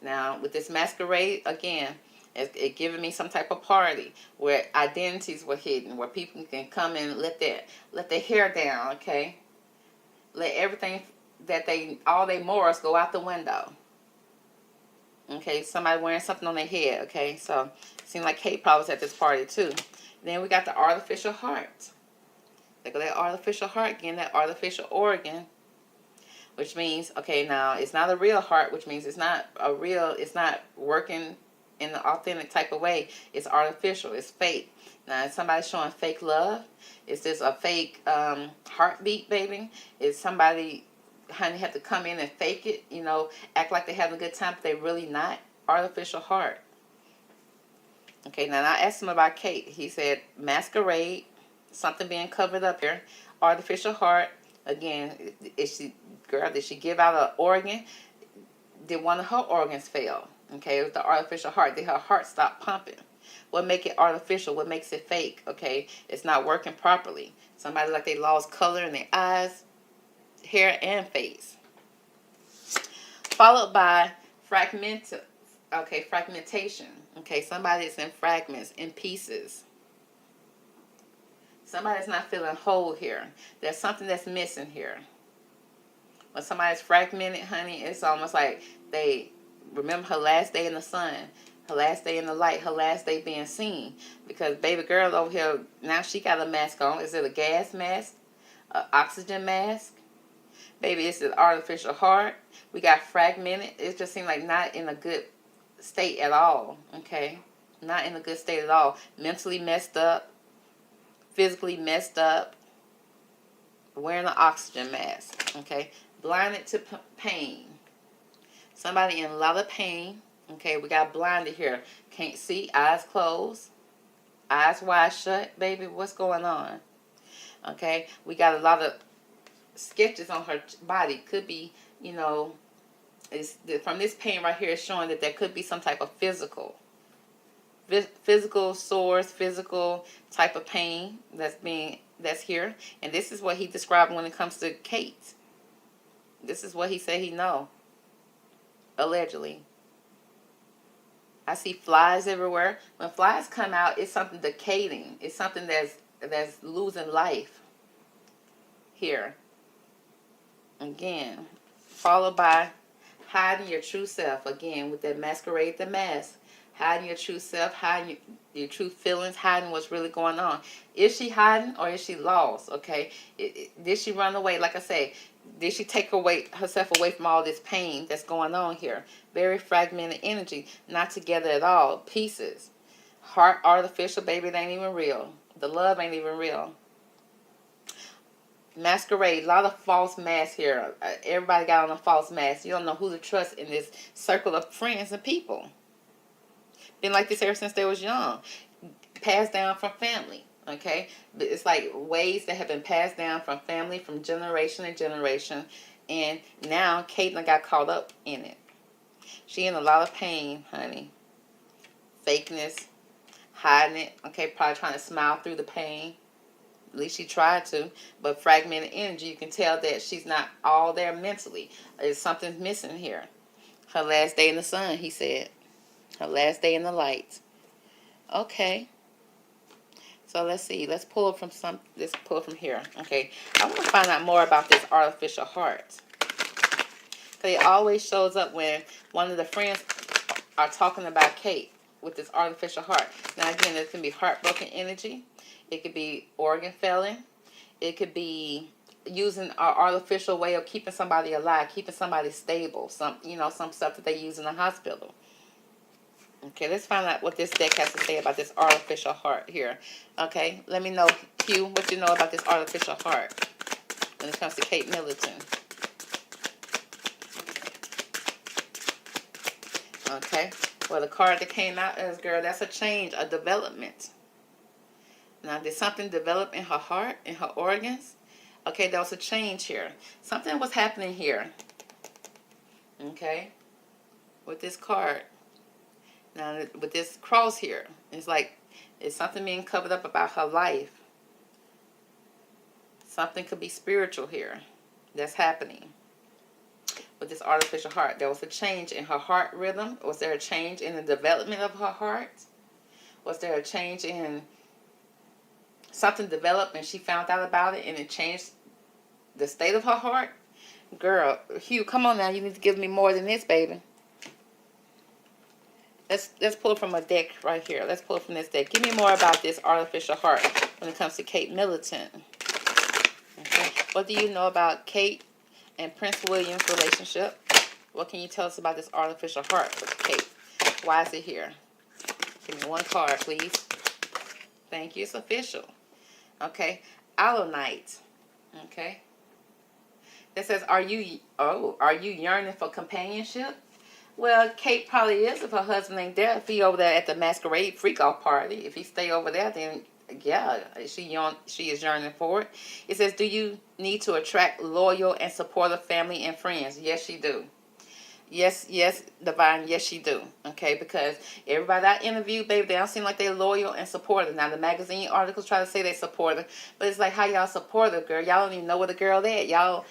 S1: Now, with this masquerade, again, it giving me some type of party where identities were hidden, where people can come in and let their hair down, okay? Let everything all their morals go out the window. Okay, somebody wearing something on their head, okay? So, it seemed like Kate probably was at this party too. Then we got the artificial heart. Look at that artificial heart, again, that artificial organ. Which means, okay, now, it's not a real heart, which means it's not working in the authentic type of way. It's artificial, it's fake. Now, is somebody showing fake love? Is this a fake heartbeat, baby? Is somebody... honey, have to come in and fake it, act like they're having a good time, but they're really not. Artificial heart. Okay, now I asked him about Kate. He said masquerade, something being covered up here, artificial heart. Again, did she give out an organ? Did one of her organs fail? Okay, it was the artificial heart. Did her heart stop pumping? What make it artificial? What makes it fake? Okay, it's not working properly. Somebody like they lost color in their eyes, hair, and face. Followed by fragmentation. Okay, somebody is in fragments, in pieces. Somebody's not feeling whole here. There's something that's missing here. When somebody's fragmented, honey, it's almost like they remember her last day in the sun, her last day in the light, her last day being seen. Because baby girl over here, now she got a mask on. Is it a gas mask? An oxygen mask? Baby, it's an artificial heart. We got fragmented. It just seemed like not in a good state at all. Okay? Not in a good state at all. Mentally messed up. Physically messed up. Wearing an oxygen mask. Okay? Blinded to pain. Somebody in a lot of pain. Okay, we got blinded here. Can't see, eyes closed. Eyes wide shut. Baby, what's going on? Okay, we got a lot of sketches on her body. Could be, you know, from this pain right here is showing that there could be some type of physical sores, physical type of pain that's here. And this is what he described when it comes to Kate. This is what he said he know. Allegedly. I see flies everywhere. When flies come out, it's something decaying. It's something that's losing life. Here. Again. Followed by hiding your true self. Again, with that masquerade, the mask. Hiding your true self, hiding your true feelings, hiding what's really going on. Is she hiding or is she lost? Okay. Did she run away? Like I say, did she take herself away from all this pain that's going on here? Very fragmented energy. Not together at all. Pieces. Heart artificial, baby, it ain't even real. The love ain't even real. Masquerade. A lot of false masks here. Everybody got on a false mask. You don't know who to trust in this circle of friends and people. Been like this ever since they was young. Passed down from family. Okay? But it's like ways that have been passed down from family, from generation to generation. And now Caitlin got caught up in it. She in a lot of pain, honey. Fakeness. Hiding it. Okay? Probably trying to smile through the pain. At least she tried to. But fragmented energy, you can tell that she's not all there mentally. There's something missing here. Her last day in the sun, he said. Her last day in the light. Okay. So let's see. Let's pull from here. Okay. I want to find out more about this artificial heart. Because it always shows up when one of the friends are talking about Kate with this artificial heart. Now again, it can be heartbroken energy. It could be organ failing. It could be using an artificial way of keeping somebody alive, keeping somebody stable. Some stuff that they use in the hospital. Okay, let's find out what this deck has to say about this artificial heart here. Okay, let me know, Hugh, what you know about this artificial heart when it comes to Kate Middleton. Okay, well, the card that came out is, girl, that's a change, a development. Now, did something develop in her heart, in her organs? Okay, there was a change here. Something was happening here. Okay, with this card. Now, with this cross here, it's like, it's something being covered up about her life. Something could be spiritual here that's happening with this artificial heart. There was a change in her heart rhythm. Was there a change in the development of her heart? Was there a change in something developed and she found out about it and it changed the state of her heart? Girl, Hugh, come on now. You need to give me more than this, baby. Let's pull from a deck right here. Let's pull from this deck. Give me more about this artificial heart when it comes to Kate Middleton. Okay. What do you know about Kate and Prince William's relationship? What can you tell us about this artificial heart with Kate? Why is it here? Give me one card, please. Thank you. It's official. Okay. Alonite. Okay. That says, are you yearning for companionship? Well, Kate probably is if her husband ain't there. If he over there at the masquerade freak-off party, if he stay over there, then yeah, she is yearning for it. It says, do you need to attract loyal and supportive family and friends? Yes, she do. Yes, Divine, yes, she do. Okay, because everybody I interviewed, baby, they don't seem like they're loyal and supportive. Now, the magazine articles try to say they supportive, but it's like, how y'all supportive, girl? Y'all don't even know where the girl at. Y'all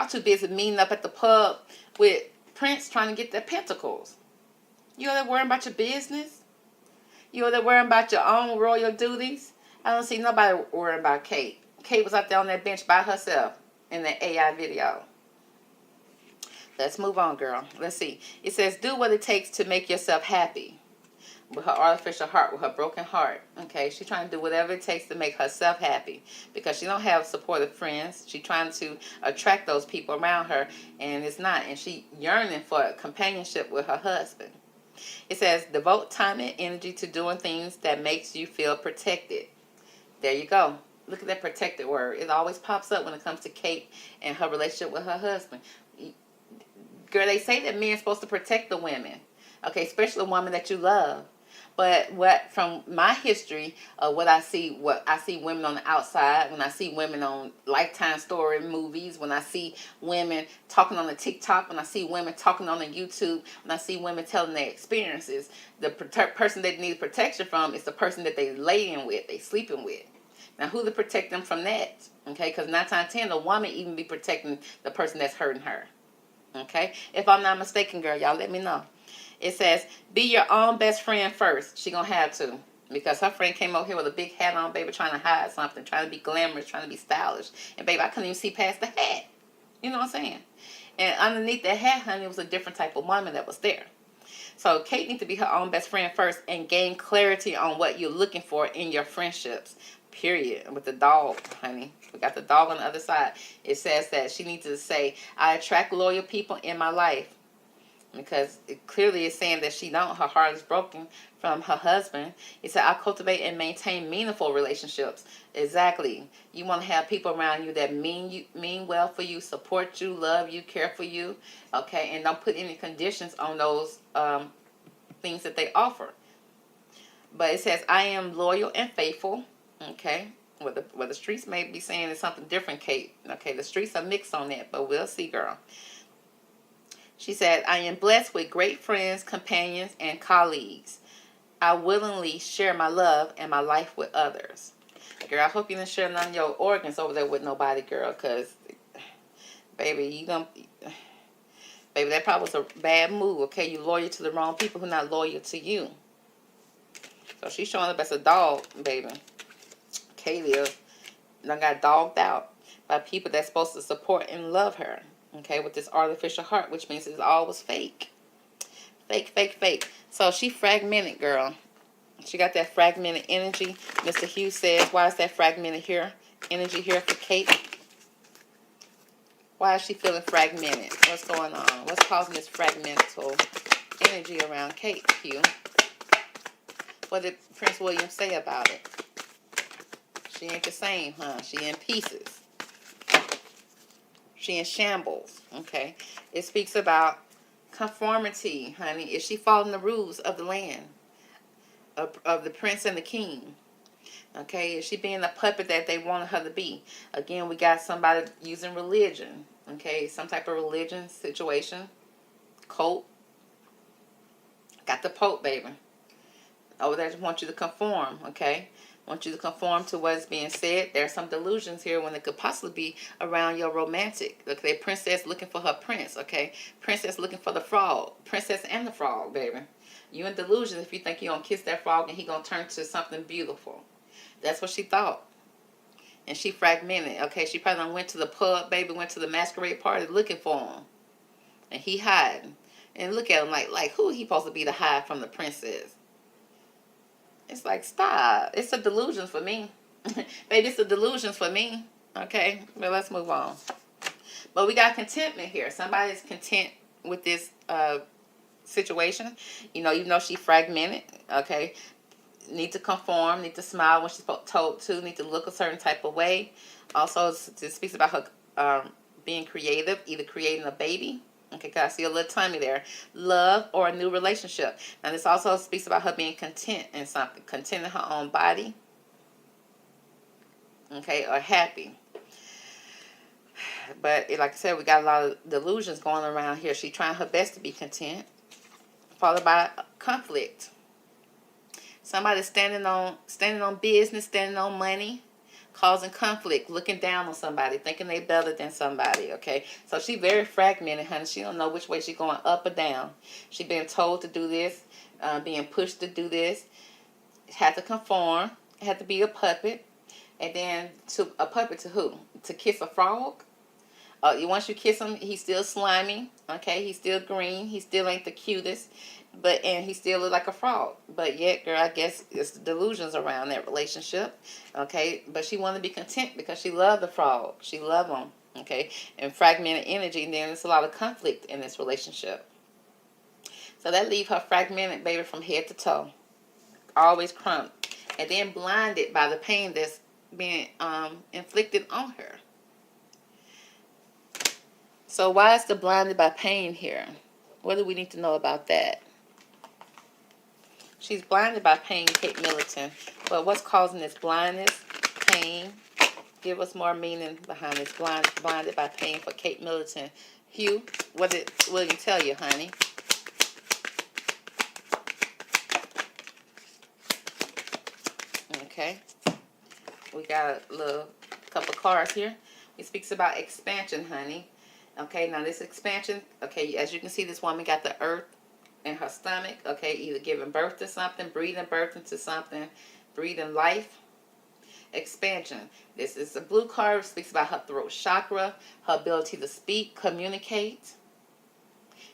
S1: too busy meeting up at the pub with Prince trying to get their pentacles. You over there worrying about your business? You over there worrying about your own royal duties? I don't see nobody worrying about Kate. Kate was out there on that bench by herself in that AI video. Let's move on, girl. Let's see. It says, do what it takes to make yourself happy. With her artificial heart, with her broken heart. Okay, she's trying to do whatever it takes to make herself happy. Because she don't have supportive friends. She's trying to attract those people around her. And it's not. And she yearning for companionship with her husband. It says, devote time and energy to doing things that makes you feel protected. There you go. Look at that protected word. It always pops up when it comes to Kate and her relationship with her husband. Girl, they say that men are supposed to protect the women. Okay, especially the woman that you love. But from my history of what I see women on the outside, when I see women on Lifetime story movies, when I see women talking on the TikTok, when I see women talking on the YouTube, when I see women telling their experiences, the person they need protection from is the person that they laying with, they sleeping with. Now, who to protect them from that? Okay, because 9 times 10, the woman even be protecting the person that's hurting her. Okay, if I'm not mistaken, girl, y'all let me know. It says, be your own best friend first. She gonna have to. Because her friend came over here with a big hat on, baby, trying to hide something, trying to be glamorous, trying to be stylish. And, baby, I couldn't even see past the hat. You know what I'm saying? And underneath that hat, honey, it was a different type of woman that was there. So, Kate needs to be her own best friend first and gain clarity on what you're looking for in your friendships. Period. With the dog, honey. We got the dog on the other side. It says that she needs to say, I attract loyal people in my life. Because it clearly is saying that she don't. Her heart is broken from her husband. It said, I cultivate and maintain meaningful relationships. Exactly. You want to have people around you that mean well for you, support you, love you, care for you. Okay, and don't put any conditions on those things that they offer. But it says, I am loyal and faithful. Okay. What the streets may be saying is something different, Kate. Okay, the streets are mixed on that, but we'll see, girl. She said, I am blessed with great friends, companions, and colleagues. I willingly share my love and my life with others. Girl, I hope you didn't share none of your organs over there with nobody, girl, because, baby, baby, that probably was a bad move, okay? You loyal to the wrong people who are not loyal to you. So she's showing up as a dog, baby. Katie done got dogged out by people that's supposed to support and love her. Okay, with this artificial heart, which means it's always fake. Fake. So she fragmented, girl. She got that fragmented energy. Mr. Hughes says, why is that fragmented energy here for Kate? Why is she feeling fragmented? What's going on? What's causing this fragmental energy around Kate, Hugh? What did Prince William say about it? She ain't the same, huh? She in pieces. She in shambles, okay? It speaks about conformity, honey. Is she following the rules of the land, of the prince and the king? Okay, is she being the puppet that they wanted her to be? Again, we got somebody using religion, okay? Some type of religion situation, cult. Got the Pope, baby. Over there, just want you to conform, okay? Want you to conform to what is being said. There are some delusions here when it could possibly be around your romantic. Okay, princess looking for her prince. Okay, princess looking for the frog. Princess and the frog, baby. You in delusion if you think you're going to kiss that frog and he going to turn to something beautiful. That's what she thought. And she fragmented. Okay, she probably went to the pub, baby, went to the masquerade party looking for him. And he hiding. And look at him like who he supposed to be to hide from the princess? It's like, stop. It's a delusion for me. Baby, it's a delusion for me. Okay? But let's move on. But we got contentment here. Somebody's content with this situation. You know, even though she fragmented. Okay? Need to conform. Need to smile when she's told to. Need to look a certain type of way. Also, it speaks about her being creative. Either creating a baby. Okay, because I see a little tummy there. Love or a new relationship. Now, this also speaks about her being content in something. Content in her own body. Okay, or happy. But like I said, we got a lot of delusions going around here. She's trying her best to be content. Followed by conflict. Somebody standing on business, standing on money. Causing conflict, looking down on somebody, thinking they better than somebody, okay? So she very fragmented, honey. She don't know which way she's going, up or down. She being told to do this, being pushed to do this. Had to conform, had to be a puppet. And then to a puppet to who? To kiss a frog? Once you kiss him, he's still slimy, okay? He's still green. He still ain't the cutest. And he still look like a frog. But yet, girl, I guess it's the delusions around that relationship. Okay? But she wanted to be content because she loved the frog. She loved him. Okay? And fragmented energy. And then there's a lot of conflict in this relationship. So that leave her fragmented, baby, from head to toe. Always crumped. And then blinded by the pain that's being inflicted on her. So why is the blinded by pain here? What do we need to know about that? She's blinded by pain, Kate Middleton. But what's causing this blindness, pain? Give us more meaning behind this blinded by pain for Kate Middleton. Hugh, what did William tell you, honey? Okay. We got a little couple cards here. It speaks about expansion, honey. Okay, now this expansion, okay, as you can see, this woman got the earth in her stomach, okay, either giving birth to something, breathing birth into something, breathing life. Expansion. This is a blue card. It speaks about her throat chakra, her ability to speak, communicate.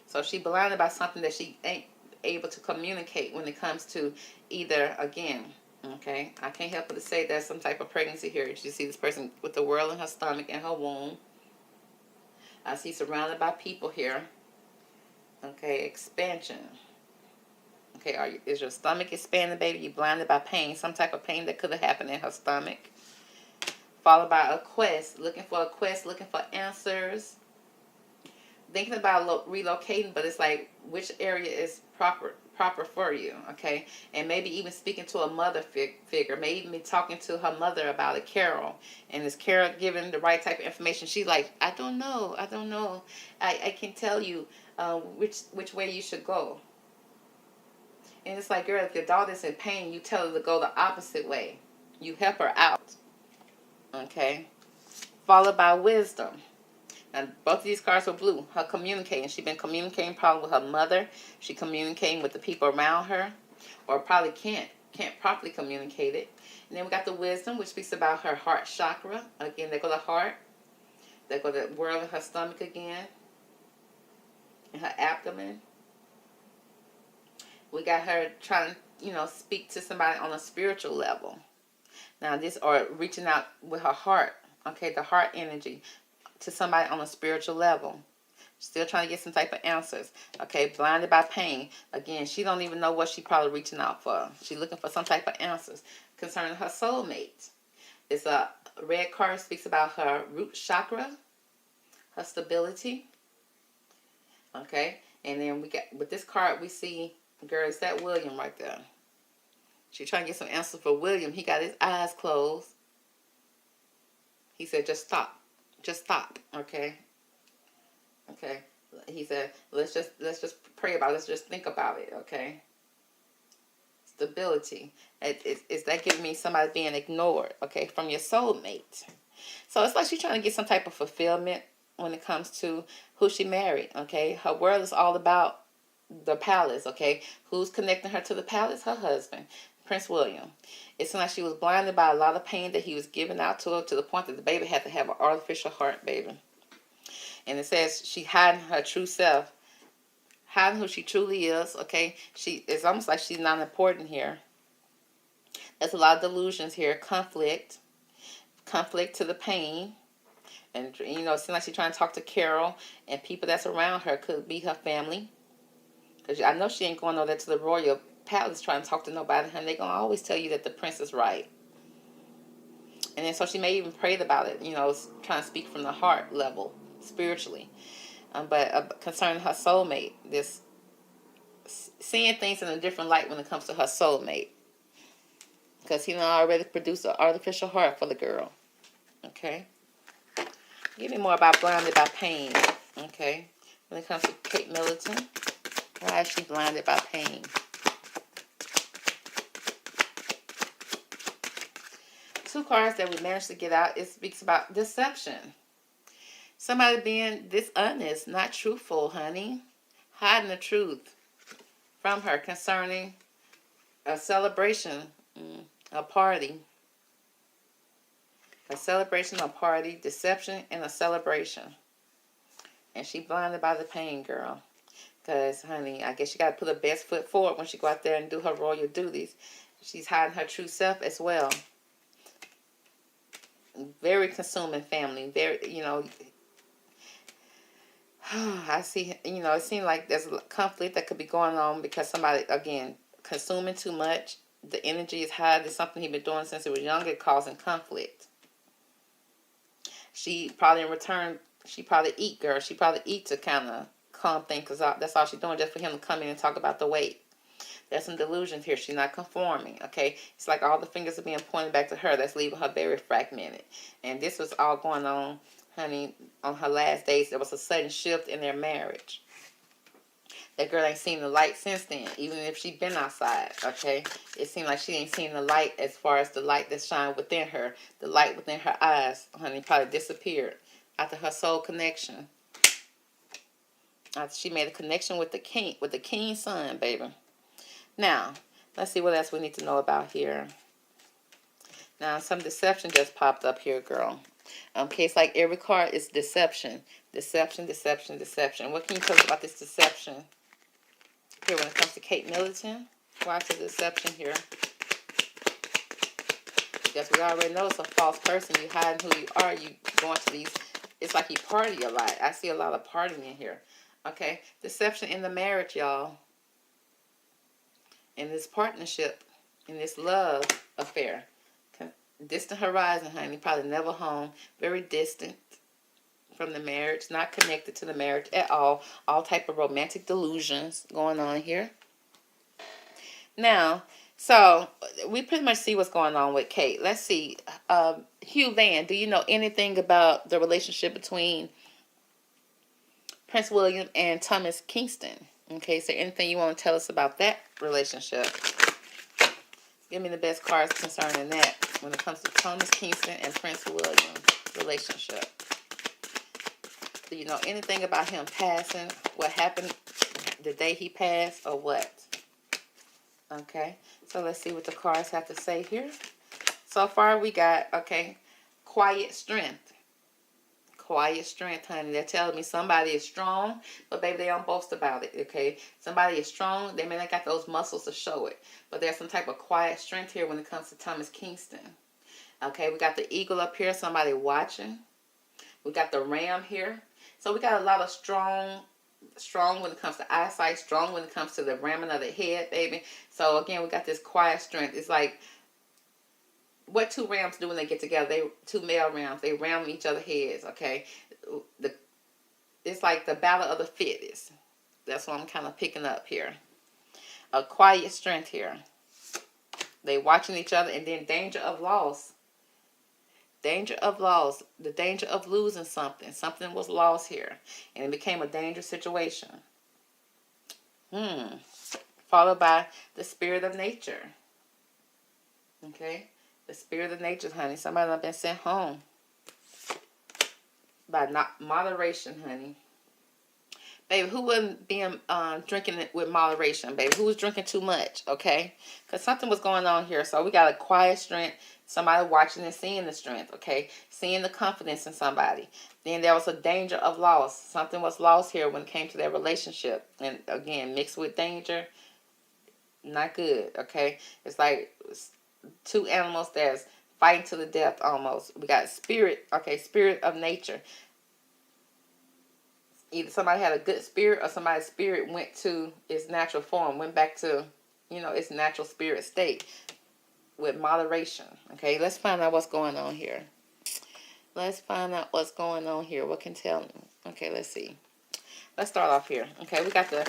S1: So she blinded by something that she ain't able to communicate when it comes to either, again, okay, I can't help but to say there's some type of pregnancy here. You see this person with the world in her stomach and her womb. I see surrounded by people here. Okay, expansion. Okay, is your stomach expanding, baby? You blinded by pain, some type of pain that could have happened in her stomach. Followed by a quest, looking for answers. Thinking about relocating, but it's like, which area is proper for you, okay? And maybe even speaking to a mother figure, maybe even talking to her mother about a Carol, and is Carol giving the right type of information? She's like, I don't know, I can tell you which way you should go. And it's like, girl, if your daughter's in pain, you tell her to go the opposite way. You help her out, okay? Followed by wisdom. Now, both of these cards were blue. Her communicating. She's been communicating probably with her mother. She communicating with the people around her. Or probably can't properly communicate it. And then we got the wisdom, which speaks about her heart chakra. Again, they go to heart. They go to whirl in her stomach again. In her abdomen. We got her trying to, speak to somebody on a spiritual level. Now, or reaching out with her heart. Okay, the heart energy. To somebody on a spiritual level. Still trying to get some type of answers. Okay, blinded by pain. Again, she don't even know what she probably reaching out for. She's looking for some type of answers concerning her soulmate. It's a red card, speaks about her root chakra, her stability. Okay, and then we got, with this card, we see, girl, is that William right there? She's trying to get some answers for William. He got his eyes closed. He said, just stop. Just stop, okay? Okay. He said, let's just pray about it. Let's just think about it, okay? Stability. Is that giving me somebody being ignored, okay, from your soulmate? So it's like she's trying to get some type of fulfillment when it comes to who she married, okay? Her world is all about the palace, okay? Who's connecting her to the palace? Her husband, Prince William. It seemed like she was blinded by a lot of pain that he was giving out to her, to the point that the baby had to have an artificial heart, baby. And it says she hiding her true self, hiding who she truly is, okay? It's almost like she's not important here. There's a lot of delusions here. Conflict to the pain. And, it seems like she's trying to talk to Carol, and people that's around her could be her family. Because I know she ain't going over there to the royal palace trying to talk to nobody, and they're going to always tell you that the prince is right. And then so she may even prayed about it, trying to speak from the heart level, spiritually. But concerning her soulmate, this seeing things in a different light when it comes to her soulmate. Because he done already produced an artificial heart for the girl. Okay. Give me more about blinded by pain. Okay. When it comes to Kate Middleton, why is she blinded by pain? Two cards that we managed to get out, it speaks about deception. Somebody being dishonest, not truthful, honey. Hiding the truth from her concerning a celebration, a party. A celebration, a party, deception, and a celebration. And she blinded by the pain, girl. Because, honey, I guess you got to put her best foot forward when she go out there and do her royal duties. She's hiding her true self as well. Very consuming family. Very, I see, it seems like there's a conflict that could be going on because somebody, again, consuming too much. The energy is high. There's something he's been doing since he was younger, causing conflict. She probably in return, she probably eat, girl. She probably eat to kind of calm things, because that's all she's doing, just for him to come in and talk about the weight. There's some delusions here. She's not conforming, okay? It's like all the fingers are being pointed back to her. That's leaving her very fragmented. And this was all going on, honey, on her last days. There was a sudden shift in their marriage. That girl ain't seen the light since then, even if she been outside, okay? It seemed like she ain't seen the light as far as the light that shined within her. The light within her eyes, honey, probably disappeared after her soul connection. After she made a connection with the king's son, baby. Now, let's see what else we need to know about here. Now, some deception just popped up here, girl. Okay, it's like every card is deception. Deception, deception, deception. What can you tell us about this deception here when it comes to Kate Middleton? Why is the deception here? Because we already know it's a false person. You hiding who you are. You going to these. It's like you party a lot. I see a lot of partying in here. Okay, deception in the marriage, y'all. In this partnership, in this love affair. Distant horizon, honey. Probably never home. Very distant from the marriage. Not connected to the marriage at all. All type of romantic delusions going on here. Now, so we pretty much see what's going on with Kate. Let's see. Hugh Van, do you know anything about the relationship between Prince William and Thomas Kingston? Okay, so anything you want to tell us about that relationship? Give me the best cards concerning that when it comes to Thomas Kingston and Prince William relationship. Do you know anything about him passing? What happened the day he passed or what? Okay, so let's see what the cards have to say here. So far we got, okay, quiet strength. Quiet strength, honey. They're telling me somebody is strong, but baby, they don't boast about it, okay? Somebody is strong. They may not got those muscles to show it, but there's some type of quiet strength here when it comes to Thomas Kingston. Okay, we got the eagle up here, somebody watching. We got the ram here. So we got a lot of strong when it comes to eyesight, strong when it comes to the ramming of the head, baby. So again, we got this quiet strength. It's like what two rams do when they get together. Two male rams, they ram each other's heads, okay? It's like the battle of the fittest. That's what I'm kind of picking up here. A quiet strength here. They watching each other, and then danger of loss. Danger of loss. The danger of losing something. Something was lost here, and it became a dangerous situation. Followed by the spirit of nature. Okay? The spirit of nature, honey. Somebody done been sent home. By not moderation, honey. Baby, who wouldn't be drinking it with moderation, baby? Who was drinking too much, okay? Because something was going on here. So we got a quiet strength. Somebody watching and seeing the strength, okay? Seeing the confidence in somebody. Then there was a danger of loss. Something was lost here when it came to their relationship. And again, mixed with danger, not good, okay? It's like two animals that's fighting to the death almost. We got spirit, okay, spirit of nature. Either somebody had a good spirit or somebody's spirit went to its natural form, went back to, its natural spirit state with moderation. Okay, let's find out what's going on here. Let's find out what's going on here. What can tell me? Okay, let's see. let's start off here. Okay, we got the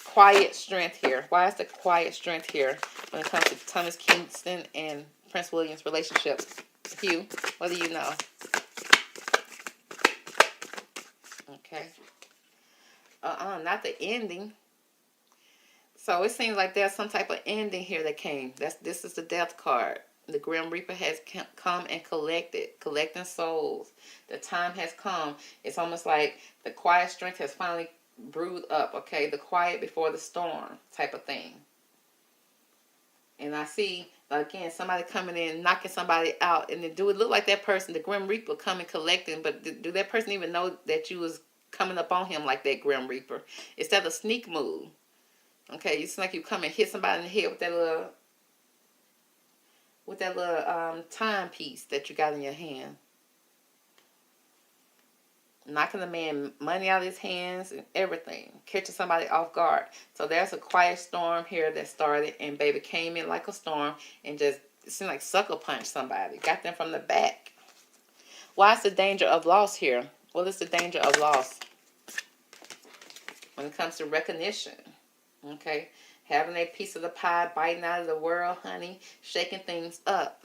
S1: quiet strength here. Why is the quiet strength here when it comes to Thomas Kingston and Prince William's relationship? Hugh, what do you know? Okay. Not the ending. So it seems like there's some type of ending here that came. This is the death card. The Grim Reaper has come and collecting souls. The time has come. It's almost like the quiet strength has finally brewed up, okay? The quiet before the storm type of thing. And I see, again, somebody coming in, knocking somebody out. And do it look like that person, the Grim Reaper, coming collecting, but do that person even know that you was coming up on him like that Grim Reaper? Is that a sneak move? Okay, it's like you come and hit somebody in the head with that little timepiece that you got in your hand. Knocking the man money out of his hands and everything. Catching somebody off guard. So there's a quiet storm here that started, and baby came in like a storm and just, it seemed like sucker punched somebody. Got them from the back. Why is the danger of loss here? What is the danger of loss when it comes to recognition? Okay, having a piece of the pie, biting out of the world, honey, shaking things up.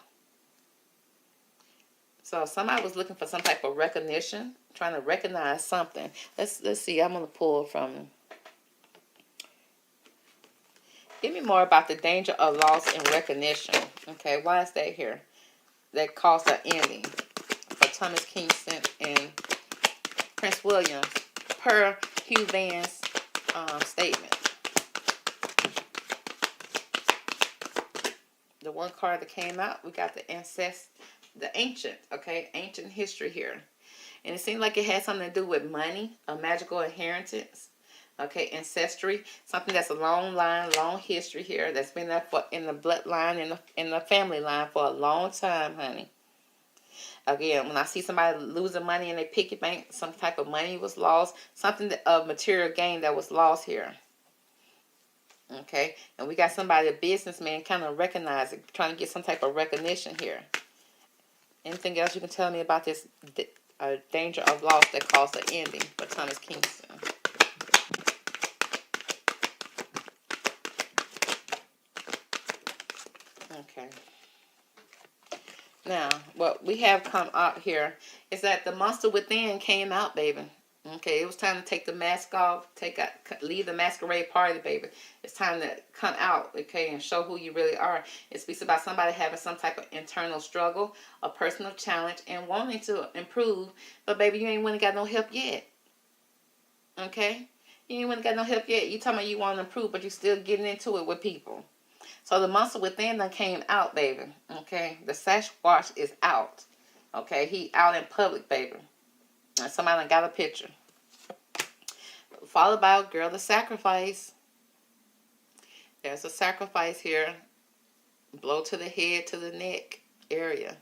S1: So if somebody was looking for some type of recognition, trying to recognize something. Let's see. I'm gonna pull from. Give me more about the danger of loss and recognition. Okay, why is that here? That caused an ending for Thomas Kingston and Prince William, per Hugh Van's statement. The one card that came out, we got the ancient, okay, ancient history here. And it seemed like it had something to do with money, a magical inheritance, okay, ancestry, something that's a long line, long history here that's been there for, in the bloodline, in the family line for a long time, honey. Again, when I see somebody losing money in their piggy bank, some type of money was lost, something of material gain that was lost here. Okay, and we got somebody, a businessman, kind of recognizing, trying to get some type of recognition here. Anything else you can tell me about this danger of loss that caused an ending for Thomas Kingston? Okay. Now, what we have come out here is that the monster within came out, baby. Okay, it was time to take the mask off, leave the masquerade party, baby. It's time to come out, okay, and show who you really are. It speaks about somebody having some type of internal struggle, a personal challenge, and wanting to improve, but baby, you ain't really got no help yet. Okay? You ain't really got no help yet. You talking about you want to improve, but you still getting into it with people. So the monster within done came out, baby. Okay? The Sasquatch is out. Okay? He out in public, baby. And somebody done got a picture. Followed by a girl to sacrifice. There's a sacrifice here. Blow to the head, to the neck area.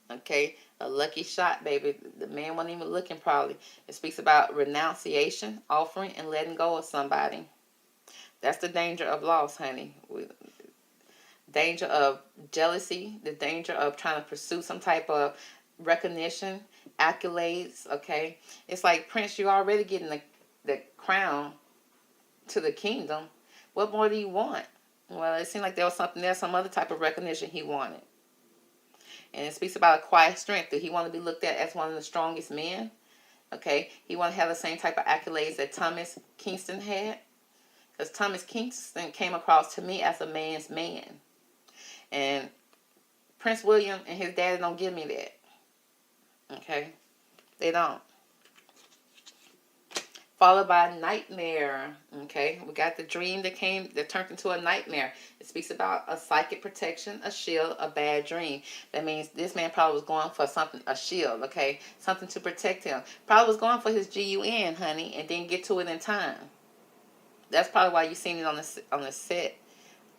S1: Okay? A lucky shot, baby. The man wasn't even looking probably. It speaks about renunciation, offering, and letting go of somebody. That's the danger of loss, honey. Danger of jealousy. The danger of trying to pursue some type of recognition, accolades, okay? It's like, Prince, you're already getting the crown to the kingdom. What more do you want? Well, it seemed like there was something there, some other type of recognition he wanted. And it speaks about a quiet strength. Did he want to be looked at as one of the strongest men? Okay, he want to have the same type of accolades that Thomas Kingston had. Because Thomas Kingston came across to me as a man's man. And Prince William and his daddy don't give me that. Okay, they don't. Followed by nightmare. Okay, we got the dream that turned into a nightmare. It speaks about a psychic protection, a shield, a bad dream. That means this man probably was going for something, a shield, okay, something to protect him. Probably was going for his GUN, honey, and didn't get to it in time. That's probably why you seen it on the set,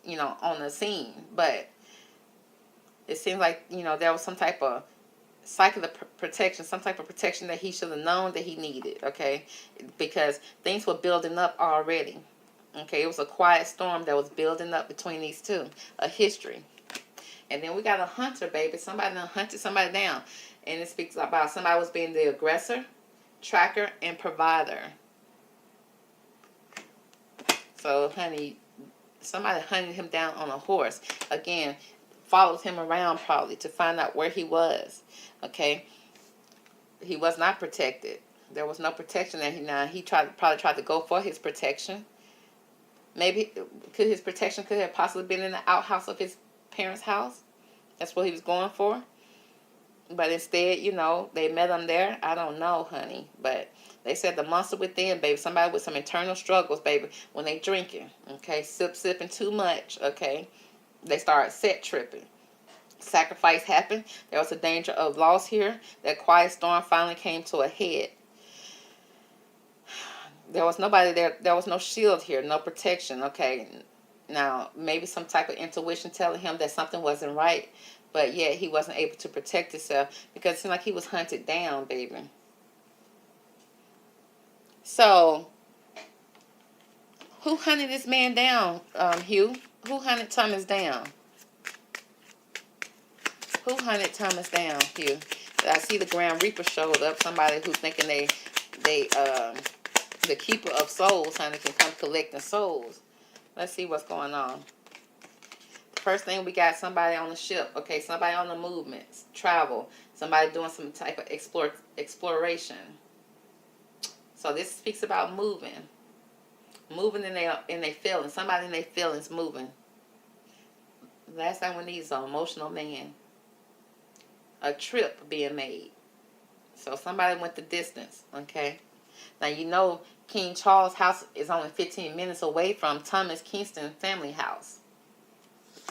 S1: you know, on the scene. But it seems like, you know, there was some type of psychic protection, some type of protection that he should have known that he needed, okay? Because things were building up already. Okay, it was a quiet storm that was building up between these two, a history. And then we got a hunter, baby. Somebody done hunted somebody down. And it speaks about somebody was being the aggressor, tracker, and provider. So, honey, somebody hunted him down on a horse. Again, followed him around probably to find out where he was. Okay? He was not protected. There was no protection that he probably tried to go for his protection. Maybe his protection could have possibly been in the outhouse of his parents' house. That's what he was going for. But instead, they met him there. I don't know, honey. But they said the monster within, baby. Somebody with some internal struggles, baby. When they drinking, okay, sipping too much, okay, they start set tripping. Sacrifice happened. There was a danger of loss here. That quiet storm finally came to a head. There was nobody there. There was no shield here, no protection, okay. Now, maybe some type of intuition telling him that something wasn't right, but yet he wasn't able to protect himself because it seemed like he was hunted down, baby. So, who hunted this man down, Hugh? Who hunted Thomas down? Who hunted Thomas down, Hugh? I see the Grand Reaper showed up. Somebody who's thinking the keeper of souls, honey, can come collecting souls. Let's see what's going on. First thing, we got somebody on the ship. Okay, somebody on the movements, travel. Somebody doing some type of exploration. So this speaks about moving. Moving in their feelings. Somebody in their feelings moving. Last thing we need is an emotional man. A trip being made. So somebody went the distance, okay? Now, King Charles' house is only 15 minutes away from Thomas Kingston family house.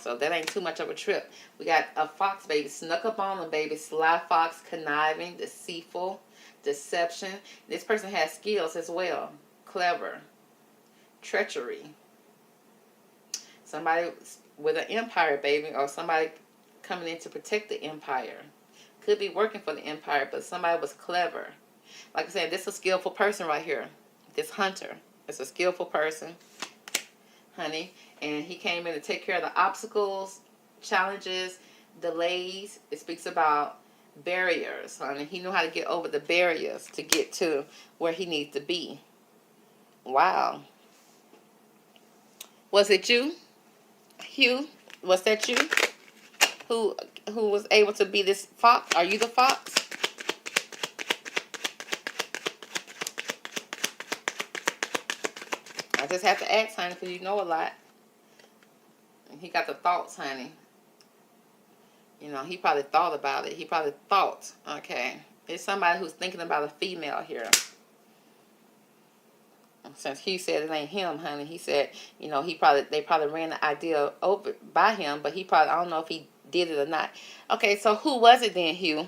S1: So that ain't too much of a trip. We got a fox, baby. Snuck up on them, baby. Sly fox, conniving, deceitful, deception. This person has skills as well. Clever. Treachery. Somebody with an empire, baby. Or somebody coming in to protect the empire. Could be working for the empire, but somebody was clever. Like I said, this is a skillful person right here. This hunter is a skillful person, honey. And he came in to take care of the obstacles, challenges, delays. It speaks about barriers, honey. He knew how to get over the barriers to get to where he needs to be. Wow. Was it you, Hugh? Was that you who was able to be this fox? Are you the fox? I just have to ask, honey, because you know a lot. He got the thoughts, honey. He probably thought about it. He probably thought, okay. It's somebody who's thinking about a female here. Since he said it ain't him, honey. He said, they probably ran the idea over by him, but I don't know if he did it or not. Okay, so who was it then, Hugh?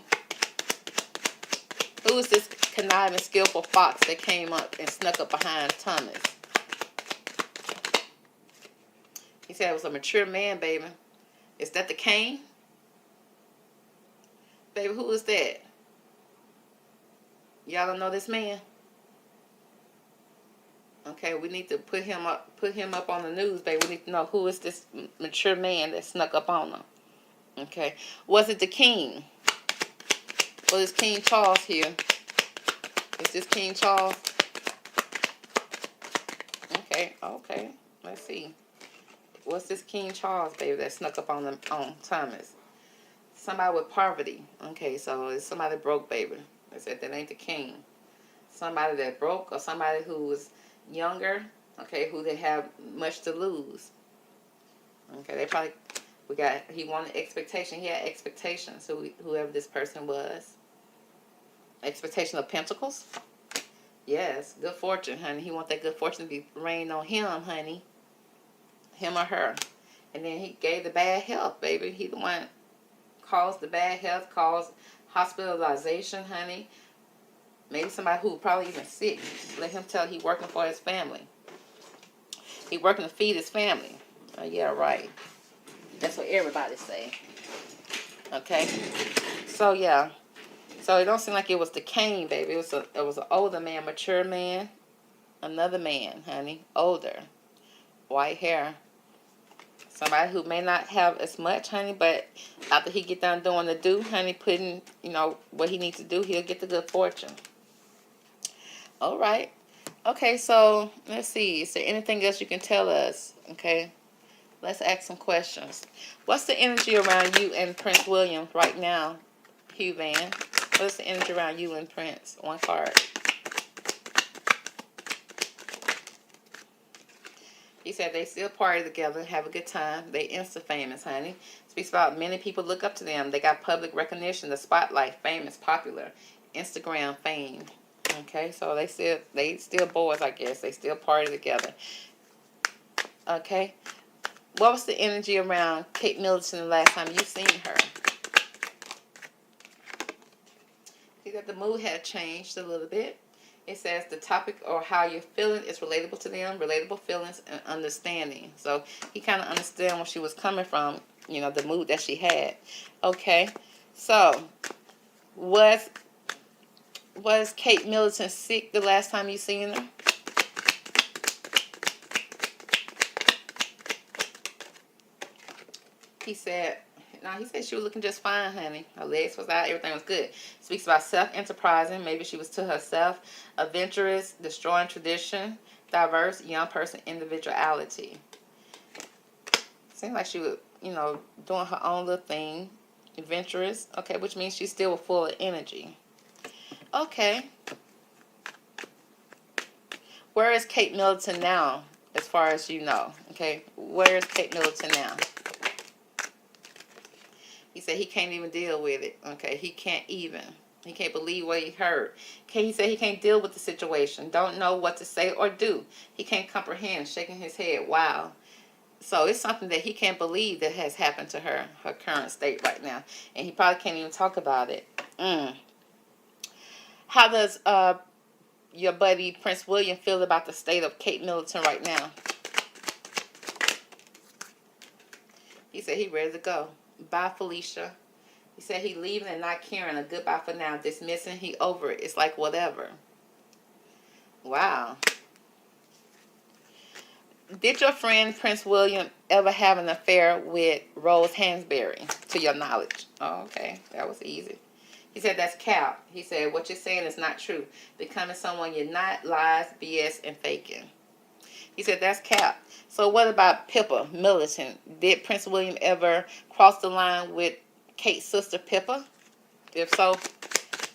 S1: Who was this conniving, skillful fox that came up and snuck up behind Thomas? He said it was a mature man, baby. Is that the Cain? Baby, who is that? Y'all don't know this man? Okay, we need to put him up on the news, baby. We need to know who is this mature man that snuck up on them. Okay. Was it the king? Or is King Charles here? Is this King Charles? Okay. Let's see. What's this King Charles, baby, that snuck up on Thomas? Somebody with poverty. Okay, so it's somebody broke, baby. They said that ain't the king. Somebody that broke, or somebody who was younger, okay, who they have much to lose. Okay, they probably, he wanted expectation. He had expectations, whoever this person was. Expectation of pentacles. Yes, good fortune, honey. He want that good fortune to be rained on him, honey. Him or her. And then he gave the bad health, baby. He the one caused the bad health, caused hospitalization, honey. Maybe somebody who probably even sick. Let him tell he working for his family. He working to feed his family. Oh, yeah, right. That's what everybody say. Okay. So, yeah. So, it don't seem like it was the Cain, baby. It was an older man, mature man. Another man, honey. Older. White hair. Somebody who may not have as much, honey, but after he get done doing the do, honey, putting, what he needs to do, he'll get the good fortune. All right. Okay, so let's see. Is there anything else you can tell us? Okay, let's ask some questions. What's the energy around you and Prince William right now, Hugh Van? What's the energy around you and Prince? One card. He said they still party together, have a good time. They Insta famous, honey. Speaks about many people look up to them. They got public recognition, the spotlight, famous, popular, Instagram fame. Okay, so they still boys, I guess. They still party together. Okay. What was the energy around Kate Middleton the last time you seen her? See that the mood had changed a little bit. It says the topic or how you're feeling is relatable to them, relatable feelings and understanding. So he kind of understand where she was coming from, you know, the mood that she had. Okay, so was Kate Middleton sick the last time you seen her? He said she was looking just fine, honey. Her legs was out, everything was good. Speaks about self-enterprising. Maybe she was to herself. Adventurous, destroying tradition. Diverse, young person, individuality. Seems like she was, you know, doing her own little thing. Adventurous. Okay, which means she's still full of energy. Okay. Where is Kate Middleton now, as far as you know? Okay, where is Kate Middleton now? He said he can't even deal with it. Okay, he can't even. He can't believe what he heard. Okay, he said he can't deal with the situation. Don't know what to say or do. He can't comprehend, shaking his head. Wow. So it's something that he can't believe that has happened to her current state right now. And he probably can't even talk about it. How does your buddy Prince William feel about the state of Kate Middleton right now? He said he ready to go. Bye, Felicia. He said he leaving and not caring. A goodbye for now. Dismissing. He over it. It's like whatever. Wow. Did your friend Prince William ever have an affair with Rose Hansberry, to your knowledge? Oh, okay. That was easy. He said that's cap. He said what you're saying is not true. Becoming someone you're not, lies, BS, and faking. He said that's cap. So what about Pippa Middleton? Did Prince William ever cross the line with Kate's sister Pippa? If so,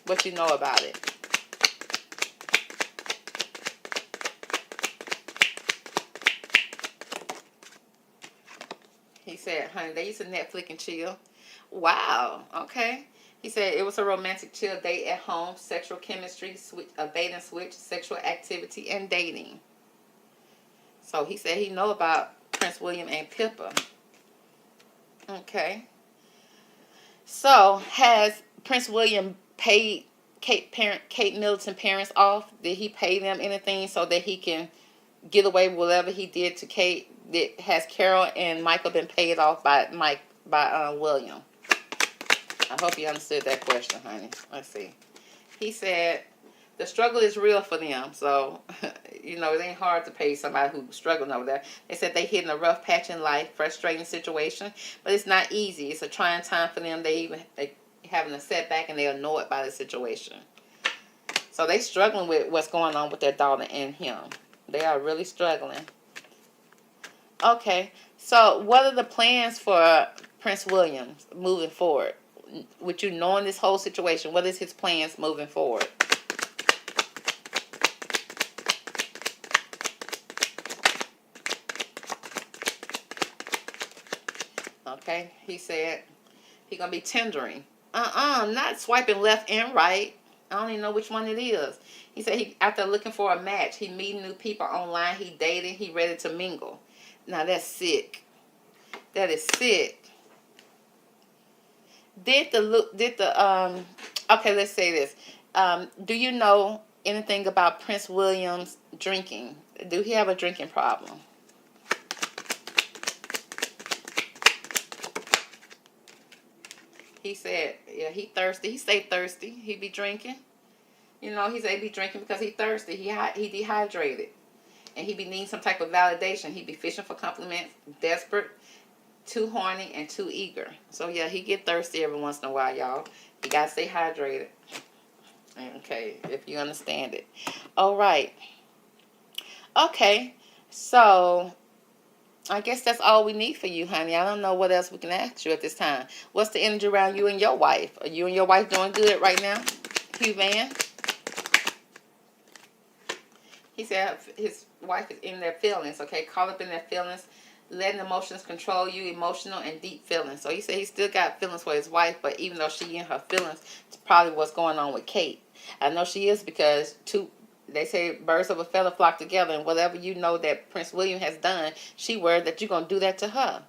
S1: what you know about it? He said, honey, they used to Netflix and chill. Wow. Okay. He said it was a romantic chill date at home, sexual chemistry, a bait and switch, sexual activity, and dating. So he said he know about Prince William and Pippa. Okay. So has Prince William paid Kate Middleton parents off? Did he pay them anything so that he can get away with whatever he did to Kate? Has Carol and Michael been paid off by William? I hope you understood that question, honey. Let's see. He said the struggle is real for them. So, you know, it ain't hard to pay somebody who's struggling over there. They said they hit in a rough patch in life, frustrating situation, but it's not easy. It's a trying time for them. They having a setback and they're annoyed by the situation. So they struggling with what's going on with their daughter and him. They are really struggling. Okay, so what are the plans for Prince William moving forward? With you knowing this whole situation, what is his plans moving forward? Okay, he said he's going to be tendering. Not swiping left and right. I don't even know which one it is. He said he after looking for a match, he meeting new people online, he dating, he ready to mingle. Now that's sick. That is sick. Okay, let's say this. Do you know anything about Prince William's drinking? Do he have a drinking problem? He said, yeah, he thirsty. He stay thirsty. He be drinking. You know, he said he be drinking because he thirsty. He dehydrated. And he be needing some type of validation. He be fishing for compliments, desperate, too horny, and too eager. So, yeah, he get thirsty every once in a while, y'all. You got to stay hydrated. Okay, if you understand it. All right. Okay, so I guess that's all we need for you, honey. I don't know what else we can ask you at this time. What's the energy around you and your wife? Are you and your wife doing good right now, Hugh Van? He said his wife is in their feelings, okay? Caught up in their feelings, letting emotions control you, emotional and deep feelings. So he said he still got feelings for his wife, but even though she in her feelings, it's probably what's going on with Kate. I know she is because they say birds of a feather flock together, and whatever you know that Prince William has done, she worried that you're going to do that to her.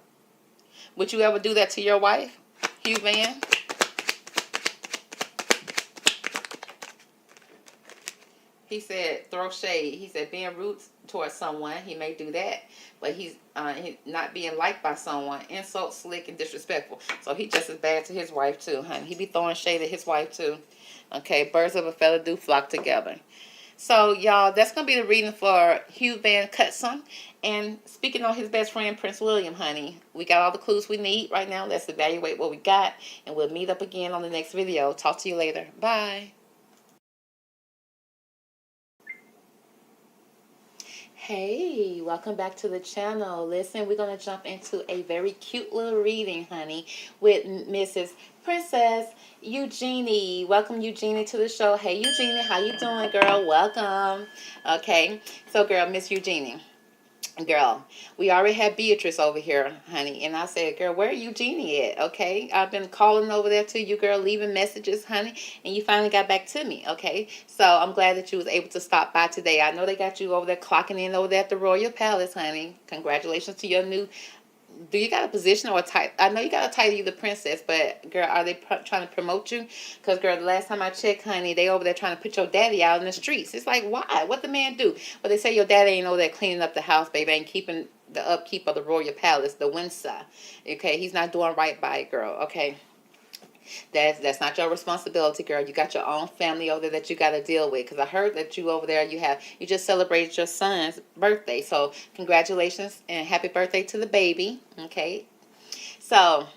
S1: Would you ever do that to your wife, Hugh Van? He said, throw shade. He said, being rude towards someone, he may do that. But he's not being liked by someone. Insult, slick, and disrespectful. So he just as bad to his wife, too, honey. He be throwing shade at his wife, too. Okay, birds of a feather do flock together. So, y'all, that's going to be the reading for Hugh Van Cutsum. And speaking on his best friend, Prince William, honey, we got all the clues we need right now. Let's evaluate what we got. And we'll meet up again on the next video. Talk to you later. Bye. Hey, welcome back to the channel. Listen, we're going to jump into a very cute little reading, honey, with Mrs. Princess Eugenie. Welcome, Eugenie, to the show. Hey, Eugenie, how you doing, girl? Welcome. Okay, so, girl, Miss Eugenie. Girl, we already had Beatrice over here, honey, and I said, girl, where Eugenie at? Okay, I've been calling over there to you, girl, leaving messages, honey, and you finally got back to me. Okay, so I'm glad that you was able to stop by today. I know they got you over there clocking in over there at the Royal Palace, honey. Congratulations to your new. Do you got a position or a title? I know you got a title, you the princess, but girl, are they trying to promote you? Because girl, the last time I checked, honey, they over there trying to put your daddy out in the streets. It's like, why? What the man do? Well, they say your daddy ain't over there cleaning up the house, baby, ain't keeping the upkeep of the Royal Palace, the Windsor. Okay, he's not doing right by it, girl. Okay. That's not your responsibility, girl. You got your own family over there that you got to deal with. Because I heard that you over there, you just celebrated your son's birthday. So congratulations and happy birthday to the baby. Okay. So,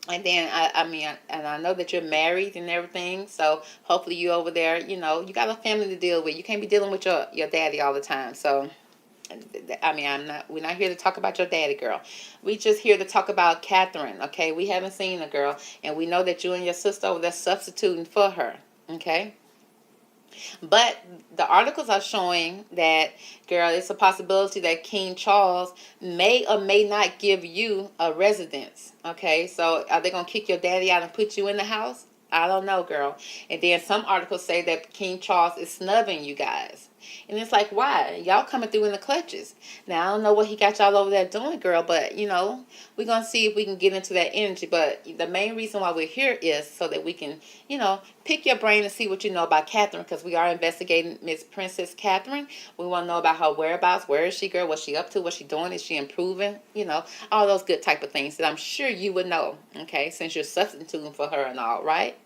S1: and then I know that you're married and everything. So hopefully you over there, you got a family to deal with. You can't be dealing with your daddy all the time. So. We're not here to talk about your daddy, girl. We just here to talk about Catherine, okay? We haven't seen a girl, and we know that you and your sister over there substituting for her, okay? But the articles are showing that, girl, it's a possibility that King Charles may or may not give you a residence, okay? So are they going to kick your daddy out and put you in the house? I don't know, girl. And then some articles say that King Charles is snubbing you guys. And it's like, why? Y'all coming through in the clutches. Now, I don't know what he got y'all over there doing, girl, but, we're going to see if we can get into that energy. But the main reason why we're here is so that we can, pick your brain and see what you know about Catherine, because we are investigating Miss Princess Catherine. We want to know about her whereabouts. Where is she, girl? What's she up to? What's she doing? Is she improving? All those good type of things that I'm sure you would know, okay, since you're substituting for her and all, right?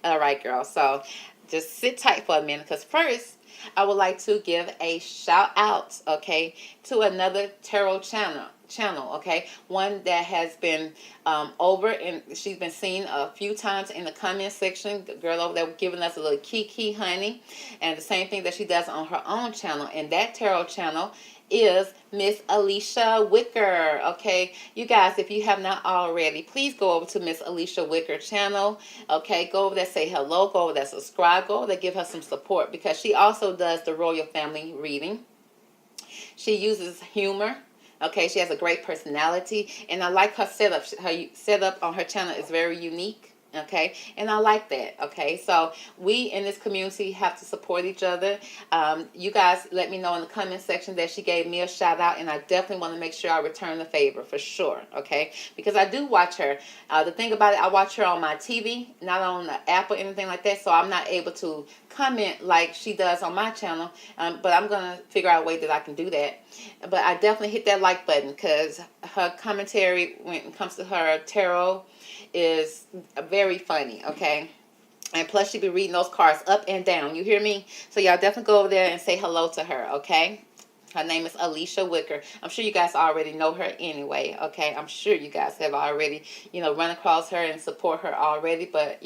S1: All right, girl. So just sit tight for a minute, because first, I would like to give a shout out, okay, to another tarot channel, okay, one that has been over, and she's been seen a few times in the comment section. The girl over there giving us a little kiki, honey, and the same thing that she does on her own channel. And that tarot channel is Miss Alicia Wicker. Okay, you guys, if you have not already, please go over to Miss Alicia Wicker channel. Okay, go over there, say hello, go over there, subscribe, go over there, give her some support, because she also does the royal family reading. She uses humor. Okay, she has a great personality, and I like her setup. Her setup on her channel is very unique. Okay, and I like that. Okay, so we in this community have to support each other. You guys let me know in the comment section that she gave me a shout out, and I definitely want to make sure I return the favor for sure. Okay, because I do watch her. The thing about it, I watch her on my TV, not on the app or anything like that, so I'm not able to comment like she does on my channel, but I'm gonna figure out a way that I can do that. But I definitely hit that like button, because her commentary when it comes to her tarot is very funny, okay? And plus she be reading those cards up and down, you hear me? So y'all definitely go over there and say hello to her, okay? Her name is Alicia Wicker. I'm sure you guys already know her anyway, okay? I'm sure you guys have already, run across her and support her already, but,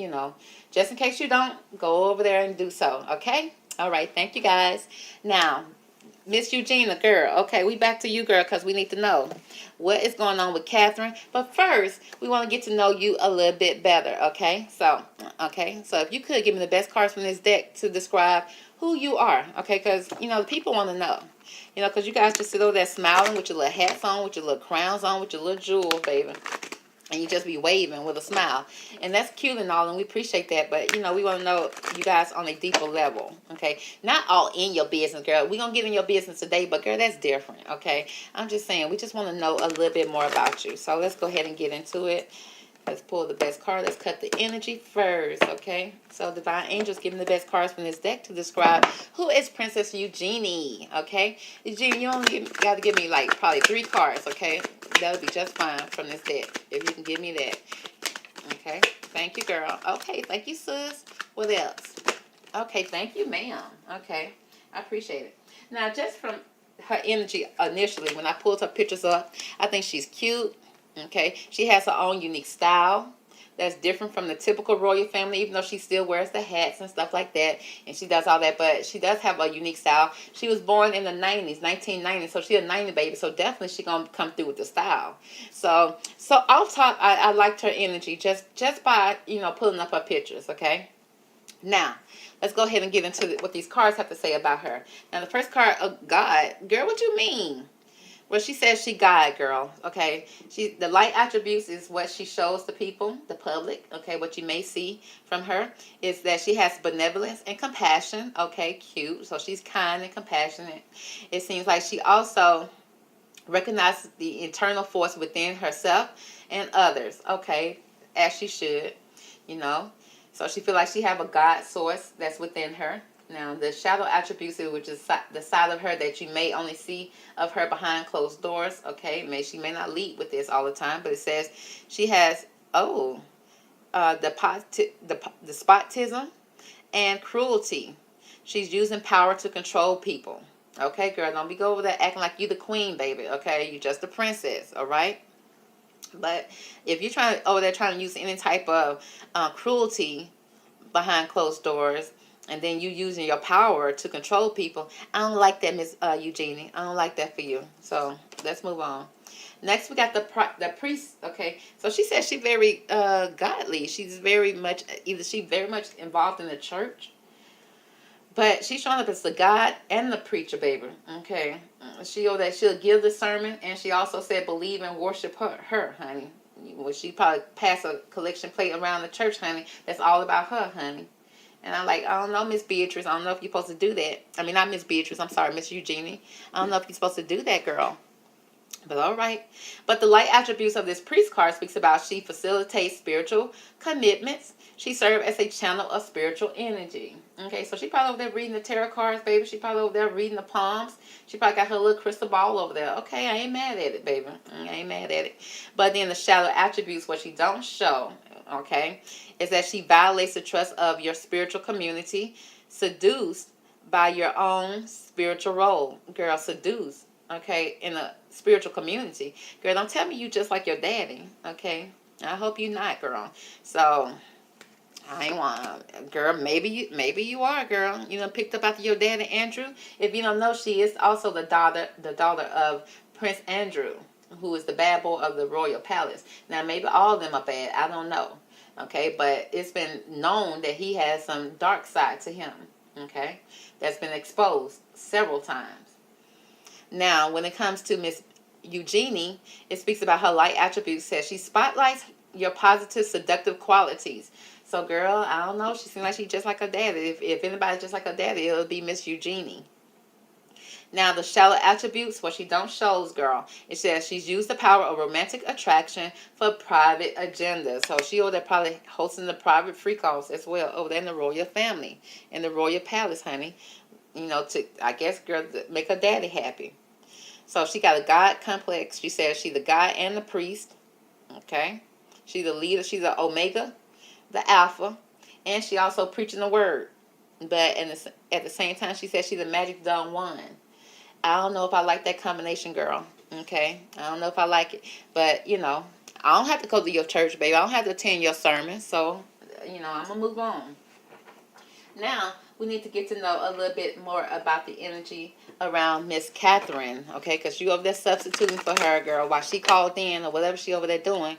S1: just in case you don't, go over there and do so, okay? All right, thank you guys. Now, Miss Eugenia, girl. Okay, we back to you, girl, because we need to know what is going on with Catherine. But first, we want to get to know you a little bit better, okay? So if you could give me the best cards from this deck to describe who you are, okay? Because, you know, the people want to know. You know, because you guys just sit over there smiling with your little hats on, with your little crowns on, with your little jewels, baby. And you just be waving with a smile. And that's cute and all, and we appreciate that. But, you know, we want to know you guys on a deeper level, okay? Not all in your business, girl. We're going to get in your business today, but, girl, that's different, okay? I'm just saying, we just want to know a little bit more about you. So let's go ahead and get into it. Let's pull the best card. Let's cut the energy first, okay? So Divine Angels giving the best cards from this deck to describe who is Princess Eugenie, okay? Eugenie, you only got to give me, like, probably 3 cards, okay? That'll be just fine from this deck, if you can give me that. Okay, thank you, girl. Okay, thank you, sis. What else? Okay, thank you, ma'am. Okay, I appreciate it. Now, just from her energy initially, when I pulled her pictures up, I think she's cute. Okay, she has her own unique style that's different from the typical royal family, even though she still wears the hats and stuff like that, and she does all that, but she does have a unique style. She was born in the 90s, 1990, so she's a 90 baby, so definitely she's going to come through with the style. So off top, I liked her energy just by, you know, pulling up her pictures, okay? Now, let's go ahead and get into what these cards have to say about her. Now, the first card, oh, God, girl, what you mean? Well, she says she God, girl, okay? The light attributes is what she shows to people, the public, okay? What you may see from her is that she has benevolence and compassion, okay? Cute. So she's kind and compassionate. It seems like she also recognizes the internal force within herself and others, okay? As she should, you know? So she feels like she have a God source that's within her. Now, the shadow attributes, which is the side of her that you may only see of her behind closed doors, okay? She may not lead with this all the time, but it says she has, despotism and cruelty. She's using power to control people. Okay, girl, don't be go over there acting like you the queen, baby, okay? You just a princess, all right? But if you're over there trying to use any type of cruelty behind closed doors, and then you using your power to control people, I don't like that, Miss Eugenie. I don't like that for you. So let's move on. Next, we got the priest. Okay, so she says she's very godly. She's very much involved in the church, but she's showing up as the God and the preacher, baby. Okay, she'll give the sermon, and she also said believe and worship her, honey. Well, she probably pass a collection plate around the church, honey. That's all about her, honey. And I'm like, I don't know, Miss Beatrice. I don't know if you're supposed to do that. I mean, not Miss Beatrice. I'm sorry, Miss Eugenie. I don't know if you're supposed to do that, girl. But all right. But the light attributes of this priest card speaks about she facilitates spiritual commitments. She serves as a channel of spiritual energy. Okay, so she probably over there reading the tarot cards, baby. She probably over there reading the palms. She probably got her little crystal ball over there. Okay, I ain't mad at it, baby. I ain't mad at it. But then the shadow attributes, what she don't show, okay, is that she violates the trust of your spiritual community, seduced by your own spiritual role. Girl, seduced, okay, in a spiritual community. Girl, don't tell me you just like your daddy, okay? I hope you not, girl. So I ain't want, girl, maybe you are, girl. You done picked up after your daddy, Andrew. If you don't know, she is also the daughter of Prince Andrew, who is the bad boy of the royal palace. Now, maybe all of them are bad. I don't know. Okay, but it's been known that he has some dark side to him. Okay, that's been exposed several times. Now, when it comes to Miss Eugenie, it speaks about her light attributes. Says she spotlights your positive, seductive qualities. So, girl, I don't know. She seems like she's just like her daddy. If anybody's just like her daddy, it'll be Miss Eugenie. Now, the shallow attributes, what she don't shows, girl. It says she's used the power of romantic attraction for private agendas. So she over there probably hosting the private freak-offs as well over there in the royal family, in the royal palace, honey. You know, to, I guess, girl, to make her daddy happy. So she got a God complex. She says she's the God and the priest. Okay. She's the leader. She's the omega, the alpha. And she also preaching the word. But at the same time, she says she's a magic Don Juan. I don't know if I like that combination, girl. Okay? I don't know if I like it. But, you know, I don't have to go to your church, baby. I don't have to attend your sermon. So, you know, I'm going to move on. Now, we need to get to know a little bit more about the energy around Miss Catherine, okay? Because you over there substituting for her, girl, while she called in or whatever she over there doing.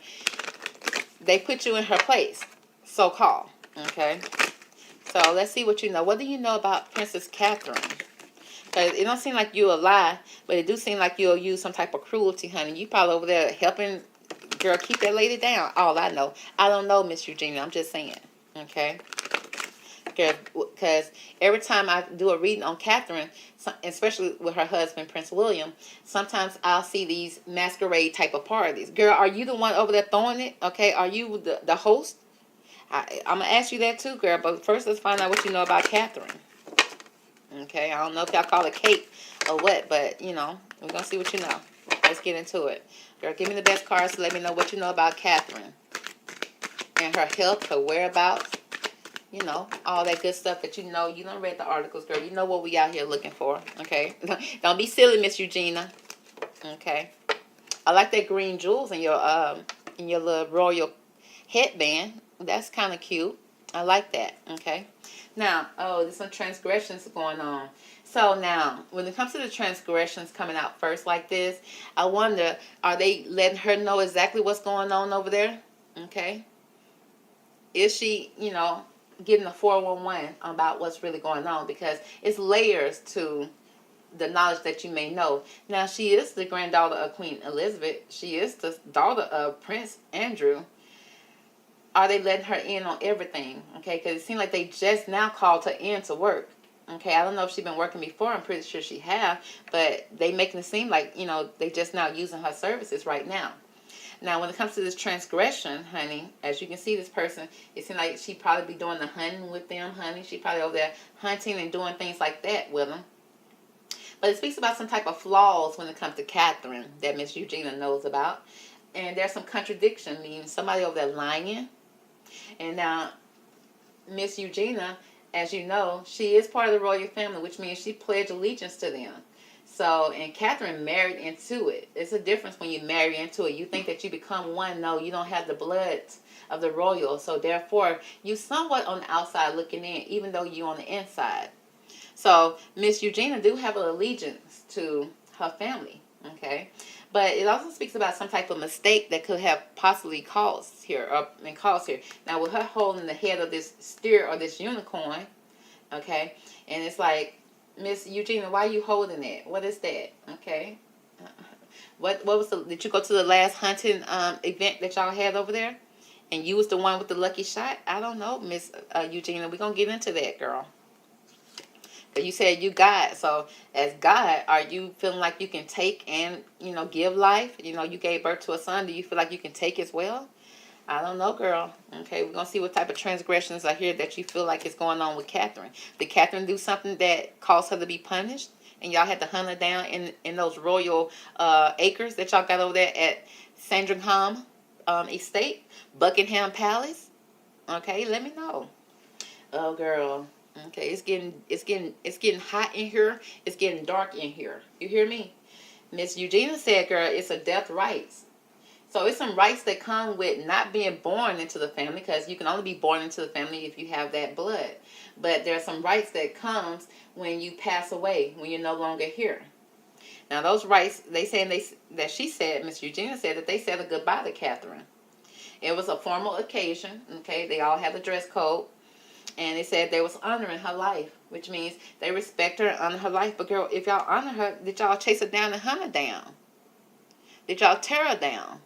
S1: They put you in her place, so-called, okay? So let's see what you know. What do you know about Princess Catherine? Because it don't seem like you'll lie, but it do seem like you'll use some type of cruelty, honey. You probably over there helping, girl, keep that lady down. All I know. I don't know, Miss Eugenia. I'm just saying, okay? Because every time I do a reading on Catherine, especially with her husband, Prince William, sometimes I'll see these masquerade type of parties. Girl, are you the one over there throwing it? Okay, are you the host? I'm going to ask you that too, girl. But first, let's find out what you know about Catherine. Okay, I don't know if y'all call it cake or what, but, you know, we're going to see what you know. Let's get into it. Girl, give me the best cards to let me know what you know about Catherine. And her health, her whereabouts. You know, all that good stuff that you know. You done read the articles, girl. You know what we out here looking for, okay? Don't be silly, Miss Eugenia. Okay. I like that green jewels in your little royal headband. That's kind of cute. I like that, okay? Now, there's some transgressions going on. So now, when it comes to the transgressions coming out first like this, I wonder, are they letting her know exactly what's going on over there? Okay. Is she, you know, getting a 411 about what's really going on? Because it's layers to the knowledge that you may know. Now, she is the granddaughter of Queen Elizabeth. She is the daughter of Prince Andrew. Are they letting her in on everything? Okay, because it seems like they just now called her in to work. Okay, I don't know if she's been working before. I'm pretty sure she have. But they making it seem like, you know, they just now using her services right now. Now, when it comes to this transgression, honey, as you can see, this person, it seems like she probably be doing the hunting with them, honey. She probably over there hunting and doing things like that with them. But it speaks about some type of flaws when it comes to Catherine that Miss Eugenia knows about. And there's some contradiction, meaning somebody over there lying. And now, Miss Eugenia, as you know, she is part of the royal family, which means she pledged allegiance to them. So, and Catherine married into it. It's a difference when you marry into it. You think that you become one. No, you don't have the blood of the royal. So, therefore, you somewhat on the outside looking in, even though you're on the inside. So, Miss Eugenia do have an allegiance to her family, okay? But it also speaks about some type of mistake that could have possibly caused here. Now, with her holding the head of this steer or this unicorn, okay? And it's like, Miss Eugenia, why are you holding it? What is that? Okay. What was did you go to the last hunting event that y'all had over there? And you was the one with the lucky shot? I don't know, Miss Eugenia. We're going to get into that, girl. But you said you God. So as God, are you feeling like you can take and, you know, give life? You know, you gave birth to a son. Do you feel like you can take as well? I don't know, girl. Okay, we're going to see what type of transgressions are here that you feel like is going on with Catherine. Did Catherine do something that caused her to be punished? And y'all had to hunt her down in those royal acres that y'all got over there at Sandringham Estate? Buckingham Palace? Okay, let me know. Oh, girl. Okay, it's getting hot in here. It's getting dark in here. You hear me? Miss Eugenia said, girl, it's a death rights. So it's some rights that come with not being born into the family, because you can only be born into the family if you have that blood. But there are some rights that comes when you pass away, when you're no longer here. Now those rights, she said, Miss Eugenia said that they said a goodbye to Catherine. It was a formal occasion. Okay, they all had the dress code. And they said they was honoring her life, which means they respect her and honor her life. But girl, if y'all honor her, did y'all chase her down and hunt her down? Did y'all tear her down?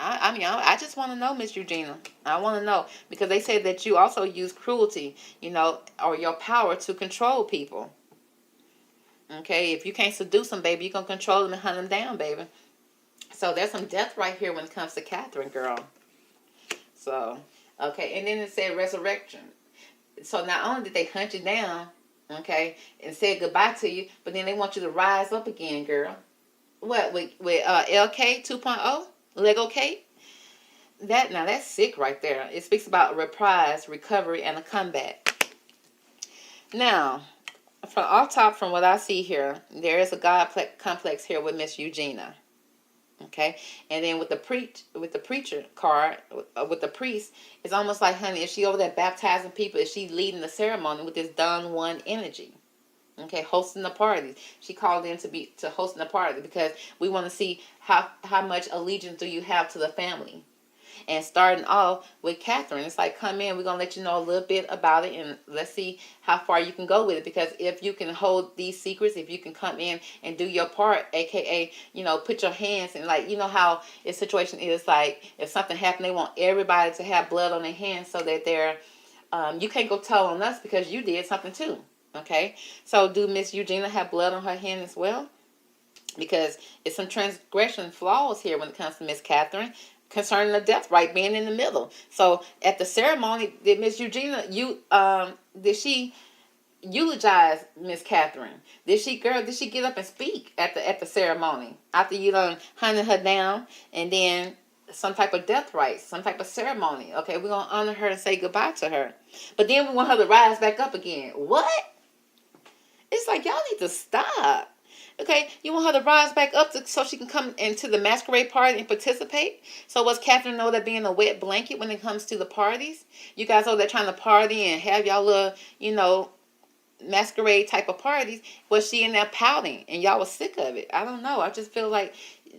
S1: I just want to know, Miss Eugenia. I want to know, because they said that you also use cruelty, you know, or your power to control people. Okay, if you can't seduce them, baby, you're going to control them and hunt them down, baby. So there's some death right here when it comes to Catherine, girl. So, okay, and then it said resurrection. So not only did they hunt you down, okay, and say goodbye to you, but then they want you to rise up again, girl. What, with LK 2.0? Lego cake? That's sick right there. It speaks about reprise, recovery, and a comeback. Now, from what I see here, there is a God complex here with Miss Eugenia. Okay, and then with the preacher card, with the priest, it's almost like, honey, is she over there baptizing people? Is she leading the ceremony with this done one energy? Okay, hosting the parties. She called in to hosting the party because we want to see how much allegiance do you have to the family. And starting off with Catherine, it's like, come in, we're going to let you know a little bit about it, and let's see how far you can go with it. Because if you can hold these secrets, if you can come in and do your part, aka, put your hands in, like, how the situation is, like, if something happened, they want everybody to have blood on their hands so that they're, you can't go tell on us because you did something too. Okay, so do Miss Eugenia have blood on her hand as well? Because it's some transgression flaws here when it comes to Miss Catherine concerning the death right being in the middle. So at the ceremony, did Miss Eugenia, did she eulogize Miss Catherine? Did she get up and speak at the ceremony after you done hunted her down, and then some type of death rites, some type of ceremony? Okay, we're gonna honor her and say goodbye to her, but then we want her to rise back up again. What? It's like, y'all need to stop. Okay, you want her to rise back up so she can come into the masquerade party and participate? So was Catherine know that being a wet blanket when it comes to the parties? You guys over there trying to party and have y'all little, masquerade type of parties. Was she in there pouting and y'all was sick of it? I don't know. I just feel like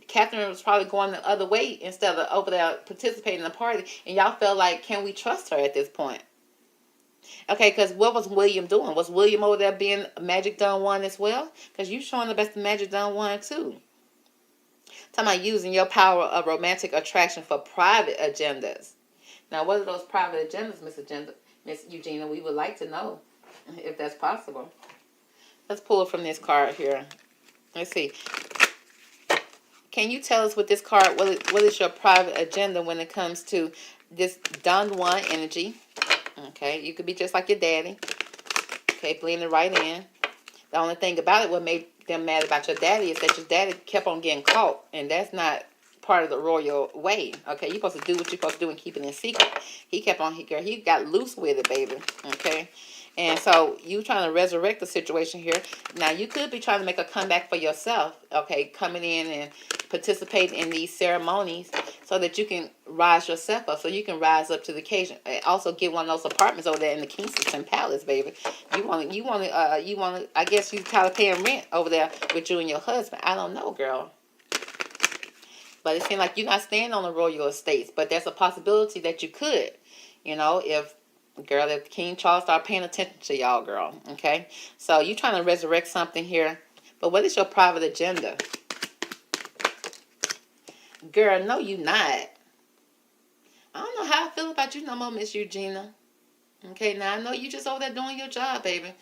S1: Catherine was probably going the other way instead of over there participating in the party. And y'all felt like, can we trust her at this point? Okay, because what was William doing? Was William over there being a magic done one as well? Because you showing the best magic done one too. Talking about using your power of romantic attraction for private agendas. Now, what are those private agendas, Miss Eugenia? We would like to know if that's possible. Let's pull it from this card here. Let's see. Can you tell us with this card, what is your private agenda when it comes to this done one energy? Okay, you could be just like your daddy. Okay, blend it right in. The only thing about it, what made them mad about your daddy is that your daddy kept on getting caught, and that's not part of the royal way. Okay, you're supposed to do what you're supposed to do and keep it in secret. He kept on, he got loose with it, baby. Okay, and so you trying to resurrect the situation here. Now, you could be trying to make a comeback for yourself. Okay, coming in and participating in these ceremonies so that you can rise yourself up, so you can rise up to the occasion. Also, get one of those apartments over there in the Kingston Palace, baby. You want to. I guess you kind of paying rent over there with you and your husband. I don't know, girl. But it seems like you're not staying on the royal estates. But there's a possibility that you could, if King Charles start paying attention to y'all, girl. Okay, so you trying to resurrect something here. But what is your private agenda? Girl, no, you not. I don't know how I feel about you no more, Miss Eugenia. Okay, now I know you just over there doing your job, baby.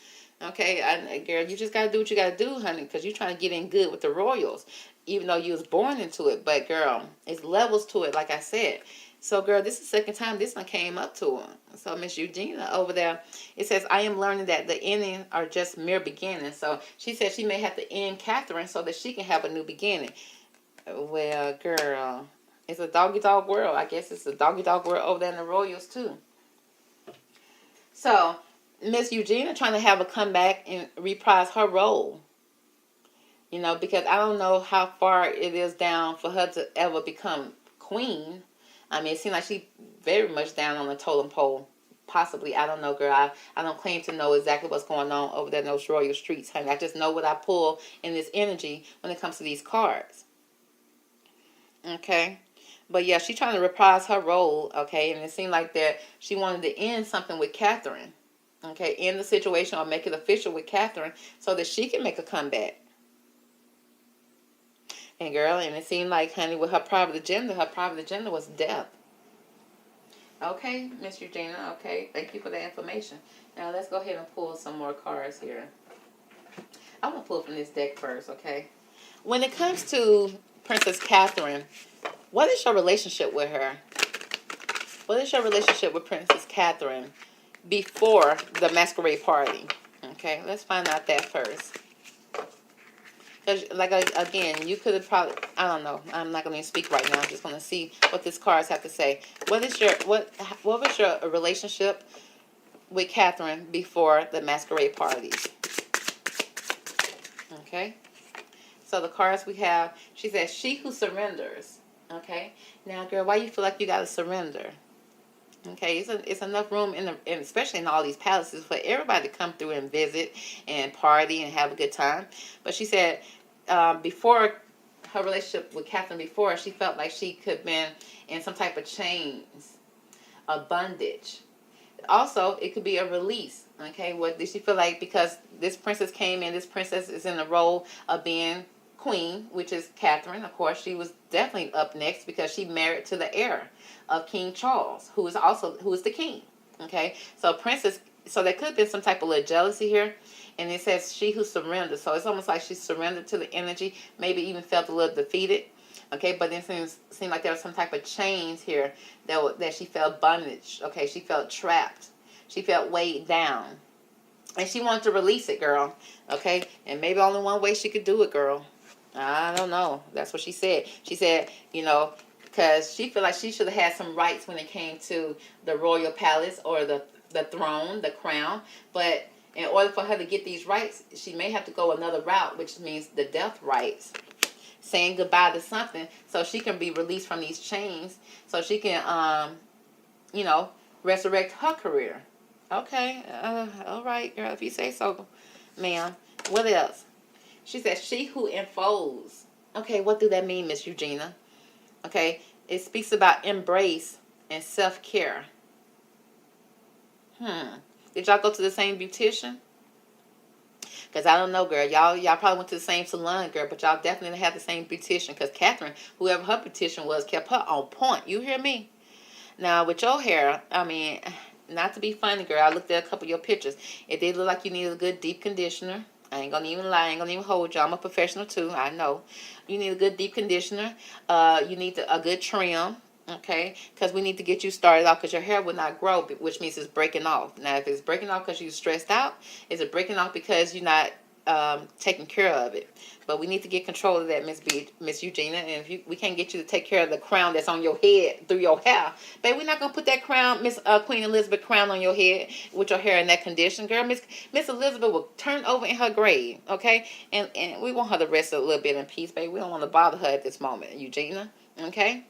S1: Okay, girl, you just got to do what you got to do, honey, because you're trying to get in good with the royals, even though you was born into it. But, girl, it's levels to it, like I said. So, girl, this is the second time this one came up to her. So, Miss Eugenia over there, it says, I am learning that the endings are just mere beginnings. So, she said she may have to end Catherine so that she can have a new beginning. Well, girl, it's a doggy-dog world. I guess it's a doggy-dog world over there in the royals, too. So, Miss Eugenia trying to have a comeback and reprise her role. Because I don't know how far it is down for her to ever become queen. I mean, it seems like she's very much down on the totem pole. Possibly, I don't know, girl. I don't claim to know exactly what's going on over there in those royal streets, honey. I just know what I pull in this energy when it comes to these cards. Okay, but yeah, she's trying to reprise her role. Okay, and it seemed like that she wanted to end something with Catherine. Okay, end the situation or make it official with Catherine so that she can make a comeback. And girl, and it seemed like, honey, with her private agenda was death. Okay, Miss Eugenia. Okay, thank you for that information. Now let's go ahead and pull some more cards here. I'm gonna pull from this deck first. Okay, when it comes to Princess Catherine, what is your relationship with her? What is your relationship with Princess Catherine before the masquerade party? Okay, let's find out that first. Because, again, you could have probably, I don't know. I'm not going to speak right now. I'm just going to see what these cards have to say. What was your relationship with Catherine before the masquerade parties? Okay. So the cards we have, she says, she who surrenders. Okay. Now, girl, why you feel like you got to surrender? Okay, it's enough room and especially in all these palaces for everybody to come through and visit and party and have a good time. But she said before her relationship with Catherine before, she felt like she could have been in some type of chains, a bondage. Also, it could be a release. Okay, what did she feel like? Because this princess came in, this princess is in the role of being queen, which is Catherine. Of course, she was definitely up next because she married to the heir of King Charles, who is the king. Okay, so princess. So there could have been some type of little jealousy here, and it says she who surrendered. So it's almost like she surrendered to the energy. Maybe even felt a little defeated. Okay, but then seemed like there was some type of chains here that she felt bondage. Okay, she felt trapped. She felt weighed down. And she wanted to release it, girl. Okay, and maybe only one way she could do it, girl. I don't know. That's what she said. She said, you know, because she felt like she should have had some rights when it came to the royal palace or the throne, the crown. But in order for her to get these rights, she may have to go another route, which means the death rights. Saying goodbye to something so she can be released from these chains, so she can, you know, resurrect her career. Okay, all right, girl, if you say so, ma'am. What else? She says, she who enfolds. Okay, what do that mean, Miss Eugenia? Okay, it speaks about embrace and self-care. Did y'all go to the same beautician? Because I don't know, girl. Y'all probably went to the same salon, girl, but y'all definitely have the same beautician. Because Catherine, whoever her beautician was, kept her on point. You hear me? Now, with your hair, I mean, not to be funny, girl, I looked at a couple of your pictures. It did look like you needed a good deep conditioner. I ain't gonna even lie. I ain't gonna even hold you. I'm a professional, too. I know. You need a good deep conditioner. You need a good trim. Okay, because we need to get you started off because your hair will not grow, which means it's breaking off. Now, if it's breaking off because you're stressed out, is it breaking off because you're not taking care of it? But we need to get control of that, Miss Eugenia. And if we can't get you to take care of the crown that's on your head through your hair, babe, we're not gonna put that crown, Miss Queen Elizabeth crown on your head with your hair in that condition, girl. Miss Elizabeth will turn over in her grave, okay? And we want her to rest a little bit in peace, babe. We don't want to bother her at this moment, Eugenia. Okay.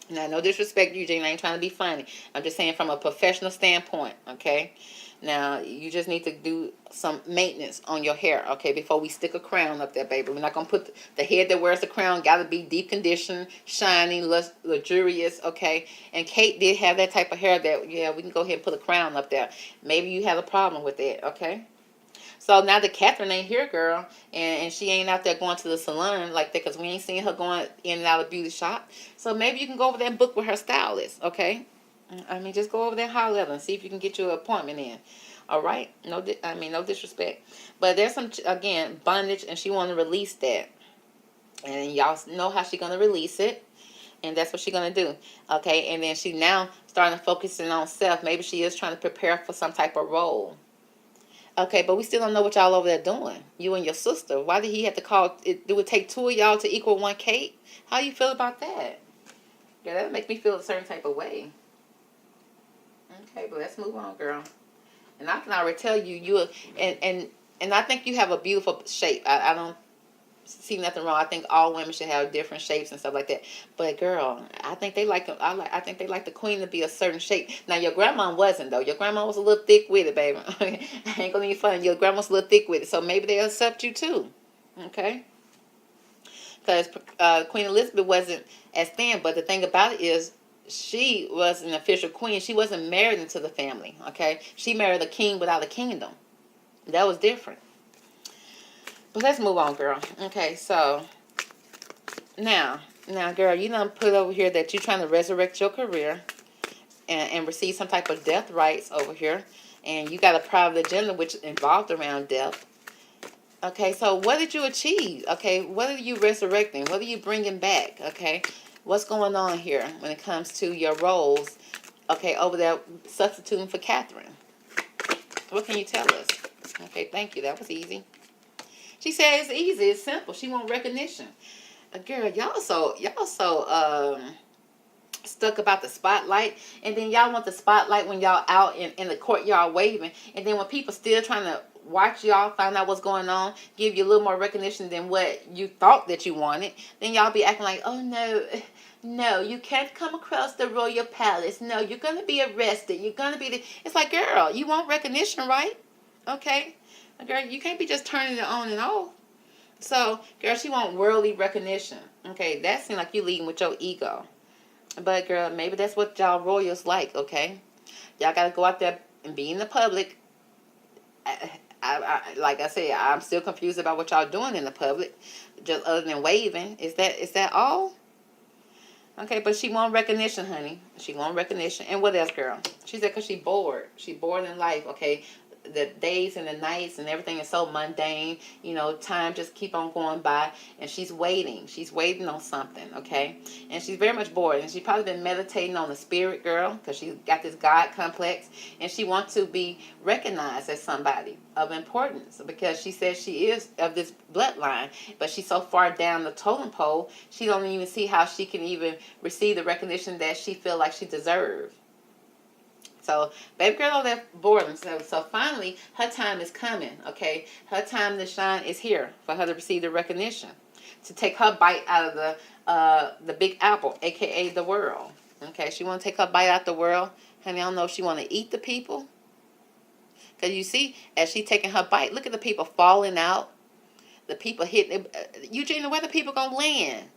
S1: Now, no disrespect, Eugene. I ain't trying to be funny. I'm just saying from a professional standpoint, okay? Now, you just need to do some maintenance on your hair, okay, before we stick a crown up there, baby. We're not going to put the head that wears the crown, got to be deep conditioned, shiny, luxurious, okay? And Kate did have that type of hair that, yeah, we can go ahead and put a crown up there. Maybe you have a problem with that, okay? So now that Catherine ain't here, girl, and she ain't out there going to the salon like that because we ain't seen her going in and out of beauty shop. So maybe you can go over there and book with her stylist, okay? I mean, just go over there and holler at her and see if you can get you an appointment in. All right? No disrespect. But there's some, again, bondage, and she want to release that. And y'all know how she going to release it. And that's what she's going to do. Okay? And then she now starting to focusing on self. Maybe she is trying to prepare for some type of role. Okay, but we still don't know what y'all over there doing. You and your sister. Why did he have to call? It would take two of y'all to equal one Kate. How you feel about that? Yeah, that makes me feel a certain type of way. Okay, but let's move on, girl. And I can already tell you, and I think you have a beautiful shape. I don't see nothing wrong. I think all women should have different shapes and stuff like that. But girl, I think they like I think they like the queen to be a certain shape. Now your grandma wasn't though. Your grandma was a little thick with it, baby. I ain't gonna be funny. Your grandma's a little thick with it, so maybe they'll accept you too. Okay. Because Queen Elizabeth wasn't as thin, but the thing about it is she was an official queen. She wasn't married into the family. Okay, she married a king without a kingdom. That was different. But let's move on, girl. Okay, so now, girl, you done put over here that you're trying to resurrect your career and receive some type of death rights over here. And you got a private agenda which involved around death. Okay, so what did you achieve? Okay, what are you resurrecting? What are you bringing back? Okay, what's going on here when it comes to your roles? Okay, over there substituting for Catherine. What can you tell us? Okay, thank you. That was easy. She said it's easy, it's simple. She want recognition. Girl, y'all so stuck about the spotlight, and then y'all want the spotlight when y'all out in the courtyard waving, and then when people still trying to watch y'all find out what's going on, give you a little more recognition than what you thought that you wanted, then y'all be acting like, oh no, you can't come across the royal palace, no, you're gonna be arrested, you're gonna be it's like, girl, you want recognition, right? Okay, girl, you can't be just turning it on and off. So girl, she want worldly recognition. Okay, that seems like you leading with your ego. But girl, maybe that's what y'all royals like, okay? Y'all gotta go out there and be in the public. Like I said, I'm still confused about what y'all doing in the public, just other than waving. Is that all? Okay, but she want recognition, honey. She want recognition. And what else, girl? She said because she bored. She bored in life, okay? The days and the nights and everything is so mundane. You know, time just keep on going by. And she's waiting. She's waiting on something, okay? And she's very much bored. And she's probably been meditating on the spirit, girl, because she got this God complex. And she wants to be recognized as somebody of importance because she says she is of this bloodline. But she's so far down the totem pole, she don't even see how she can even receive the recognition that she feel like she deserves. So, baby girl over there bored. So finally, her time is coming, okay? Her time to shine is here for her to receive the recognition. To take her bite out of the big apple, a.k.a. the world. Okay, she want to take her bite out the world. Honey, I don't know if she want to eat the people. Because you see, as she taking her bite, look at the people falling out. The people hitting. Eugenia, where the people going to land?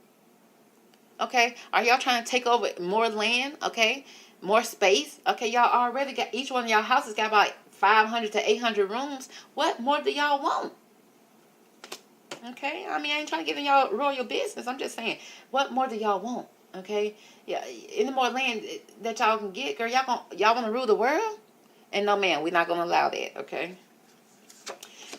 S1: Okay, are y'all trying to take over more land? Okay, more space. Okay, y'all already got, each one of y'all houses got about 500 to 800 rooms. What more do y'all want? Okay, I mean, I ain't trying to get in y'all royal business. I'm just saying, what more do y'all want? Okay, yeah, any more land that y'all can get, girl, y'all want to rule the world? And no, man, we're not gonna allow that. Okay,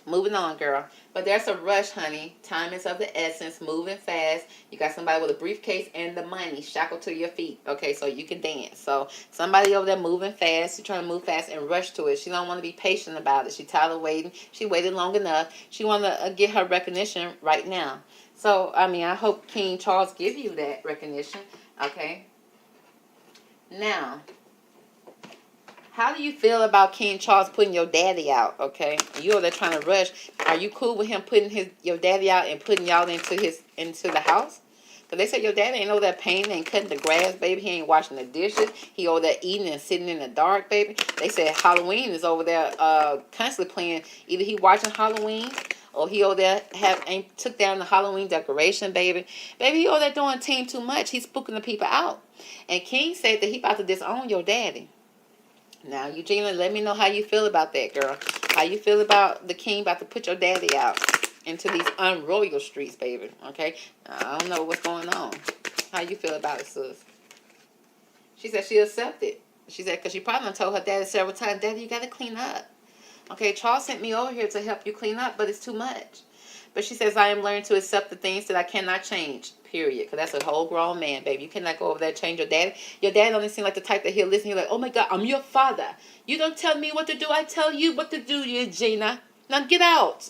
S1: moving on, girl. But there's a rush, honey. Time is of the essence. Moving fast. You got somebody with a briefcase and the money shackled to your feet. Okay, so you can dance. So somebody over there moving fast. She's trying to move fast and rush to it. She don't want to be patient about it. She tired of waiting. She waited long enough. She want to get her recognition right now. So, I mean, I hope King Charles give you that recognition. Okay. Now, how do you feel about King Charles putting your daddy out? Okay, you over there trying to rush. Are you cool with him putting your daddy out and putting y'all into the house? Because they said your daddy ain't over there painting and cutting the grass, baby. He ain't washing the dishes. He over there eating and sitting in the dark, baby. They said Halloween is over there constantly playing. Either he watching Halloween or he over there ain't took down the Halloween decoration, baby. Baby, he over there doing team too much. He's spooking the people out. And King said that he about to disown your daddy. Now, Eugenia, let me know how you feel about that, girl. How you feel about the king about to put your daddy out into these unroyal streets, baby. Okay? I don't know what's going on. How you feel about it, sis? She said she accepted. She said, because she probably done told her daddy several times, Daddy, you got to clean up. Okay, Charles sent me over here to help you clean up, but it's too much. But she says, I am learning to accept the things that I cannot change, period. Because that's a whole grown man, baby. You cannot go over there and change your daddy. Your daddy don't seem like the type that he'll listen. You're like, oh my God, I'm your father. You don't tell me what to do. I tell you what to do, Eugenia. Now get out.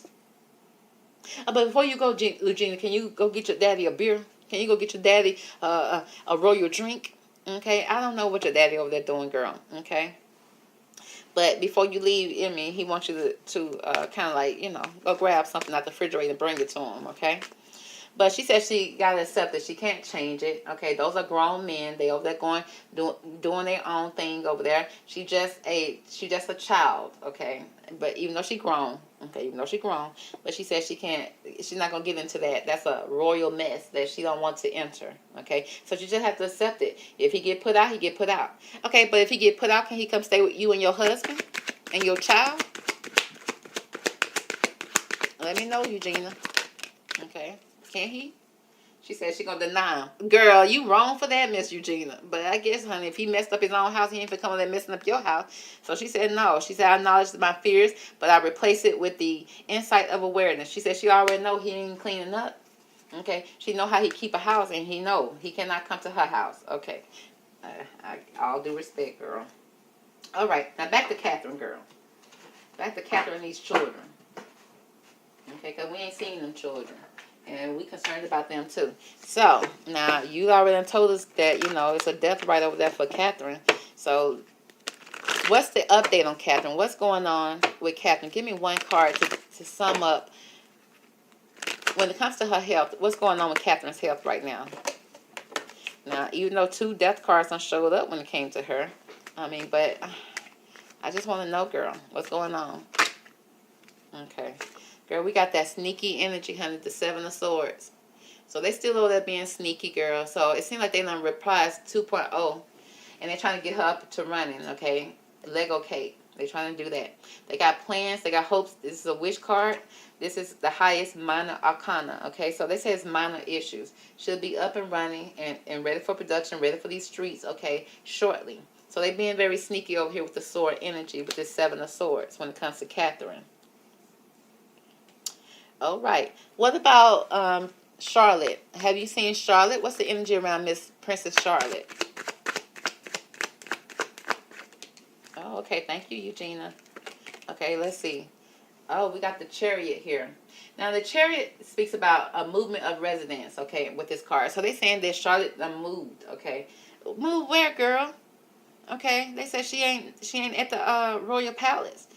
S1: But before you go, Eugenia, can you go get your daddy a beer? Can you go get your daddy a royal drink? Okay, I don't know what your daddy over there doing, girl. Okay. But before you leave, I mean, he wants you to kind of like, you know, go grab something out the refrigerator and bring it to him, okay? But she said she got to accept that she can't change it, okay? Those are grown men. They over there doing their own thing over there. She just a child, okay? But even though she grown, but she said she's not going to get into that. That's a royal mess that she don't want to enter, okay? So she just have to accept it. If he get put out, he get put out. Okay, but if he get put out, can he come stay with you and your husband and your child? Let me know, Eugenia. Okay. Can he? She said she gonna deny him. Girl, you wrong for that, Miss Eugenia. But I guess, honey, if he messed up his own house, he ain't finna come over there messing up your house. So she said no. She said, I acknowledge my fears, but I replace it with the insight of awareness. She said she already know he ain't cleaning up. Okay. She know how he keep a house, and he know he cannot come to her house. Okay. All due respect, girl. All right. Now back to Catherine, girl. Back to Catherine and these children. Okay, because we ain't seen them children. And we concerned about them too. So, now, you already done told us that, you know, it's a death right over there for Catherine. So, what's the update on Catherine? What's going on with Catherine? Give me one card to sum up. When it comes to her health, what's going on with Catherine's health right now? Now, even though 2 death cards done showed up when it came to her. I mean, but I just want to know, girl, what's going on? Okay. Girl, we got that sneaky energy, honey, the 7 of Swords. So they still over there being sneaky, girl. So it seems like they done reprised 2.0. And they're trying to get her up to running, okay? Lego cake. They're trying to do that. They got plans. They got hopes. This is a wish card. This is the highest minor arcana, okay? So they say it's minor issues. Should be up and running and ready for production, ready for these streets, okay, shortly. So they're being very sneaky over here with the sword energy, with this 7 of Swords when it comes to Catherine. All right. What about Charlotte? Have you seen Charlotte? What's the energy around Miss Princess Charlotte? Oh, okay. Thank you, Eugenia. Okay, let's see. Oh, we got the Chariot here. Now, the Chariot speaks about a movement of residents, okay, with this card. So they're saying that Charlotte moved, okay. Move where, girl? Okay, they said she ain't at the Royal Palace.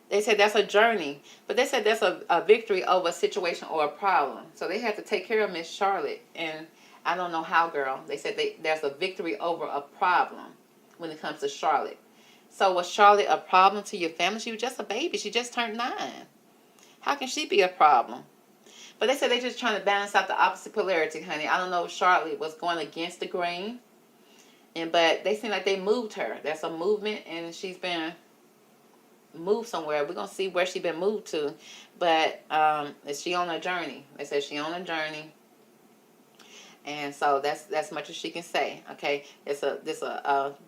S1: They said that's a journey. But they said that's a victory over a situation or a problem. So they had to take care of Miss Charlotte. And I don't know how, girl. They said there's a victory over a problem when it comes to Charlotte. So was Charlotte a problem to your family? She was just a baby. She just turned 9. How can she be a problem? But they said they're just trying to balance out the opposite polarity, honey. I don't know if Charlotte was going against the grain. But they seem like they moved her. There's a movement, and she's been moved somewhere. We're going to see where she's been moved to. But is she on a journey? They said she on a journey. And so that's much as she can say. Okay, there's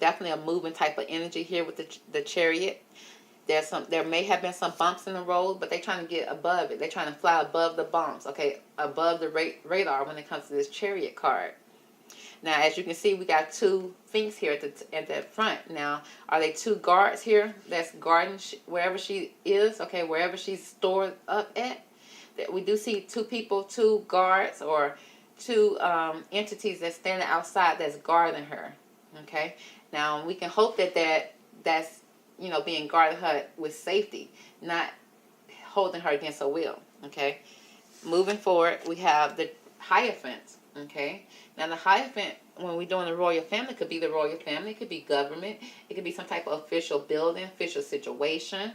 S1: definitely a moving type of energy here with the Chariot. There may have been some bumps in the road, but they're trying to get above it. They're trying to fly above the bumps. Okay, above the radar when it comes to this Chariot card. Now, as you can see, we got 2 Sphinx here at the front. Now, are they 2 guards here that's guarding wherever she is? Okay, wherever she's stored up at. We do see 2 people, 2 guards, or 2 entities that's standing outside that's guarding her. Okay, now we can hope that's being guarded her with safety, not holding her against her will. Okay, moving forward, we have the Hierophant. Okay, now the Hierophant, when we're doing the royal family, could be the royal family, it could be government, it could be some type of official building, official situation.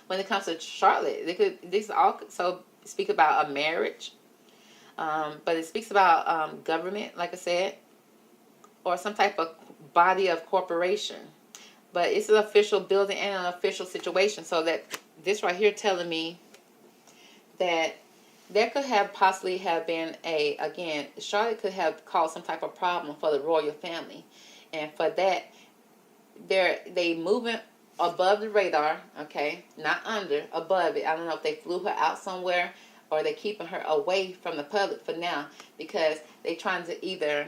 S1: When it comes to Charlotte, these also speak about a marriage, but it speaks about government, like I said, or some type of body of corporation. But it's an official building and an official situation. So that this right here telling me that there could have possibly have been Charlotte could have caused some type of problem for the royal family. And for that, they moving above the radar, okay, not under, above it. I don't know if they flew her out somewhere or they keeping her away from the public for now, because they trying to either,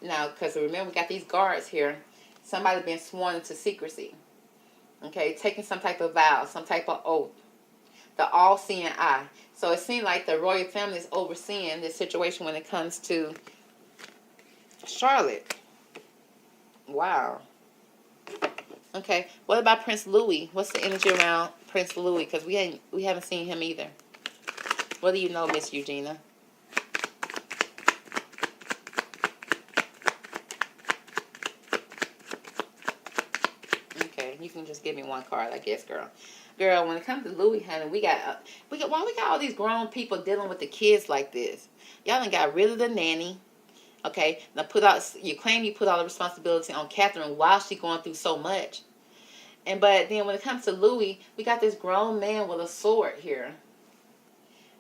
S1: now, because remember we got these guards here, somebody been sworn into secrecy, okay, taking some type of vow, some type of oath, the all-seeing eye. So it seems like the royal family is overseeing this situation when it comes to Charlotte. Wow. Okay, what about Prince Louis? What's the energy around Prince Louis? Because we haven't seen him either. What do you know, Miss Eugenia? Okay, you can just give me one card, I guess, girl. Girl, when it comes to Louis, honey, we got all these grown people dealing with the kids like this. Y'all done got rid of the nanny. Okay, now you claim you put all the responsibility on Catherine while she going through so much. But then when it comes to Louis, we got this grown man with a sword here.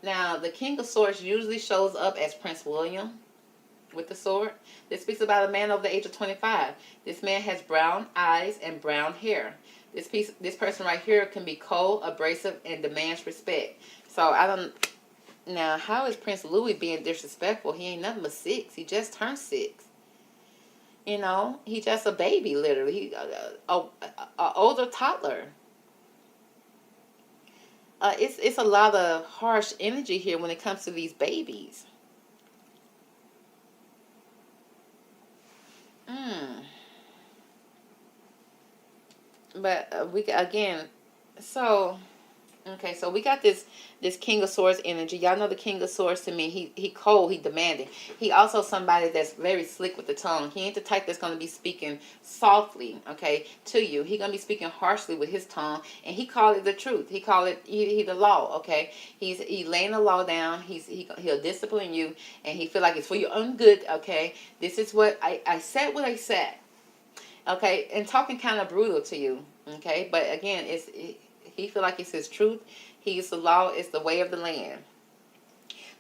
S1: Now, the King of Swords usually shows up as Prince William with the sword. This speaks about a man over the age of 25. This man has brown eyes and brown hair. This person right here can be cold, abrasive, and demands respect. So now, how is Prince Louis being disrespectful? He ain't nothing but 6. He just turned 6. He just a baby, literally. He a older toddler. it's a lot of harsh energy here when it comes to these babies. But we again, so okay, so we got this King of Swords energy. Y'all know the King of Swords to me. He cold, he demanding. He also somebody that's very slick with the tongue. He ain't the type that's gonna be speaking softly, okay, to you. He gonna be speaking harshly with his tongue, and he call it the truth. He call it he the law, okay. He laying the law down. He'll discipline you, and he feel like it's for your own good, okay. This is what I said. What I said. Okay, and talking kind of brutal to you, okay? But again, he feel like it's his truth. He's the law. It's the way of the land.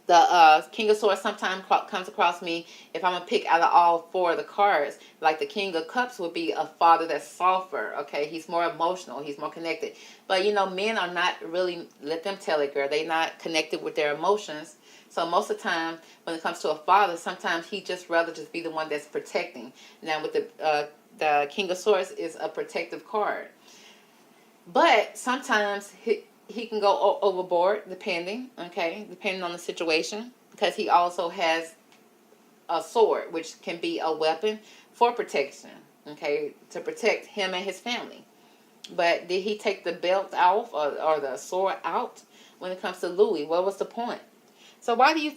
S1: The King of Swords sometimes comes across me if I'm going to pick out of all four of the cards. Like the King of Cups would be a father that's softer, okay? He's more emotional. He's more connected. But, you know, men are not really, let them tell it, girl. They're not connected with their emotions. So most of the time, when it comes to a father, sometimes he just rather just be the one that's protecting. Now, with the King of Swords is a protective card. But sometimes he can go overboard, depending on the situation. Because he also has a sword, which can be a weapon for protection, okay, to protect him and his family. But did he take the belt off or the sword out when it comes to Louis? What was the point? So why is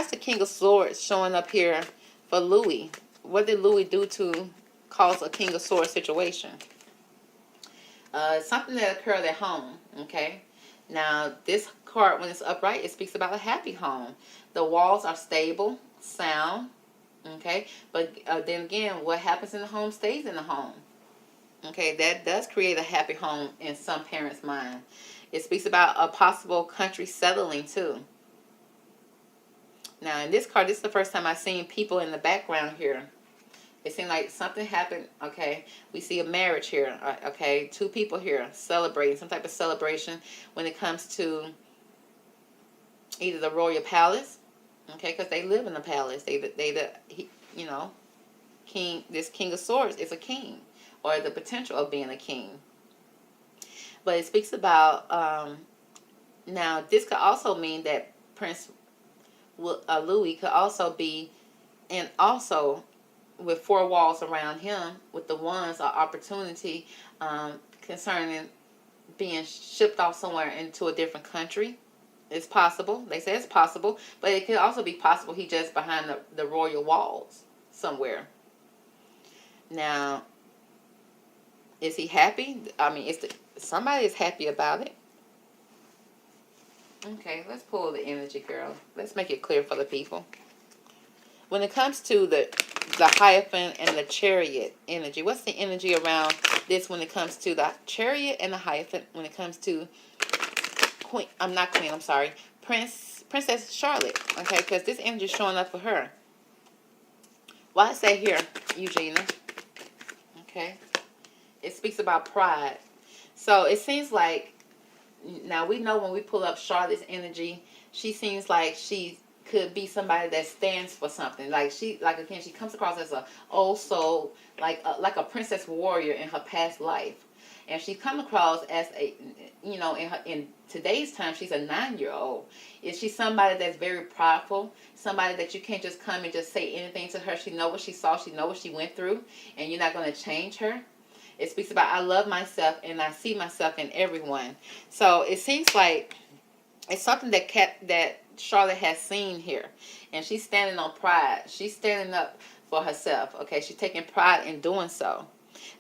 S1: the King of Swords showing up here for Louis? What did Louis do to cause a King of Swords situation? Something that occurred at home, okay? Now, this card, when it's upright, it speaks about a happy home. The walls are stable, sound, okay? But then again, what happens in the home stays in the home. Okay, that does create a happy home in some parents' mind. It speaks about a possible country settling, too. Now, in this card, this is the first time I've seen people in the background here. It seemed like something happened, okay? We see a marriage here, okay? Two people here celebrating, some type of celebration when it comes to either the royal palace, okay? Because they live in the palace. King. This King of Swords is a king, or the potential of being a king. But it speaks about, now this could also mean that Prince Louis could also be, and also with four walls around him, with the wands, or opportunity concerning being shipped off somewhere into a different country. It's possible. They say it's possible, but it could also be possible he just behind the royal walls somewhere. Now, is he happy? I mean, somebody is happy about it. Okay, let's pull the energy, girl. Let's make it clear for the people. When it comes to the Hierophant and the Chariot energy, what's the energy around this when it comes to the Chariot and the Hierophant when it comes to Princess Charlotte, okay? Because this energy is showing up for her. Why I say here, Eugenia, okay? It speaks about pride. So it seems like, now we know when we pull up Charlotte's energy, she seems like she could be somebody that stands for something. She comes across as a old soul, like a princess warrior in her past life. And she come across as in today's time, she's a 9-year-old. Is she somebody that's very prideful? Somebody that you can't just come and just say anything to her? She know what she saw, she know what she went through, and you're not going to change her. It speaks about, I love myself and I see myself in everyone. So it seems like it's something that Charlotte has seen here. And she's standing on pride. She's standing up for herself. Okay, she's taking pride in doing so.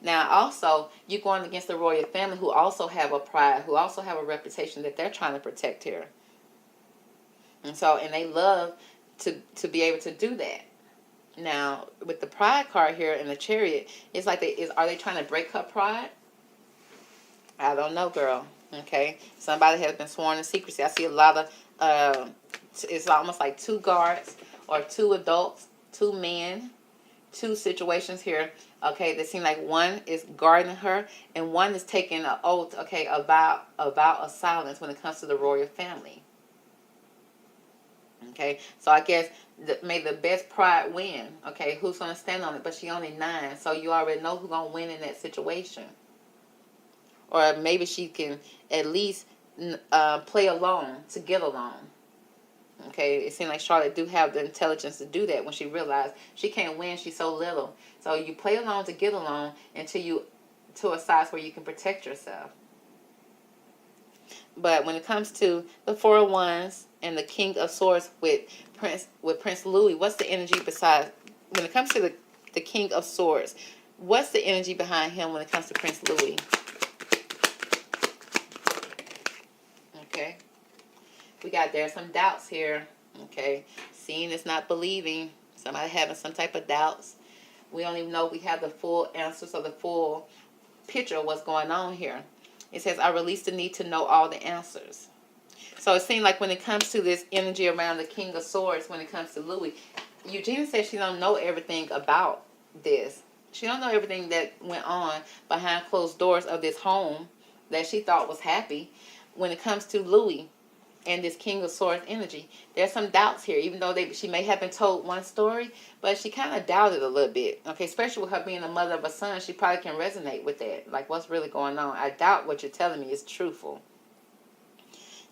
S1: Now, also, you're going against the royal family who also have a pride, who also have a reputation that they're trying to protect here. And they love to be able to do that. Now, with the pride card here in the Chariot, it's like are they trying to break her pride? I don't know, girl. Okay, somebody has been sworn in secrecy. I see a lot of it's almost like 2 guards or 2 adults, 2 men, 2 situations here. Okay, they seem like one is guarding her and one is taking an oath. Okay, a vow of silence when it comes to the royal family. Okay, so I guess may the best pride win. Okay, who's going to stand on it? But she only 9, so you already know who's going to win in that situation. Or maybe she can at least play alone to get along. Okay, it seemed like Charlotte do have the intelligence to do that when she realized she can't win, she's so little. So you play along to get along until you to a size where you can protect yourself. But when it comes to the Four of Wands and the King of Swords with Prince Louis, what's the energy besides, when it comes to the King of Swords, what's the energy behind him when it comes to Prince Louis? Okay. We got there's some doubts here. Okay. Seeing is not believing. Somebody having some type of doubts. We don't even know if we have the full answers or the full picture of what's going on here. It says, I release the need to know all the answers. So it seems like when it comes to this energy around the King of Swords, when it comes to Louis, Eugenia says she don't know everything about this. She don't know everything that went on behind closed doors of this home that she thought was happy. When it comes to Louis and this King of Swords energy, there's some doubts here, even though she may have been told one story, but she kind of doubted a little bit. Okay, especially with her being a mother of a son, she probably can resonate with that. Like, what's really going on? I doubt what you're telling me is truthful.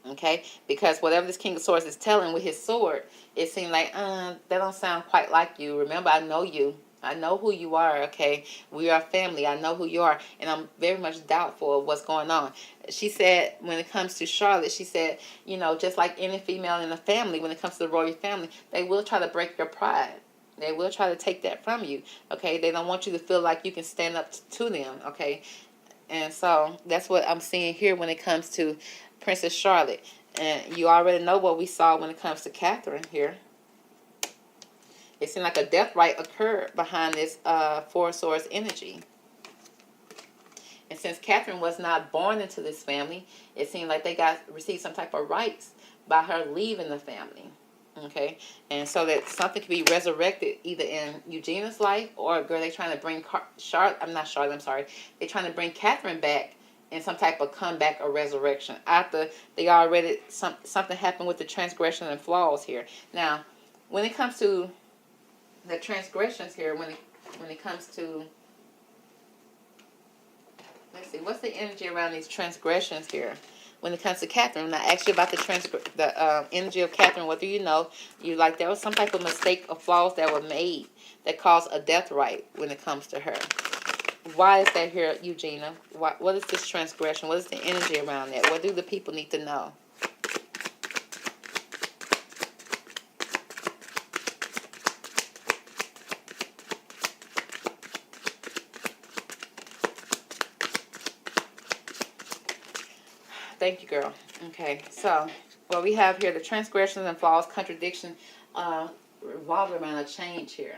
S1: Okay, because whatever this King of Swords is telling with his sword, it seemed like, that don't sound quite like you. Remember, I know you. I know who you are, okay? We are family. I know who you are, and I'm very much doubtful of what's going on. She said, when it comes to Charlotte, she said, you know, just like any female in the family, when it comes to the royal family, they will try to break your pride. They will try to take that from you, okay? They don't want you to feel like you can stand up to them, okay? And so that's what I'm seeing here when it comes to Princess Charlotte. And you already know what we saw when it comes to Catherine here. It seemed like a death right occurred behind this Four of Swords energy. And since Catherine was not born into this family, it seemed like they received some type of rights by her leaving the family. Okay? And so that something could be resurrected either in Eugenia's life, or they're trying to bring they're trying to bring Catherine back in some type of comeback or resurrection after they already, something happened with the transgression and flaws here. Now, when it comes to the transgressions here, when it comes to, let's see, what's the energy around these transgressions here? When it comes to Catherine, when I asked you about the energy of Catherine, what do you know? You like there was some type of mistake or flaws that were made that caused a death right when it comes to her. Why is that here, Eugenia? What is this transgression? What is the energy around that? What do the people need to know? Thank you, girl. Okay, so what we have here, the transgressions and flaws, contradiction, revolve around a change here.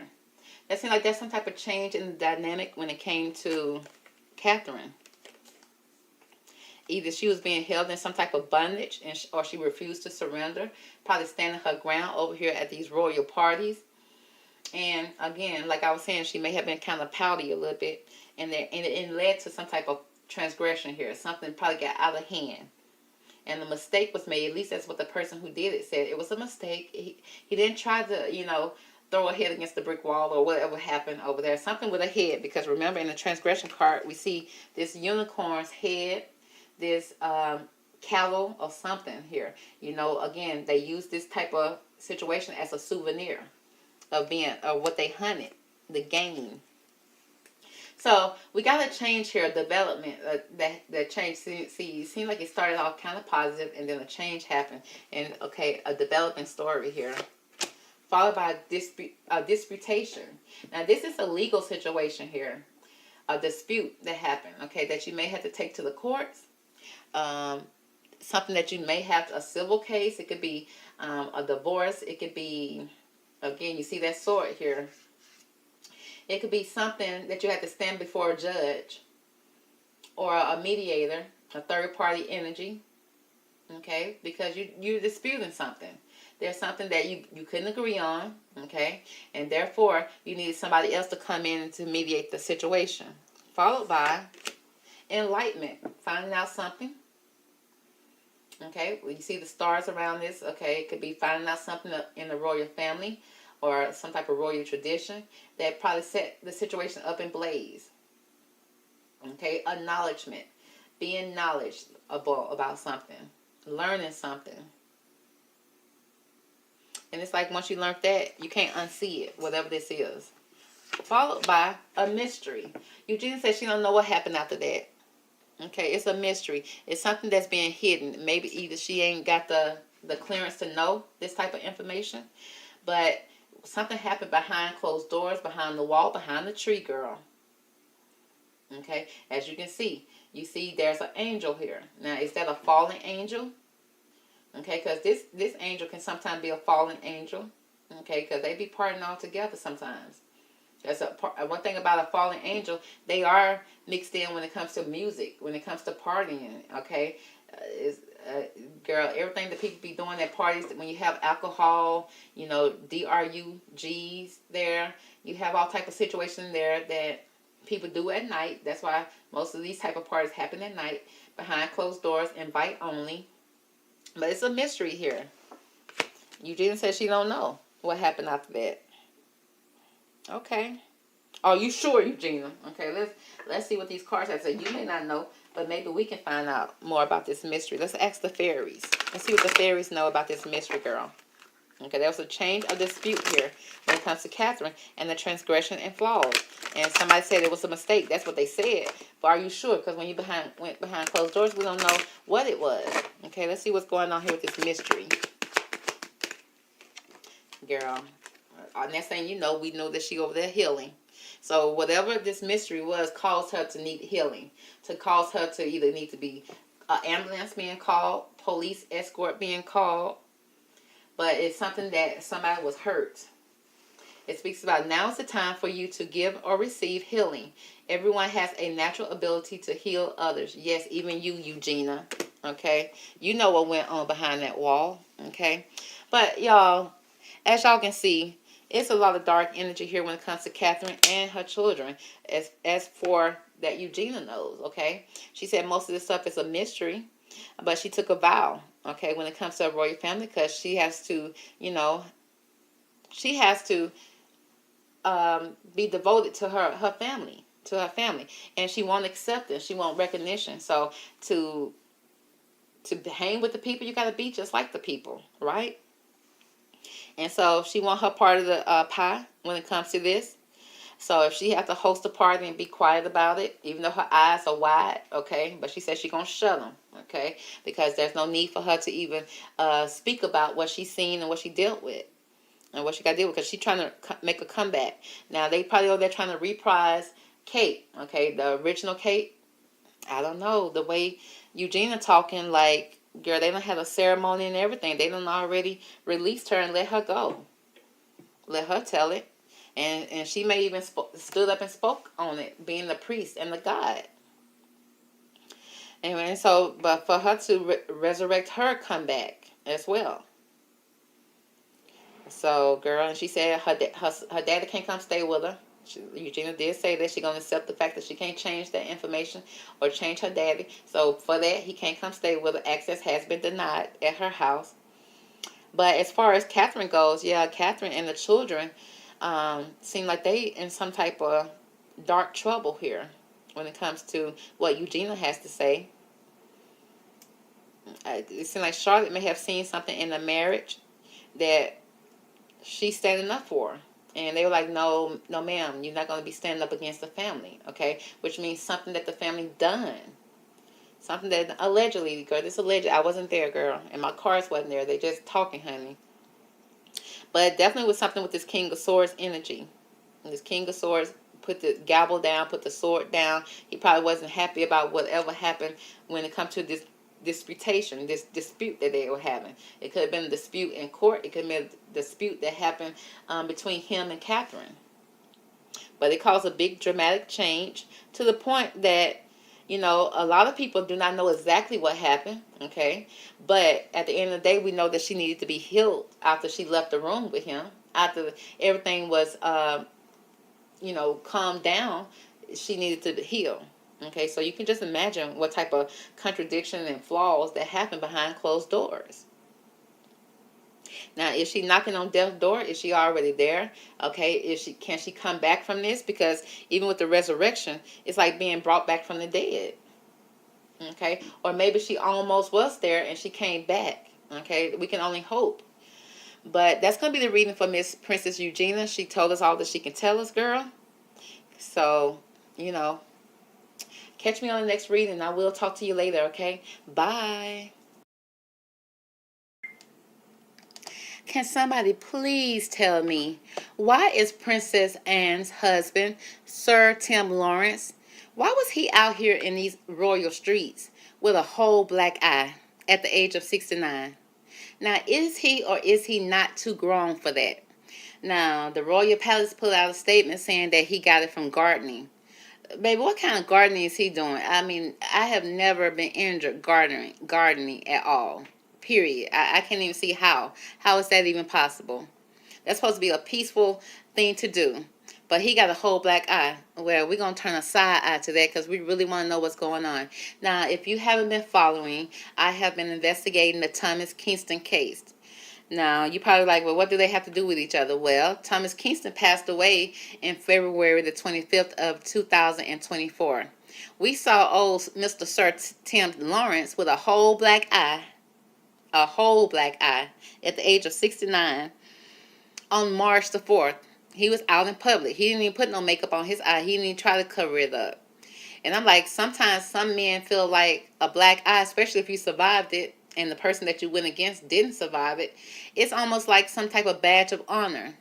S1: That seems like there's some type of change in the dynamic when it came to Catherine. Either she was being held in some type of bondage, or she refused to surrender, probably standing her ground over here at these royal parties. And again, like I was saying, she may have been kind of pouty a little bit, and it led to some type of transgression here. Something probably got out of hand. And the mistake was made, at least that's what the person who did it said. It was a mistake. He didn't try to, throw a head against the brick wall or whatever happened over there. Something with a head, because remember in the transgression card, we see this unicorn's head, this cattle or something here. Again, they use this type of situation as a souvenir of what they hunted, the game. So we got a change here, a development, that change. See, it seemed like it started off kind of positive, and then a change happened. And, okay, a developing story here, followed by a disputation. Now, this is a legal situation here, a dispute that happened, okay, that you may have to take to the courts, something that you may have, a civil case. It could be a divorce. It could be, again, you see that sword here. It could be something that you have to stand before a judge or a mediator, a third-party energy, okay, because you're disputing something. There's something that you couldn't agree on, okay, and therefore you needed somebody else to come in to mediate the situation. Followed by enlightenment, finding out something, okay. Well, you see the stars around this, okay. It could be finding out something in the royal family, or some type of royal tradition that probably set the situation up in blaze. Okay, acknowledgement. being knowledgeable about something, learning something. And it's like once you learn that, you can't unsee it, whatever this is. Followed by a mystery. Eugenia says she don't know what happened after that. Okay, it's a mystery. It's something that's being hidden. Maybe either she ain't got the clearance to know this type of information, but something happened behind closed doors, behind the wall, behind the tree, girl. Okay, as you can see, you see there's an angel here. Now, is that a fallen angel? Okay, because this angel can sometimes be a fallen angel. Okay, because they be partying all together sometimes. That's one thing about a fallen angel. They are mixed in when it comes to music, when it comes to partying. Okay, girl, everything that people be doing at parties, when you have alcohol, you know, drugs there, you have all type of situations there that people do at night. That's why most of these type of parties happen at night, behind closed doors, invite only. But it's a mystery here. Eugenia says she don't know what happened after that. Okay. Are you sure, Eugenia? Okay, let's see what these cards have to say. You may not know, but maybe we can find out more about this mystery. Let's ask the fairies. Let's see what the fairies know about this mystery, girl. Okay, there was a change of dispute here when it comes to Catherine and the transgression and flaws. And somebody said it was a mistake. That's what they said. But are you sure? Because when you went behind closed doors, we don't know what it was. Okay, let's see what's going on here with this mystery. Girl, next thing you know, we know that she over there healing. So whatever this mystery was caused her to need healing. To cause her to either need to be an ambulance being called, police escort being called. But it's something that somebody was hurt. It speaks about now is the time for you to give or receive healing. Everyone has a natural ability to heal others. Yes, even you, Eugenia. Okay? You know what went on behind that wall. Okay? But y'all, as y'all can see, it's a lot of dark energy here when it comes to Catherine and her children. As for that Eugenia knows, okay? She said most of this stuff is a mystery. But she took a vow, okay, when it comes to a royal family, because she has to, you know, she has to be devoted to her family, and she wants acceptance, she wants recognition. So to hang with the people, you got to be just like the people, right? And so she wants her part of the pie when it comes to this. So if she has to host a party and be quiet about it, even though her eyes are wide, okay, but she says she's going to shut them, okay, because there's no need for her to even speak about what she's seen and what she dealt with and what she got to deal with, because she's trying to make a comeback. Now, they probably over there trying to reprise Kate, okay, the original Kate. I don't know, the way Eugenia talking, like, girl, they don't have a ceremony and everything. They done already released her and let her go. Let her tell it. And she may even stood up and spoke on it, being the priest and the God. And so, but for her to resurrect her comeback as well. So, girl, and she said her daddy can't come stay with her. Eugenia did say that she's going to accept the fact that she can't change that information or change her daddy. So, for that, he can't come stay with her. Access has been denied at her house. But as far as Catherine goes, yeah, Catherine and the children seem like they in some type of dark trouble here when it comes to what Eugenia has to say. It seems like Charlotte may have seen something in the marriage that she's standing up for. And they were like, no, ma'am, you're not going to be standing up against the family, okay? Which means something that the family done. Something that allegedly, girl, this alleged, I wasn't there, girl, and my cards wasn't there. They just talking, honey. But it definitely was something with this King of Swords energy. And this King of Swords put the gavel down, put the sword down. He probably wasn't happy about whatever happened when it comes to this disputation, this dispute that they were having. It could have been a dispute in court. It could have been a dispute that happened between him and Catherine. But it caused a big dramatic change to the point that, you know, a lot of people do not know exactly what happened, okay? But at the end of the day, we know that she needed to be healed after she left the room with him. After everything was, you know, calmed down, she needed to heal. Okay, so you can just imagine what type of contradiction and flaws that happen behind closed doors. Now, is she knocking on death's door? Is she already there? Okay, can she come back from this? Because even with the resurrection, it's like being brought back from the dead. Okay, or maybe she almost was there and she came back. Okay, we can only hope. But that's going to be the reading for Miss Princess Eugenia. She told us all that she can tell us, girl. So, you know, catch me on the next reading. I will talk to you later, okay? Bye. Can somebody please tell me, why is Princess Anne's husband, Sir Tim Lawrence, why was he out here in these royal streets with a whole black eye at the age of 69? Now, is he or is he not too grown for that? Now, the Royal Palace put out a statement saying that he got it from gardening. Baby, what kind of gardening is he doing? I mean, I have never been injured gardening at all. Period. I can't even see how. How is that even possible? That's supposed to be a peaceful thing to do. But he got a whole black eye. Well, we're going to turn a side eye to that because we really want to know what's going on. Now, if you haven't been following, I have been investigating the Thomas Kingston case. Now, you're probably like, well, what do they have to do with each other? Well, Thomas Kingston passed away in February the 25th of 2024. We saw old Mr. Sir Tim Lawrence with a whole black eye at the age of 69 on March the 4th. He was out in public. He didn't even put no makeup on his eye. He didn't even try to cover it up. And I'm like, sometimes some men feel like a black eye, especially if you survived it and the person that you went against didn't survive it, it's almost like some type of badge of honor.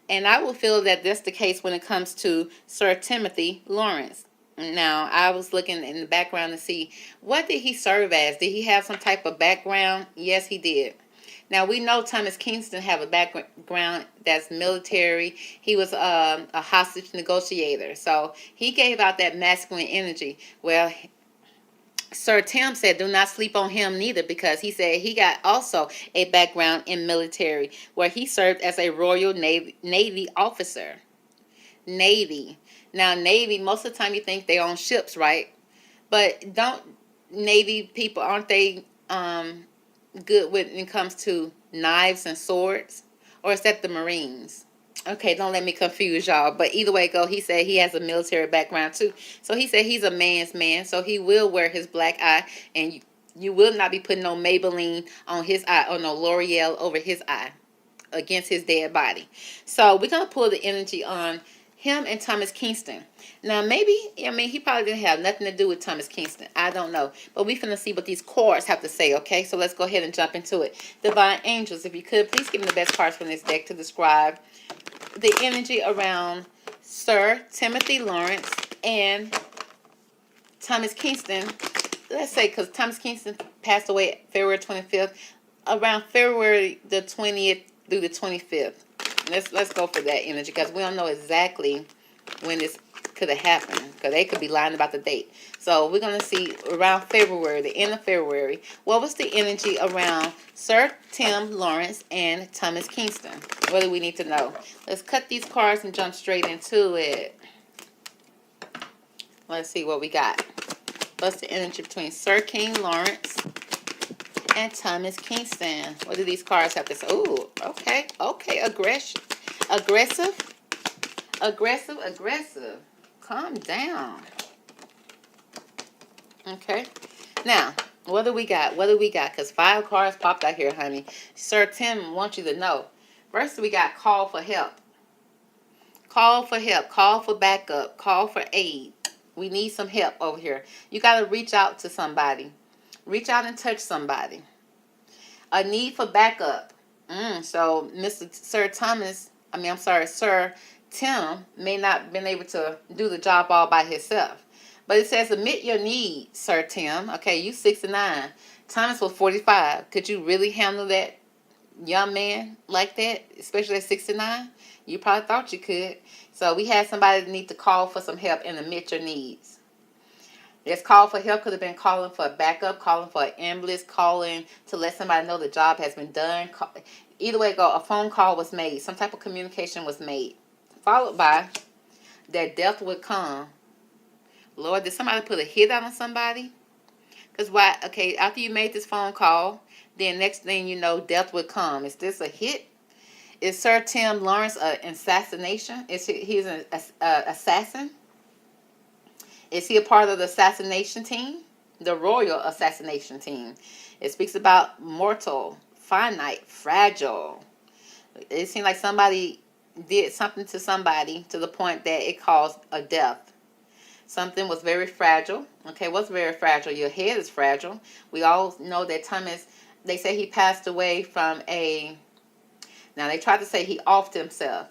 S1: And I will feel that that's the case when it comes to Sir Timothy Lawrence. Now, I was looking in the background to see, what did he serve as? Did he have some type of background? Yes, he did. Now, we know Thomas Kingston have a background that's military. He was a hostage negotiator. So he gave out that masculine energy. Well, Sir Tim said do not sleep on him neither, because he said he got also a background in military where he served as a Royal Navy officer. Navy. Now, Navy, most of the time you think they own ships, right? But don't Navy people, aren't they good when it comes to knives and swords? Or is that the Marines? Okay, don't let me confuse y'all. But either way it go, he said he has a military background too. So he said he's a man's man. So he will wear his black eye. And you will not be putting no Maybelline on his eye or no L'Oreal over his eye against his dead body. So we're going to pull the energy on him and Thomas Kingston. Now, maybe, I mean, he probably didn't have nothing to do with Thomas Kingston. I don't know. But we're finna see what these cards have to say, okay? So let's go ahead and jump into it. Divine Angels, if you could, please give me the best cards from this deck to describe the energy around Sir Timothy Lawrence and Thomas Kingston. Let's say, because Thomas Kingston passed away February 25th, around February the 20th through the 25th. Let's go for that energy, because we don't know exactly when this could have happened, because they could be lying about the date. So we're going to see around February, the end of February, what was the energy around Sir Tim Lawrence and Thomas Kingston? What do we need to know? Let's cut these cards and jump straight into it. Let's see what we got. What's the energy between Sir King Lawrence and Thomas Kingston? What do these cards have to say? Ooh, okay. Aggressive. Calm down. Okay. Now, what do we got? Because 5 cards popped out here, honey. Sir Tim wants you to know. First, we got call for help. Call for help. Call for backup. Call for aid. We need some help over here. You got to reach out to somebody. Reach out and touch somebody. A need for backup. So, Sir Tim may not have been able to do the job all by himself. But it says, admit your need, Sir Tim. Okay, you 69. Thomas was 45. Could you really handle that young man like that, especially at 69? You probably thought you could. So we had somebody that need to call for some help and admit your needs. This call for help could have been calling for a backup, calling for an ambulance, calling to let somebody know the job has been done. Either way it go, a phone call was made. Some type of communication was made. Followed by that death would come. Lord, did somebody put a hit on somebody? Because why? Okay, after you made this phone call, then next thing you know, death would come. Is this a hit? Is Sir Tim Lawrence an assassination? Is he's an assassin? Is he a part of the assassination team? the royal assassination team. It speaks about mortal, finite, fragile. It seemed like somebody did something to somebody to the point that it caused a death. Something was very fragile. Okay, what's very fragile? Your head is fragile. We all know that Thomas, they say he passed away from now they tried to say he offed himself,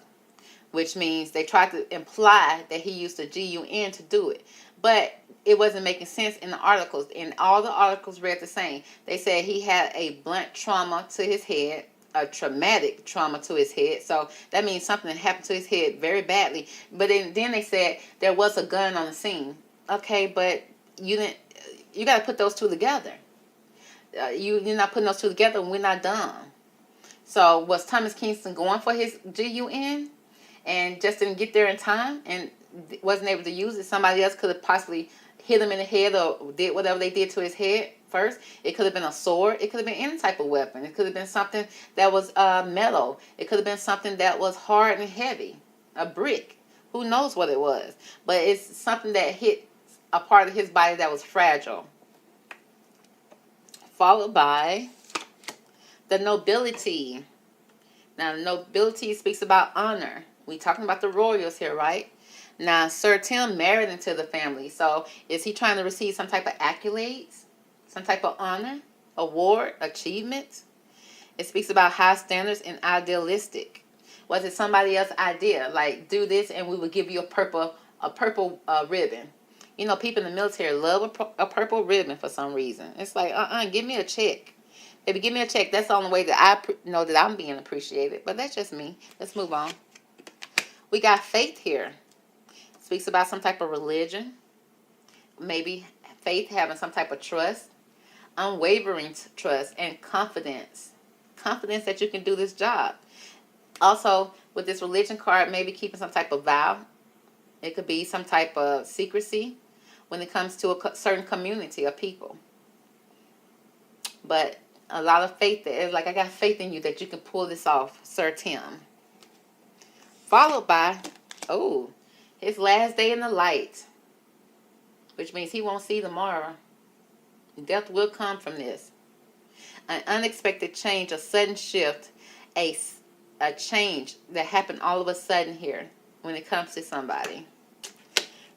S1: which means they tried to imply that he used a GUN to do it. But it wasn't making sense in the articles. And all the articles read the same. They said he had a blunt trauma to his head, a traumatic trauma to his head. So that means something happened to his head very badly. But then they said there was a gun on the scene. Okay, but you got to put those two together. You're not putting those two together and we're not done. So was Thomas Kingston going for his GUN and just didn't get there in time and wasn't able to use it? Somebody else could have possibly hit him in the head or did whatever they did to his head first. It could have been a sword. It could have been any type of weapon. It could have been something that was metal. It could have been something that was hard and heavy, a brick. Who knows what it was? But it's something that hit a part of his body that was fragile. Followed by the nobility. Now, the nobility speaks about honor. We talking about the royals here, right? Now, Sir Tim married into the family. So, is he trying to receive some type of accolades? Some type of honor? Award? Achievement? It speaks about high standards and idealistic. Was it somebody else's idea? Like, do this and we will give you a purple ribbon. You know, people in the military love a purple ribbon for some reason. It's like, give me a check. Baby, give me a check. That's the only way that I know that I'm being appreciated. But that's just me. Let's move on. We got faith here. Speaks about some type of religion. Maybe faith, having some type of trust. Unwavering trust and confidence. Confidence that you can do this job. Also, with this religion card, maybe keeping some type of vow. It could be some type of secrecy when it comes to a certain community of people. But a lot of faith there. It's like, I got faith in you that you can pull this off, Sir Tim. Followed by, his last day in the light. Which means he won't see tomorrow. Death will come from this. An unexpected change, a sudden shift, a change that happened all of a sudden here when it comes to somebody.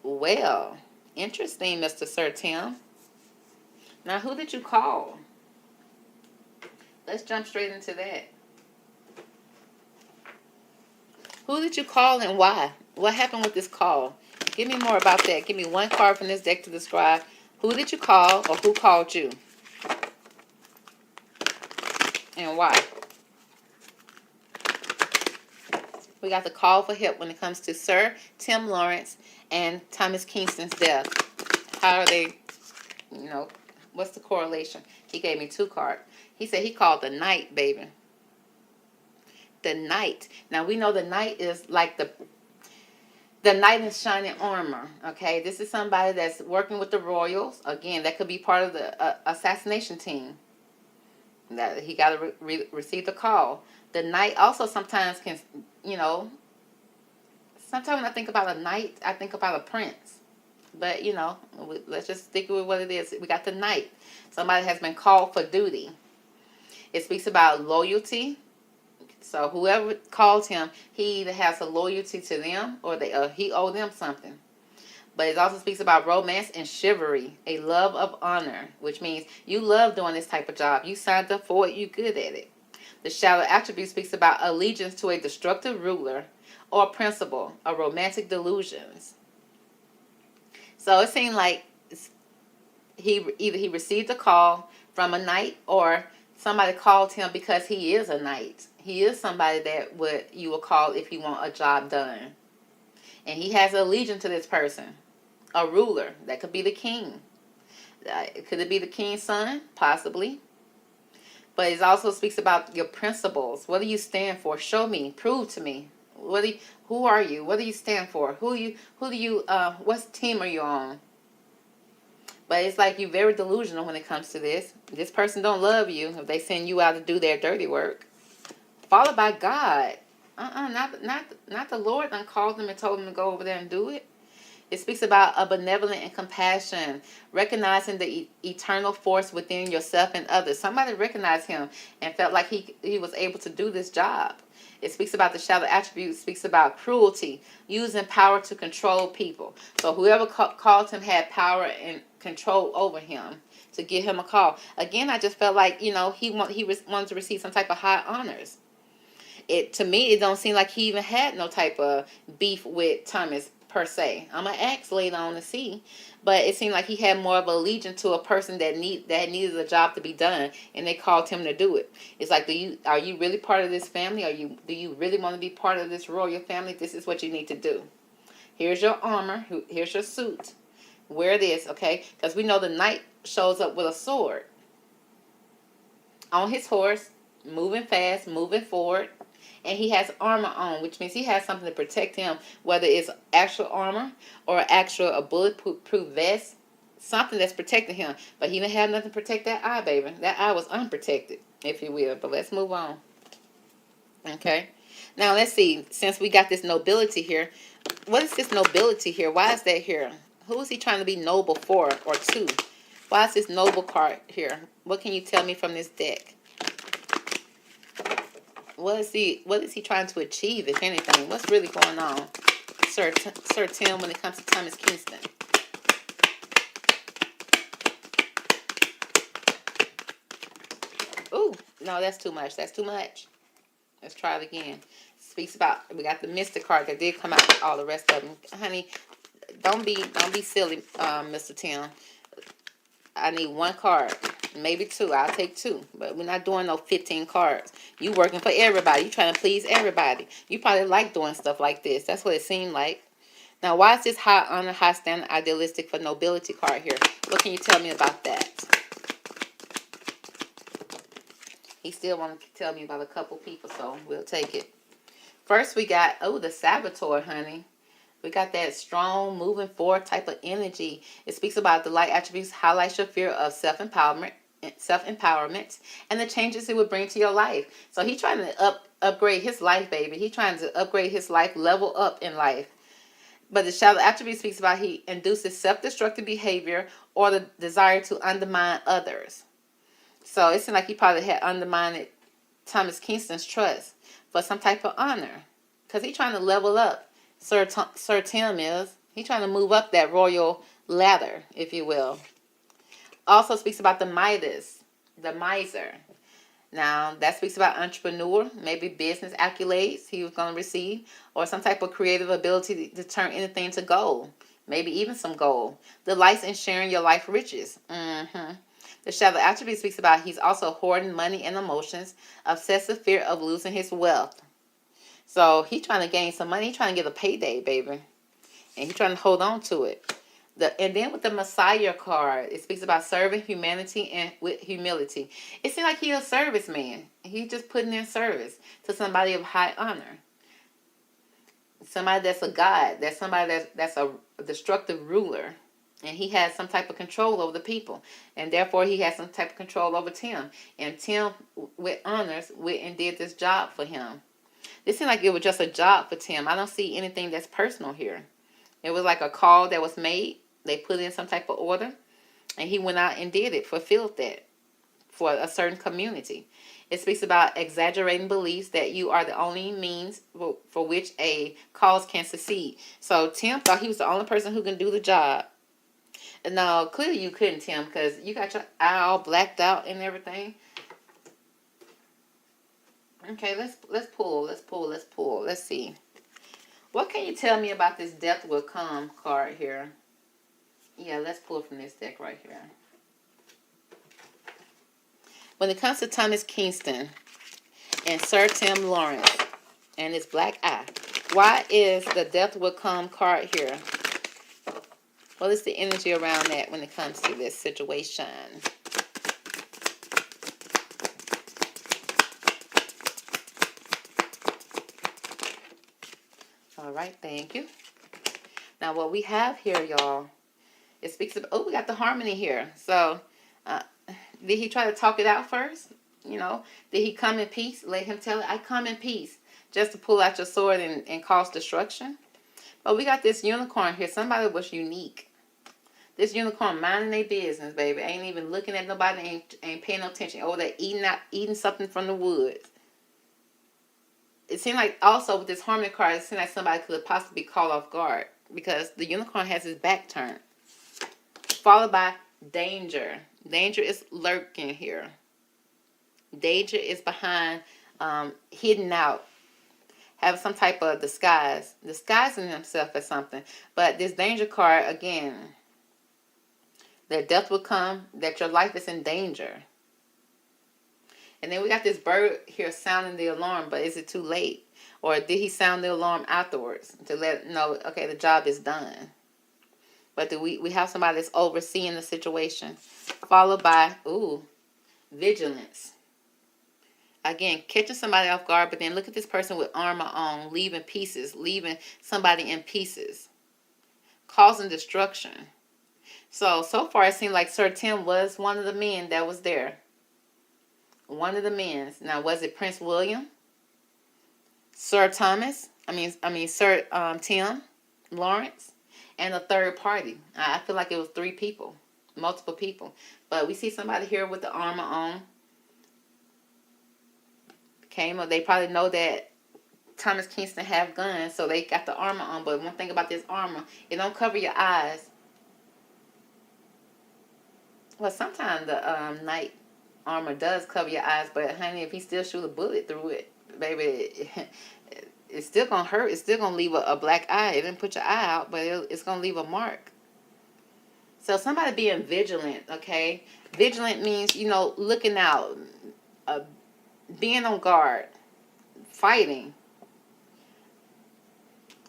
S1: Well, interesting, Mr. Sir Tim. Now, who did you call? Let's jump straight into that. Who did you call and why? What happened with this call? Give me more about that. Give me one card from this deck to describe who did you call or who called you. And why? We got the call for help when it comes to Sir Tim Lawrence and Thomas Kingston's death. How are they, what's the correlation? He gave me 2 cards. He said he called the knight, baby. The knight. Now, we know the knight is like the knight in shining armor, okay? This is somebody that's working with the royals. Again, that could be part of the assassination team. That he got to receive the call. The knight also sometimes can, sometimes when I think about a knight, I think about a prince. But, let's just stick with what it is. We got the knight. Somebody has been called for duty. It speaks about loyalty. So whoever called him, he either has a loyalty to them or he owed them something. But it also speaks about romance and chivalry, a love of honor, which means you love doing this type of job. You signed up for it. You're good at it. The shadow attribute speaks about allegiance to a destructive ruler or principle, or romantic delusions. So it seemed like he received a call from a knight or somebody called him because he is a knight. He is somebody that you will call if you want a job done. And he has allegiance to this person. A ruler. That could be the king. Could it be the king's son? Possibly. But it also speaks about your principles. What do you stand for? Show me. Prove to me. Who are you? What do you stand for? What team are you on? But it's like you're very delusional when it comes to this. This person don't love you if they send you out to do their dirty work. Followed by God. Not the Lord done called them and told them to go over there and do it. It speaks about a benevolent and compassion, recognizing the eternal force within yourself and others. Somebody recognized him and felt like he was able to do this job. It speaks about the shadow attribute, speaks about cruelty, using power to control people. So whoever called him had power and control over him to give him a call. Again, I just felt like, he wanted to receive some type of high honors. To me, it don't seem like he even had no type of beef with Thomas per se. I'm going to ask later on to see. But it seemed like he had more of a allegiance to a person that needed a job to be done, and they called him to do it. It's like, are you really part of this family? Do you really want to be part of this royal family? This is what you need to do. Here's your armor. Here's your suit. Wear this, okay? Because we know the knight shows up with a sword on his horse, moving fast, moving forward. And he has armor on, which means he has something to protect him, whether it's actual armor or a bulletproof vest, something that's protecting him. But he didn't have nothing to protect that eye, baby. That eye was unprotected, if you will. But let's move on. Okay. Now, let's see. Since we got this nobility here, what is this nobility here? Why is that here? Who is he trying to be noble for or to? Why is this noble card here? What can you tell me from this deck? What is he trying to achieve, if anything? What's really going on, Sir Tim, when it comes to Thomas Kingston? Ooh, no, that's too much. That's too much. Let's try it again. Speaks about, we got the Mystic card that did come out. All the rest of them, honey, don't be silly, Mr. Tim. I need one card. Maybe two. I'll take two. But we're not doing no 15 cards. You working for everybody. You trying to please everybody. You probably like doing stuff like this. That's what it seemed like. Now, why is this high honor, high standard, idealistic for nobility card here? What can you tell me about that? He still want to tell me about a couple people, so we'll take it. First, we got, the Saboteur, honey. We got that strong, moving forward type of energy. It speaks about the light attributes, highlights your fear of self-empowerment, and the changes it would bring to your life. So he's trying to upgrade his life, baby. He's trying to upgrade his life, level up in life. But the shadow attribute speaks about he induces self-destructive behavior or the desire to undermine others. So it seems like he probably had undermined Thomas Kingston's trust for some type of honor. Because he's trying to level up. Sir Tim is. He's trying to move up that royal ladder, if you will. Also speaks about the Midas, the miser. Now, that speaks about entrepreneur, maybe business accolades he was going to receive, or some type of creative ability to turn anything to gold, maybe even some gold. Delights in sharing your life riches. The shadow attribute speaks about he's also hoarding money and emotions, obsessive fear of losing his wealth. So he's trying to gain some money. He's trying to get a payday, baby. And he's trying to hold on to it. And then with the Messiah card, it speaks about serving humanity and with humility. It seems like he's a serviceman. He's just putting in service to somebody of high honor. Somebody that's a god. That's somebody that's a destructive ruler. And he has some type of control over the people. And therefore, he has some type of control over Tim. And Tim, with honors, went and did this job for him. It seemed like it was just a job for Tim. I don't see anything that's personal here. It was like a call that was made. They put in some type of order. And he went out and did it, fulfilled that for a certain community. It speaks about exaggerating beliefs that you are the only means for which a cause can succeed. So Tim thought he was the only person who can do the job. No, clearly you couldn't, Tim, because you got your eye all blacked out and everything. Okay, let's pull. Let's see. What can you tell me about this Death Will Come card here? Yeah, let's pull from this deck right here. When it comes to Thomas Kingston and Sir Tim Lawrence and his black eye, why is the Death Will Come card here? What is the energy around that when it comes to this situation? All right, thank you. Now, what we have here, y'all, it speaks of, we got the harmony here. So, did he try to talk it out first? You know, did he come in peace? Let him tell it, I come in peace, just to pull out your sword and cause destruction? But we got this unicorn here. Somebody was unique. This unicorn minding their business, baby. Ain't even looking at nobody. Ain't paying no attention. Over there eating something from the woods. It seemed like also with this harmony card, it seemed like somebody could possibly be caught off guard because the unicorn has his back turned. Followed by danger. Danger is lurking here. Danger is behind, hidden out. Have some type of disguising himself as something. But this danger card, again, that death will come, that your life is in danger. And then we got this bird here sounding the alarm, but is it too late? Or did he sound the alarm afterwards to let know, okay, the job is done? But do we have somebody that's overseeing the situation? Followed by, vigilance. Again, catching somebody off guard, but then look at this person with armor on, leaving somebody in pieces, causing destruction. So far it seemed like Sir Tim was one of the men that was there. One of the men. Now, was it Prince William? Sir Thomas? Sir Tim Lawrence? And a third party. I feel like it was 3 people. Multiple people. But we see somebody here with the armor on. They probably know that Thomas Kingston have guns, so they got the armor on. But one thing about this armor, it don't cover your eyes. Well, sometimes the night armor does cover your eyes, but honey, if he still shoot a bullet through it, baby, it's still gonna hurt. It's still gonna leave a black eye. It didn't put your eye out, but it's gonna leave a mark. So somebody being vigilant, okay? Vigilant means, looking out, being on guard, fighting,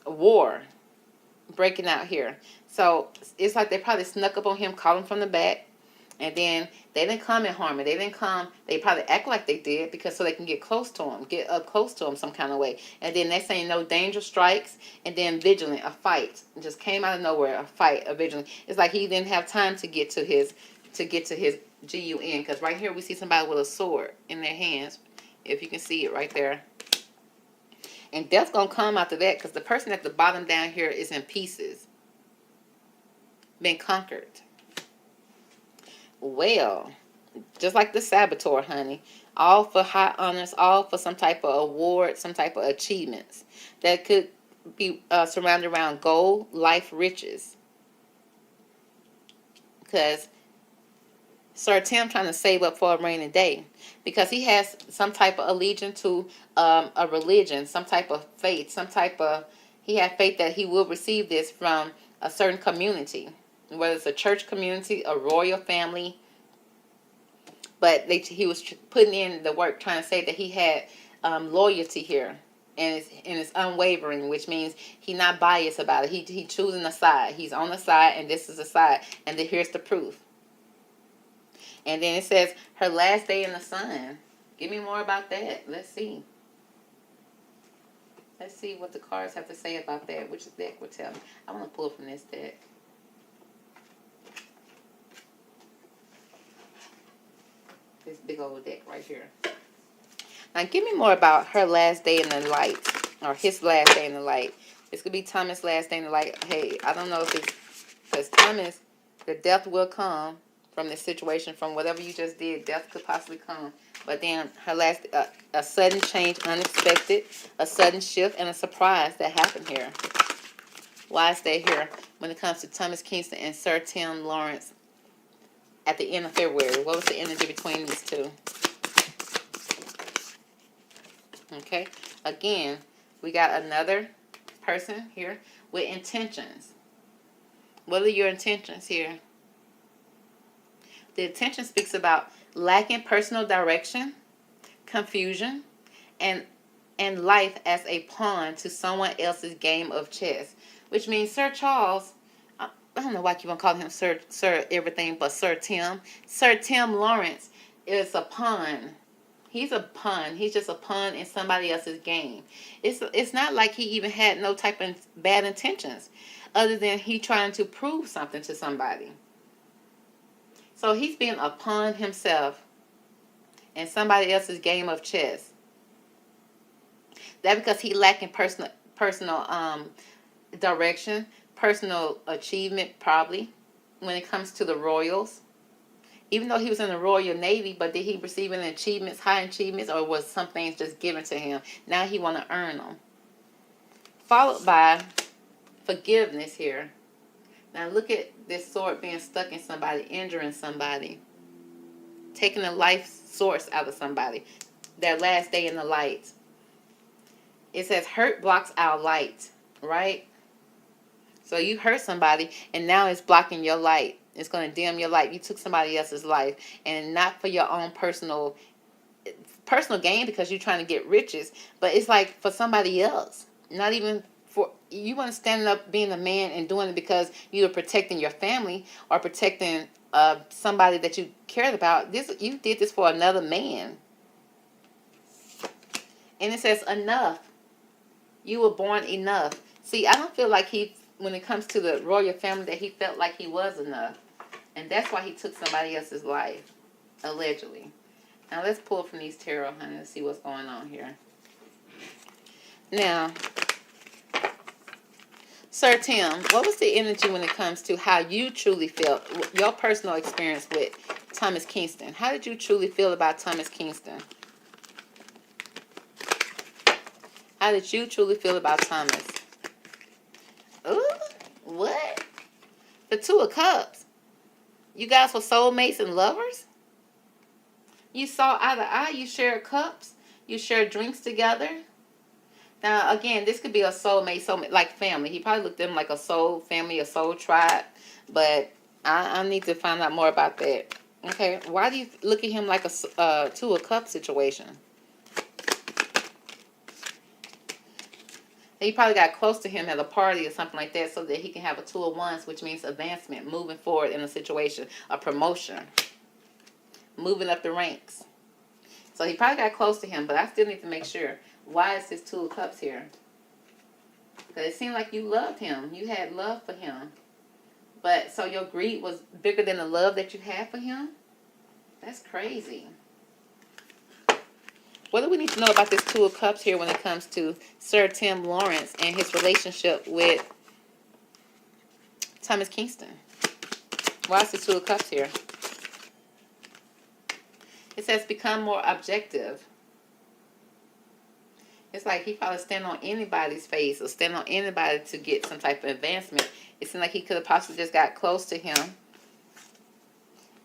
S1: war, breaking out here. So it's like they probably snuck up on him, caught him from the back, and then they didn't come and harm him. They probably act like they did because so they can get up close to him some kind of way. And then they're saying no danger strikes, and then vigilant, a fight. It just came out of nowhere, a fight, a vigilant. It's like he didn't have time to get to his GUN, because right here we see somebody with a sword in their hands, if you can see it right there. And death's going to come after that because the person at the bottom down here is in pieces. Been conquered. Well, just like the saboteur, honey. All for high honors, all for some type of award, some type of achievements. That could be surrounded around gold, life, riches. Because Sir Tim trying to save up for a rainy day. Because he has some type of allegiance to a religion, some type of faith, he had faith that he will receive this from a certain community. Whether it's a church community, a royal family. But he was putting in the work trying to say that he had loyalty here. And it's unwavering, which means he's not biased about it. He choosing a side. He's on the side, and this is the side. And then here's the proof. And then it says, her last day in the sun. Give me more about that. Let's see. Let's see what the cards have to say about that. Which deck will tell me. I want to pull from this deck. This big old deck right here. Now, give me more about her last day in the light. Or his last day in the light. This could be Thomas' last day in the light. Hey, I don't know if it's... Because Thomas, the death will come from this situation. From whatever you just did, death could possibly come. But then her last... a sudden change, unexpected. A sudden shift and a surprise that happened here. Why stay here when it comes to Thomas Kingston and Sir Tim Lawrence at the end of February? What was the energy between these two? Okay. Again, we got another person here with intentions. What are your intentions here? The intention speaks about lacking personal direction, confusion, and life as a pawn to someone else's game of chess. Which means Sir Charles, I don't know why I keep on calling him Sir everything but Sir Tim. Sir Tim Lawrence is a pawn. He's a pawn. He's just a pawn in somebody else's game. It's not like he even had no type of bad intentions other than he trying to prove something to somebody. So he's being a pawn himself in somebody else's game of chess. That because he lacking personal direction, personal achievement, probably, when it comes to the royals. Even though he was in the Royal Navy, but did he receive any achievements, high achievements, or was some things just given to him? Now he want to earn them. Followed by forgiveness here. Now look at this sword being stuck in somebody, injuring somebody, taking the life source out of somebody, their last day in the light. It says hurt blocks our light, right? So you hurt somebody, and now it's blocking your light. It's going to dim your light. You took somebody else's life, and not for your own personal gain because you're trying to get riches, but it's like for somebody else. Not even for you. Want to stand up being a man and doing it because you're protecting your family or protecting somebody that you cared about. You did this for another man. And it says enough. You were born enough. See, I don't feel like when it comes to the royal family, that he felt like he was enough. And that's why he took somebody else's life, allegedly. Now, let's pull from these tarot, honey, and see what's going on here. Now, Sir Tim, what was the energy when it comes to how you truly felt, your personal experience with Thomas Kingston? How did you truly feel about Thomas Kingston? How did you truly feel about Thomas? Ooh, what? The Two of Cups. You guys were soulmates and lovers? You saw eye to eye. You shared cups. You shared drinks together. Now, again, this could be a soulmate, like family. He probably looked at them like a soul family, a soul tribe. But I need to find out more about that. Okay, why do you look at him like a Two of Cups situation? He probably got close to him at a party or something like that so that he can have a Two of Wands, which means advancement, moving forward in a situation, a promotion, moving up the ranks. So he probably got close to him, but I still need to make sure. Why is this Two of Cups here? Because it seemed like you loved him. You had love for him. But so your greed was bigger than the love that you had for him? That's crazy. What do we need to know about this Two of Cups here when it comes to Sir Tim Lawrence and his relationship with Thomas Kingston? Why is the Two of Cups here? It says become more objective. It's like he probably stand on anybody's face or stand on anybody to get some type of advancement. It seemed like he could have possibly just got close to him.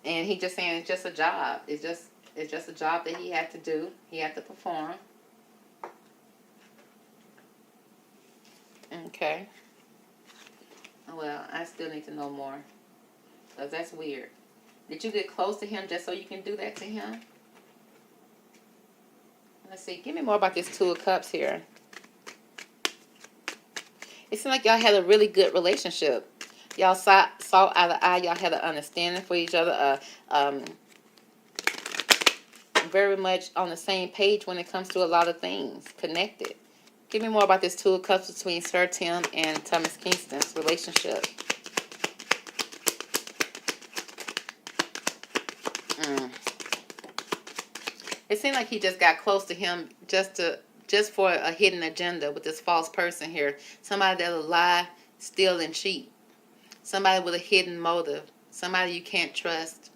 S1: And he just saying it's just a job. It's just a job that he had to do. He had to perform. Okay. Well, I still need to know more. Because that's weird. Did you get close to him just so you can do that to him? Let's see. Give me more about this Two of Cups here. It seemed like y'all had a really good relationship. Y'all saw eye to eye. Y'all had an understanding for each other. Very much on the same page when it comes to a lot of things. Connected. Give me more about this Two of Cups between Sir Tim and Thomas Kingston's relationship. It seemed like he just got close to him just for a hidden agenda with this false person here. Somebody that'll lie, steal, and cheat. Somebody with a hidden motive. Somebody you can't trust.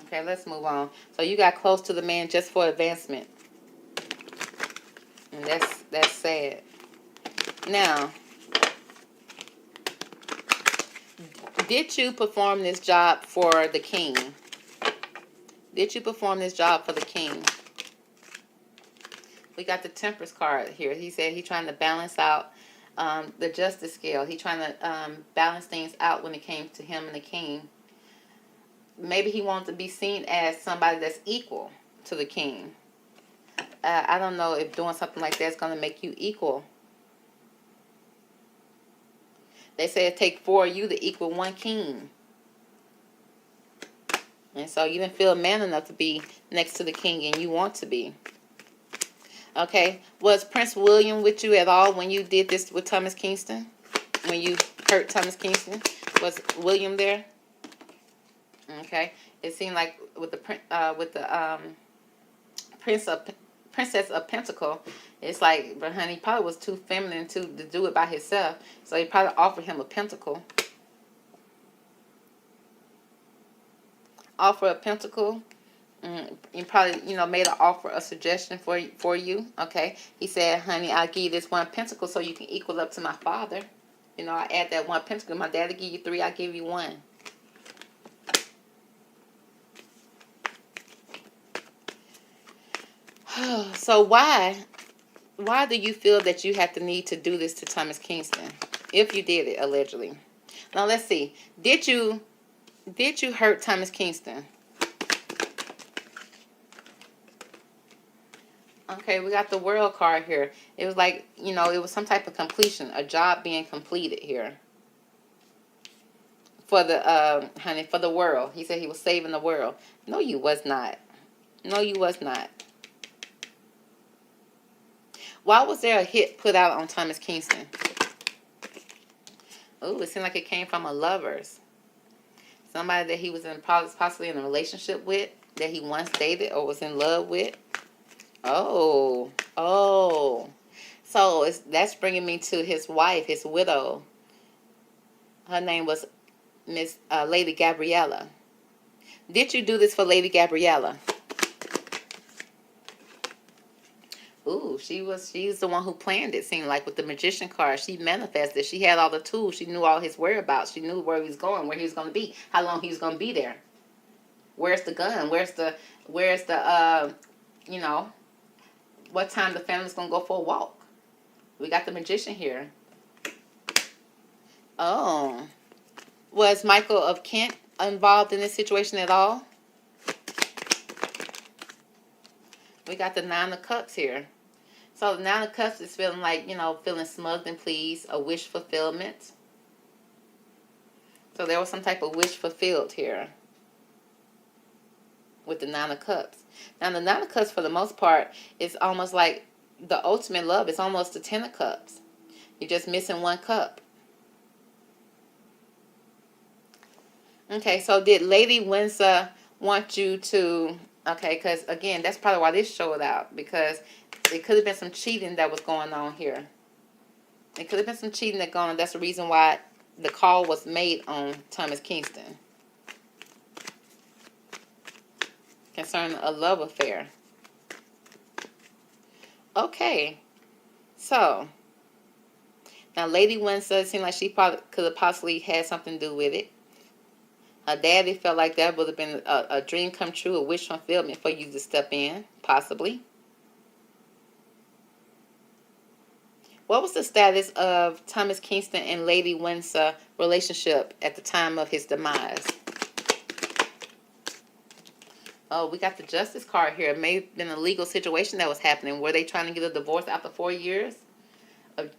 S1: Okay, let's move on. So you got close to the man just for advancement. And that's sad. Now, did you perform this job for the king? Did you perform this job for the king? We got the Temperance card here. He said he's trying to balance out the justice scale. He's trying to balance things out when it came to him and the king. Maybe he wants to be seen as somebody that's equal to the king. I don't know if doing something like that is going to make you equal. They say it takes 4 of you to equal 1 king. And so you didn't feel man enough to be next to the king, and you want to be. Okay. Was Prince William with you at all when you did this with Thomas Kingston? When you hurt Thomas Kingston? Was William there? Okay. It seemed like with the Prince of Princess of Pentacle. It's like, but honey, he probably was too feminine to do it by himself. So he probably offered him a pentacle. Offer a pentacle. He probably, made an offer, a suggestion for you. Okay. He said, honey, I'll give you this one pentacle so you can equal up to my father. I add that one pentacle. My dad will give you 3, I give you 1. So why do you feel that you have the need to do this to Thomas Kingston? If you did it, allegedly. Now let's see. Did you hurt Thomas Kingston? Okay, we got the world card here. It was like, it was some type of completion, a job being completed here. For the, honey, for the world. He said he was saving the world. No, you was not. No, you was not. Why was there a hit put out on Thomas Kingston? Oh, it seemed like it came from a lover's. Somebody that he was possibly in a relationship with, that he once dated or was in love with. Oh. So that's bringing me to his wife, his widow. Her name was Miss Lady Gabriella. Did you do this for Lady Gabriella? Ooh, she's the one who planned it, seemed like, with the magician card. She manifested. She had all the tools. She knew all his whereabouts. She knew where he was going, where he was going to be, how long he was going to be there. Where's the gun? Where's the what time the family's going to go for a walk. We got the magician here. Oh. Was Michael of Kent involved in this situation at all? We got the 9 of Cups here. So the 9 of Cups is feeling like, feeling smugged and pleased, a wish fulfillment. So there was some type of wish fulfilled here with the 9 of Cups. Now the 9 of Cups, for the most part, is almost like the ultimate love. It's almost the 10 of Cups. You're just missing 1 cup. Okay, so did Lady Windsor want you to... Okay, because, again, that's probably why this showed out. Because it could have been some cheating that was going on here. It could have been some cheating that going on. That's the reason why the call was made on Thomas Kingston. Concerning a love affair. Okay. So, now Lady Windsor seemed like she probably could have possibly had something to do with it. Her daddy felt like that would have been a dream come true, a wish fulfillment for you to step in, possibly. What was the status of Thomas Kingston and Lady Windsor relationship at the time of his demise? Oh, we got the Justice card here. It may have been a legal situation that was happening. Were they trying to get a divorce after 4 years?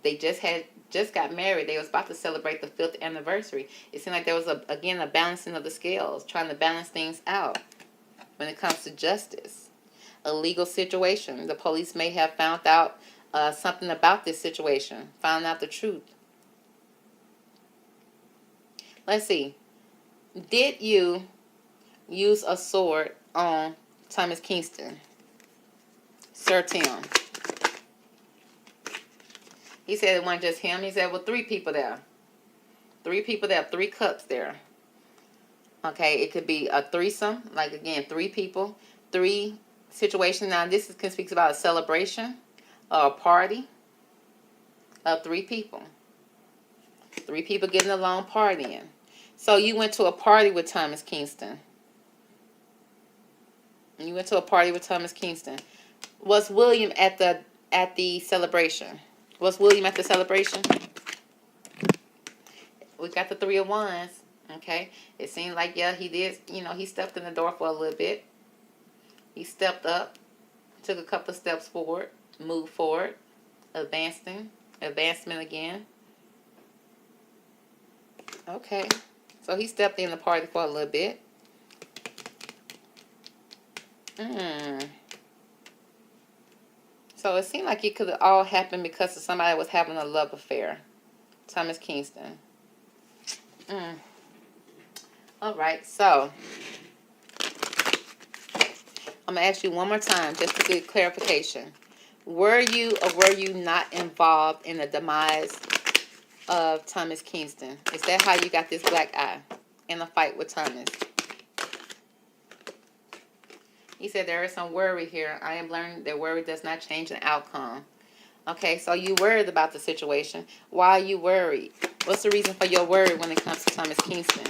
S1: They just got married. They was about to celebrate the 5th anniversary. It seemed like there was, again, a balancing of the scales, trying to balance things out when it comes to justice. A legal situation. The police may have found out something about this situation, found out the truth. Let's see. Did you use a sword on Thomas Kingston? Sir Tim. He said it wasn't just him. He said, well, 3 people there. 3 people there. 3 cups there. Okay, it could be a threesome. Like, again, 3 people. 3 situations. Now, this speaks about a celebration or a party of 3 people. 3 people getting along partying. So, you went to a party with Thomas Kingston. You went to a party with Thomas Kingston. Was William at the celebration? Was William at the celebration? We got the 3 of Wands. Okay. It seemed like, yeah, he did. He stepped in the door for a little bit. He stepped up. Took a couple of steps forward. Moved forward. Advancement again. Okay. So he stepped in the party for a little bit. So it seemed like it could have all happened because of somebody was having a love affair. Thomas Kingston. All right, so I'm going to ask you one more time just to get clarification. Were you or were you not involved in the demise of Thomas Kingston? Is that how you got this black eye in a fight with Thomas? He said there is some worry here. I am learning that worry does not change the outcome. Okay, so you worried about the situation. Why are you worried? What's the reason for your worry when it comes to Thomas Kingston?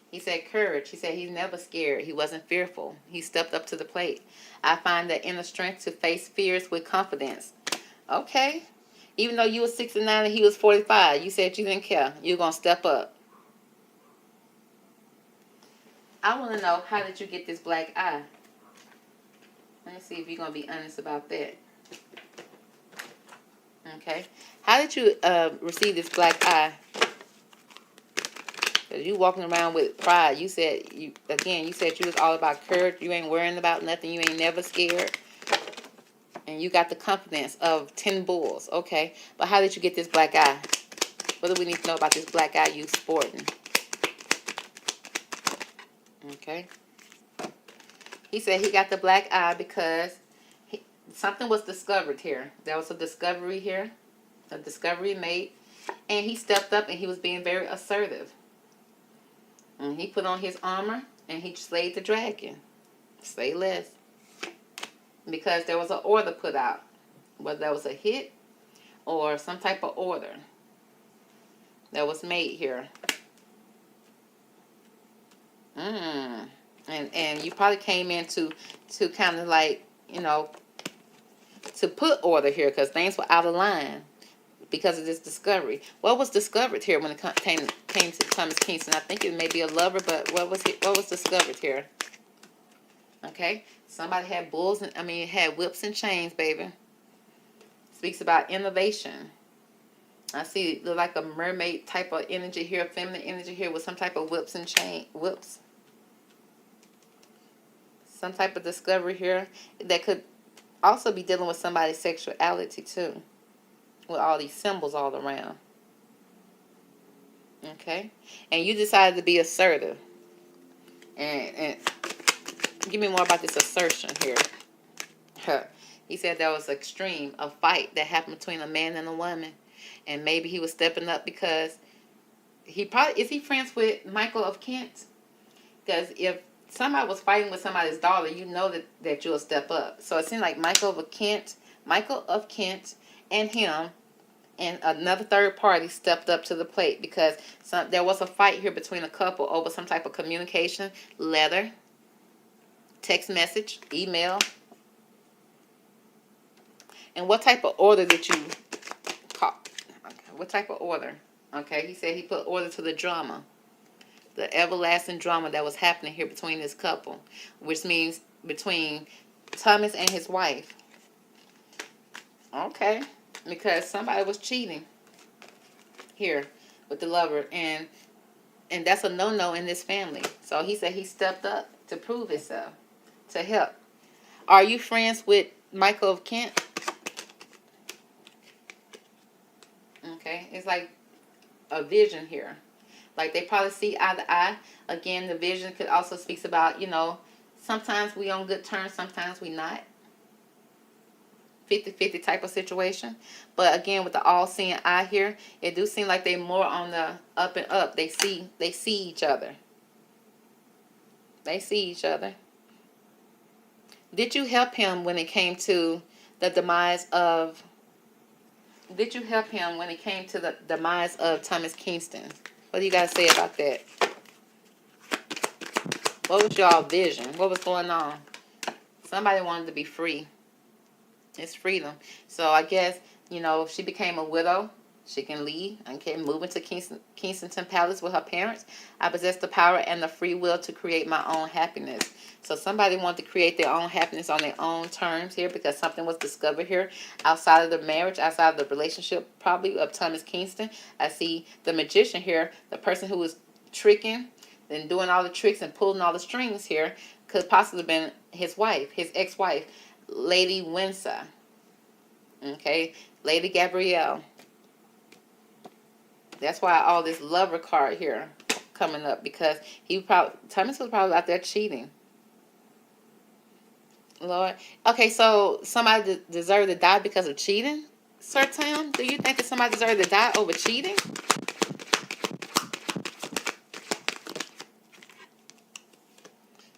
S1: He said courage. He said he's never scared. He wasn't fearful. He stepped up to the plate. I find that inner strength to face fears with confidence. Okay. Even though you were 69 and he was 45, you said you didn't care. You're going to step up. I want to know, how did you get this black eye? Let me see if you're going to be honest about that. Okay. How did you receive this black eye? Because you walking around with pride. You said, you said you was all about courage. You ain't worrying about nothing. You ain't never scared. And you got the confidence of 10 bulls. Okay. But how did you get this black eye? What do we need to know about this black eye you sporting? Okay. He said he got the black eye because something was discovered here. There was a discovery here. A discovery made. And he stepped up and he was being very assertive. And he put on his armor and he slayed the dragon. Say less. Because there was an order put out. Whether that was a hit or some type of order that was made here. And you probably came in to kind of like, you know, to put order here because things were out of line because of this discovery. What was discovered here when it came to Thomas Kingston? I think it may be a lover, but what was discovered here? Okay, somebody had bulls and had whips and chains, baby. Speaks about innovation. I see it look like a mermaid type of energy here, feminine energy here with some type of whips and whips. Some type of discovery here that could also be dealing with somebody's sexuality too. With all these symbols all around. Okay? And you decided to be assertive. And give me more about this assertion here. He said there was extreme, a fight that happened between a man and a woman. And maybe he was stepping up because is he friends with Michael of Kent? Because if somebody was fighting with somebody's daughter, you know that you'll step up. So it seemed like Michael of Kent and him and another third party stepped up to the plate because there was a fight here between a couple over some type of communication, letter, text message, email. And what type of order did you call? Okay, what type of order? Okay, he said he put order to the drama. The everlasting drama that was happening here between this couple, which means between Thomas and his wife. Okay, because somebody was cheating here with the lover, and that's a no-no in this family. So he said he stepped up to prove himself, to help. Are you friends with Michael of Kent? Okay, it's like a vision here. Like they probably see eye to eye. Again, the vision could also speaks about, you know, sometimes we on good terms, sometimes we not. 50-50 type of situation. But again, with the all-seeing eye here, it do seem like they more on the up and up. They see each other. They see each other. Did you help him when it came to the demise of Thomas Kingston? What do you guys say about that? What was y'all vision? What was going on? Somebody wanted to be free. It's freedom. So I guess, you know, if she became a widow, she can leave and can move into Kingston Palace with her parents. I possess the power and the free will to create my own happiness. So somebody wanted to create their own happiness on their own terms here because something was discovered here outside of the marriage, outside of the relationship probably of Thomas Kingston. I see the magician here, the person who was tricking and doing all the tricks and pulling all the strings here could possibly have been his wife, his ex-wife, Lady Windsor. Okay, Lady Gabrielle. That's why all this lover card here coming up because Thomas was probably out there cheating. Lord. Okay, so somebody deserved to die because of cheating? Sir Tim, do you think that somebody deserved to die over cheating?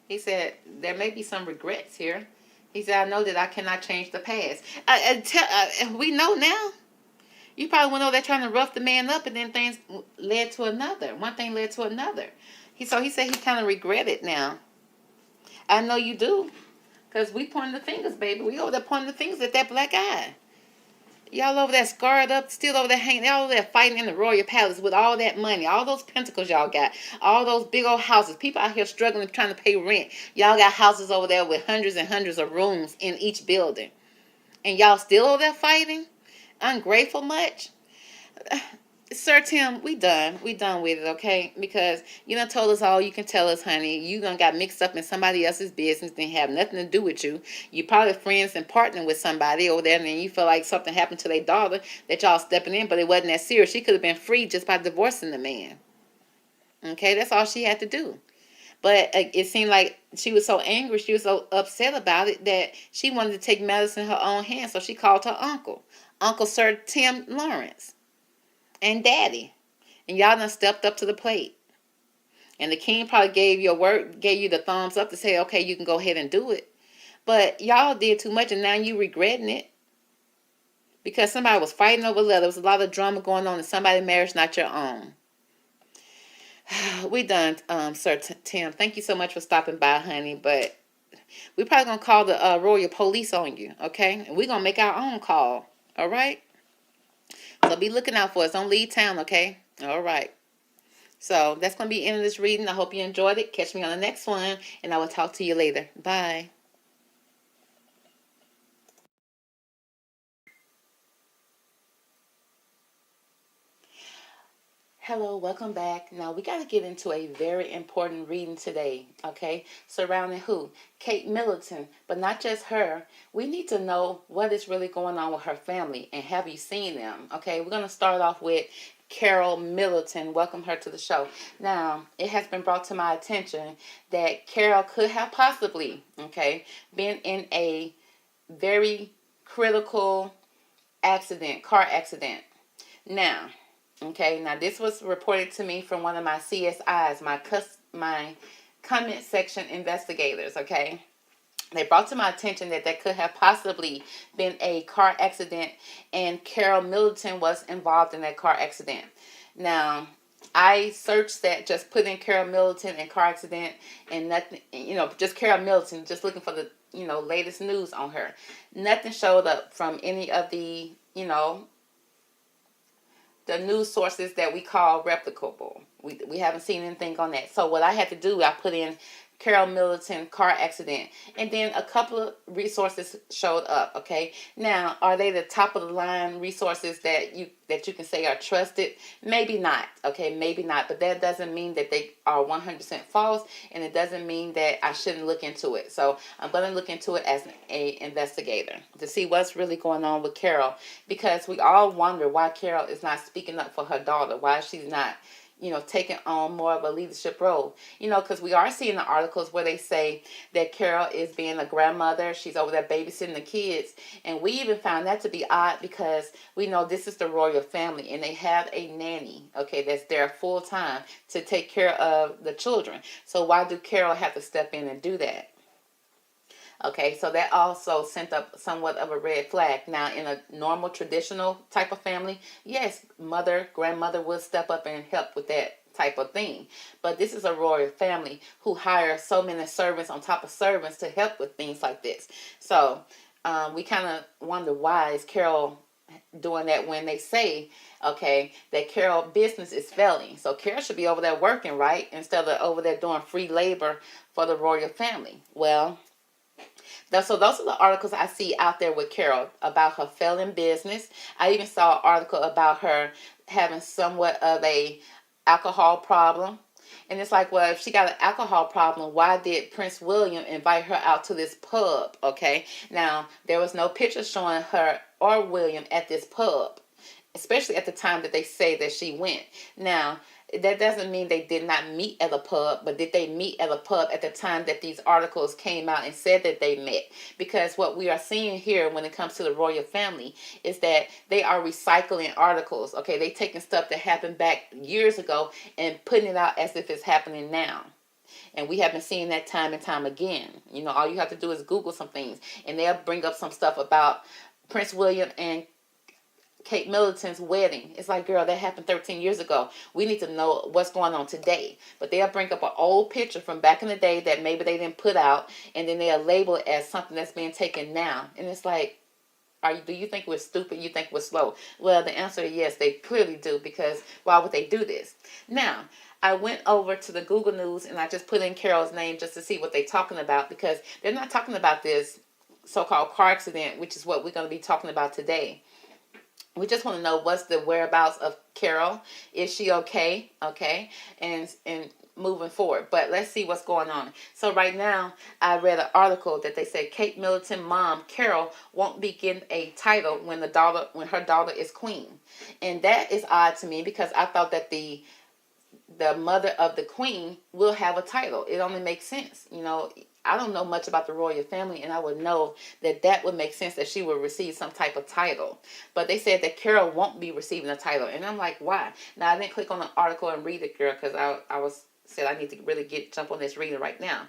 S1: He said, there may be some regrets here. He said, I know that I cannot change the past. We know now. You probably went over there trying to rough the man up, and then things led to another. One thing led to another. So he said he kind of regret it now. I know you do. Because we pointing the fingers, baby. We over there pointing the fingers at that black eye. Y'all over there scarred up, still over there hanging, y'all over there fighting in the royal palace with all that money, all those pentacles y'all got, all those big old houses. People out here struggling, trying to pay rent. Y'all got houses over there with hundreds and hundreds of rooms in each building. And y'all still over there fighting? Ungrateful much? Sir Tim, we done with it, okay? Because you done told us all you can tell us, honey. You done got mixed up in somebody else's business, didn't have nothing to do with you. You probably friends and partnering with somebody over there, and then you feel like something happened to their daughter that y'all stepping in, but it wasn't that serious. She could have been free just by divorcing the man. Okay, that's all she had to do. But it seemed like she was so angry, she was so upset about it that she wanted to take matters in her own hands, so she called her uncle, Uncle Sir Tim Lawrence. And daddy, and y'all done stepped up to the plate, and the king probably gave you the thumbs up to say, okay, you can go ahead and do it. But y'all did too much, and now you regretting it because somebody was fighting over leather. There was a lot of drama going on in somebody's marriage, not your own. We done, Sir Tim. Thank you so much for stopping by, honey. But we probably gonna call the royal police on you, okay? And we're gonna make our own call. All right. So be looking out for us. Don't leave town, okay? All right. So that's going to be the end of this reading. I hope you enjoyed it. Catch me on the next one, and I will talk to you later. Bye. Hello, welcome back. Now, we got to get into a very important reading today, okay? Surrounding who? Kate Middleton, but not just her. We need to know what is really going on with her family, and have you seen them, okay? We're going to start off with Carol Middleton. Welcome her to the show. Now, it has been brought to my attention that Carol could have possibly, okay, been in a very critical car accident. Now, okay, now this was reported to me from one of my CSIs, my comment section investigators, okay? They brought to my attention that there could have possibly been a car accident, and Carol Middleton was involved in that car accident. Now, I searched that, just put in Carol Middleton and car accident, and nothing, just Carol Middleton, just looking for the, latest news on her. Nothing showed up from any of the, the news sources that we call replicable. We haven't seen anything on that. So what I had to do, I put in Carol Middleton car accident, and then a couple of resources showed up. Okay, now are they the top of the line resources that you can say are trusted? Maybe not. Okay, maybe not, but that doesn't mean that they are 100% false, and it doesn't mean that I shouldn't look into it. So I'm going to look into it as an investigator to see what's really going on with Carol, because we all wonder why Carol is not speaking up for her daughter, why she's not taking on more of a leadership role. Because we are seeing the articles where they say that Carol is being a grandmother. She's over there babysitting the kids. And we even found that to be odd, because we know this is the royal family, and they have a nanny, okay, that's there full time to take care of the children. So why do Carol have to step in and do that? Okay, so that also sent up somewhat of a red flag. Now, in a normal, traditional type of family, yes, grandmother will step up and help with that type of thing. But this is a royal family who hire so many servants on top of servants to help with things like this. So we kind of wonder, why is Carol doing that when they say, okay, that Carol business is failing? So Carol should be over there working, right? Instead of over there doing free labor for the royal family. Well, so those are the articles I see out there with Carol about her failing business. I even saw an article about her having somewhat of a alcohol problem. And it's like, well, if she got an alcohol problem, why did Prince William invite her out to this pub? Okay, now there was no picture showing her or William at this pub, especially at the time that they say that she went. Now, that doesn't mean they did not meet at a pub, but did they meet at a pub at the time that these articles came out and said that they met? Because what we are seeing here when it comes to the royal family is that they are recycling articles. Okay, they taking stuff that happened back years ago and putting it out as if it's happening now. And we have been seeing that time and time again. You know, all you have to do is Google some things, and they'll bring up some stuff about Prince William and Kate Middleton's wedding. It's like, girl, that happened 13 years ago. We need to know what's going on today. But they'll bring up an old picture from back in the day that maybe they didn't put out, and then they'll label it as something that's being taken now. And it's like, do you think we're stupid? You think we're slow? Well, the answer is yes, they clearly do, because why would they do this? Now, I went over to the Google News and I just put in Carol's name just to see what they're talking about, because they're not talking about this so-called car accident, which is what we're going to be talking about today. We just want to know what's the whereabouts of Carol. Is she okay? Okay. And moving forward. But let's see what's going on. So right now, I read an article that they said Kate Middleton mom, Carol, won't be getting a title when her daughter is queen. And that is odd to me, because I thought that the mother of the queen will have a title. It only makes sense. You know, I don't know much about the royal family, and I would know that that would make sense that she would receive some type of title. But they said that Carol won't be receiving a title, and I'm like, why? Now, I didn't click on the article and read it, girl, because I said I need to really jump on this reading right now.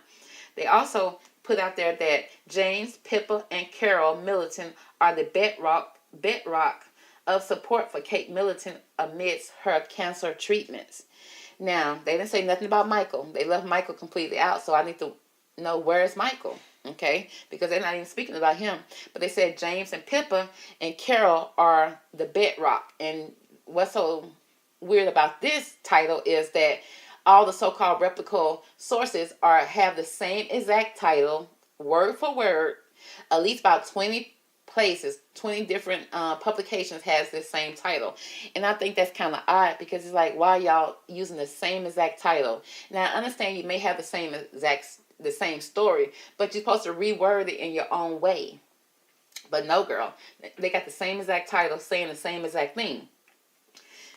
S1: They also put out there that James, Pippa, and Carol Middleton are the bedrock of support for Kate Middleton amidst her cancer treatments. Now, they didn't say nothing about Michael. They left Michael completely out, so I need to know, where is Michael? Okay, because they're not even speaking about him. But they said James and Pippa and Carol are the bedrock. And what's so weird about this title is that all the so-called reputable sources have the same exact title, word for word. At least about 20 places, 20 different publications has this same title. And I think that's kind of odd, because it's like, why y'all using the same exact title? Now, I understand you may have the same story, but you're supposed to reword it in your own way. But no, girl, they got the same exact title saying the same exact thing.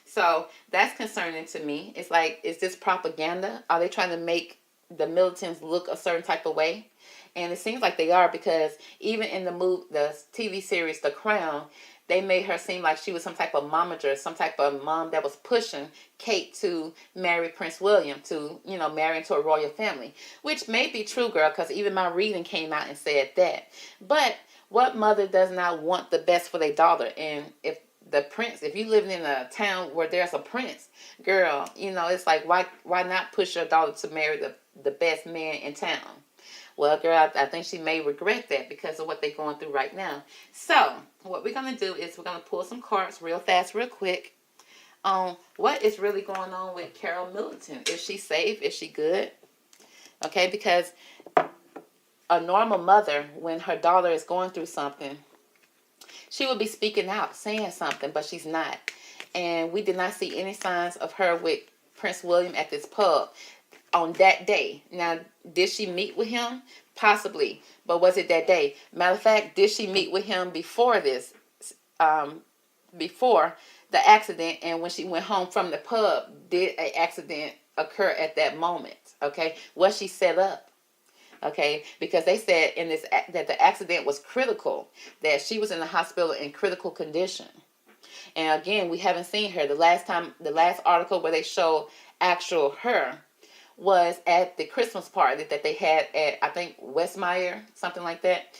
S1: So that's concerning to me. It's like, is this propaganda? Are they trying to make the Middletons look a certain type of way? And it seems like they are, because even in the TV series The Crown, they made her seem like she was some type of momager, some type of mom that was pushing Kate to marry Prince William, to, you know, marry into a royal family. Which may be true, girl, because even my reading came out and said that. But what mother does not want the best for their daughter? And if you live in a town where there's a prince, girl, you know, it's like, why not push your daughter to marry the best man in town? Well, girl, I think she may regret that because of what they're going through right now. So, what we're going to do is we're going to pull some cards real fast, real quick, on what is really going on with Carol Middleton. Is she safe? Is she good? Okay, because a normal mother, when her daughter is going through something, she would be speaking out, saying something, but she's not. And we did not see any signs of her with Prince William at this pub on that day. Now, did she meet with him? Possibly. But was it that day? Matter of fact, did she meet with him before this? Before the accident, and when she went home from the pub, did an accident occur at that moment? Okay. Was she set up? Okay, because they said in this that the accident was critical, that she was in the hospital in critical condition. And again, we haven't seen her. The last article where they showed actual her was at the Christmas party that they had at, I think, Westmeyer, something like that.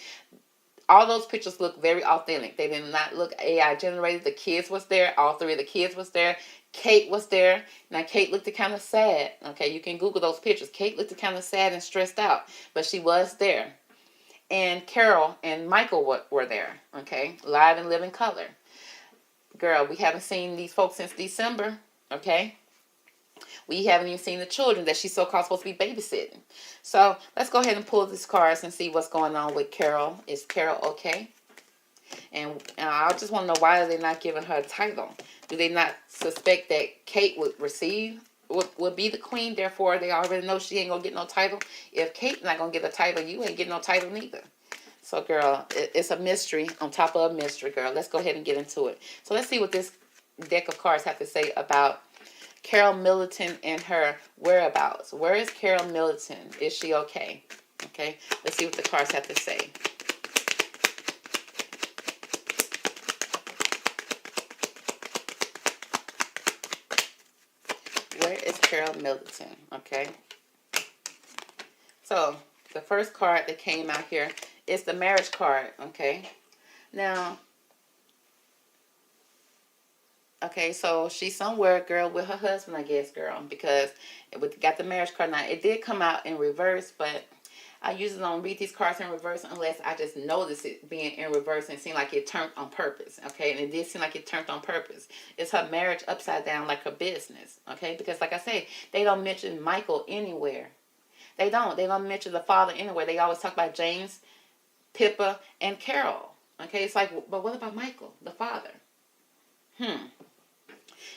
S1: All those pictures look very authentic. They did not look AI generated. The kids was there. All three of the kids was there. Kate was there. Now, Kate looked kind of sad. Okay, you can Google those pictures. Kate looked kind of sad and stressed out, but she was there. And Carol and Michael were there. Okay, live and live in color. Girl, we haven't seen these folks since December. Okay, we haven't even seen the children that she's so-called supposed to be babysitting. So let's go ahead and pull these cards and see what's going on with Carol. Is Carol okay? And I just want to know, why are they not giving her a title? Do they not suspect that Kate would be the queen? Therefore, they already know she ain't going to get no title. If Kate's not going to get a title, you ain't getting no title neither. So, girl, it's a mystery on top of a mystery, girl. Let's go ahead and get into it. So, let's see what this deck of cards have to say about Carol Middleton and her whereabouts. Where is Carol Middleton? Is she okay? Okay, let's see what the cards have to say. Where is Carol Middleton? Okay. So, the first card that came out here is the marriage card. Okay. Now, okay, so she's somewhere, girl, with her husband, I guess, girl, because it got the marriage card. Now, it did come out in reverse, but I usually don't read these cards in reverse unless I just notice it being in reverse and seem like it turned on purpose, okay? And it did seem like it turned on purpose. It's her marriage upside down like her business, okay? Because like I say, they don't mention Michael anywhere. They don't. They don't mention the father anywhere. They always talk about James, Pippa, and Carol, okay? It's like, but what about Michael, the father?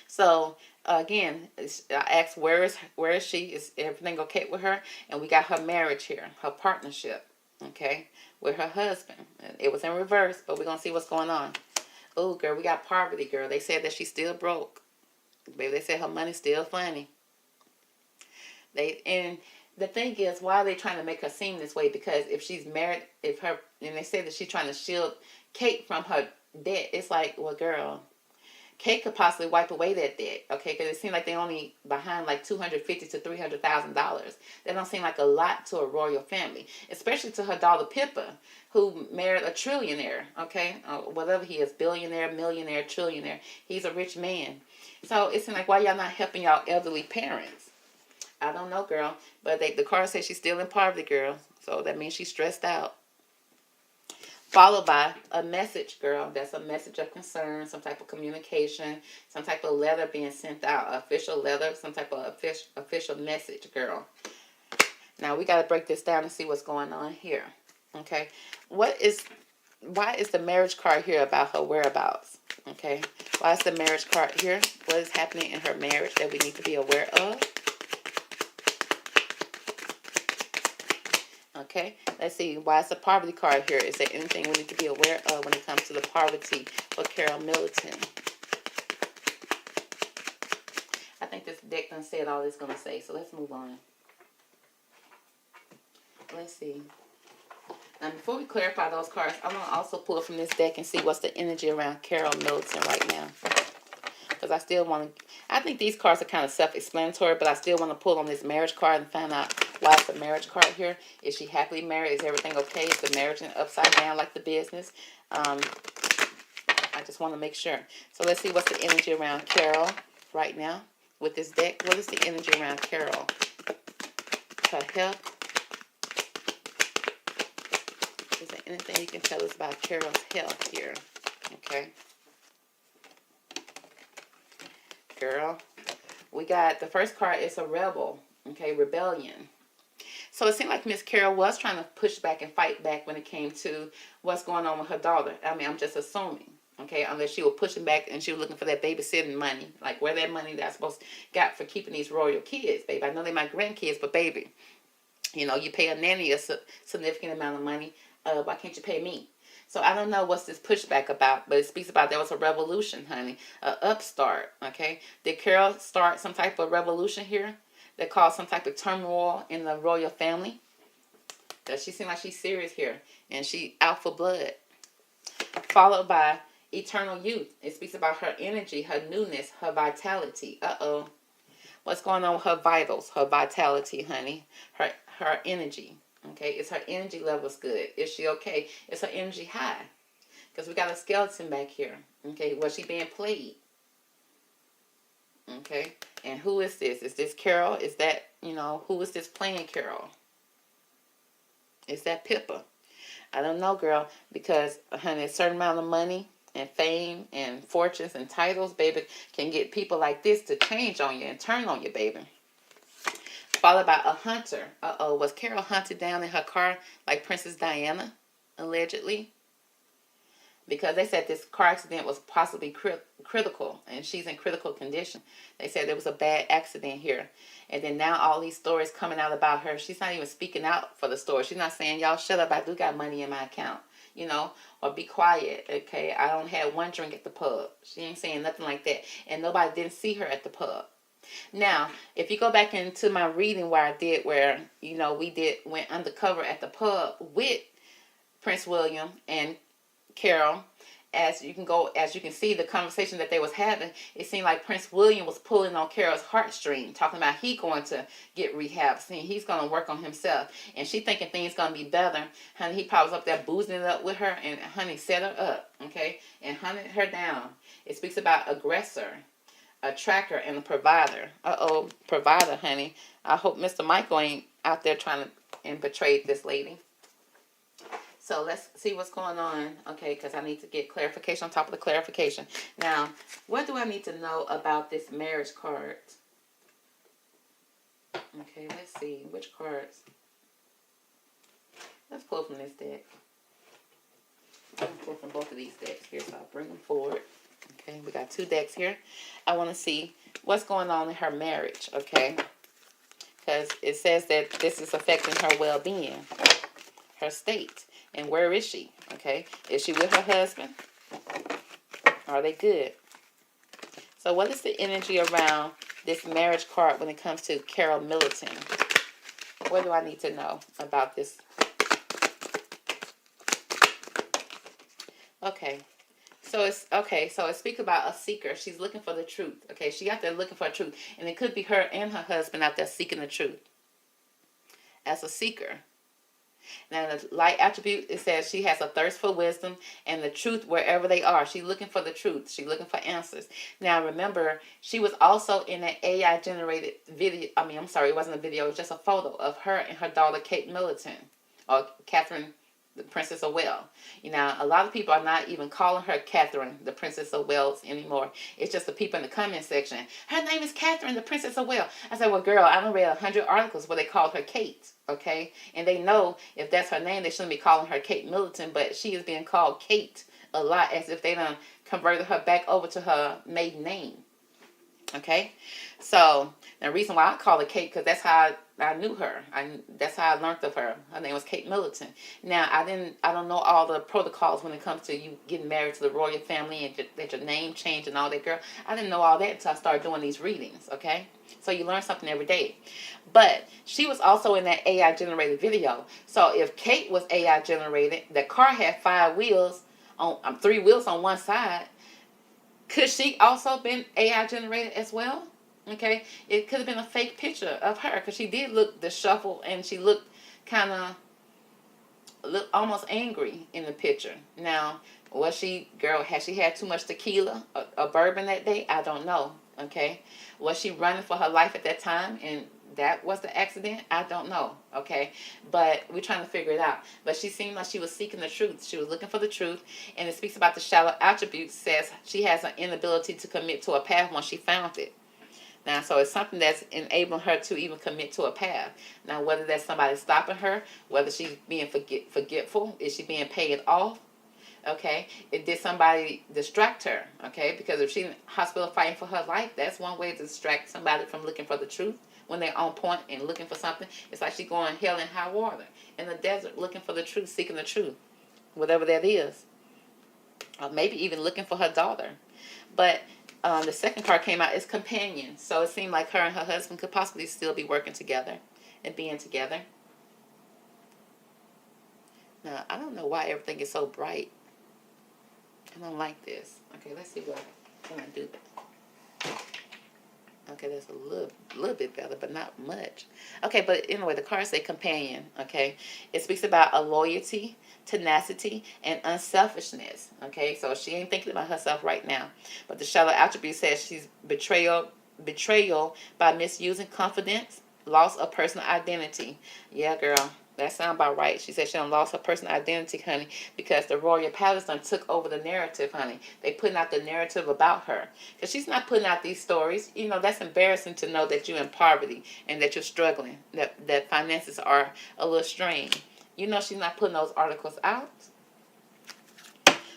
S1: So again, I asked where is she? Is everything okay with her? And we got her marriage here, her partnership, okay, with her husband. It was in reverse, but we're gonna see what's going on. Oh, girl, we got poverty, girl. They said that she's still broke. Baby, they said her money's still funny. And the thing is, why are they trying to make her seem this way? Because if she's married, and they said that she's trying to shield Kate from her debt, it's like, well, girl, Kate could possibly wipe away that debt, okay? Because it seems like they're only behind like $250,000 to $300,000. That don't seem like a lot to a royal family, especially to her daughter Pippa, who married a trillionaire, okay? Whatever he is, billionaire, millionaire, trillionaire. He's a rich man. So it seems like, why y'all not helping y'all elderly parents? I don't know, girl. But the card says she's still in poverty, girl. So that means she's stressed out. Followed by a message, girl. That's a message of concern, some type of communication, some type of letter being sent out, official letter, some type of official message, girl. Now, we got to break this down and see what's going on here, okay? Why is the marriage card here about her whereabouts, okay? Why is the marriage card here? What is happening in her marriage that we need to be aware of? Okay, let's see. Why is the poverty card here? Is there anything we need to be aware of when it comes to the poverty for Carol Middleton? I think this deck done said all it's going to say, so let's move on. Let's see. Now, before we clarify those cards, I'm going to also pull from this deck and see what's the energy around Carol Middleton right now. Because I still want to, I think these cards are kind of self-explanatory, but I still want to pull on this marriage card and find out why is the marriage card here. Is she happily married? Is everything okay? Is the marriage upside down like the business? I just want to make sure. So let's see what's the energy around Carol right now with this deck. What is the energy around Carol? Her health. Is there anything you can tell us about Carol's health here? Okay. Girl, we got the first card is a rebel, okay, rebellion. So it seemed like Miss Carol was trying to push back and fight back when it came to what's going on with her daughter. I mean, I'm just assuming, okay, unless she was pushing back and she was looking for that babysitting money, like where that money that's supposed to got for keeping these royal kids, baby. I know they're my grandkids, but baby, you know, you pay a nanny a significant amount of money. Why can't you pay me? So I don't know what's this pushback about, but it speaks about there was a revolution, honey, an upstart, okay? Did Carol start some type of revolution here that caused some type of turmoil in the royal family? Does she seem like she's serious here, and she out for blood? Followed by eternal youth. It speaks about her energy, her newness, her vitality. Uh-oh. What's going on with her vitals, her vitality, honey? Her energy. Okay, is her energy levels good? Is she okay? Is her energy high? Because we got a skeleton back here. Okay, was she being played? Okay, and who is this? Is this Carol? Is that, you know, who is this playing Carol? Is that Pippa? I don't know, girl, because, honey, a certain amount of money and fame and fortunes and titles, baby, can get people like this to change on you and turn on you, baby. Followed by a hunter. Uh-oh, was Carol hunted down in her car like Princess Diana, allegedly? Because they said this car accident was possibly critical, and she's in critical condition. They said there was a bad accident here. And then now all these stories coming out about her. She's not even speaking out for the story. She's not saying, y'all shut up, I do got money in my account, you know, or be quiet, okay? I don't have one drink at the pub. She ain't saying nothing like that. And nobody didn't see her at the pub. Now, if you go back into my reading where I did, where, you know, went undercover at the pub with Prince William and Carol, as you can see the conversation that they was having, it seemed like Prince William was pulling on Carol's heartstring, talking about he going to get rehab, saying he's going to work on himself, and she thinking things going to be better. Honey, he probably was up there boozing it up with her, and honey set her up, okay, and hunted her down. It speaks about aggressor, a tracker, and a provider. Provider, honey. I hope Mr. Michael ain't out there trying to betray this lady. So let's see what's going on, okay, because I need to get clarification on top of the clarification. Now, what do I need to know about this marriage card? Okay, let's see. Which cards? Let's pull from this deck. I'm going to pull from both of these decks here, so I'll bring them forward. Okay, we got 2 decks here. I want to see what's going on in her marriage, okay? Because it says that this is affecting her well-being, her state. And where is she? Okay. Is she with her husband? Are they good? So what is the energy around this marriage card when it comes to Carol Middleton? What do I need to know about this? Okay. So it speaks about a seeker. She's looking for the truth. Okay. She out there looking for truth. And it could be her and her husband out there seeking the truth. As a seeker. Now, the light attribute, it says she has a thirst for wisdom and the truth wherever they are. She's looking for the truth. She's looking for answers. Now, remember, she was also in an AI-generated video. It wasn't a video. It was just a photo of her and her daughter, Kate Middleton, or Catherine, the Princess of Wales. You know, a lot of people are not even calling her Catherine, the Princess of Wales anymore. It's just the people in the comment section. Her name is Catherine, the Princess of Wales. I said, well, girl, I done read 100 articles where they called her Kate, okay? And they know if that's her name, they shouldn't be calling her Kate Middleton, but she is being called Kate a lot, as if they done converted her back over to her maiden name. Okay, so the reason why I call her Kate, because that's how I knew her. That's how I learned of her. Her name was Kate Middleton. Now I don't know all the protocols when it comes to you getting married to the royal family and that your name changed and all that, girl. I didn't know all that until I started doing these readings. Okay, so you learn something every day. But she was also in that AI generated video. So if Kate was AI generated, the car had 5 wheels on 3 wheels on one side. Could she also been AI generated as well? Okay, it could have been a fake picture of her because she did look disheveled and she looked kind of almost angry in the picture. Now, was she, girl, had she had too much tequila or bourbon that day? I don't know. Okay, was she running for her life at that time and that was the accident? I don't know. Okay, but we're trying to figure it out. But she seemed like she was seeking the truth. She was looking for the truth, and it speaks about the shallow attributes. Says she has an inability to commit to a path once she found it. Now, so it's something that's enabling her to even commit to a path. Now, whether that's somebody stopping her, whether she's being forgetful, is she being paid off? Okay, did somebody distract her? Okay, because if she's in the hospital fighting for her life, that's one way to distract somebody from looking for the truth. When they're on point and looking for something, it's like she's going hell and high water in the desert looking for the truth, seeking the truth, whatever that is. Or maybe even looking for her daughter. But the second card came out, is companion. So it seemed like her and her husband could possibly still be working together and being together. Now, I don't know why everything is so bright. I don't like this. Okay, let's see what can I do. Okay, that's a little bit better, but not much. Okay, but anyway, the cards say companion, okay? It speaks about a loyalty, tenacity, and unselfishness, okay? So she ain't thinking about herself right now. But the shallow attribute says she's betrayal by misusing confidence, loss of personal identity. Yeah, girl. That sounds about right. She said she done lost her personal identity, honey, because the royal palace done took over the narrative, honey. They putting out the narrative about her. Because she's not putting out these stories. You know, that's embarrassing to know that you're in poverty and that you're struggling, that finances are a little strained. You know she's not putting those articles out.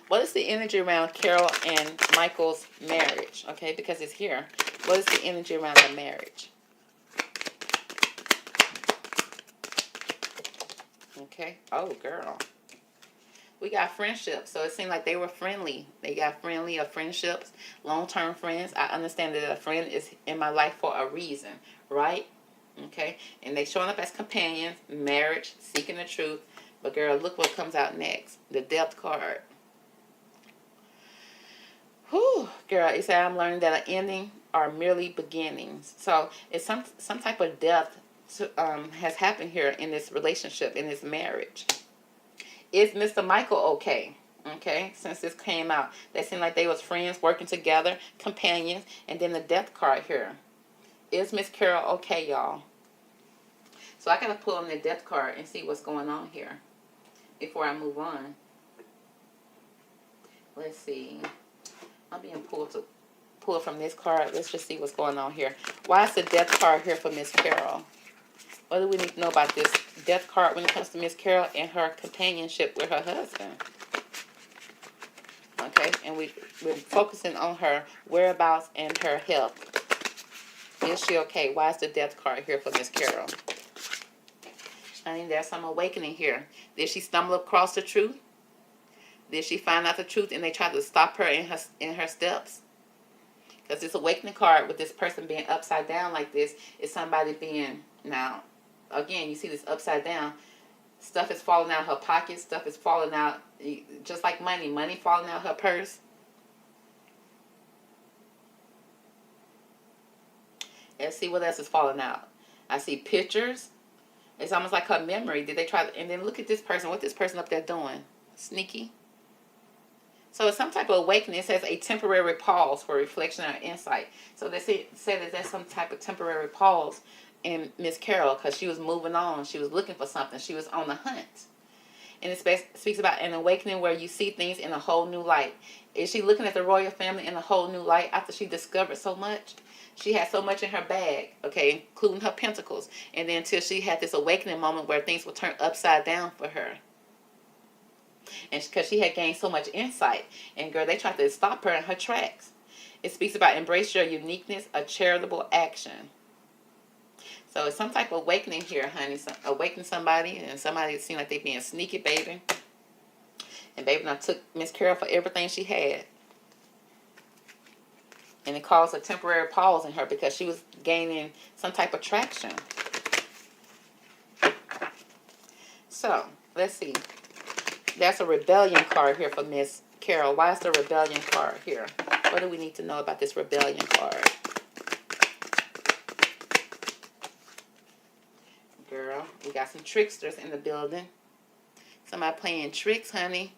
S1: What is the energy around Carol and Michael's marriage? Okay, because it's here. What is the energy around the marriage? Okay. Oh, girl. We got friendships. So it seemed like they were friendly. They got friendly or friendships, long-term friends. I understand that a friend is in my life for a reason, right? Okay. And they showing up as companions, marriage, seeking the truth. But girl, look what comes out next. The death card. Whew, girl, it said I'm learning that an ending are merely beginnings. So it's some type of death has happened here in this relationship, in this marriage. Is Mr. Michael okay? Okay, since this came out, they seemed like they was friends, working together, companions, and then the death card here. Is Miss Carol okay, y'all? So I gotta pull on the death card and see what's going on here before I move on. Let's see. I'm being pulled from this card. Let's just see what's going on here. Why is the death card here for Miss Carol? What do we need to know about this death card when it comes to Miss Carol and her companionship with her husband? Okay, and we're focusing on her whereabouts and her health. Is she okay? Why is the death card here for Miss Carol? I mean, there's some awakening here. Did she stumble across the truth? Did she find out the truth and they tried to stop her in her steps? Because this awakening card with this person being upside down like this is somebody being, now, again, you see this upside down. Stuff is falling out of her pocket. Stuff is falling out, just like money. Money falling out of her purse. Let's see what else is falling out. I see pictures. It's almost like her memory. Did they try to, and then look at this person. What this person up there doing? Sneaky. So it's some type of awakening. It says a temporary pause for reflection or insight. So they say that there's some type of temporary pause in Miss Carol because she was moving on. She was looking for something. She was on the hunt. And it speaks about an awakening where you see things in a whole new light. Is she looking at the royal family in a whole new light after she discovered so much? She had so much in her bag, okay, including her pentacles. And then until she had this awakening moment where things would turn upside down for her. And because she had gained so much insight. And girl, they tried to stop her in her tracks. It speaks about embrace your uniqueness, a charitable action. So it's some type of awakening here, honey. Awaken somebody, and somebody seemed like they being sneaky, baby. And baby now took Miss Carol for everything she had. And it caused a temporary pause in her because she was gaining some type of traction. So, let's see. There's a rebellion card here for Miss Carol. Why is the rebellion card here? What do we need to know about this rebellion card? Girl, we got some tricksters in the building. Somebody playing tricks, honey.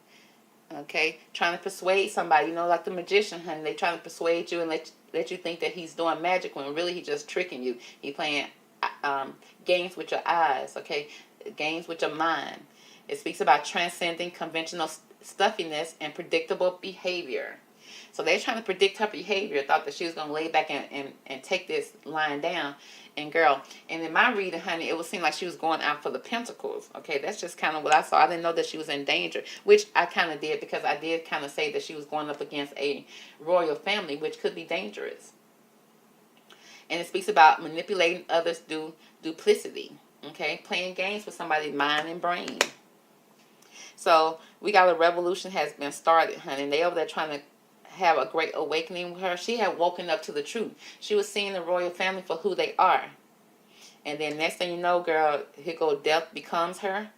S1: Okay, trying to persuade somebody, you know, like the magician, honey. They trying to persuade you and let you think that he's doing magic when really he's just tricking you. He playing games with your eyes, okay, games with your mind. It speaks about transcending conventional stuffiness and predictable behavior. So they're trying to predict her behavior. Thought that she was going to lay back and take this line down. And girl, and in my reading, honey, it would seem like she was going out for the pentacles. Okay, that's just kind of what I saw. I didn't know that she was in danger, which I kind of did because I did kind of say that she was going up against a royal family, which could be dangerous. And it speaks about manipulating others through duplicity. Okay, playing games with somebody's mind and brain. So we got a revolution has been started, honey. And they over there trying to have a great awakening with her. She had woken up to the truth. She was seeing the royal family for who they are. And then next thing you know, girl, here go death becomes her.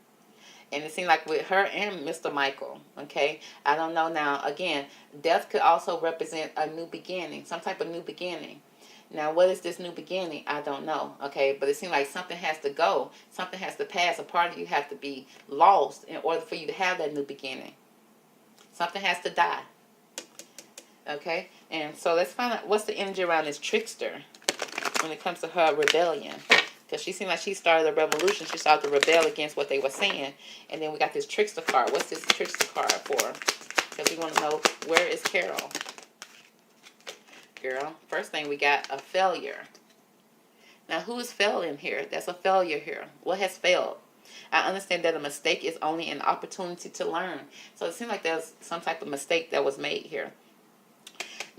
S1: And it seemed like with her and Mr. Michael, okay? I don't know now. Again, death could also represent a new beginning, some type of new beginning. Now, what is this new beginning? I don't know, okay? But it seems like something has to go. Something has to pass. A part of you has to be lost in order for you to have that new beginning. Something has to die. Okay, and so let's find out what's the energy around this trickster when it comes to her rebellion. Because she seemed like she started a revolution. She started to rebel against what they were saying. And then we got this trickster card. What's this trickster card for? Because we want to know, where is Carol? Girl, first thing we got a failure. Now, who is failing here? That's a failure here. What has failed? I understand that a mistake is only an opportunity to learn. So it seems like there's some type of mistake that was made here.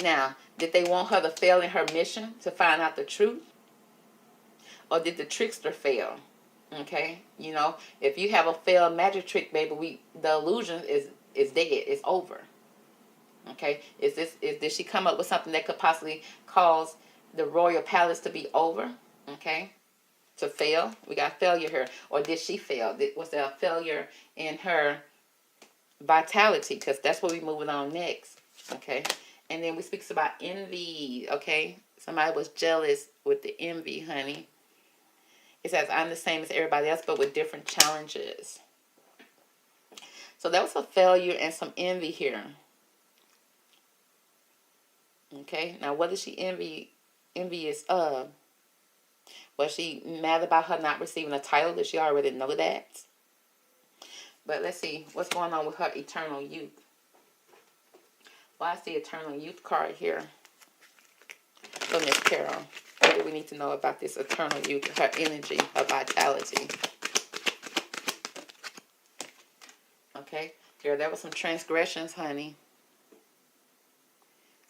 S1: Now, did they want her to fail in her mission to find out the truth? Or did the trickster fail? Okay, you know, if you have a failed magic trick, baby, the illusion is dead. It's over. Okay, did she come up with something that could possibly cause the royal palace to be over? Okay, to fail. We got failure here, or did she fail? Was there a failure in her vitality? Because that's what we're moving on next. Okay, and then we speaks about envy. Okay, somebody was jealous with the envy, honey. It says, I'm the same as everybody else, but with different challenges. So that was a failure and some envy here. Okay, now what is she envious of? Was she mad about her not receiving a title? Did she already know that? But let's see what's going on with her eternal youth. Why is the eternal youth card here for Miss Carol? What do we need to know about this eternal youth, her energy, her vitality? Okay, girl, there were some transgressions, honey.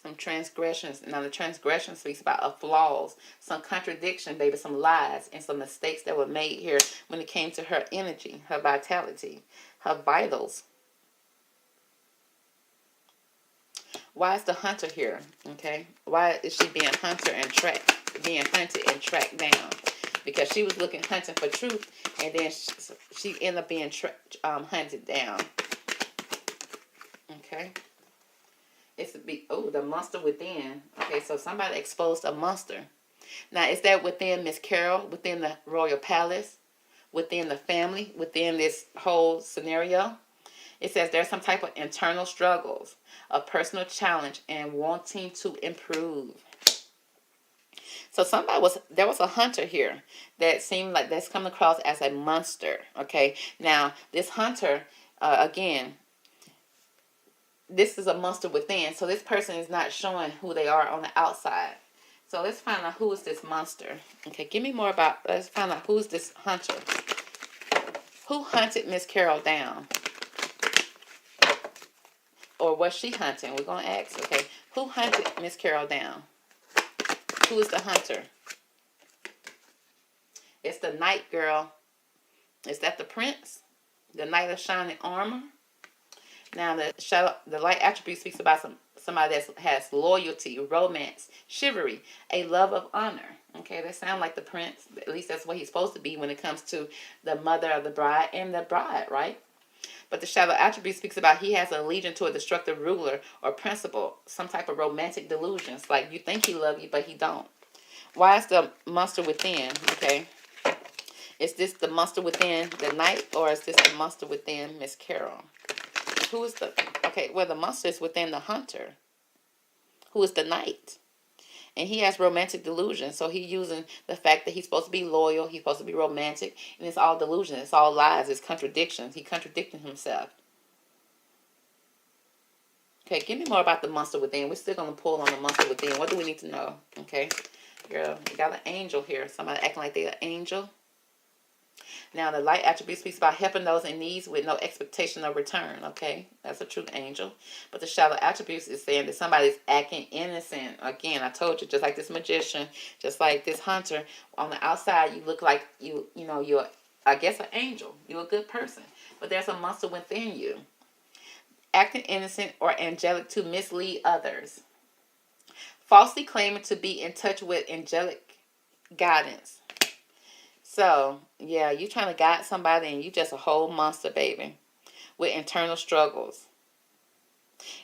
S1: Some transgressions. Now, the transgression speaks about flaws, some contradiction, baby, some lies, and some mistakes that were made here when it came to her energy, her vitality, her vitals. Why is the hunter here? Okay, why is she being hunted and tracked down? Because she was hunting for truth, and then she ended up being hunted down. Okay. It's the monster within. Okay, so somebody exposed a monster. Now, is that within Miss Carol, within the royal palace, within the family, within this whole scenario? It says there's some type of internal struggles, a personal challenge, and wanting to improve. So there was a hunter here that seemed like that's come across as a monster. Okay, now this hunter, again, this is a monster within. So this person is not showing who they are on the outside. So let's find out who is this monster. Okay, give me more about, let's find out who's this hunter. Who hunted Miss Carol down? Or was she hunting? We're going to ask, okay, who hunted Miss Carol down? Who is the hunter? It's the knight, girl. Is that the prince? The knight of shining armor? Now, the light attribute speaks about somebody that has loyalty, romance, chivalry, a love of honor. Okay, that sounds like the prince. At least that's what he's supposed to be when it comes to the mother of the bride and the bride, right? But the shadow attribute speaks about he has a allegiance to a destructive ruler or principle, some type of romantic delusions. Like you think he loves you, but he don't. Why is the monster within? Okay. Is this the monster within the knight, or is this the monster within Miss Carol? Who is the... Okay, well, the monster is within the hunter, who is the knight. And he has romantic delusions. So he's using the fact that he's supposed to be loyal, he's supposed to be romantic, and it's all delusion, it's all lies, it's contradictions. He contradicting himself. Okay, give me more about the monster within. We're still going to pull on the monster within. What do we need to know? Okay, girl, you got an angel here. Somebody acting like they're an angel. Now, the light attribute speaks about helping those in need with no expectation of return, okay? That's a true angel. But the shadow attributes is saying that somebody's acting innocent. Again, I told you, just like this magician, just like this hunter, on the outside, you look like, you're, I guess, an angel. You're a good person. But there's a monster within you. Acting innocent or angelic to mislead others. Falsely claiming to be in touch with angelic guidance. So, yeah, you trying to guide somebody and you just a whole monster, baby, with internal struggles.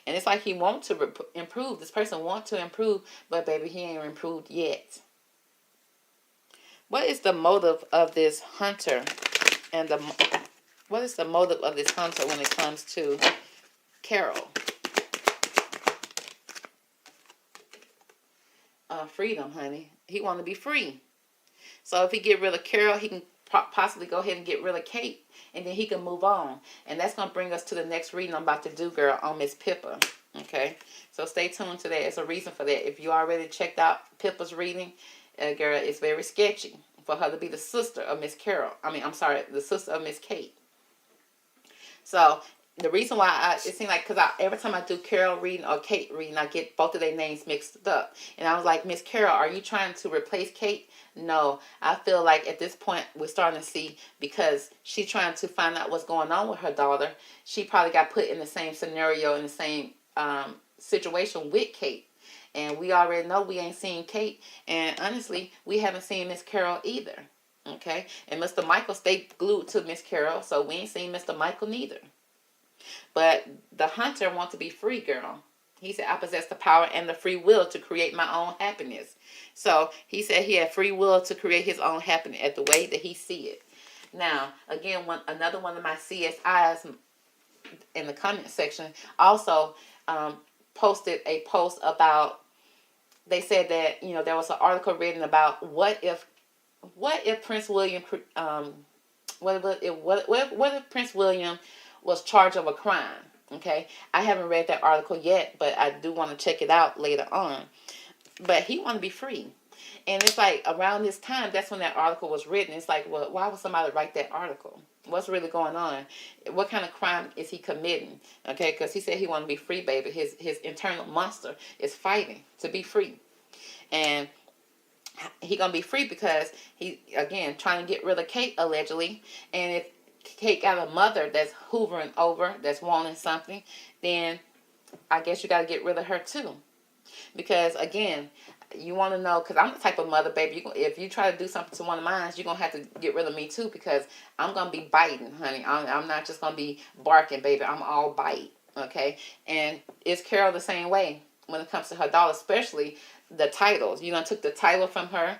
S1: And it's like he wants to improve. This person wants to improve, but, baby, he ain't improved yet. What is the motive of this hunter? And what is the motive of this hunter when it comes to Carol? Freedom, honey. He want to be free. So if he get rid of Carol, he can possibly go ahead and get rid of Kate, and then he can move on. And that's going to bring us to the next reading I'm about to do, girl, on Miss Pippa. Okay? So stay tuned to that. There's a reason for that. If you already checked out Pippa's reading, girl, it's very sketchy for her to be the sister of Miss Carol. The sister of Miss Kate. So the reason why it seemed like, because every time I do Carol reading or Kate reading, I get both of their names mixed up. And I was like, Miss Carol, are you trying to replace Kate? No, I feel like at this point we're starting to see, because she's trying to find out what's going on with her daughter. She probably got put in the same scenario, in the same situation with Kate. And we already know we ain't seen Kate. And honestly, we haven't seen Miss Carol either. Okay? And Mr. Michael stayed glued to Miss Carol, so we ain't seen Mr. Michael neither. But the hunter wants to be free, girl. He said, I possess the power and the free will to create my own happiness. So he said he had free will to create his own happiness at the way that he see it. Now, again, another one of my CSIs in the comment section also posted a post about, they said that, you know, there was an article written about what if Prince William, what if Prince William was charged of a crime. Okay, I haven't read that article yet, but I do want to check it out later on. But he want to be free, and it's like around this time, that's when that article was written. It's like, well, why would somebody write that article? What's really going on? What kind of crime is he committing? Okay, because he said he want to be free, baby. His internal monster is fighting to be free, and he gonna be free because he, again, trying to get rid of Kate allegedly. And if Kate got a mother that's hoovering over, that's wanting something, then I guess you got to get rid of her too. Because again, you want to know, because I'm the type of mother, baby, if you try to do something to one of mine, you're going to have to get rid of me too, because I'm going to be biting, honey. I'm not just going to be barking, baby. I'm all bite, okay? And is Carol the same way when it comes to her daughter, especially the titles? You done took the title from her.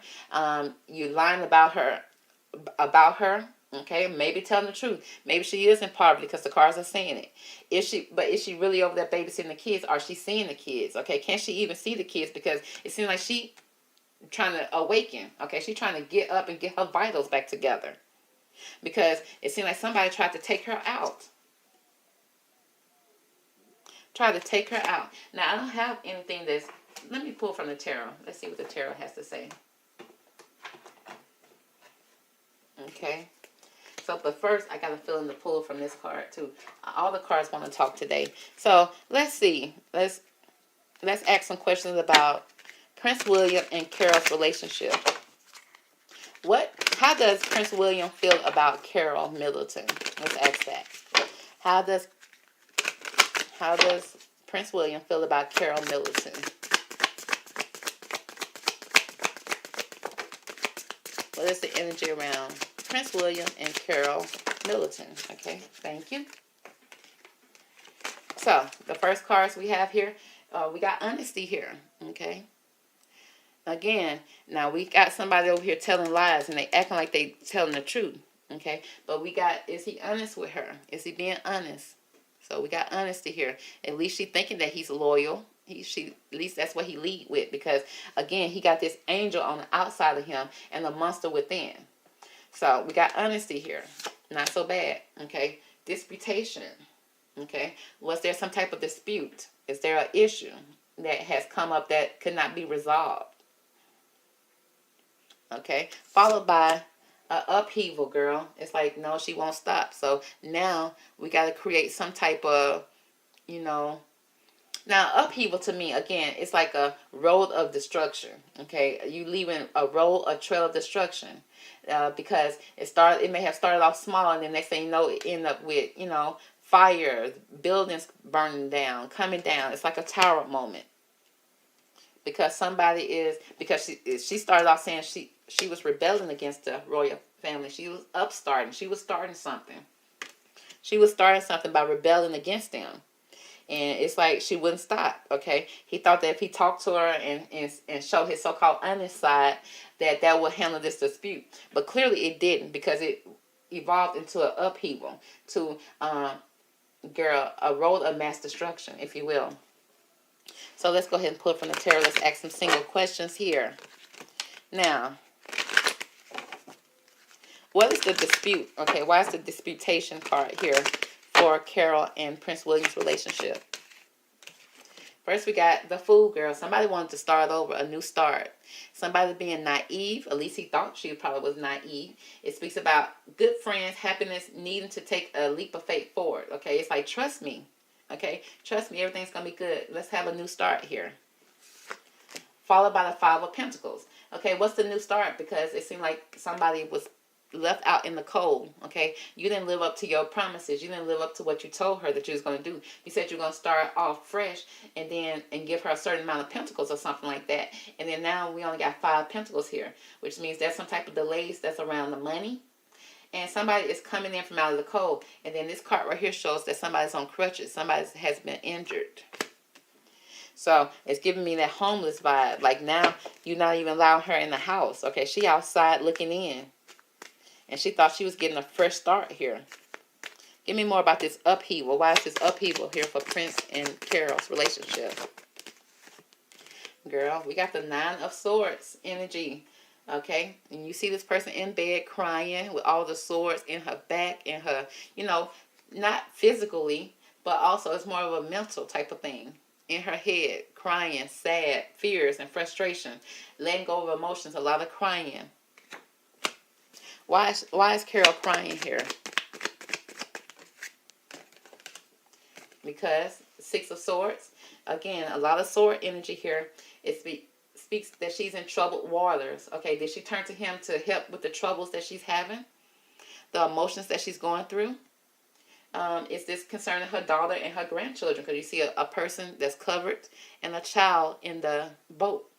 S1: You lying about her. Okay, maybe telling the truth. Maybe she is in poverty because the cards are saying it. Is she really over there babysitting the kids? Or is she seeing the kids? Okay, can she even see the kids? Because it seems like she trying to awaken. Okay, she's trying to get up and get her vitals back together. Because it seems like somebody tried to take her out. Tried to take her out. Now, I don't have anything that's... Let me pull from the tarot. Let's see what the tarot has to say. Okay. So, but first, I got a feeling to pull from this card, too. All the cards want to talk today. So, let's see. Let's ask some questions about Prince William and Carol's relationship. How does Prince William feel about Carol Middleton? Let's ask that. How does Prince William feel about Carol Middleton? What is the energy around Prince William and Carol Middleton? Okay, thank you. So, the first cards we have here, we got honesty here, okay? Again, now we got somebody over here telling lies, and they acting like they telling the truth, okay? But we got, is he honest with her? Is he being honest? So, we got honesty here. At least she thinking that he's loyal. At least that's what he lead with, because, again, he got this angel on the outside of him and the monster within. So, we got honesty here. Not so bad, okay? Disputation, okay? Was there some type of dispute? Is there an issue that has come up that could not be resolved? Okay? Followed by an upheaval, girl. It's like, no, she won't stop. So, now we got to create some type of, Now, upheaval to me, again, it's like a road of destruction, okay? You leaving a trail of destruction, because it may have started off small, and then next thing you know, it end up with, fire, buildings burning down, coming down. It's like a tower moment. Because she started off saying she was rebelling against the royal family. She was upstarting. She was starting something. She was starting something by rebelling against them. And it's like she wouldn't stop, okay? He thought that if he talked to her and showed his so-called honest side, that would handle this dispute. But clearly it didn't, because it evolved into an upheaval, to, a road of mass destruction, if you will. So let's go ahead and pull from the tarot. Let's ask some single questions here. Now, what is the dispute? Okay, why is the disputation card here for Carol and Prince William's relationship? First, we got the Fool girl. Somebody wanted to start over, a new start. Somebody being naive. At least he thought she probably was naive. It speaks about good friends, happiness, needing to take a leap of faith forward. Okay, it's like, trust me. Okay, trust me, everything's going to be good. Let's have a new start here. Followed by the Five of Pentacles. Okay, what's the new start? Because it seemed like somebody was left out in the cold. Okay, you didn't live up to your promises. You didn't live up to what you told her that you was going to do. You said you're going to start off fresh and give her a certain amount of pentacles or something like that. And then now we only got 5 pentacles here, which means there's some type of delays that's around the money. And somebody is coming in from out of the cold. And then this card right here shows that somebody's on crutches. Somebody has been injured. So it's giving me that homeless vibe. Like now you're not even allowing her in the house. Okay, she outside looking in. And she thought she was getting a fresh start here. Give me more about this upheaval. Why is this upheaval here for Prince and Carol's relationship? Girl, we got the 9 of Swords energy. Okay? And you see this person in bed crying with all the swords in her back, in her, you know, not physically, but also it's more of a mental type of thing. In her head, crying, sad, fears, and frustration. Letting go of emotions, a lot of crying. Why is Carol crying here? Because 6 of Swords. Again, a lot of sword energy here. It speaks that she's in troubled waters. Okay, did she turn to him to help with the troubles that she's having? The emotions that she's going through? Is this concerning her daughter and her grandchildren? Because you see a person that's covered and a child in the boat.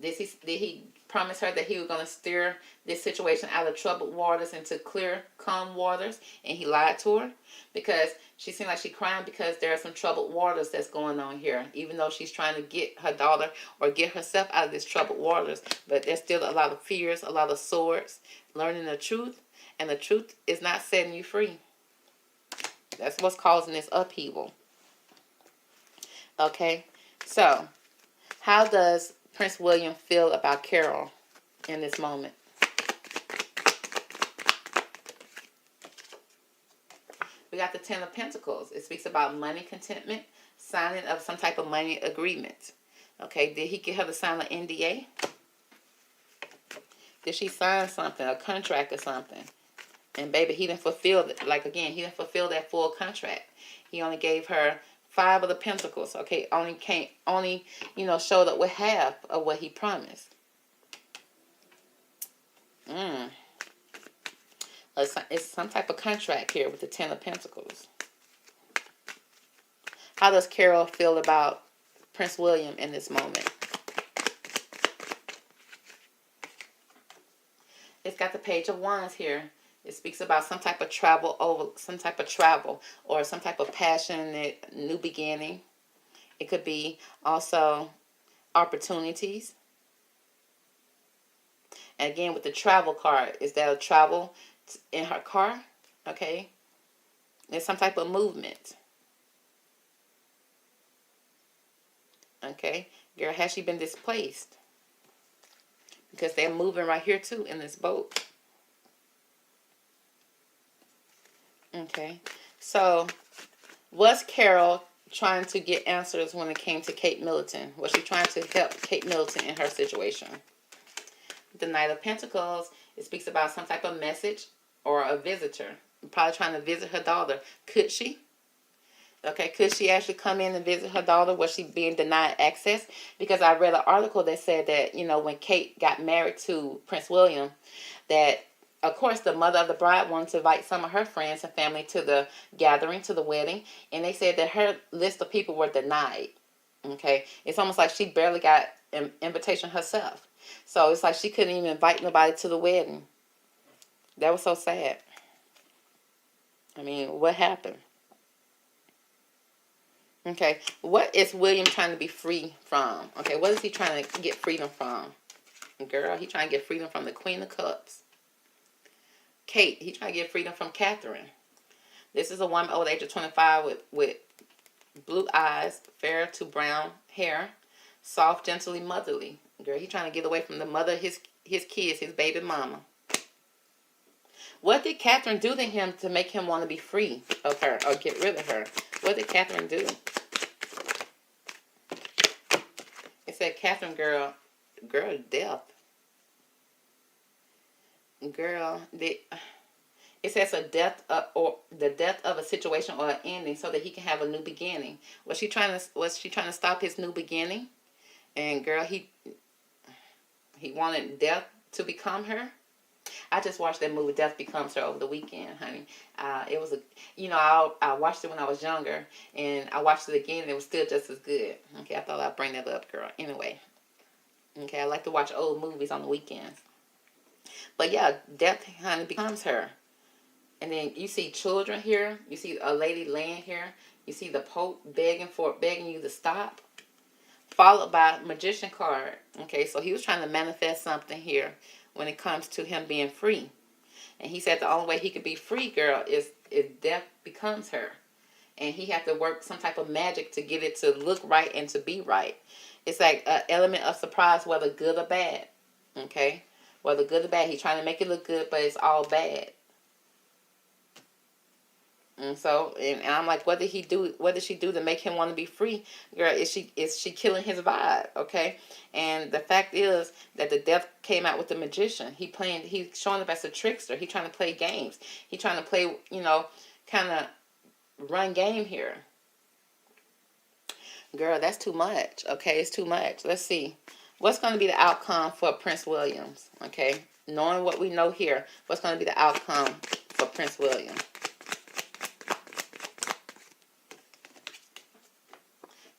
S1: Did he promise her that he was going to steer this situation out of troubled waters into clear, calm waters? And he lied to her? Because she seemed like she's crying because there are some troubled waters that's going on here. Even though she's trying to get her daughter or get herself out of this troubled waters. But there's still a lot of fears, a lot of swords. Learning the truth. And the truth is not setting you free. That's what's causing this upheaval. Okay. So, how does Prince William feel about Carol in this moment? We got the 10 of Pentacles. It speaks about money contentment, signing of some type of money agreement. Okay, did he get her to sign an NDA? Did she sign something, a contract or something? And baby, he didn't fulfill it. Like again, he didn't fulfill that full contract. He only gave her 5 of the Pentacles. Okay, only showed up with half of what he promised. It's some type of contract here with the 10 of Pentacles. How does Carol feel about Prince William in this moment? It's got the Page of Wands here. It speaks about some type of travel or some type of passionate new beginning. It could be also opportunities. And again, with the travel card, is that a travel in her car? Okay. There's some type of movement. Okay. Girl, has she been displaced? Because they're moving right here too in this boat. Okay, so was Carol trying to get answers when it came to Kate Middleton? Was she trying to help Kate Middleton in her situation? The Knight of Pentacles, it speaks about some type of message or a visitor. Probably trying to visit her daughter. Could she? Okay, could she actually come in and visit her daughter? Was she being denied access? Because I read an article that said that, when Kate got married to Prince William, that of course, the mother of the bride wanted to invite some of her friends and family to the gathering, to the wedding. And they said that her list of people were denied. Okay. It's almost like she barely got an invitation herself. So it's like she couldn't even invite nobody to the wedding. That was so sad. I mean, what happened? Okay. What is William trying to be free from? Okay. What is he trying to get freedom from? Girl, he's trying to get freedom from the Queen of Cups. Kate, he trying to get freedom from Catherine. This is a woman over the age of 25 with blue eyes, fair to brown hair, soft, gently motherly. Girl, he trying to get away from the mother of his kids, his baby mama. What did Catherine do to him to make him want to be free of her or get rid of her? What did Catherine do? It said Catherine girl death. Girl, it says a death or the death of a situation or an ending so that he can have a new beginning. Was she trying to stop his new beginning? And girl, he wanted death to become her. I just watched that movie Death Becomes Her over the weekend, honey. It was I watched it when I was younger, and I watched it again and it was still just as good. Okay, I thought I'd bring that up, girl. Anyway. Okay, I like to watch old movies on the weekends. But yeah, death, honey, becomes her. And then you see children here. You see a lady laying here. You see the Pope begging you to stop. Followed by magician card. Okay, so he was trying to manifest something here when it comes to him being free. And he said the only way he could be free, girl, is if death becomes her. And he had to work some type of magic to get it to look right and to be right. It's like an element of surprise, whether good or bad. Okay? Whether good or bad. He's trying to make it look good, but it's all bad. And so, and I'm like, what did she do to make him want to be free? Girl, is she killing his vibe? Okay? And the fact is that the death came out with the magician. He's showing up as a trickster. He's trying to play games. He's trying to play, kind of run game here. Girl, that's too much. Okay, it's too much. Let's see. What's going to be the outcome for Prince Williams? Okay, knowing what we know here, what's going to be the outcome for Prince William?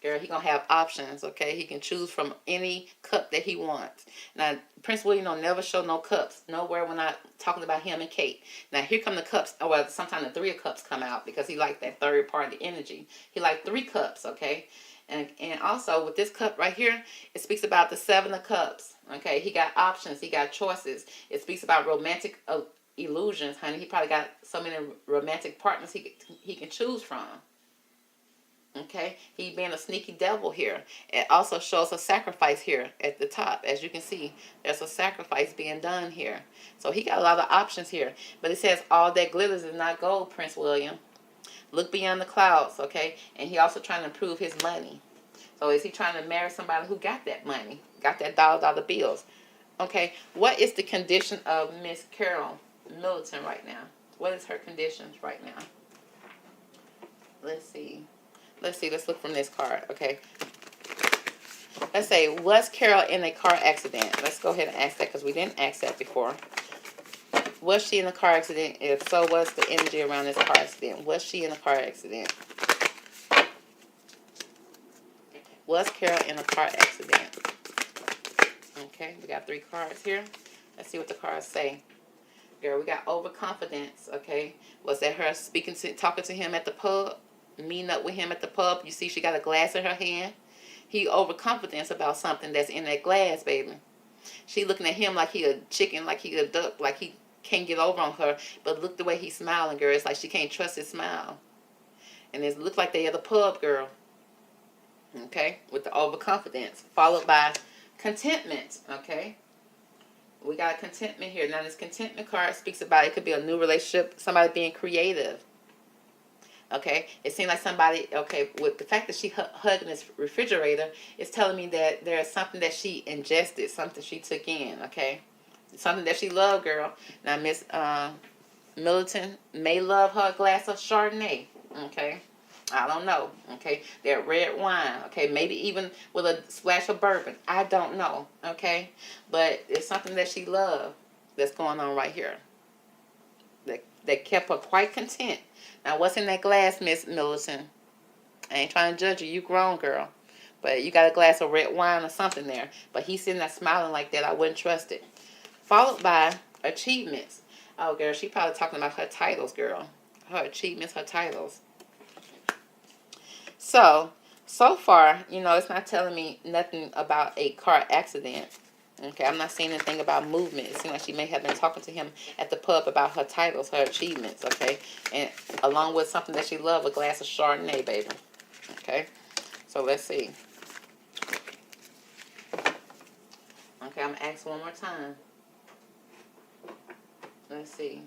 S1: Girl, he going to have options, okay? He can choose from any cup that he wants. Now, Prince William don't never show no cups. Nowhere when I talking about him and Kate. Now, here come the cups. Oh, well, sometimes the 3 of cups come out because he like that third party energy. He like 3 cups, okay? And also, with this cup right here, it speaks about the 7 of cups, okay? He got options. He got choices. It speaks about romantic illusions, honey. He probably got so many romantic partners he can choose from. Okay, he being a sneaky devil here. It also shows a sacrifice here at the top. As you can see, there's a sacrifice being done here. So he got a lot of options here. But it says, all that glitters is not gold, Prince William. Look beyond the clouds, okay? And he also trying to improve his money. So is he trying to marry somebody who got that money? Got that dollar bills? Okay, what is the condition of Miss Carol Middleton right now? What is her conditions right now? Let's see. Let's look from this card, okay? Let's say, was Carol in a car accident? Let's go ahead and ask that because we didn't ask that before. Was she in a car accident? If so, what's the energy around this car accident? Was she in a car accident? Was Carol in a car accident? Okay, we got 3 cards here. Let's see what the cards say. Girl, we got overconfidence, okay? Was that her talking to him at the pub? Meeting up with him at the pub? You see she got a glass in her hand. He overconfidence about something that's in that glass, baby. She looking at him like he a chicken, like he a duck, like he can't get over on her. But look the way he's smiling, girl. It's like she can't trust his smile. And it looks like they at the pub, girl. Okay? With the overconfidence. Followed by contentment, okay? We got contentment here. Now this contentment card speaks about it could be a new relationship, somebody being creative. Okay, it seems like somebody, okay, with the fact that she hugging this refrigerator, it's telling me that there's something that she ingested, something she took in, okay? Something that she loved, girl. Now, Miss Middleton may love her glass of Chardonnay, okay? I don't know, okay? That red wine, okay? Maybe even with a splash of bourbon. I don't know, okay? But it's something that she loved that's going on right here. That kept her quite content. Now, what's in that glass, Miss Middleton? I ain't trying to judge you. You grown, girl. But you got a glass of red wine or something there. But he's sitting there smiling like that. I wouldn't trust it. Followed by achievements. Oh, girl, she probably talking about her titles, girl. Her achievements, her titles. So far, it's not telling me nothing about a car accident. Okay, I'm not seeing anything about movement. It seems like she may have been talking to him at the pub about her titles, her achievements, okay? And along with something that she loved, a glass of Chardonnay, baby. Okay, so let's see. Okay, I'm going to ask one more time. Let's see.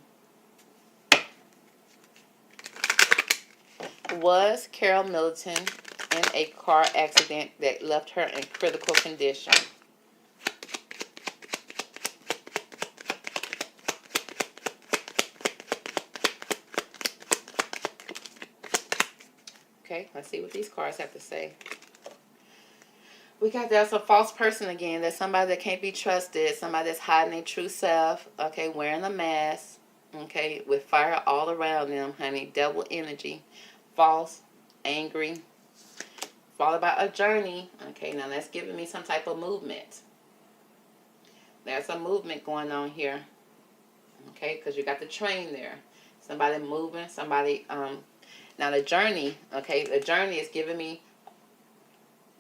S1: Was Carol Middleton in a car accident that left her in critical condition. Okay, let's see what these cards have to say. We got there's a false person again. There's somebody that can't be trusted. Somebody that's hiding their true self. Okay, wearing a mask. Okay, with fire all around them, honey. Devil energy. False, angry. Followed by a journey. Okay, now that's giving me some type of movement. There's a movement going on here. Okay, because you got the train there. Somebody moving. Somebody, now the journey. Okay, the journey is giving me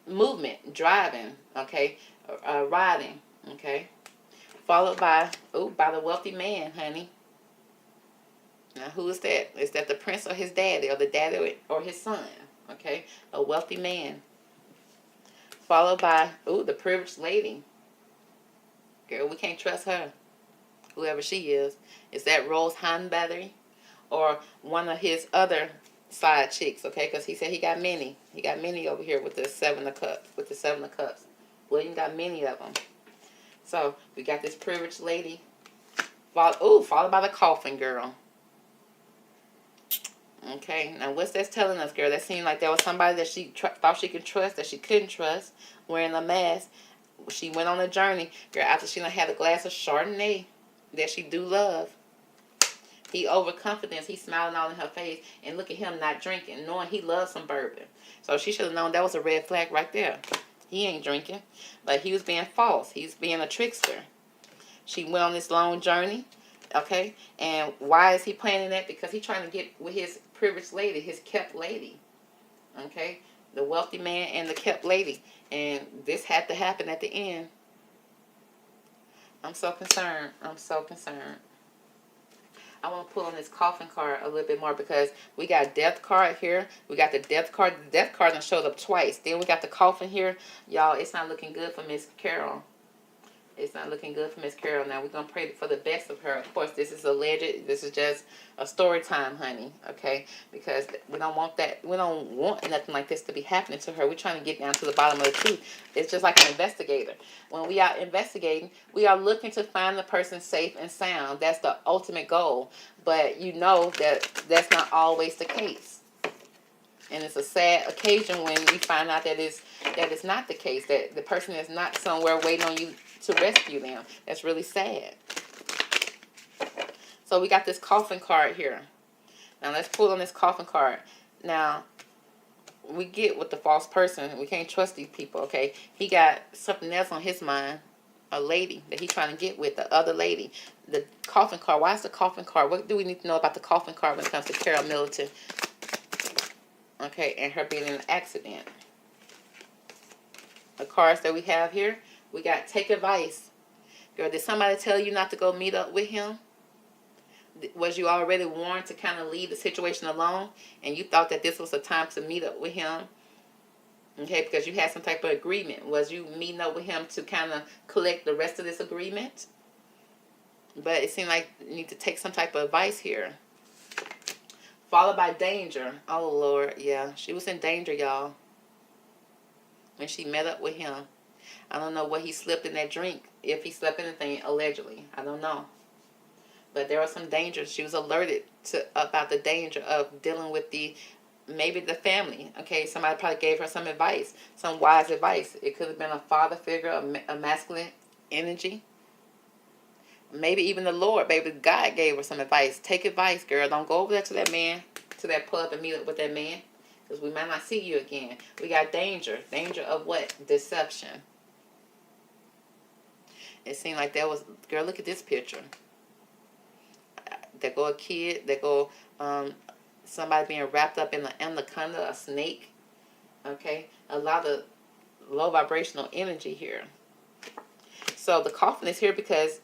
S1: movement, driving, okay, riding, okay, followed by, by the wealthy man, honey. Now, who is that? Is that the prince or his daddy, or the daddy or his son, okay, a wealthy man, followed by, the privileged lady. Girl, we can't trust her, whoever she is. Is that Rose Hanbattery, or one of his other side chicks, okay, because he said he got many. He got many over here with the 7 of Cups. William got many of them. So we got this privileged lady. Followed by the coffin girl. Okay, now what's that telling us, girl? That seemed like there was somebody that she thought she could trust, that she couldn't trust, wearing a mask. She went on a journey, girl, after she done had a glass of Chardonnay that she do love. He overconfidence. He's smiling all in her face. And look at him not drinking, knowing he loves some bourbon. So she should have known that was a red flag right there. He ain't drinking. But he was being false. He was being a trickster. She went on this long journey. Okay? And why is he planning that? Because he's trying to get with his privileged lady, his kept lady. Okay? The wealthy man and the kept lady. And this had to happen at the end. I'm so concerned. I'm so concerned. I want to pull on this coffin card a little bit more because we got death card here. We got the death card. The death card done showed up twice. Then we got the coffin here. Y'all, it's not looking good for Miss Carol. It's not looking good for Miss Carol. Now, we're going to pray for the best of her. Of course, this is alleged. This is just a story time, honey. Okay? Because we don't want that. We don't want nothing like this to be happening to her. We're trying to get down to the bottom of the truth. It's just like an investigator. When we are investigating, we are looking to find the person safe and sound. That's the ultimate goal. But you know that that's not always the case. And it's a sad occasion when we find out that it's not the case. That the person is not somewhere waiting on you to rescue them. That's really sad. So we got this coffin card here. Now let's pull on this coffin card. Now, we get with the false person. We can't trust these people, okay? He got something else on his mind. A lady that he's trying to get with, the other lady. The coffin card. Why is the coffin card? What do we need to know about the coffin card when it comes to Carol Middleton? Okay, and her being in an accident. The cards that we have here, we got take advice. Girl, did somebody tell you not to go meet up with him? Was you already warned to kind of leave the situation alone? And you thought that this was a time to meet up with him? Okay, because you had some type of agreement. Was you meeting up with him to kind of collect the rest of this agreement? But it seemed like you need to take some type of advice here. Followed by danger. Oh, Lord. Yeah, she was in danger, y'all. When she met up with him. I don't know what he slipped in that drink. If he slept anything, allegedly. I don't know. But there was some danger. She was alerted about the danger of dealing with maybe the family. Okay, somebody probably gave her some advice. Some wise advice. It could have been a father figure, a masculine energy. Maybe even the Lord, baby, God gave her some advice. Take advice, girl. Don't go over there to that man, to that pub and meet up with that man. Because we might not see you again. We got danger. Danger of what? Deception. It seemed like there was, girl, look at this picture. There go a kid. There go somebody being wrapped up in the anaconda, a snake. Okay? A lot of low vibrational energy here. So the coffin is here because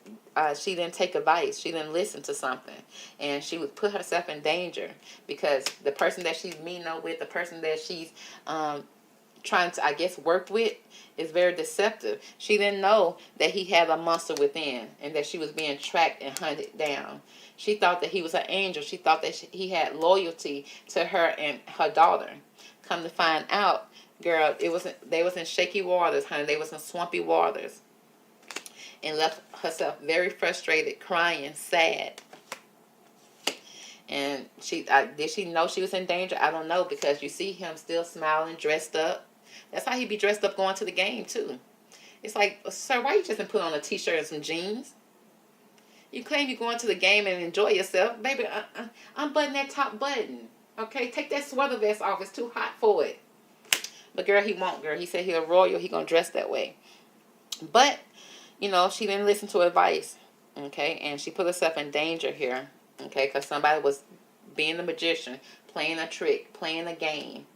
S1: she didn't take advice. She didn't listen to something. And she would put herself in danger because the person that she's meeting up with, the person that she's trying to, I guess, work with is very deceptive. She didn't know that he had a monster within and that she was being tracked and hunted down. She thought that he was an angel. She thought that he had loyalty to her and her daughter. Come to find out, Girl, they was in shaky waters, honey. They was in swampy waters. And left herself very frustrated, crying, sad. And did she know she was in danger? I don't know, because you see him still smiling, dressed up. That's how he be dressed up going to the game too. It's like, sir, why you just didn't put on a t-shirt and some jeans? You claim you're going to the game and enjoy yourself. Baby, unbutton that top button. Okay, take that sweater vest off. It's too hot for it. But girl, he won't, girl. He said he's a royal. He gonna dress that way. But, you know, she didn't listen to advice. Okay, and she put herself in danger here. Okay, because somebody was being a magician, playing a trick, playing a game.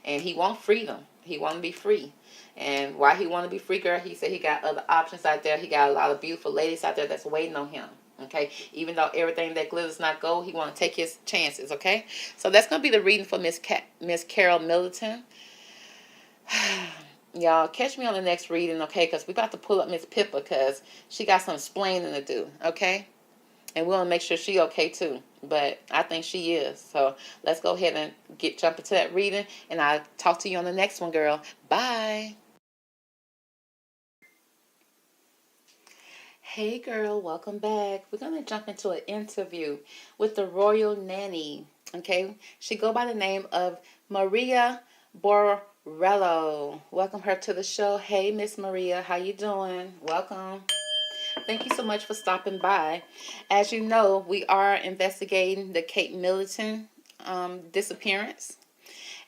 S1: And he want freedom. He want to be free. And why he want to be free, girl? He said he got other options out there. He got a lot of beautiful ladies out there that's waiting on him. Okay, even though everything that glitters not gold, he want to take his chances. Okay, so that's gonna be the reading for Miss Carol Middleton. Y'all catch me on the next reading, okay? Because we about to pull up Miss Pippa, because she got some explaining to do. Okay, and we want to make sure she okay too. But I think she is. So let's go ahead and jump into that reading, and I'll talk to you on the next one, girl. Bye. Hey girl, welcome back. We're going to jump into an interview with the royal nanny. Okay, she go by the name of Maria Borrello. Welcome her to the show. Hey Miss Maria, how you doing? Welcome. Thank you so much for stopping by. As you know, we are investigating the Kate Middleton disappearance.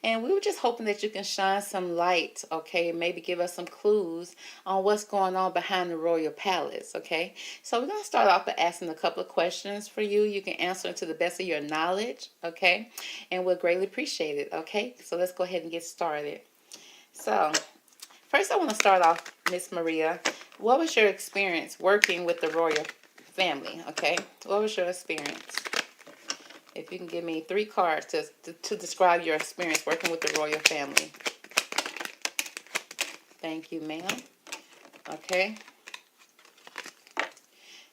S1: And we were just hoping that you can shine some light, okay, maybe give us some clues on what's going on behind the royal palace, okay? So we're going to start off by asking a couple of questions for you. You can answer to the best of your knowledge, okay? And we'll greatly appreciate it, okay? So let's go ahead and get started. So first I want to start off, Miss Maria. What was your experience working with the royal family, okay? What was your experience? If you can give me 3 cards to describe your experience working with the royal family. Thank you, ma'am. Okay.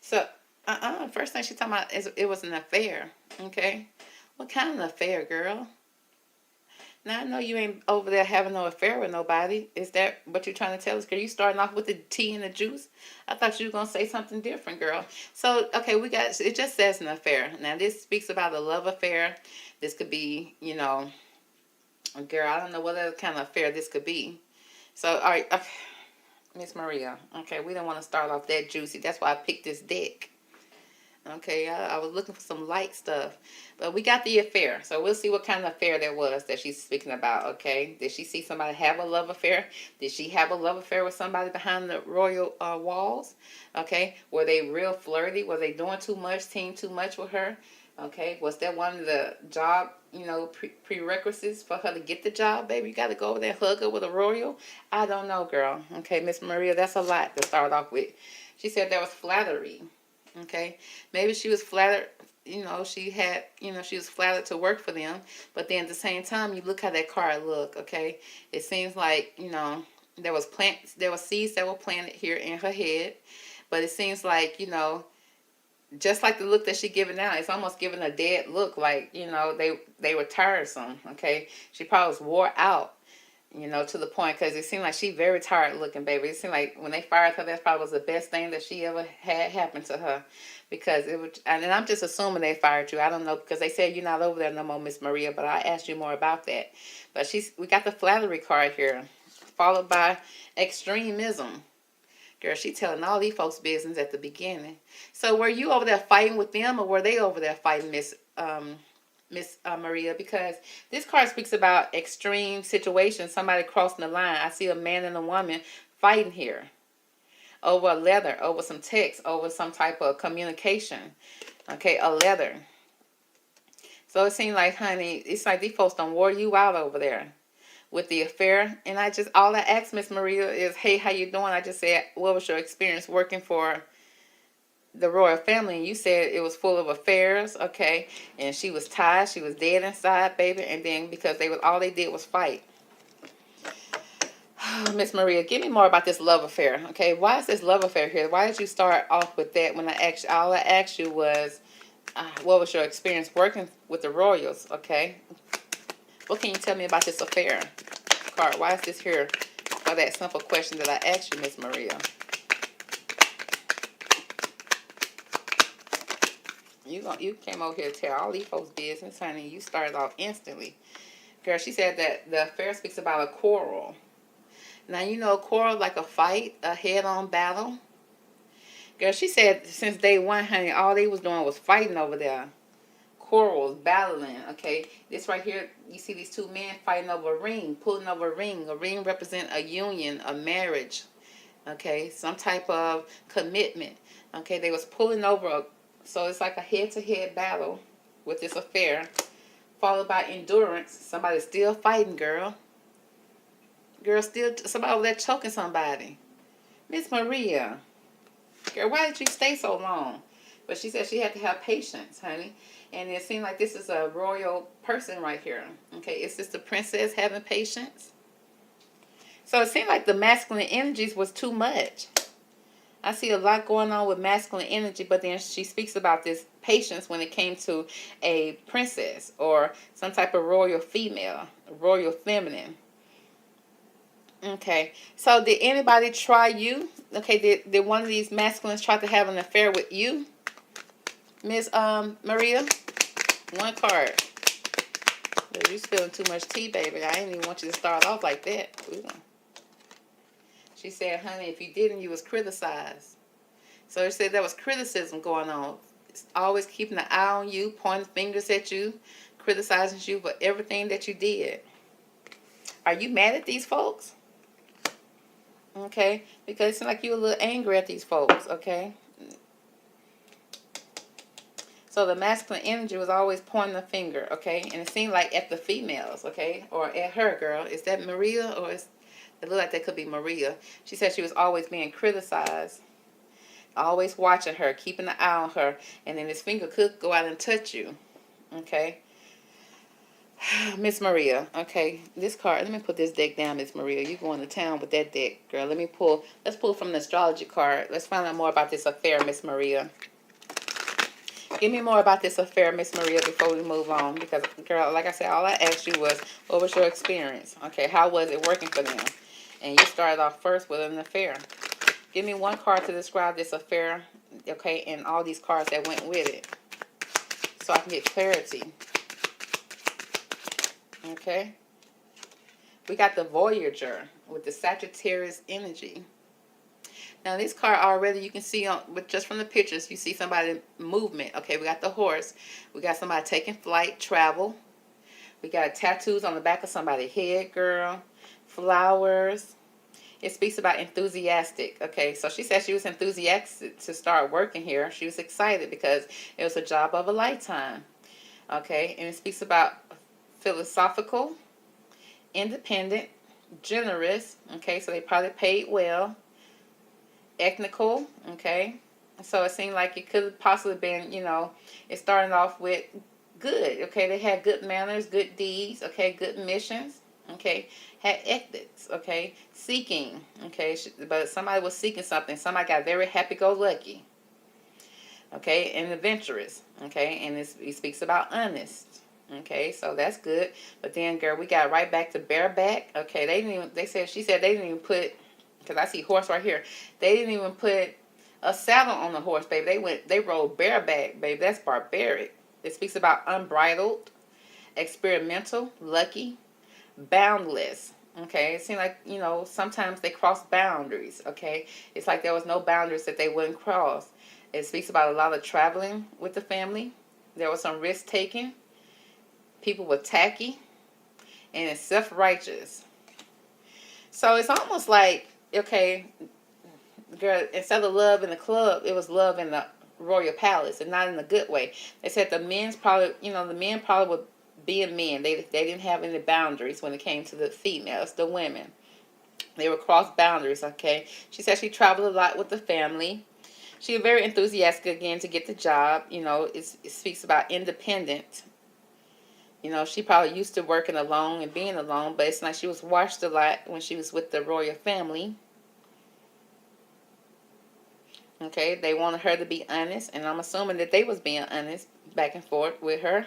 S1: So, first thing she's talking about is it was an affair. Okay. What kind of affair, girl? Now, I know you ain't over there having no affair with nobody. Is that what you're trying to tell us? Girl, you starting off with the tea and the juice? I thought you were going to say something different, girl. So, okay, it just says an affair. Now, this speaks about a love affair. This could be, you know, girl, I don't know what other kind of affair this could be. So, all right, okay. Miss Maria, okay, we don't want to start off that juicy. That's why I picked this deck. Okay, I was looking for some light stuff. But we got the affair. So we'll see what kind of affair there was that she's speaking about, okay? Did she see somebody have a love affair? Did she have a love affair with somebody behind the royal walls? Okay, were they real flirty? Were they doing too much, team too much with her? Okay, was that one of the job, you know, prerequisites for her to get the job, baby? You got to go over there and hug her with a royal? I don't know, girl. Okay, Miss Maria, that's a lot to start off with. She said there was flattery. Okay, maybe she was flattered, you know, she was flattered to work for them, but then at the same time, you look how that card look, okay? It seems like, you know, there was seeds that were planted here in her head, but it seems like, you know, just like the look that she giving now, it's almost giving a dead look, like, you know, they were tiresome, okay? She probably was wore out. You know, to the point, because it seemed like she very tired looking, baby. It seemed like when they fired her, that probably was the best thing that she ever had happen to her. Because it was, and I'm just assuming they fired you. I don't know, because they said you're not over there no more, Miss Maria, but I asked you more about that. But we got the flattery card here, followed by extremism. Girl, she telling all these folks business at the beginning. So were you over there fighting with them, or were they over there fighting Miss Maria? Because this card speaks about extreme situations, somebody crossing the line. I see a man and a woman fighting here over a letter, over some text, over some type of communication. Okay, a letter. So it seems like, honey, it's like these folks done wore you out over there with the affair. And all I asked Miss Maria is, hey, how you doing? I just said, what was your experience working for the royal family? And you said it was full of affairs, okay? And she was tired, she was dead inside, baby. And then because all they did was fight. Miss Maria, give me more about this love affair, okay? Why is this love affair here? Why did you start off with that when all I asked you was, what was your experience working with the royals, okay? What can you tell me about this affair? card. Why is this here for that simple question that I asked you, Miss Maria? You came over here to tell all these folks business, honey. You started off instantly. Girl, she said that the affair speaks about a quarrel. Now, you know, quarrel like a fight, a head-on battle. Girl, she said since day one, honey, all they was doing was fighting over there. Quarrels, battling, okay? This right here, you see these two men fighting over a ring, pulling over a ring. A ring represents a union, a marriage, okay? Some type of commitment, okay? They was pulling over, so it's like a head-to-head battle with this affair, followed by endurance. Somebody's still fighting, girl. Girl, still somebody over there choking somebody. Miss Maria, girl, why did you stay so long? But she said she had to have patience, honey. And it seemed like this is a royal person right here. Okay, is this the princess having patience? So it seemed like the masculine energies was too much. I see a lot going on with masculine energy, but then she speaks about this patience when it came to a princess or some type of royal female, royal feminine. Okay, so did anybody try you? Okay, did one of these masculines try to have an affair with you, Miss Maria? One card. But you spilling too much tea, baby. I didn't even want you to start off like that. She said, honey, if you didn't, you was criticized. So she said there was criticism going on. It's always keeping an eye on you, pointing fingers at you, criticizing you for everything that you did. Are you mad at these folks? Okay, because it seems like you're a little angry at these folks, okay? So the masculine energy was always pointing a finger, okay? And it seemed like at the females, okay? Or at her, girl. Is that Maria? Or it looked like that could be Maria. She said she was always being criticized. Always watching her, keeping an eye on her. And then his finger could go out and touch you, okay? Miss Maria, okay? This card, let me put this deck down, Miss Maria. You going to town with that deck, girl. Let's pull from the astrology card. Let's find out more about this affair, Miss Maria. Give me more about this affair, Miss Maria, before we move on. Because, girl, like I said, all I asked you was, what was your experience? Okay, how was it working for them? And you started off first with an affair. Give me one card to describe this affair, okay, and all these cards that went with it. So I can get clarity. Okay? We got the Voyager with the Sagittarius energy. Now this card already you can see just from the pictures, you see somebody movement. Okay, we got the horse. We got somebody taking flight, travel. We got tattoos on the back of somebody's head, girl. Flowers. It speaks about enthusiastic. Okay, so she said she was enthusiastic to start working here. She was excited because it was a job of a lifetime. Okay, and it speaks about philosophical, independent, generous. Okay, so they probably paid well. Ethnical, okay, so it seemed like it could have possibly been, you know, it started off with good, okay, they had good manners, good deeds, okay, good missions, okay, had ethics, okay, seeking, okay, but somebody was seeking something, somebody got very happy-go-lucky, okay, and adventurous, okay, and it speaks about honest, okay, so that's good, but then, girl, we got right back to bareback, okay, she said they didn't even put, because I see horse right here. They didn't even put a saddle on the horse, baby. They rode bareback, baby. That's barbaric. It speaks about unbridled, experimental, lucky, boundless. Okay, it seemed like, you know, sometimes they cross boundaries. Okay, it's like there was no boundaries that they wouldn't cross. It speaks about a lot of traveling with the family. There was some risk taking. People were tacky, and it's self-righteous. So it's almost like, okay, girl, instead of love in the club, it was love in the royal palace, and not in a good way. They said the men probably were being men. They didn't have any boundaries when it came to the females, the women. They were cross boundaries, okay? She said she traveled a lot with the family. She was very enthusiastic again to get the job. You know, it speaks about independent. You know, she probably used to working alone and being alone, but it's like she was watched a lot when she was with the royal family. Okay, they wanted her to be honest, and I'm assuming that they was being honest back and forth with her.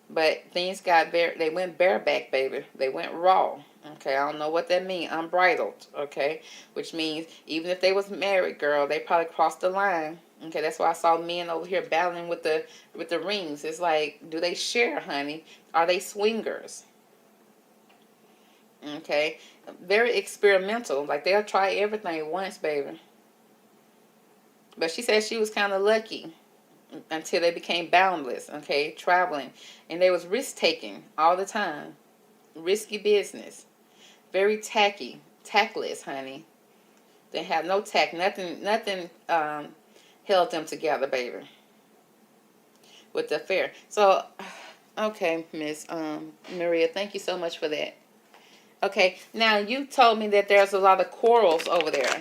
S1: But things got they went bareback, baby. They went raw. Okay, I don't know what that means. Unbridled, okay? Which means even if they was married, girl, they probably crossed the line. Okay, that's why I saw men over here battling with the rings. It's like, do they share, honey? Are they swingers? Okay, very experimental. Like, they'll try everything once, baby. But she said she was kind of lucky until they became boundless, okay, traveling. And they was risk-taking all the time. Risky business. Very tactless, honey. They have no tact. Nothing held them together, baby. With the affair. So, okay, Miss Maria, thank you so much for that. Okay, now you told me that there's a lot of quarrels over there.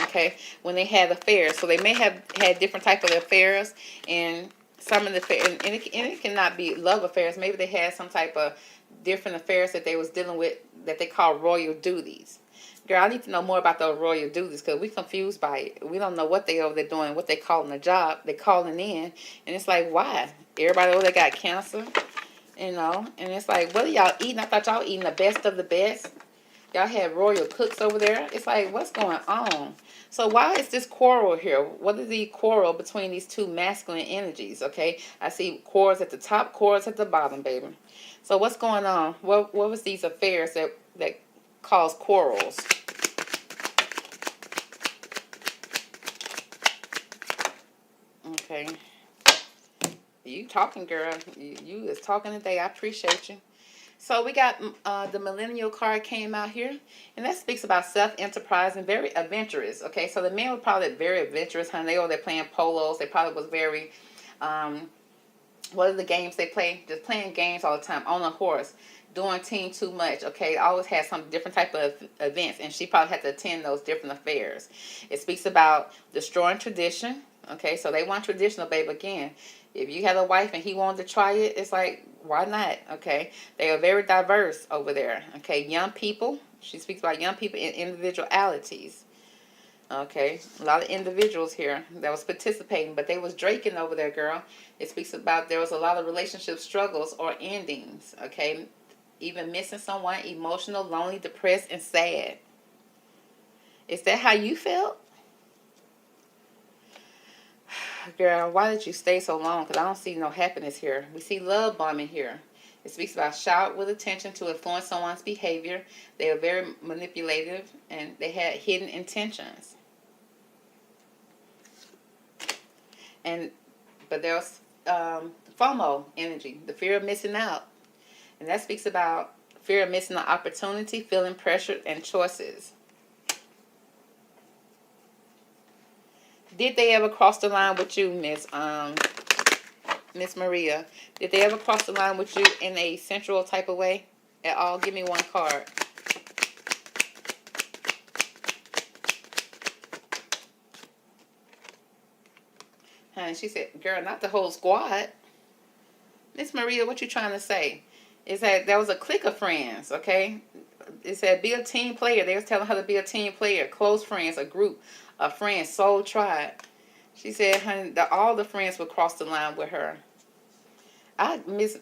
S1: Okay, when they had affairs, so they may have had different type of affairs, and some of the affairs, and it cannot be love affairs. Maybe they had some type of different affairs that they was dealing with that they call royal duties. Girl, I need to know more about those royal duties because we confused by it. We don't know what they over there doing, what they calling a job. They calling in, and it's like, why? Everybody over there got cancer, you know, and it's like, what are y'all eating? I thought y'all eating the best of the best. Y'all had royal cooks over there. It's like, what's going on? So why is this quarrel here? What is the quarrel between these two masculine energies? Okay, I see quarrels at the top, quarrels at the bottom, baby. So what's going on? What was these affairs that caused quarrels? Okay, you talking, girl. You is talking today. I appreciate you. So we got the millennial card came out here, and that speaks about self-enterprise and very adventurous. Okay, so the men were probably very adventurous, honey. They were there playing polos. They probably was very, what are the games they play? Just playing games all the time on a horse, doing team too much. Okay, always had some different type of events, and she probably had to attend those different affairs. It speaks about destroying tradition. Okay, so they want traditional, babe. Again, if you had a wife and he wanted to try it, it's like, why not? Okay, they are very diverse over there. Okay, young people. She speaks about young people and individualities. Okay, a lot of individuals here that was participating, but they was draking over there, girl. It speaks about there was a lot of relationship struggles or endings. Okay, even missing someone, emotional, lonely, depressed, and sad. Is that how you felt? Girl, why did you stay so long? Because I don't see no happiness here. We see love bombing here. It speaks about shout with attention to influence someone's behavior. They are very manipulative, and they had hidden intentions. But there's FOMO energy, the fear of missing out. And that speaks about fear of missing an opportunity, feeling pressured, and choices. Did they ever cross the line with you, Miss Maria? Did they ever cross the line with you in a sensual type of way at all? Give me one card. Honey, she said, girl, not the whole squad. Miss Maria, what you trying to say? Is that there was a clique of friends, okay? It said be a team player. They was telling her to be a team player. Close friends, a group of friends, soul tribe. She said, honey, all the friends would cross the line with her. Miss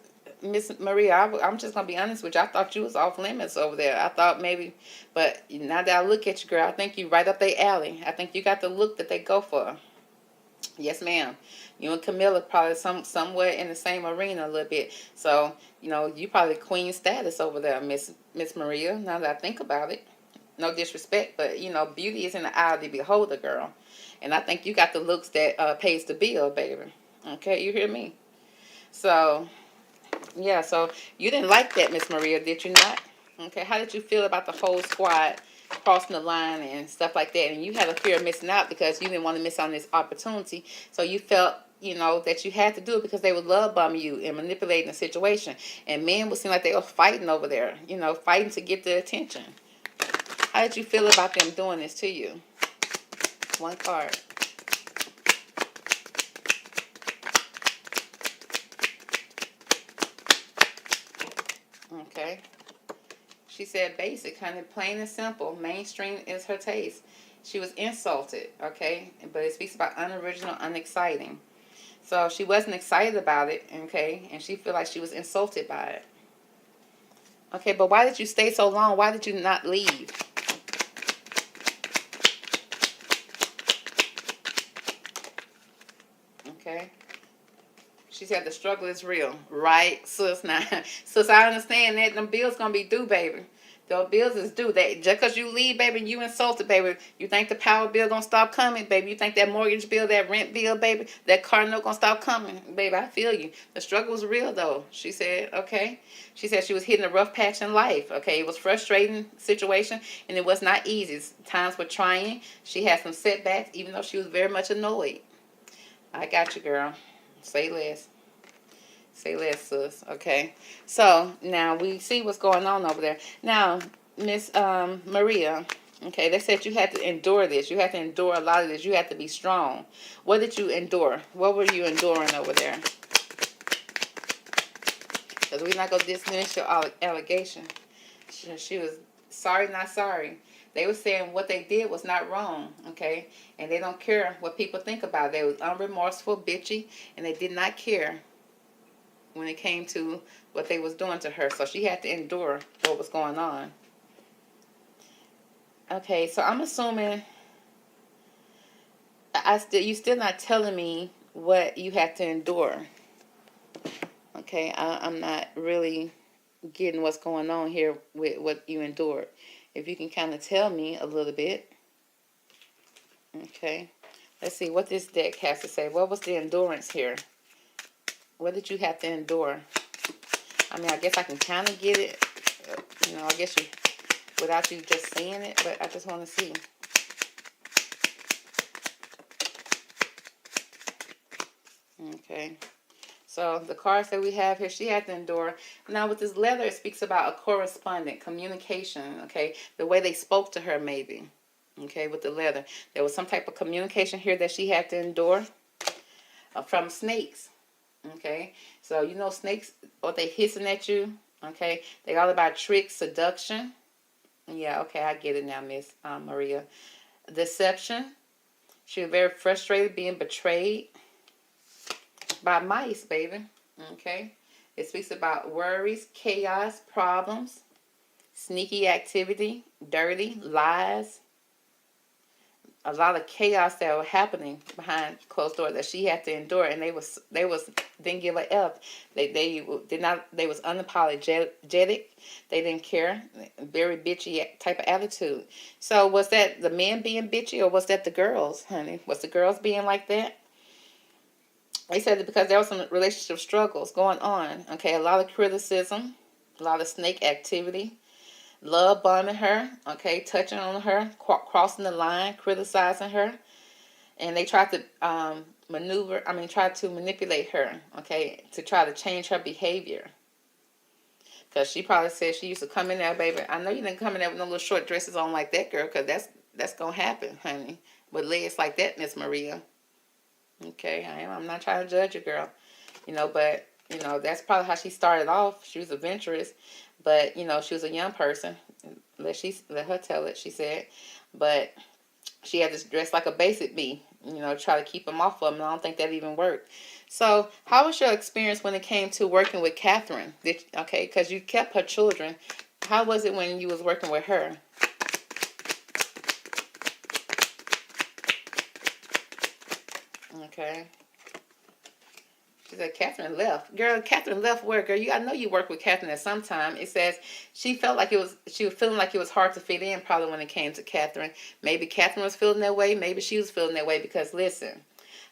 S1: Maria, I'm just going to be honest with you. I thought you was off limits over there. I thought maybe, but now that I look at you, girl, I think you right up their alley. I think you got the look that they go for. Yes, ma'am. You and Camilla probably somewhere in the same arena a little bit. So, you know, you probably queen status over there, Miss Maria, now that I think about it. No disrespect, but, you know, beauty is in the eye of the beholder, girl. And I think you got the looks that pays the bill, baby. Okay, you hear me? So, yeah, so you didn't like that, Miss Maria, did you not? Okay, how did you feel about the whole squad crossing the line and stuff like that? And you had a fear of missing out because you didn't want to miss on this opportunity. So you felt, you know, that you had to do it because they would love bomb you and manipulating the situation. And men would seem like they were fighting over there, you know, fighting to get the attention. How did you feel about them doing this to you? One card. Okay. She said basic, honey, plain and simple. Mainstream is her taste. She was insulted, okay? But it speaks about unoriginal, unexciting. So she wasn't excited about it, okay? And she feel like she was insulted by it. Okay, but why did you stay so long? Why did you not leave? Okay. She said the struggle is real. Right, sis? Now, sis, I understand that. Them bills going to be due, baby. The bills is due. Just because you leave, baby, you insulted, baby. You think the power bill going to stop coming, baby? You think that mortgage bill, that rent bill, baby, that car note going to stop coming? Baby, I feel you. The struggle is real, though. She said, okay. She said she was hitting a rough patch in life, okay? It was a frustrating situation, and it was not easy. Times were trying. She had some setbacks, even though she was very much annoyed. I got you, girl. Say less. Say less, sis. Okay. So now we see what's going on over there. Now, Miss Maria, okay, they said you had to endure this. You had to endure a lot of this. You had to be strong. What did you endure? What were you enduring over there? Because we're not going to dismiss your allegation. She was sorry, not sorry. They were saying what they did was not wrong, okay? And they don't care what people think about it. They was unremorseful, bitchy, and they did not care when it came to what they was doing to her. So she had to endure what was going on. Okay, so I'm assuming you still not telling me what you had to endure. Okay, I'm not really getting what's going on here with what you endured. If you can kind of tell me a little bit. Okay, let's see what this deck has to say. What was the endurance here? What did you have to endure? I mean, I guess I can kind of get it. You know, I guess you, without you just saying it, but I just want to see. Okay. So the cards that we have here, she had to endure. Now with this leather, it speaks about a correspondent, communication, okay? The way they spoke to her maybe, okay, with the leather. There was some type of communication here that she had to endure from snakes, okay? So you know snakes, what they hissing at you, okay? They all about tricks, seduction. Yeah, okay, I get it now, Miss Maria. Deception. She was very frustrated, being betrayed by mice, baby. Okay. It speaks about worries, chaos, problems, sneaky activity, dirty, lies. A lot of chaos that were happening behind closed doors that she had to endure, and they didn't give a F. They did not. They was unapologetic. They didn't care. Very bitchy type of attitude. So was that the men being bitchy, or was that the girls, honey? Was the girls being like that? They said that because there was some relationship struggles going on. Okay, a lot of criticism, a lot of snake activity, love bombing her, okay, touching on her, crossing the line, criticizing her. And they tried to tried to manipulate her, okay, to try to change her behavior. Because she probably said she used to come in there, baby. I know you didn't come in there with no little short dresses on like that, girl, because that's going to happen, honey. With legs like that, Miss Maria. Okay, I'm not trying to judge you, girl. You know, but, you know, that's probably how she started off. She was adventurous, but, you know, she was a young person. Let her tell it, she said. But she had to dress like a basic bee, you know, try to keep them off of them. And I don't think that even worked. So, how was your experience when it came to working with Catherine? Okay, because you kept her children. How was it when you was working with her? Okay. She said Catherine left. Girl, Catherine left where, girl? I know you worked with Catherine at some time. It says she was feeling like it was hard to fit in probably when it came to Catherine. Maybe Catherine was feeling that way. Maybe she was feeling that way because, listen,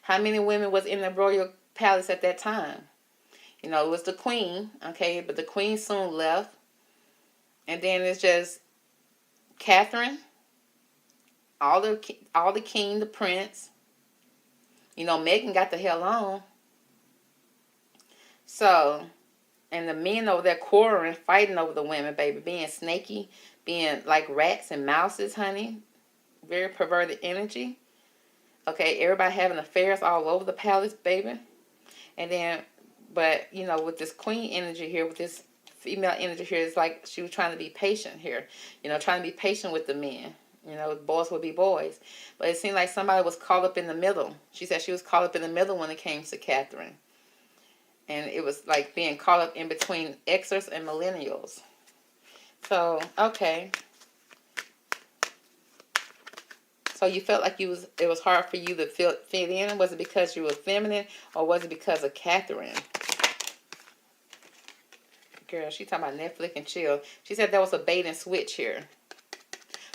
S1: how many women was in the royal palace at that time? You know, it was the queen, okay, but the queen soon left. And then it's just Catherine, all the king, the prince. You know, Megan got the hell on. So, and the men over there quarreling, fighting over the women, baby. Being snaky, being like rats and mouses, honey. Very perverted energy. Okay, everybody having affairs all over the palace, baby. And then, but, you know, with this queen energy here, with this female energy here, it's like she was trying to be patient here. You know, trying to be patient with the men. You know, boys would be boys. But it seemed like somebody was caught up in the middle. She said she was caught up in the middle when it came to Catherine. And it was like being caught up in between Xers and millennials. So, okay. So you felt like it was hard for you to fit in? Was it because you were feminine, or was it because of Catherine? Girl, she talking about Netflix and chill. She said there was a bait and switch here.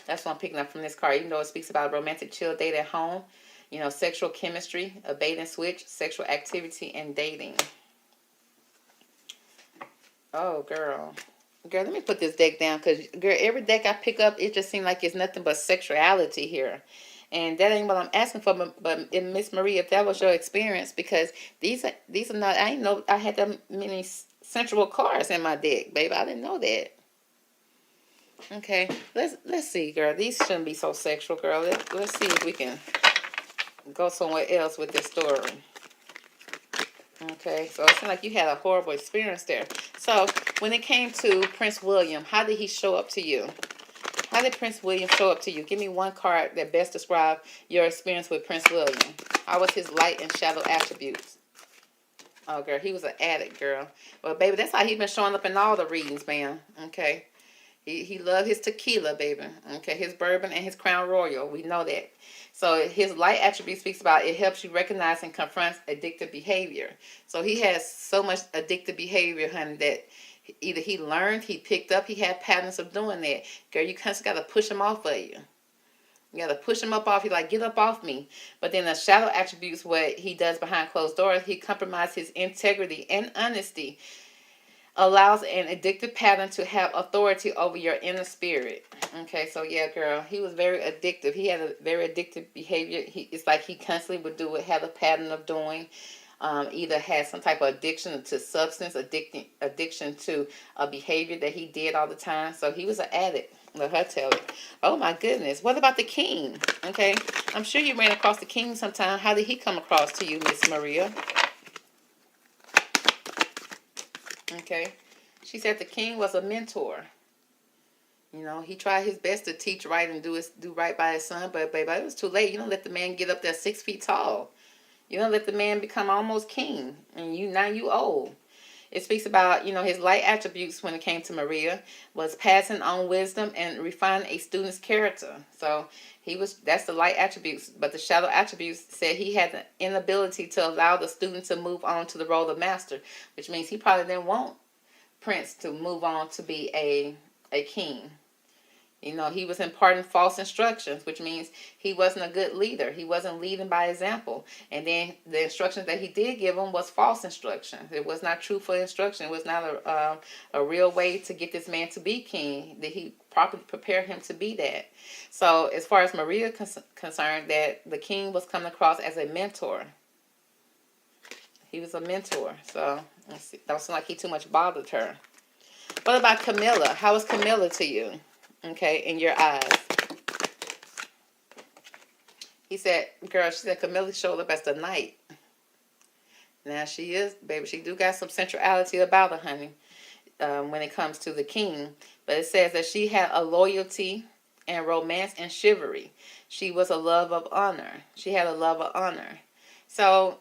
S1: That's what I'm picking up from this card. Even though it speaks about a romantic chill date at home, you know, sexual chemistry, a bait and switch, sexual activity, and dating. Oh, girl. Girl, let me put this deck down, because, girl, every deck I pick up, it just seems like it's nothing but sexuality here. And that ain't what I'm asking for, but Miss Maria, if that was your experience, because these are not, I didn't know I had that many sensual cards in my deck, baby. I didn't know that. Okay, let's see, girl. These shouldn't be so sexual, girl. Let's see if we can go somewhere else with this story. Okay, so it seems like you had a horrible experience there. So, when it came to Prince William, how did he show up to you? How did Prince William show up to you? Give me one card that best describes your experience with Prince William. How was his light and shadow attributes? Oh, girl, he was an addict, girl. Well, baby, that's how he's been showing up in all the readings, ma'am. Okay. He loved his tequila, baby. Okay, his bourbon and his Crown Royal. We know that. So his light attribute speaks about it helps you recognize and confront addictive behavior. So he has so much addictive behavior, honey, that either he learned, he picked up, he had patterns of doing that. Girl, you kind of got to push him off of you. You got to push him up off. He's like, get up off me. But then the shadow attributes, what he does behind closed doors, he compromises his integrity and honesty, allows an addictive pattern to have authority over your inner spirit. Okay, so yeah, girl, he was very addictive. He had a very addictive behavior. It's like he constantly would do it, had a pattern of doing. Either had some type of addiction to substance, addiction to a behavior that he did all the time. So he was an addict. Let her tell it. Oh my goodness. What about the king? Okay, I'm sure you ran across the king sometime. How did he come across to you, Miss Maria? Okay, she said the king was a mentor. You know, he tried his best to teach right and do right by his son, but baby, it was too late. You don't let the man get up there 6 feet tall. You don't let the man become almost king, and now you old. It speaks about, you know, his light attributes when it came to Maria was passing on wisdom and refining a student's character. So that's the light attributes, but the shadow attributes said he had the inability to allow the student to move on to the role of master, which means he probably didn't want Prince to move on to be a king. You know, he was imparting false instructions, which means he wasn't a good leader. He wasn't leading by example. And then the instructions that he did give him was false instructions. It was not truthful instruction. It was not a real way to get this man to be king. That he properly prepared him to be that. So as far as Maria concerned, that the king was coming across as a mentor. He was a mentor. So let's see. Don't seem like he too much bothered her. What about Camilla? How was Camilla to you? Okay, in your eyes. He said, girl, she said Camilla showed up as the knight. Now she is, baby, she do got some sensuality about her, honey, when it comes to the king. But it says that she had a loyalty and romance and chivalry. She was a love of honor. She had a love of honor. So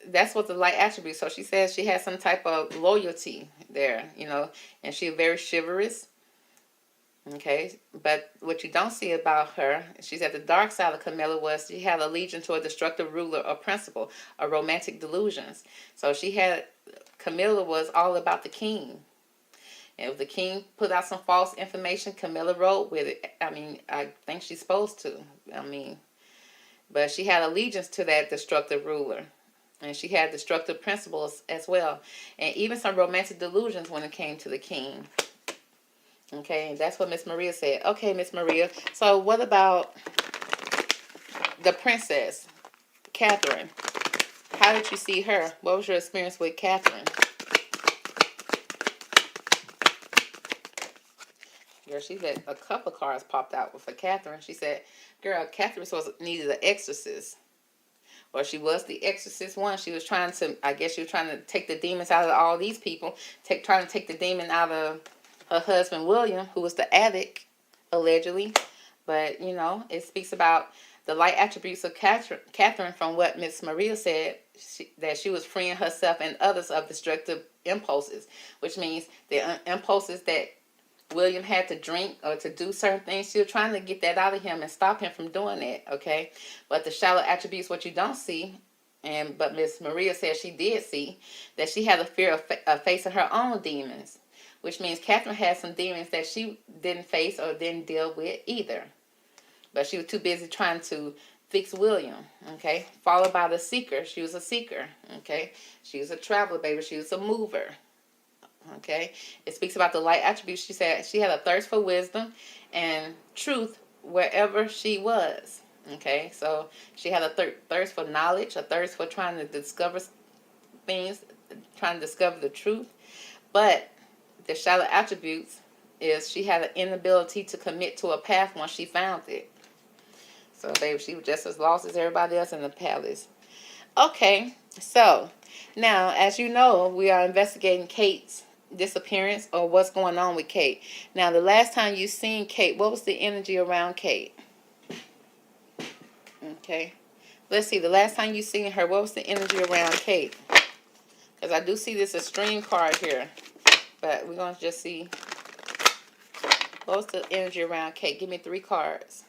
S1: that's what the light attribute. So she says she had some type of loyalty there, you know, and she's very chivalrous. Okay, but what you don't see about her, she's at the dark side of Camilla, was she had allegiance to a destructive ruler or principle, a romantic delusions. So Camilla was all about the king. And if the king put out some false information, Camilla rode with it. I mean, I think she's supposed to. But she had allegiance to that destructive ruler. And she had destructive principles as well. And even some romantic delusions when it came to the king. Okay, and that's what Miss Maria said. Okay, Miss Maria. So what about the princess, Catherine? How did you see her? What was your experience with Catherine? Girl, she said a couple of cards popped out for Catherine. She said, girl, Catherine needed an exorcist. Or she was the exorcist one. She was trying to, I guess she was trying to take the demons out of all these people. Trying to take the demon out of her husband, William, who was the addict, allegedly. But, you know, it speaks about the light attributes of Catherine from what Miss Maria said, that she was freeing herself and others of destructive impulses, which means the impulses that William had to drink or to do certain things. She was trying to get that out of him and stop him from doing that, okay? But the shallow attributes, what you don't see, but Miss Maria said she did see, that she had a fear of facing her own demons, which means Catherine had some demons that she didn't face or didn't deal with either. But she was too busy trying to fix William, okay? Followed by the seeker. She was a seeker, okay? She was a traveler, baby. She was a mover, okay? It speaks about the light attributes. She said she had a thirst for wisdom and truth wherever she was, okay? So she had a thirst for knowledge, a thirst for trying to discover things, trying to discover the truth. But the shallow attributes is she had an inability to commit to a path once she found it. So, baby, she was just as lost as everybody else in the palace. Okay, so now, as you know, we are investigating Kate's disappearance or what's going on with Kate. Now, the last time you seen Kate, what was the energy around Kate? Okay, let's see. The last time you seen her, what was the energy around Kate? Because I do see this extreme card here, but we're going to just see what was the energy around Kate. Give me 3 cards.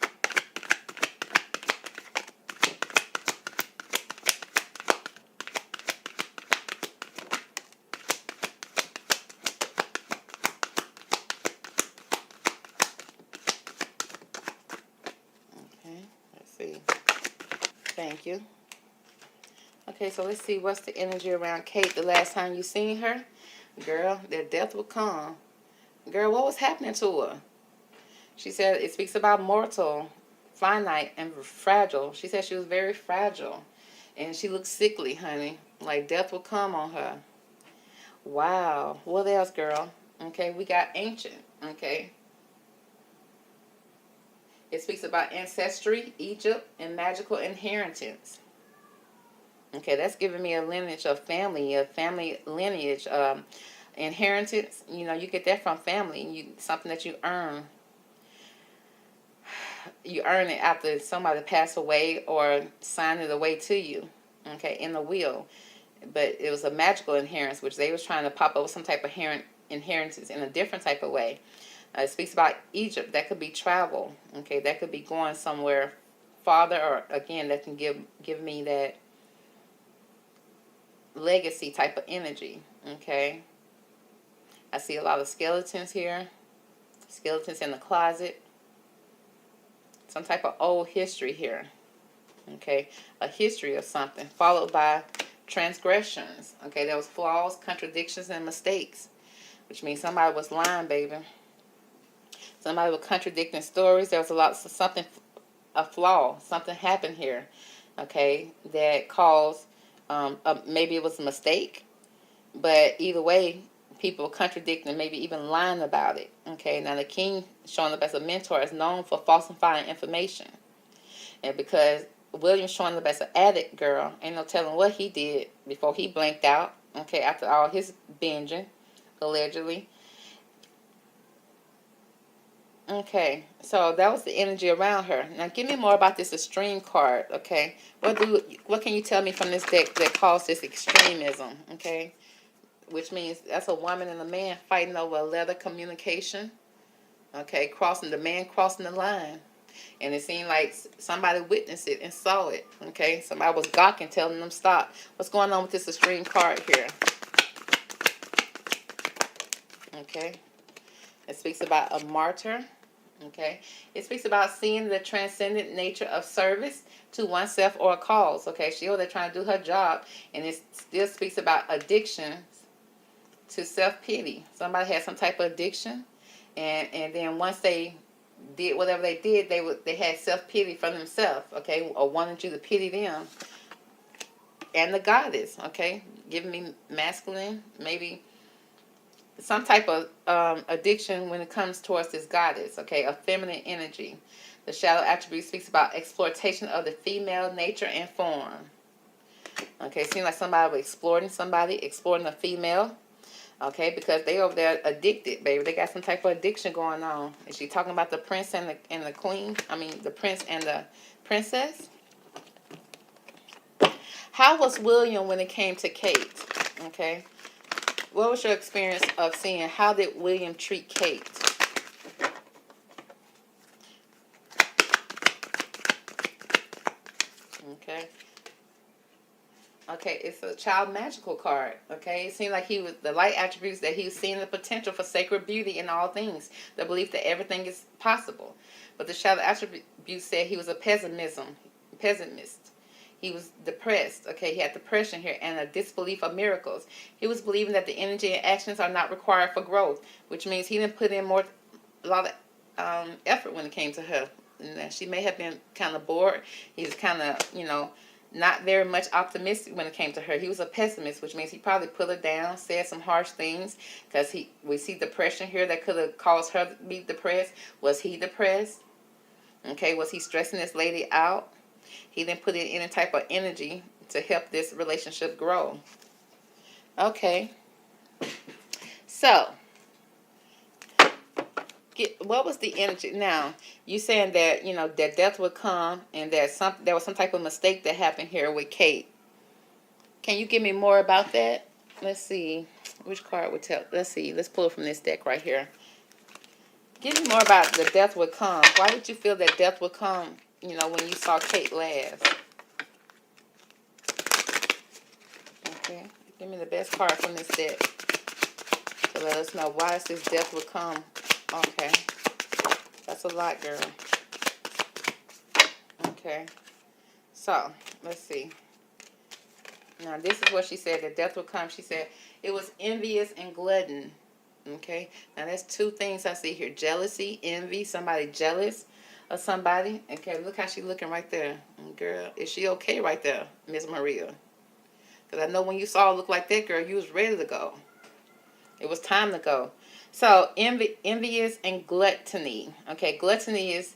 S1: Thank you. Okay, so let's see what's the energy around Kate the last time you seen her. Girl, that death will come. Girl, what was happening to her? She said it speaks about mortal, finite, and fragile. She said she was very fragile. And she looked sickly, honey. Like death will come on her. Wow. What else, girl? Okay, we got ancient. Okay. It speaks about ancestry, Egypt, and magical inheritance. Okay, that's giving me a lineage of family, a family lineage, inheritance. You know, you get that from family. Something that you earn. You earn it after somebody passed away or signed it away to you. Okay, in the will. But it was a magical inheritance, which they was trying to pop up with some type of inheritance in a different type of way. It speaks about Egypt. That could be travel. Okay, that could be going somewhere farther, or again, that can give me that legacy type of energy. Okay, I see a lot of skeletons here. Skeletons in the closet. Some type of old history here. Okay, a history of something followed by transgressions. Okay, there was flaws, contradictions, and mistakes, which means somebody was lying, baby. Somebody was contradicting stories. There was a flaw. Something happened here, okay, that caused, maybe it was a mistake, but either way, people were contradicting, maybe even lying about it, okay. Now, the king, showing up as a mentor, is known for falsifying information. And because William's showing up as an addict, girl, ain't no telling what he did before he blanked out, okay, after all his binging, allegedly. Okay, so that was the energy around her. Now, give me more about this extreme card, okay? What can you tell me from this deck that caused this extremism, okay? Which means that's a woman and a man fighting over a letter communication, okay? The man crossing the line. And it seemed like somebody witnessed it and saw it, okay? Somebody was gawking, telling them stop. What's going on with this extreme card here? Okay. It speaks about a martyr. Okay, it speaks about seeing the transcendent nature of service to oneself or a cause. Okay, she over there trying to do her job, and it still speaks about addictions to self-pity. Somebody had some type of addiction, and then once they did whatever they did, they had self-pity for themselves. Okay, or wanted you to pity them. And the goddess. Okay, giving me masculine, maybe some type of addiction when it comes towards this goddess, okay, a feminine energy. The shadow attribute speaks about exploitation of the female nature and form. Okay, seems like somebody was exploiting a female, okay, because they over there addicted, baby. They got some type of addiction going on. Is she talking about the prince and the queen? I mean, the prince and the princess? How was William when it came to Kate? Okay. What was your experience of seeing how did William treat Kate? Okay. Okay, it's a child magical card. Okay, it seemed like he was the light attributes that he was seeing the potential for sacred beauty in all things, the belief that everything is possible. But the child attribute said he was a pessimist. He was depressed. Okay, he had depression here and a disbelief of miracles. He was believing that the energy and actions are not required for growth, which means he didn't put in a lot of effort when it came to her. And she may have been kind of bored. He was kind of, not very much optimistic when it came to her. He was a pessimist, which means he probably put her down, said some harsh things, because we see depression here that could have caused her to be depressed. Was he depressed? Okay, was he stressing this lady out? He didn't put in any type of energy to help this relationship grow. Okay. So, what was the energy? Now, you saying that, that death would come and that there was some type of mistake that happened here with Kate. Can you give me more about that? Let's see. Which card would tell? Let's see. Let's pull it from this deck right here. Give me more about the death would come. Why did you feel that death would come, when you saw Kate last? Okay. Give me the best card from this deck to let us know why this death would come. Okay. That's a lot, girl. Okay. So, let's see. Now, this is what she said. That death would come. She said it was envious and glutton. Okay. Now, there's two things I see here. Jealousy, envy, somebody jealous of somebody. Okay, look how she's looking right there. Girl, is she okay right there, Miss Maria? Because I know when you saw her look like that, girl, you was ready to go. It was time to go. So, envious and gluttony. Okay, gluttony is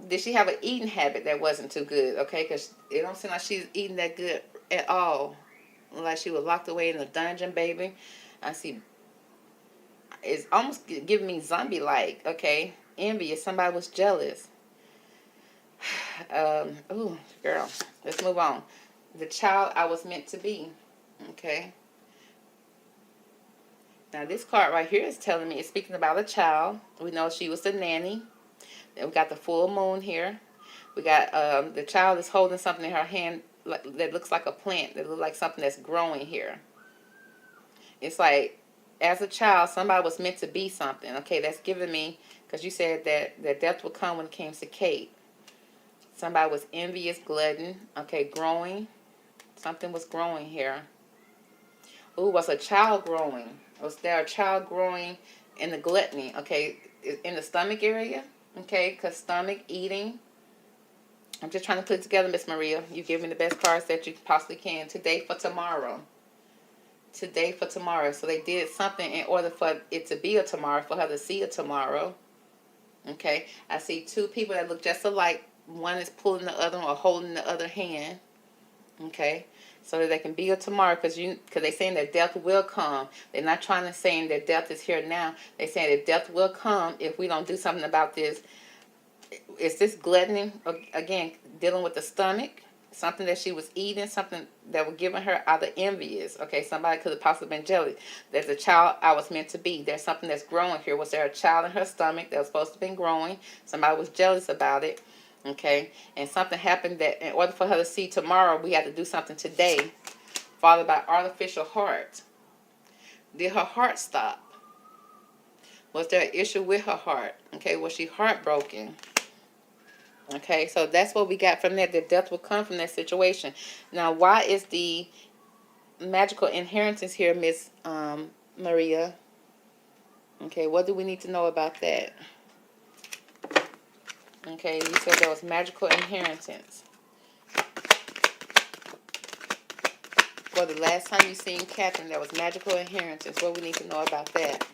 S1: did she have an eating habit that wasn't too good? Okay, because it don't seem like she's eating that good at all. Like she was locked away in the dungeon, baby. I see. It's almost giving me zombie-like. Okay, envious. Somebody was jealous. Ooh, girl. Let's move on. The child I was meant to be. Okay. Now, this card right here is telling me, it's speaking about a child. We know she was the nanny. Then we got the full moon here. We got the child is holding something in her hand that looks like a plant. That looks like something that's growing here. It's like, as a child, somebody was meant to be something. Okay, that's giving me, because you said that death would come when it came to Kate. Somebody was envious, glutton. Okay, growing. Something was growing here. Ooh, was a child growing? Was there a child growing in the gluttony? Okay, in the stomach area? Okay, because stomach, eating. I'm just trying to put it together, Miss Maria. You give me the best cards that you possibly can. Today for tomorrow. Today for tomorrow. So they did something in order for it to be a tomorrow, for her to see a tomorrow. Okay, I see two people that look just alike. One is pulling the other one or holding the other hand. Okay, so that they can be a tomorrow, because they're saying that death will come. They're not trying to say that death is here now. They're saying that death will come if we don't do something about this. Is this gluttony, again, dealing with the stomach? Something that she was eating, something that was giving her either envious. Okay, somebody could have possibly been jealous. There's a child I was meant to be. There's something that's growing here. Was there a child in her stomach that was supposed to have been growing? Somebody was jealous about it. Okay, and something happened that in order for her to see tomorrow, we had to do something today, followed by artificial heart. Did her heart stop? Was there an issue with her heart? Okay, was she heartbroken? Okay, so that's what we got from that. That death will come from that situation. Now, why is the magical inheritance here, Miss Maria? Okay, what do we need to know about that? Okay, you said there was magical inheritance. Well, the last time you seen Catherine, there was magical inheritance. What we need to know about that?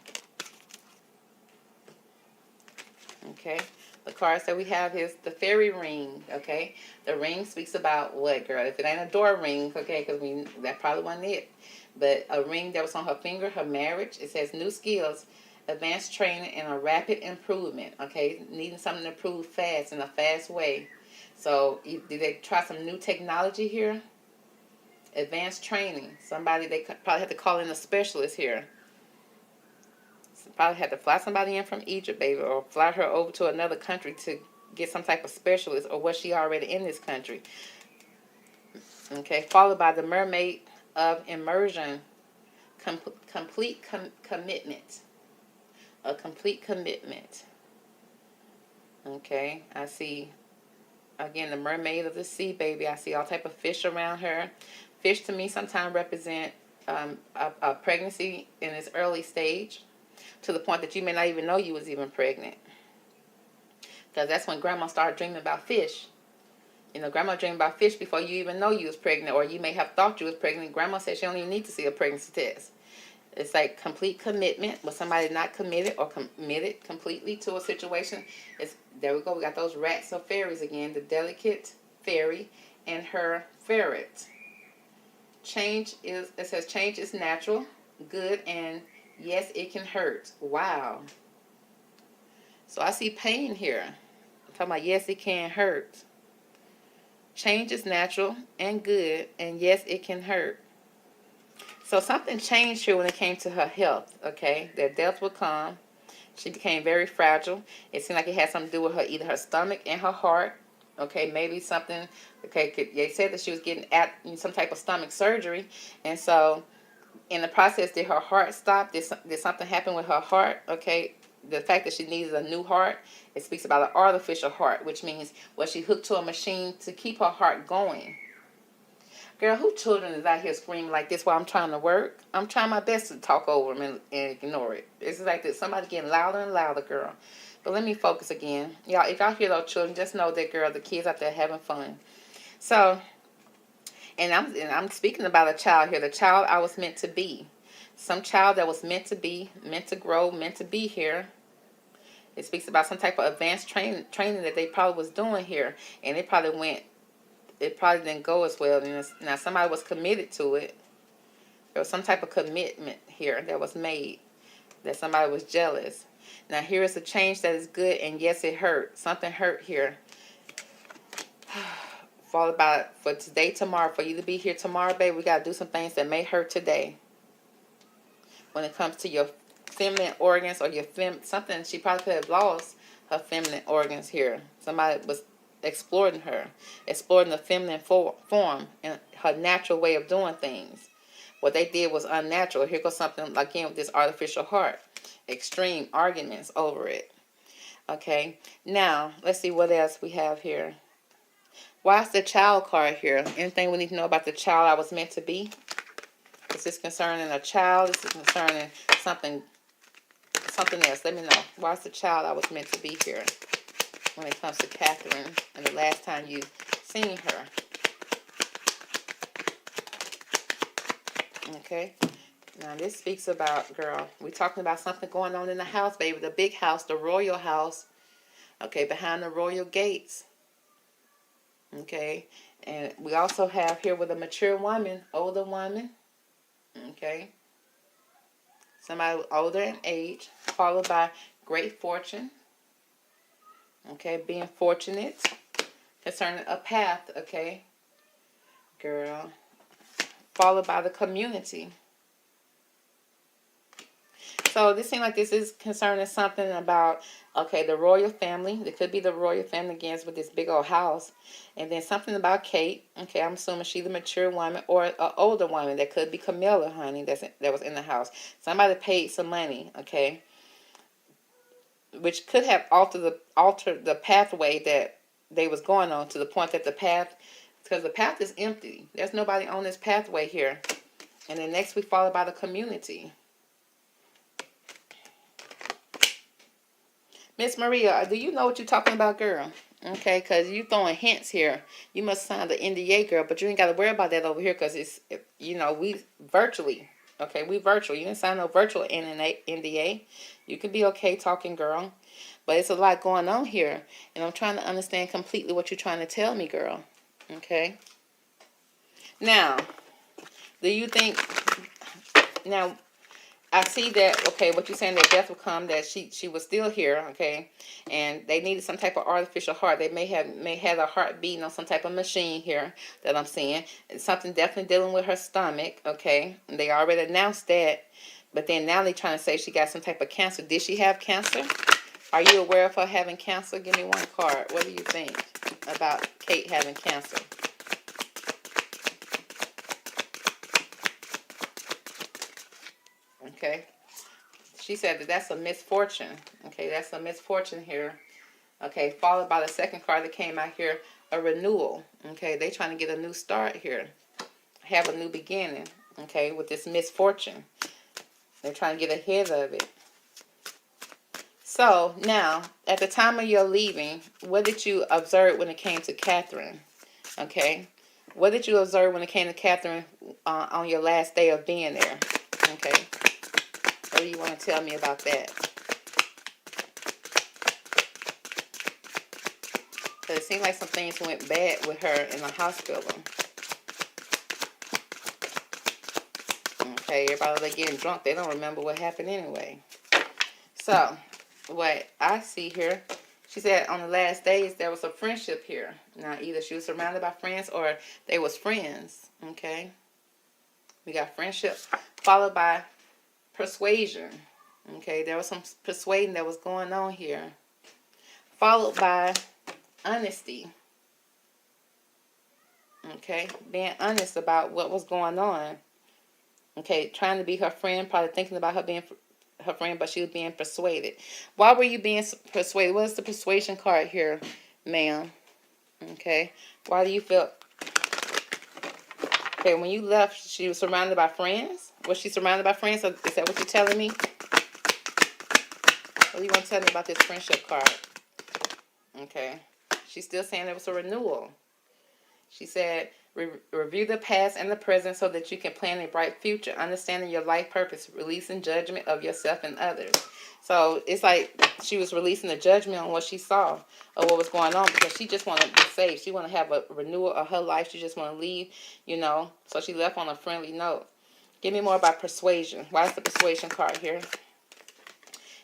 S1: Okay, the cards that we have is the fairy ring. Okay, the ring speaks about what, girl? If it ain't a door ring, okay, because that probably wasn't it. But a ring that was on her finger, her marriage. It says new skills, advanced training, and a rapid improvement. Okay, needing something to improve fast, in a fast way. So, did they try some new technology here? Advanced training. Somebody, they probably had to call in a specialist here. Probably had to fly somebody in from Egypt, baby, or fly her over to another country to get some type of specialist, or was she already in this country? Okay, followed by the mermaid of immersion, complete commitment. A complete commitment. Okay, I see, again, the mermaid of the sea, baby. I see all type of fish around her. Fish to me sometimes represent a pregnancy in its early stage, to the point that you may not even know you was even pregnant. Because that's when grandma started dreaming about fish. You know, grandma dreamed about fish before you even know you was pregnant, or you may have thought you was pregnant. Grandma said she don't even need to see a pregnancy test. It's like complete commitment, but somebody not committed or committed completely to a situation. There we go. We got those rats or fairies again. The delicate fairy and her ferret. It says change is natural, good, and yes, it can hurt. Wow. So I see pain here. I'm talking about yes, it can hurt. Change is natural and good, and yes, it can hurt. So something changed here when it came to her health, okay? That death would come. She became very fragile. It seemed like it had something to do with either her stomach and her heart, okay? Maybe something, okay, they said that she was getting some type of stomach surgery. And so in the process, did her heart stop? Did something happen with her heart, okay? The fact that she needed a new heart, it speaks about an artificial heart, which means, was she hooked to a machine to keep her heart going? Girl, who children is out here screaming like this while I'm trying to work? I'm trying my best to talk over them and ignore it. It's like this. Somebody getting louder and louder, girl. But let me focus again. Y'all, if y'all hear those children, just know that, girl, the kids out there having fun. So, and I'm speaking about a child here. The child I was meant to be. Some child that was meant to be, meant to grow, meant to be here. It speaks about some type of advanced training that they probably was doing here. And it probably didn't go as well. Now, somebody was committed to it. There was some type of commitment here that was made, that somebody was jealous. Now, here is a change that is good, and yes, it hurt. Something hurt here. Followed by, for today, tomorrow, for you to be here tomorrow, baby, we got to do some things that may hurt today. When it comes to your feminine organs, or your something, she probably could have lost her feminine organs here. Somebody was exploring the feminine form and her natural way of doing things. What they did was unnatural. Here goes something, again, with this artificial heart. Extreme arguments over it. Okay, now let's see what else we have here. Why is the child card here? Anything we need to know about the child I was meant to be? Is this concerning a child? Is this concerning something else? Let me know. Why is the child I was meant to be here when it comes to Catherine and the last time you seen her? Okay. Now this speaks about, girl, we're talking about something going on in the house, baby. The big house, the royal house. Okay, behind the royal gates. Okay. And we also have here with a mature woman, older woman. Okay. Somebody older in age, followed by great fortune. Okay, being fortunate. Concerning a path, okay. Girl. Followed by the community. So this seems like this is concerning something about, okay, the royal family. It could be the royal family again with this big old house. And then something about Kate. Okay, I'm assuming she's a mature woman or an older woman. That could be Camilla, honey, that was in the house. Somebody paid some money, okay, which could have altered the pathway that they was going on, to the point that the path, because the path is empty. There's nobody on this pathway here. And then next we followed by the community. Miss Maria, do you know what you're talking about, girl? Okay, because you throwing hints here. You must sign the NDA, girl, but you ain't got to worry about that over here, because it's, you know, we virtually. Okay, we virtual. You didn't sign no virtual NDA. You can be okay talking, girl. But it's a lot going on here, and I'm trying to understand completely what you're trying to tell me, girl. Okay? Now, do you think... Now... I see that, okay, what you're saying, that death will come, that she was still here, okay, and they needed some type of artificial heart. They may have a heart beating on some type of machine here that I'm seeing. It's something definitely dealing with her stomach, okay, and they already announced that, but then now they're trying to say she got some type of cancer. Did she have cancer? Are you aware of her having cancer? Give me one card. What do you think about Kate having cancer? Okay. She said that that's a misfortune. Okay, that's a misfortune here. Okay, followed by the second card that came out here, a renewal. Okay, they trying to get a new start here. Have a new beginning. Okay, with this misfortune. They're trying to get ahead of it. So, now, at the time of your leaving, what did you observe when it came to Catherine? Okay? What did you observe when it came to Catherine on your last day of being there? Okay? What do you want to tell me about that? Because it seemed like some things went bad with her in the hospital. Okay, everybody, they getting drunk. They don't remember what happened anyway. So, what I see here, she said on the last days there was a friendship here. Now, either she was surrounded by friends or they was friends. Okay? We got friendship followed by persuasion. Okay? There was some persuading that was going on here. Followed by honesty. Okay? Being honest about what was going on. Okay? Trying to be her friend, probably thinking about her being her friend, but she was being persuaded. Why were you being persuaded? What is the persuasion card here, ma'am? Okay. Why do you feel... Okay, when you left, she was surrounded by friends? Was she surrounded by friends? Is that what you're telling me? What do you want to tell me about this friendship card? Okay. She's still saying it was a renewal. She said, review the past and the present so that you can plan a bright future, understanding your life purpose, releasing judgment of yourself and others. So it's like she was releasing the judgment on what she saw of what was going on, because she just wanted to be saved. She wanted to have a renewal of her life. She just want to leave, you know. So she left on a friendly note. Give me more about persuasion. Why is the persuasion card here?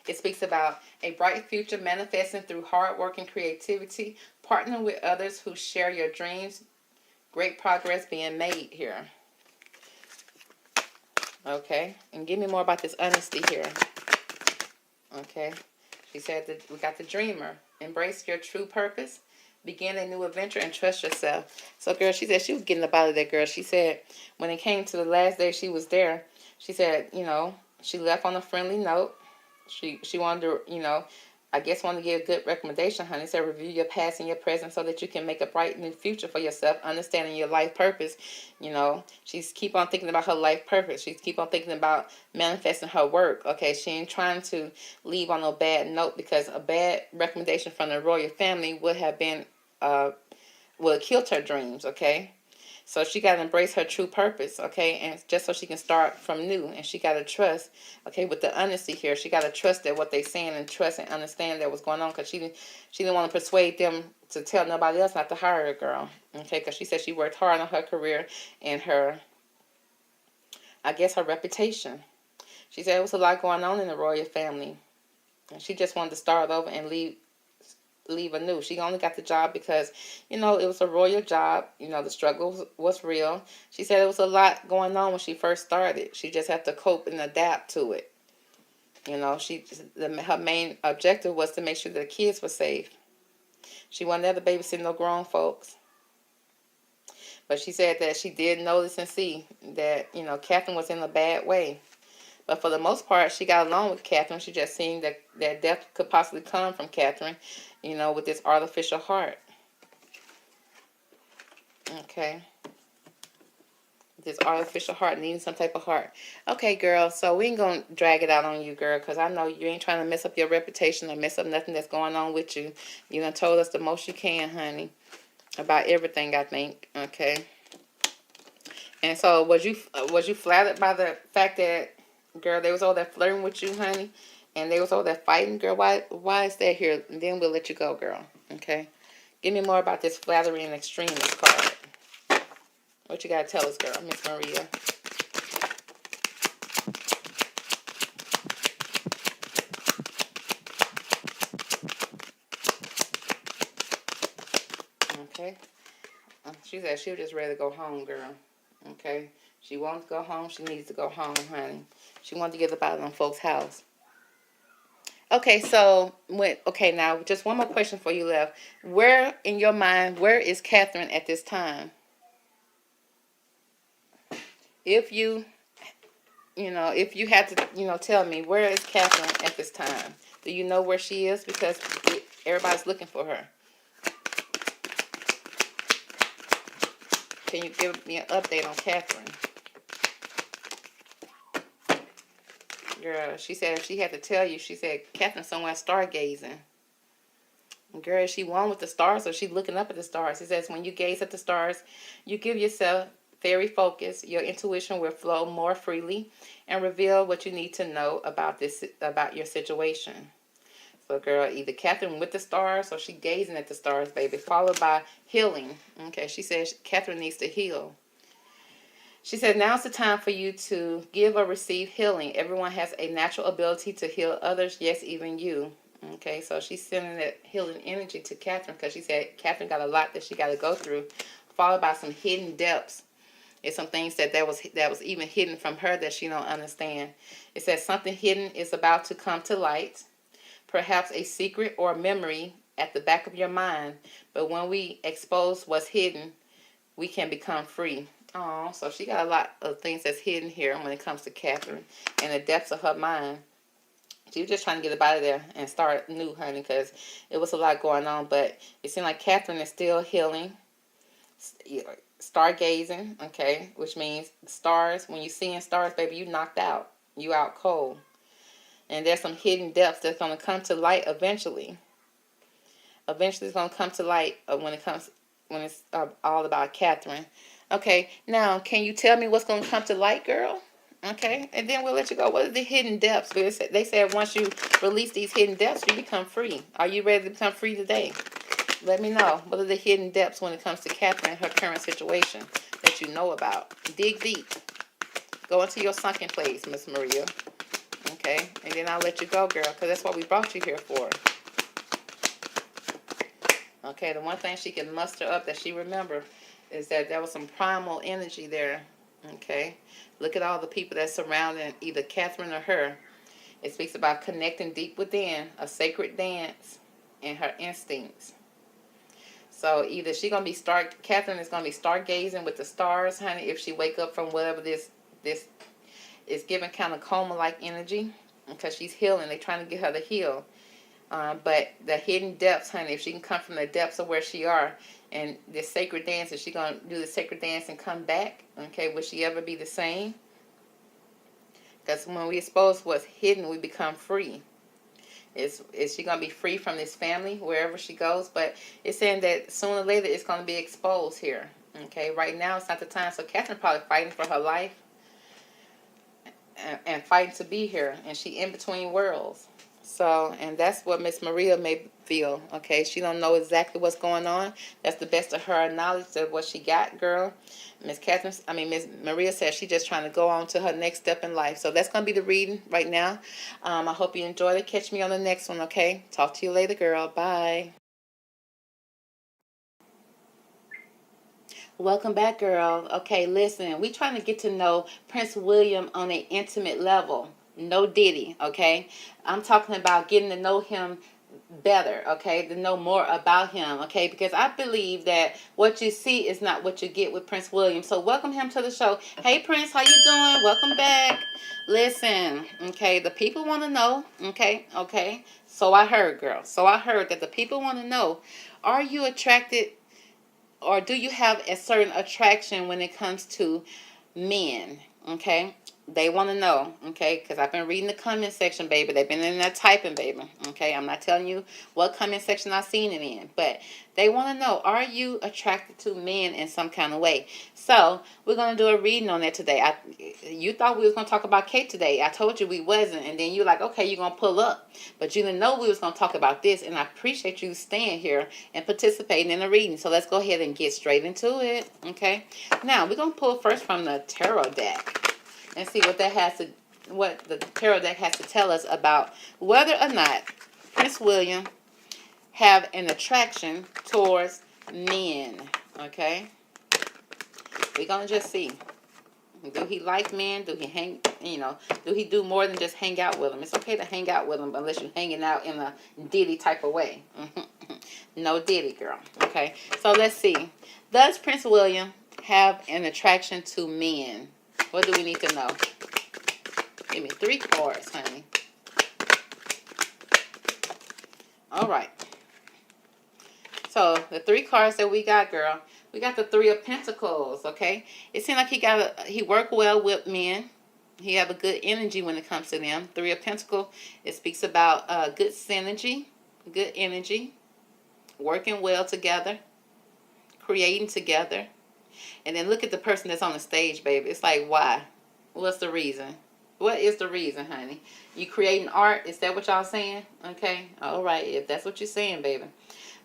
S1: It speaks about a bright future manifesting through hard work and creativity, partnering with others who share your dreams. Great progress being made here. Okay. And give me more about this honesty here. Okay. She said that we got the dreamer. Embrace your true purpose. Begin a new adventure and trust yourself. So, girl, she said she was getting up out of there, girl. She said when it came to the last day she was there, she said, you know, she left on a friendly note. She wanted to, you know, I guess wanted to give a good recommendation, honey. Said review your past and your present so that you can make a bright new future for yourself, understanding your life purpose. You know, she's keep on thinking about her life purpose. She's keep on thinking about manifesting her work. Okay, she ain't trying to leave on no bad note, because a bad recommendation from the royal family would have been, would have killed her dreams. Okay. So she got to embrace her true purpose, okay, and just so she can start from new, and she got to trust, okay, with the honesty here. She got to trust that what they saying and trust and understand that what's going on, because she didn't want to persuade them to tell nobody else not to hire her, girl, okay, because she said she worked hard on her career and her, I guess, her reputation. She said it was a lot going on in the royal family, and she just wanted to start over and leave anew. She only got the job because, you know, it was a royal job. You know, the struggle was real. She said it was a lot going on when she first started. She just had to cope and adapt to it. You know, her main objective was to make sure the kids were safe. She wasn't there to babysit no grown folks. But she said that she did notice and see that, you know, Catherine was in a bad way. But for the most part, she got along with Catherine. She just seen that death could possibly come from Catherine, you know, with this artificial heart. Okay. This artificial heart, needing some type of heart. Okay, girl, so we ain't going to drag it out on you, girl, because I know you ain't trying to mess up your reputation or mess up nothing that's going on with you. You done told us the most you can, honey, about everything, I think. Okay. And so was you flattered by the fact that, girl, they was all that flirting with you, honey, and they was all that fighting, girl? Why is that here? And then we'll let you go, girl. Okay. Give me more about this flattery and extremist card. What you gotta tell us, girl, Miss Maria? Okay. She said she was just ready to go home, girl. Okay. She wants to go home. She needs to go home, honey. She wanted to get up out of them folks' house. Okay, so now just one more question for you left. Where in your mind, where is Catherine at this time? If you, if you had to, tell me, where is Catherine at this time? Do you know where she is? Because everybody's looking for her. Can you give me an update on Catherine? Girl, she said if she had to tell you, she said Catherine's somewhere stargazing. Girl, is she one with the stars or is she looking up at the stars? It says when you gaze at the stars, you give yourself very focused. Your intuition will flow more freely and reveal what you need to know about your situation. So, girl, either Catherine with the stars or she gazing at the stars, baby, followed by healing. Okay, she says Catherine needs to heal. She said, now's the time for you to give or receive healing. Everyone has a natural ability to heal others, yes, even you. Okay, so she's sending that healing energy to Catherine because she said Catherine got a lot that she got to go through, followed by some hidden depths. It's some things that was even hidden from her that she don't understand. It says something hidden is about to come to light, perhaps a secret or a memory at the back of your mind. But when we expose what's hidden, we can become free. Oh, so she got a lot of things that's hidden here when it comes to Catherine and the depths of her mind. She was just trying to get up out of there and start new, honey, because it was a lot going on. But it seemed like Catherine is still healing, stargazing, okay, which means stars. When you're seeing stars, baby, you knocked out. You out cold. And there's some hidden depths that's going to come to light eventually. Eventually it's going to come to light when it's all about Catherine. Okay, now, can you tell me what's going to come to light, girl? Okay, and then we'll let you go. What are the hidden depths? They said once you release these hidden depths, you become free. Are you ready to become free today? Let me know. What are the hidden depths when it comes to Catherine and her current situation that you know about? Dig deep. Go into your sunken place, Miss Maria. Okay, and then I'll let you go, girl, because that's what we brought you here for. Okay, the one thing she can muster up that she remember is that there was some primal energy there. Okay, look at all the people that surrounding either Catherine or her. It speaks about connecting deep within, a sacred dance, and her instincts. So either Catherine is gonna be stargazing with the stars, honey, if she wake up from whatever this is giving kind of coma-like energy, because she's healing. They're trying to get her to heal. But the hidden depths, honey, if she can come from the depths of where she are, and this sacred dance, is she going to do the sacred dance and come back? Okay, will she ever be the same? Because when we expose what's hidden, we become free. Is she going to be free from this family wherever she goes? But it's saying that sooner or later it's going to be exposed here. Okay, right now it's not the time. So Catherine probably fighting for her life and fighting to be here. And she in between worlds. So, and that's what Miss Maria may feel, okay? She don't know exactly what's going on. That's the best of her knowledge of what she got, girl. Miss Maria says she's just trying to go on to her next step in life. So that's going to be the reading right now. I hope you enjoyed it. Catch me on the next one, okay? Talk to you later, girl. Bye. Welcome back, girl. Okay, listen, we trying to get to know Prince William on an intimate level. No Diddy, okay? I'm talking about getting to know him better, okay? To know more about him, okay? Because I believe that what you see is not what you get with Prince William. So welcome him to the show. Hey, Prince, how you doing? Welcome back. Listen, okay, the people want to know, okay? So I heard, girl. So I heard that the people want to know, are you attracted or do you have a certain attraction when it comes to men, okay? They want to know, okay? Because I've been reading the comment section, baby. They've been in there typing, baby, okay? I'm not telling you what comment section I've seen it in, but they want to know, are you attracted to men in some kind of way? So we're going to do a reading on that today. You thought we was going to talk about Kate today. I told you we wasn't, and then you're like, okay, you're going to pull up. But you didn't know we was going to talk about this, and I appreciate you staying here and participating in the reading. So let's go ahead and get straight into it, okay? Now, we're going to pull first from the tarot deck and see what the tarot deck has to tell us about whether or not Prince William have an attraction towards men, okay? We're going to just see. Do he like men? Do he hang, do he do more than just hang out with them? It's okay to hang out with them unless you're hanging out in a Diddy type of way. No Diddy, girl. Okay, so let's see. Does Prince William have an attraction to men? What do we need to know? Give me 3 cards, honey. All right. So the 3 cards that we got, girl, we got the 3 of Pentacles. Okay, it seems like he worked well with men. He have a good energy when it comes to them. 3 of Pentacles. It speaks about good synergy, good energy, working well together, creating together. And then look at the person that's on the stage, baby. It's like, why? What's the reason? What is the reason, honey? You creating art? Is that what y'all saying? Okay. All right. If that's what you're saying, baby.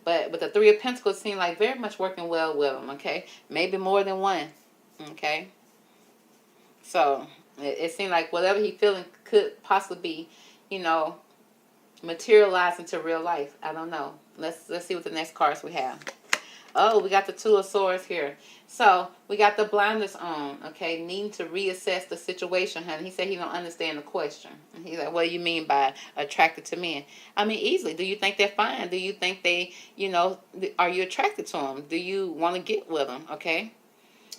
S1: But with the 3 of Pentacles, it seems like very much working well with them. Okay. Maybe more than one. Okay. So it seemed like whatever he feeling could possibly be, materialize into real life. I don't know. Let's see what the next cards we have. Oh, we got the 2 of Swords here. So we got the blinders on, okay, needing to reassess the situation, honey. He said he don't understand the question. He's like, what do you mean by attracted to men? I mean, easily. Do you think they're fine? Do you think they, are you attracted to them? Do you want to get with them, okay?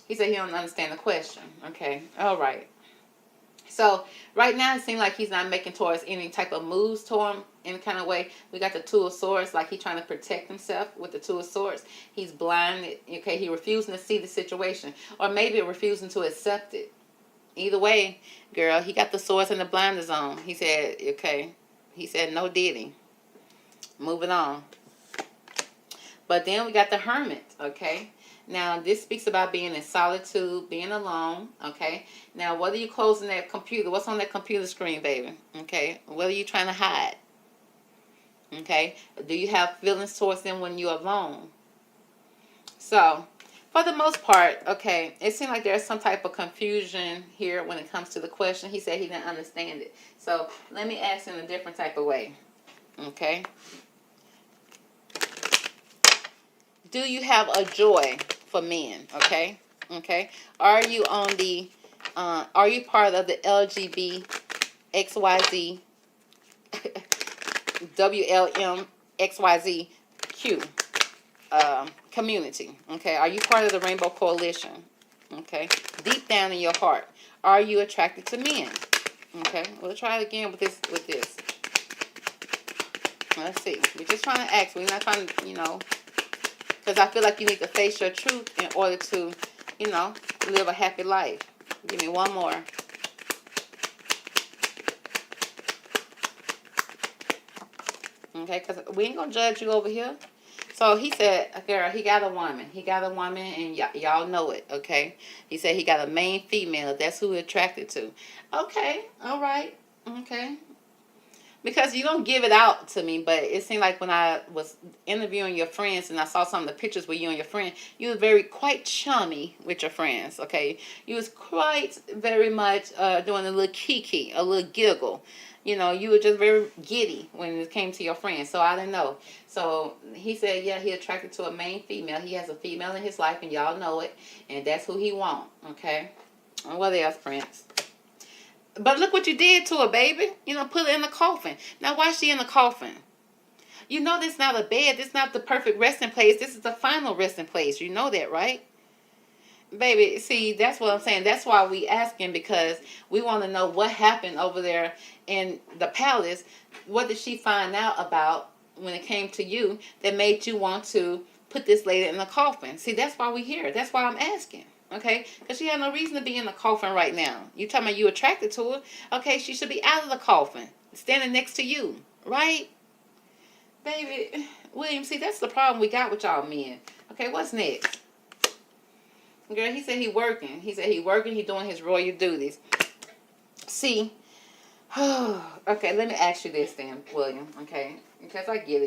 S1: He said he don't understand the question, okay? All right. So right now it seems like he's not making towards any type of moves to him in kind of way. We got the 2 of Swords, like he's trying to protect himself with the 2 of Swords. He's blinded. Okay, he refusing to see the situation, or maybe refusing to accept it. Either way, girl, he got the swords and the blinders on. He said, okay. He said no Diddy. Moving on. But then we got the Hermit. Okay. Now, this speaks about being in solitude, being alone, okay? Now, what are you closing that computer? What's on that computer screen, baby? Okay? What are you trying to hide? Okay? Do you have feelings towards them when you're alone? So, for the most part, okay, it seems like there's some type of confusion here when it comes to the question. He said he didn't understand it. So, let me ask in a different type of way. Okay? Do you have a joy for men? Okay, okay. Are you on the? Are you part of the LGBT XYZ WLM XYZQ community? Okay. Are you part of the Rainbow Coalition? Okay. Deep down in your heart, are you attracted to men? Okay. We'll try it again with this. Let's see. We're just trying to ask. We're not trying to, because I feel like you need to face your truth in order to, live a happy life. Give me one more. Okay, because we ain't going to judge you over here. So he said, girl, he got a woman. He got a woman, and y'all know it, okay? He said he got a main female. That's who he's attracted to. Okay, all right, okay. Because you don't give it out to me, but it seemed like when I was interviewing your friends and I saw some of the pictures with you and your friend, you were quite chummy with your friends, okay? You was quite very much doing a little kiki, a little giggle. You were just very giddy when it came to your friends, so I didn't know. So he said, yeah, he attracted to a main female. He has a female in his life, and y'all know it, and that's who he want, okay? And what else, Prince? But look what you did to her, baby. Put her in the coffin. Now, why is she in the coffin? This is not a bed. This is not the perfect resting place. This is the final resting place. You know that, right? Baby, see, that's what I'm saying. That's why we asking, because we want to know what happened over there in the palace. What did she find out about when it came to you that made you want to put this lady in the coffin? See, that's why we're here. That's why I'm asking. Okay, because she had no reason to be in the coffin right now. You talking about you attracted to her? Okay, she should be out of the coffin, standing next to you, right? Baby, William, see, that's the problem we got with y'all men. Okay, what's next? Girl, he said he working. He said he working. He doing his royal duties. See, okay, let me ask you this then, William, okay? Because I get it.